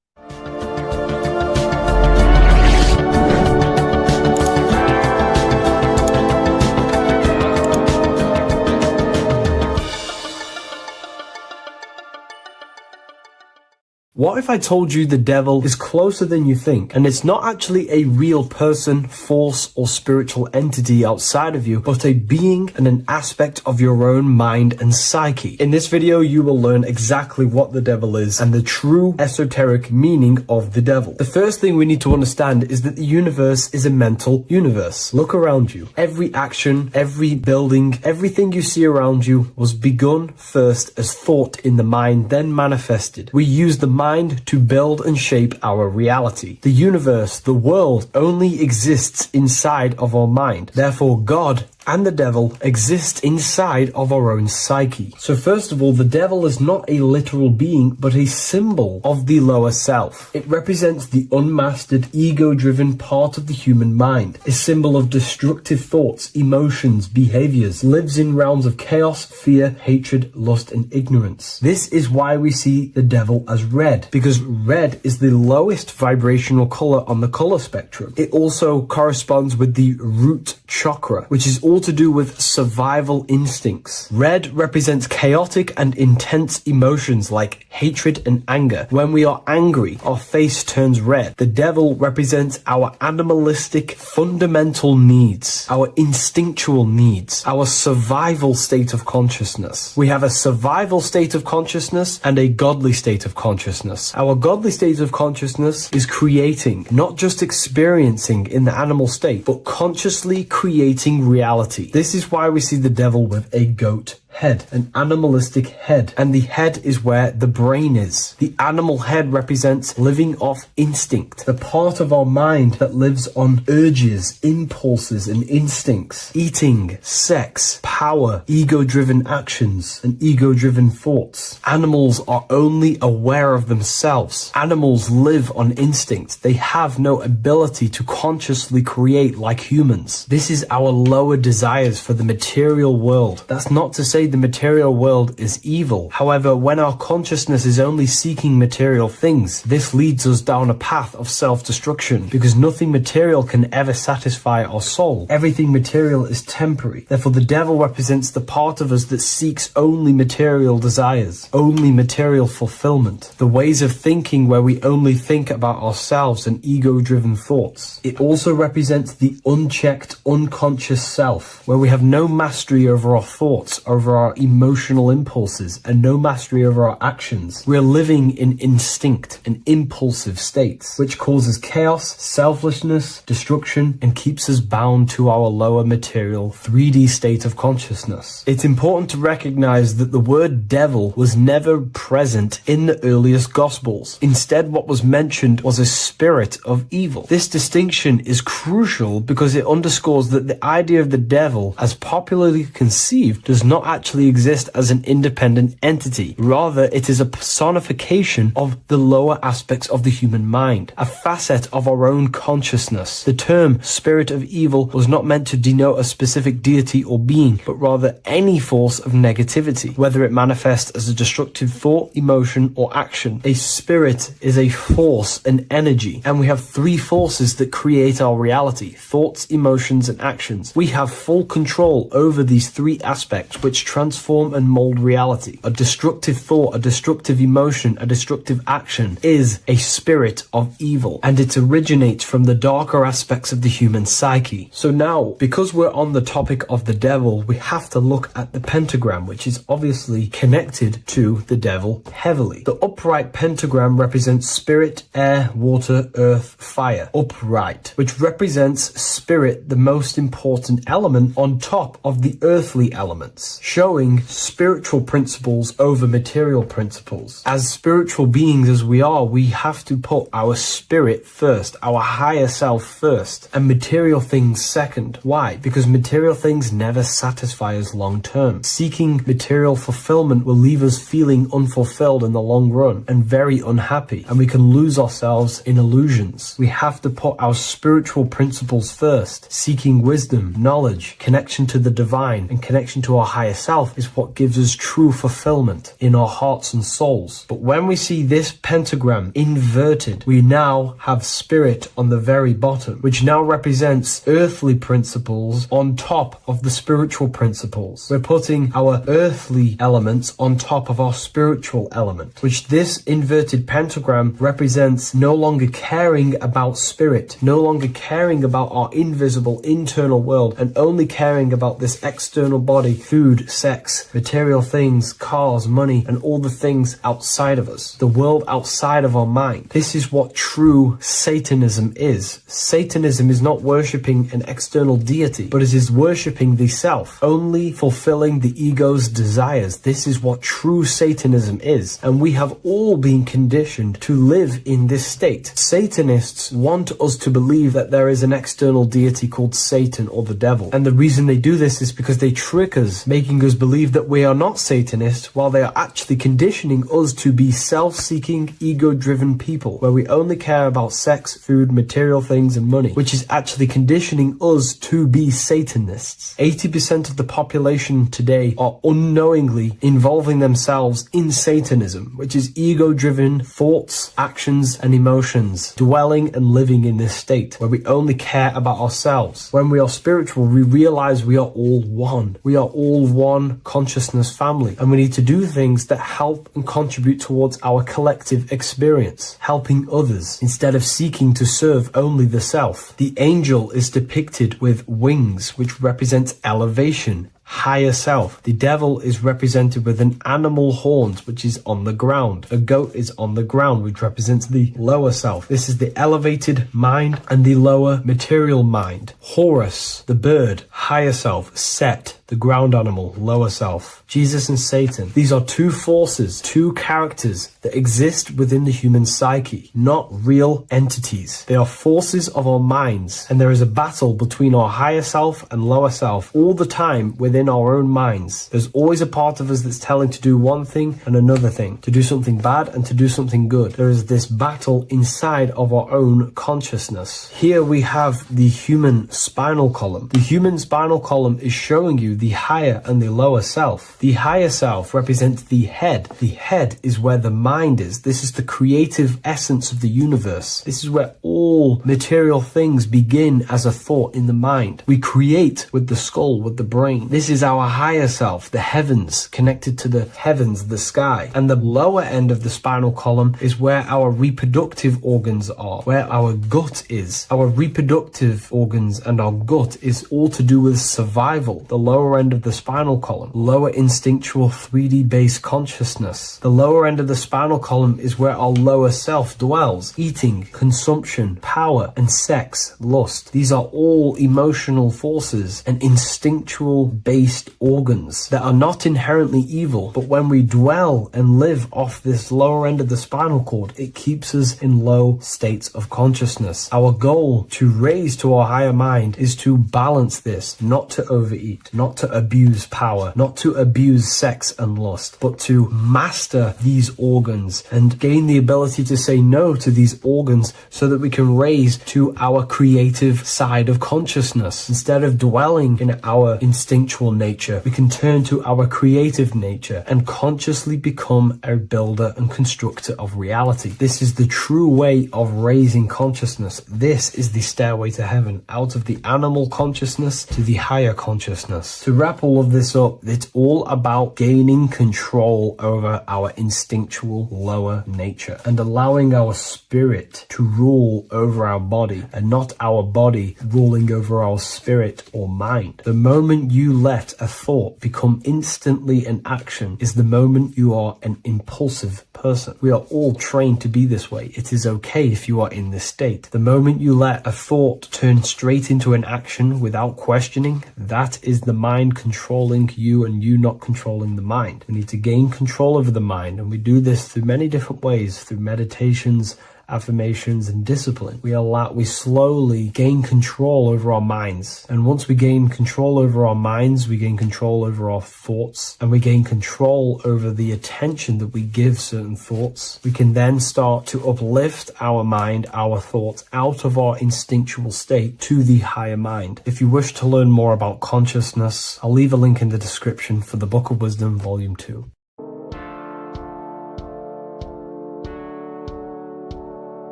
A: What if I told you the devil is closer than you think, and it's not actually a real person, force, or spiritual entity outside of you, but a being and an aspect of your own mind and psyche? In this video, you will learn exactly what the devil is and the true esoteric meaning of the devil. The first thing we need to understand is that the universe is a mental universe. Look around you. Every action, every building, everything you see around you was begun first as thought in the mind, then manifested. We use the mind to build and shape our reality. The universe, the world, only exists inside of our mind. Therefore, God and the devil exist inside of our own psyche. So first of all, the devil is not a literal being, but a symbol of the lower self. It represents the unmastered, ego-driven part of the human mind, a symbol of destructive thoughts, emotions, behaviors, lives in realms of chaos, fear, hatred, lust, and ignorance. This is why we see the devil as red, because red is the lowest vibrational color on the color spectrum. It also corresponds with the root chakra, which is all to do with survival instincts. Red represents chaotic and intense emotions like hatred and anger. When we are angry, our face turns red. The devil represents our animalistic fundamental needs, our instinctual needs, our survival state of consciousness. We have a survival state of consciousness and a godly state of consciousness. Our godly state of consciousness is creating, not just experiencing in the animal state, but consciously creating reality. This is why we see the devil with a goat head, an animalistic head, and the head is where the brain is. The animal head represents living off instinct, the part of our mind that lives on urges, impulses, and instincts. Eating, sex, power, ego-driven actions, and ego-driven thoughts. Animals are only aware of themselves. Animals live on instinct. They have no ability to consciously create like humans. This is our lower desires for the material world. That's not to say the material world is evil. However, when our consciousness is only seeking material things, this leads us down a path of self-destruction, because nothing material can ever satisfy our soul. Everything material is temporary. Therefore, the devil represents the part of us that seeks only material desires, only material fulfillment, the ways of thinking where we only think about ourselves and ego-driven thoughts. It also represents the unchecked, unconscious self, where we have no mastery over our thoughts, over our emotional impulses, and no mastery over our actions. We're living in instinct and impulsive states, which causes chaos, selflessness, destruction, and keeps us bound to our lower material 3D state of consciousness. It's important to recognize that the word devil was never present in the earliest Gospels. Instead, what was mentioned was a spirit of evil. This distinction is crucial because it underscores that the idea of the devil, as popularly conceived, does not actually exist as an independent entity. Rather, it is a personification of the lower aspects of the human mind, a facet of our own consciousness. The term spirit of evil was not meant to denote a specific deity or being, but rather any force of negativity, whether it manifests as a destructive thought, emotion, or action. A spirit is a force, an energy, and we have three forces that create our reality: thoughts, emotions, and actions. We have full control over these three aspects which transform and mold reality. A destructive thought, a destructive emotion, a destructive action is a spirit of evil, and it originates from the darker aspects of the human psyche. So now, because we're on the topic of the devil, we have to look at the pentagram, which is obviously connected to the devil heavily. The upright pentagram represents spirit, air, water, earth, fire. Upright, which represents spirit, the most important element on top of the earthly elements, showing spiritual principles over material principles. As spiritual beings as we are, we have to put our spirit first, our higher self first, and material things second. Why? Because material things never satisfy us long term. Seeking material fulfillment will leave us feeling unfulfilled in the long run and very unhappy, and we can lose ourselves in illusions. We have to put our spiritual principles first. Seeking wisdom, knowledge, connection to the divine, and connection to our higher self is what gives us true fulfillment in our hearts and souls. But when we see this pentagram inverted, we now have spirit on the very bottom, which now represents earthly principles on top of the spiritual principles. We're putting our earthly elements on top of our spiritual element, which this inverted pentagram represents no longer caring about spirit, no longer caring about our invisible internal world, and only caring about this external body, food, sex, material things, cars, money, and all the things outside of us, the world outside of our mind. This is what true Satanism is. Satanism is not worshipping an external deity, but it is worshipping the self, only fulfilling the ego's desires. This is what true Satanism is, and we have all been conditioned to live in this state. Satanists want us to believe that there is an external deity called Satan or the devil, and the reason they do this is because they trick us, making us believe that we are not Satanists, while they are actually conditioning us to be self-seeking, ego-driven people, where we only care about sex, food, material things, and money, which is actually conditioning us to be Satanists. 80% of the population today are unknowingly involving themselves in Satanism, which is ego-driven thoughts, actions, and emotions, dwelling and living in this state where we only care about ourselves. When we are spiritual, we realize we are all one. We are all one consciousness family, and we need to do things that help and contribute towards our collective experience, helping others, instead of seeking to serve only the self. The angel is depicted with wings, which represents elevation, higher self. The devil is represented with an animal horns, which is on the ground. A goat is on the ground, which represents the lower self. This is the elevated mind and the lower material mind. Horus, the bird, higher self. Set, the ground animal, lower self. Jesus and Satan. These are two forces, two characters that exist within the human psyche, not real entities. They are forces of our minds, and there is a battle between our higher self and lower self all the time within our own minds. There's always a part of us that's telling to do one thing and another thing, to do something bad and to do something good. There is this battle inside of our own consciousness. Here we have the human spinal column. The human spinal column is showing you the higher and the lower self. The higher self represents the head. The head is where the mind is. This is the creative essence of the universe. This is where all material things begin as a thought in the mind. We create with the skull, with the brain. This is our higher self, the heavens, connected to the heavens, the sky. And the lower end of the spinal column is where our reproductive organs are, where our gut is. Our reproductive organs and our gut is all to do with survival. The lower end of the spinal column, lower instinctual 3D based consciousness. The lower end of the spinal column is where our lower self dwells. Eating, consumption, power, and sex, lust. These are all emotional forces and instinctual based organs that are not inherently evil, but when we dwell and live off this lower end of the spinal cord, it keeps us in low states of consciousness. Our goal to raise to our higher mind is to balance this, not to overeat, not to abuse power, not to abuse sex and lust, but to master these organs and gain the ability to say no to these organs so that we can raise to our creative side of consciousness. Instead of dwelling in our instinctual nature, we can turn to our creative nature and consciously become a builder and constructor of reality. This is the true way of raising consciousness. This is the stairway to heaven, out of the animal consciousness to the higher consciousness. To wrap all of this up, it's all about gaining control over our instinctual lower nature and allowing our spirit to rule over our body and not our body ruling over our spirit or mind. The moment you let a thought become instantly an action is the moment you are an impulsive person. We are all trained to be this way. It is okay if you are in this state. The moment you let a thought turn straight into an action without questioning, that is the mind controlling you and you not controlling the mind. We need to gain control over the mind, and we do this through many different ways, through meditations, affirmations, and discipline. We slowly gain control over our minds. And once we gain control over our minds, we gain control over our thoughts, and we gain control over the attention that we give certain thoughts. We can then start to uplift our mind, our thoughts, out of our instinctual state to the higher mind. If you wish to learn more about consciousness, I'll leave a link in the description for the Book of Wisdom, Volume 2.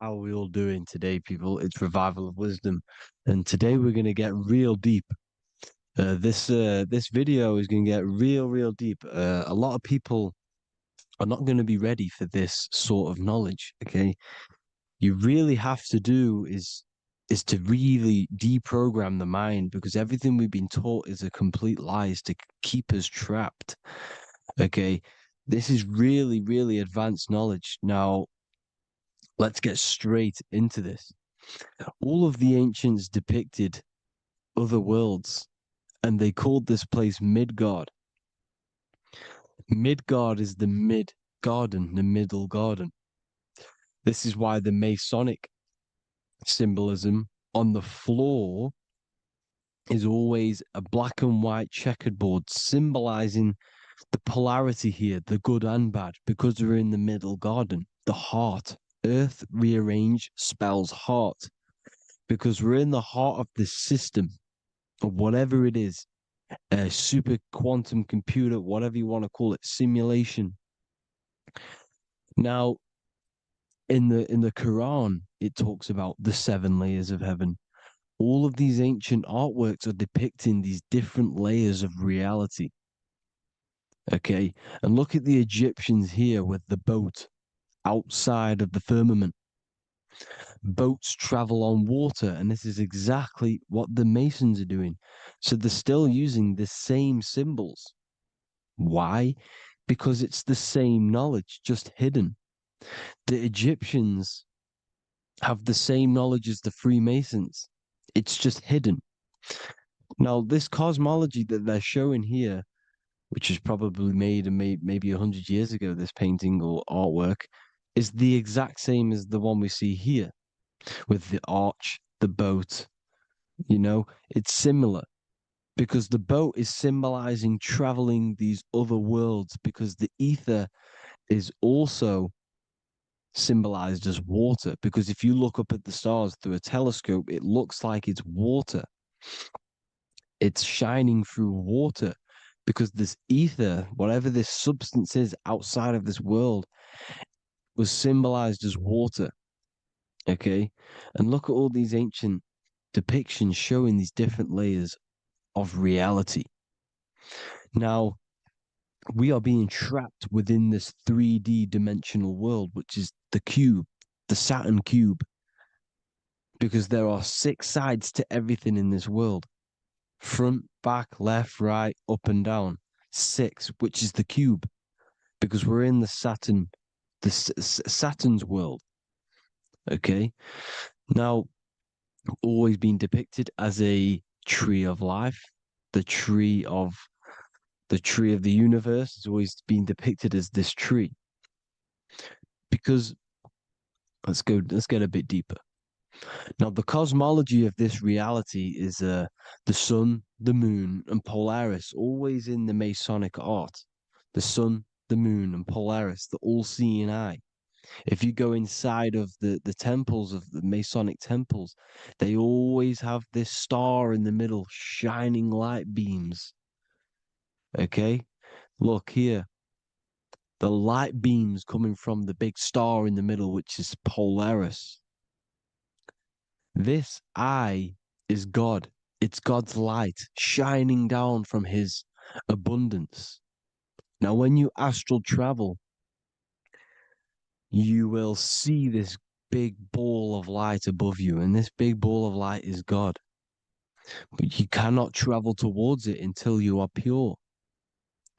B: How are we all doing today, people? It's Revival of Wisdom, and today we're going to get real deep. This video is going to get real deep. A lot of people are not going to be ready for this sort of knowledge. Okay, you really have to do is to really deprogram the mind, because everything we've been taught is a complete lie, is to keep us trapped. Okay, this is really advanced knowledge. Now, let's get straight into this. All of the ancients depicted other worlds, and they called this place Midgard. Midgard is the mid-garden, the middle garden. This is why the Masonic symbolism on the floor is always a black and white checkered board, symbolizing the polarity here, the good and bad, because we're in the middle garden, the heart. Earth rearranged spells heart, because we're in the heart of this system, of whatever it is, a super quantum computer, whatever you want to call it, simulation. Now, in the Quran, it talks about the 7 layers of heaven. All of these ancient artworks are depicting these different layers of reality. Okay, and look at the Egyptians here with the boat outside of the firmament. Boats travel on water, and this is exactly what the Masons are doing. So they're still using the same symbols. Why? Because it's the same knowledge, just hidden. The Egyptians have the same knowledge as the Freemasons. It's just hidden. Now, this cosmology that they're showing here, which was probably made maybe 100 years ago, this painting or artwork, is the exact same as the one we see here with the arch, the boat. It's similar because the boat is symbolizing traveling these other worlds, because the ether is also symbolized as water. Because if you look up at the stars through a telescope, it looks like it's water. It's shining through water because this ether, whatever this substance is outside of this world, was symbolized as water. Okay. And look at all these ancient depictions showing these different layers of reality. Now, we are being trapped within this 3D dimensional world, which is the cube, the Saturn cube, because there are 6 sides to everything in this world: front, back, left, right, up, and down. 6, which is the cube, because we're in the Saturn's world. Okay. Now, always been depicted as a tree of life, the tree of the universe has always been depicted as this tree. Because let's get a bit deeper. Now, the cosmology of this reality is the sun, the moon, and Polaris, always in the Masonic art. The sun, the moon, and Polaris, the all-seeing eye. If you go inside of the temples, of the Masonic temples, they always have this star in the middle, shining light beams. Okay? Look here. The light beams coming from the big star in the middle, which is Polaris. This eye is God. It's God's light shining down from his abundance. Now, when you astral travel, you will see this big ball of light above you, and this big ball of light is God. But you cannot travel towards it until you are pure.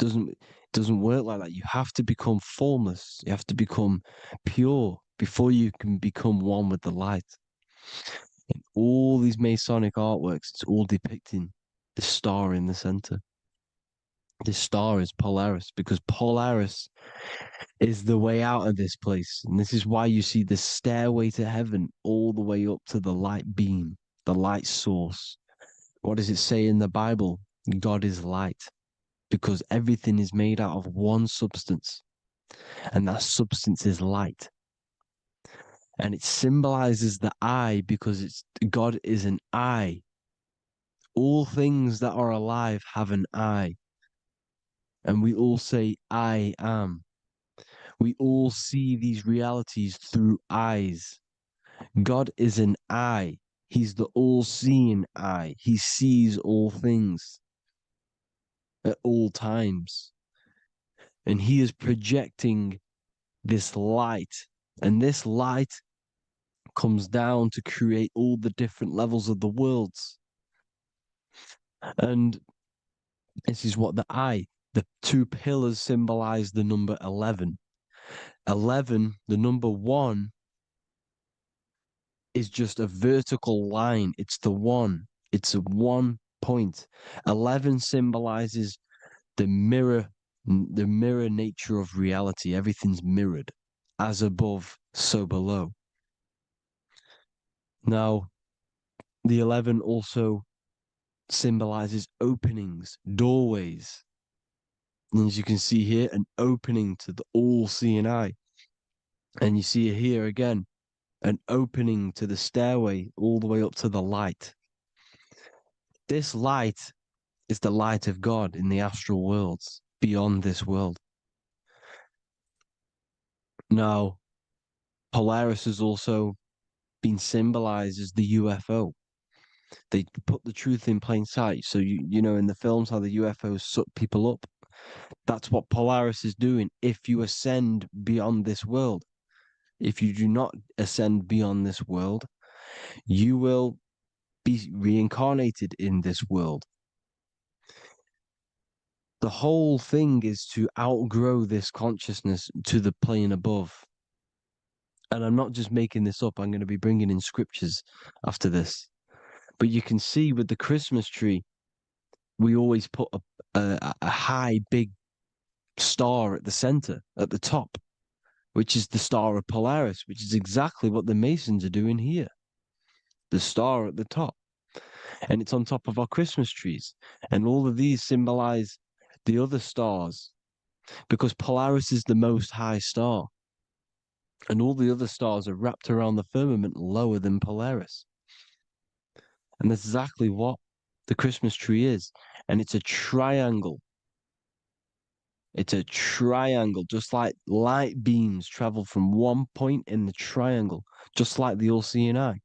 B: It doesn't work like that. You have to become formless. You have to become pure before you can become one with the light. In all these Masonic artworks, it's all depicting the star in the center. This star is Polaris, because Polaris is the way out of this place. And this is why you see the stairway to heaven all the way up to the light beam, the light source. What does it say in the Bible? God is light, because everything is made out of one substance, and that substance is light. And it symbolizes the eye because God is an eye. All things that are alive have an eye. And we all say, I am. We all see these realities through eyes. God is an eye. He's the all-seeing eye. He sees all things at all times. And he is projecting this light. And this light comes down to create all the different levels of the worlds. And this is what the 2 pillars symbolize the number 11. 11, the number 1, is just a vertical line. It's the 1. It's a 1 point. 11 symbolizes the mirror nature of reality. Everything's mirrored. As above, so below. Now, the 11 also symbolizes openings, doorways. And as you can see here, an opening to the all-seeing eye. And you see here again, an opening to the stairway all the way up to the light. This light is the light of God in the astral worlds, beyond this world. Now, Polaris has also been symbolized as the UFO. They put the truth in plain sight. So you know in the films how the UFOs suck people up. That's what Polaris is doing. If you ascend beyond this world, if you do not ascend beyond this world, you will be reincarnated in this world. The whole thing is to outgrow this consciousness to the plane above. And I'm not just making this up, I'm going to be bringing in scriptures after this. But you can see with the Christmas tree, we always put a high, big star at the center, at the top, which is the star of Polaris, which is exactly what the Masons are doing here. The star at the top. And it's on top of our Christmas trees. And all of these symbolize the other stars, because Polaris is the most high star. And all the other stars are wrapped around the firmament lower than Polaris. And that's exactly what the Christmas tree is. And it's a triangle. It's a triangle, just like light beams travel from one point in the triangle, just like the all-seeing eye.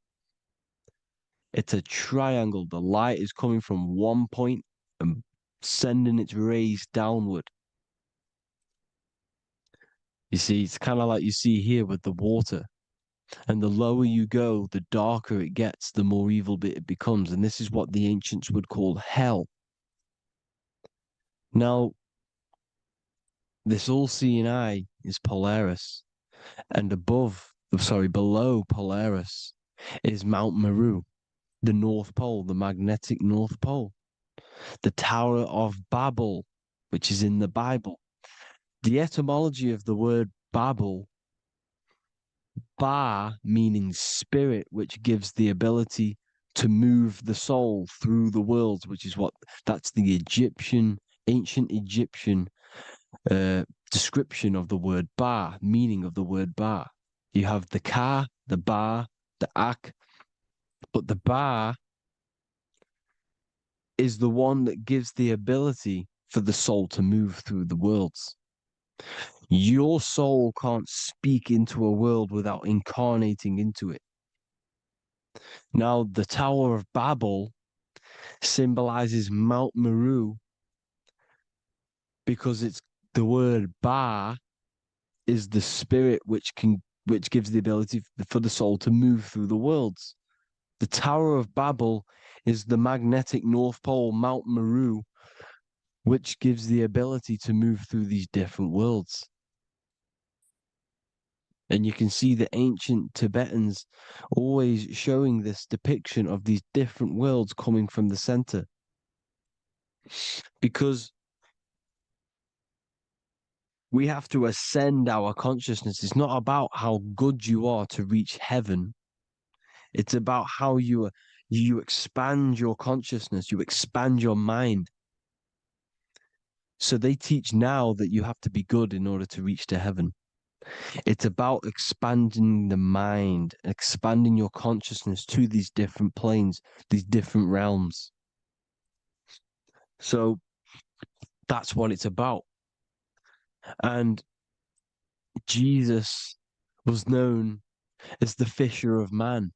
B: It's a triangle. The light is coming from one point and sending its rays downward. You see, it's kind of like you see here with the water. And the lower you go, the darker it gets, the more evil it becomes. And this is what the ancients would call hell. Now, this all-seeing eye is Polaris. And below Polaris is Mount Meru, the North Pole, the magnetic North Pole. The Tower of Babel, which is in the Bible. The etymology of the word Babel, Ba meaning spirit, which gives the ability to move the soul through the worlds, which is that's the ancient Egyptian description of the word Ba, meaning of the word Ba. You have the Ka, the Ba, the Ak, but the Ba is the one that gives the ability for the soul to move through the worlds. Your soul can't speak into a world without incarnating into it. Now, the Tower of Babel symbolizes Mount Meru because it's the word Ba is the spirit which gives the ability for the soul to move through the worlds. The Tower of Babel is the magnetic North Pole, Mount Meru, which gives the ability to move through these different worlds. And you can see the ancient Tibetans always showing this depiction of these different worlds coming from the center. Because we have to ascend our consciousness. It's not about how good you are to reach heaven. It's about how you expand your consciousness, you expand your mind. So they teach now that you have to be good in order to reach to heaven. It's about expanding the mind, expanding your consciousness to these different planes, these different realms. So that's what it's about. And Jesus was known as the fisher of man.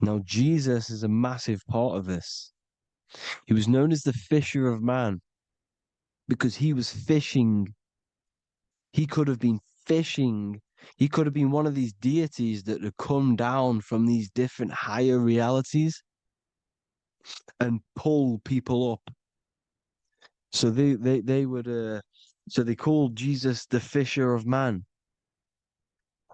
B: Now, Jesus is a massive part of this. He was known as the fisher of man because he was fishing. He could have been fishing. He could have been one of these deities that had come down from these different higher realities and pull people up. So they would so they called Jesus the fisher of man.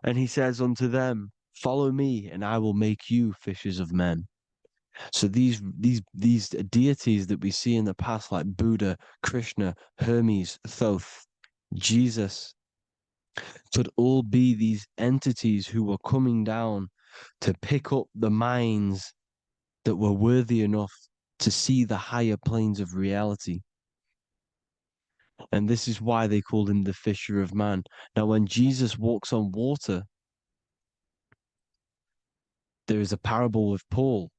B: And he says unto them, follow me and I will make you fishers of men. So these deities that we see in the past, like Buddha, Krishna, Hermes, Thoth, Jesus, could all be these entities who were coming down to pick up the minds that were worthy enough to see the higher planes of reality. And this is why they called him the fisher of man. Now, when Jesus walks on water, there is a parable with Paul.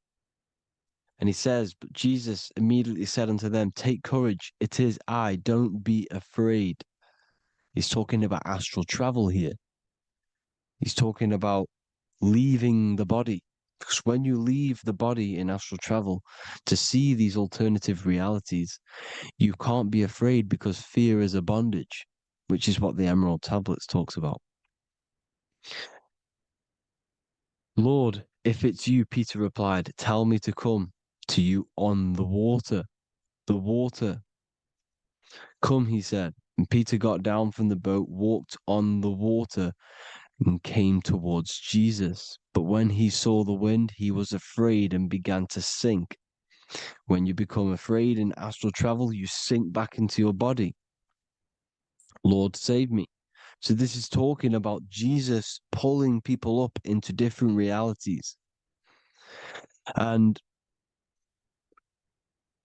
B: And he says, but Jesus immediately said unto them, take courage, it is I, don't be afraid. He's talking about astral travel here. He's talking about leaving the body. Because when you leave the body in astral travel to see these alternative realities, you can't be afraid because fear is a bondage, which is what the Emerald Tablets talks about. Lord, if it's you, Peter replied, tell me to come to you on the water. The water. Come, he said. And Peter got down from the boat, walked on the water, and came towards Jesus. But when he saw the wind, he was afraid and began to sink. When you become afraid in astral travel, you sink back into your body. Lord, save me. So this is talking about Jesus pulling people up into different realities. And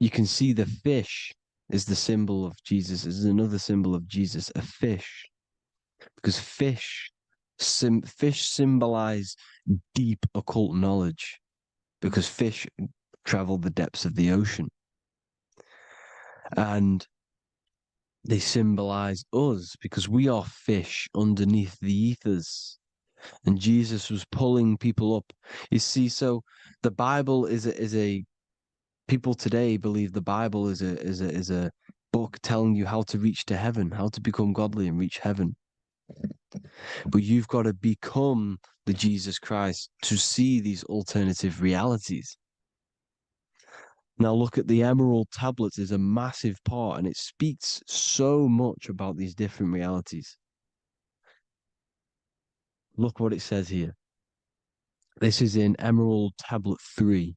B: you can see the fish is the symbol of Jesus, is another symbol of Jesus, a fish. Because fish symbolize deep occult knowledge, because fish travel the depths of the ocean. And they symbolize us because we are fish underneath the ethers. And Jesus was pulling people up. You see, so the Bible is a people today believe the Bible is a book telling you how to reach to heaven, how to become godly and reach heaven. But you've got to become the Jesus Christ to see these alternative realities. Now look at the Emerald tablets is a massive part, and it speaks so much about these different realities. Look what it says here. This is in Emerald Tablet 3.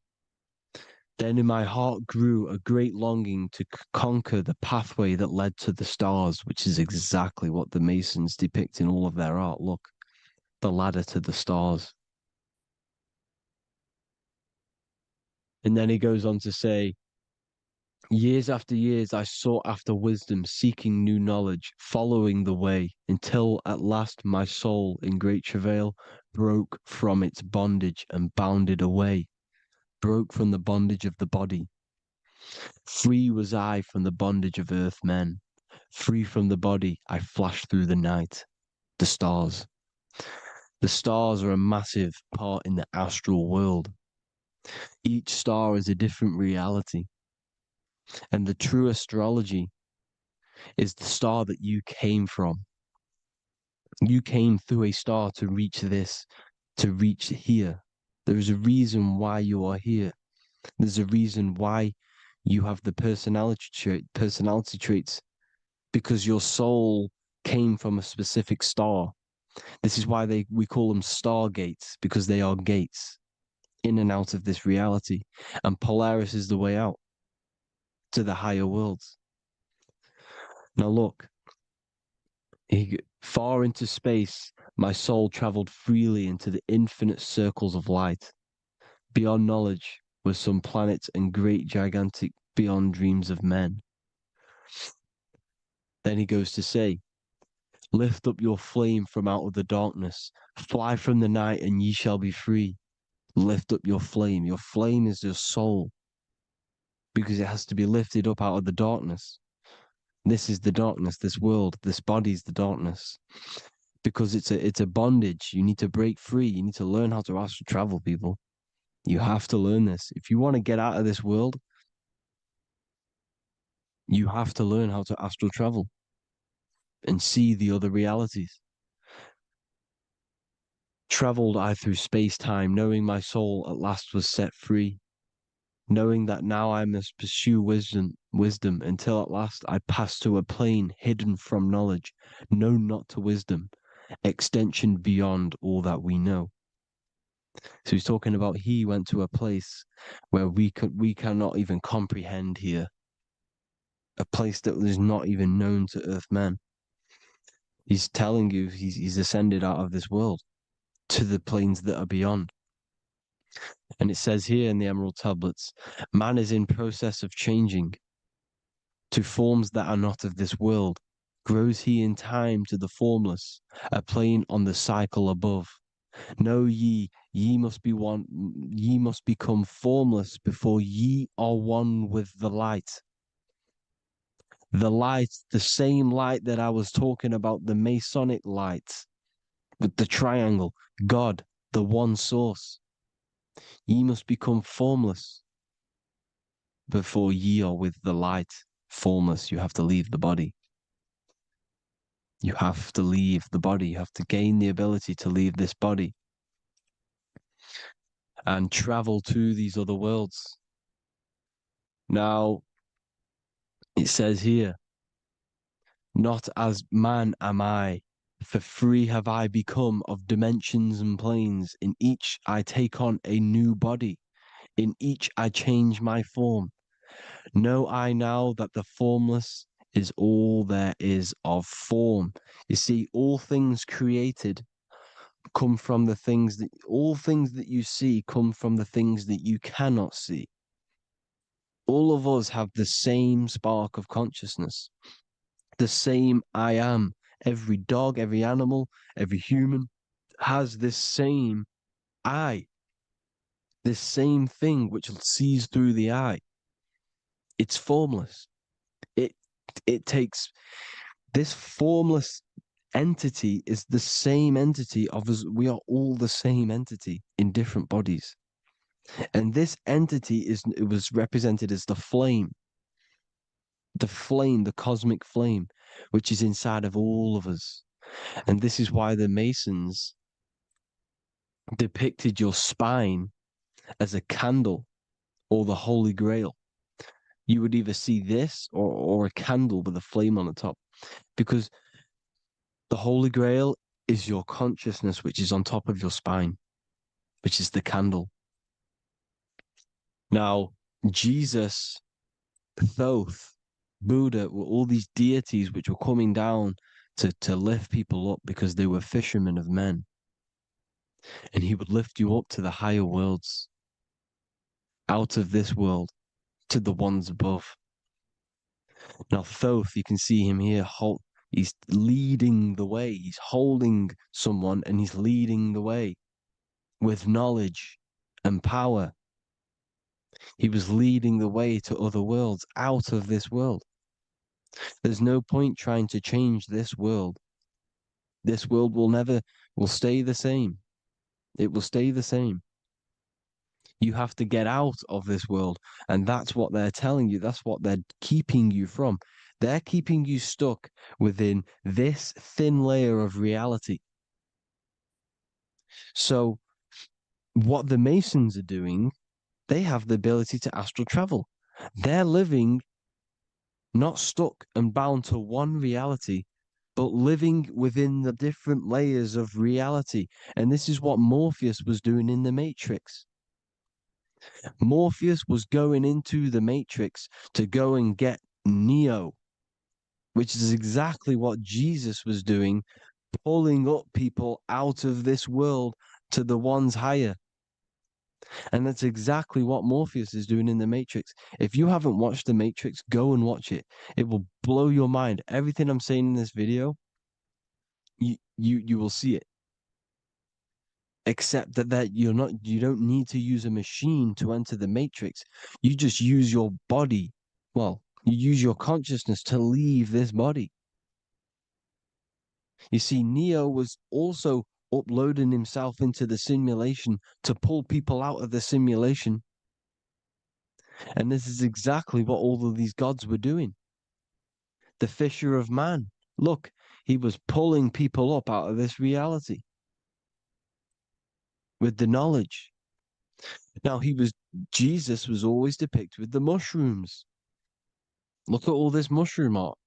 B: Then in my heart grew a great longing to conquer the pathway that led to the stars, which is exactly what the Masons depict in all of their art. Look, the ladder to the stars. And then he goes on to say, years after years, I sought after wisdom, seeking new knowledge, following the way, until at last my soul, in great travail, broke from its bondage and bounded away, broke from the bondage of the body. Free was I from the bondage of earth men. Free from the body, I flashed through the night. The stars. The stars are a massive part in the astral world. Each star is a different reality. And the true astrology is the star that you came from. You came through a star to reach this, to reach here. There is a reason why you are here. There's a reason why you have the personality traits, because your soul came from a specific star. This is why we call them star gates, because they are gates in and out of this reality. And Polaris is the way out to the higher worlds. Now look, far into space, my soul traveled freely into the infinite circles of light. Beyond knowledge were some planets and great gigantic beyond dreams of men. Then he goes to say, lift up your flame from out of the darkness, fly from the night and ye shall be free. Lift up your flame. Your flame is your soul, because it has to be lifted up out of the darkness. This is the darkness, this world, this body is the darkness. Because it's a bondage. You need to break free. You need to learn how to astral travel, people. You have to learn this. If you want to get out of this world, you have to learn how to astral travel and see the other realities. Traveled I through space-time, knowing my soul at last was set free, knowing that now I must pursue wisdom until at last I pass to a plane hidden from knowledge, known not to wisdom, extension beyond all that we know. So he's talking about he went to a place where we cannot even comprehend here, a place that is not even known to earth men. He's telling you he's ascended out of this world to the planes that are beyond. And it says here in the Emerald Tablets, man is in process of changing to forms that are not of this world. Grows he in time to the formless, a plane on the cycle above. Know ye must be one, ye must become formless before ye are one with the light. The light, the same light that I was talking about, the Masonic light, with the triangle, God, the one source. Ye must become formless before ye are with the light. Formless, you have to leave the body. You have to leave the body. You have to gain the ability to leave this body and travel to these other worlds. Now, it says here, not as man am I, for free have I become of dimensions and planes. In each I take on a new body. In each I change my form. Know I now that the formless is all there is of form. You see, all things created come from the things that, all things that you see come from the things that you cannot see. All of us have the same spark of consciousness, the same I am. Every dog, every animal, every human has this same I, this same thing which sees through the eye. It's formless. It takes this formless entity is the same entity of us. We are all the same entity in different bodies. And this entity it was represented as the flame, the cosmic flame, which is inside of all of us. And this is why the Masons depicted your spine as a candle or the Holy Grail. You would either see this or a candle with a flame on the top, because the Holy Grail is your consciousness, which is on top of your spine, which is the candle. Now, Jesus, Thoth, Buddha were all these deities which were coming down to lift people up because they were fishermen of men. And he would lift you up to the higher worlds, out of this world, to the ones above. Now, Thoth, you can see him here, he's leading the way. He's holding someone and he's leading the way with knowledge and power. He was leading the way to other worlds, out of this world. There's no point trying to change this world. This world will stay the same. It will stay the same. You have to get out of this world. And that's what they're telling you. That's what they're keeping you from. They're keeping you stuck within this thin layer of reality. So what the Masons are doing, they have the ability to astral travel. They're living not stuck and bound to one reality, but living within the different layers of reality. And this is what Morpheus was doing in the Matrix. Morpheus was going into the Matrix to go and get Neo, which is exactly what Jesus was doing, pulling up people out of this world to the ones higher. And that's exactly what Morpheus is doing in the Matrix. If you haven't watched the Matrix, go and watch it. It will blow your mind. Everything I'm saying in this video, you will see it. Except that you don't need to use a machine to enter the Matrix. You just use your body. Well, you use your consciousness to leave this body. You see, Neo was also uploading himself into the simulation to pull people out of the simulation. And this is exactly what all of these gods were doing. The fisher of man. Look, he was pulling people up out of this reality with the knowledge. Now, Jesus was always depicted with the mushrooms. Look at all this mushroom art.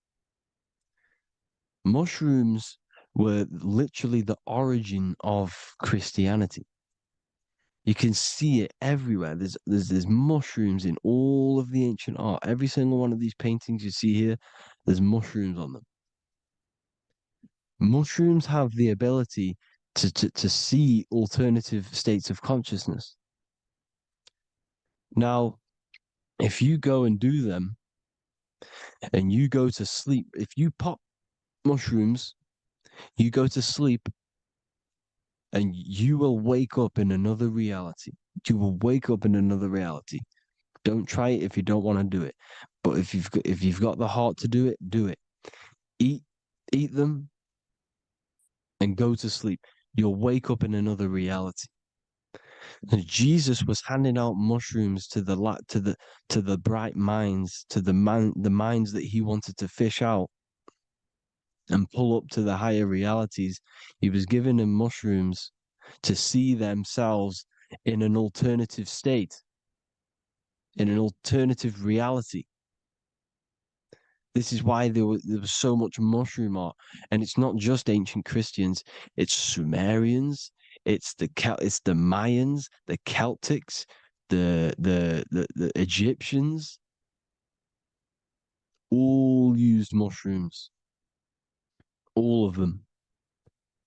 B: Mushrooms were literally the origin of Christianity. You can see it everywhere. There's mushrooms in all of the ancient art. Every single one of these paintings you see here, there's mushrooms on them. Mushrooms have the ability to see alternative states of consciousness. Now, if you go and do them and you go to sleep, if you pop mushrooms, you go to sleep and you will wake up in another reality. You will wake up in another reality. Don't try it if you don't want to do it. But if you've got the heart to do it, do it. Eat them and go to sleep. You'll wake up in another reality. And Jesus was handing out mushrooms to the bright minds, to the minds that he wanted to fish out. and pull up to the higher realities. He was given them mushrooms to see themselves in an alternative state, in an alternative reality. This is why there was so much mushroom art, and it's not just ancient Christians. It's Sumerians, it's the Mayans, the Celtics, the Egyptians. All used mushrooms. All of them.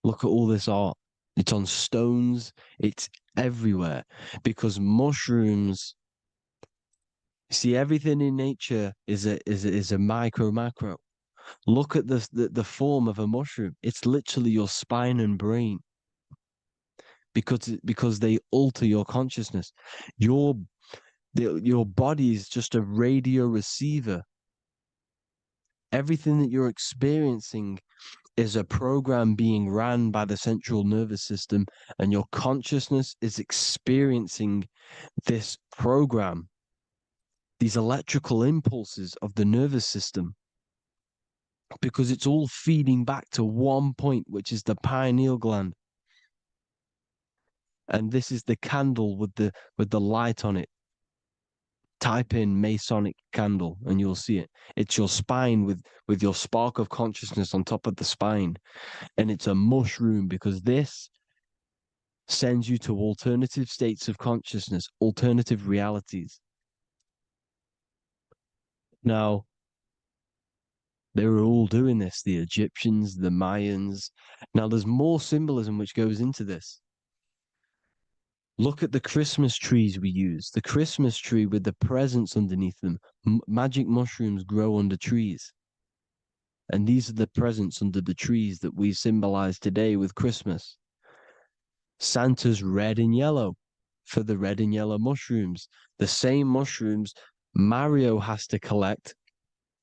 B: Look at all this art. It's on stones. It's everywhere because mushrooms. See, everything in nature is a micro macro. Look at the form of a mushroom. It's literally your spine and brain because they alter your consciousness. Your body is just a radio receiver. Everything that you're experiencing is a program being ran by the central nervous system, and your consciousness is experiencing this program, these electrical impulses of the nervous system, because it's all feeding back to one point, which is the pineal gland. And this is the candle with the light on it. Type in Masonic candle and you'll see it. It's your spine with your spark of consciousness on top of the spine. And it's a mushroom because this sends you to alternative states of consciousness, alternative realities. Now, they were all doing this, the Egyptians, the Mayans. Now, there's more symbolism which goes into this. Look at the Christmas trees we use. The Christmas tree with the presents underneath them. Magic mushrooms grow under trees. And these are the presents under the trees that we symbolize today with Christmas. Santa's red and yellow for the red and yellow mushrooms. The same mushrooms Mario has to collect.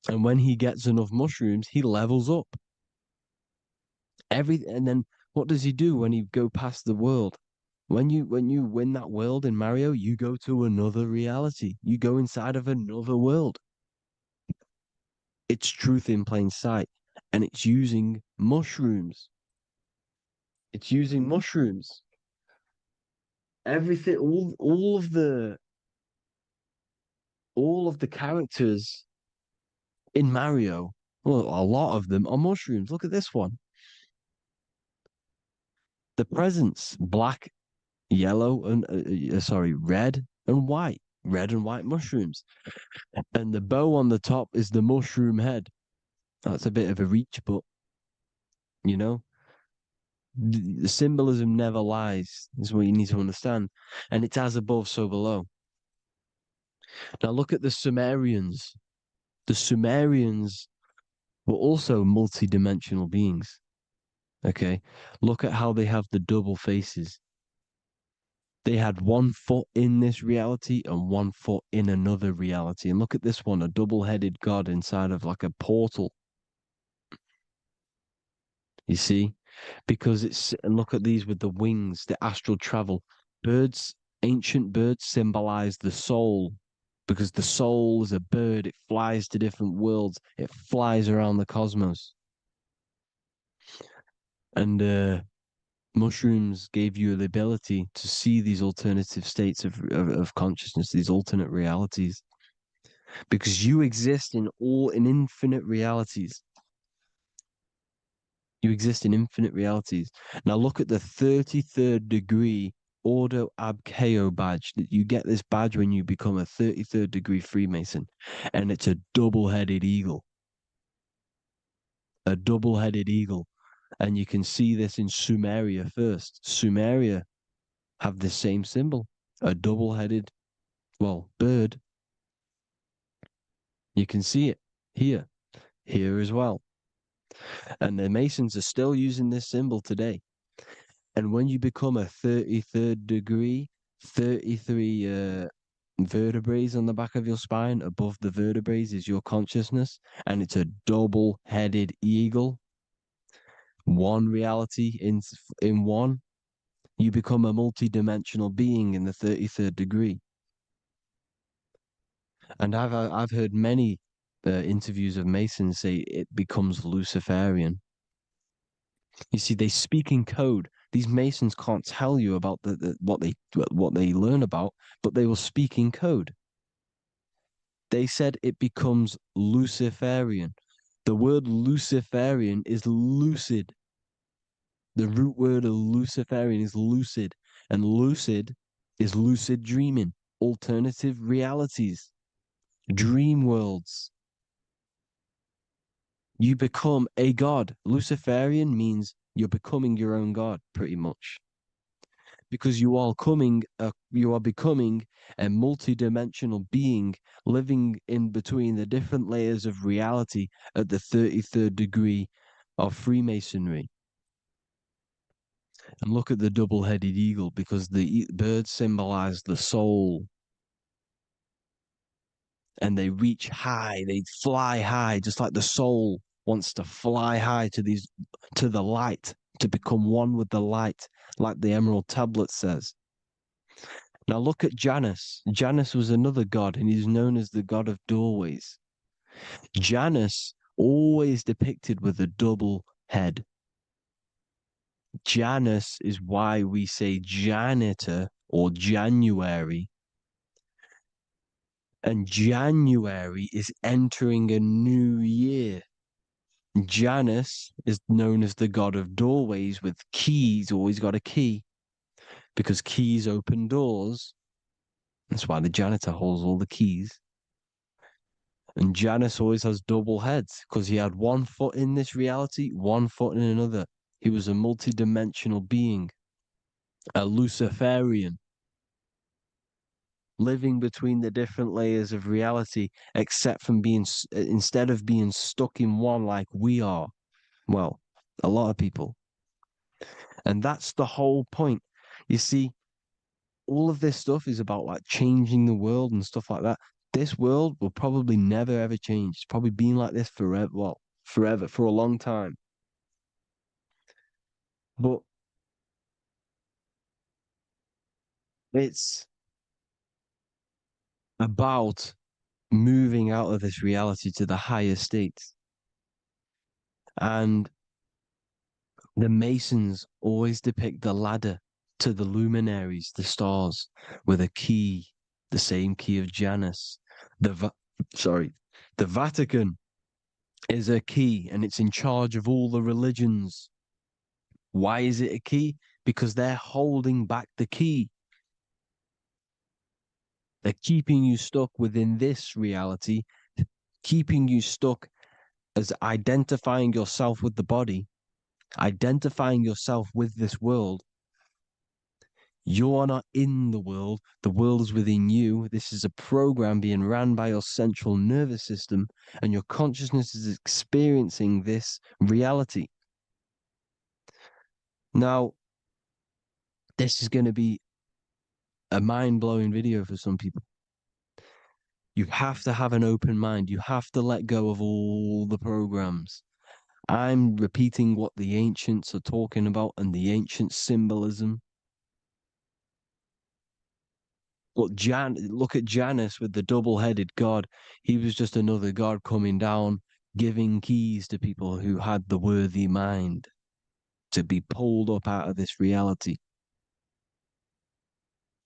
B: And when he gets enough mushrooms, he levels up. And then what does he do when he go past the world? When you win that world in Mario, you go to another reality. You go inside of another world. It's truth in plain sight. And it's using mushrooms. It's using mushrooms. Everything, all of the characters in Mario, well, a lot of them are mushrooms. Look at this one. The presents, black, yellow, and red and white. Red and white mushrooms. And the bow on the top is the mushroom head. That's a bit of a reach, but you know, the symbolism never lies. Is what you need to understand. And it's as above, so below. Now look at the Sumerians. The Sumerians were also multi-dimensional beings. Okay, look at how they have the double faces. They had 1 foot in this reality and 1 foot in another reality. And look at this one, a double-headed god inside of like a portal. You see? Because and look at these with the wings, the astral travel. Birds, ancient birds symbolize the soul. Because the soul is a bird, it flies to different worlds. It flies around the cosmos. And mushrooms gave you the ability to see these alternative states of consciousness, these alternate realities. Because you exist in infinite realities. You exist in infinite realities. Now look at the 33rd degree Ordo Ab Chao badge. You get this badge when you become a 33rd degree Freemason. And it's a double-headed eagle. A double-headed eagle. And you can see this in Sumeria first. Sumeria have the same symbol. A double-headed, bird. You can see it here. Here as well. And the Masons are still using this symbol today. And when you become a 33rd degree, 33 vertebrae on the back of your spine, above the vertebrae is your consciousness, and it's a double-headed eagle. One reality in one. You become a multi-dimensional being in the 33rd degree. And I've heard many interviews of Masons say it becomes Luciferian. You see, they speak in code. These Masons can't tell you about what they learn about, but they will speak in code. They said it becomes Luciferian. The word Luciferian is lucid. The root word of Luciferian is lucid, and lucid is lucid dreaming, alternative realities, dream worlds. You become a god. Luciferian means you're becoming your own god, pretty much. Because you are becoming a multi-dimensional being living in between the different layers of reality at the 33rd degree of Freemasonry. And look at the double-headed eagle, because the birds symbolize the soul. And they reach high, they fly high, just like the soul wants to fly high to the light, to become one with the light, like the Emerald Tablet says. Now look at Janus. Janus was another god, and he's known as the god of doorways. Janus always depicted with a double head. Janus is why we say janitor or January. And January is entering a new year. Janus is known as the god of doorways with keys, always got a key, because keys open doors. That's why the janitor holds all the keys. And Janus always has double heads, because he had one foot in this reality, one foot in another. He was a multi-dimensional being, a Luciferian, living between the different layers of reality, except from instead of being stuck in one like we are. Well, a lot of people. And that's the whole point. You see, all of this stuff is about like changing the world and stuff like that. This world will probably never ever change. It's probably been like this forever. Well, forever, for a long time. But it's about moving out of this reality to the higher states. And the Masons always depict the ladder to the luminaries, the stars, with a key, the same key of Janus. The Vatican is a key, and it's in charge of all the religions. Why is it a key? Because they're holding back the key. They're keeping you stuck within this reality, keeping you stuck as identifying yourself with the body, identifying yourself with this world. You are not in the world is within you. This is a program being ran by your central nervous system, and your consciousness is experiencing this reality. Now, this is going to be a mind-blowing video for some people. You have to have an open mind. You have to let go of all the programs. I'm repeating what the ancients are talking about and the ancient symbolism. Look at Janus with the double-headed god. He was just another god coming down, giving keys to people who had the worthy mind to be pulled up out of this reality,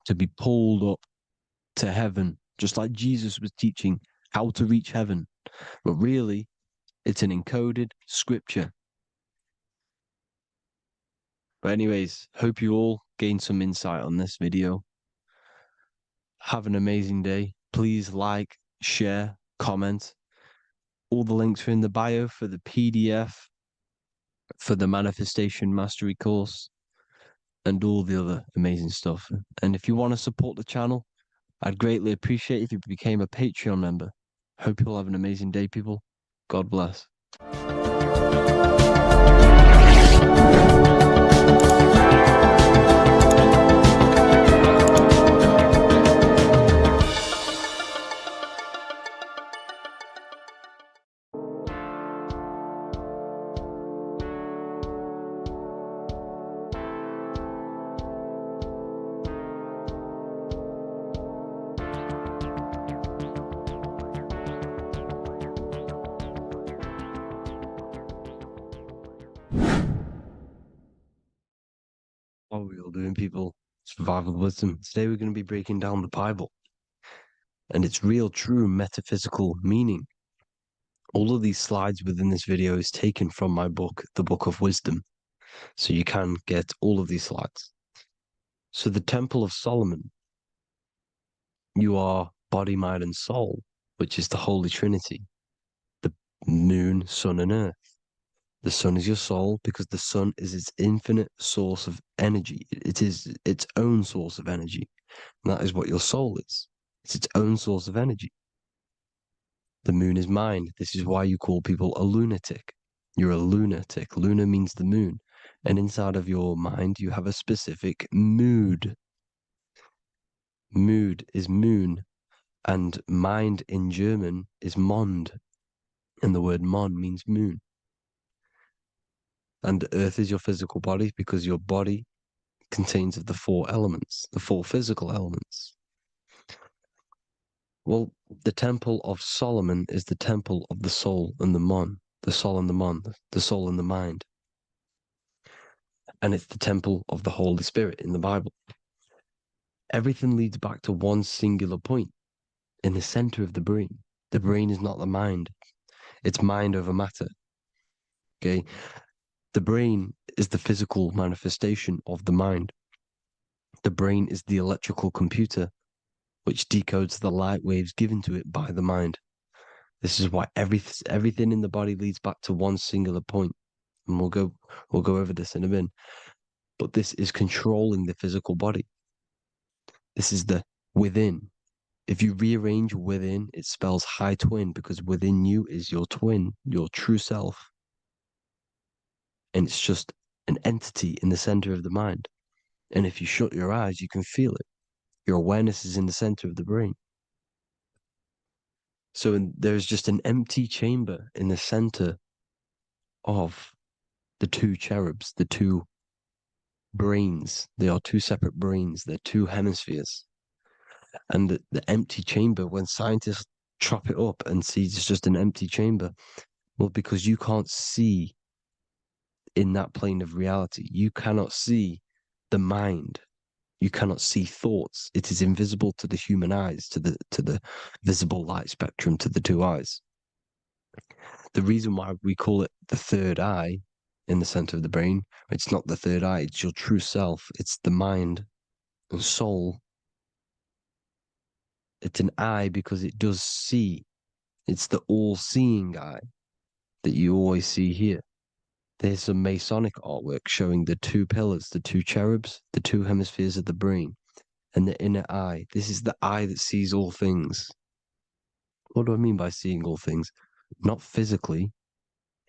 B: to be pulled up to heaven, just like Jesus was teaching how to reach heaven. But really, it's an encoded scripture. But anyways, hope you all gained some insight on this video. Have an amazing day. Please like, share, comment. All the links are in the bio for the PDF, for the Manifestation Mastery course, and all the other amazing stuff. And if you want to support the channel, I'd greatly appreciate if you became a Patreon member. Hope you'll have an amazing day, people. God bless. How are we all doing, people? Survival wisdom. Today we're going to be breaking down the Bible and its real, true metaphysical meaning. All of these slides within this video is taken from my book, The Book of Wisdom. So you can get all of these slides. So the Temple of Solomon, you are body, mind, and soul, which is the Holy Trinity. The moon, sun, and earth. The sun is your soul because the sun is its infinite source of energy. It is its own source of energy. And that is what your soul is. It's its own source of energy. The moon is mind. This is why you call people a lunatic. You're a lunatic. Luna means the moon. And inside of your mind, you have a specific mood. Mood is moon. And mind in German is Mond. And the word Mond means moon. And earth is your physical body because your body contains of the four elements, the four physical elements. Well, the Temple of Solomon is the temple of the soul and the mon, the soul and the mon, the soul and the mind. And it's the temple of the Holy Spirit in the Bible. Everything leads back to one singular point in the center of the brain. The brain is not the mind. It's mind over matter. Okay? The brain is the physical manifestation of the mind. The brain is the electrical computer which decodes the light waves given to it by the mind. This is why everything in the body leads back to one singular point. And we'll go over this in a minute. But this is controlling the physical body. This is the within. If you rearrange within, it spells high twin because within you is your twin, your true self. And it's just an entity in the center of the mind. And if you shut your eyes, you can feel it. Your awareness is in the center of the brain. So there's just an empty chamber in the center of the two cherubs, the two brains. They are two separate brains. They're two hemispheres. And the empty chamber, when scientists chop it up and see it's just an empty chamber, well, because you can't see in that plane of reality, you cannot see the mind. You cannot see thoughts. It is invisible to the human eyes, to the visible light spectrum, to the two eyes. The reason why we call it the third eye in the center of the brain, it's not the third eye, it's your true self. It's the mind and soul. It's an eye because it does see. It's the all-seeing eye that you always see here. There's some Masonic artwork showing the two pillars, the two cherubs, the two hemispheres of the brain, and the inner eye. This is the eye that sees all things. What do I mean by seeing all things? Not physically.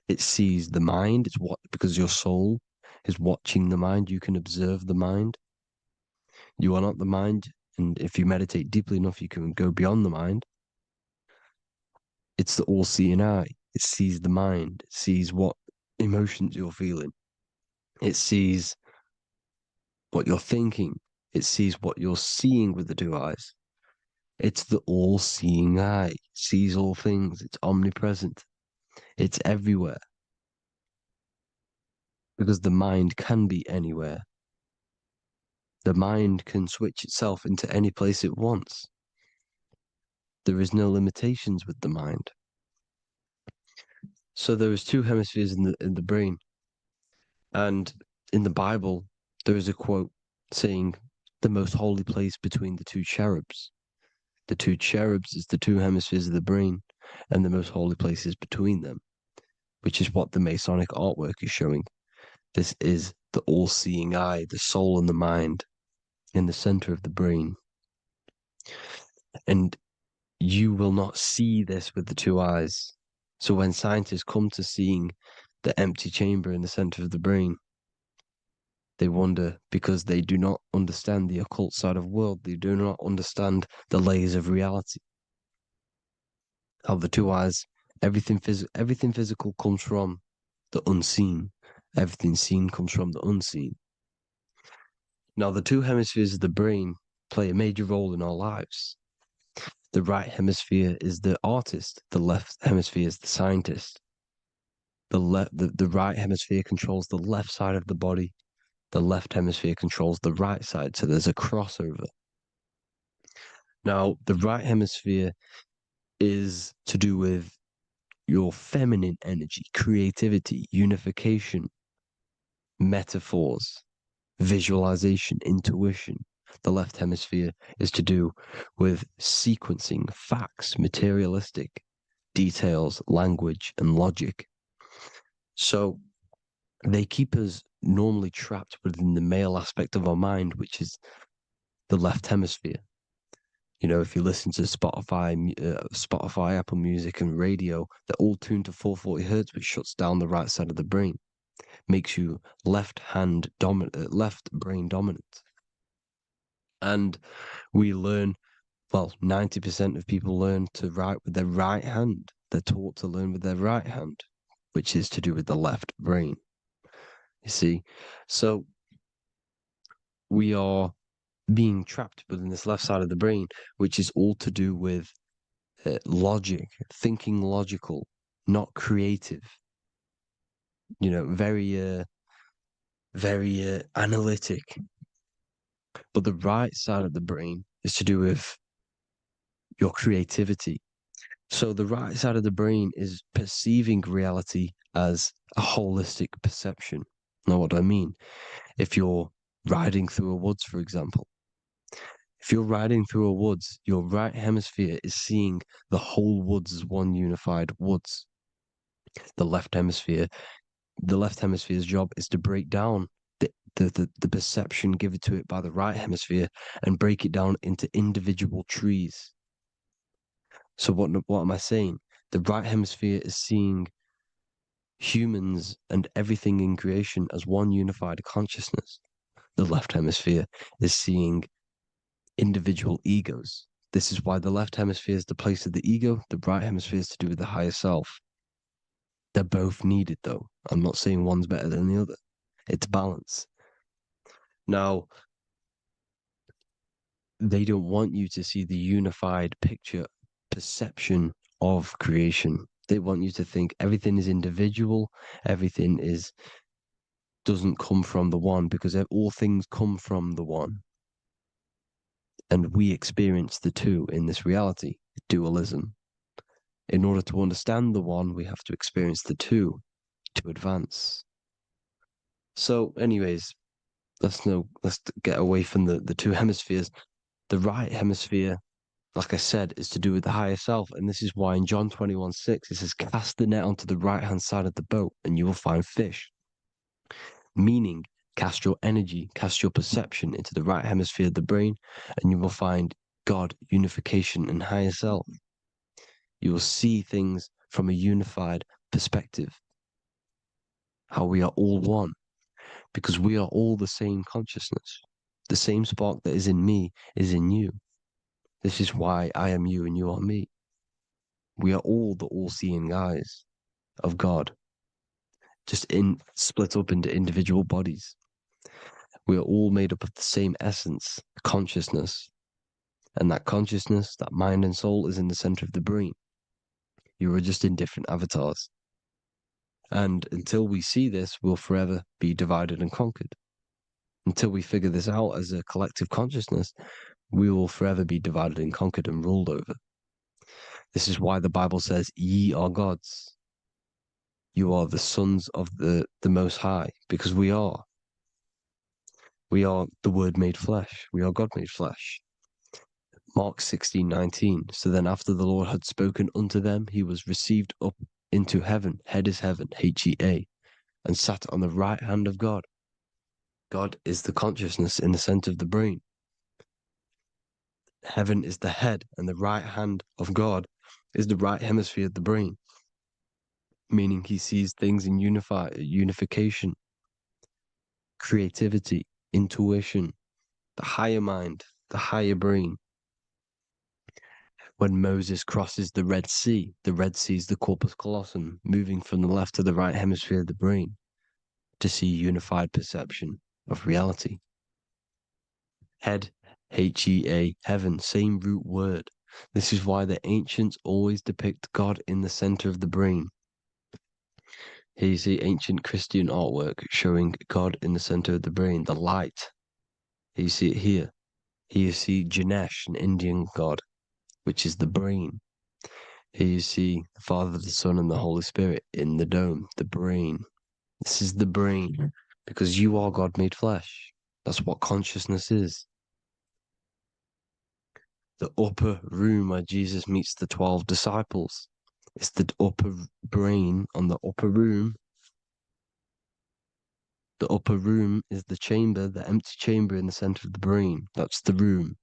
B: It sees the mind. It's what, because your soul is watching the mind. You can observe the mind. You are not the mind. And if you meditate deeply enough, you can go beyond the mind. It's the all-seeing eye. It sees the mind. It sees what emotions you're feeling. It sees what you're thinking. It sees what you're seeing with the two eyes. It's the all-seeing eye. It sees all things. It's omnipresent. It's everywhere. Because the mind can be anywhere. The mind can switch itself into any place it wants. There is no limitations with the mind. So there is two hemispheres in the brain. And in the Bible, there is a quote saying the most holy place between the two cherubs. The two cherubs is the two hemispheres of the brain, and the most holy place is between them, which is what the Masonic artwork is showing. This is the all-seeing eye, the soul and the mind in the center of the brain. And you will not see this with the two eyes. So when scientists come to seeing the empty chamber in the center of the brain, they wonder because they do not understand the occult side of the world. They do not understand the layers of reality. How the two eyes, everything physical comes from the unseen. Everything seen comes from the unseen. Now, the two hemispheres of the brain play a major role in our lives. The right hemisphere is the artist. The left hemisphere is the scientist. The right hemisphere controls the left side of the body. the left hemisphere controls the right side, so there's a crossover. Now, the right hemisphere is to do with your feminine energy, creativity, unification, metaphors, visualization, intuition. The left hemisphere is to do with sequencing, facts, materialistic details, language, and logic. So they keep us normally trapped within the male aspect of our mind, which is the left hemisphere. You know, if you listen to Spotify, Apple Music, and radio, they're all tuned to 440 hertz, which shuts down the right side of the brain, makes you left brain dominant. And we learn, well, 90% of people learn to write with their right hand. They're taught to learn with their right hand, which is to do with the left brain. You see, so we are being trapped within this left side of the brain, which is all to do with logic, thinking logical, not creative. You know, very analytic. But the right side of the brain is to do with your creativity. So the right side of the brain is perceiving reality as a holistic perception. Now, what do I mean? If you're riding through a woods, for example, if you're riding through a woods, your right hemisphere is seeing the whole woods as one unified woods. The left hemisphere's job is to break down the perception given to it by the right hemisphere and break it down into individual trees. So what am I saying? The right hemisphere is seeing humans and everything in creation as one unified consciousness. The left hemisphere is seeing individual egos. This is why the left hemisphere is the place of the ego, the right hemisphere is to do with the higher self. They're both needed, though. I'm not saying one's better than the other. It's balance. Now, they don't want you to see the unified picture, perception of creation. They want you to think everything is individual, everything doesn't come from the one, because all things come from the one. And we experience the two in this reality, dualism. In order to understand the one, we have to experience the two to advance. So, anyways, let's get away from the two hemispheres. The right hemisphere, like I said, is to do with the higher self. And this is why in John 21:6, it says, cast the net onto the right-hand side of the boat and you will find fish. Meaning, cast your energy, cast your perception into the right hemisphere of the brain, and you will find God, unification, and higher self. You will see things from a unified perspective. How we are all one, because we are all the same consciousness. The same spark that is in me is in you. This is why I am you and you are me. We are all the all-seeing eyes of God, just split up into individual bodies. We are all made up of the same essence, consciousness. And that consciousness, that mind and soul, is in the center of the brain. You are just in different avatars. And until we see this, we'll forever be divided and conquered. Until we figure this out as a collective consciousness, we will forever be divided and conquered and ruled over. This is why the Bible says, ye are gods. You are the sons of the Most High, because we are. We are the Word made flesh. We are God made flesh. Mark 16:19. So then after the Lord had spoken unto them, he was received up into heaven. Head is heaven, H-E-A, and sat on the right hand of God. God is the consciousness in the center of the brain. Heaven is the head, and the right hand of God is the right hemisphere of the brain, meaning he sees things in unification, creativity, intuition, the higher mind, the higher brain. When Moses crosses the Red Sea is the corpus callosum, moving from the left to the right hemisphere of the brain to see unified perception of reality. Head, H-E-A, heaven, same root word. This is why the ancients always depict God in the center of the brain. Here you see ancient Christian artwork showing God in the center of the brain, the light. Here you see it here. Here you see Ganesh, an Indian god, which is the brain. Here you see the Father, the Son, and the Holy Spirit in the dome, the brain. This is the brain, because you are God made flesh. That's what consciousness is. The upper room where Jesus meets the 12 disciples. It's the upper brain on the upper room. The upper room is the chamber, the empty chamber in the center of the brain. That's the room.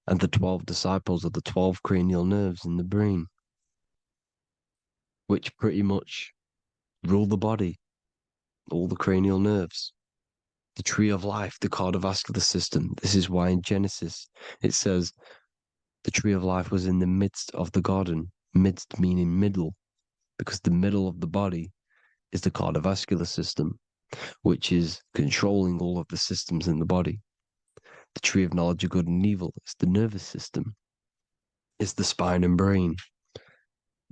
B: And the 12 disciples are the 12 cranial nerves in the brain, which pretty much rule the body, all the cranial nerves. The tree of life, the cardiovascular system. This is why in Genesis it says the tree of life was in the midst of the garden. Midst meaning middle, because the middle of the body is the cardiovascular system, which is controlling all of the systems in the body. The tree of knowledge of good and evil is the nervous system. It's the spine and brain.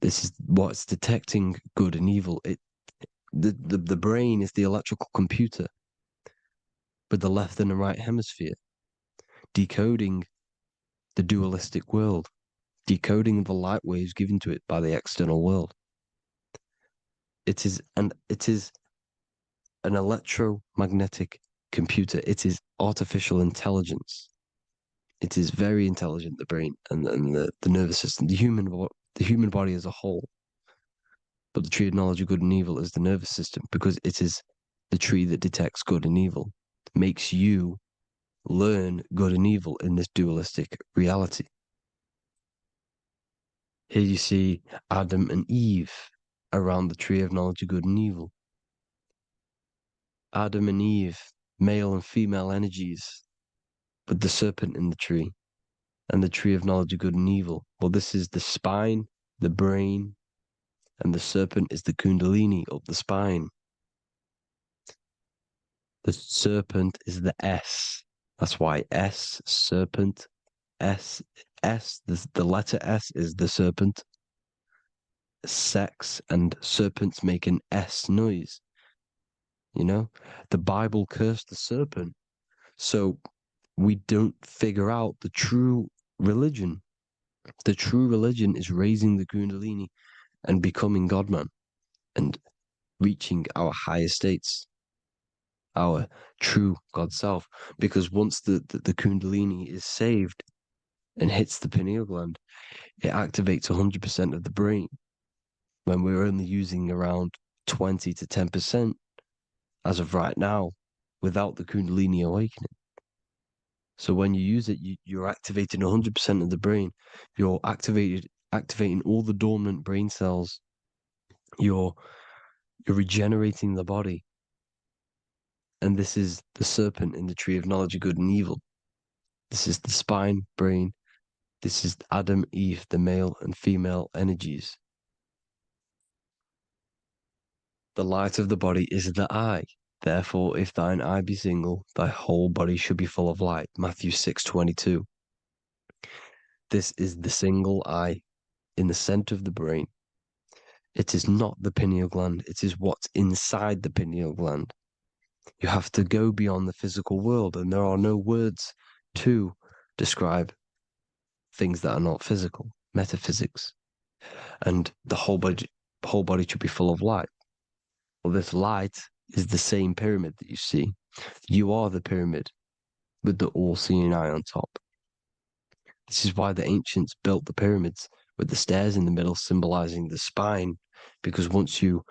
B: This is what's detecting good and evil. The brain is the electrical computer with the left and the right hemisphere, decoding the dualistic world, decoding the light waves given to it by the external world. It is an electromagnetic computer. It is artificial intelligence. It is very intelligent, the brain and the nervous system, the human body as a whole. But the tree of knowledge of good and evil is the nervous system, because it is the tree that detects good and evil, makes you learn good and evil in this dualistic reality. Here you see Adam and Eve around the tree of knowledge of good and evil. Adam and Eve, male and female energies, with the serpent in the tree, and the tree of knowledge of good and evil. Well, this is the spine, the brain, and the serpent is the kundalini of the spine. The serpent is the S. That's why S, serpent, S, the letter S is the serpent. Sex and serpents make an S noise. You know, the Bible cursed the serpent. So we don't figure out the true religion. The true religion is raising the kundalini and becoming God-man and reaching our higher states, our true God self. Because once the kundalini is saved and hits the pineal gland, it activates 100% of the brain, when we're only using around 20 to 10% as of right now, without the kundalini awakening. So when you use it, you're activating 100% of the brain. You're activating all the dormant brain cells. You're regenerating the body. And this is the serpent in the tree of knowledge of good and evil. This is the spine, brain. This is Adam, Eve, the male and female energies. The light of the body is the eye. Therefore, if thine eye be single, thy whole body should be full of light. Matthew 6:22. This is the single eye in the center of the brain. It is not the pineal gland. It is what's inside the pineal gland. You have to go beyond the physical world, and there are no words to describe things that are not physical, metaphysics. And the whole body should be full of light. Well, this light is the same pyramid that you see. You are the pyramid with the all-seeing eye on top. This is why the ancients built the pyramids with the stairs in the middle symbolizing the spine, because once you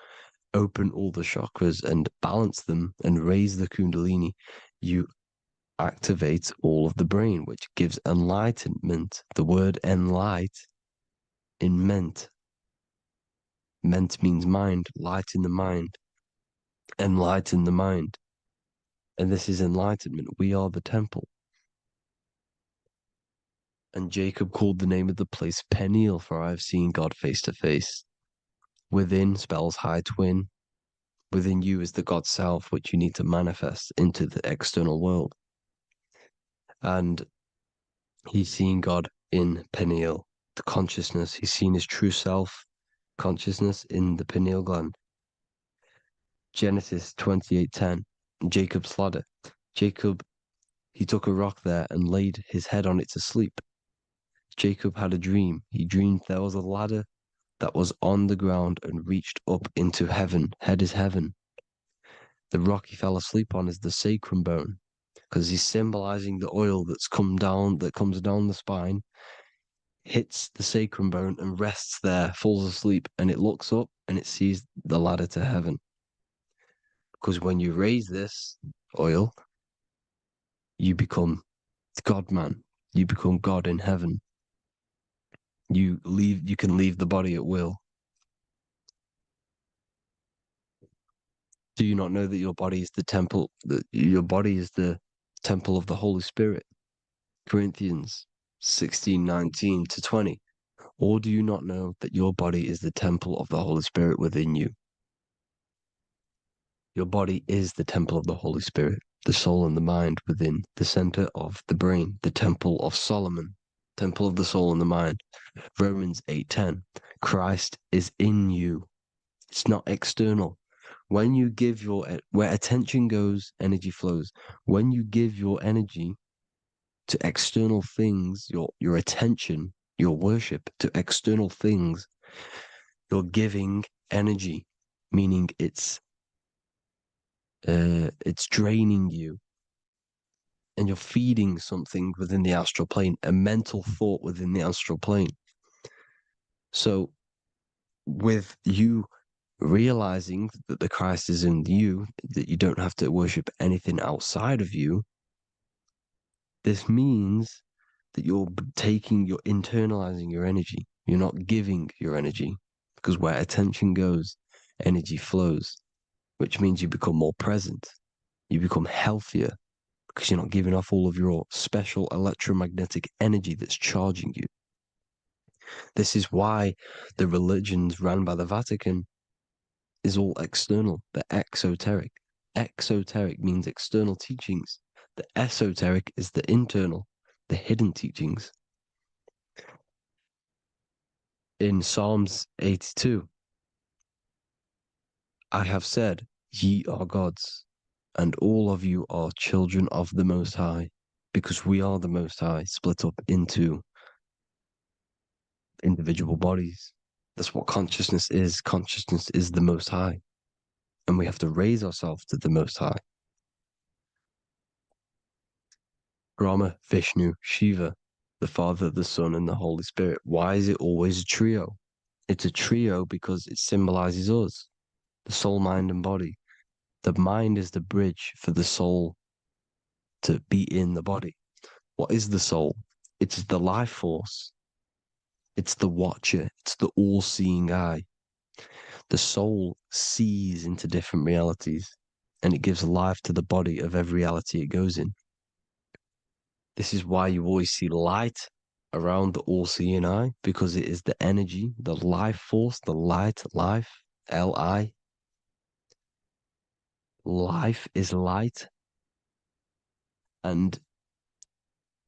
B: open all the chakras and balance them and raise the kundalini, you activate all of the brain, which gives enlightenment. The word enlight in ment. Ment means mind, light in the mind. Enlighten the mind. And this is enlightenment. We are the temple. And Jacob called the name of the place Peniel, for I have seen God face to face. Within spells high twin. Within you is the God self, which you need to manifest into the external world. And he's seen God in Peniel, the consciousness. He's seen his true self, consciousness, in the pineal gland. Genesis 28:10, Jacob's ladder. Jacob, he took a rock there and laid his head on it to sleep. Jacob had a dream. He dreamed there was a ladder that was on the ground and reached up into heaven. Head is heaven. The rock he fell asleep on is the sacrum bone, because he's symbolizing the oil that comes down the spine, hits the sacrum bone and rests there, falls asleep, and it looks up and it sees the ladder to heaven. Because when you raise this oil, you become God man. You become God in heaven. You can leave the body at will. Do you not know that your body is the temple, that your body is the temple of the Holy Spirit? Corinthians 16:19-20. Or do you not know that your body is the temple of the Holy Spirit within you? Your body is the temple of the Holy Spirit, the soul and the mind within, the center of the brain, the temple of Solomon, temple of the soul and the mind. Romans 8:10. Christ is in you. It's not external. When you give where attention goes, energy flows. When you give your energy to external things, your attention, your worship to external things, you're giving energy, meaning it's draining you, and you're feeding something within the astral plane, a mental thought within the astral plane. So with you realizing that the Christ is in you, that you don't have to worship anything outside of you, this means that you're internalizing your energy. You're not giving your energy, because where attention goes, energy flows, which means you become more present. You become healthier because you're not giving off all of your special electromagnetic energy that's charging you. This is why the religions ran by the Vatican is all external. They're exoteric. Exoteric means external teachings. The esoteric is the internal, the hidden teachings. In Psalms 82, I have said, ye are gods, and all of you are children of the Most High, because we are the Most High, split up into individual bodies. That's what consciousness is. Consciousness is the Most High, and we have to raise ourselves to the Most High. Brahma, Vishnu, Shiva, the Father, the Son, and the Holy Spirit. Why is it always a trio? It's a trio because it symbolizes us, the soul, mind, and body. The mind is the bridge for the soul to be in the body. What is the soul? It's the life force. It's the watcher. It's the all-seeing eye. The soul sees into different realities, and it gives life to the body of every reality it goes in. This is why you always see light around the all-seeing eye, because it is the energy, the life force, the light, life, L-I. Life is light, and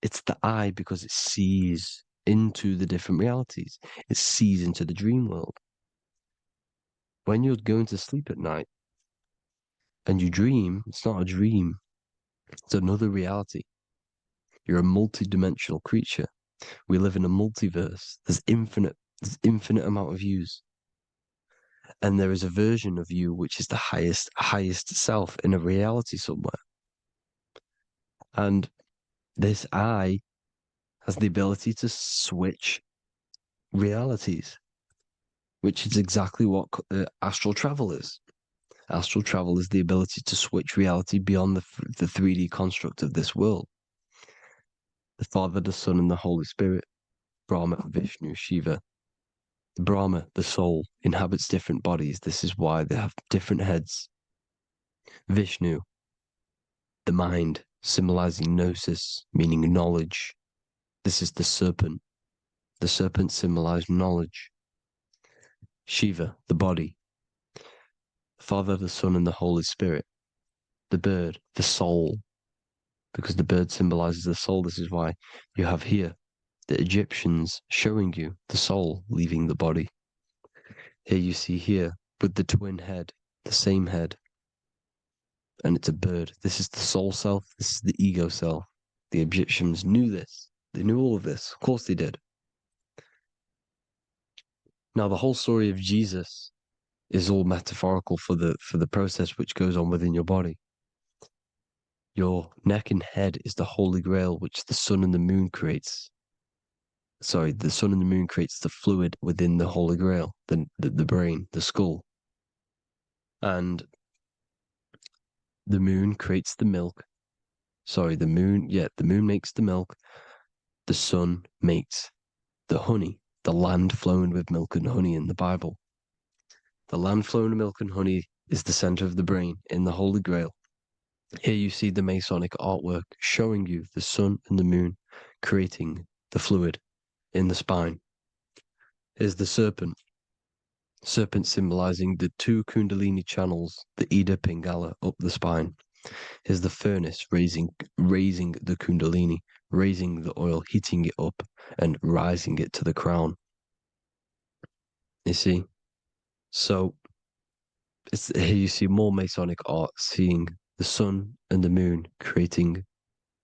B: it's the eye because it sees into the different realities. It sees into the dream world. When you're going to sleep at night and you dream, it's not a dream. It's another reality. You're a multi-dimensional creature. We live in a multiverse. There's infinite amount of yous. And there is a version of you which is the highest self in a reality somewhere. And this eye has the ability to switch realities, which is exactly what astral travel is. Astral travel is the ability to switch reality beyond the 3D construct of this world. The Father, the Son, and the Holy Spirit, Brahma, Vishnu, Shiva. Brahma, the soul, inhabits different bodies. This is why they have different heads. Vishnu, the mind, symbolizing gnosis, meaning knowledge. This is the serpent. The serpent symbolized knowledge. Shiva, the body. Father, the Son, and the Holy Spirit. The bird, the soul, because the bird symbolizes the soul. This is why you have here the Egyptians showing you the soul leaving the body. Here you see here with the twin head, the same head, and it's a bird. This is the soul self. This is the ego self. The Egyptians knew this. They knew all of this. Of course they did. Now, the whole story of Jesus is all metaphorical for the process which goes on within your body. Your neck and head is the holy grail which the sun and the moon creates. Sorry, the sun and the moon creates the fluid within the holy grail, the brain, the skull. And the moon creates the milk. Sorry, the moon makes the milk. The sun makes the honey, the land flowing with milk and honey in the Bible. The land flowing with milk and honey is the center of the brain in the Holy Grail. Here you see the Masonic artwork showing you the sun and the moon creating the fluid in the spine. Here's the serpent. Serpent symbolizing the two Kundalini channels, the Ida Pingala up the spine. Here's the furnace raising the Kundalini, raising the oil, heating it up, and rising it to the crown. You see? So here you see more Masonic art, seeing the sun and the moon creating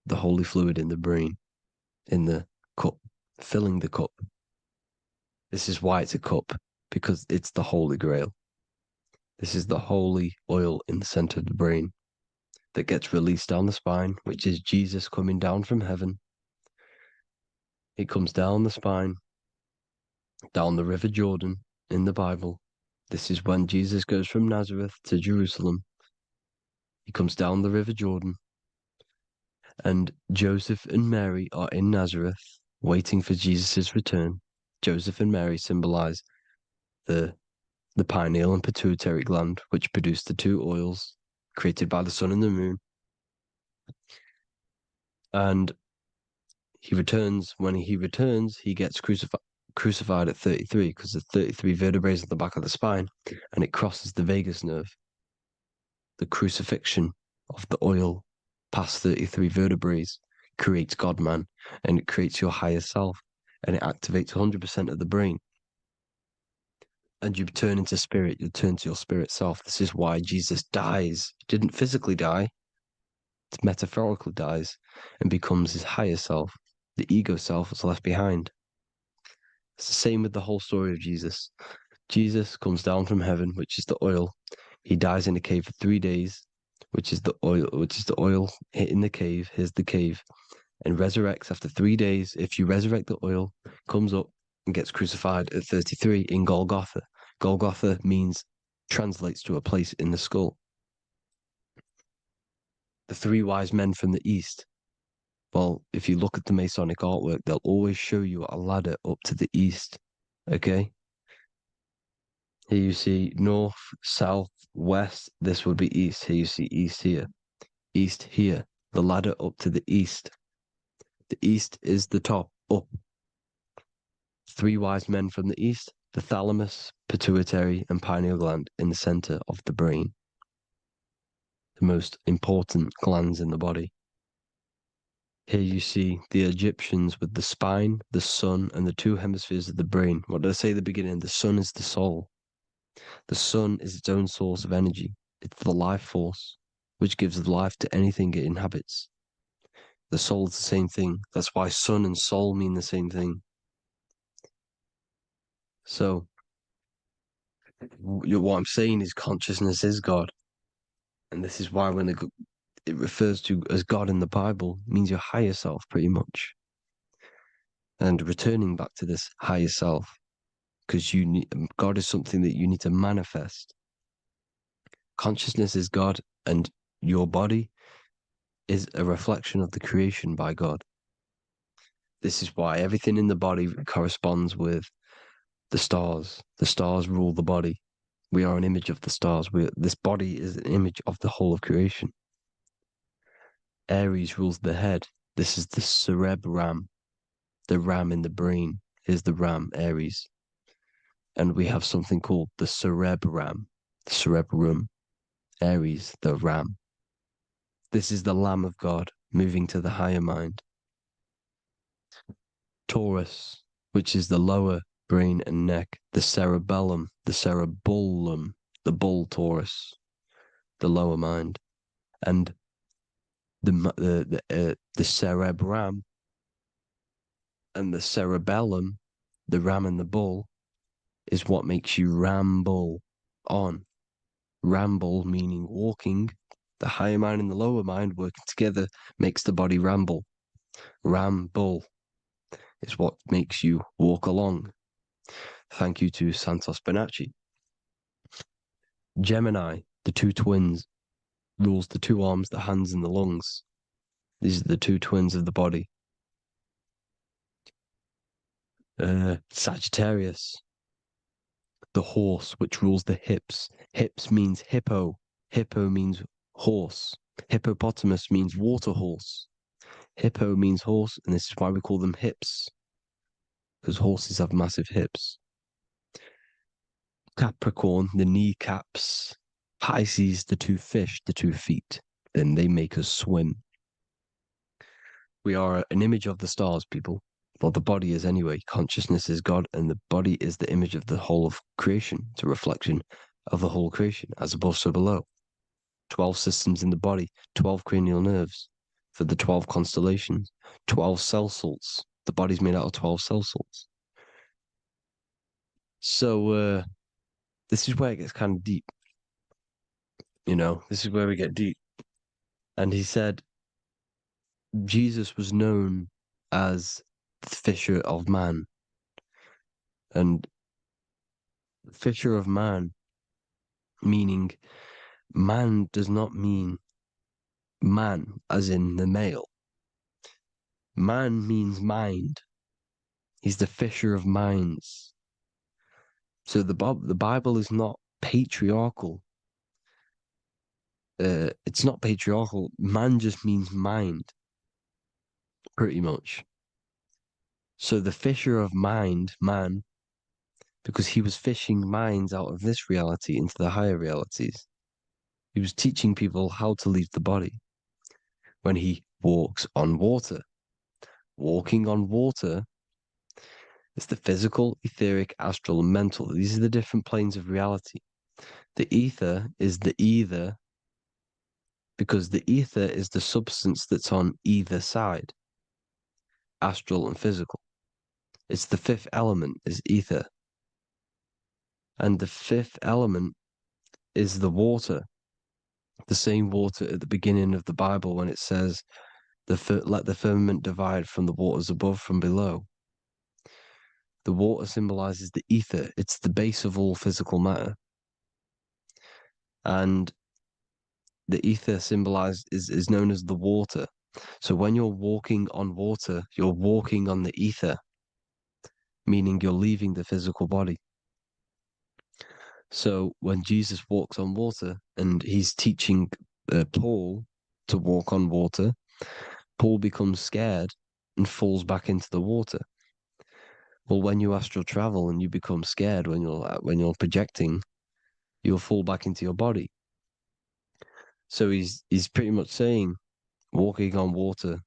B: the holy fluid in the brain, in the cup, filling the cup. This is why it's a cup, because it's the Holy Grail. This is the holy oil in the center of the brain that gets released down the spine, which is Jesus coming down from heaven. It comes down the spine, down the River Jordan in the Bible. This is when Jesus goes from Nazareth to Jerusalem. He comes down the River Jordan, and Joseph and Mary are in Nazareth waiting for Jesus' return. Joseph and Mary symbolize the pineal and pituitary gland, which produce the two oils created by the sun and the moon. And he returns. When he returns, he gets crucified at 33, because there's 33 vertebrae at the back of the spine, and it crosses the vagus nerve. The crucifixion of the oil past 33 vertebrae creates God-man, and it creates your higher self, and it activates 100% of the brain. And you turn into spirit, you turn to your spirit self. This is why Jesus dies. He didn't physically die, it metaphorically dies, and becomes his higher self. The ego self is left behind. It's the same with the whole story of Jesus. Jesus comes down from heaven, which is the oil. He dies in a cave for 3 days, which is the oil in the cave. Here's the cave. And resurrects after 3 days. If you resurrect the oil, comes up and gets crucified at 33 in Golgotha. Golgotha translates to a place in the skull. The three wise men from the east. Well, if you look at the Masonic artwork, they'll always show you a ladder up to the east. Okay? Here you see north, south, west. This would be east. Here you see east here. East here. The ladder up to the east. The east is the top, up. Three wise men from the east. The thalamus, pituitary, and pineal gland in the center of the brain. The most important glands in the body. Here you see the Egyptians with the spine, the sun, and the two hemispheres of the brain. What did I say at the beginning? The sun is the soul. The sun is its own source of energy. It's the life force, which gives life to anything it inhabits. The soul is the same thing. That's why sun and soul mean the same thing. So, what I'm saying is consciousness is God. And this is why when it refers to as God in the Bible, means your higher self, pretty much. And returning back to this higher self, because God is something that you need to manifest. Consciousness is God, and your body is a reflection of the creation by God. This is why everything in the body corresponds with the stars. The stars rule the body. We are an image of the stars. This body is an image of the whole of creation. Aries rules the head. This is the cerebrum, the ram in the brain. Here's the ram, Aries. And we have something called the cerebrum, Aries, the ram. This is the Lamb of God moving to the higher mind. Taurus, which is the lower brain and neck, the cerebellum, the bull Taurus, the lower mind. And the cerebrum and the cerebellum, the ram and the bull, is what makes you ramble on. Ramble meaning walking. The higher mind and the lower mind working together makes the body ramble. Ramble is what makes you walk along. Thank you to Santos Bonacci. Gemini, the two twins, rules the two arms, the hands, and the lungs. These are the two twins of the body. Sagittarius, the horse, which rules the hips. Hips means hippo. Hippo means horse. Hippopotamus means water horse. Hippo means horse, and this is why we call them hips, because horses have massive hips. Capricorn, the kneecaps. Pisces, the two fish, the 2 feet. Then they make us swim. We are an image of the stars, people. Well, the body is anyway. Consciousness is God, and the body is the image of the whole of creation. It's a reflection of the whole creation, as above, so below. 12 systems in the body, 12 cranial nerves for the 12 constellations, 12 cell salts. The body's made out of 12 cell salts. So, this is where it gets kind of deep. You know, this is where we get deep. And he said Jesus was known as the fisher of man. And fisher of man, meaning man does not mean man as in the male. Man means mind. He's the fisher of minds. So the Bible is not patriarchal. It's not patriarchal. Man just means mind, pretty much. So the fisher of mind, man, because he was fishing minds out of this reality into the higher realities. He was teaching people how to leave the body when he walks on water. Walking on water is the physical, etheric, astral, and mental. These are the different planes of reality. The ether is the either, because the ether is the substance that's on either side, astral and physical. It's the fifth element is ether. And the fifth element is the water. The same water at the beginning of the Bible when it says, let the firmament divide from the waters above from below. The water symbolizes the ether. It's the base of all physical matter. And the ether is known as the water. So when you're walking on water, you're walking on the ether, meaning you're leaving the physical body. So when Jesus walks on water and he's teaching Paul to walk on water, Paul becomes scared and falls back into the water. Well, when you astral travel and you become scared when you're projecting, you'll fall back into your body. So he's pretty much saying walking on water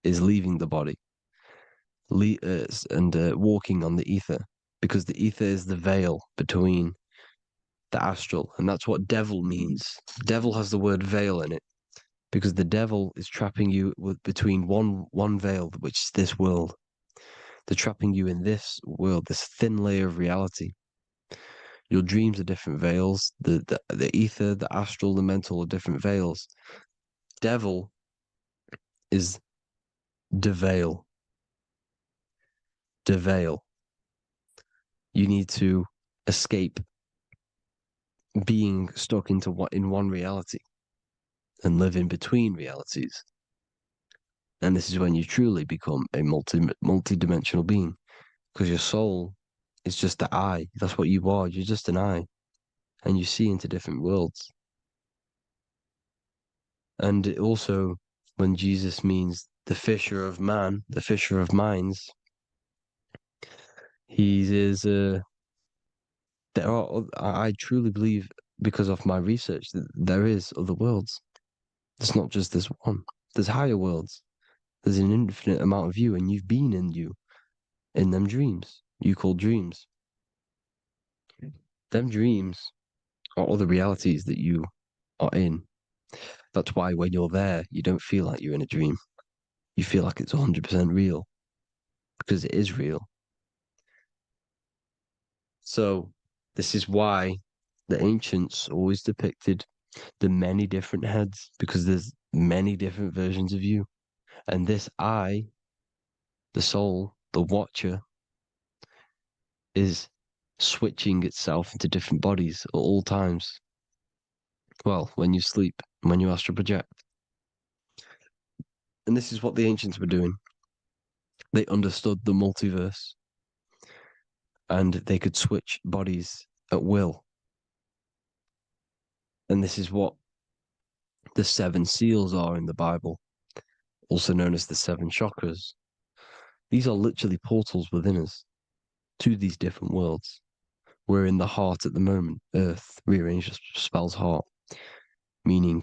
B: is leaving the body, and walking on the ether, because the ether is the veil between the astral, and that's what devil means. Devil has the word veil in it, because the devil is trapping you between one veil, which is this world. They're trapping you in this world, this thin layer of reality. Your dreams are different veils. The ether, the astral, the mental are different veils. Devil is the veil. The veil. You need to escape being stuck in one reality and live in between realities. And this is when you truly become a multi-dimensional being, because your soul is just the eye. That's what you are. You're just an eye, and you see into different worlds. And it also, when Jesus means the fisher of man, the fisher of minds, he is. I truly believe, because of my research, that there is other worlds. It's not just this one. There's higher worlds. There's an infinite amount of you, and you've been in them dreams you call dreams. Them dreams are other realities that you are in. That's why when you're there, you don't feel like you're in a dream. You feel like it's 100% real, because it is real. So this is why the ancients always depicted the many different heads, because there's many different versions of you. And this I, the soul, the watcher, is switching itself into different bodies at all times. Well, when you sleep, when you astral project. And this is what the ancients were doing. They understood the multiverse, and they could switch bodies at will. And this is what the 7 seals are in the Bible, also known as the 7 chakras. These are literally portals within us to these different worlds. We're in the heart at the moment. Earth, rearranged spells heart, meaning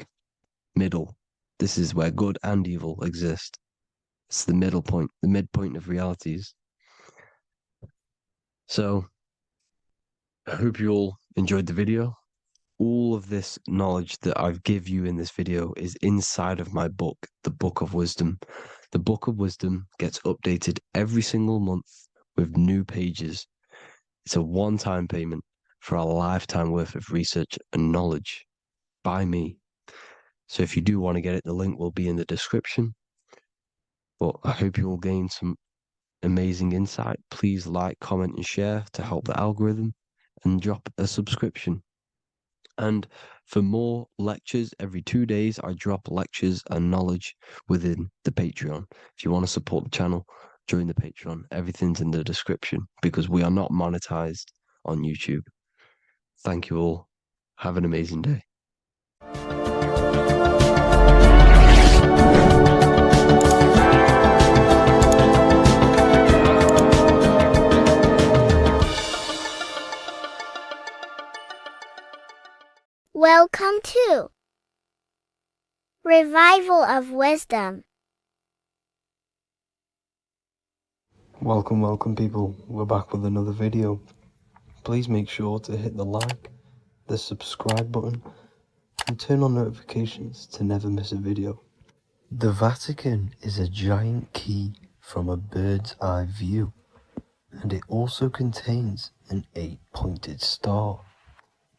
B: middle. This is where good and evil exist. It's the middle point, the midpoint of realities. So, I hope you all enjoyed the video. All of this knowledge that I've give you in this video is inside of my book, the Book of Wisdom. The Book of Wisdom gets updated every single month with new pages. It's a one-time payment for a lifetime worth of research and knowledge by me. So if you do want to get it, the link will be in the description. But I hope you all gain some amazing insight. Please like, comment, and share to help the algorithm, and drop a subscription. And for more lectures, every 2 days, I drop lectures and knowledge within the Patreon. If you want to support the channel, join the Patreon. Everything's in the description, because we are not monetized on YouTube. Thank you all. Have an amazing day.
C: Welcome to Revival of Wisdom.
D: Welcome people, we're back with another video. Please make sure to hit the like, the subscribe button, and turn on notifications to never miss a video. The Vatican is a giant key from a bird's eye view, and it also contains an 8-pointed star.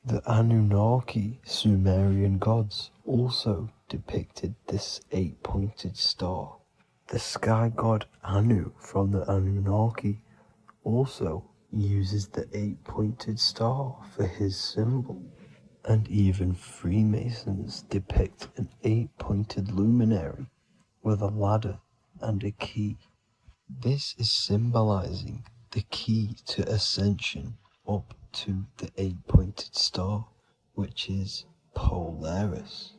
D: The Anunnaki Sumerian gods also depicted this 8-pointed star. The sky god Anu from the Anunnaki also uses the 8-pointed star for his symbol. And even Freemasons depict an 8-pointed luminary with a ladder and a key. This is symbolizing the key to ascension up to the 8-pointed star, which is Polaris.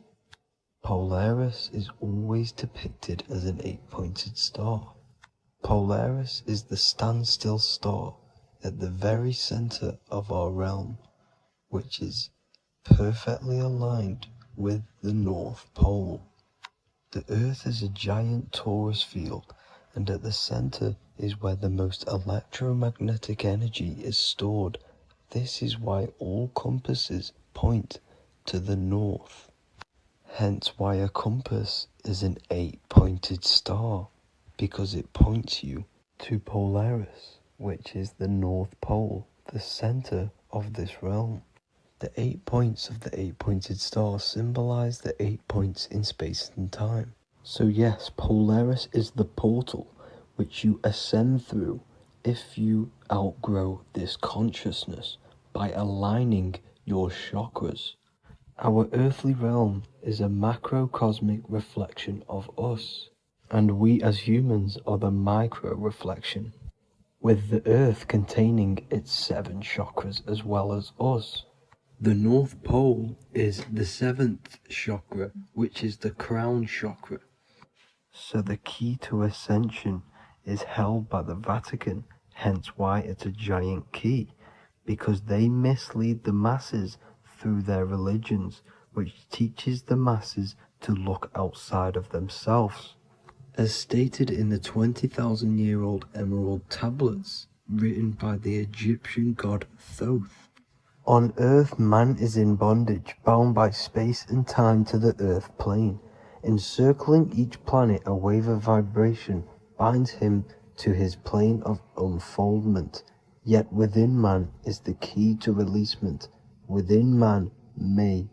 D: Polaris is always depicted as an 8-pointed star. Polaris is the standstill star at the very center of our realm, which is perfectly aligned with the North Pole. The Earth is a giant torus field, and at the center is where the most electromagnetic energy is stored. This is why all compasses point to the north. Hence why a compass is an 8-pointed star, because it points you to Polaris, which is the North Pole, the center of this realm. The 8 points of the 8-pointed star symbolize the 8 points in space and time. So yes, Polaris is the portal which you ascend through if you outgrow this consciousness by aligning your chakras. Our earthly realm is a macrocosmic reflection of us, and we as humans are the micro reflection, with the earth containing its 7 chakras as well as us. The North Pole is the 7th chakra, which is the crown chakra. So the key to ascension is held by the Vatican, hence why it's a giant key, because they mislead the masses through their religions, which teaches the masses to look outside of themselves. As stated in the 20,000-year-old emerald tablets written by the Egyptian god Thoth, On Earth, man is in bondage, bound by space and time to the Earth plane. Encircling each planet, a wave of vibration binds him to his plane of unfoldment. Yet within man is the key to releasement. Within man may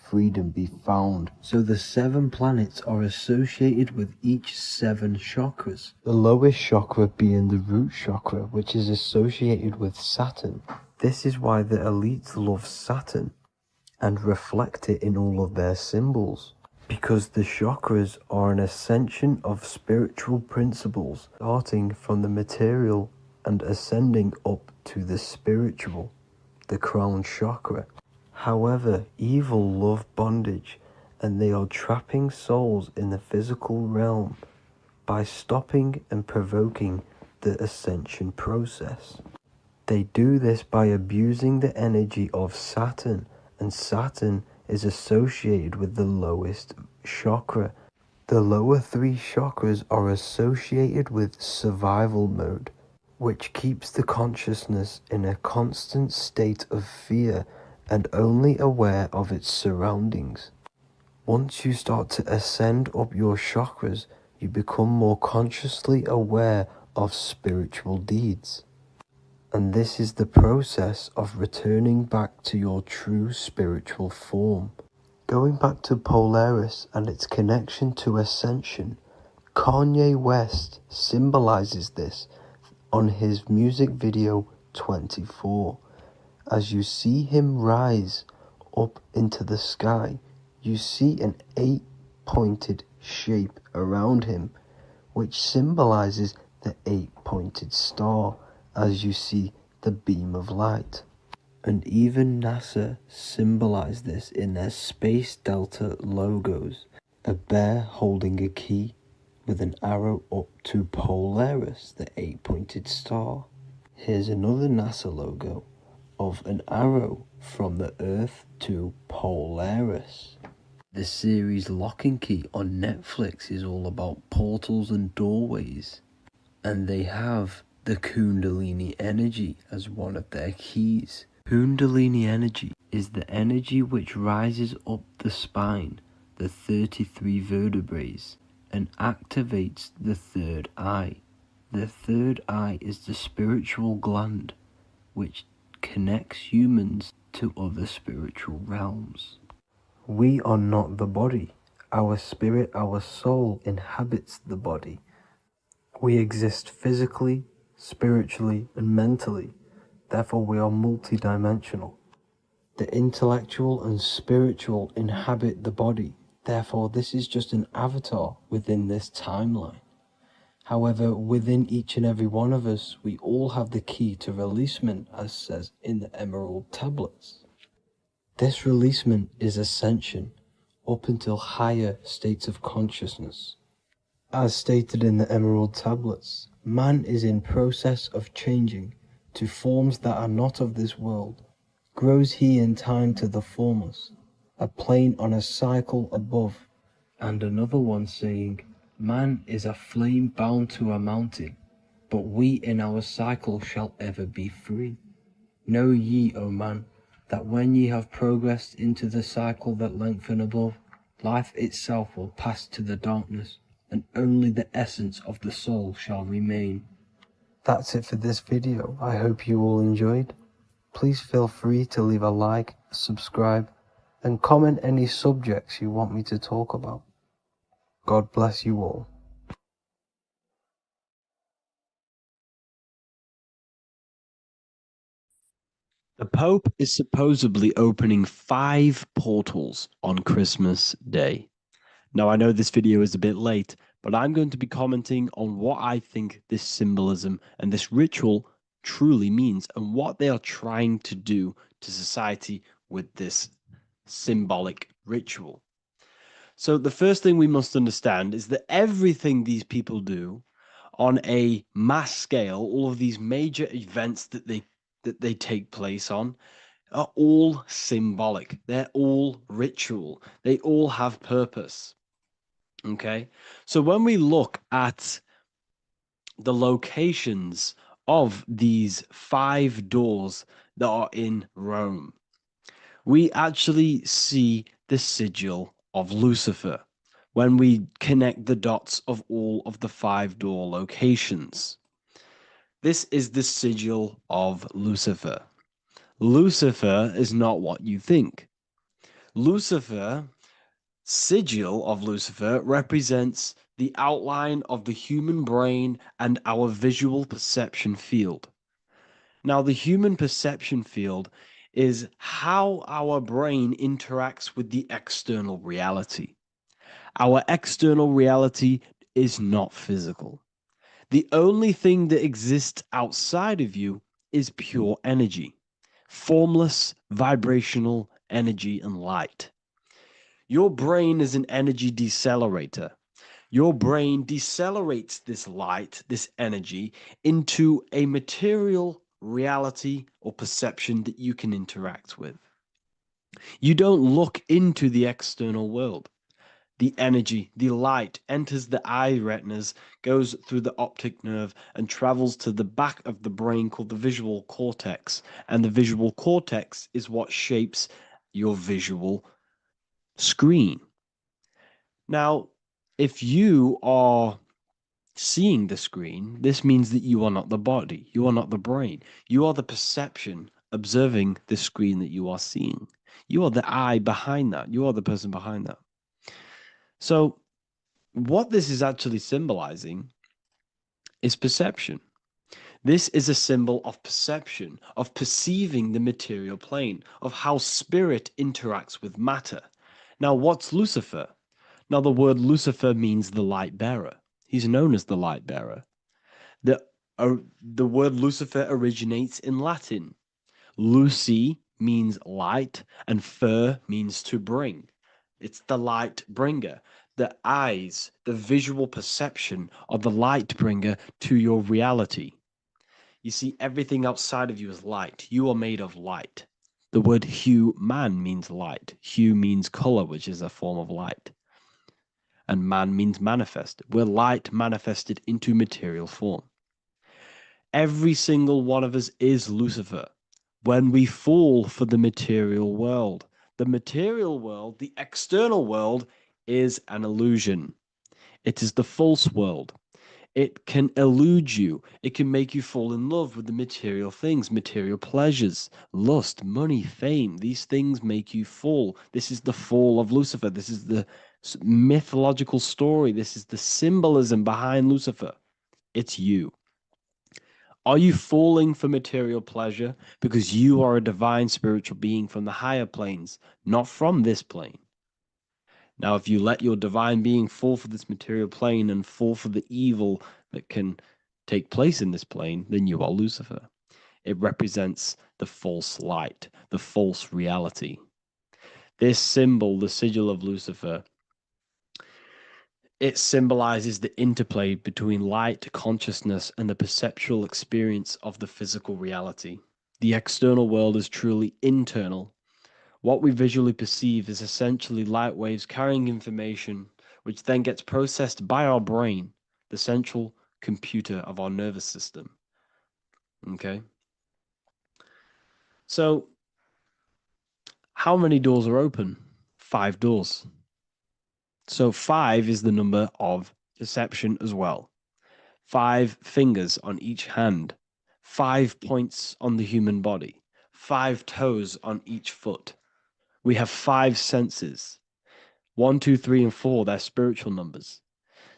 D: freedom be found. So the 7 planets are associated with each 7 chakras. The lowest chakra being the root chakra, which is associated with Saturn. This is why the elites love Saturn and reflect it in all of their symbols. Because the chakras are an ascension of spiritual principles, starting from the material and ascending up to the spiritual, the crown chakra. However, evil love bondage, and they are trapping souls in the physical realm by stopping and provoking the ascension process. They do this by abusing the energy of Saturn, and Saturn is associated with the lowest chakra. The lower 3 chakras are associated with survival mode, which keeps the consciousness in a constant state of fear and only aware of its surroundings. Once you start to ascend up your chakras, you become more consciously aware of spiritual deeds. And this is the process of returning back to your true spiritual form. Going back to Polaris and its connection to ascension, Kanye West symbolizes this on his music video 24. As you see him rise up into the sky, you see an 8-pointed shape around him, which symbolizes the 8-pointed star, as you see the beam of light. And even NASA symbolize this in their Space Delta logos, a bear holding a key with an arrow up to Polaris, the 8-pointed star. Here's another NASA logo of an arrow from the Earth to Polaris. The series Lock and Key on Netflix is all about portals and doorways, and they have the Kundalini energy as one of their keys. Kundalini energy is the energy which rises up the spine, the 33 vertebrae, and activates the third eye. The third eye is the spiritual gland which connects humans to other spiritual realms. We are not the body. Our spirit, our soul inhabits the body. We exist physically, spiritually, and mentally. Therefore, we are multidimensional. The intellectual and spiritual inhabit the body. Therefore, this is just an avatar within this timeline. However, within each and every one of us, we all have the key to releasement, as says in the Emerald tablets. This releasement is ascension, up until higher states of consciousness. As stated in the Emerald tablets, man is in process of changing to forms that are not of this world. Grows he in time to the formless, a plane on a cycle above, and another one saying, man is a flame bound to a mountain, but we in our cycle shall ever be free. Know ye, O man, that when ye have progressed into the cycle that lengthen above, life itself will pass to the darkness, and only the essence of the soul shall remain. That's it for this video. I hope you all enjoyed. Please feel free to leave a like, subscribe, and comment any subjects you want me to talk about. God bless you all.
B: The Pope is supposedly opening 5 portals on Christmas Day. Now, I know this video is a bit late, but I'm going to be commenting on what I think this symbolism and this ritual truly means and what they are trying to do to society with this symbolic ritual. So the first thing we must understand is that everything these people do on a mass scale, all of these major events that they take place on, are all symbolic. They're all ritual. They all have purpose. Okay? So when we look at the locations of these 5 doors that are in Rome. We actually see the sigil of Lucifer when we connect the dots of all of the 5-door locations. This is the sigil of Lucifer. Lucifer is not what you think. Lucifer, sigil of Lucifer, represents the outline of the human brain and our visual perception field. Now, the human perception field is how our brain interacts with the external reality. Our external reality is not physical. The only thing that exists outside of you is pure energy, formless, vibrational energy and light. Your brain is an energy decelerator. Your brain decelerates this light, this energy, into a material reality or perception that you can interact with. You don't look into the external world. The energy, the light enters the eye retinas, goes through the optic nerve, and travels to the back of the brain called the visual cortex. And the visual cortex is what shapes your visual screen. Now, if you are seeing the screen, this means that you are not the body, you are not the brain, you are the perception observing the screen that you are seeing. You are the eye behind that, you are the person behind that. So, what this is actually symbolizing is perception. This is a symbol of perception, of perceiving the material plane, of how spirit interacts with matter. Now, what's Lucifer? Now, the word Lucifer means the light bearer. He's known as the light bearer. The word Lucifer originates in Latin. Luci means light, and fer means to bring. It's the light bringer. The eyes, the visual perception of the light bringer to your reality. You see, everything outside of you is light. You are made of light. The word hue man means light. Hue means color, which is a form of light. And man means manifest. We're light manifested into material form. Every single one of us is Lucifer. When we fall for the material world, the external world, is an illusion. It is the false world. It can elude you. It can make you fall in love with the material things, material pleasures, lust, money, fame. These things make you fall. This is the fall of Lucifer. This is the mythological story. This is the symbolism behind Lucifer. It's you. Are you falling for material pleasure because you are a divine spiritual being from the higher planes, not from this plane? Now, if you let your divine being fall for this material plane and fall for the evil that can take place in this plane, then you are Lucifer. It represents the false light, the false reality. This symbol, the sigil of Lucifer, it symbolizes the interplay between light, consciousness, and the perceptual experience of the physical reality. The external world is truly internal. What we visually perceive is essentially light waves carrying information, which then gets processed by our brain, the central computer of our nervous system. Okay? So, how many doors are open? 5 doors. So 5 is the number of perception as well. 5 fingers on each hand, 5 points on the human body, 5 toes on each foot. We have 5 senses. 1, 2, 3, and 4, they're spiritual numbers.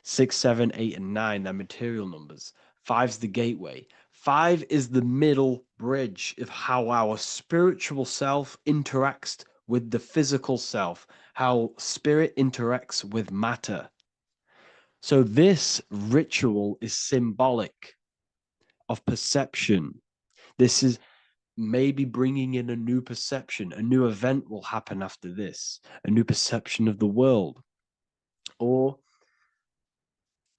B: 6, 7, 8, and 9, they're material numbers. 5's the gateway. 5 is the middle bridge of how our spiritual self interacts with the physical self, how spirit interacts with matter. So this ritual is symbolic of perception. This is maybe bringing in a new perception. A new event will happen after this, a new perception of the world. Or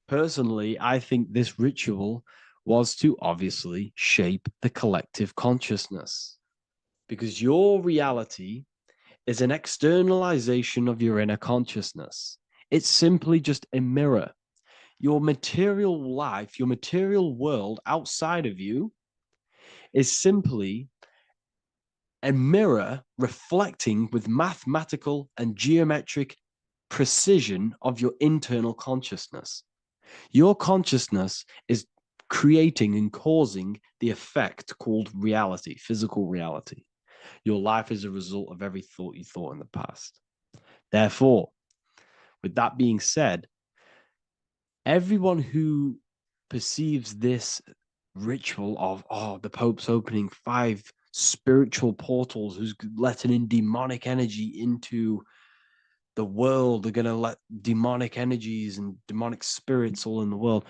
B: personally, I think this ritual was to obviously shape the collective consciousness, because your reality is an externalization of your inner consciousness. It's simply just a mirror. Your material life, your material world outside of you is simply a mirror reflecting with mathematical and geometric precision of your internal consciousness. Your consciousness is creating and causing the effect called reality, physical reality. Your life is a result of every thought you thought in the past. Therefore, with that being said, everyone who perceives this ritual of, oh, the Pope's opening 5 spiritual portals, who's letting in demonic energy into the world, they're going to let demonic energies and demonic spirits all in the world.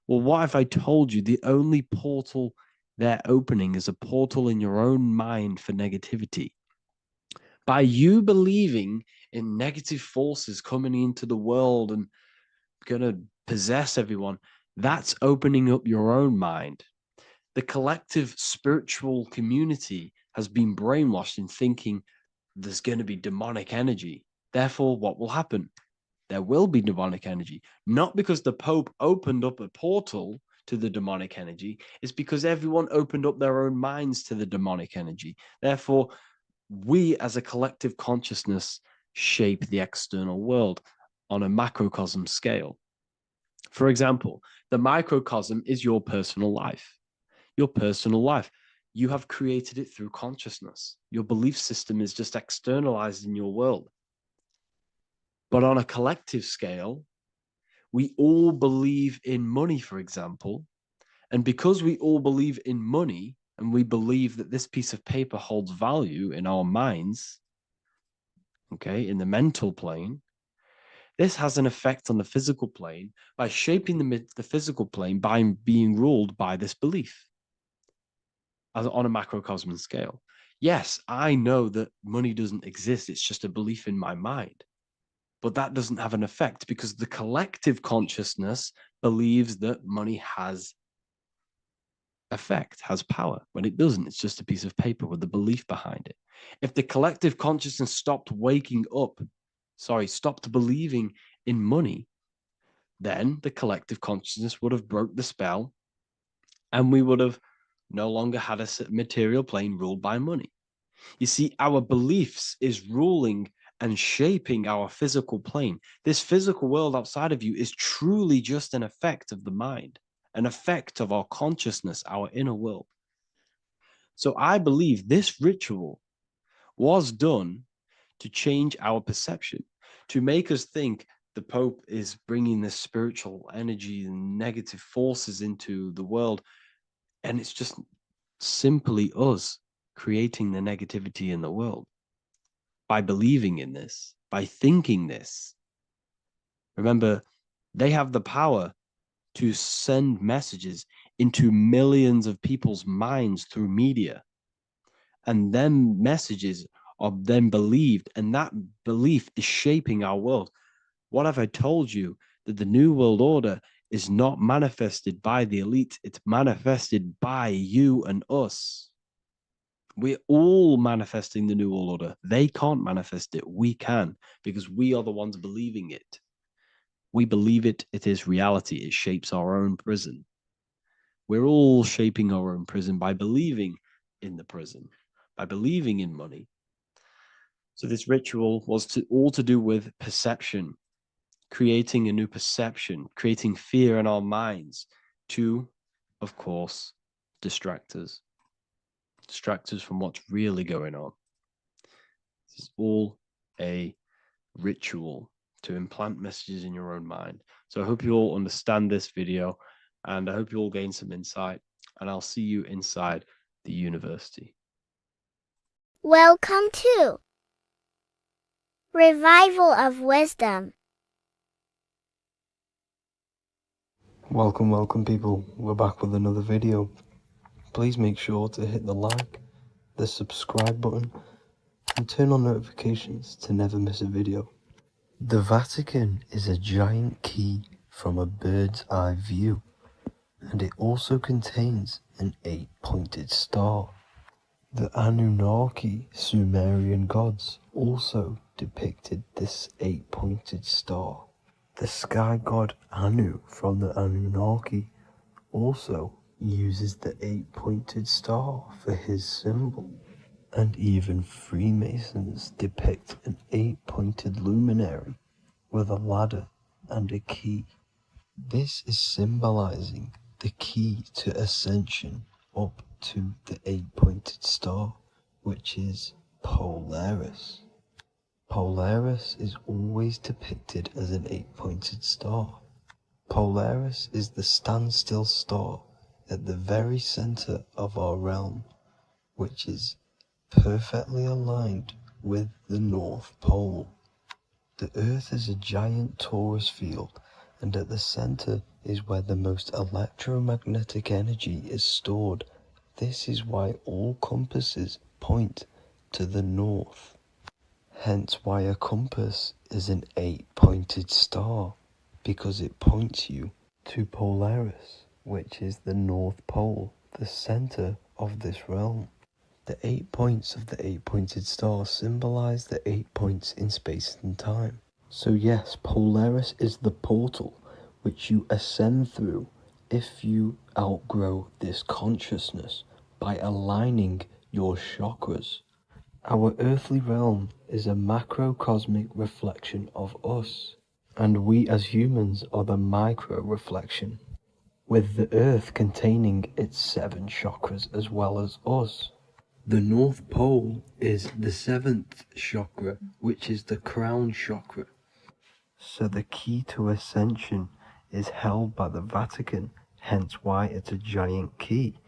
B: Well, what if I told you the only portal they're opening is a portal in your own mind for negativity? By you believing in negative forces coming into the world and going to possess everyone, that's opening up your own mind. The collective spiritual community has been brainwashed in thinking there's going to be demonic energy. Therefore, what will happen? There will be demonic energy. Not because the Pope opened up a portal to the demonic energy, it's because everyone opened up their own minds to the demonic energy. Therefore, we as a collective consciousness shape the external world on a macrocosm scale. For example, the microcosm is your personal life. Your personal life. You have created it through consciousness. Your belief system is just externalized in your world. But on a collective scale, we all believe in money, for example. And because we all believe in money and we believe that this piece of paper holds value in our minds, okay, in the mental plane, this has an effect on the physical plane by shaping the physical plane by being ruled by this belief on a macrocosm scale. Yes, I know that money doesn't exist. It's just a belief in my mind. But that doesn't have an effect because the collective consciousness believes that money has effect, has power. When it doesn't, it's just a piece of paper with a belief behind it. If the collective consciousness stopped stopped believing in money, then the collective consciousness would have broke the spell and we would have no longer had a material plane ruled by money. You see, our beliefs is ruling and shaping our physical plane. This physical world outside of you is truly just an effect of the mind, an effect of our consciousness, our inner world. So I believe this ritual was done to change our perception, to make us think the Pope is bringing this spiritual energy and negative forces into the world. And it's just simply us creating the negativity in the world by believing in this, by thinking this. Remember, they have the power to send messages into millions of people's minds through media. And then messages are then believed, and that belief is shaping our world. What have I told you? That the New World Order is not manifested by the elite, it's manifested by you and us. We're all manifesting the New World Order. They can't manifest it. We can, because we are the ones believing it. We believe it. It is reality. It shapes our own prison. We're all shaping our own prison by believing in the prison, by believing in money. So this ritual was all to do with perception, creating a new perception, creating fear in our minds to, of course, distract us from what's really going on. This is all a ritual to implant messages in your own mind. So I hope you all understand this video and I hope you all gain some insight, and I'll see you inside the university.
C: Welcome to Revival of Wisdom.
D: Welcome people, we're back with another video. Please make sure to hit the like, the subscribe button and turn on notifications to never miss a video. The Vatican is a giant key from a bird's eye view, and it also contains an 8-pointed star. The Anunnaki Sumerian gods also depicted this 8-pointed star. The sky god Anu from the Anunnaki also uses the 8-pointed star for his symbol. and even Freemasons depict an 8-pointed luminary with a ladder and a key. This is symbolizing the key to ascension up to the 8-pointed star, which is Polaris. Polaris is always depicted as an 8-pointed star. Polaris is the standstill star at the very center of our realm, which is perfectly aligned with the North Pole. The Earth is a giant torus field, and at the center is where the most electromagnetic energy is stored. This is why all compasses point to the north. Hence why a compass is an 8-pointed star, because it points you to Polaris, which is the North Pole, the center of this realm. The 8 points of the 8-pointed star symbolize the 8 points in space and time. So yes, Polaris is the portal which you ascend through if you outgrow this consciousness by aligning your chakras. Our earthly realm is a macrocosmic reflection of us, and we as humans are the micro reflection, with the earth containing its 7 chakras as well as us. The North Pole is the 7th chakra, which is the crown chakra. So the key to ascension is held by the Vatican, hence why it's a giant key,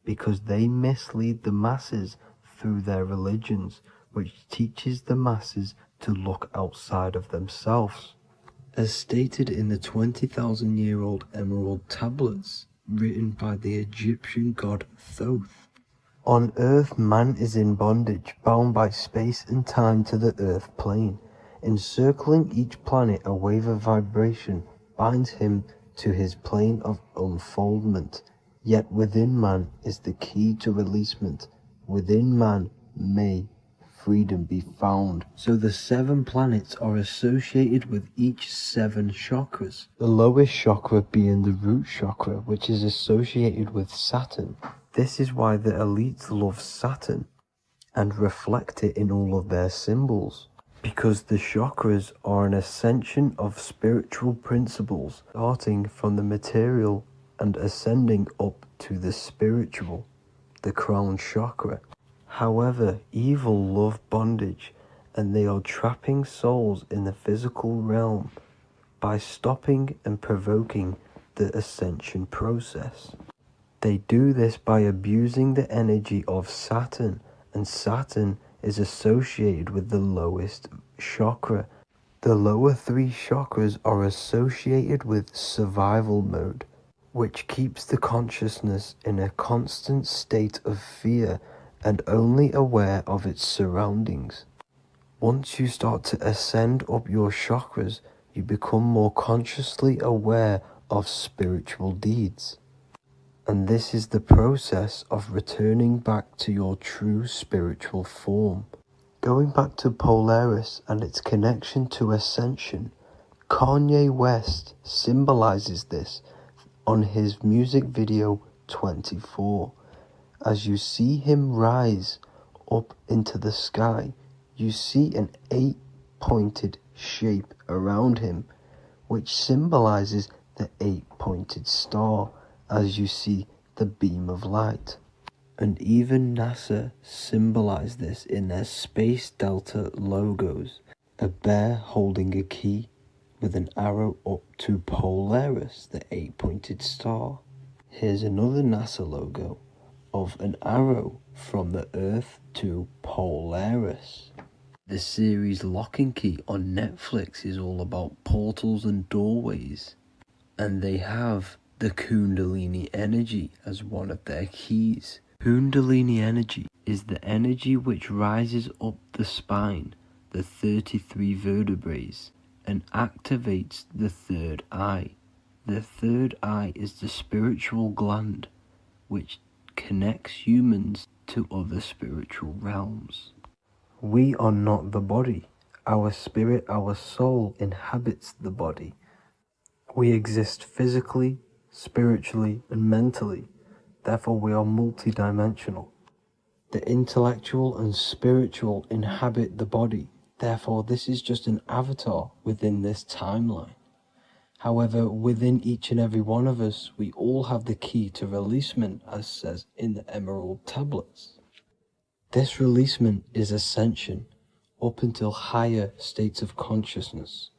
D: because they mislead the masses through their religions, which teaches the masses to look outside of themselves. As stated in the 20,000-year-old emerald tablets, written by the Egyptian god Thoth. On Earth, man is in bondage, bound by space and time to the Earth plane. Encircling each planet, a wave of vibration binds him to his plane of unfoldment. Yet within man is the key to releasement. Within man may freedom be found. So the 7 planets are associated with each 7 chakras. The lowest chakra being the root chakra, which is associated with Saturn. This is why the elites love Saturn and reflect it in all of their symbols. Because the chakras are an ascension of spiritual principles, starting from the material and ascending up to the spiritual, the crown chakra. However, evil love bondage, and they are trapping souls in the physical realm by stopping and provoking the ascension process. They do this by abusing the energy of Saturn, and Saturn is associated with the lowest chakra. The lower 3 chakras are associated with survival mode, which keeps the consciousness in a constant state of fear and only aware of its surroundings. Once you start to ascend up your chakras, you become more consciously aware of spiritual deeds. And this is the process of returning back to your true spiritual form. Going back to Polaris and its connection to ascension, Kanye West symbolizes this on his music video 24. As you see him rise up into the sky, you see an 8-pointed shape around him, which symbolizes the 8-pointed star, as you see the beam of light. And even NASA symbolize this in their Space Delta logos, a bear holding a key with an arrow up to Polaris, the 8-pointed star. Here's another NASA logo of an arrow from the Earth to Polaris. The series Lock and Key on Netflix is all about portals and doorways, and they have the Kundalini energy as one of their keys. Kundalini energy is the energy which rises up the spine, the 33 vertebrae, and activates the third eye. The third eye is the spiritual gland, which connects humans to other spiritual realms. We are not the body. Our spirit, our soul inhabits the body. We exist physically, spiritually, and mentally. Therefore, we are multidimensional. The intellectual and spiritual inhabit the body. Therefore, this is just an avatar within this timeline. However, within each and every one of us, we all have the key to releasement, as says in the Emerald tablets. This releasement is ascension up until higher states of consciousness.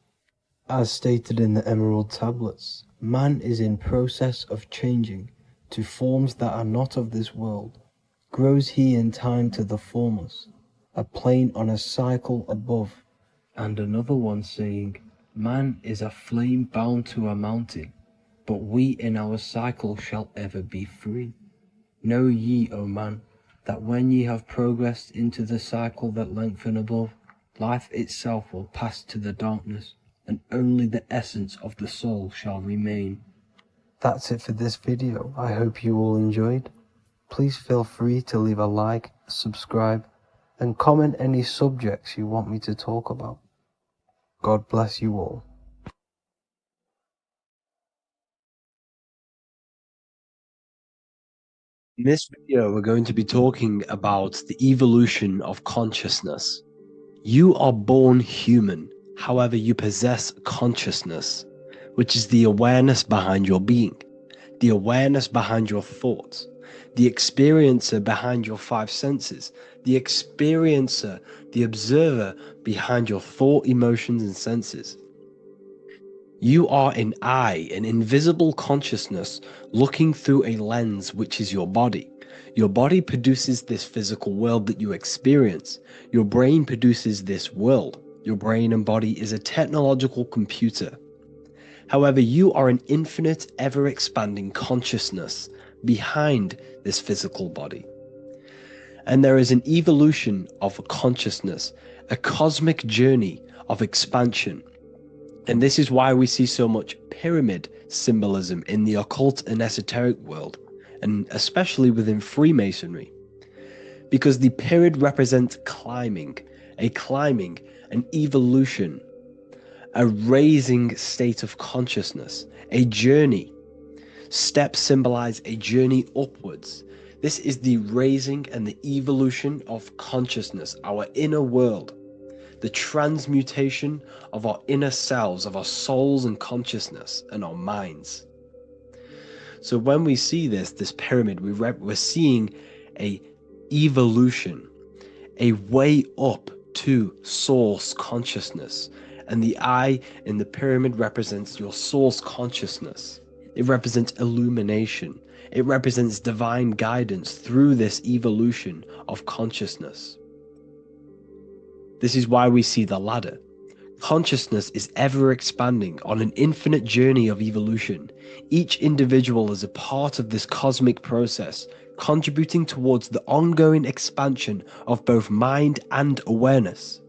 D: As stated in the Emerald tablets, man is in process of changing to forms that are not of this world. Grows he in time to the formless, a plane on a cycle above, and another one saying, man is a flame bound to a mountain, but we in our cycle shall ever be free. Know ye, O man, that when ye have progressed into the cycle that lengthen above, life itself will pass to the darkness, and only the essence of the soul shall remain. That's it for this video. I hope you all enjoyed. Please feel free to leave a like, subscribe, and comment any subjects you want me to talk about. God bless you all.
B: In this video, we're going to be talking about the evolution of consciousness. You are born human, however, you possess consciousness, which is the awareness behind your being, the awareness behind your thoughts, the experiencer behind your five senses, the experiencer, the observer behind your thought, emotions, and senses. You are an eye, an invisible consciousness looking through a lens, which is your body. Your body produces this physical world that you experience. Your brain produces this world. Your brain and body is a technological computer. However, you are an infinite, ever-expanding consciousness behind this physical body. And there is an evolution of consciousness, a cosmic journey of expansion. And this is why we see so much pyramid symbolism in the occult and esoteric world, and especially within Freemasonry. Because the pyramid represents climbing, an evolution, a raising state of consciousness, a journey. Steps symbolize a journey upwards. This is the raising and the evolution of consciousness, our inner world, the transmutation of our inner selves, of our souls and consciousness and our minds. So when we see this pyramid, we're seeing a evolution, a way up to source consciousness. And the eye in the pyramid represents your source consciousness. It represents illumination. It represents divine guidance through this evolution of consciousness. This is why we see the ladder. Consciousness is ever expanding on an infinite journey of evolution. Each individual is a part of this cosmic process, contributing towards the ongoing expansion of both mind and awareness.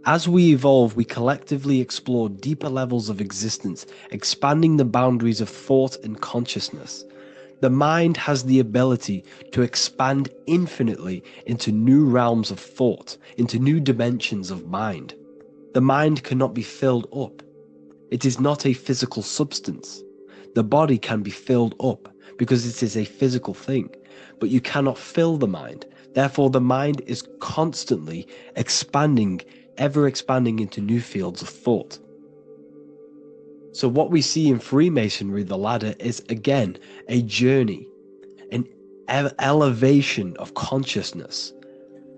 B: As we evolve, we collectively explore deeper levels of existence, expanding the boundaries of thought and consciousness. The mind has the ability to expand infinitely into new realms of thought, into new dimensions of mind. The mind cannot be filled up. It is not a physical substance. The body can be filled up because it is a physical thing, but you cannot fill the mind. Therefore, the mind is constantly expanding, ever expanding into new fields of thought. So what we see in Freemasonry, the ladder, is again a journey, an elevation of consciousness.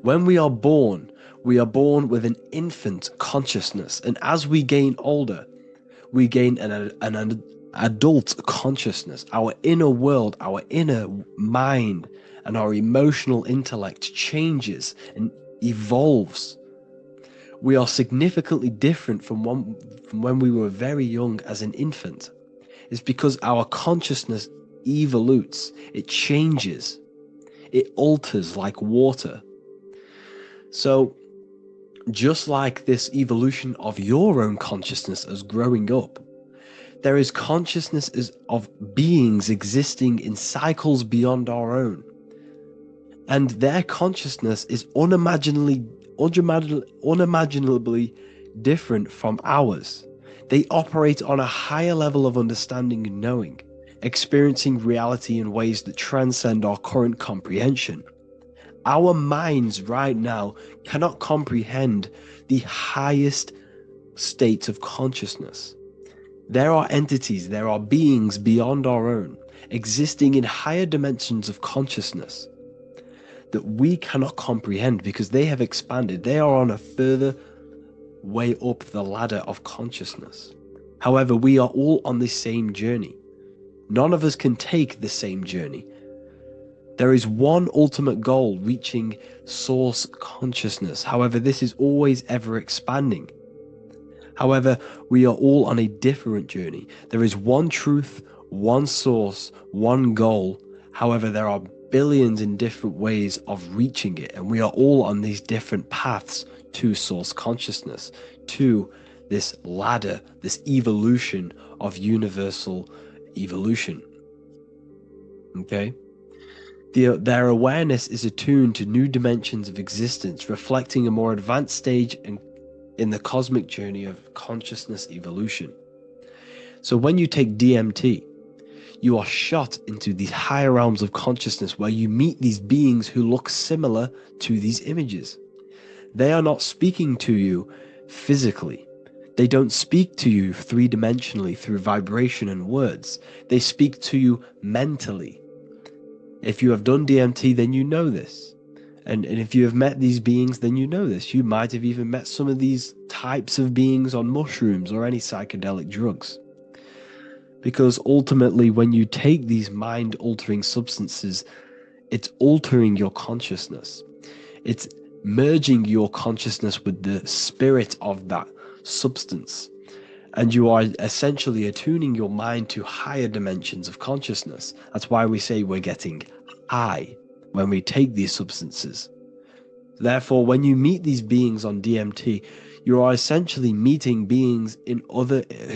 B: When we are born with an infant consciousness, and as we gain older, we gain an adult consciousness. Our inner world, our inner mind, and our emotional intellect changes and evolves. We are significantly different from when we were very young as an infant. It's because our consciousness evolutes, it changes, it alters like water. So just like this evolution of your own consciousness as growing up, there is consciousness of beings existing in cycles beyond our own. And their consciousness is unimaginably different from ours. They operate on a higher level of understanding and knowing, experiencing reality in ways that transcend our current comprehension. Our minds right now cannot comprehend the highest states of consciousness. There are entities, there are beings beyond our own, existing in higher dimensions of consciousness that we cannot comprehend because they have expanded. They are on a further way up the ladder of consciousness. However, we are all on the same journey. None of us can take the same journey. There is one ultimate goal, reaching source consciousness. However, this is always ever expanding. However, we are all on a different journey. There is one truth, one source, one goal. However, there are billions in different ways of reaching it, and we are all on these different paths to source consciousness, to this ladder, this evolution of universal evolution. Okay? Their awareness is attuned to new dimensions of existence, reflecting a more advanced stage in the cosmic journey of consciousness evolution. So when you take DMT, you are shot into these higher realms of consciousness where you meet these beings who look similar to these images. They are not speaking to you physically. They don't speak to you three-dimensionally through vibration and words. They speak to you mentally. If you have done DMT, then you know this. And if you have met these beings, then you know this. You might have even met some of these types of beings on mushrooms or any psychedelic drugs. Because ultimately, when you take these mind-altering substances, it's altering your consciousness. It's merging your consciousness with the spirit of that substance. And you are essentially attuning your mind to higher dimensions of consciousness. That's why we say we're getting high when we take these substances. Therefore, when you meet these beings on DMT, you are essentially meeting beings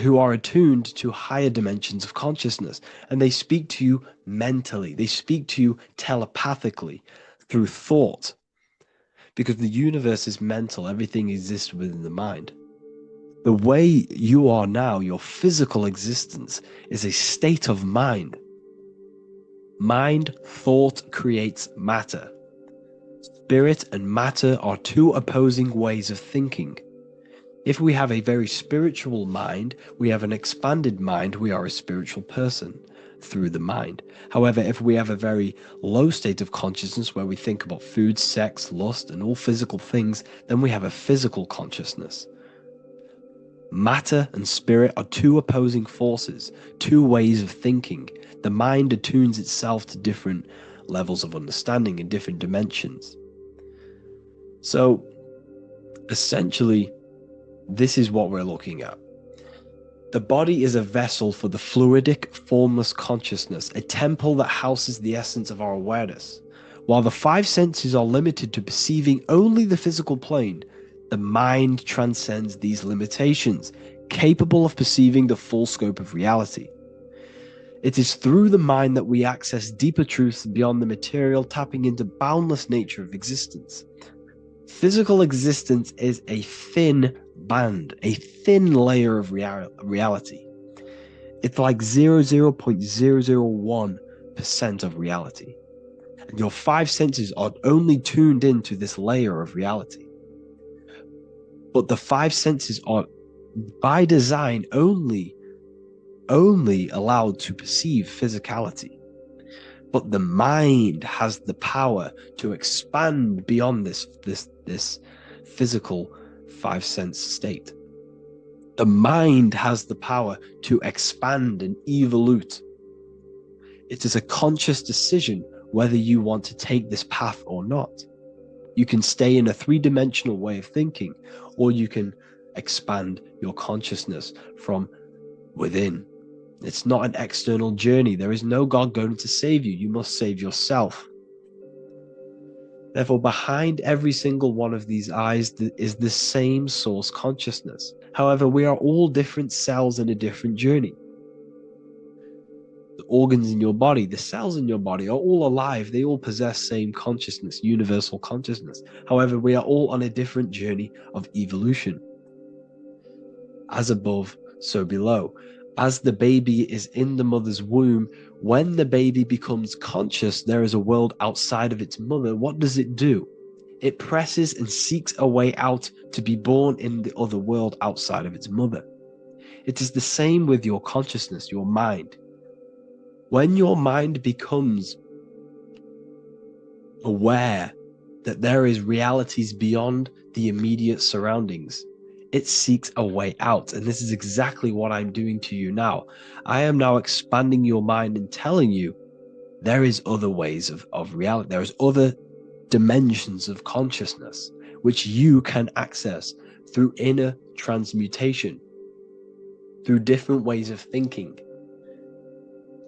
B: who are attuned to higher dimensions of consciousness, and they speak to you mentally. They speak to you telepathically through thought, because the universe is mental. Everything exists within the mind. The way you are now, your physical existence, is a state of mind. Mind, thought creates matter. Spirit and matter are two opposing ways of thinking. If we have a very spiritual mind, we have an expanded mind, we are a spiritual person through the mind. However, if we have a very low state of consciousness where we think about food, sex, lust, and all physical things, then we have a physical consciousness. Matter and spirit are two opposing forces, two ways of thinking. The mind attunes itself to different levels of understanding in different dimensions. So, essentially, this is what we're looking at. The body is a vessel for the fluidic, formless consciousness, a temple that houses the essence of our awareness. While the five senses are limited to perceiving only the physical plane, the mind transcends these limitations, capable of perceiving the full scope of reality. It is through the mind that we access deeper truths beyond the material, tapping into boundless nature of existence. Physical existence is a thin band, a thin layer of reality. It's like 0.001% of reality. And your five senses are only tuned into this layer of reality. But the five senses are, by design, only allowed to perceive physicality. But the mind has the power to expand beyond this physical five sense state. The mind has the power to expand and evolute. It is a conscious decision whether you want to take this path or not. You can stay in a three-dimensional way of thinking, or you can expand your consciousness from within. It's not an external journey. There is no God going to save you. You must save yourself. Therefore, behind every single one of these eyes is the same source consciousness. However, we are all different cells in a different journey. The organs in your body, the cells in your body are all alive. They all possess same consciousness, universal consciousness. However, we are all on a different journey of evolution. As above, so below. As the baby is in the mother's womb, When the baby becomes conscious, there is a world outside of its mother. What does it do? It presses and seeks a way out to be born in the other world outside of its mother. It is the same with your consciousness, your mind. When your mind becomes aware that there is realities beyond the immediate surroundings, it seeks a way out. And this is exactly what I'm doing to you now. I am now expanding your mind and telling you there is other ways of reality. There's other dimensions of consciousness which you can access through inner transmutation, through different ways of thinking,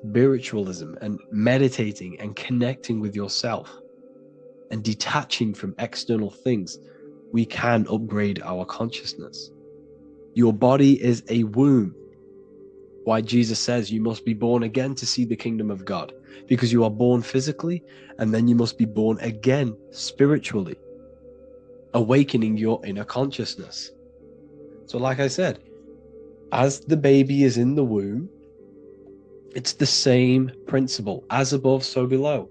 B: spiritualism, and meditating and connecting with yourself and detaching from external things. We can upgrade our consciousness. Your body is a womb. Why Jesus says you must be born again to see the kingdom of God, because you are born physically and then you must be born again spiritually, awakening your inner consciousness. So like I said, as the baby is in the womb, it's the same principle. As above, so below.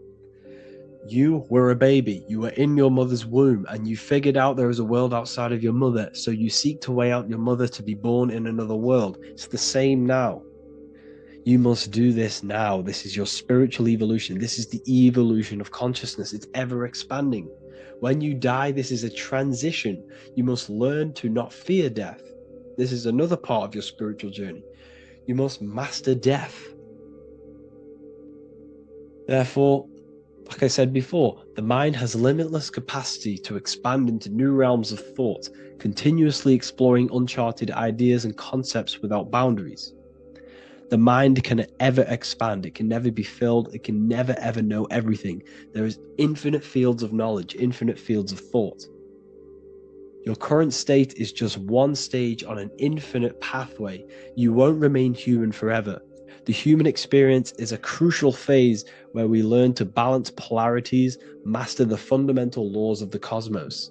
B: You were a baby, you were in your mother's womb, and you figured out there is a world outside of your mother, so you seek to weigh out your mother to be born in another world. It's the same now. You must do this now. This is your spiritual evolution. This is the evolution of consciousness. It's ever expanding. When you die, this is a transition. You must learn to not fear death. This is another part of your spiritual journey. You must master death. Therefore, like I said before, the mind has limitless capacity to expand into new realms of thought, continuously exploring uncharted ideas and concepts without boundaries. The mind can ever expand. It can never be filled. It can never ever know everything. There is infinite fields of knowledge, infinite fields of thought. Your current state is just one stage on an infinite pathway. You won't remain human forever. The human experience is a crucial phase where we learn to balance polarities, master the fundamental laws of the cosmos.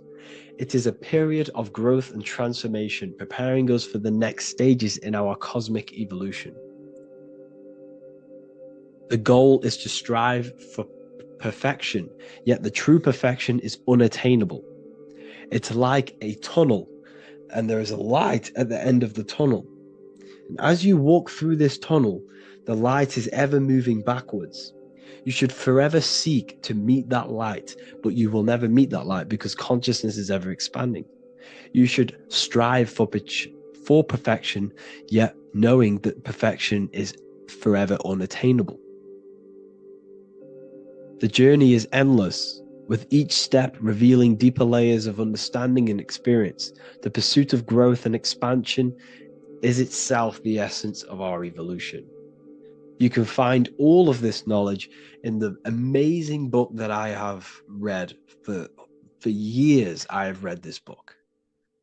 B: It is a period of growth and transformation, preparing us for the next stages in our cosmic evolution. The goal is to strive for perfection, yet the true perfection is unattainable. It's like a tunnel, and there is a light at the end of the tunnel. And as you walk through this tunnel, the light is ever moving backwards. You should forever seek to meet that light, but you will never meet that light because consciousness is ever expanding. You should strive for perfection, yet knowing that perfection is forever unattainable. The journey is endless, with each step revealing deeper layers of understanding and experience. The pursuit of growth and expansion is itself the essence of our evolution. You can find all of this knowledge in the amazing book that I have read for years. I have read this book,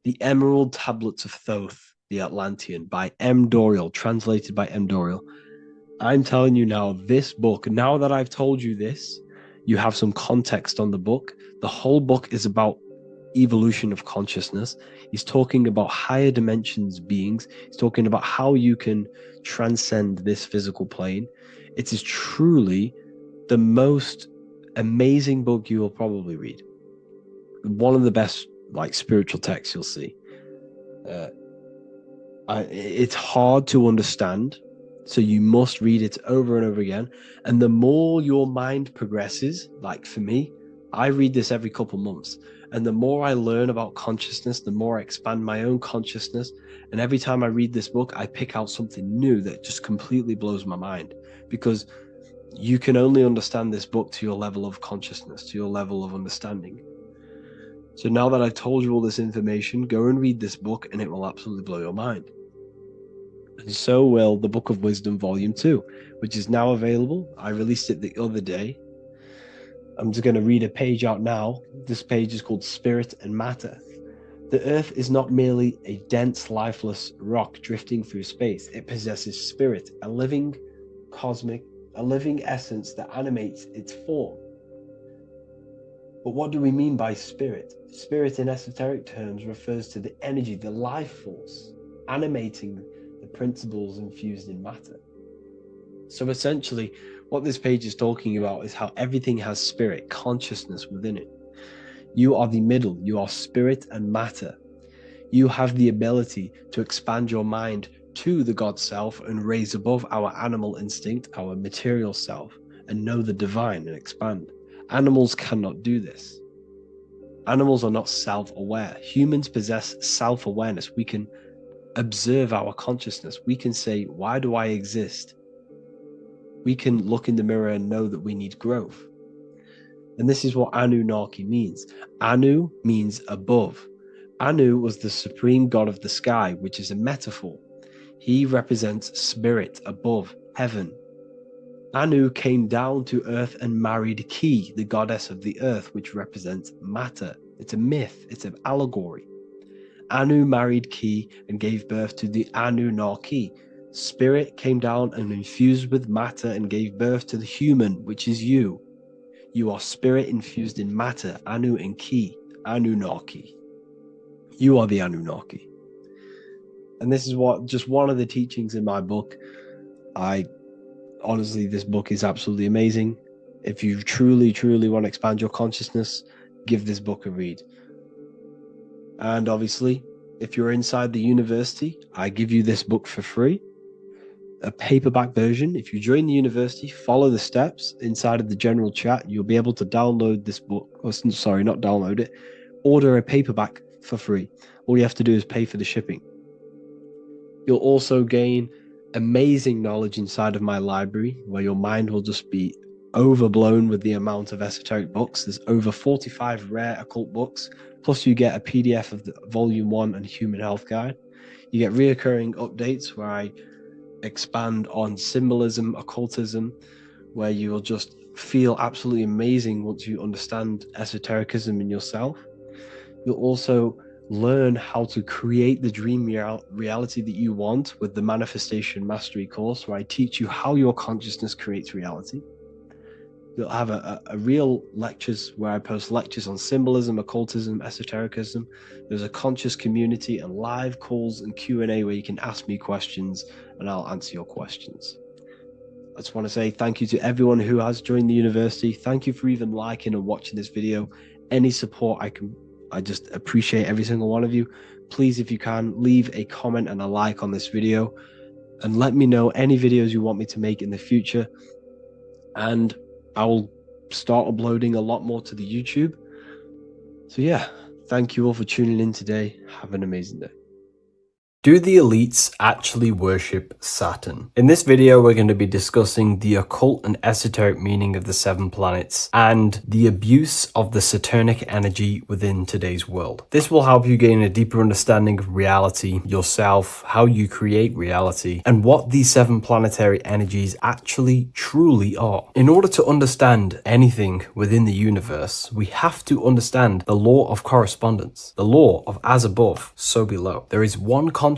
B: The Emerald Tablets of Thoth, the Atlantean, by M. Dorial, translated by M. Dorial. I'm telling you now, this book, now that I've told you this, you have some context on the book. The whole book is about evolution of consciousness. He's talking about higher dimensions beings. He's talking about how you can transcend this physical plane. It is truly the most amazing book you will probably read. One of the best spiritual texts you'll see. It's hard to understand, so you must read it over and over again. And the more your mind progresses, like for me, I read this every couple months. And the more I learn about consciousness, the more I expand my own consciousness. And every time I read this book, I pick out something new that just completely blows my mind, because you can only understand this book to your level of consciousness, to your level of understanding. So now that I've told you all this information, go and read this book and it will absolutely blow your mind. And so will the Book of Wisdom Volume 2, which is now available. I released it the other day. I'm just going to read a page out now. This page is called Spirit and Matter. The Earth is not merely a dense, lifeless rock drifting through space. It possesses spirit, a living essence that animates its form. But what do we mean by spirit? Spirit in esoteric terms refers to the energy, the life force, animating the principles infused in matter. So essentially, what this page is talking about is how everything has spirit, consciousness within it. You are the middle, you are spirit and matter. You have the ability to expand your mind to the God self and raise above our animal instinct, our material self, and know the divine and expand. Animals cannot do this. Animals are not self-aware. Humans possess self-awareness. We can observe our consciousness. We can say, why do I exist? We can look in the mirror and know that we need growth. And this is what Anunnaki means. Anu means above. Anu was the supreme god of the sky, which is a metaphor. He represents spirit above, heaven. Anu came down to earth and married Ki, the goddess of the earth, which represents matter. It's a myth, it's an allegory. Anu married Ki and gave birth to the Anunnaki. Spirit came down and infused with matter and gave birth to the human, which is you. You are spirit infused in matter, Anu and Ki, Anunnaki. You are the Anunnaki. And this is just one of the teachings in my book. Honestly, this book is absolutely amazing. If you truly, truly want to expand your consciousness, give this book a read. And obviously, if you're inside the university, I give you this book for free. A paperback version. If you join the university, follow the steps inside of the general chat, you'll be able to download this book. Or, sorry, not download it. Order a paperback for free. All you have to do is pay for the shipping. You'll also gain amazing knowledge inside of my library, where your mind will just be overblown with the amount of esoteric books. There's over 45 rare occult books, plus you get a PDF of the Volume 1 and Human Health Guide. You get reoccurring updates where I expand on symbolism, occultism, where you will just feel absolutely amazing once you understand esotericism in yourself. You'll also learn how to create the dream reality that you want with the Manifestation Mastery course, where I teach you how your consciousness creates reality. You'll have a real lectures where I post lectures on symbolism, occultism, esotericism. There's a conscious community and live calls and Q&A where you can ask me questions and I'll answer your questions. I just want to say thank you to everyone who has joined the university. Thank you for even liking and watching this video. Any support I just appreciate every single one of you. Please, if you can, leave a comment and a like on this video and let me know any videos you want me to make in the future. And I will start uploading a lot more to the YouTube. So yeah, thank you all for tuning in today. Have an amazing day.
A: Do the elites actually worship Saturn? In this video, we're going to be discussing the occult and esoteric meaning of the 7 planets and the abuse of the Saturnic energy within today's world. This will help you gain a deeper understanding of reality, yourself, how you create reality, and what these 7 planetary energies actually truly are. In order to understand anything within the universe, we have to understand the law of correspondence, the law of as above, so below. There is one consciousness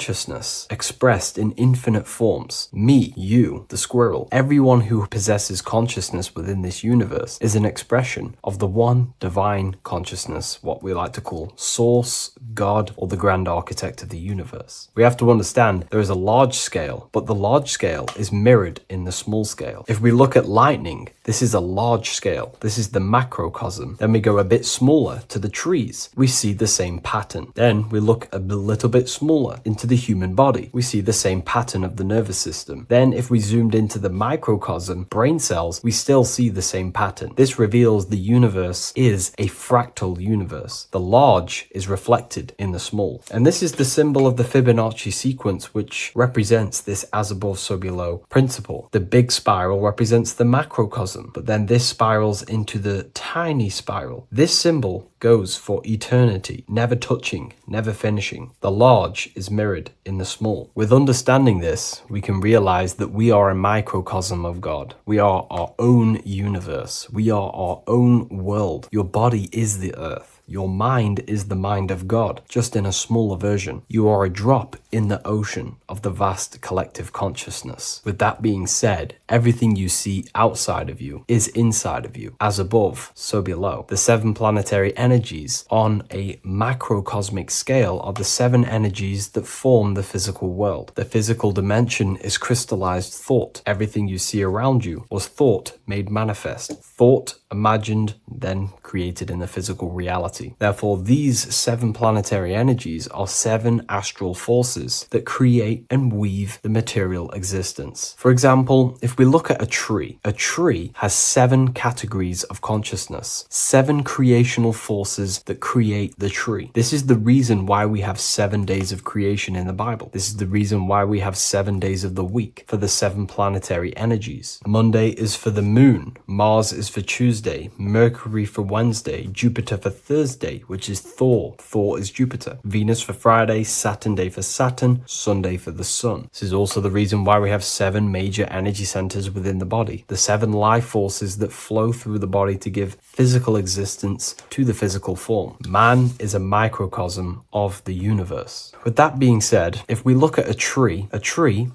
A: expressed in infinite forms. Me, you, the squirrel, everyone who possesses consciousness within this universe is an expression of the one divine consciousness, what we like to call Source, God, or the grand architect of the universe. We have to understand there is a large scale, but the large scale is mirrored in the small scale. If we look at lightning, this is a large scale. This is the macrocosm. Then we go a bit smaller to the trees. We see the same pattern. Then we look a little bit smaller into the human body. We see the same pattern of the nervous system. Then if we zoomed into the microcosm, brain cells, we still see the same pattern. This reveals the universe is a fractal universe. The large is reflected in the small. And this is the symbol of the Fibonacci sequence, which represents this as above, so below principle. The big spiral represents the macrocosm, but then this spirals into the tiny spiral. This symbol goes for eternity, never touching, never finishing. The large is mirrored in the small. With understanding this, we can realize that we are a microcosm of God. We are our own universe. We are our own world. Your body is the earth. Your mind is the mind of God, just in a smaller version. You are a drop in the ocean of the vast collective consciousness. With that being said, everything you see outside of you is inside of you. As above, so below. The 7 planetary energies on a macrocosmic scale are the 7 energies that form the physical world. The physical dimension is crystallized thought. Everything you see around you was thought made manifest. Thought imagined, then created in the physical reality. Therefore, these 7 planetary energies are 7 astral forces that create and weave the material existence. For example, if we look at a tree has 7 categories of consciousness, 7 creational forces that create the tree. This is the reason why we have 7 days of creation in the Bible. This is the reason why we have 7 days of the week for the 7 planetary energies. Monday is for the moon, Mars is for Tuesday, Mercury for Wednesday, Jupiter for Thursday, which is Thor. Thor is Jupiter. Venus for Friday, Saturn day for Saturn, Sunday for the sun. This is also the reason why we have 7 major energy centers within the body. The 7 life forces that flow through the body to give physical existence to the physical form. Man is a microcosm of the universe. With that being said, if we look at a tree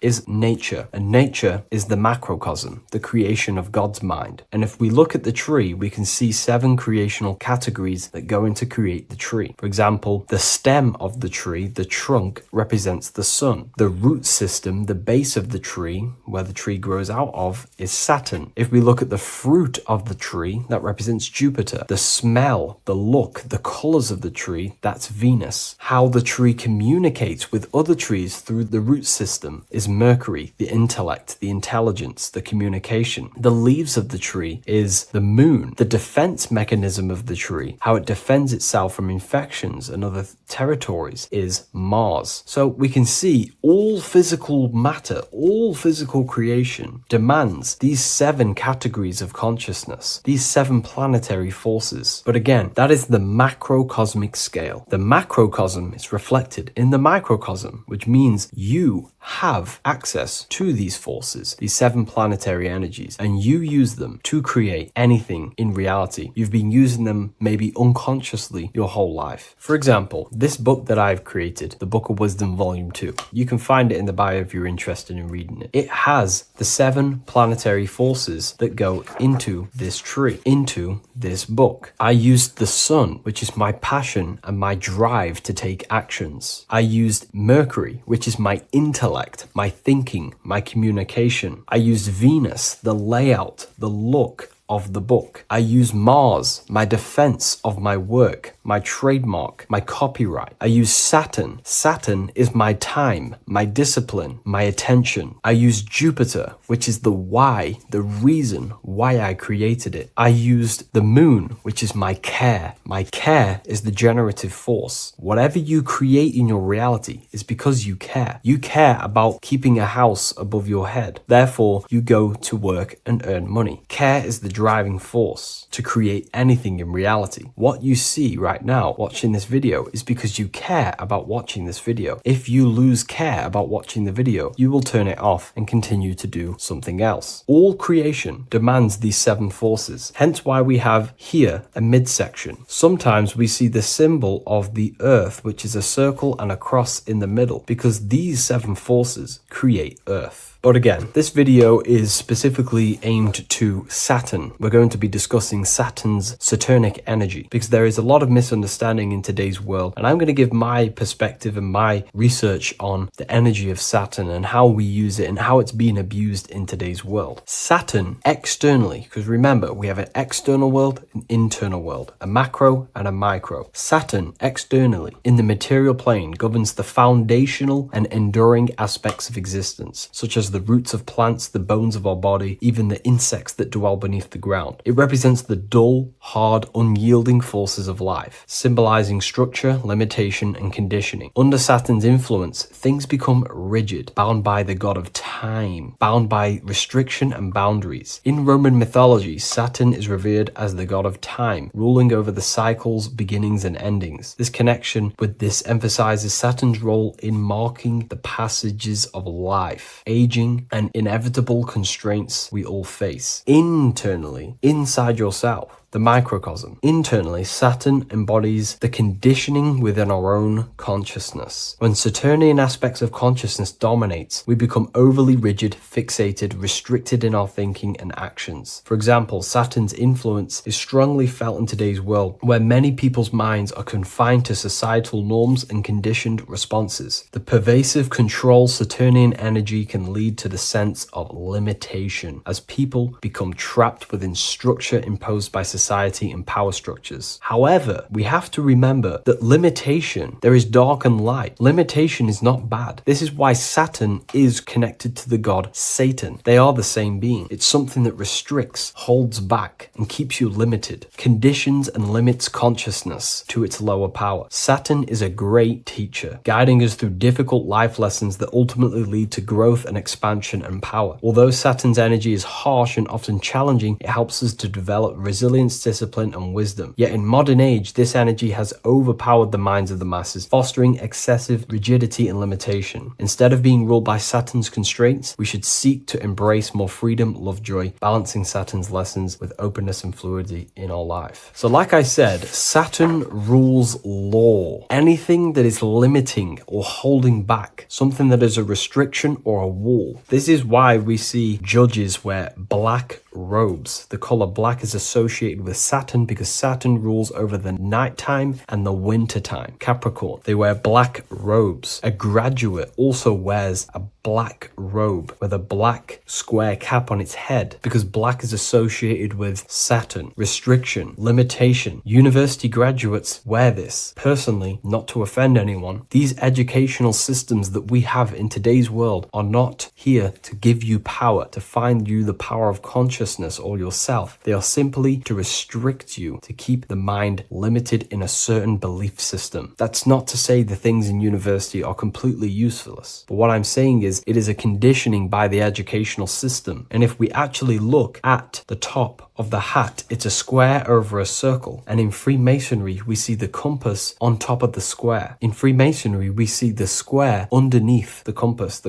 A: is nature, and nature is the macrocosm, the creation of God's mind. And if we look at the tree, we can see 7 creational categories that go into create the tree. For example, the stem of the tree, the trunk, represents the sun. The root system, the base of the tree, where the tree grows out of, is Saturn. If we look at the fruit of the tree, that represents Jupiter. The smell, the look, the colors of the tree, that's Venus. How the tree communicates with other trees through the root system is Mercury, the intellect, the intelligence, the communication. The leaves of the tree is the moon. The defense mechanism of the tree, how it defends itself from infections and other territories, is Mars. So we can see all physical matter, all physical creation demands these 7 categories of consciousness, these 7 planetary forces. But again, that is the macrocosmic scale. The macrocosm is reflected in the microcosm, which means you have access to these forces, these 7 planetary energies, and you use them to create anything in reality. You've been using them maybe unconsciously your whole life. For example, this book that I've created, the Book of Wisdom Volume 2, you can find it in the bio if you're interested in reading it. It has the 7 planetary forces that go into this tree, into this book. I used the sun, which is my passion and my drive to take actions. I used Mercury, which is my intellect, my thinking, my communication. I used Venus, the layout, the look of the book. I use Mars, my defense of my work, my trademark, my copyright. I use Saturn. Saturn is my time, my discipline, my attention. I use Jupiter, which is the why, the reason why I created it. I used the moon, which is my care. My care is the generative force. Whatever you create in your reality is because you care. You care about keeping a house above your head. Therefore, you go to work and earn money. Care is the driving force to create anything in reality. What you see right now watching this video is because you care about watching this video. If you lose care about watching the video, you will turn it off and continue to do something else. All creation demands these 7 forces, hence why we have here a midsection. Sometimes we see the symbol of the earth, which is a circle and a cross in the middle, because these 7 forces create earth. But again, this video is specifically aimed to Saturn. We're going to be discussing Saturn's Saturnic energy because there is a lot of misunderstanding in today's world, and I'm going to give my perspective and my research on the energy of Saturn and how we use it and how it's being abused in today's world. Saturn externally, because remember, we have an external world, an internal world, a macro and a micro. Saturn externally in the material plane governs the foundational and enduring aspects of existence, such as the roots of plants, the bones of our body, even the insects that dwell beneath the ground. It represents the dull, hard, unyielding forces of life, symbolizing structure, limitation, and conditioning. Under Saturn's influence, things become rigid, bound by the god of time, bound by restriction and boundaries. In Roman mythology, Saturn is revered as the god of time, ruling over the cycles, beginnings, and endings. This connection with this emphasizes Saturn's role in marking the passages of life, aging, and inevitable constraints we all face. Internally, inside yourself, the microcosm. Internally, Saturn embodies the conditioning within our own consciousness. When Saturnian aspects of consciousness dominates, we become overly rigid, fixated, restricted in our thinking and actions. For example, Saturn's influence is strongly felt in today's world, where many people's minds are confined to societal norms and conditioned responses. The pervasive control Saturnian energy can lead to the sense of limitation, as people become trapped within structure imposed by society and power structures. However, we have to remember that limitation, there is dark and light. Limitation is not bad. This is why Saturn is connected to the god Satan. They are the same being. It's something that restricts, holds back, and keeps you limited, conditions and limits consciousness to its lower power. Saturn is a great teacher, guiding us through difficult life lessons that ultimately lead to growth and expansion and power. Although Saturn's energy is harsh and often challenging, it helps us to develop resilience, discipline, and wisdom. Yet in modern age, this energy has overpowered the minds of the masses, fostering excessive rigidity and limitation. Instead of being ruled by Saturn's constraints, we should seek to embrace more freedom, love, joy, balancing Saturn's lessons with openness and fluidity in our life. So like I said, Saturn rules law. Anything that is limiting or holding back, something that is a restriction or a wall. This is why we see judges wear black robes. The color black is associated with Saturn because Saturn rules over the nighttime and the winter time. Capricorn, they wear black robes. A graduate also wears a black robe with a black square cap on its head because black is associated with Saturn, restriction, limitation. University graduates wear this. Personally, not to offend anyone, these educational systems that we have in today's world are not here to give you power, to find you the power of consciousness or yourself. They are simply to restrict you, to keep the mind limited in a certain belief system. That's not to say the things in university are completely useless, but what I'm saying is it is a conditioning by the educational system. And if we actually look at the top of the hat, it's a square over a circle. And in Freemasonry, we see the compass on top of the square. In Freemasonry, we see the square underneath the compass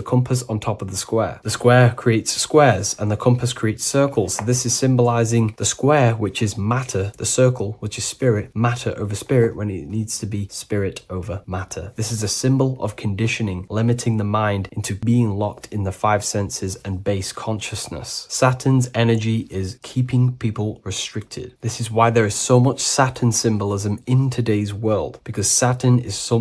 A: on top of the square. The square creates squares and the compass creates circles. So this is symbolizing the square, which is matter, the circle, which is spirit, matter over spirit when it needs to be spirit over matter. This is a symbol of conditioning, limiting the mind into being locked in the five senses and base consciousness. Saturn's energy is keeping people restricted. This is why there is so much Saturn symbolism in today's world, because Saturn is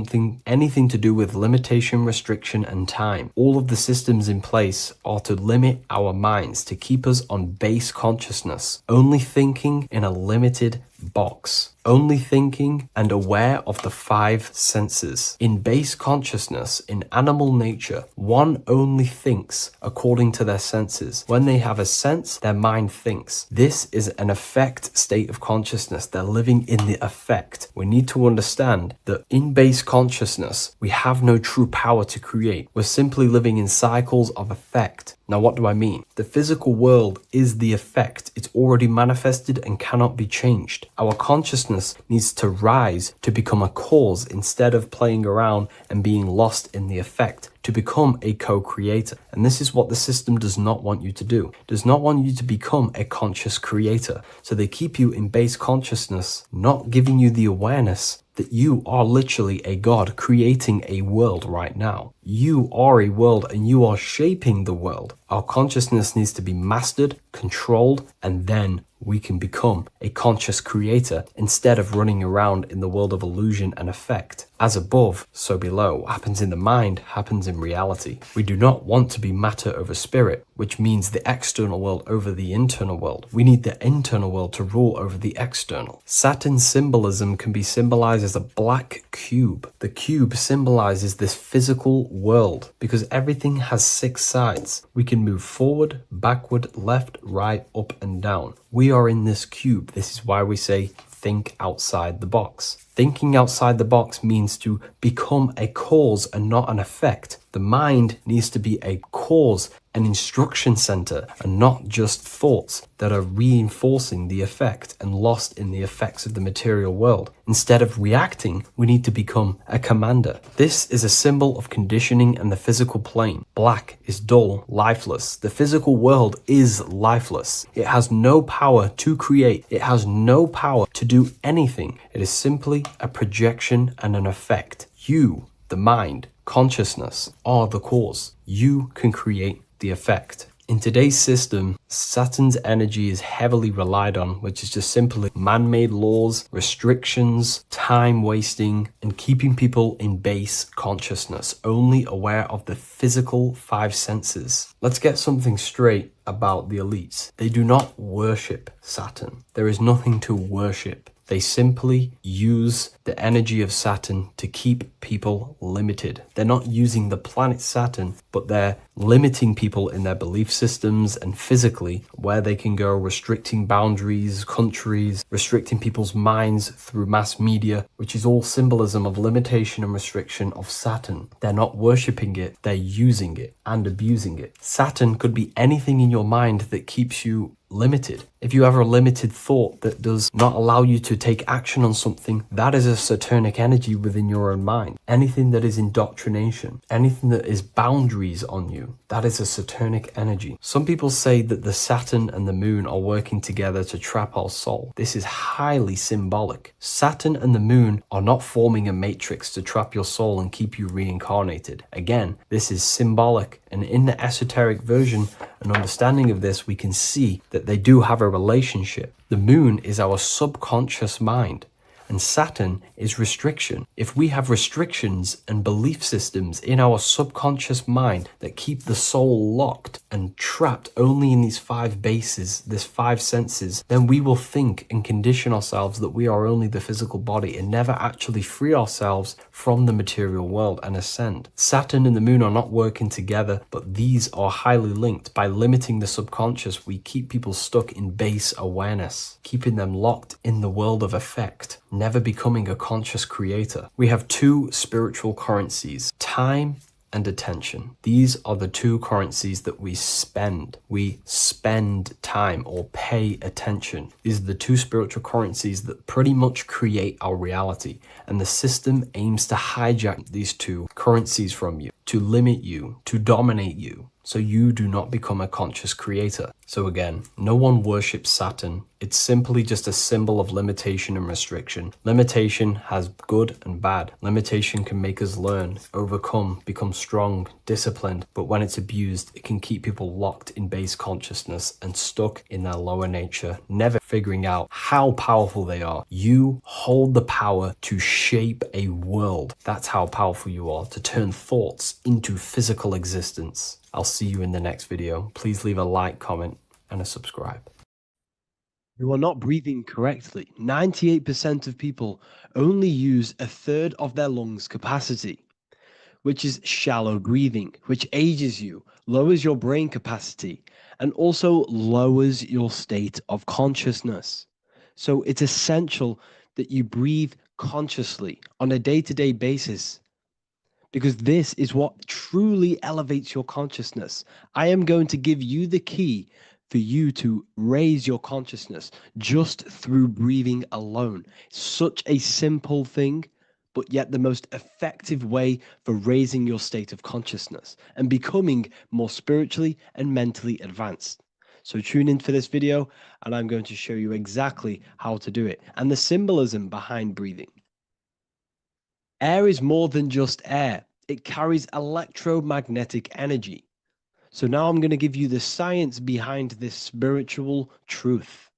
A: anything to do with limitation, restriction, and time. All of the systems in place are to limit our minds, to keep us on base consciousness, only thinking in a limited box, only thinking and aware of the five senses. In base consciousness, in animal nature, one only thinks according to their senses. When they have a sense, their mind thinks. This is an affect state of consciousness. They're living in the affect. We need to understand that in base consciousness, we have no true power to create. We're simply living in cycles of affect. Now, what do I mean? The physical world is the effect. It's already manifested and cannot be changed. Our consciousness needs to rise to become a cause instead of playing around and being lost in the effect, to become a co-creator. And this is what the system does not want you to do. It does not want you to become a conscious creator. So they keep you in base consciousness, not giving you the awareness that you are literally a god creating a world right now. You are a world and you are shaping the world. Our consciousness needs to be mastered, controlled, and then we can become a conscious creator instead of running around in the world of illusion and effect. As above, so below. What happens in the mind happens in reality. We do not want to be matter over spirit, which means the external world over the internal world. We need the internal world to rule over the external. Saturn's symbolism can be symbolized as a black cube. The cube symbolizes this physical world because everything has 6 sides. We can move forward, backward, left, right, up, and down. We are in this cube. This is why we say think outside the box. Thinking outside the box means to become a cause and not an effect. The mind needs to be a cause an instruction center and not just thoughts that are reinforcing the effect and lost in the effects of the material world. Instead of reacting, we need to become a commander. This is a symbol of conditioning and the physical plane. Black is dull, lifeless. The physical world is lifeless. It has no power to create. It has no power to do anything. It is simply a projection and an effect. You, the mind, consciousness, are the cause. You can create the effect. In today's system, Saturn's energy is heavily relied on, which is just simply man-made laws, restrictions, time wasting, and keeping people in base consciousness, only aware of the physical five senses. Let's get something straight about the elites. They do not worship Saturn. There is nothing to worship. They simply use the energy of Saturn to keep people limited. They're not using the planet Saturn, but they're limiting people in their belief systems and physically where they can go, restricting boundaries, countries, restricting people's minds through mass media, which is all symbolism of limitation and restriction of Saturn. They're not worshipping it, they're using it and abusing it. Saturn could be anything in your mind that keeps you limited. If you have a limited thought that does not allow you to take action on something, that is a Saturnic energy within your own mind. Anything that is indoctrination, anything that is boundaries on you, that is a Saturnic energy. Some people say that the Saturn and the moon are working together to trap our soul. This is highly symbolic. Saturn and the moon are not forming a matrix to trap your soul and keep you reincarnated. Again, this is symbolic, and in the esoteric version and understanding of this, we can see that they do have a relationship. The moon is our subconscious mind, and Saturn is restriction. If we have restrictions and belief systems in our subconscious mind that keep the soul locked and trapped only in these five bases, these five senses, then we will think and condition ourselves that we are only the physical body and never actually free ourselves from the material world and ascend. Saturn and the moon are not working together, but these are highly linked. By limiting the subconscious, we keep people stuck in base awareness, keeping them locked in the world of effect, never becoming a conscious creator. We have two spiritual currencies, time and attention. These are the two currencies that we spend. We spend time or pay attention. These are the two spiritual currencies that pretty much create our reality. And the system aims to hijack these two currencies from you, to limit you, to dominate you, so you do not become a conscious creator. So again, no one worships Saturn. It's simply just a symbol of limitation and restriction. Limitation has good and bad. Limitation can make us learn, overcome, become strong, disciplined, but when it's abused, it can keep people locked in base consciousness and stuck in their lower nature, never figuring out how powerful they are. You hold the power to shape a world. That's how powerful you are, to turn thoughts into physical existence. I'll see you in the next video. Please leave a like, comment, and a subscribe.
B: You are not breathing correctly. 98% of people only use a third of their lungs capacity, which is shallow breathing, which ages you, lowers your brain capacity, and also lowers your state of consciousness. So it's essential that you breathe consciously on a day-to-day basis, because this is what truly elevates your consciousness. I am going to give you the key for you to raise your consciousness just through breathing alone. Such a simple thing, but yet the most effective way for raising your state of consciousness and becoming more spiritually and mentally advanced. So tune in for this video, and I'm going to show you exactly how to do it and the symbolism behind breathing. Air is more than just air. It carries electromagnetic energy. So now I'm going to give you the science behind this spiritual truth.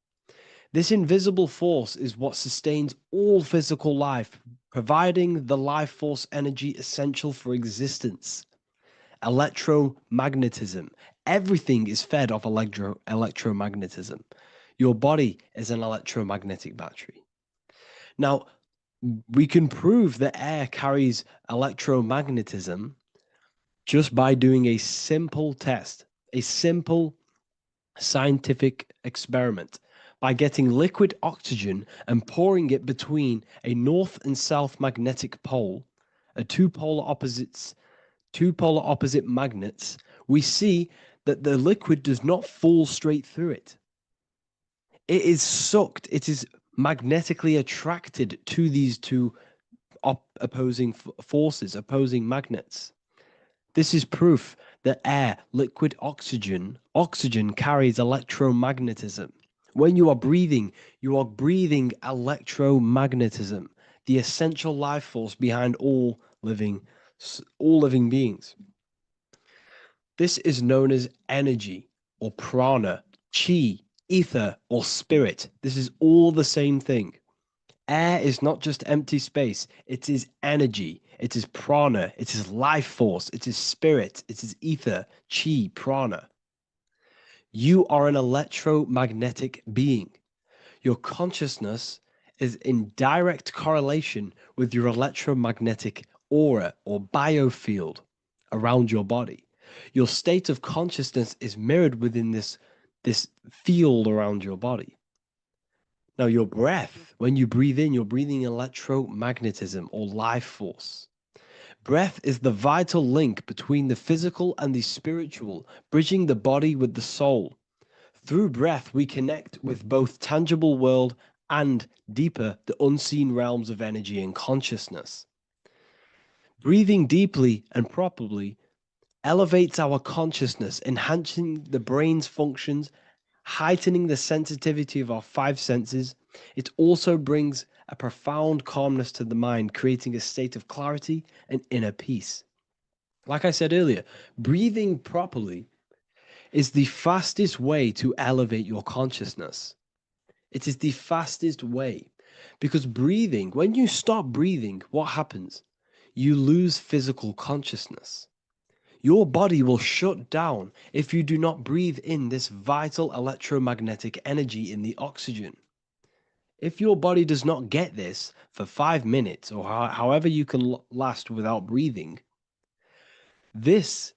B: This invisible force is what sustains all physical life, providing the life force energy essential for existence. Electromagnetism. Everything is fed off electromagnetism. Your body is an electromagnetic battery. Now, we can prove that air carries electromagnetism just by doing a simple test, a simple scientific experiment, by getting liquid oxygen and pouring it between a north and south magnetic pole, two polar opposites two polar opposite magnets, we see that the liquid does not fall straight through it. It is sucked, it is magnetically attracted to these two opposing forces, opposing magnets. This is proof that air, liquid oxygen carries electromagnetism. When you are breathing electromagnetism, the essential life force behind all living beings. This is known as energy or prana, chi, ether, or spirit. This is all the same thing. Air is not just empty space, it is energy, it is prana, it is life force, it is spirit, it is ether, chi, prana. You are an electromagnetic being. Your consciousness is in direct correlation with your electromagnetic aura or biofield around your body. Your state of consciousness is mirrored within this field around your body. Now, your breath, when you breathe in, you're breathing electromagnetism or life force. Breath is the vital link between the physical and the spiritual, bridging the body with the soul. Through breath, we connect with both tangible world and deeper, the unseen realms of energy and consciousness. Breathing deeply and properly elevates our consciousness, enhancing the brain's functions, heightening the sensitivity of our five senses. It also brings a profound calmness to the mind, creating a state of clarity and inner peace. Like I said earlier, breathing properly is the fastest way to elevate your consciousness. It is the fastest way because breathing, when you stop breathing, what happens? You lose physical consciousness. Your body will shut down if you do not breathe in this vital electromagnetic energy in the oxygen. If your body does not get this for 5 minutes or however you can last without breathing, this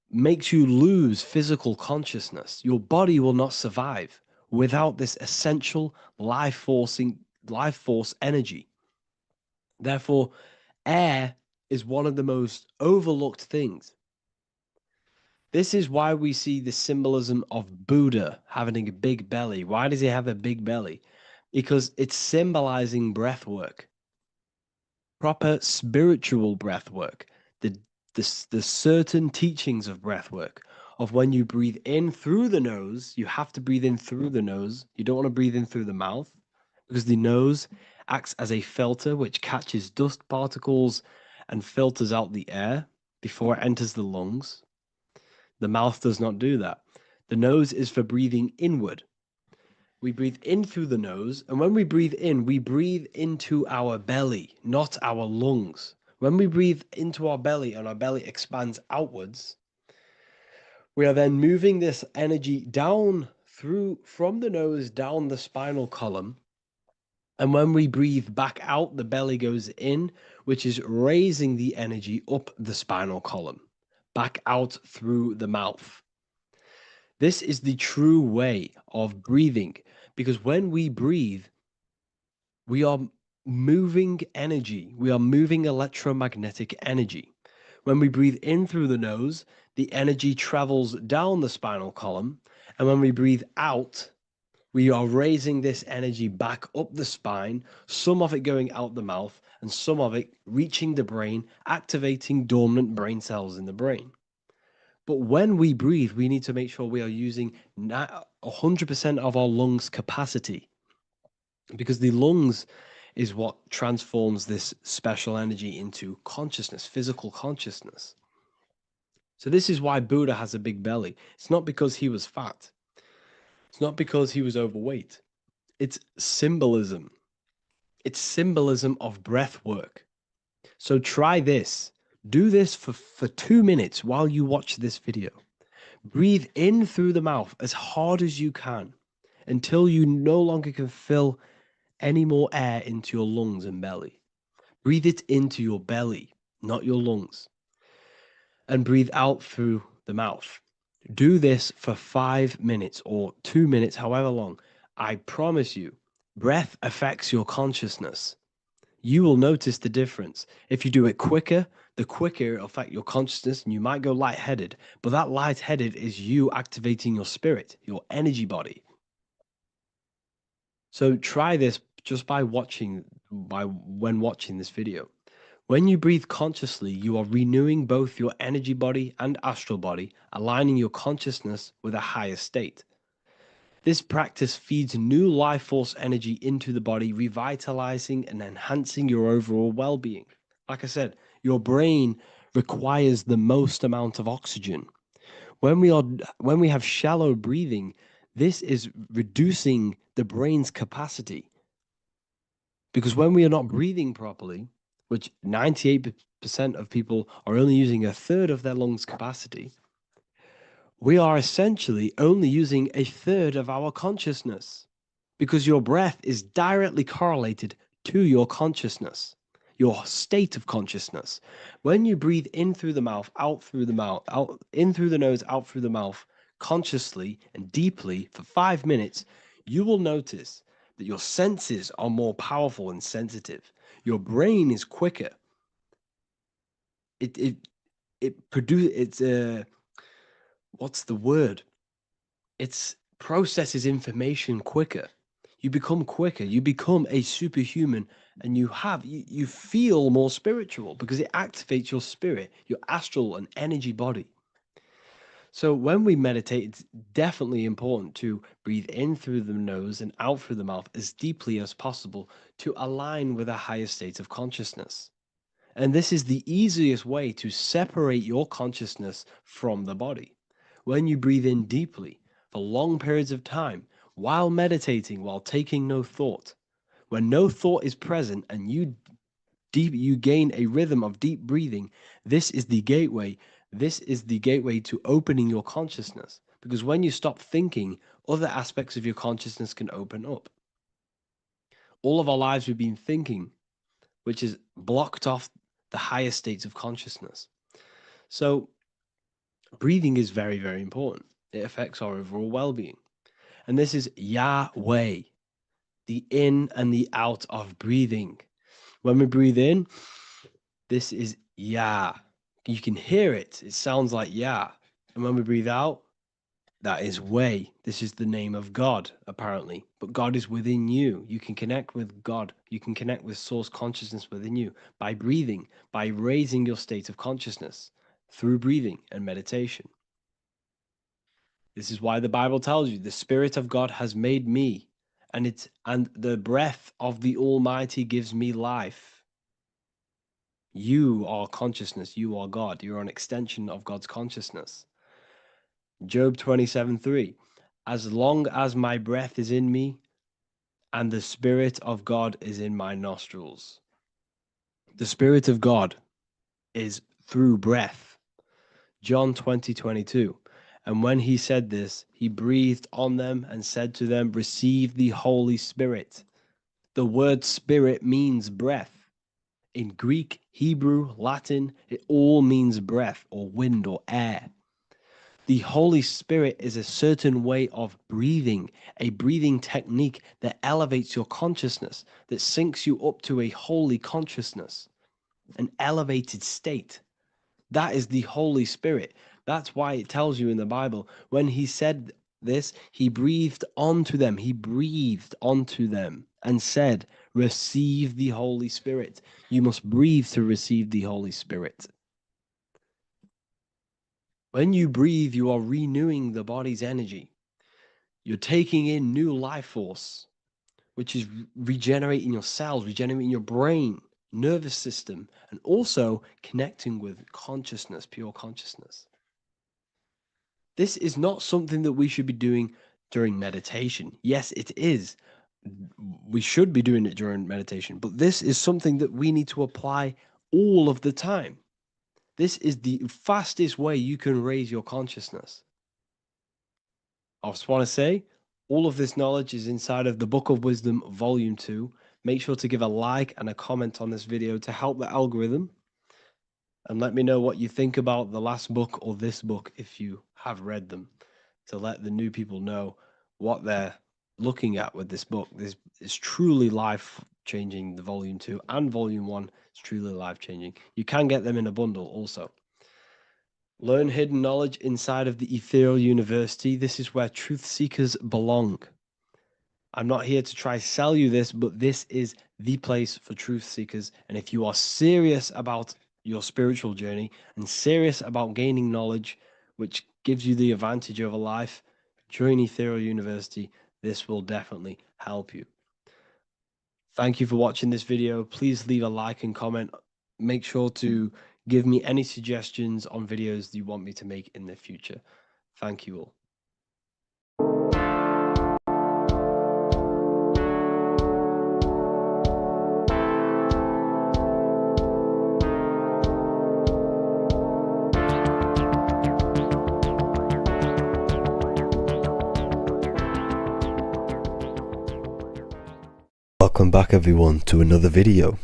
B: makes you lose physical consciousness. Your body will not survive without this essential life force energy. Therefore, air is one of the most overlooked things. This is why we see the symbolism of Buddha having a big belly. Why does he have a big belly? Because it's symbolizing breath work, proper spiritual breath work, the certain teachings of breath work, of when you breathe in through the nose, you have to breathe in through the nose. You don't want to breathe in through the mouth because the nose acts as a filter which catches dust particles and filters out the air before it enters the lungs. The mouth does not do that. The nose is for breathing inward. We breathe in through the nose, and when we breathe in, we breathe into our belly, not our lungs. When we breathe into our belly and our belly expands outwards, we are then moving this energy down from the nose down the spinal column. And when we breathe back out, the belly goes in, which is raising the energy up the spinal column, back out through the mouth. This is the true way of breathing, because when we breathe, we are moving energy. We are moving electromagnetic energy. When we breathe in through the nose, the energy travels down the spinal column. And when we breathe out, we are raising this energy back up the spine, some of it going out the mouth, and some of it reaching the brain, activating dormant brain cells in the brain. But when we breathe, we need to make sure we are using 100% of our lungs' capacity, because the lungs is what transforms this special energy into consciousness, physical consciousness. So this is why Buddha has a big belly. It's not because he was fat. It's not because he was overweight. It's symbolism. It's symbolism of breath work. So try this. Do this for 2 minutes while you watch this video. Breathe in through the mouth as hard as you can until you no longer can fill any more air into your lungs and belly. Breathe it into your belly, not your lungs. And breathe out through the mouth. Do this for 5 minutes or 2 minutes, however long. I promise you, breath affects your consciousness. you will notice the difference. If you do it quicker, the quicker it'll affect your consciousness, and you might go lightheaded. But that lightheaded is you activating your spirit, your energy body. So try this just by when watching this video. When you breathe consciously, you are renewing both your energy body and astral body, aligning your consciousness with a higher state. This practice feeds new life force energy into the body, revitalizing and enhancing your overall well-being. Like I said, your brain requires the most amount of oxygen. When we have shallow breathing, this is reducing the brain's capacity. Because when we are not breathing properly, which 98% of people are only using a third of their lungs capacity, we are essentially only using a third of our consciousness, because your breath is directly correlated to your consciousness, your state of consciousness. When you breathe in through the mouth, out through the mouth, out in through the nose, out through the mouth, consciously and deeply for 5 minutes, you will notice that your senses are more powerful and sensitive. Your brain is quicker. What's the word? It processes information quicker. You become quicker. You become a superhuman, and you feel more spiritual because it activates your spirit, your astral and energy body. So when we meditate, it's definitely important to breathe in through the nose and out through the mouth as deeply as possible to align with a higher state of consciousness. And this is the easiest way to separate your consciousness from the body. When you breathe in deeply for long periods of time, while meditating, while taking no thought, when no thought is present and you gain a rhythm of deep breathing, this is the gateway. This is the gateway to opening your consciousness. Because when you stop thinking, other aspects of your consciousness can open up. All of our lives we've been thinking, which is blocked off the higher states of consciousness. So breathing is very, very important. It affects our overall well-being. And this is Yahweh, the in and the out of breathing. When we breathe in, this is Yah. You can hear it. It sounds like Yah. And when we breathe out, that is Way. This is the name of God, apparently. But God is within you. You can connect with God. You can connect with source consciousness within you by breathing, by raising your state of consciousness through breathing and meditation. This is why the Bible tells you the Spirit of God has made me, and the breath of the Almighty gives me life. You are consciousness. You are God. You're an extension of God's consciousness. Job 27:3. As long as my breath is in me and the Spirit of God is in my nostrils. The Spirit of God is through breath. John 20:22. And when he said this, he breathed on them and said to them, receive the Holy Spirit. The word spirit means breath. In Greek, Hebrew, Latin, it all means breath or wind or air. The Holy Spirit is a certain way of breathing, a breathing technique that elevates your consciousness, that syncs you up to a holy consciousness, an elevated state. That is the Holy Spirit. That's why it tells you in the Bible, when he said this, he breathed onto them. He breathed onto them and said, receive the Holy Spirit. You must breathe to receive the Holy Spirit. When you breathe, you are renewing the body's energy. You're taking in new life force, which is regenerating your cells, regenerating your brain, nervous system, and also connecting with consciousness, pure consciousness. This is not something that we should be doing during meditation. Yes, it is. We should be doing it during meditation, but this is something that we need to apply all of the time. This is the fastest way you can raise your consciousness. I just want to say, all of this knowledge is inside of the Book of Wisdom, Volume 2. Make sure to give a like and a comment on this video to help the algorithm. And let me know what you think about the last book or this book if you have read them, to let the new people know what they're looking at with this book. This is truly life changing, the volume 2 and volume 1 is truly life changing. You can get them in a bundle also. Learn hidden knowledge inside of the Ethereal University. This is where truth seekers belong. I'm not here to try sell you this, but this is the place for truth seekers. And if you are serious about your spiritual journey and serious about gaining knowledge, which gives you the advantage over life, join Ethereal University. This will definitely help you. Thank you for watching this video. Please leave a like and comment. Make sure to give me any suggestions on videos you want me to make in the future. Thank you all.
D: Welcome back everyone to another video.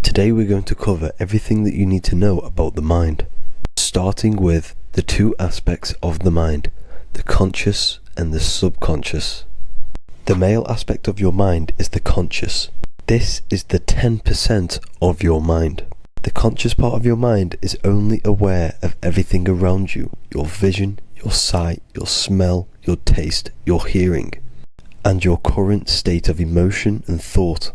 D: Today we're going to cover everything that you need to know about the mind, starting with the two aspects of the mind, the conscious and the subconscious. The male aspect of your mind is the conscious. This is the 10% of your mind. The conscious part of your mind is only aware of everything around you, your vision, your sight, your smell, your taste, your hearing, and your current state of emotion and thought.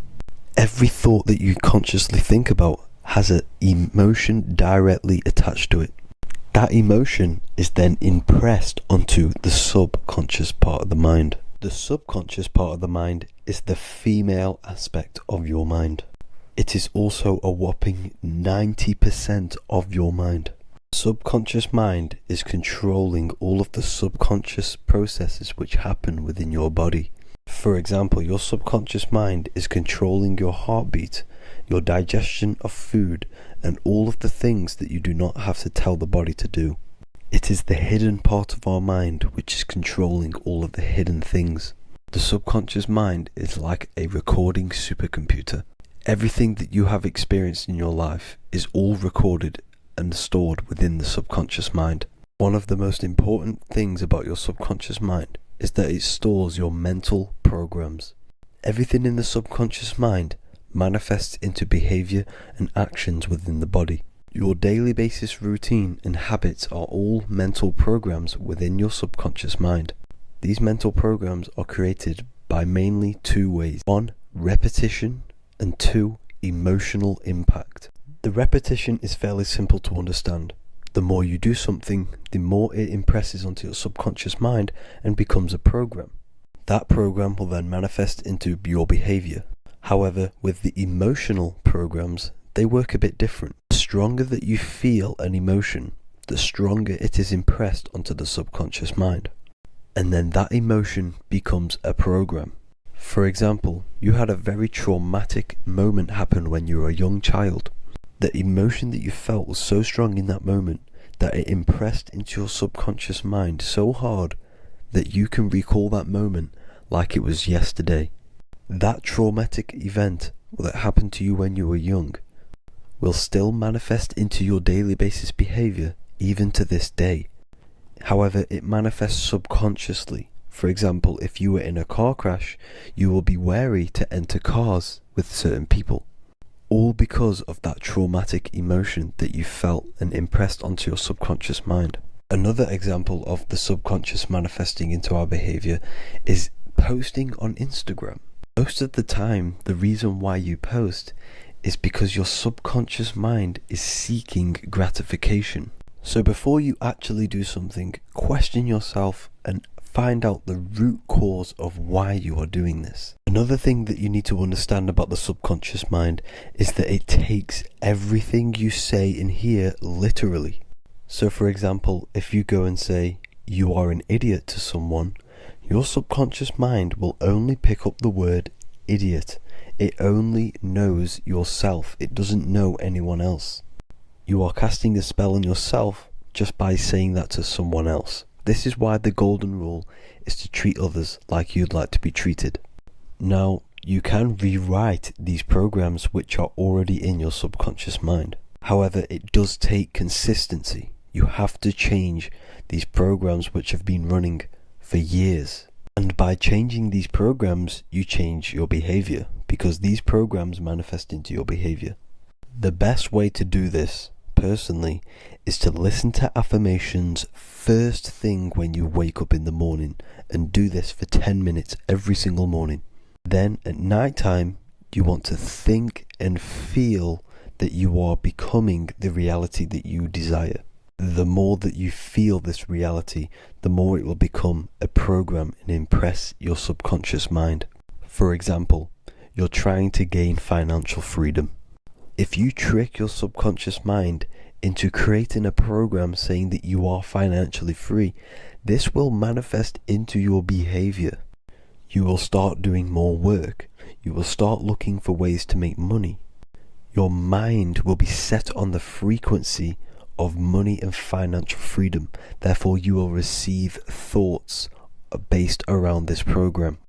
D: Every thought that you consciously think about has an emotion directly attached to it. That emotion is then impressed onto the subconscious part of the mind. The subconscious part of the mind is the female aspect of your mind. It is also a whopping 90% of your mind. Subconscious mind is controlling all of the subconscious processes which happen within your body. For example, your subconscious mind is controlling your heartbeat, your digestion of food, and all of the things that you do not have to tell the body to do. It is the hidden part of our mind which is controlling all of the hidden things. The subconscious mind is like a recording supercomputer. Everything that you have experienced in your life is all recorded and stored within the subconscious mind. One of the most important things about your subconscious mind is that it stores your mental programs. Everything in the subconscious mind manifests into behavior and actions within the body. Your daily basis routine and habits are all mental programs within your subconscious mind. These mental programs are created by mainly two ways. 1, repetition, and 2, emotional impact. The repetition is fairly simple to understand. The more you do something, the more it impresses onto your subconscious mind and becomes a program. That program will then manifest into your behavior. However, with the emotional programs, they work a bit different. The stronger that you feel an emotion, the stronger it is impressed onto the subconscious mind. And then that emotion becomes a program. For example, you had a very traumatic moment happen when you were a young child. The emotion that you felt was so strong in that moment that it impressed into your subconscious mind so hard that you can recall that moment like it was yesterday. That traumatic event that happened to you when you were young will still manifest into your daily basis behavior even to this day. However, it manifests subconsciously. For example, if you were in a car crash, you will be wary to enter cars with certain people. All because of that traumatic emotion that you felt and impressed onto your subconscious mind. Another example of the subconscious manifesting into our behavior is posting on Instagram. Most of the time, the reason why you post is because your subconscious mind is seeking gratification. So before you actually do something, question yourself and find out the root cause of why you are doing this. Another thing that you need to understand about the subconscious mind is that it takes everything you say and hear literally. So for example, if you go and say, "You are an idiot" to someone, your subconscious mind will only pick up the word idiot. It only knows yourself. It doesn't know anyone else. You are casting a spell on yourself just by saying that to someone else. This is why the golden rule is to treat others like you'd like to be treated. Now, you can rewrite these programs which are already in your subconscious mind. However, it does take consistency. You have to change these programs which have been running for years. And by changing these programs, you change your behavior. because these programs manifest into your behavior. The best way to do this, personally, is to listen to affirmations first thing when you wake up in the morning, and do this for 10 minutes every single morning. Then at night time, you want to think and feel that you are becoming the reality that you desire. The more that you feel this reality, the more it will become a program and impress your subconscious mind. For example, you're trying to gain financial freedom. If you trick your subconscious mind into creating a program saying that you are financially free, this will manifest into your behavior. You will start doing more work. You will start looking for ways to make money. Your mind will be set on the frequency of money and financial freedom. Therefore, you will receive thoughts based around this program.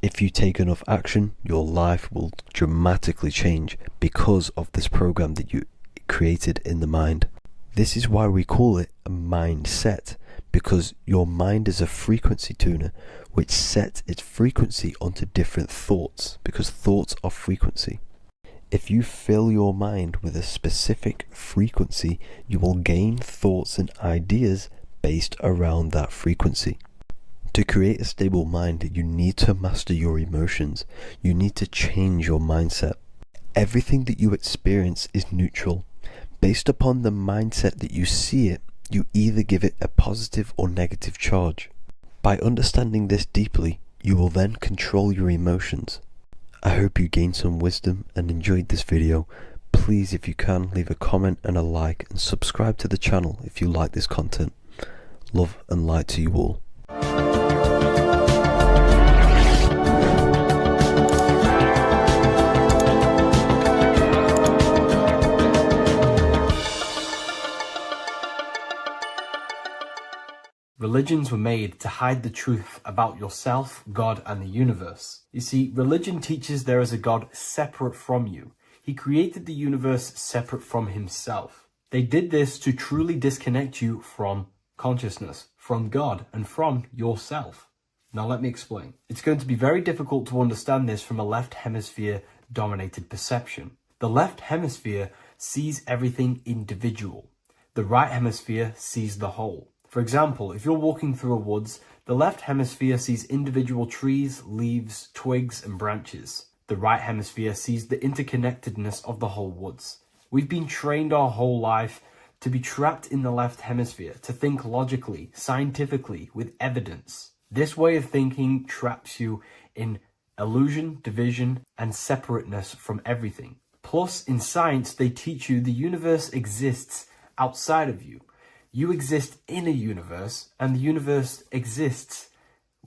D: If you take enough action, your life will dramatically change because of this program that you created in the mind. This is why we call it a mindset, because your mind is a frequency tuner which sets its frequency onto different thoughts, because thoughts are frequency. If you fill your mind with a specific frequency, you will gain thoughts and ideas based around that frequency. To create a stable mind, you need to master your emotions. You need to change your mindset. Everything that you experience is neutral. Based upon the mindset that you see it, you either give it a positive or negative charge. By understanding this deeply, you will then control your emotions. I hope you gained some wisdom and enjoyed this video. Please, if you can, leave a comment and a like, and subscribe to the channel if you like this content. Love and light to you all.
A: Religions were made to hide the truth about yourself, God, and the universe. You see, religion teaches there is a God separate from you. He created the universe separate from himself. They did this to truly disconnect you from consciousness, from God, and from yourself. Now let me explain. It's going to be very difficult to understand this from a left hemisphere dominated perception. The left hemisphere sees everything individual. The right hemisphere sees the whole. For example, if you're walking through a woods, the left hemisphere sees individual trees, leaves, twigs, and branches. The right hemisphere sees the interconnectedness of the whole woods. We've been trained our whole life to be trapped in the left hemisphere, to think logically, scientifically, with evidence. This way of thinking traps you in illusion, division, and separateness from everything. Plus, in science, they teach you the universe exists outside of you. You exist in a universe, and the universe exists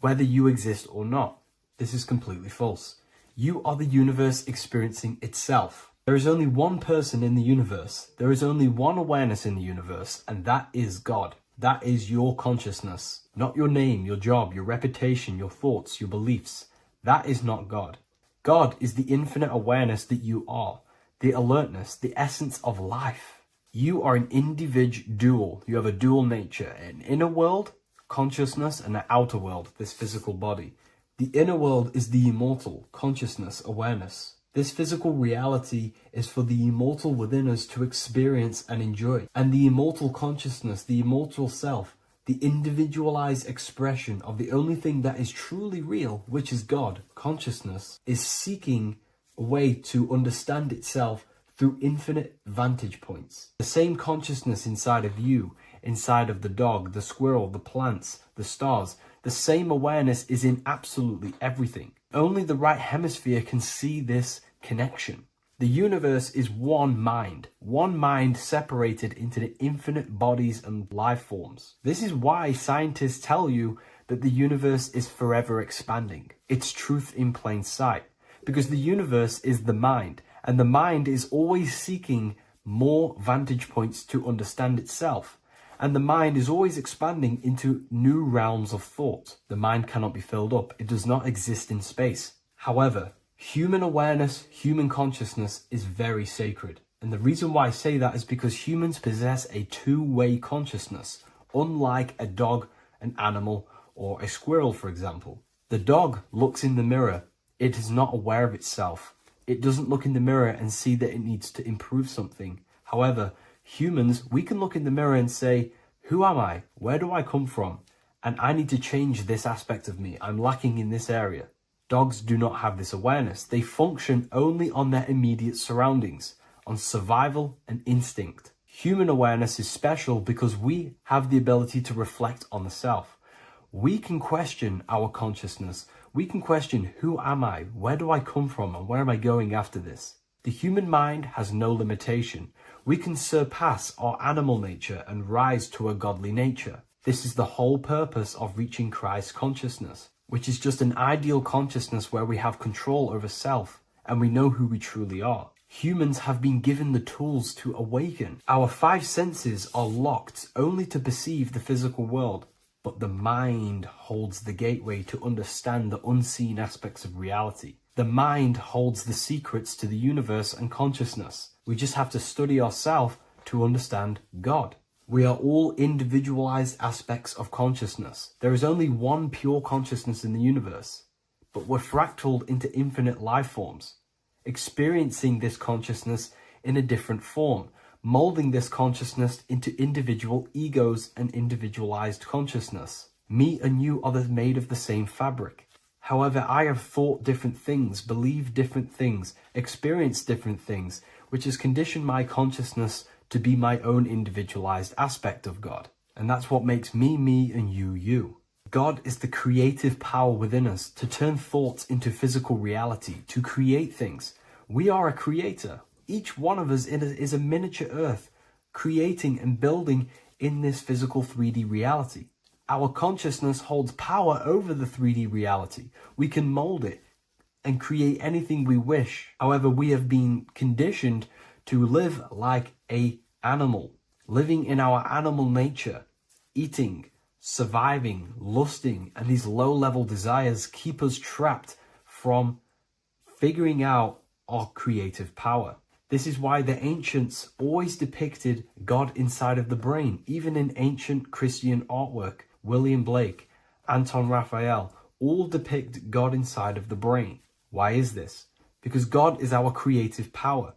A: whether you exist or not. This is completely false. You are the universe experiencing itself. There is only one person in the universe. There is only one awareness in the universe, and that is God. That is your consciousness. Not your name, your job, your reputation, your thoughts, your beliefs. That is not God. God is the infinite awareness that you are, the alertness, the essence of life. You are an individual. You have a dual nature, an inner world, consciousness, and an outer world, this physical body. The inner world is the immortal, consciousness, awareness. This physical reality is for the immortal within us to experience and enjoy. And the immortal consciousness, the immortal self, the individualized expression of the only thing that is truly real, which is God, consciousness, is seeking a way to understand itself through infinite vantage points. The same consciousness inside of you, inside of the dog, the squirrel, the plants, the stars, the same awareness is in absolutely everything. Only the right hemisphere can see this connection. The universe is one mind separated into the infinite bodies and life forms. This is why scientists tell you that the universe is forever expanding. It's truth in plain sight, because the universe is the mind. And the mind is always seeking more vantage points to understand itself. And the mind is always expanding into new realms of thought. The mind cannot be filled up. It does not exist in space. However, human awareness, human consciousness is very sacred. And the reason why I say that is because humans possess a two-way consciousness, unlike a dog, an animal, or a squirrel, for example. The dog looks in the mirror It is not aware of itself. It doesn't look in the mirror and see that it needs to improve something. However, humans, we can look in the mirror and say, who am I? Where do I come from? And I need to change this aspect of me. I'm lacking in this area. Dogs do not have this awareness. They function only on their immediate surroundings, on survival and instinct. Human awareness is special because we have the ability to reflect on the self. We can question our consciousness. We can question, who am I? Where do I come from? And where am I going after this? The human mind has no limitation. We can surpass our animal nature and rise to a godly nature. This is the whole purpose of reaching Christ consciousness, which is just an ideal consciousness where we have control over self and we know who we truly are. Humans have been given the tools to awaken. Our five senses are locked only to perceive the physical world, but the mind holds the gateway to understand the unseen aspects of reality. The mind holds the secrets to the universe and consciousness. We just have to study ourselves to understand God. We are all individualized aspects of consciousness. There is only one pure consciousness in the universe, but we're fractaled into infinite life forms, experiencing this consciousness in a different form, molding this consciousness into individual egos and individualized consciousness. Me and you are made of the same fabric. However, I have thought different things, believed different things, experienced different things, which has conditioned my consciousness to be my own individualized aspect of God. And that's what makes me, me, and you, you. God is the creative power within us to turn thoughts into physical reality, to create things. We are a creator. Each one of us is a miniature earth, creating and building in this physical 3D reality. Our consciousness holds power over the 3D reality. We can mold it and create anything we wish. However, we have been conditioned to live like an animal, living in our animal nature, eating, surviving, lusting, and these low-level desires keep us trapped from figuring out our creative power. This is why the ancients always depicted God inside of the brain. Even in ancient Christian artwork, William Blake, Anton Raphael, all depict God inside of the brain. Why is this? Because God is our creative power.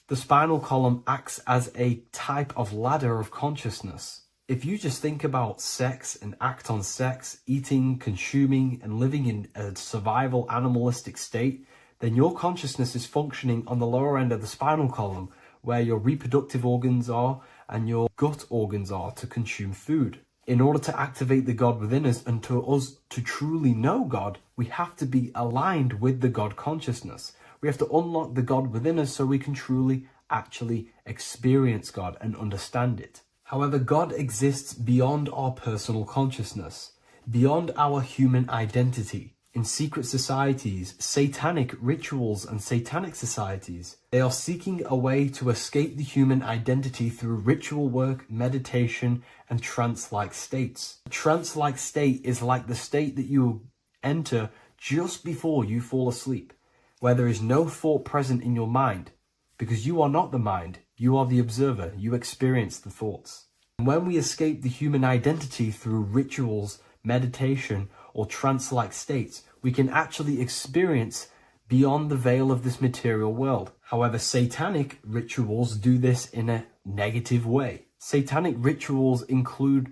A: The spinal column acts as a type of ladder of consciousness. If you just think about sex and act on sex, eating, consuming, and living in a survival animalistic state, then your consciousness is functioning on the lower end of the spinal column, where your reproductive organs are and your gut organs are to consume food. In order to activate the God within us and to us to truly know God, we have to be aligned with the God consciousness. We have to unlock the God within us so we can truly actually experience God and understand it. However, God exists beyond our personal consciousness, beyond our human identity. In secret societies, satanic rituals and satanic societies, they are seeking a way to escape the human identity through ritual work, meditation, and trance-like states. A trance-like state is like the state that you enter just before you fall asleep, where there is no thought present in your mind, because you are not the mind, you are the observer, you experience the thoughts. And when we escape the human identity through rituals, meditation, or trance-like states, we can actually experience beyond the veil of this material world. However, satanic rituals do this in a negative way. Satanic rituals include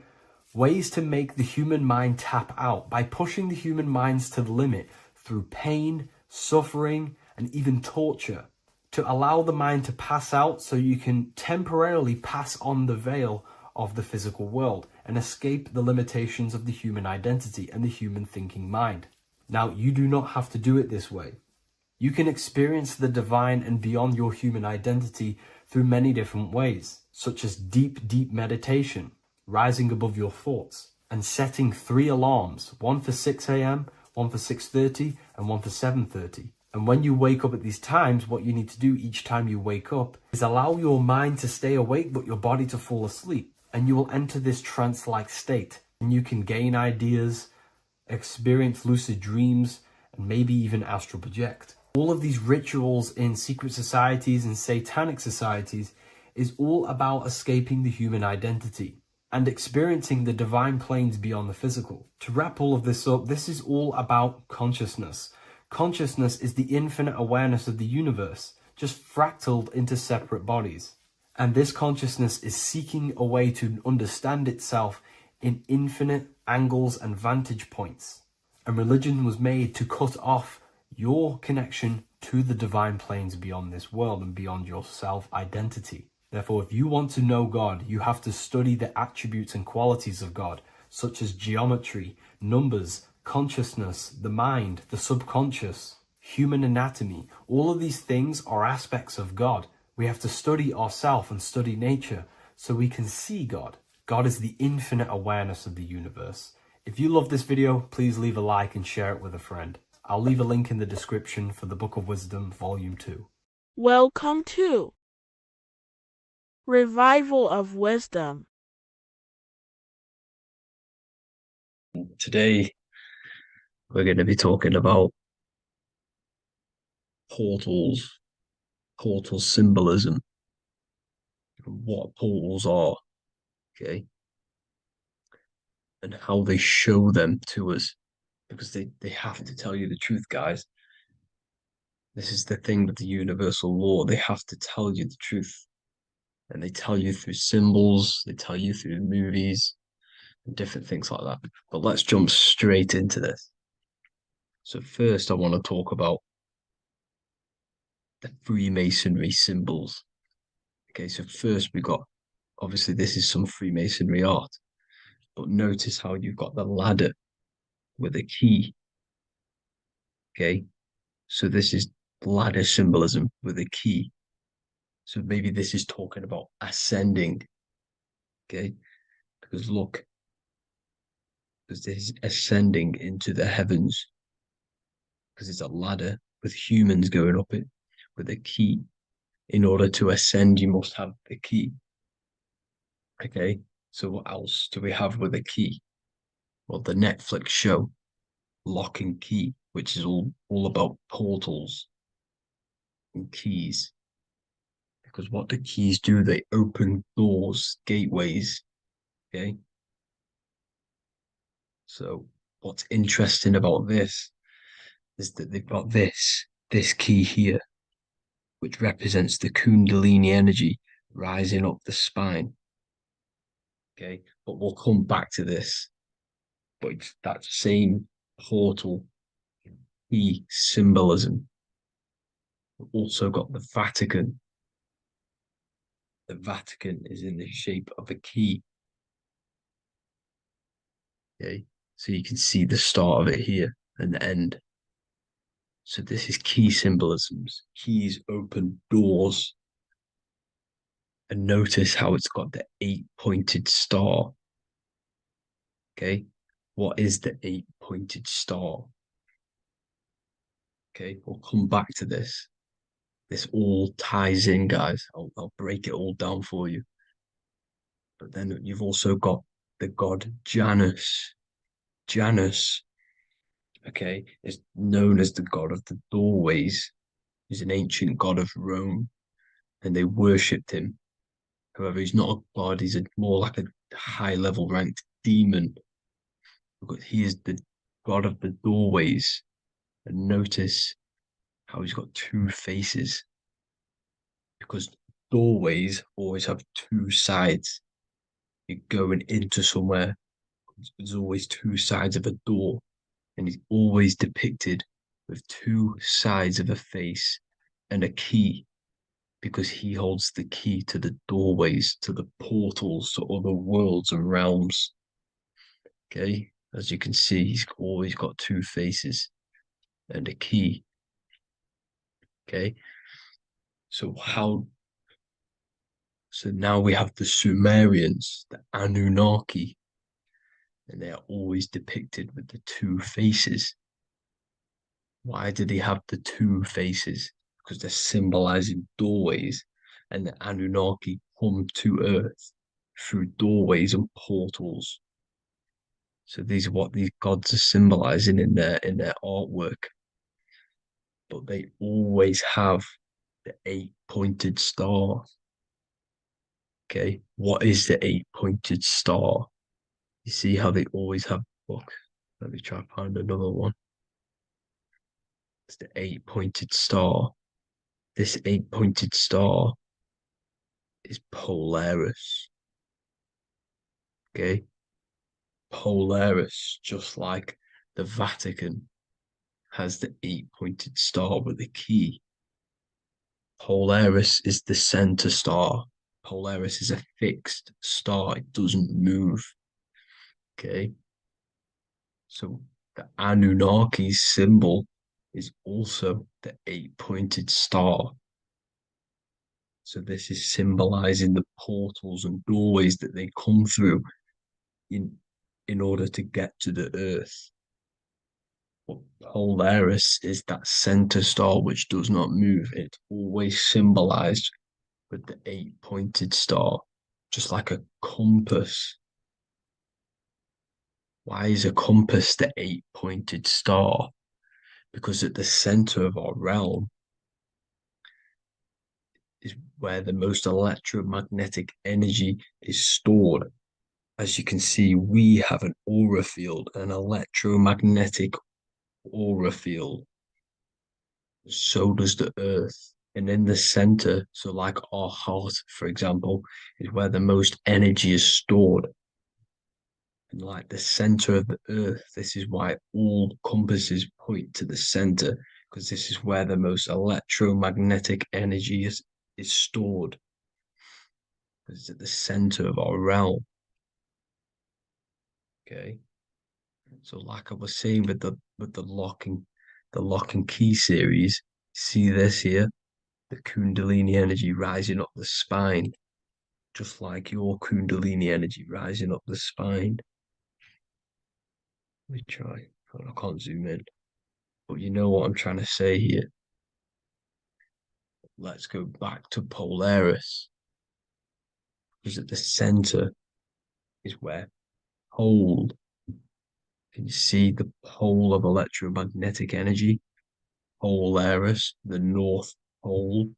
A: ways to make the human mind tap out by pushing the human minds to the limit through pain, suffering, and even torture, to allow the mind to pass out so you can temporarily pass on the veil of the physical world and escape the limitations of the human identity and the human thinking mind. Now, you do not have to do it this way. You can experience the divine and beyond your human identity through many different ways, such as deep, deep meditation, rising above your thoughts, and setting 3 alarms, one for 6 a.m., one for 6:30, and one for 7:30. And when you wake up at these times, what you need to do each time you wake up is allow your mind to stay awake but your body to fall asleep. And you will enter this trance-like state. And you can gain ideas, experience lucid dreams, and maybe even astral project. All of these rituals in secret societies and satanic societies is all about escaping the human identity and experiencing the divine planes beyond the physical. To wrap all of this up, this is all about consciousness. Consciousness is the infinite awareness of the universe, just fractaled into separate bodies. And this consciousness is seeking a way to understand itself in infinite angles and vantage points. And religion was made to cut off your connection to the divine planes beyond this world and beyond your self-identity. Therefore, if you want to know God, you have to study the attributes and qualities of God, such as geometry, numbers, consciousness, the mind, the subconscious, human anatomy. All of these things are aspects of God. We have to study ourselves and study nature so we can see God. God is the infinite awareness of the universe. If you love this video, please leave a like and share it with a friend. I'll leave a link in the description for the Book of Wisdom, Volume 2.
E: Welcome to Revival of Wisdom.
F: Today, we're going to be talking about portals, portal symbolism, what portals are, okay, and how they show them to us, because they have to tell you the truth, guys. This is the thing with the universal law. They have to tell you the truth. And they tell you through symbols, they tell you through movies, and different things like that. But let's jump straight into this. So first, I want to talk about the Freemasonry symbols. Okay, so first we got, obviously this is some Freemasonry art, but notice how you've got the ladder with a key. Okay, so this is ladder symbolism with a key. So maybe this is talking about ascending. Okay, because look, because this is ascending into the heavens, because it's a ladder with humans going up it with a key. In order to ascend, you must have the key. Okay, so what else do we have with a key? Well, the Netflix show Lock and Key, which is all about portals and keys. Because what the keys do, they open doors, gateways. Okay, so what's interesting about this is that they've got this key here, which represents the Kundalini energy rising up the spine. Okay, but we'll come back to this. But it's that same portal key symbolism. We've also got the Vatican. The Vatican is in the shape of a key. Okay, so you can see the start of it here and the end. So this is key symbolisms. Keys open doors. And notice how it's got the 8-pointed star. Okay, what is the 8-pointed star? Okay, we'll come back to this. This all ties in, guys. I'll break it all down for you. But then you've also got the god Janus. Janus, okay, is known as the god of the doorways. He's an ancient god of Rome, and they worshipped him. However, he's not a god, he's more like a high-level ranked demon. Because he is the god of the doorways. And notice how he's got two faces. Because doorways always have two sides. You're going into somewhere, there's always two sides of a door. And he's always depicted with two sides of a face and a key, because he holds the key to the doorways, to the portals, to other worlds and realms. Okay, as you can see, he's always got two faces and a key. Okay, so now we have the Sumerians, the Anunnaki, and they are always depicted with the two faces. Why do they have the two faces? Because they're symbolizing doorways, and the Anunnaki come to Earth through doorways and portals. So these are what these gods are symbolizing in their artwork. But they always have the 8-pointed star. Okay, what is the 8-pointed star? You see how they always have. Look, let me try and find another one. It's the 8-pointed star. This 8-pointed star is Polaris. Okay? Polaris, just like the Vatican has the 8-pointed star with a key. Polaris is the center star. Polaris is a fixed star, it doesn't move. Okay? So the Anunnaki's symbol is also the 8-pointed star. So this is symbolizing the portals and doorways that they come through in order to get to the earth. But Polaris is that center star which does not move. It's always symbolized with the 8-pointed star, just like a compass. Why is a compass the 8-pointed star? Because at the center of our realm is where the most electromagnetic energy is stored. As you can see, we have an aura field, an electromagnetic aura field. So does the earth. And in the center, so like our heart, for example, is where the most energy is stored. And like the center of the earth, this is why all compasses point to the center, because this is where the most electromagnetic energy is stored. It's at the center of our realm. Okay. So like I was saying with the lock and key series, see this here? The Kundalini energy rising up the spine, just like your Kundalini energy rising up the spine. Let me try. I can't zoom in. But you know what I'm trying to say here. Let's go back to Polaris. Because at the center is where pole. Can you see the pole of electromagnetic energy? Polaris, the North Pole.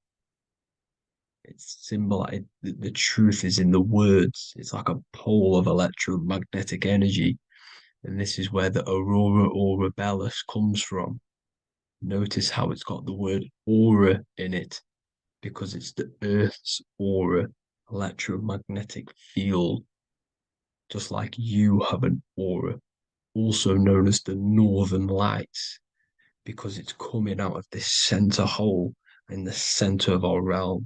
F: It's symbolized. The truth is in the words. It's like a pole of electromagnetic energy. And this is where the aurora borealis comes from. Notice how it's got the word aura in it, because it's the Earth's aura, electromagnetic field. Just like you have an aura, also known as the northern lights, because it's coming out of this center hole in the center of our realm,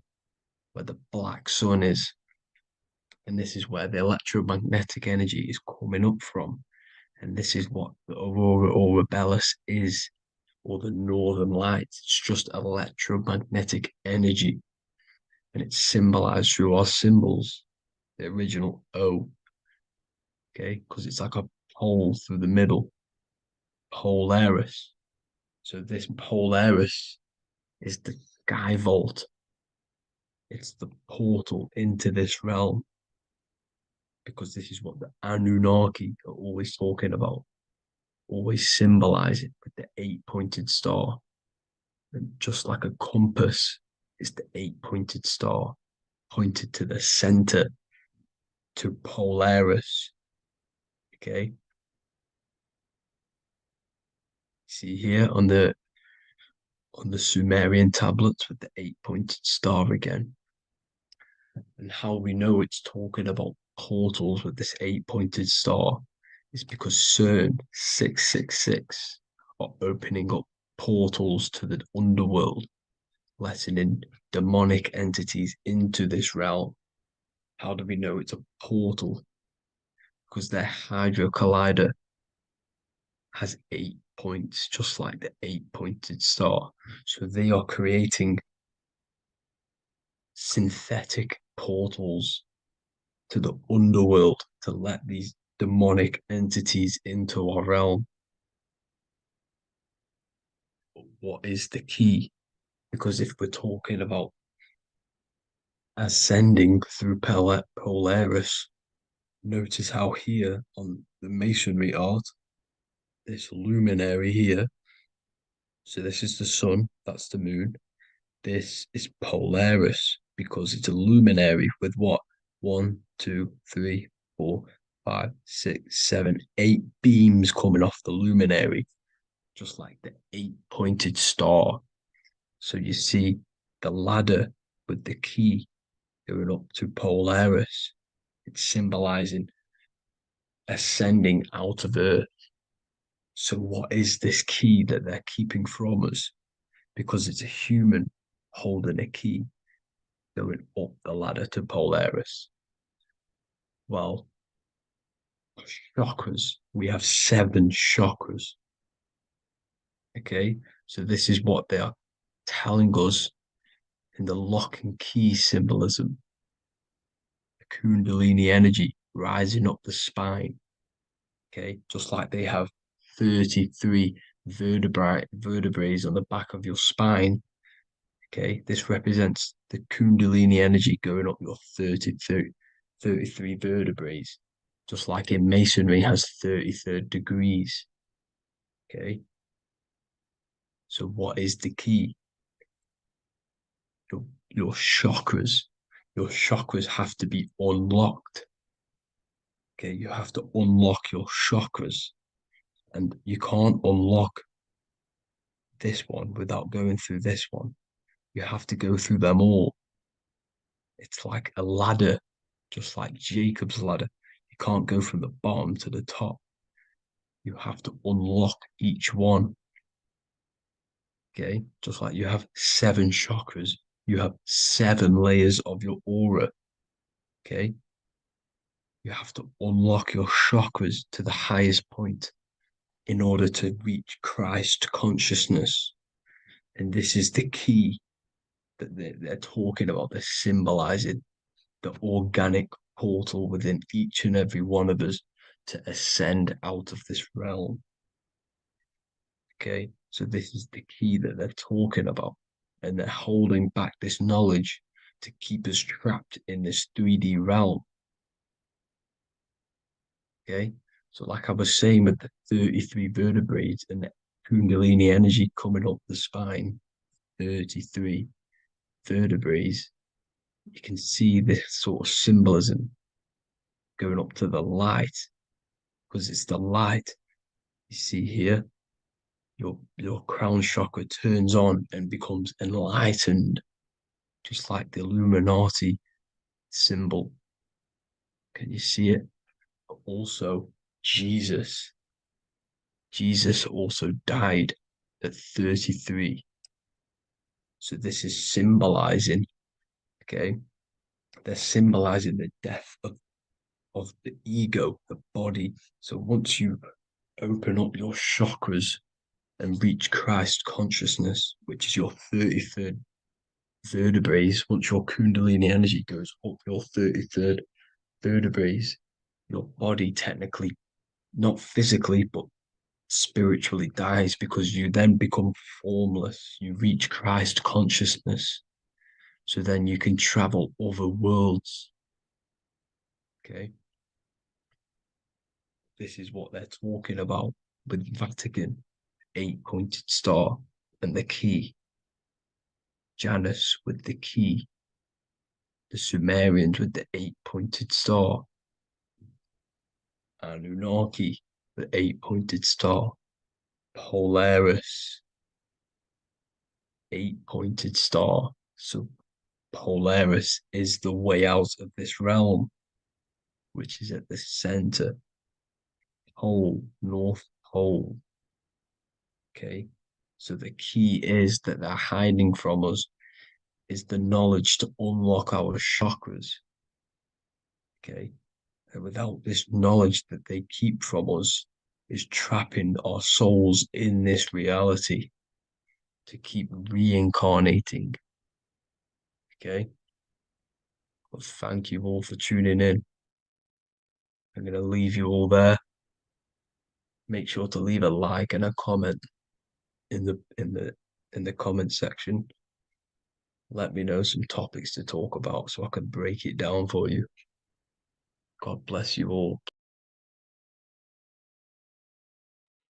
F: where the black sun is. And this is where the electromagnetic energy is coming up from. And this is what the aurora borealis is, or the northern lights. It's just electromagnetic energy. And it's symbolized through our symbols, the original O. Okay, because it's like a pole through the middle. Polaris. So this Polaris is the sky vault. It's the portal into this realm. Because this is what the Anunnaki are always talking about. Always symbolize it with the 8-pointed star. And just like a compass, it's the 8-pointed star pointed to the center, to Polaris. Okay. See here on the Sumerian tablets with the 8-pointed star again. And how we know it's talking about portals with this 8-pointed star is because CERN 666 are opening up portals to the underworld, letting in demonic entities into this realm. How do we know it's a portal? Because their Hydro Collider has 8 points, just like the 8-pointed star. So they are creating synthetic portals to the underworld to let these demonic entities into our realm. But what is the key? Because if we're talking about ascending through Polaris, notice how here on the masonry art, this luminary here, so this is the sun, that's the moon. This is Polaris because it's a luminary with what? 1, 2, 3, 4, 5, 6, 7, 8 beams coming off the luminary. just like the 8-pointed star. So you see the ladder with the key going up to Polaris. It's symbolizing ascending out of Earth. So what is this key that they're keeping from us? Because it's a human holding a key going up the ladder to Polaris. Well, chakras. We have 7 chakras. Okay, so this is what they are telling us in the lock and key symbolism. The Kundalini energy rising up the spine. Okay, just like they have 33 vertebrae on the back of your spine. Okay, this represents the Kundalini energy going up your 33 vertebrae, just like in Masonry has 33rd degrees. Okay, so what is the key? Your chakras. Your chakras have to be unlocked. Okay, you have to unlock your chakras, and you can't unlock this one without going through this one. You have to go through them all. It's like a ladder, just like Jacob's ladder. You can't go from the bottom to the top. You have to unlock each one. Okay, just like you have 7 chakras, you have 7 layers of your aura. Okay, you have to unlock your chakras to the highest point in order to reach Christ consciousness. And this is the key that they're talking about. They're symbolizing the organic portal within each and every one of us to ascend out of this realm. Okay, so this is the key that they're talking about, and they're holding back this knowledge to keep us trapped in this 3D realm. Okay, so like I was saying with the 33 vertebrae and the Kundalini energy coming up the spine, 33 vertebrae, you can see this sort of symbolism going up to the light, because it's the light you see here. Your crown chakra turns on and becomes enlightened, just like the Illuminati symbol. Can you see it? But also, Jesus also died at 33. So this is symbolizing, okay? They're symbolizing the death of the ego, the body. So once you open up your chakras and reach Christ consciousness, which is your 33rd vertebrae, once your Kundalini energy goes up your 33rd vertebrae, your body technically, not physically, but spiritually dies, because you then become formless. You reach Christ consciousness. So then you can travel other worlds. Okay. This is what they're talking about with Vatican, 8-pointed star, and the key. Janus with the key. The Sumerians with the 8-pointed star. Anunnaki, the 8-pointed star. Polaris, 8-pointed star. So Polaris is the way out of this realm, which is at the center. Pole, North Pole. Okay, so the key is that they're hiding from us is the knowledge to unlock our chakras. Okay, and without this knowledge that they keep from us is trapping our souls in this reality to keep reincarnating. Okay, well, thank you all for tuning in. I'm going to leave you all there. Make sure to leave a like and a comment in the comment section. Let me know some topics to talk about so I can break it down for you. God bless you all.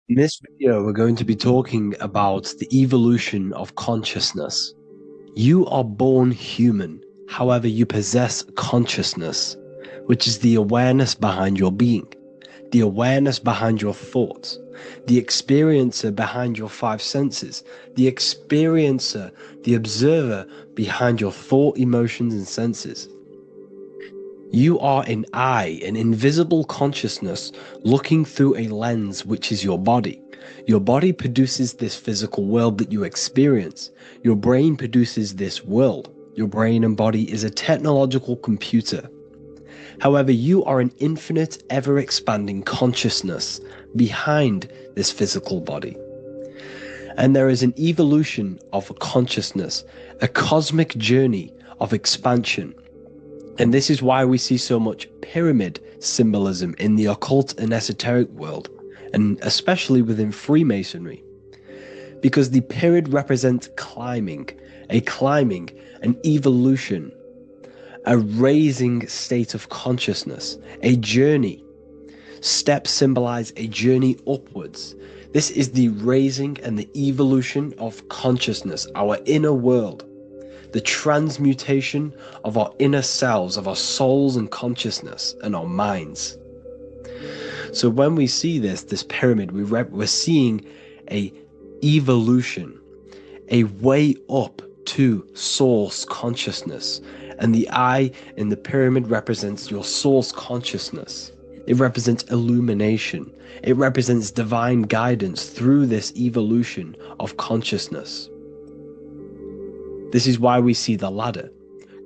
B: In this video, we're going to be talking about the evolution of consciousness. You are born human, however, you possess consciousness, which is the awareness behind your being. the awareness behind your thoughts, the experiencer behind your five senses, the experiencer, the observer behind your thought, emotions, and senses. You are an eye, an invisible consciousness looking through a lens which is your body. Your body produces this physical world that you experience. Your brain produces this world. Your brain and body is a technological computer. However, you are an infinite, ever-expanding consciousness behind this physical body. And there is an evolution of consciousness, a cosmic journey of expansion. And this is why we see so much pyramid symbolism in the occult and esoteric world, and especially within Freemasonry. Because the pyramid represents climbing, an evolution, a raising state of consciousness, a journey. Steps symbolize a journey upwards. This is the raising and the evolution of consciousness, our inner world. The transmutation of our inner selves, of our souls and consciousness and our minds. So when we see this pyramid, we're seeing a evolution, a way up to source consciousness. And the eye in the pyramid represents your source consciousness. It represents illumination. It represents divine guidance through this evolution of consciousness. This is why we see the ladder.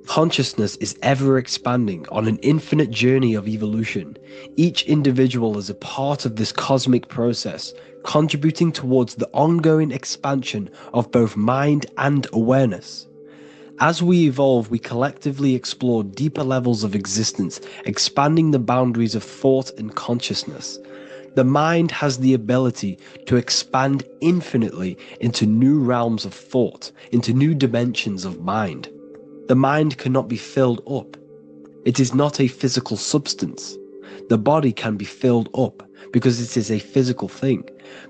B: Consciousness is ever expanding on an infinite journey of evolution. Each individual is a part of this cosmic process, contributing towards the ongoing expansion of both mind and awareness. As we evolve, we collectively explore deeper levels of existence, expanding the boundaries of thought and consciousness. The mind has the ability to expand infinitely into new realms of thought, into new dimensions of mind. The mind cannot be filled up. It is not a physical substance. The body can be filled up because it is a physical thing,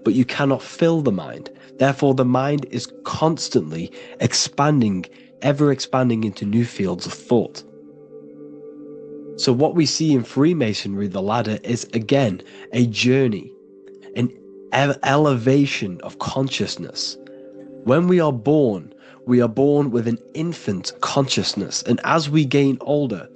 B: but you cannot fill the mind. Therefore, the mind is constantly expanding, ever expanding into new fields of thought. So what we see in Freemasonry, the ladder, is again a journey, an elevation of consciousness. When we are born with an infant consciousness, and as we gain older,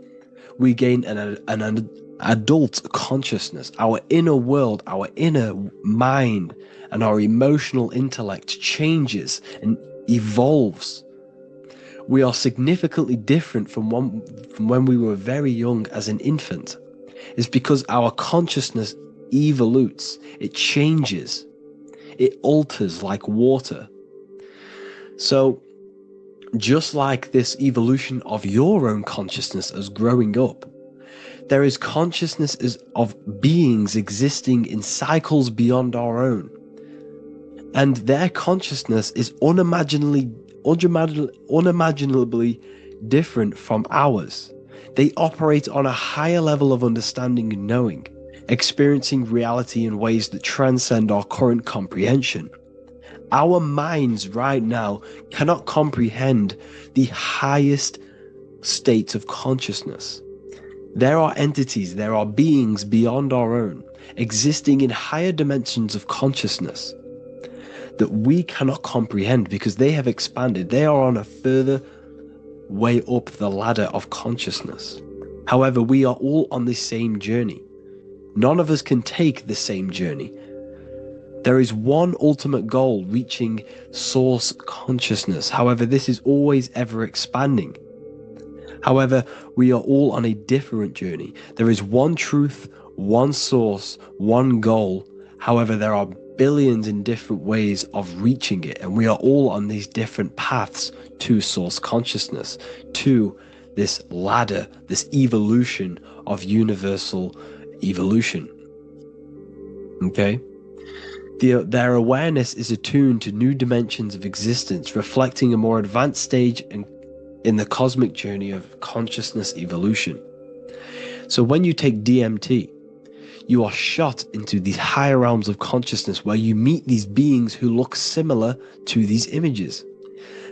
B: we gain an adult consciousness. Our inner world, our inner mind, and our emotional intellect changes and evolves. We are significantly different from when we were very young as an infant. It's because our consciousness evolutes, it changes, it alters like water. So, just like this evolution of your own consciousness as growing up, there is consciousness of beings existing in cycles beyond our own. And their consciousness is unimaginably different from ours. They operate on a higher level of understanding and knowing, experiencing reality in ways that transcend our current comprehension. Our minds right now cannot comprehend the highest states of consciousness. There are entities, there are beings beyond our own, existing in higher dimensions of consciousness that we cannot comprehend because they have expanded. They are on a further way up the ladder of consciousness. However, we are all on the same journey. None of us can take the same journey. There is one ultimate goal, reaching source consciousness. However, this is always ever expanding. However, we are all on a different journey. There is one truth, one source, one goal. However, there are billions in different ways of reaching it, and we are all on these different paths to source consciousness, to this ladder, this evolution of universal evolution. Okay? Their awareness is attuned to new dimensions of existence, reflecting a more advanced stage in the cosmic journey of consciousness evolution. So when you take DMT, you are shot into these higher realms of consciousness where you meet these beings who look similar to these images.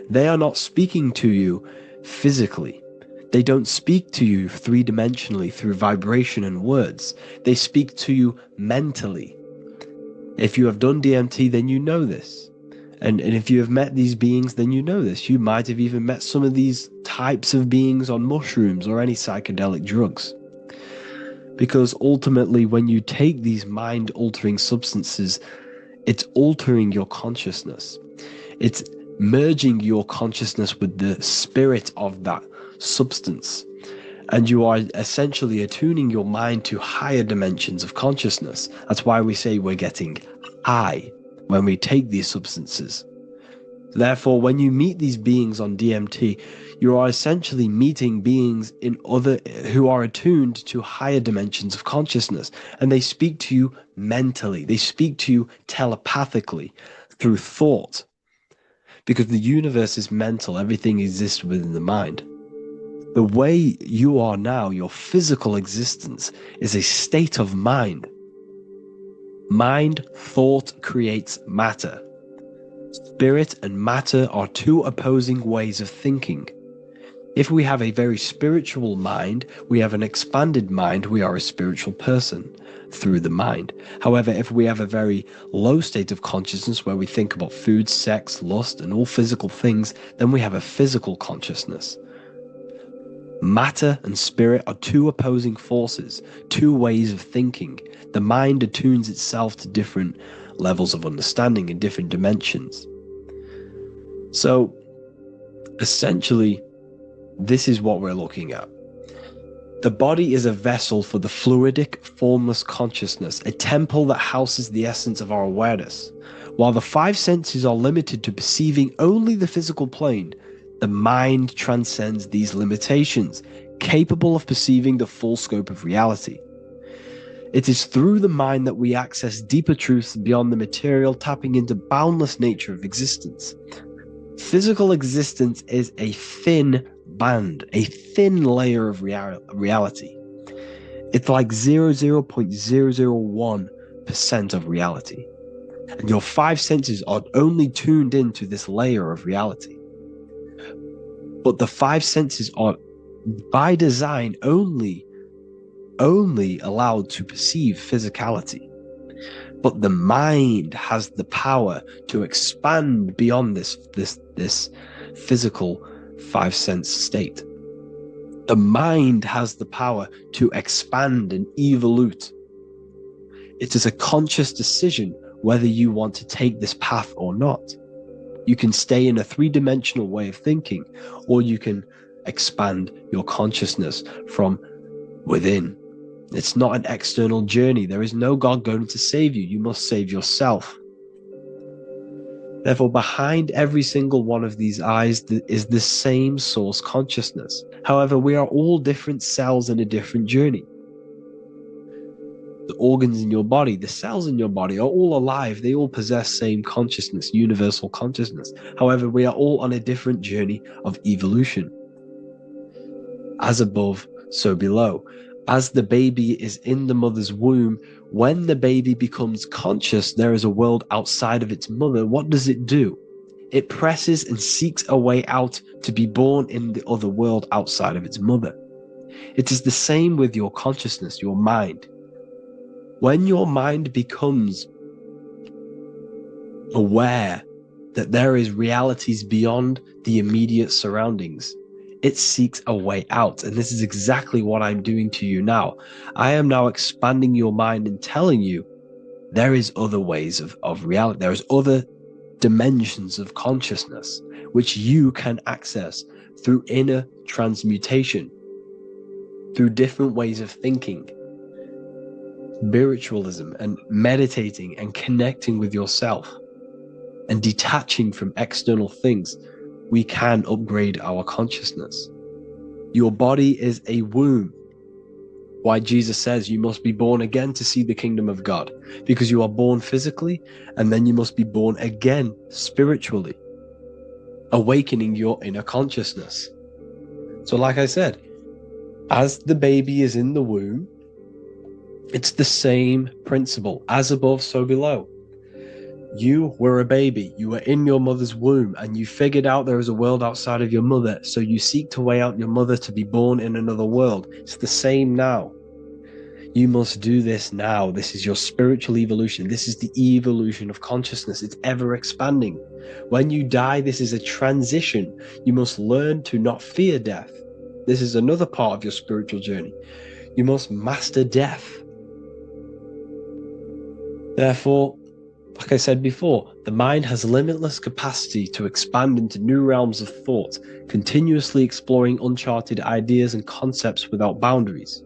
B: They are not speaking to you physically. They don't speak to you three-dimensionally through vibration and words. They speak to you mentally. If you have done DMT, then you know this. And if you have met these beings, then you know this. You might have even met some of these types of beings on mushrooms or any psychedelic drugs. Because ultimately, when you take these mind-altering substances, it's altering your consciousness. It's merging your consciousness with the spirit of that substance. And you are essentially attuning your mind to higher dimensions of consciousness. That's why we say we're getting high when we take these substances. Therefore, when you meet these beings on DMT, you are essentially meeting beings who are attuned to higher dimensions of consciousness, and they speak to you mentally. They speak to you telepathically through thought, because the universe is mental. Everything exists within the mind. The way you are now, your physical existence, is a state of mind. Mind, thought creates matter. Spirit and matter are two opposing ways of thinking. If we have a very spiritual mind, we have an expanded mind, we are a spiritual person through the mind. However, if we have a very low state of consciousness where we think about food, sex, lust, and all physical things, then we have a physical consciousness. Matter and spirit are two opposing forces, two ways of thinking. The mind attunes itself to different levels of understanding in different dimensions. So, essentially, this is what we're looking at. The body is a vessel for the fluidic, formless consciousness, a temple that houses the essence of our awareness. While the five senses are limited to perceiving only the physical plane, the mind transcends these limitations, capable of perceiving the full scope of reality. It is through the mind that we access deeper truths beyond the material, tapping into boundless nature of existence. Physical existence is a thin band, a thin layer of reality. It's like 0.001% of reality. And your five senses are only tuned into this layer of reality. But the five senses are, by design, only allowed to perceive physicality. But the mind has the power to expand beyond this physical five sense state. The mind has the power to expand and evolute. It is a conscious decision whether you want to take this path or not. You can stay in a three-dimensional way of thinking, or you can expand your consciousness from within. It's not an external journey. There is no God going to save you. You must save yourself. Therefore, behind every single one of these eyes is the same source consciousness. However, we are all different cells in a different journey. The organs in your body, the cells in your body are all alive. They all possess same consciousness, universal consciousness. However, we are all on a different journey of evolution. As above, so below. As the baby is in the mother's womb, when the baby becomes conscious, there is a world outside of its mother. What does it do? It presses and seeks a way out to be born in the other world outside of its mother. It is the same with your consciousness, your mind. When your mind becomes aware that there is realities beyond the immediate surroundings, it seeks a way out. And this is exactly what I'm doing to you now. I am now expanding your mind and telling you there is other ways of reality. There is other dimensions of consciousness which you can access through inner transmutation, through different ways of thinking, spiritualism, and meditating and connecting with yourself and detaching from external things. We can upgrade our consciousness. Your body is a womb. Why Jesus says you must be born again to see the kingdom of God, because you are born physically and then you must be born again spiritually, awakening your inner consciousness. So like I said, as the baby is in the womb, it's the same principle. As above, so below. You were a baby. You were in your mother's womb and you figured out there is a world outside of your mother. So you seek to weigh out your mother to be born in another world. It's the same now. You must do this now. This is your spiritual evolution. This is the evolution of consciousness. It's ever expanding. When you die, this is a transition. You must learn to not fear death. This is another part of your spiritual journey. You must master death. Therefore, like I said before, the mind has limitless capacity to expand into new realms of thought, continuously exploring uncharted ideas and concepts without boundaries.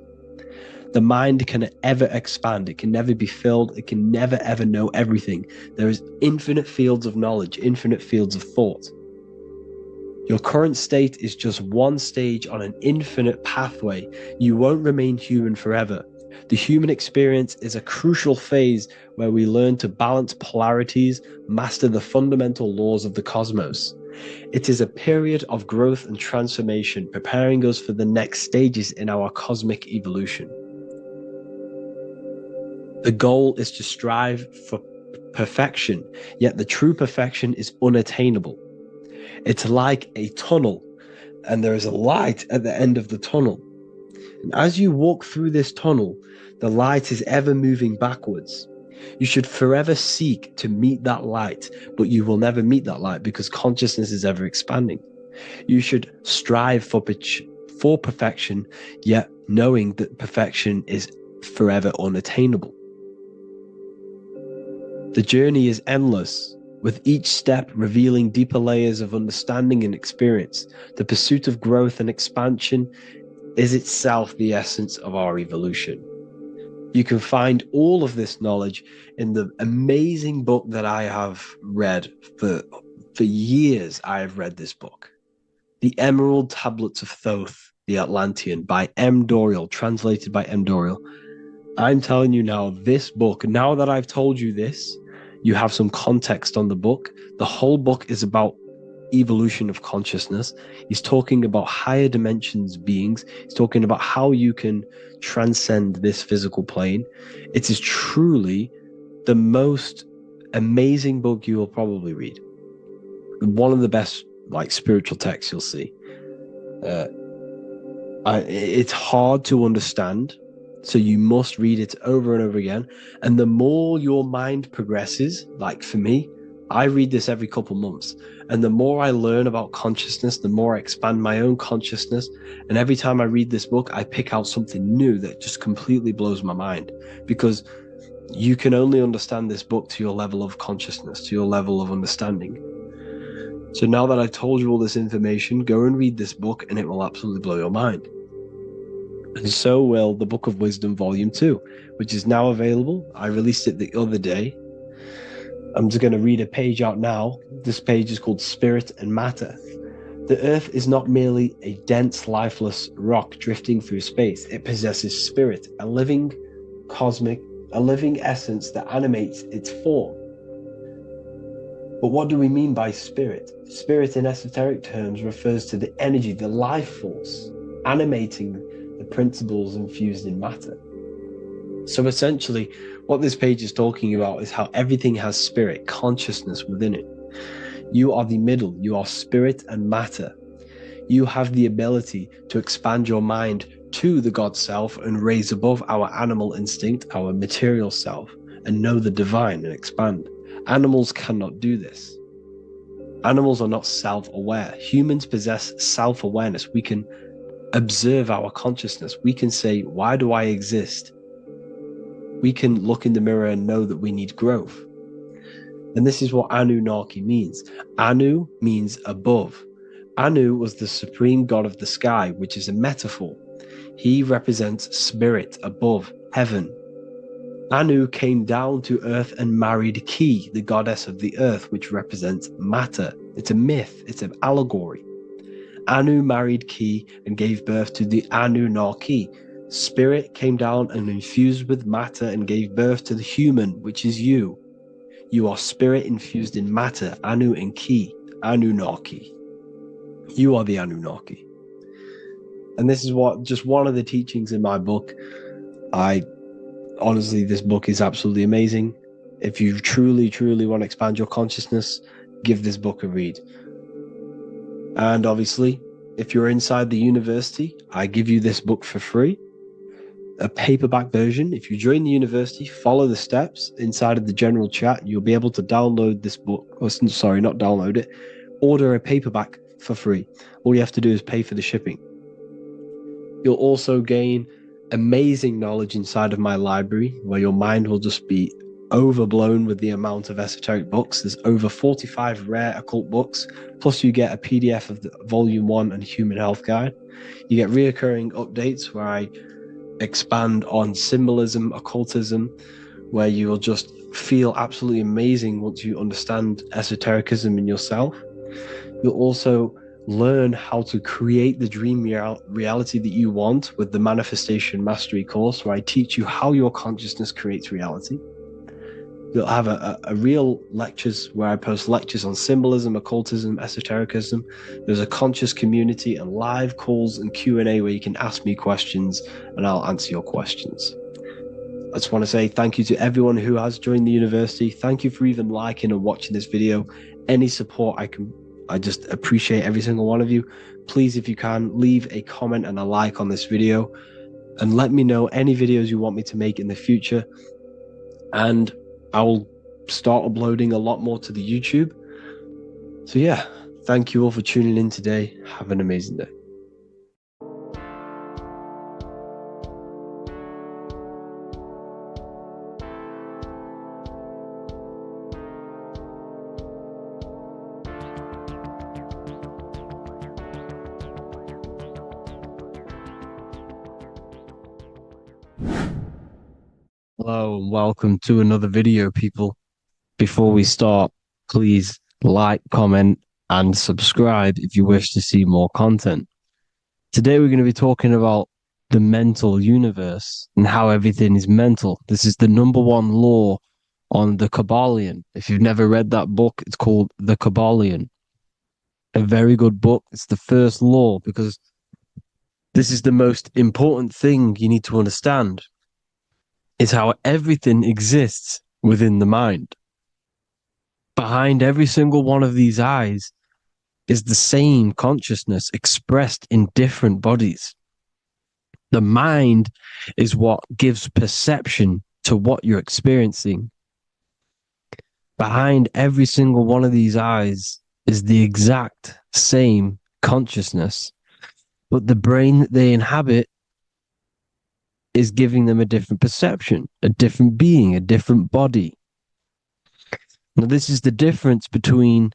B: The mind can ever expand. It can never be filled. It can never ever know everything. There is infinite fields of knowledge, infinite fields of thought. Your current state is just one stage on an infinite pathway. You won't remain human forever. The human experience is a crucial phase where we learn to balance polarities, master the fundamental laws of the cosmos. It is a period of growth and transformation, preparing us for the next stages in our cosmic evolution. The goal is to strive for perfection, yet the true perfection is unattainable. It's like a tunnel, and there is a light at the end of the tunnel. And as you walk through this tunnel, the light is ever moving backwards. You should forever seek to meet that light, but you will never meet that light because consciousness is ever expanding. You should strive for perfection, yet knowing that perfection is forever unattainable. The journey is endless, with each step revealing deeper layers of understanding and experience. The pursuit of growth and expansion is itself the essence of our evolution. You can find all of this knowledge in the amazing book that I have read for years. I have read this book, The Emerald Tablets of Thoth, the Atlantean, by M. Dorial, translated by M. Dorial. I'm telling you now, this book, now that I've told you this, you have some context on the book. The whole book is about evolution of consciousness. He's talking about higher dimensions beings. He's talking about how you can transcend this physical plane. It is truly the most amazing book you will probably read. One of the best spiritual texts you'll see. It's hard to understand, so you must read it over and over again. And the more your mind progresses, like for me, I read this every couple months. And the more I learn about consciousness, the more I expand my own consciousness. And every time I read this book, I pick out something new that just completely blows my mind. Because you can only understand this book to your level of consciousness, to your level of understanding. So now that I've told you all this information, go and read this book and it will absolutely blow your mind. And so will the Book of Wisdom Volume 2, which is now available. I released it the other day. I'm just going to read a page out now. This page is called Spirit and Matter. The Earth is not merely a dense, lifeless rock drifting through space. It possesses spirit, a living essence that animates its form. But what do we mean by spirit? Spirit in esoteric terms refers to the energy, the life force, animating the principles infused in matter. So essentially, what this page is talking about is how everything has spirit, consciousness within it. You are the middle, you are spirit and matter. You have the ability to expand your mind to the God self and raise above our animal instinct, our material self, and know the divine and expand. Animals cannot do this. Animals are not self-aware. Humans possess self-awareness. We can observe our consciousness. We can say, why do I exist? We can look in the mirror and know that we need growth. And this is what Anunnaki means. Anu means above. Anu was the supreme god of the sky, which is a metaphor. He represents spirit above, heaven. Anu came down to earth and married Ki, the goddess of the earth, which represents matter. It's a myth, it's an allegory. Anu married Ki and gave birth to the Anunnaki. Spirit came down and infused with matter and gave birth to the human, which is you. You are spirit infused in matter, Anu and Ki, Anunnaki. You are the Anunnaki. And this is just one of the teachings in my book. Honestly, this book is absolutely amazing. If you truly, truly want to expand your consciousness, give this book a read. And obviously, if you're inside the university, I give you this book for free, a paperback version. If you join the university, follow the steps inside of the general chat, you'll be able to download this book, or sorry, not download it, order a paperback for free. All you have to do is pay for the shipping. You'll also gain amazing knowledge inside of my library, where your mind will just be overblown with the amount of esoteric books. There's over 45 rare occult books, plus you get a PDF of the Volume 1 and Human Health Guide. You get reoccurring updates where I expand on symbolism, occultism, where you will just feel absolutely amazing once you understand esotericism in yourself. You'll also learn how to create the dream reality that you want with the Manifestation Mastery course, where I teach you how your consciousness creates reality. You'll have a real lectures where I post lectures on symbolism, occultism, esotericism. There's a conscious community and live calls and Q&A where you can ask me questions and I'll answer your questions. I just want to say thank you to everyone who has joined the university. Thank you for even liking and watching this video. Any support I just appreciate every single one of you. Please, if you can, leave a comment and a like on this video and let me know any videos you want me to make in the future. And I will start uploading a lot more to the YouTube. So yeah, thank you all for tuning in today. Have an amazing day. Hello and welcome to another video, people. Before we start, please like, comment, and subscribe if you wish to see more content. Today we're going to be talking about the mental universe and how everything is mental. This is the #1 law on the Kabbalion. If you've never read that book, it's called The Kabbalion. A very good book. It's the first law because this is the most important thing you need to understand. Is how everything exists within the mind. Behind every single one of these eyes is the same consciousness expressed in different bodies. The mind is what gives perception to what you're experiencing. Behind every single one of these eyes is the exact same consciousness, but the brain that they inhabit is giving them a different perception, a different being, a different body. Now, this is the difference between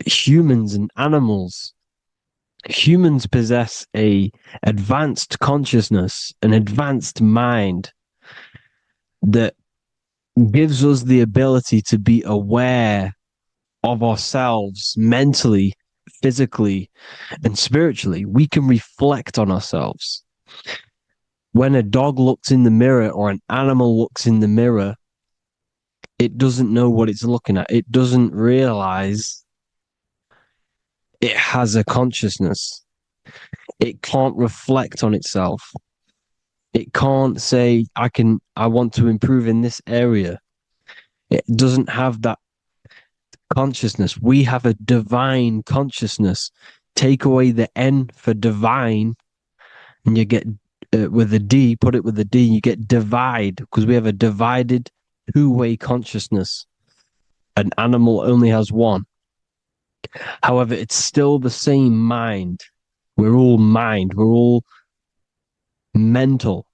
B: humans and animals. Humans possess a advanced consciousness, an advanced mind that gives us the ability to be aware of ourselves mentally, physically, and spiritually. We can reflect on ourselves. When a dog looks in the mirror or an animal looks in the mirror, it doesn't know what it's looking at. It doesn't realize it has a consciousness. It can't reflect on itself. It can't say, I want to improve in this area. It doesn't have that consciousness. We have a divine consciousness. Take away the N for divine, and you get with a D, put it with a D, you get divide, because we have a divided two-way consciousness. An animal only has one. However, it's still the same mind. We're all mind. We're all mental.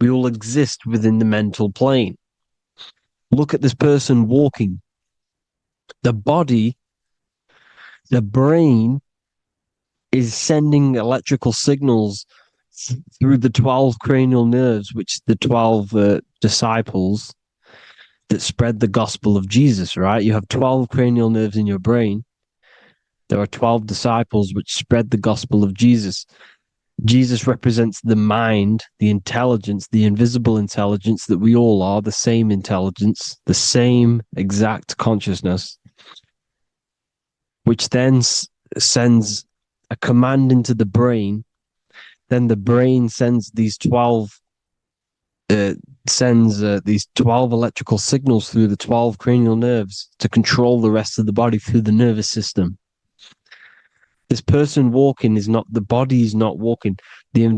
B: We all exist within the mental plane. Look at this person walking. The body, the brain is sending electrical signals through the 12 cranial nerves, which the 12 disciples that spread the gospel of Jesus, right? You have 12 cranial nerves in your brain. There are 12 disciples which spread the gospel of Jesus. Jesus represents the mind, the intelligence, the invisible intelligence that we all are, the same intelligence, the same exact consciousness, which then sends a command into the brain. Then the brain sends these 12 sends these 12 electrical signals through the 12 cranial nerves to control the rest of the body through the nervous system. This person walking is not, the body is not walking. The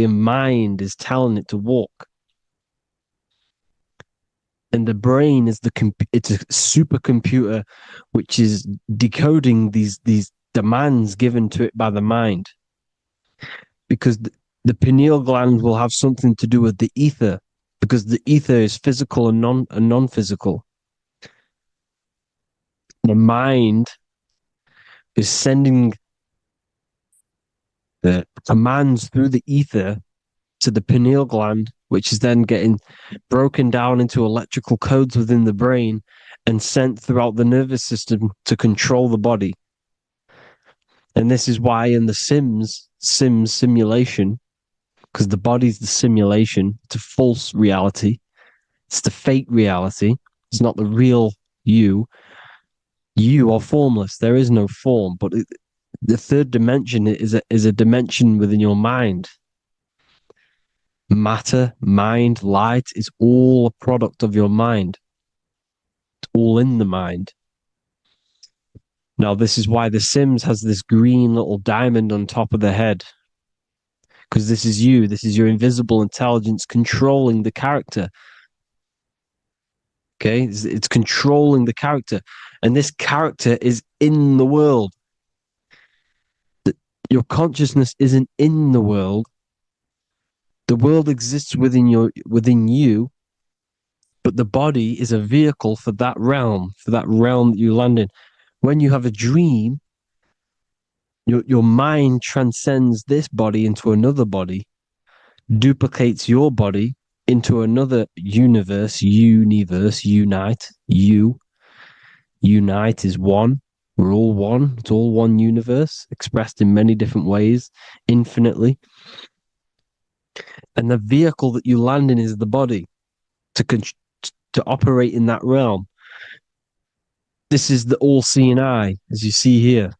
B: mind is telling it to walk. And the brain is it's a supercomputer which is decoding these demands given to it by the mind. Because the pineal gland will have something to do with the ether, because the ether is physical and non-physical. The mind is sending the commands through the ether to the pineal gland, which is then getting broken down into electrical codes within the brain and sent throughout the nervous system to control the body. And this is why in the Sims simulation, because the body's the simulation, it's a false reality. It's the fake reality. It's not the real you. You are formless. There is no form. But the third dimension is a dimension within your mind. Matter, mind, light is all a product of your mind. It's all in the mind. Now, this is why The Sims has this green little diamond on top of the head. Because this is you. This is your invisible intelligence controlling the character. Okay? It's controlling the character. And this character is in the world. Your consciousness isn't in the world. The world exists within you, but the body is a vehicle for that realm that you land in. When you have a dream, your mind transcends this body into another body, duplicates your body into another universe, unite. Unite is one. We're all one. It's all one universe, expressed in many different ways, infinitely. And the vehicle that you land in is the body to operate in that realm. This is the all-seeing eye, as you see here.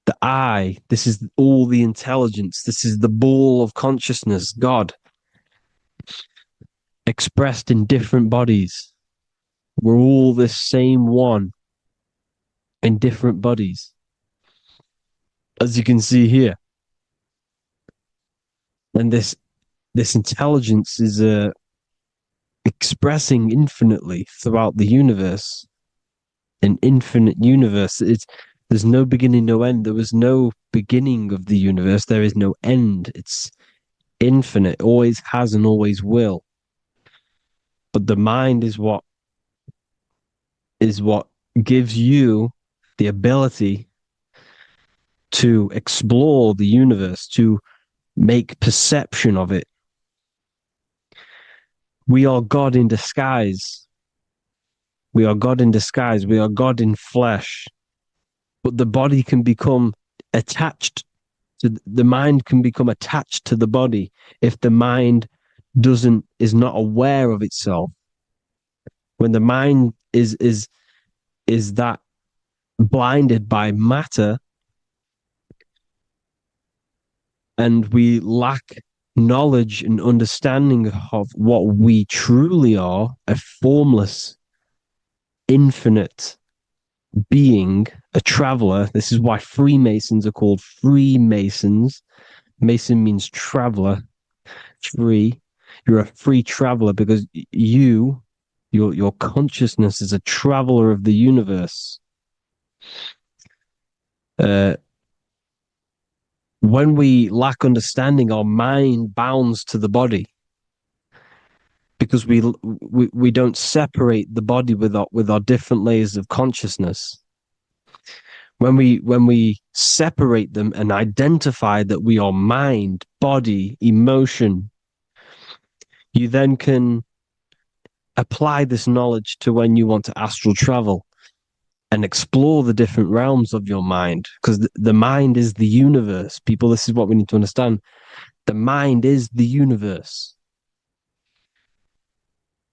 B: The eye, this is all the intelligence. This is the ball of consciousness, God, expressed in different bodies. We're all this same one in different bodies, as you can see here. And this intelligence is expressing infinitely throughout the universe. An infinite universe. There's no beginning, no end. There was no beginning of the universe. There is no end. It's infinite. Always has and always will. But the mind is what gives you the ability to explore the universe, to make perception of it. We are God in disguise. We are God in disguise. We are God in flesh. But the body can become attached to the mind, can become attached to the body if the mind is not aware of itself. When the mind is that blinded by matter, and we lack knowledge and understanding of what we truly are, a formless, infinite being, a traveler. This is why Freemasons are called Freemasons. Mason means traveler. Free. You're a free traveler because your consciousness is a traveler of the universe. When we lack understanding, our mind bounds to the body because we don't separate the body with our different layers of consciousness. When we separate them and identify that we are mind, body, emotion, you then can apply this knowledge to when you want to astral travel and explore the different realms of your mind, because the mind is the universe. People, this is what we need to understand. The mind is the universe.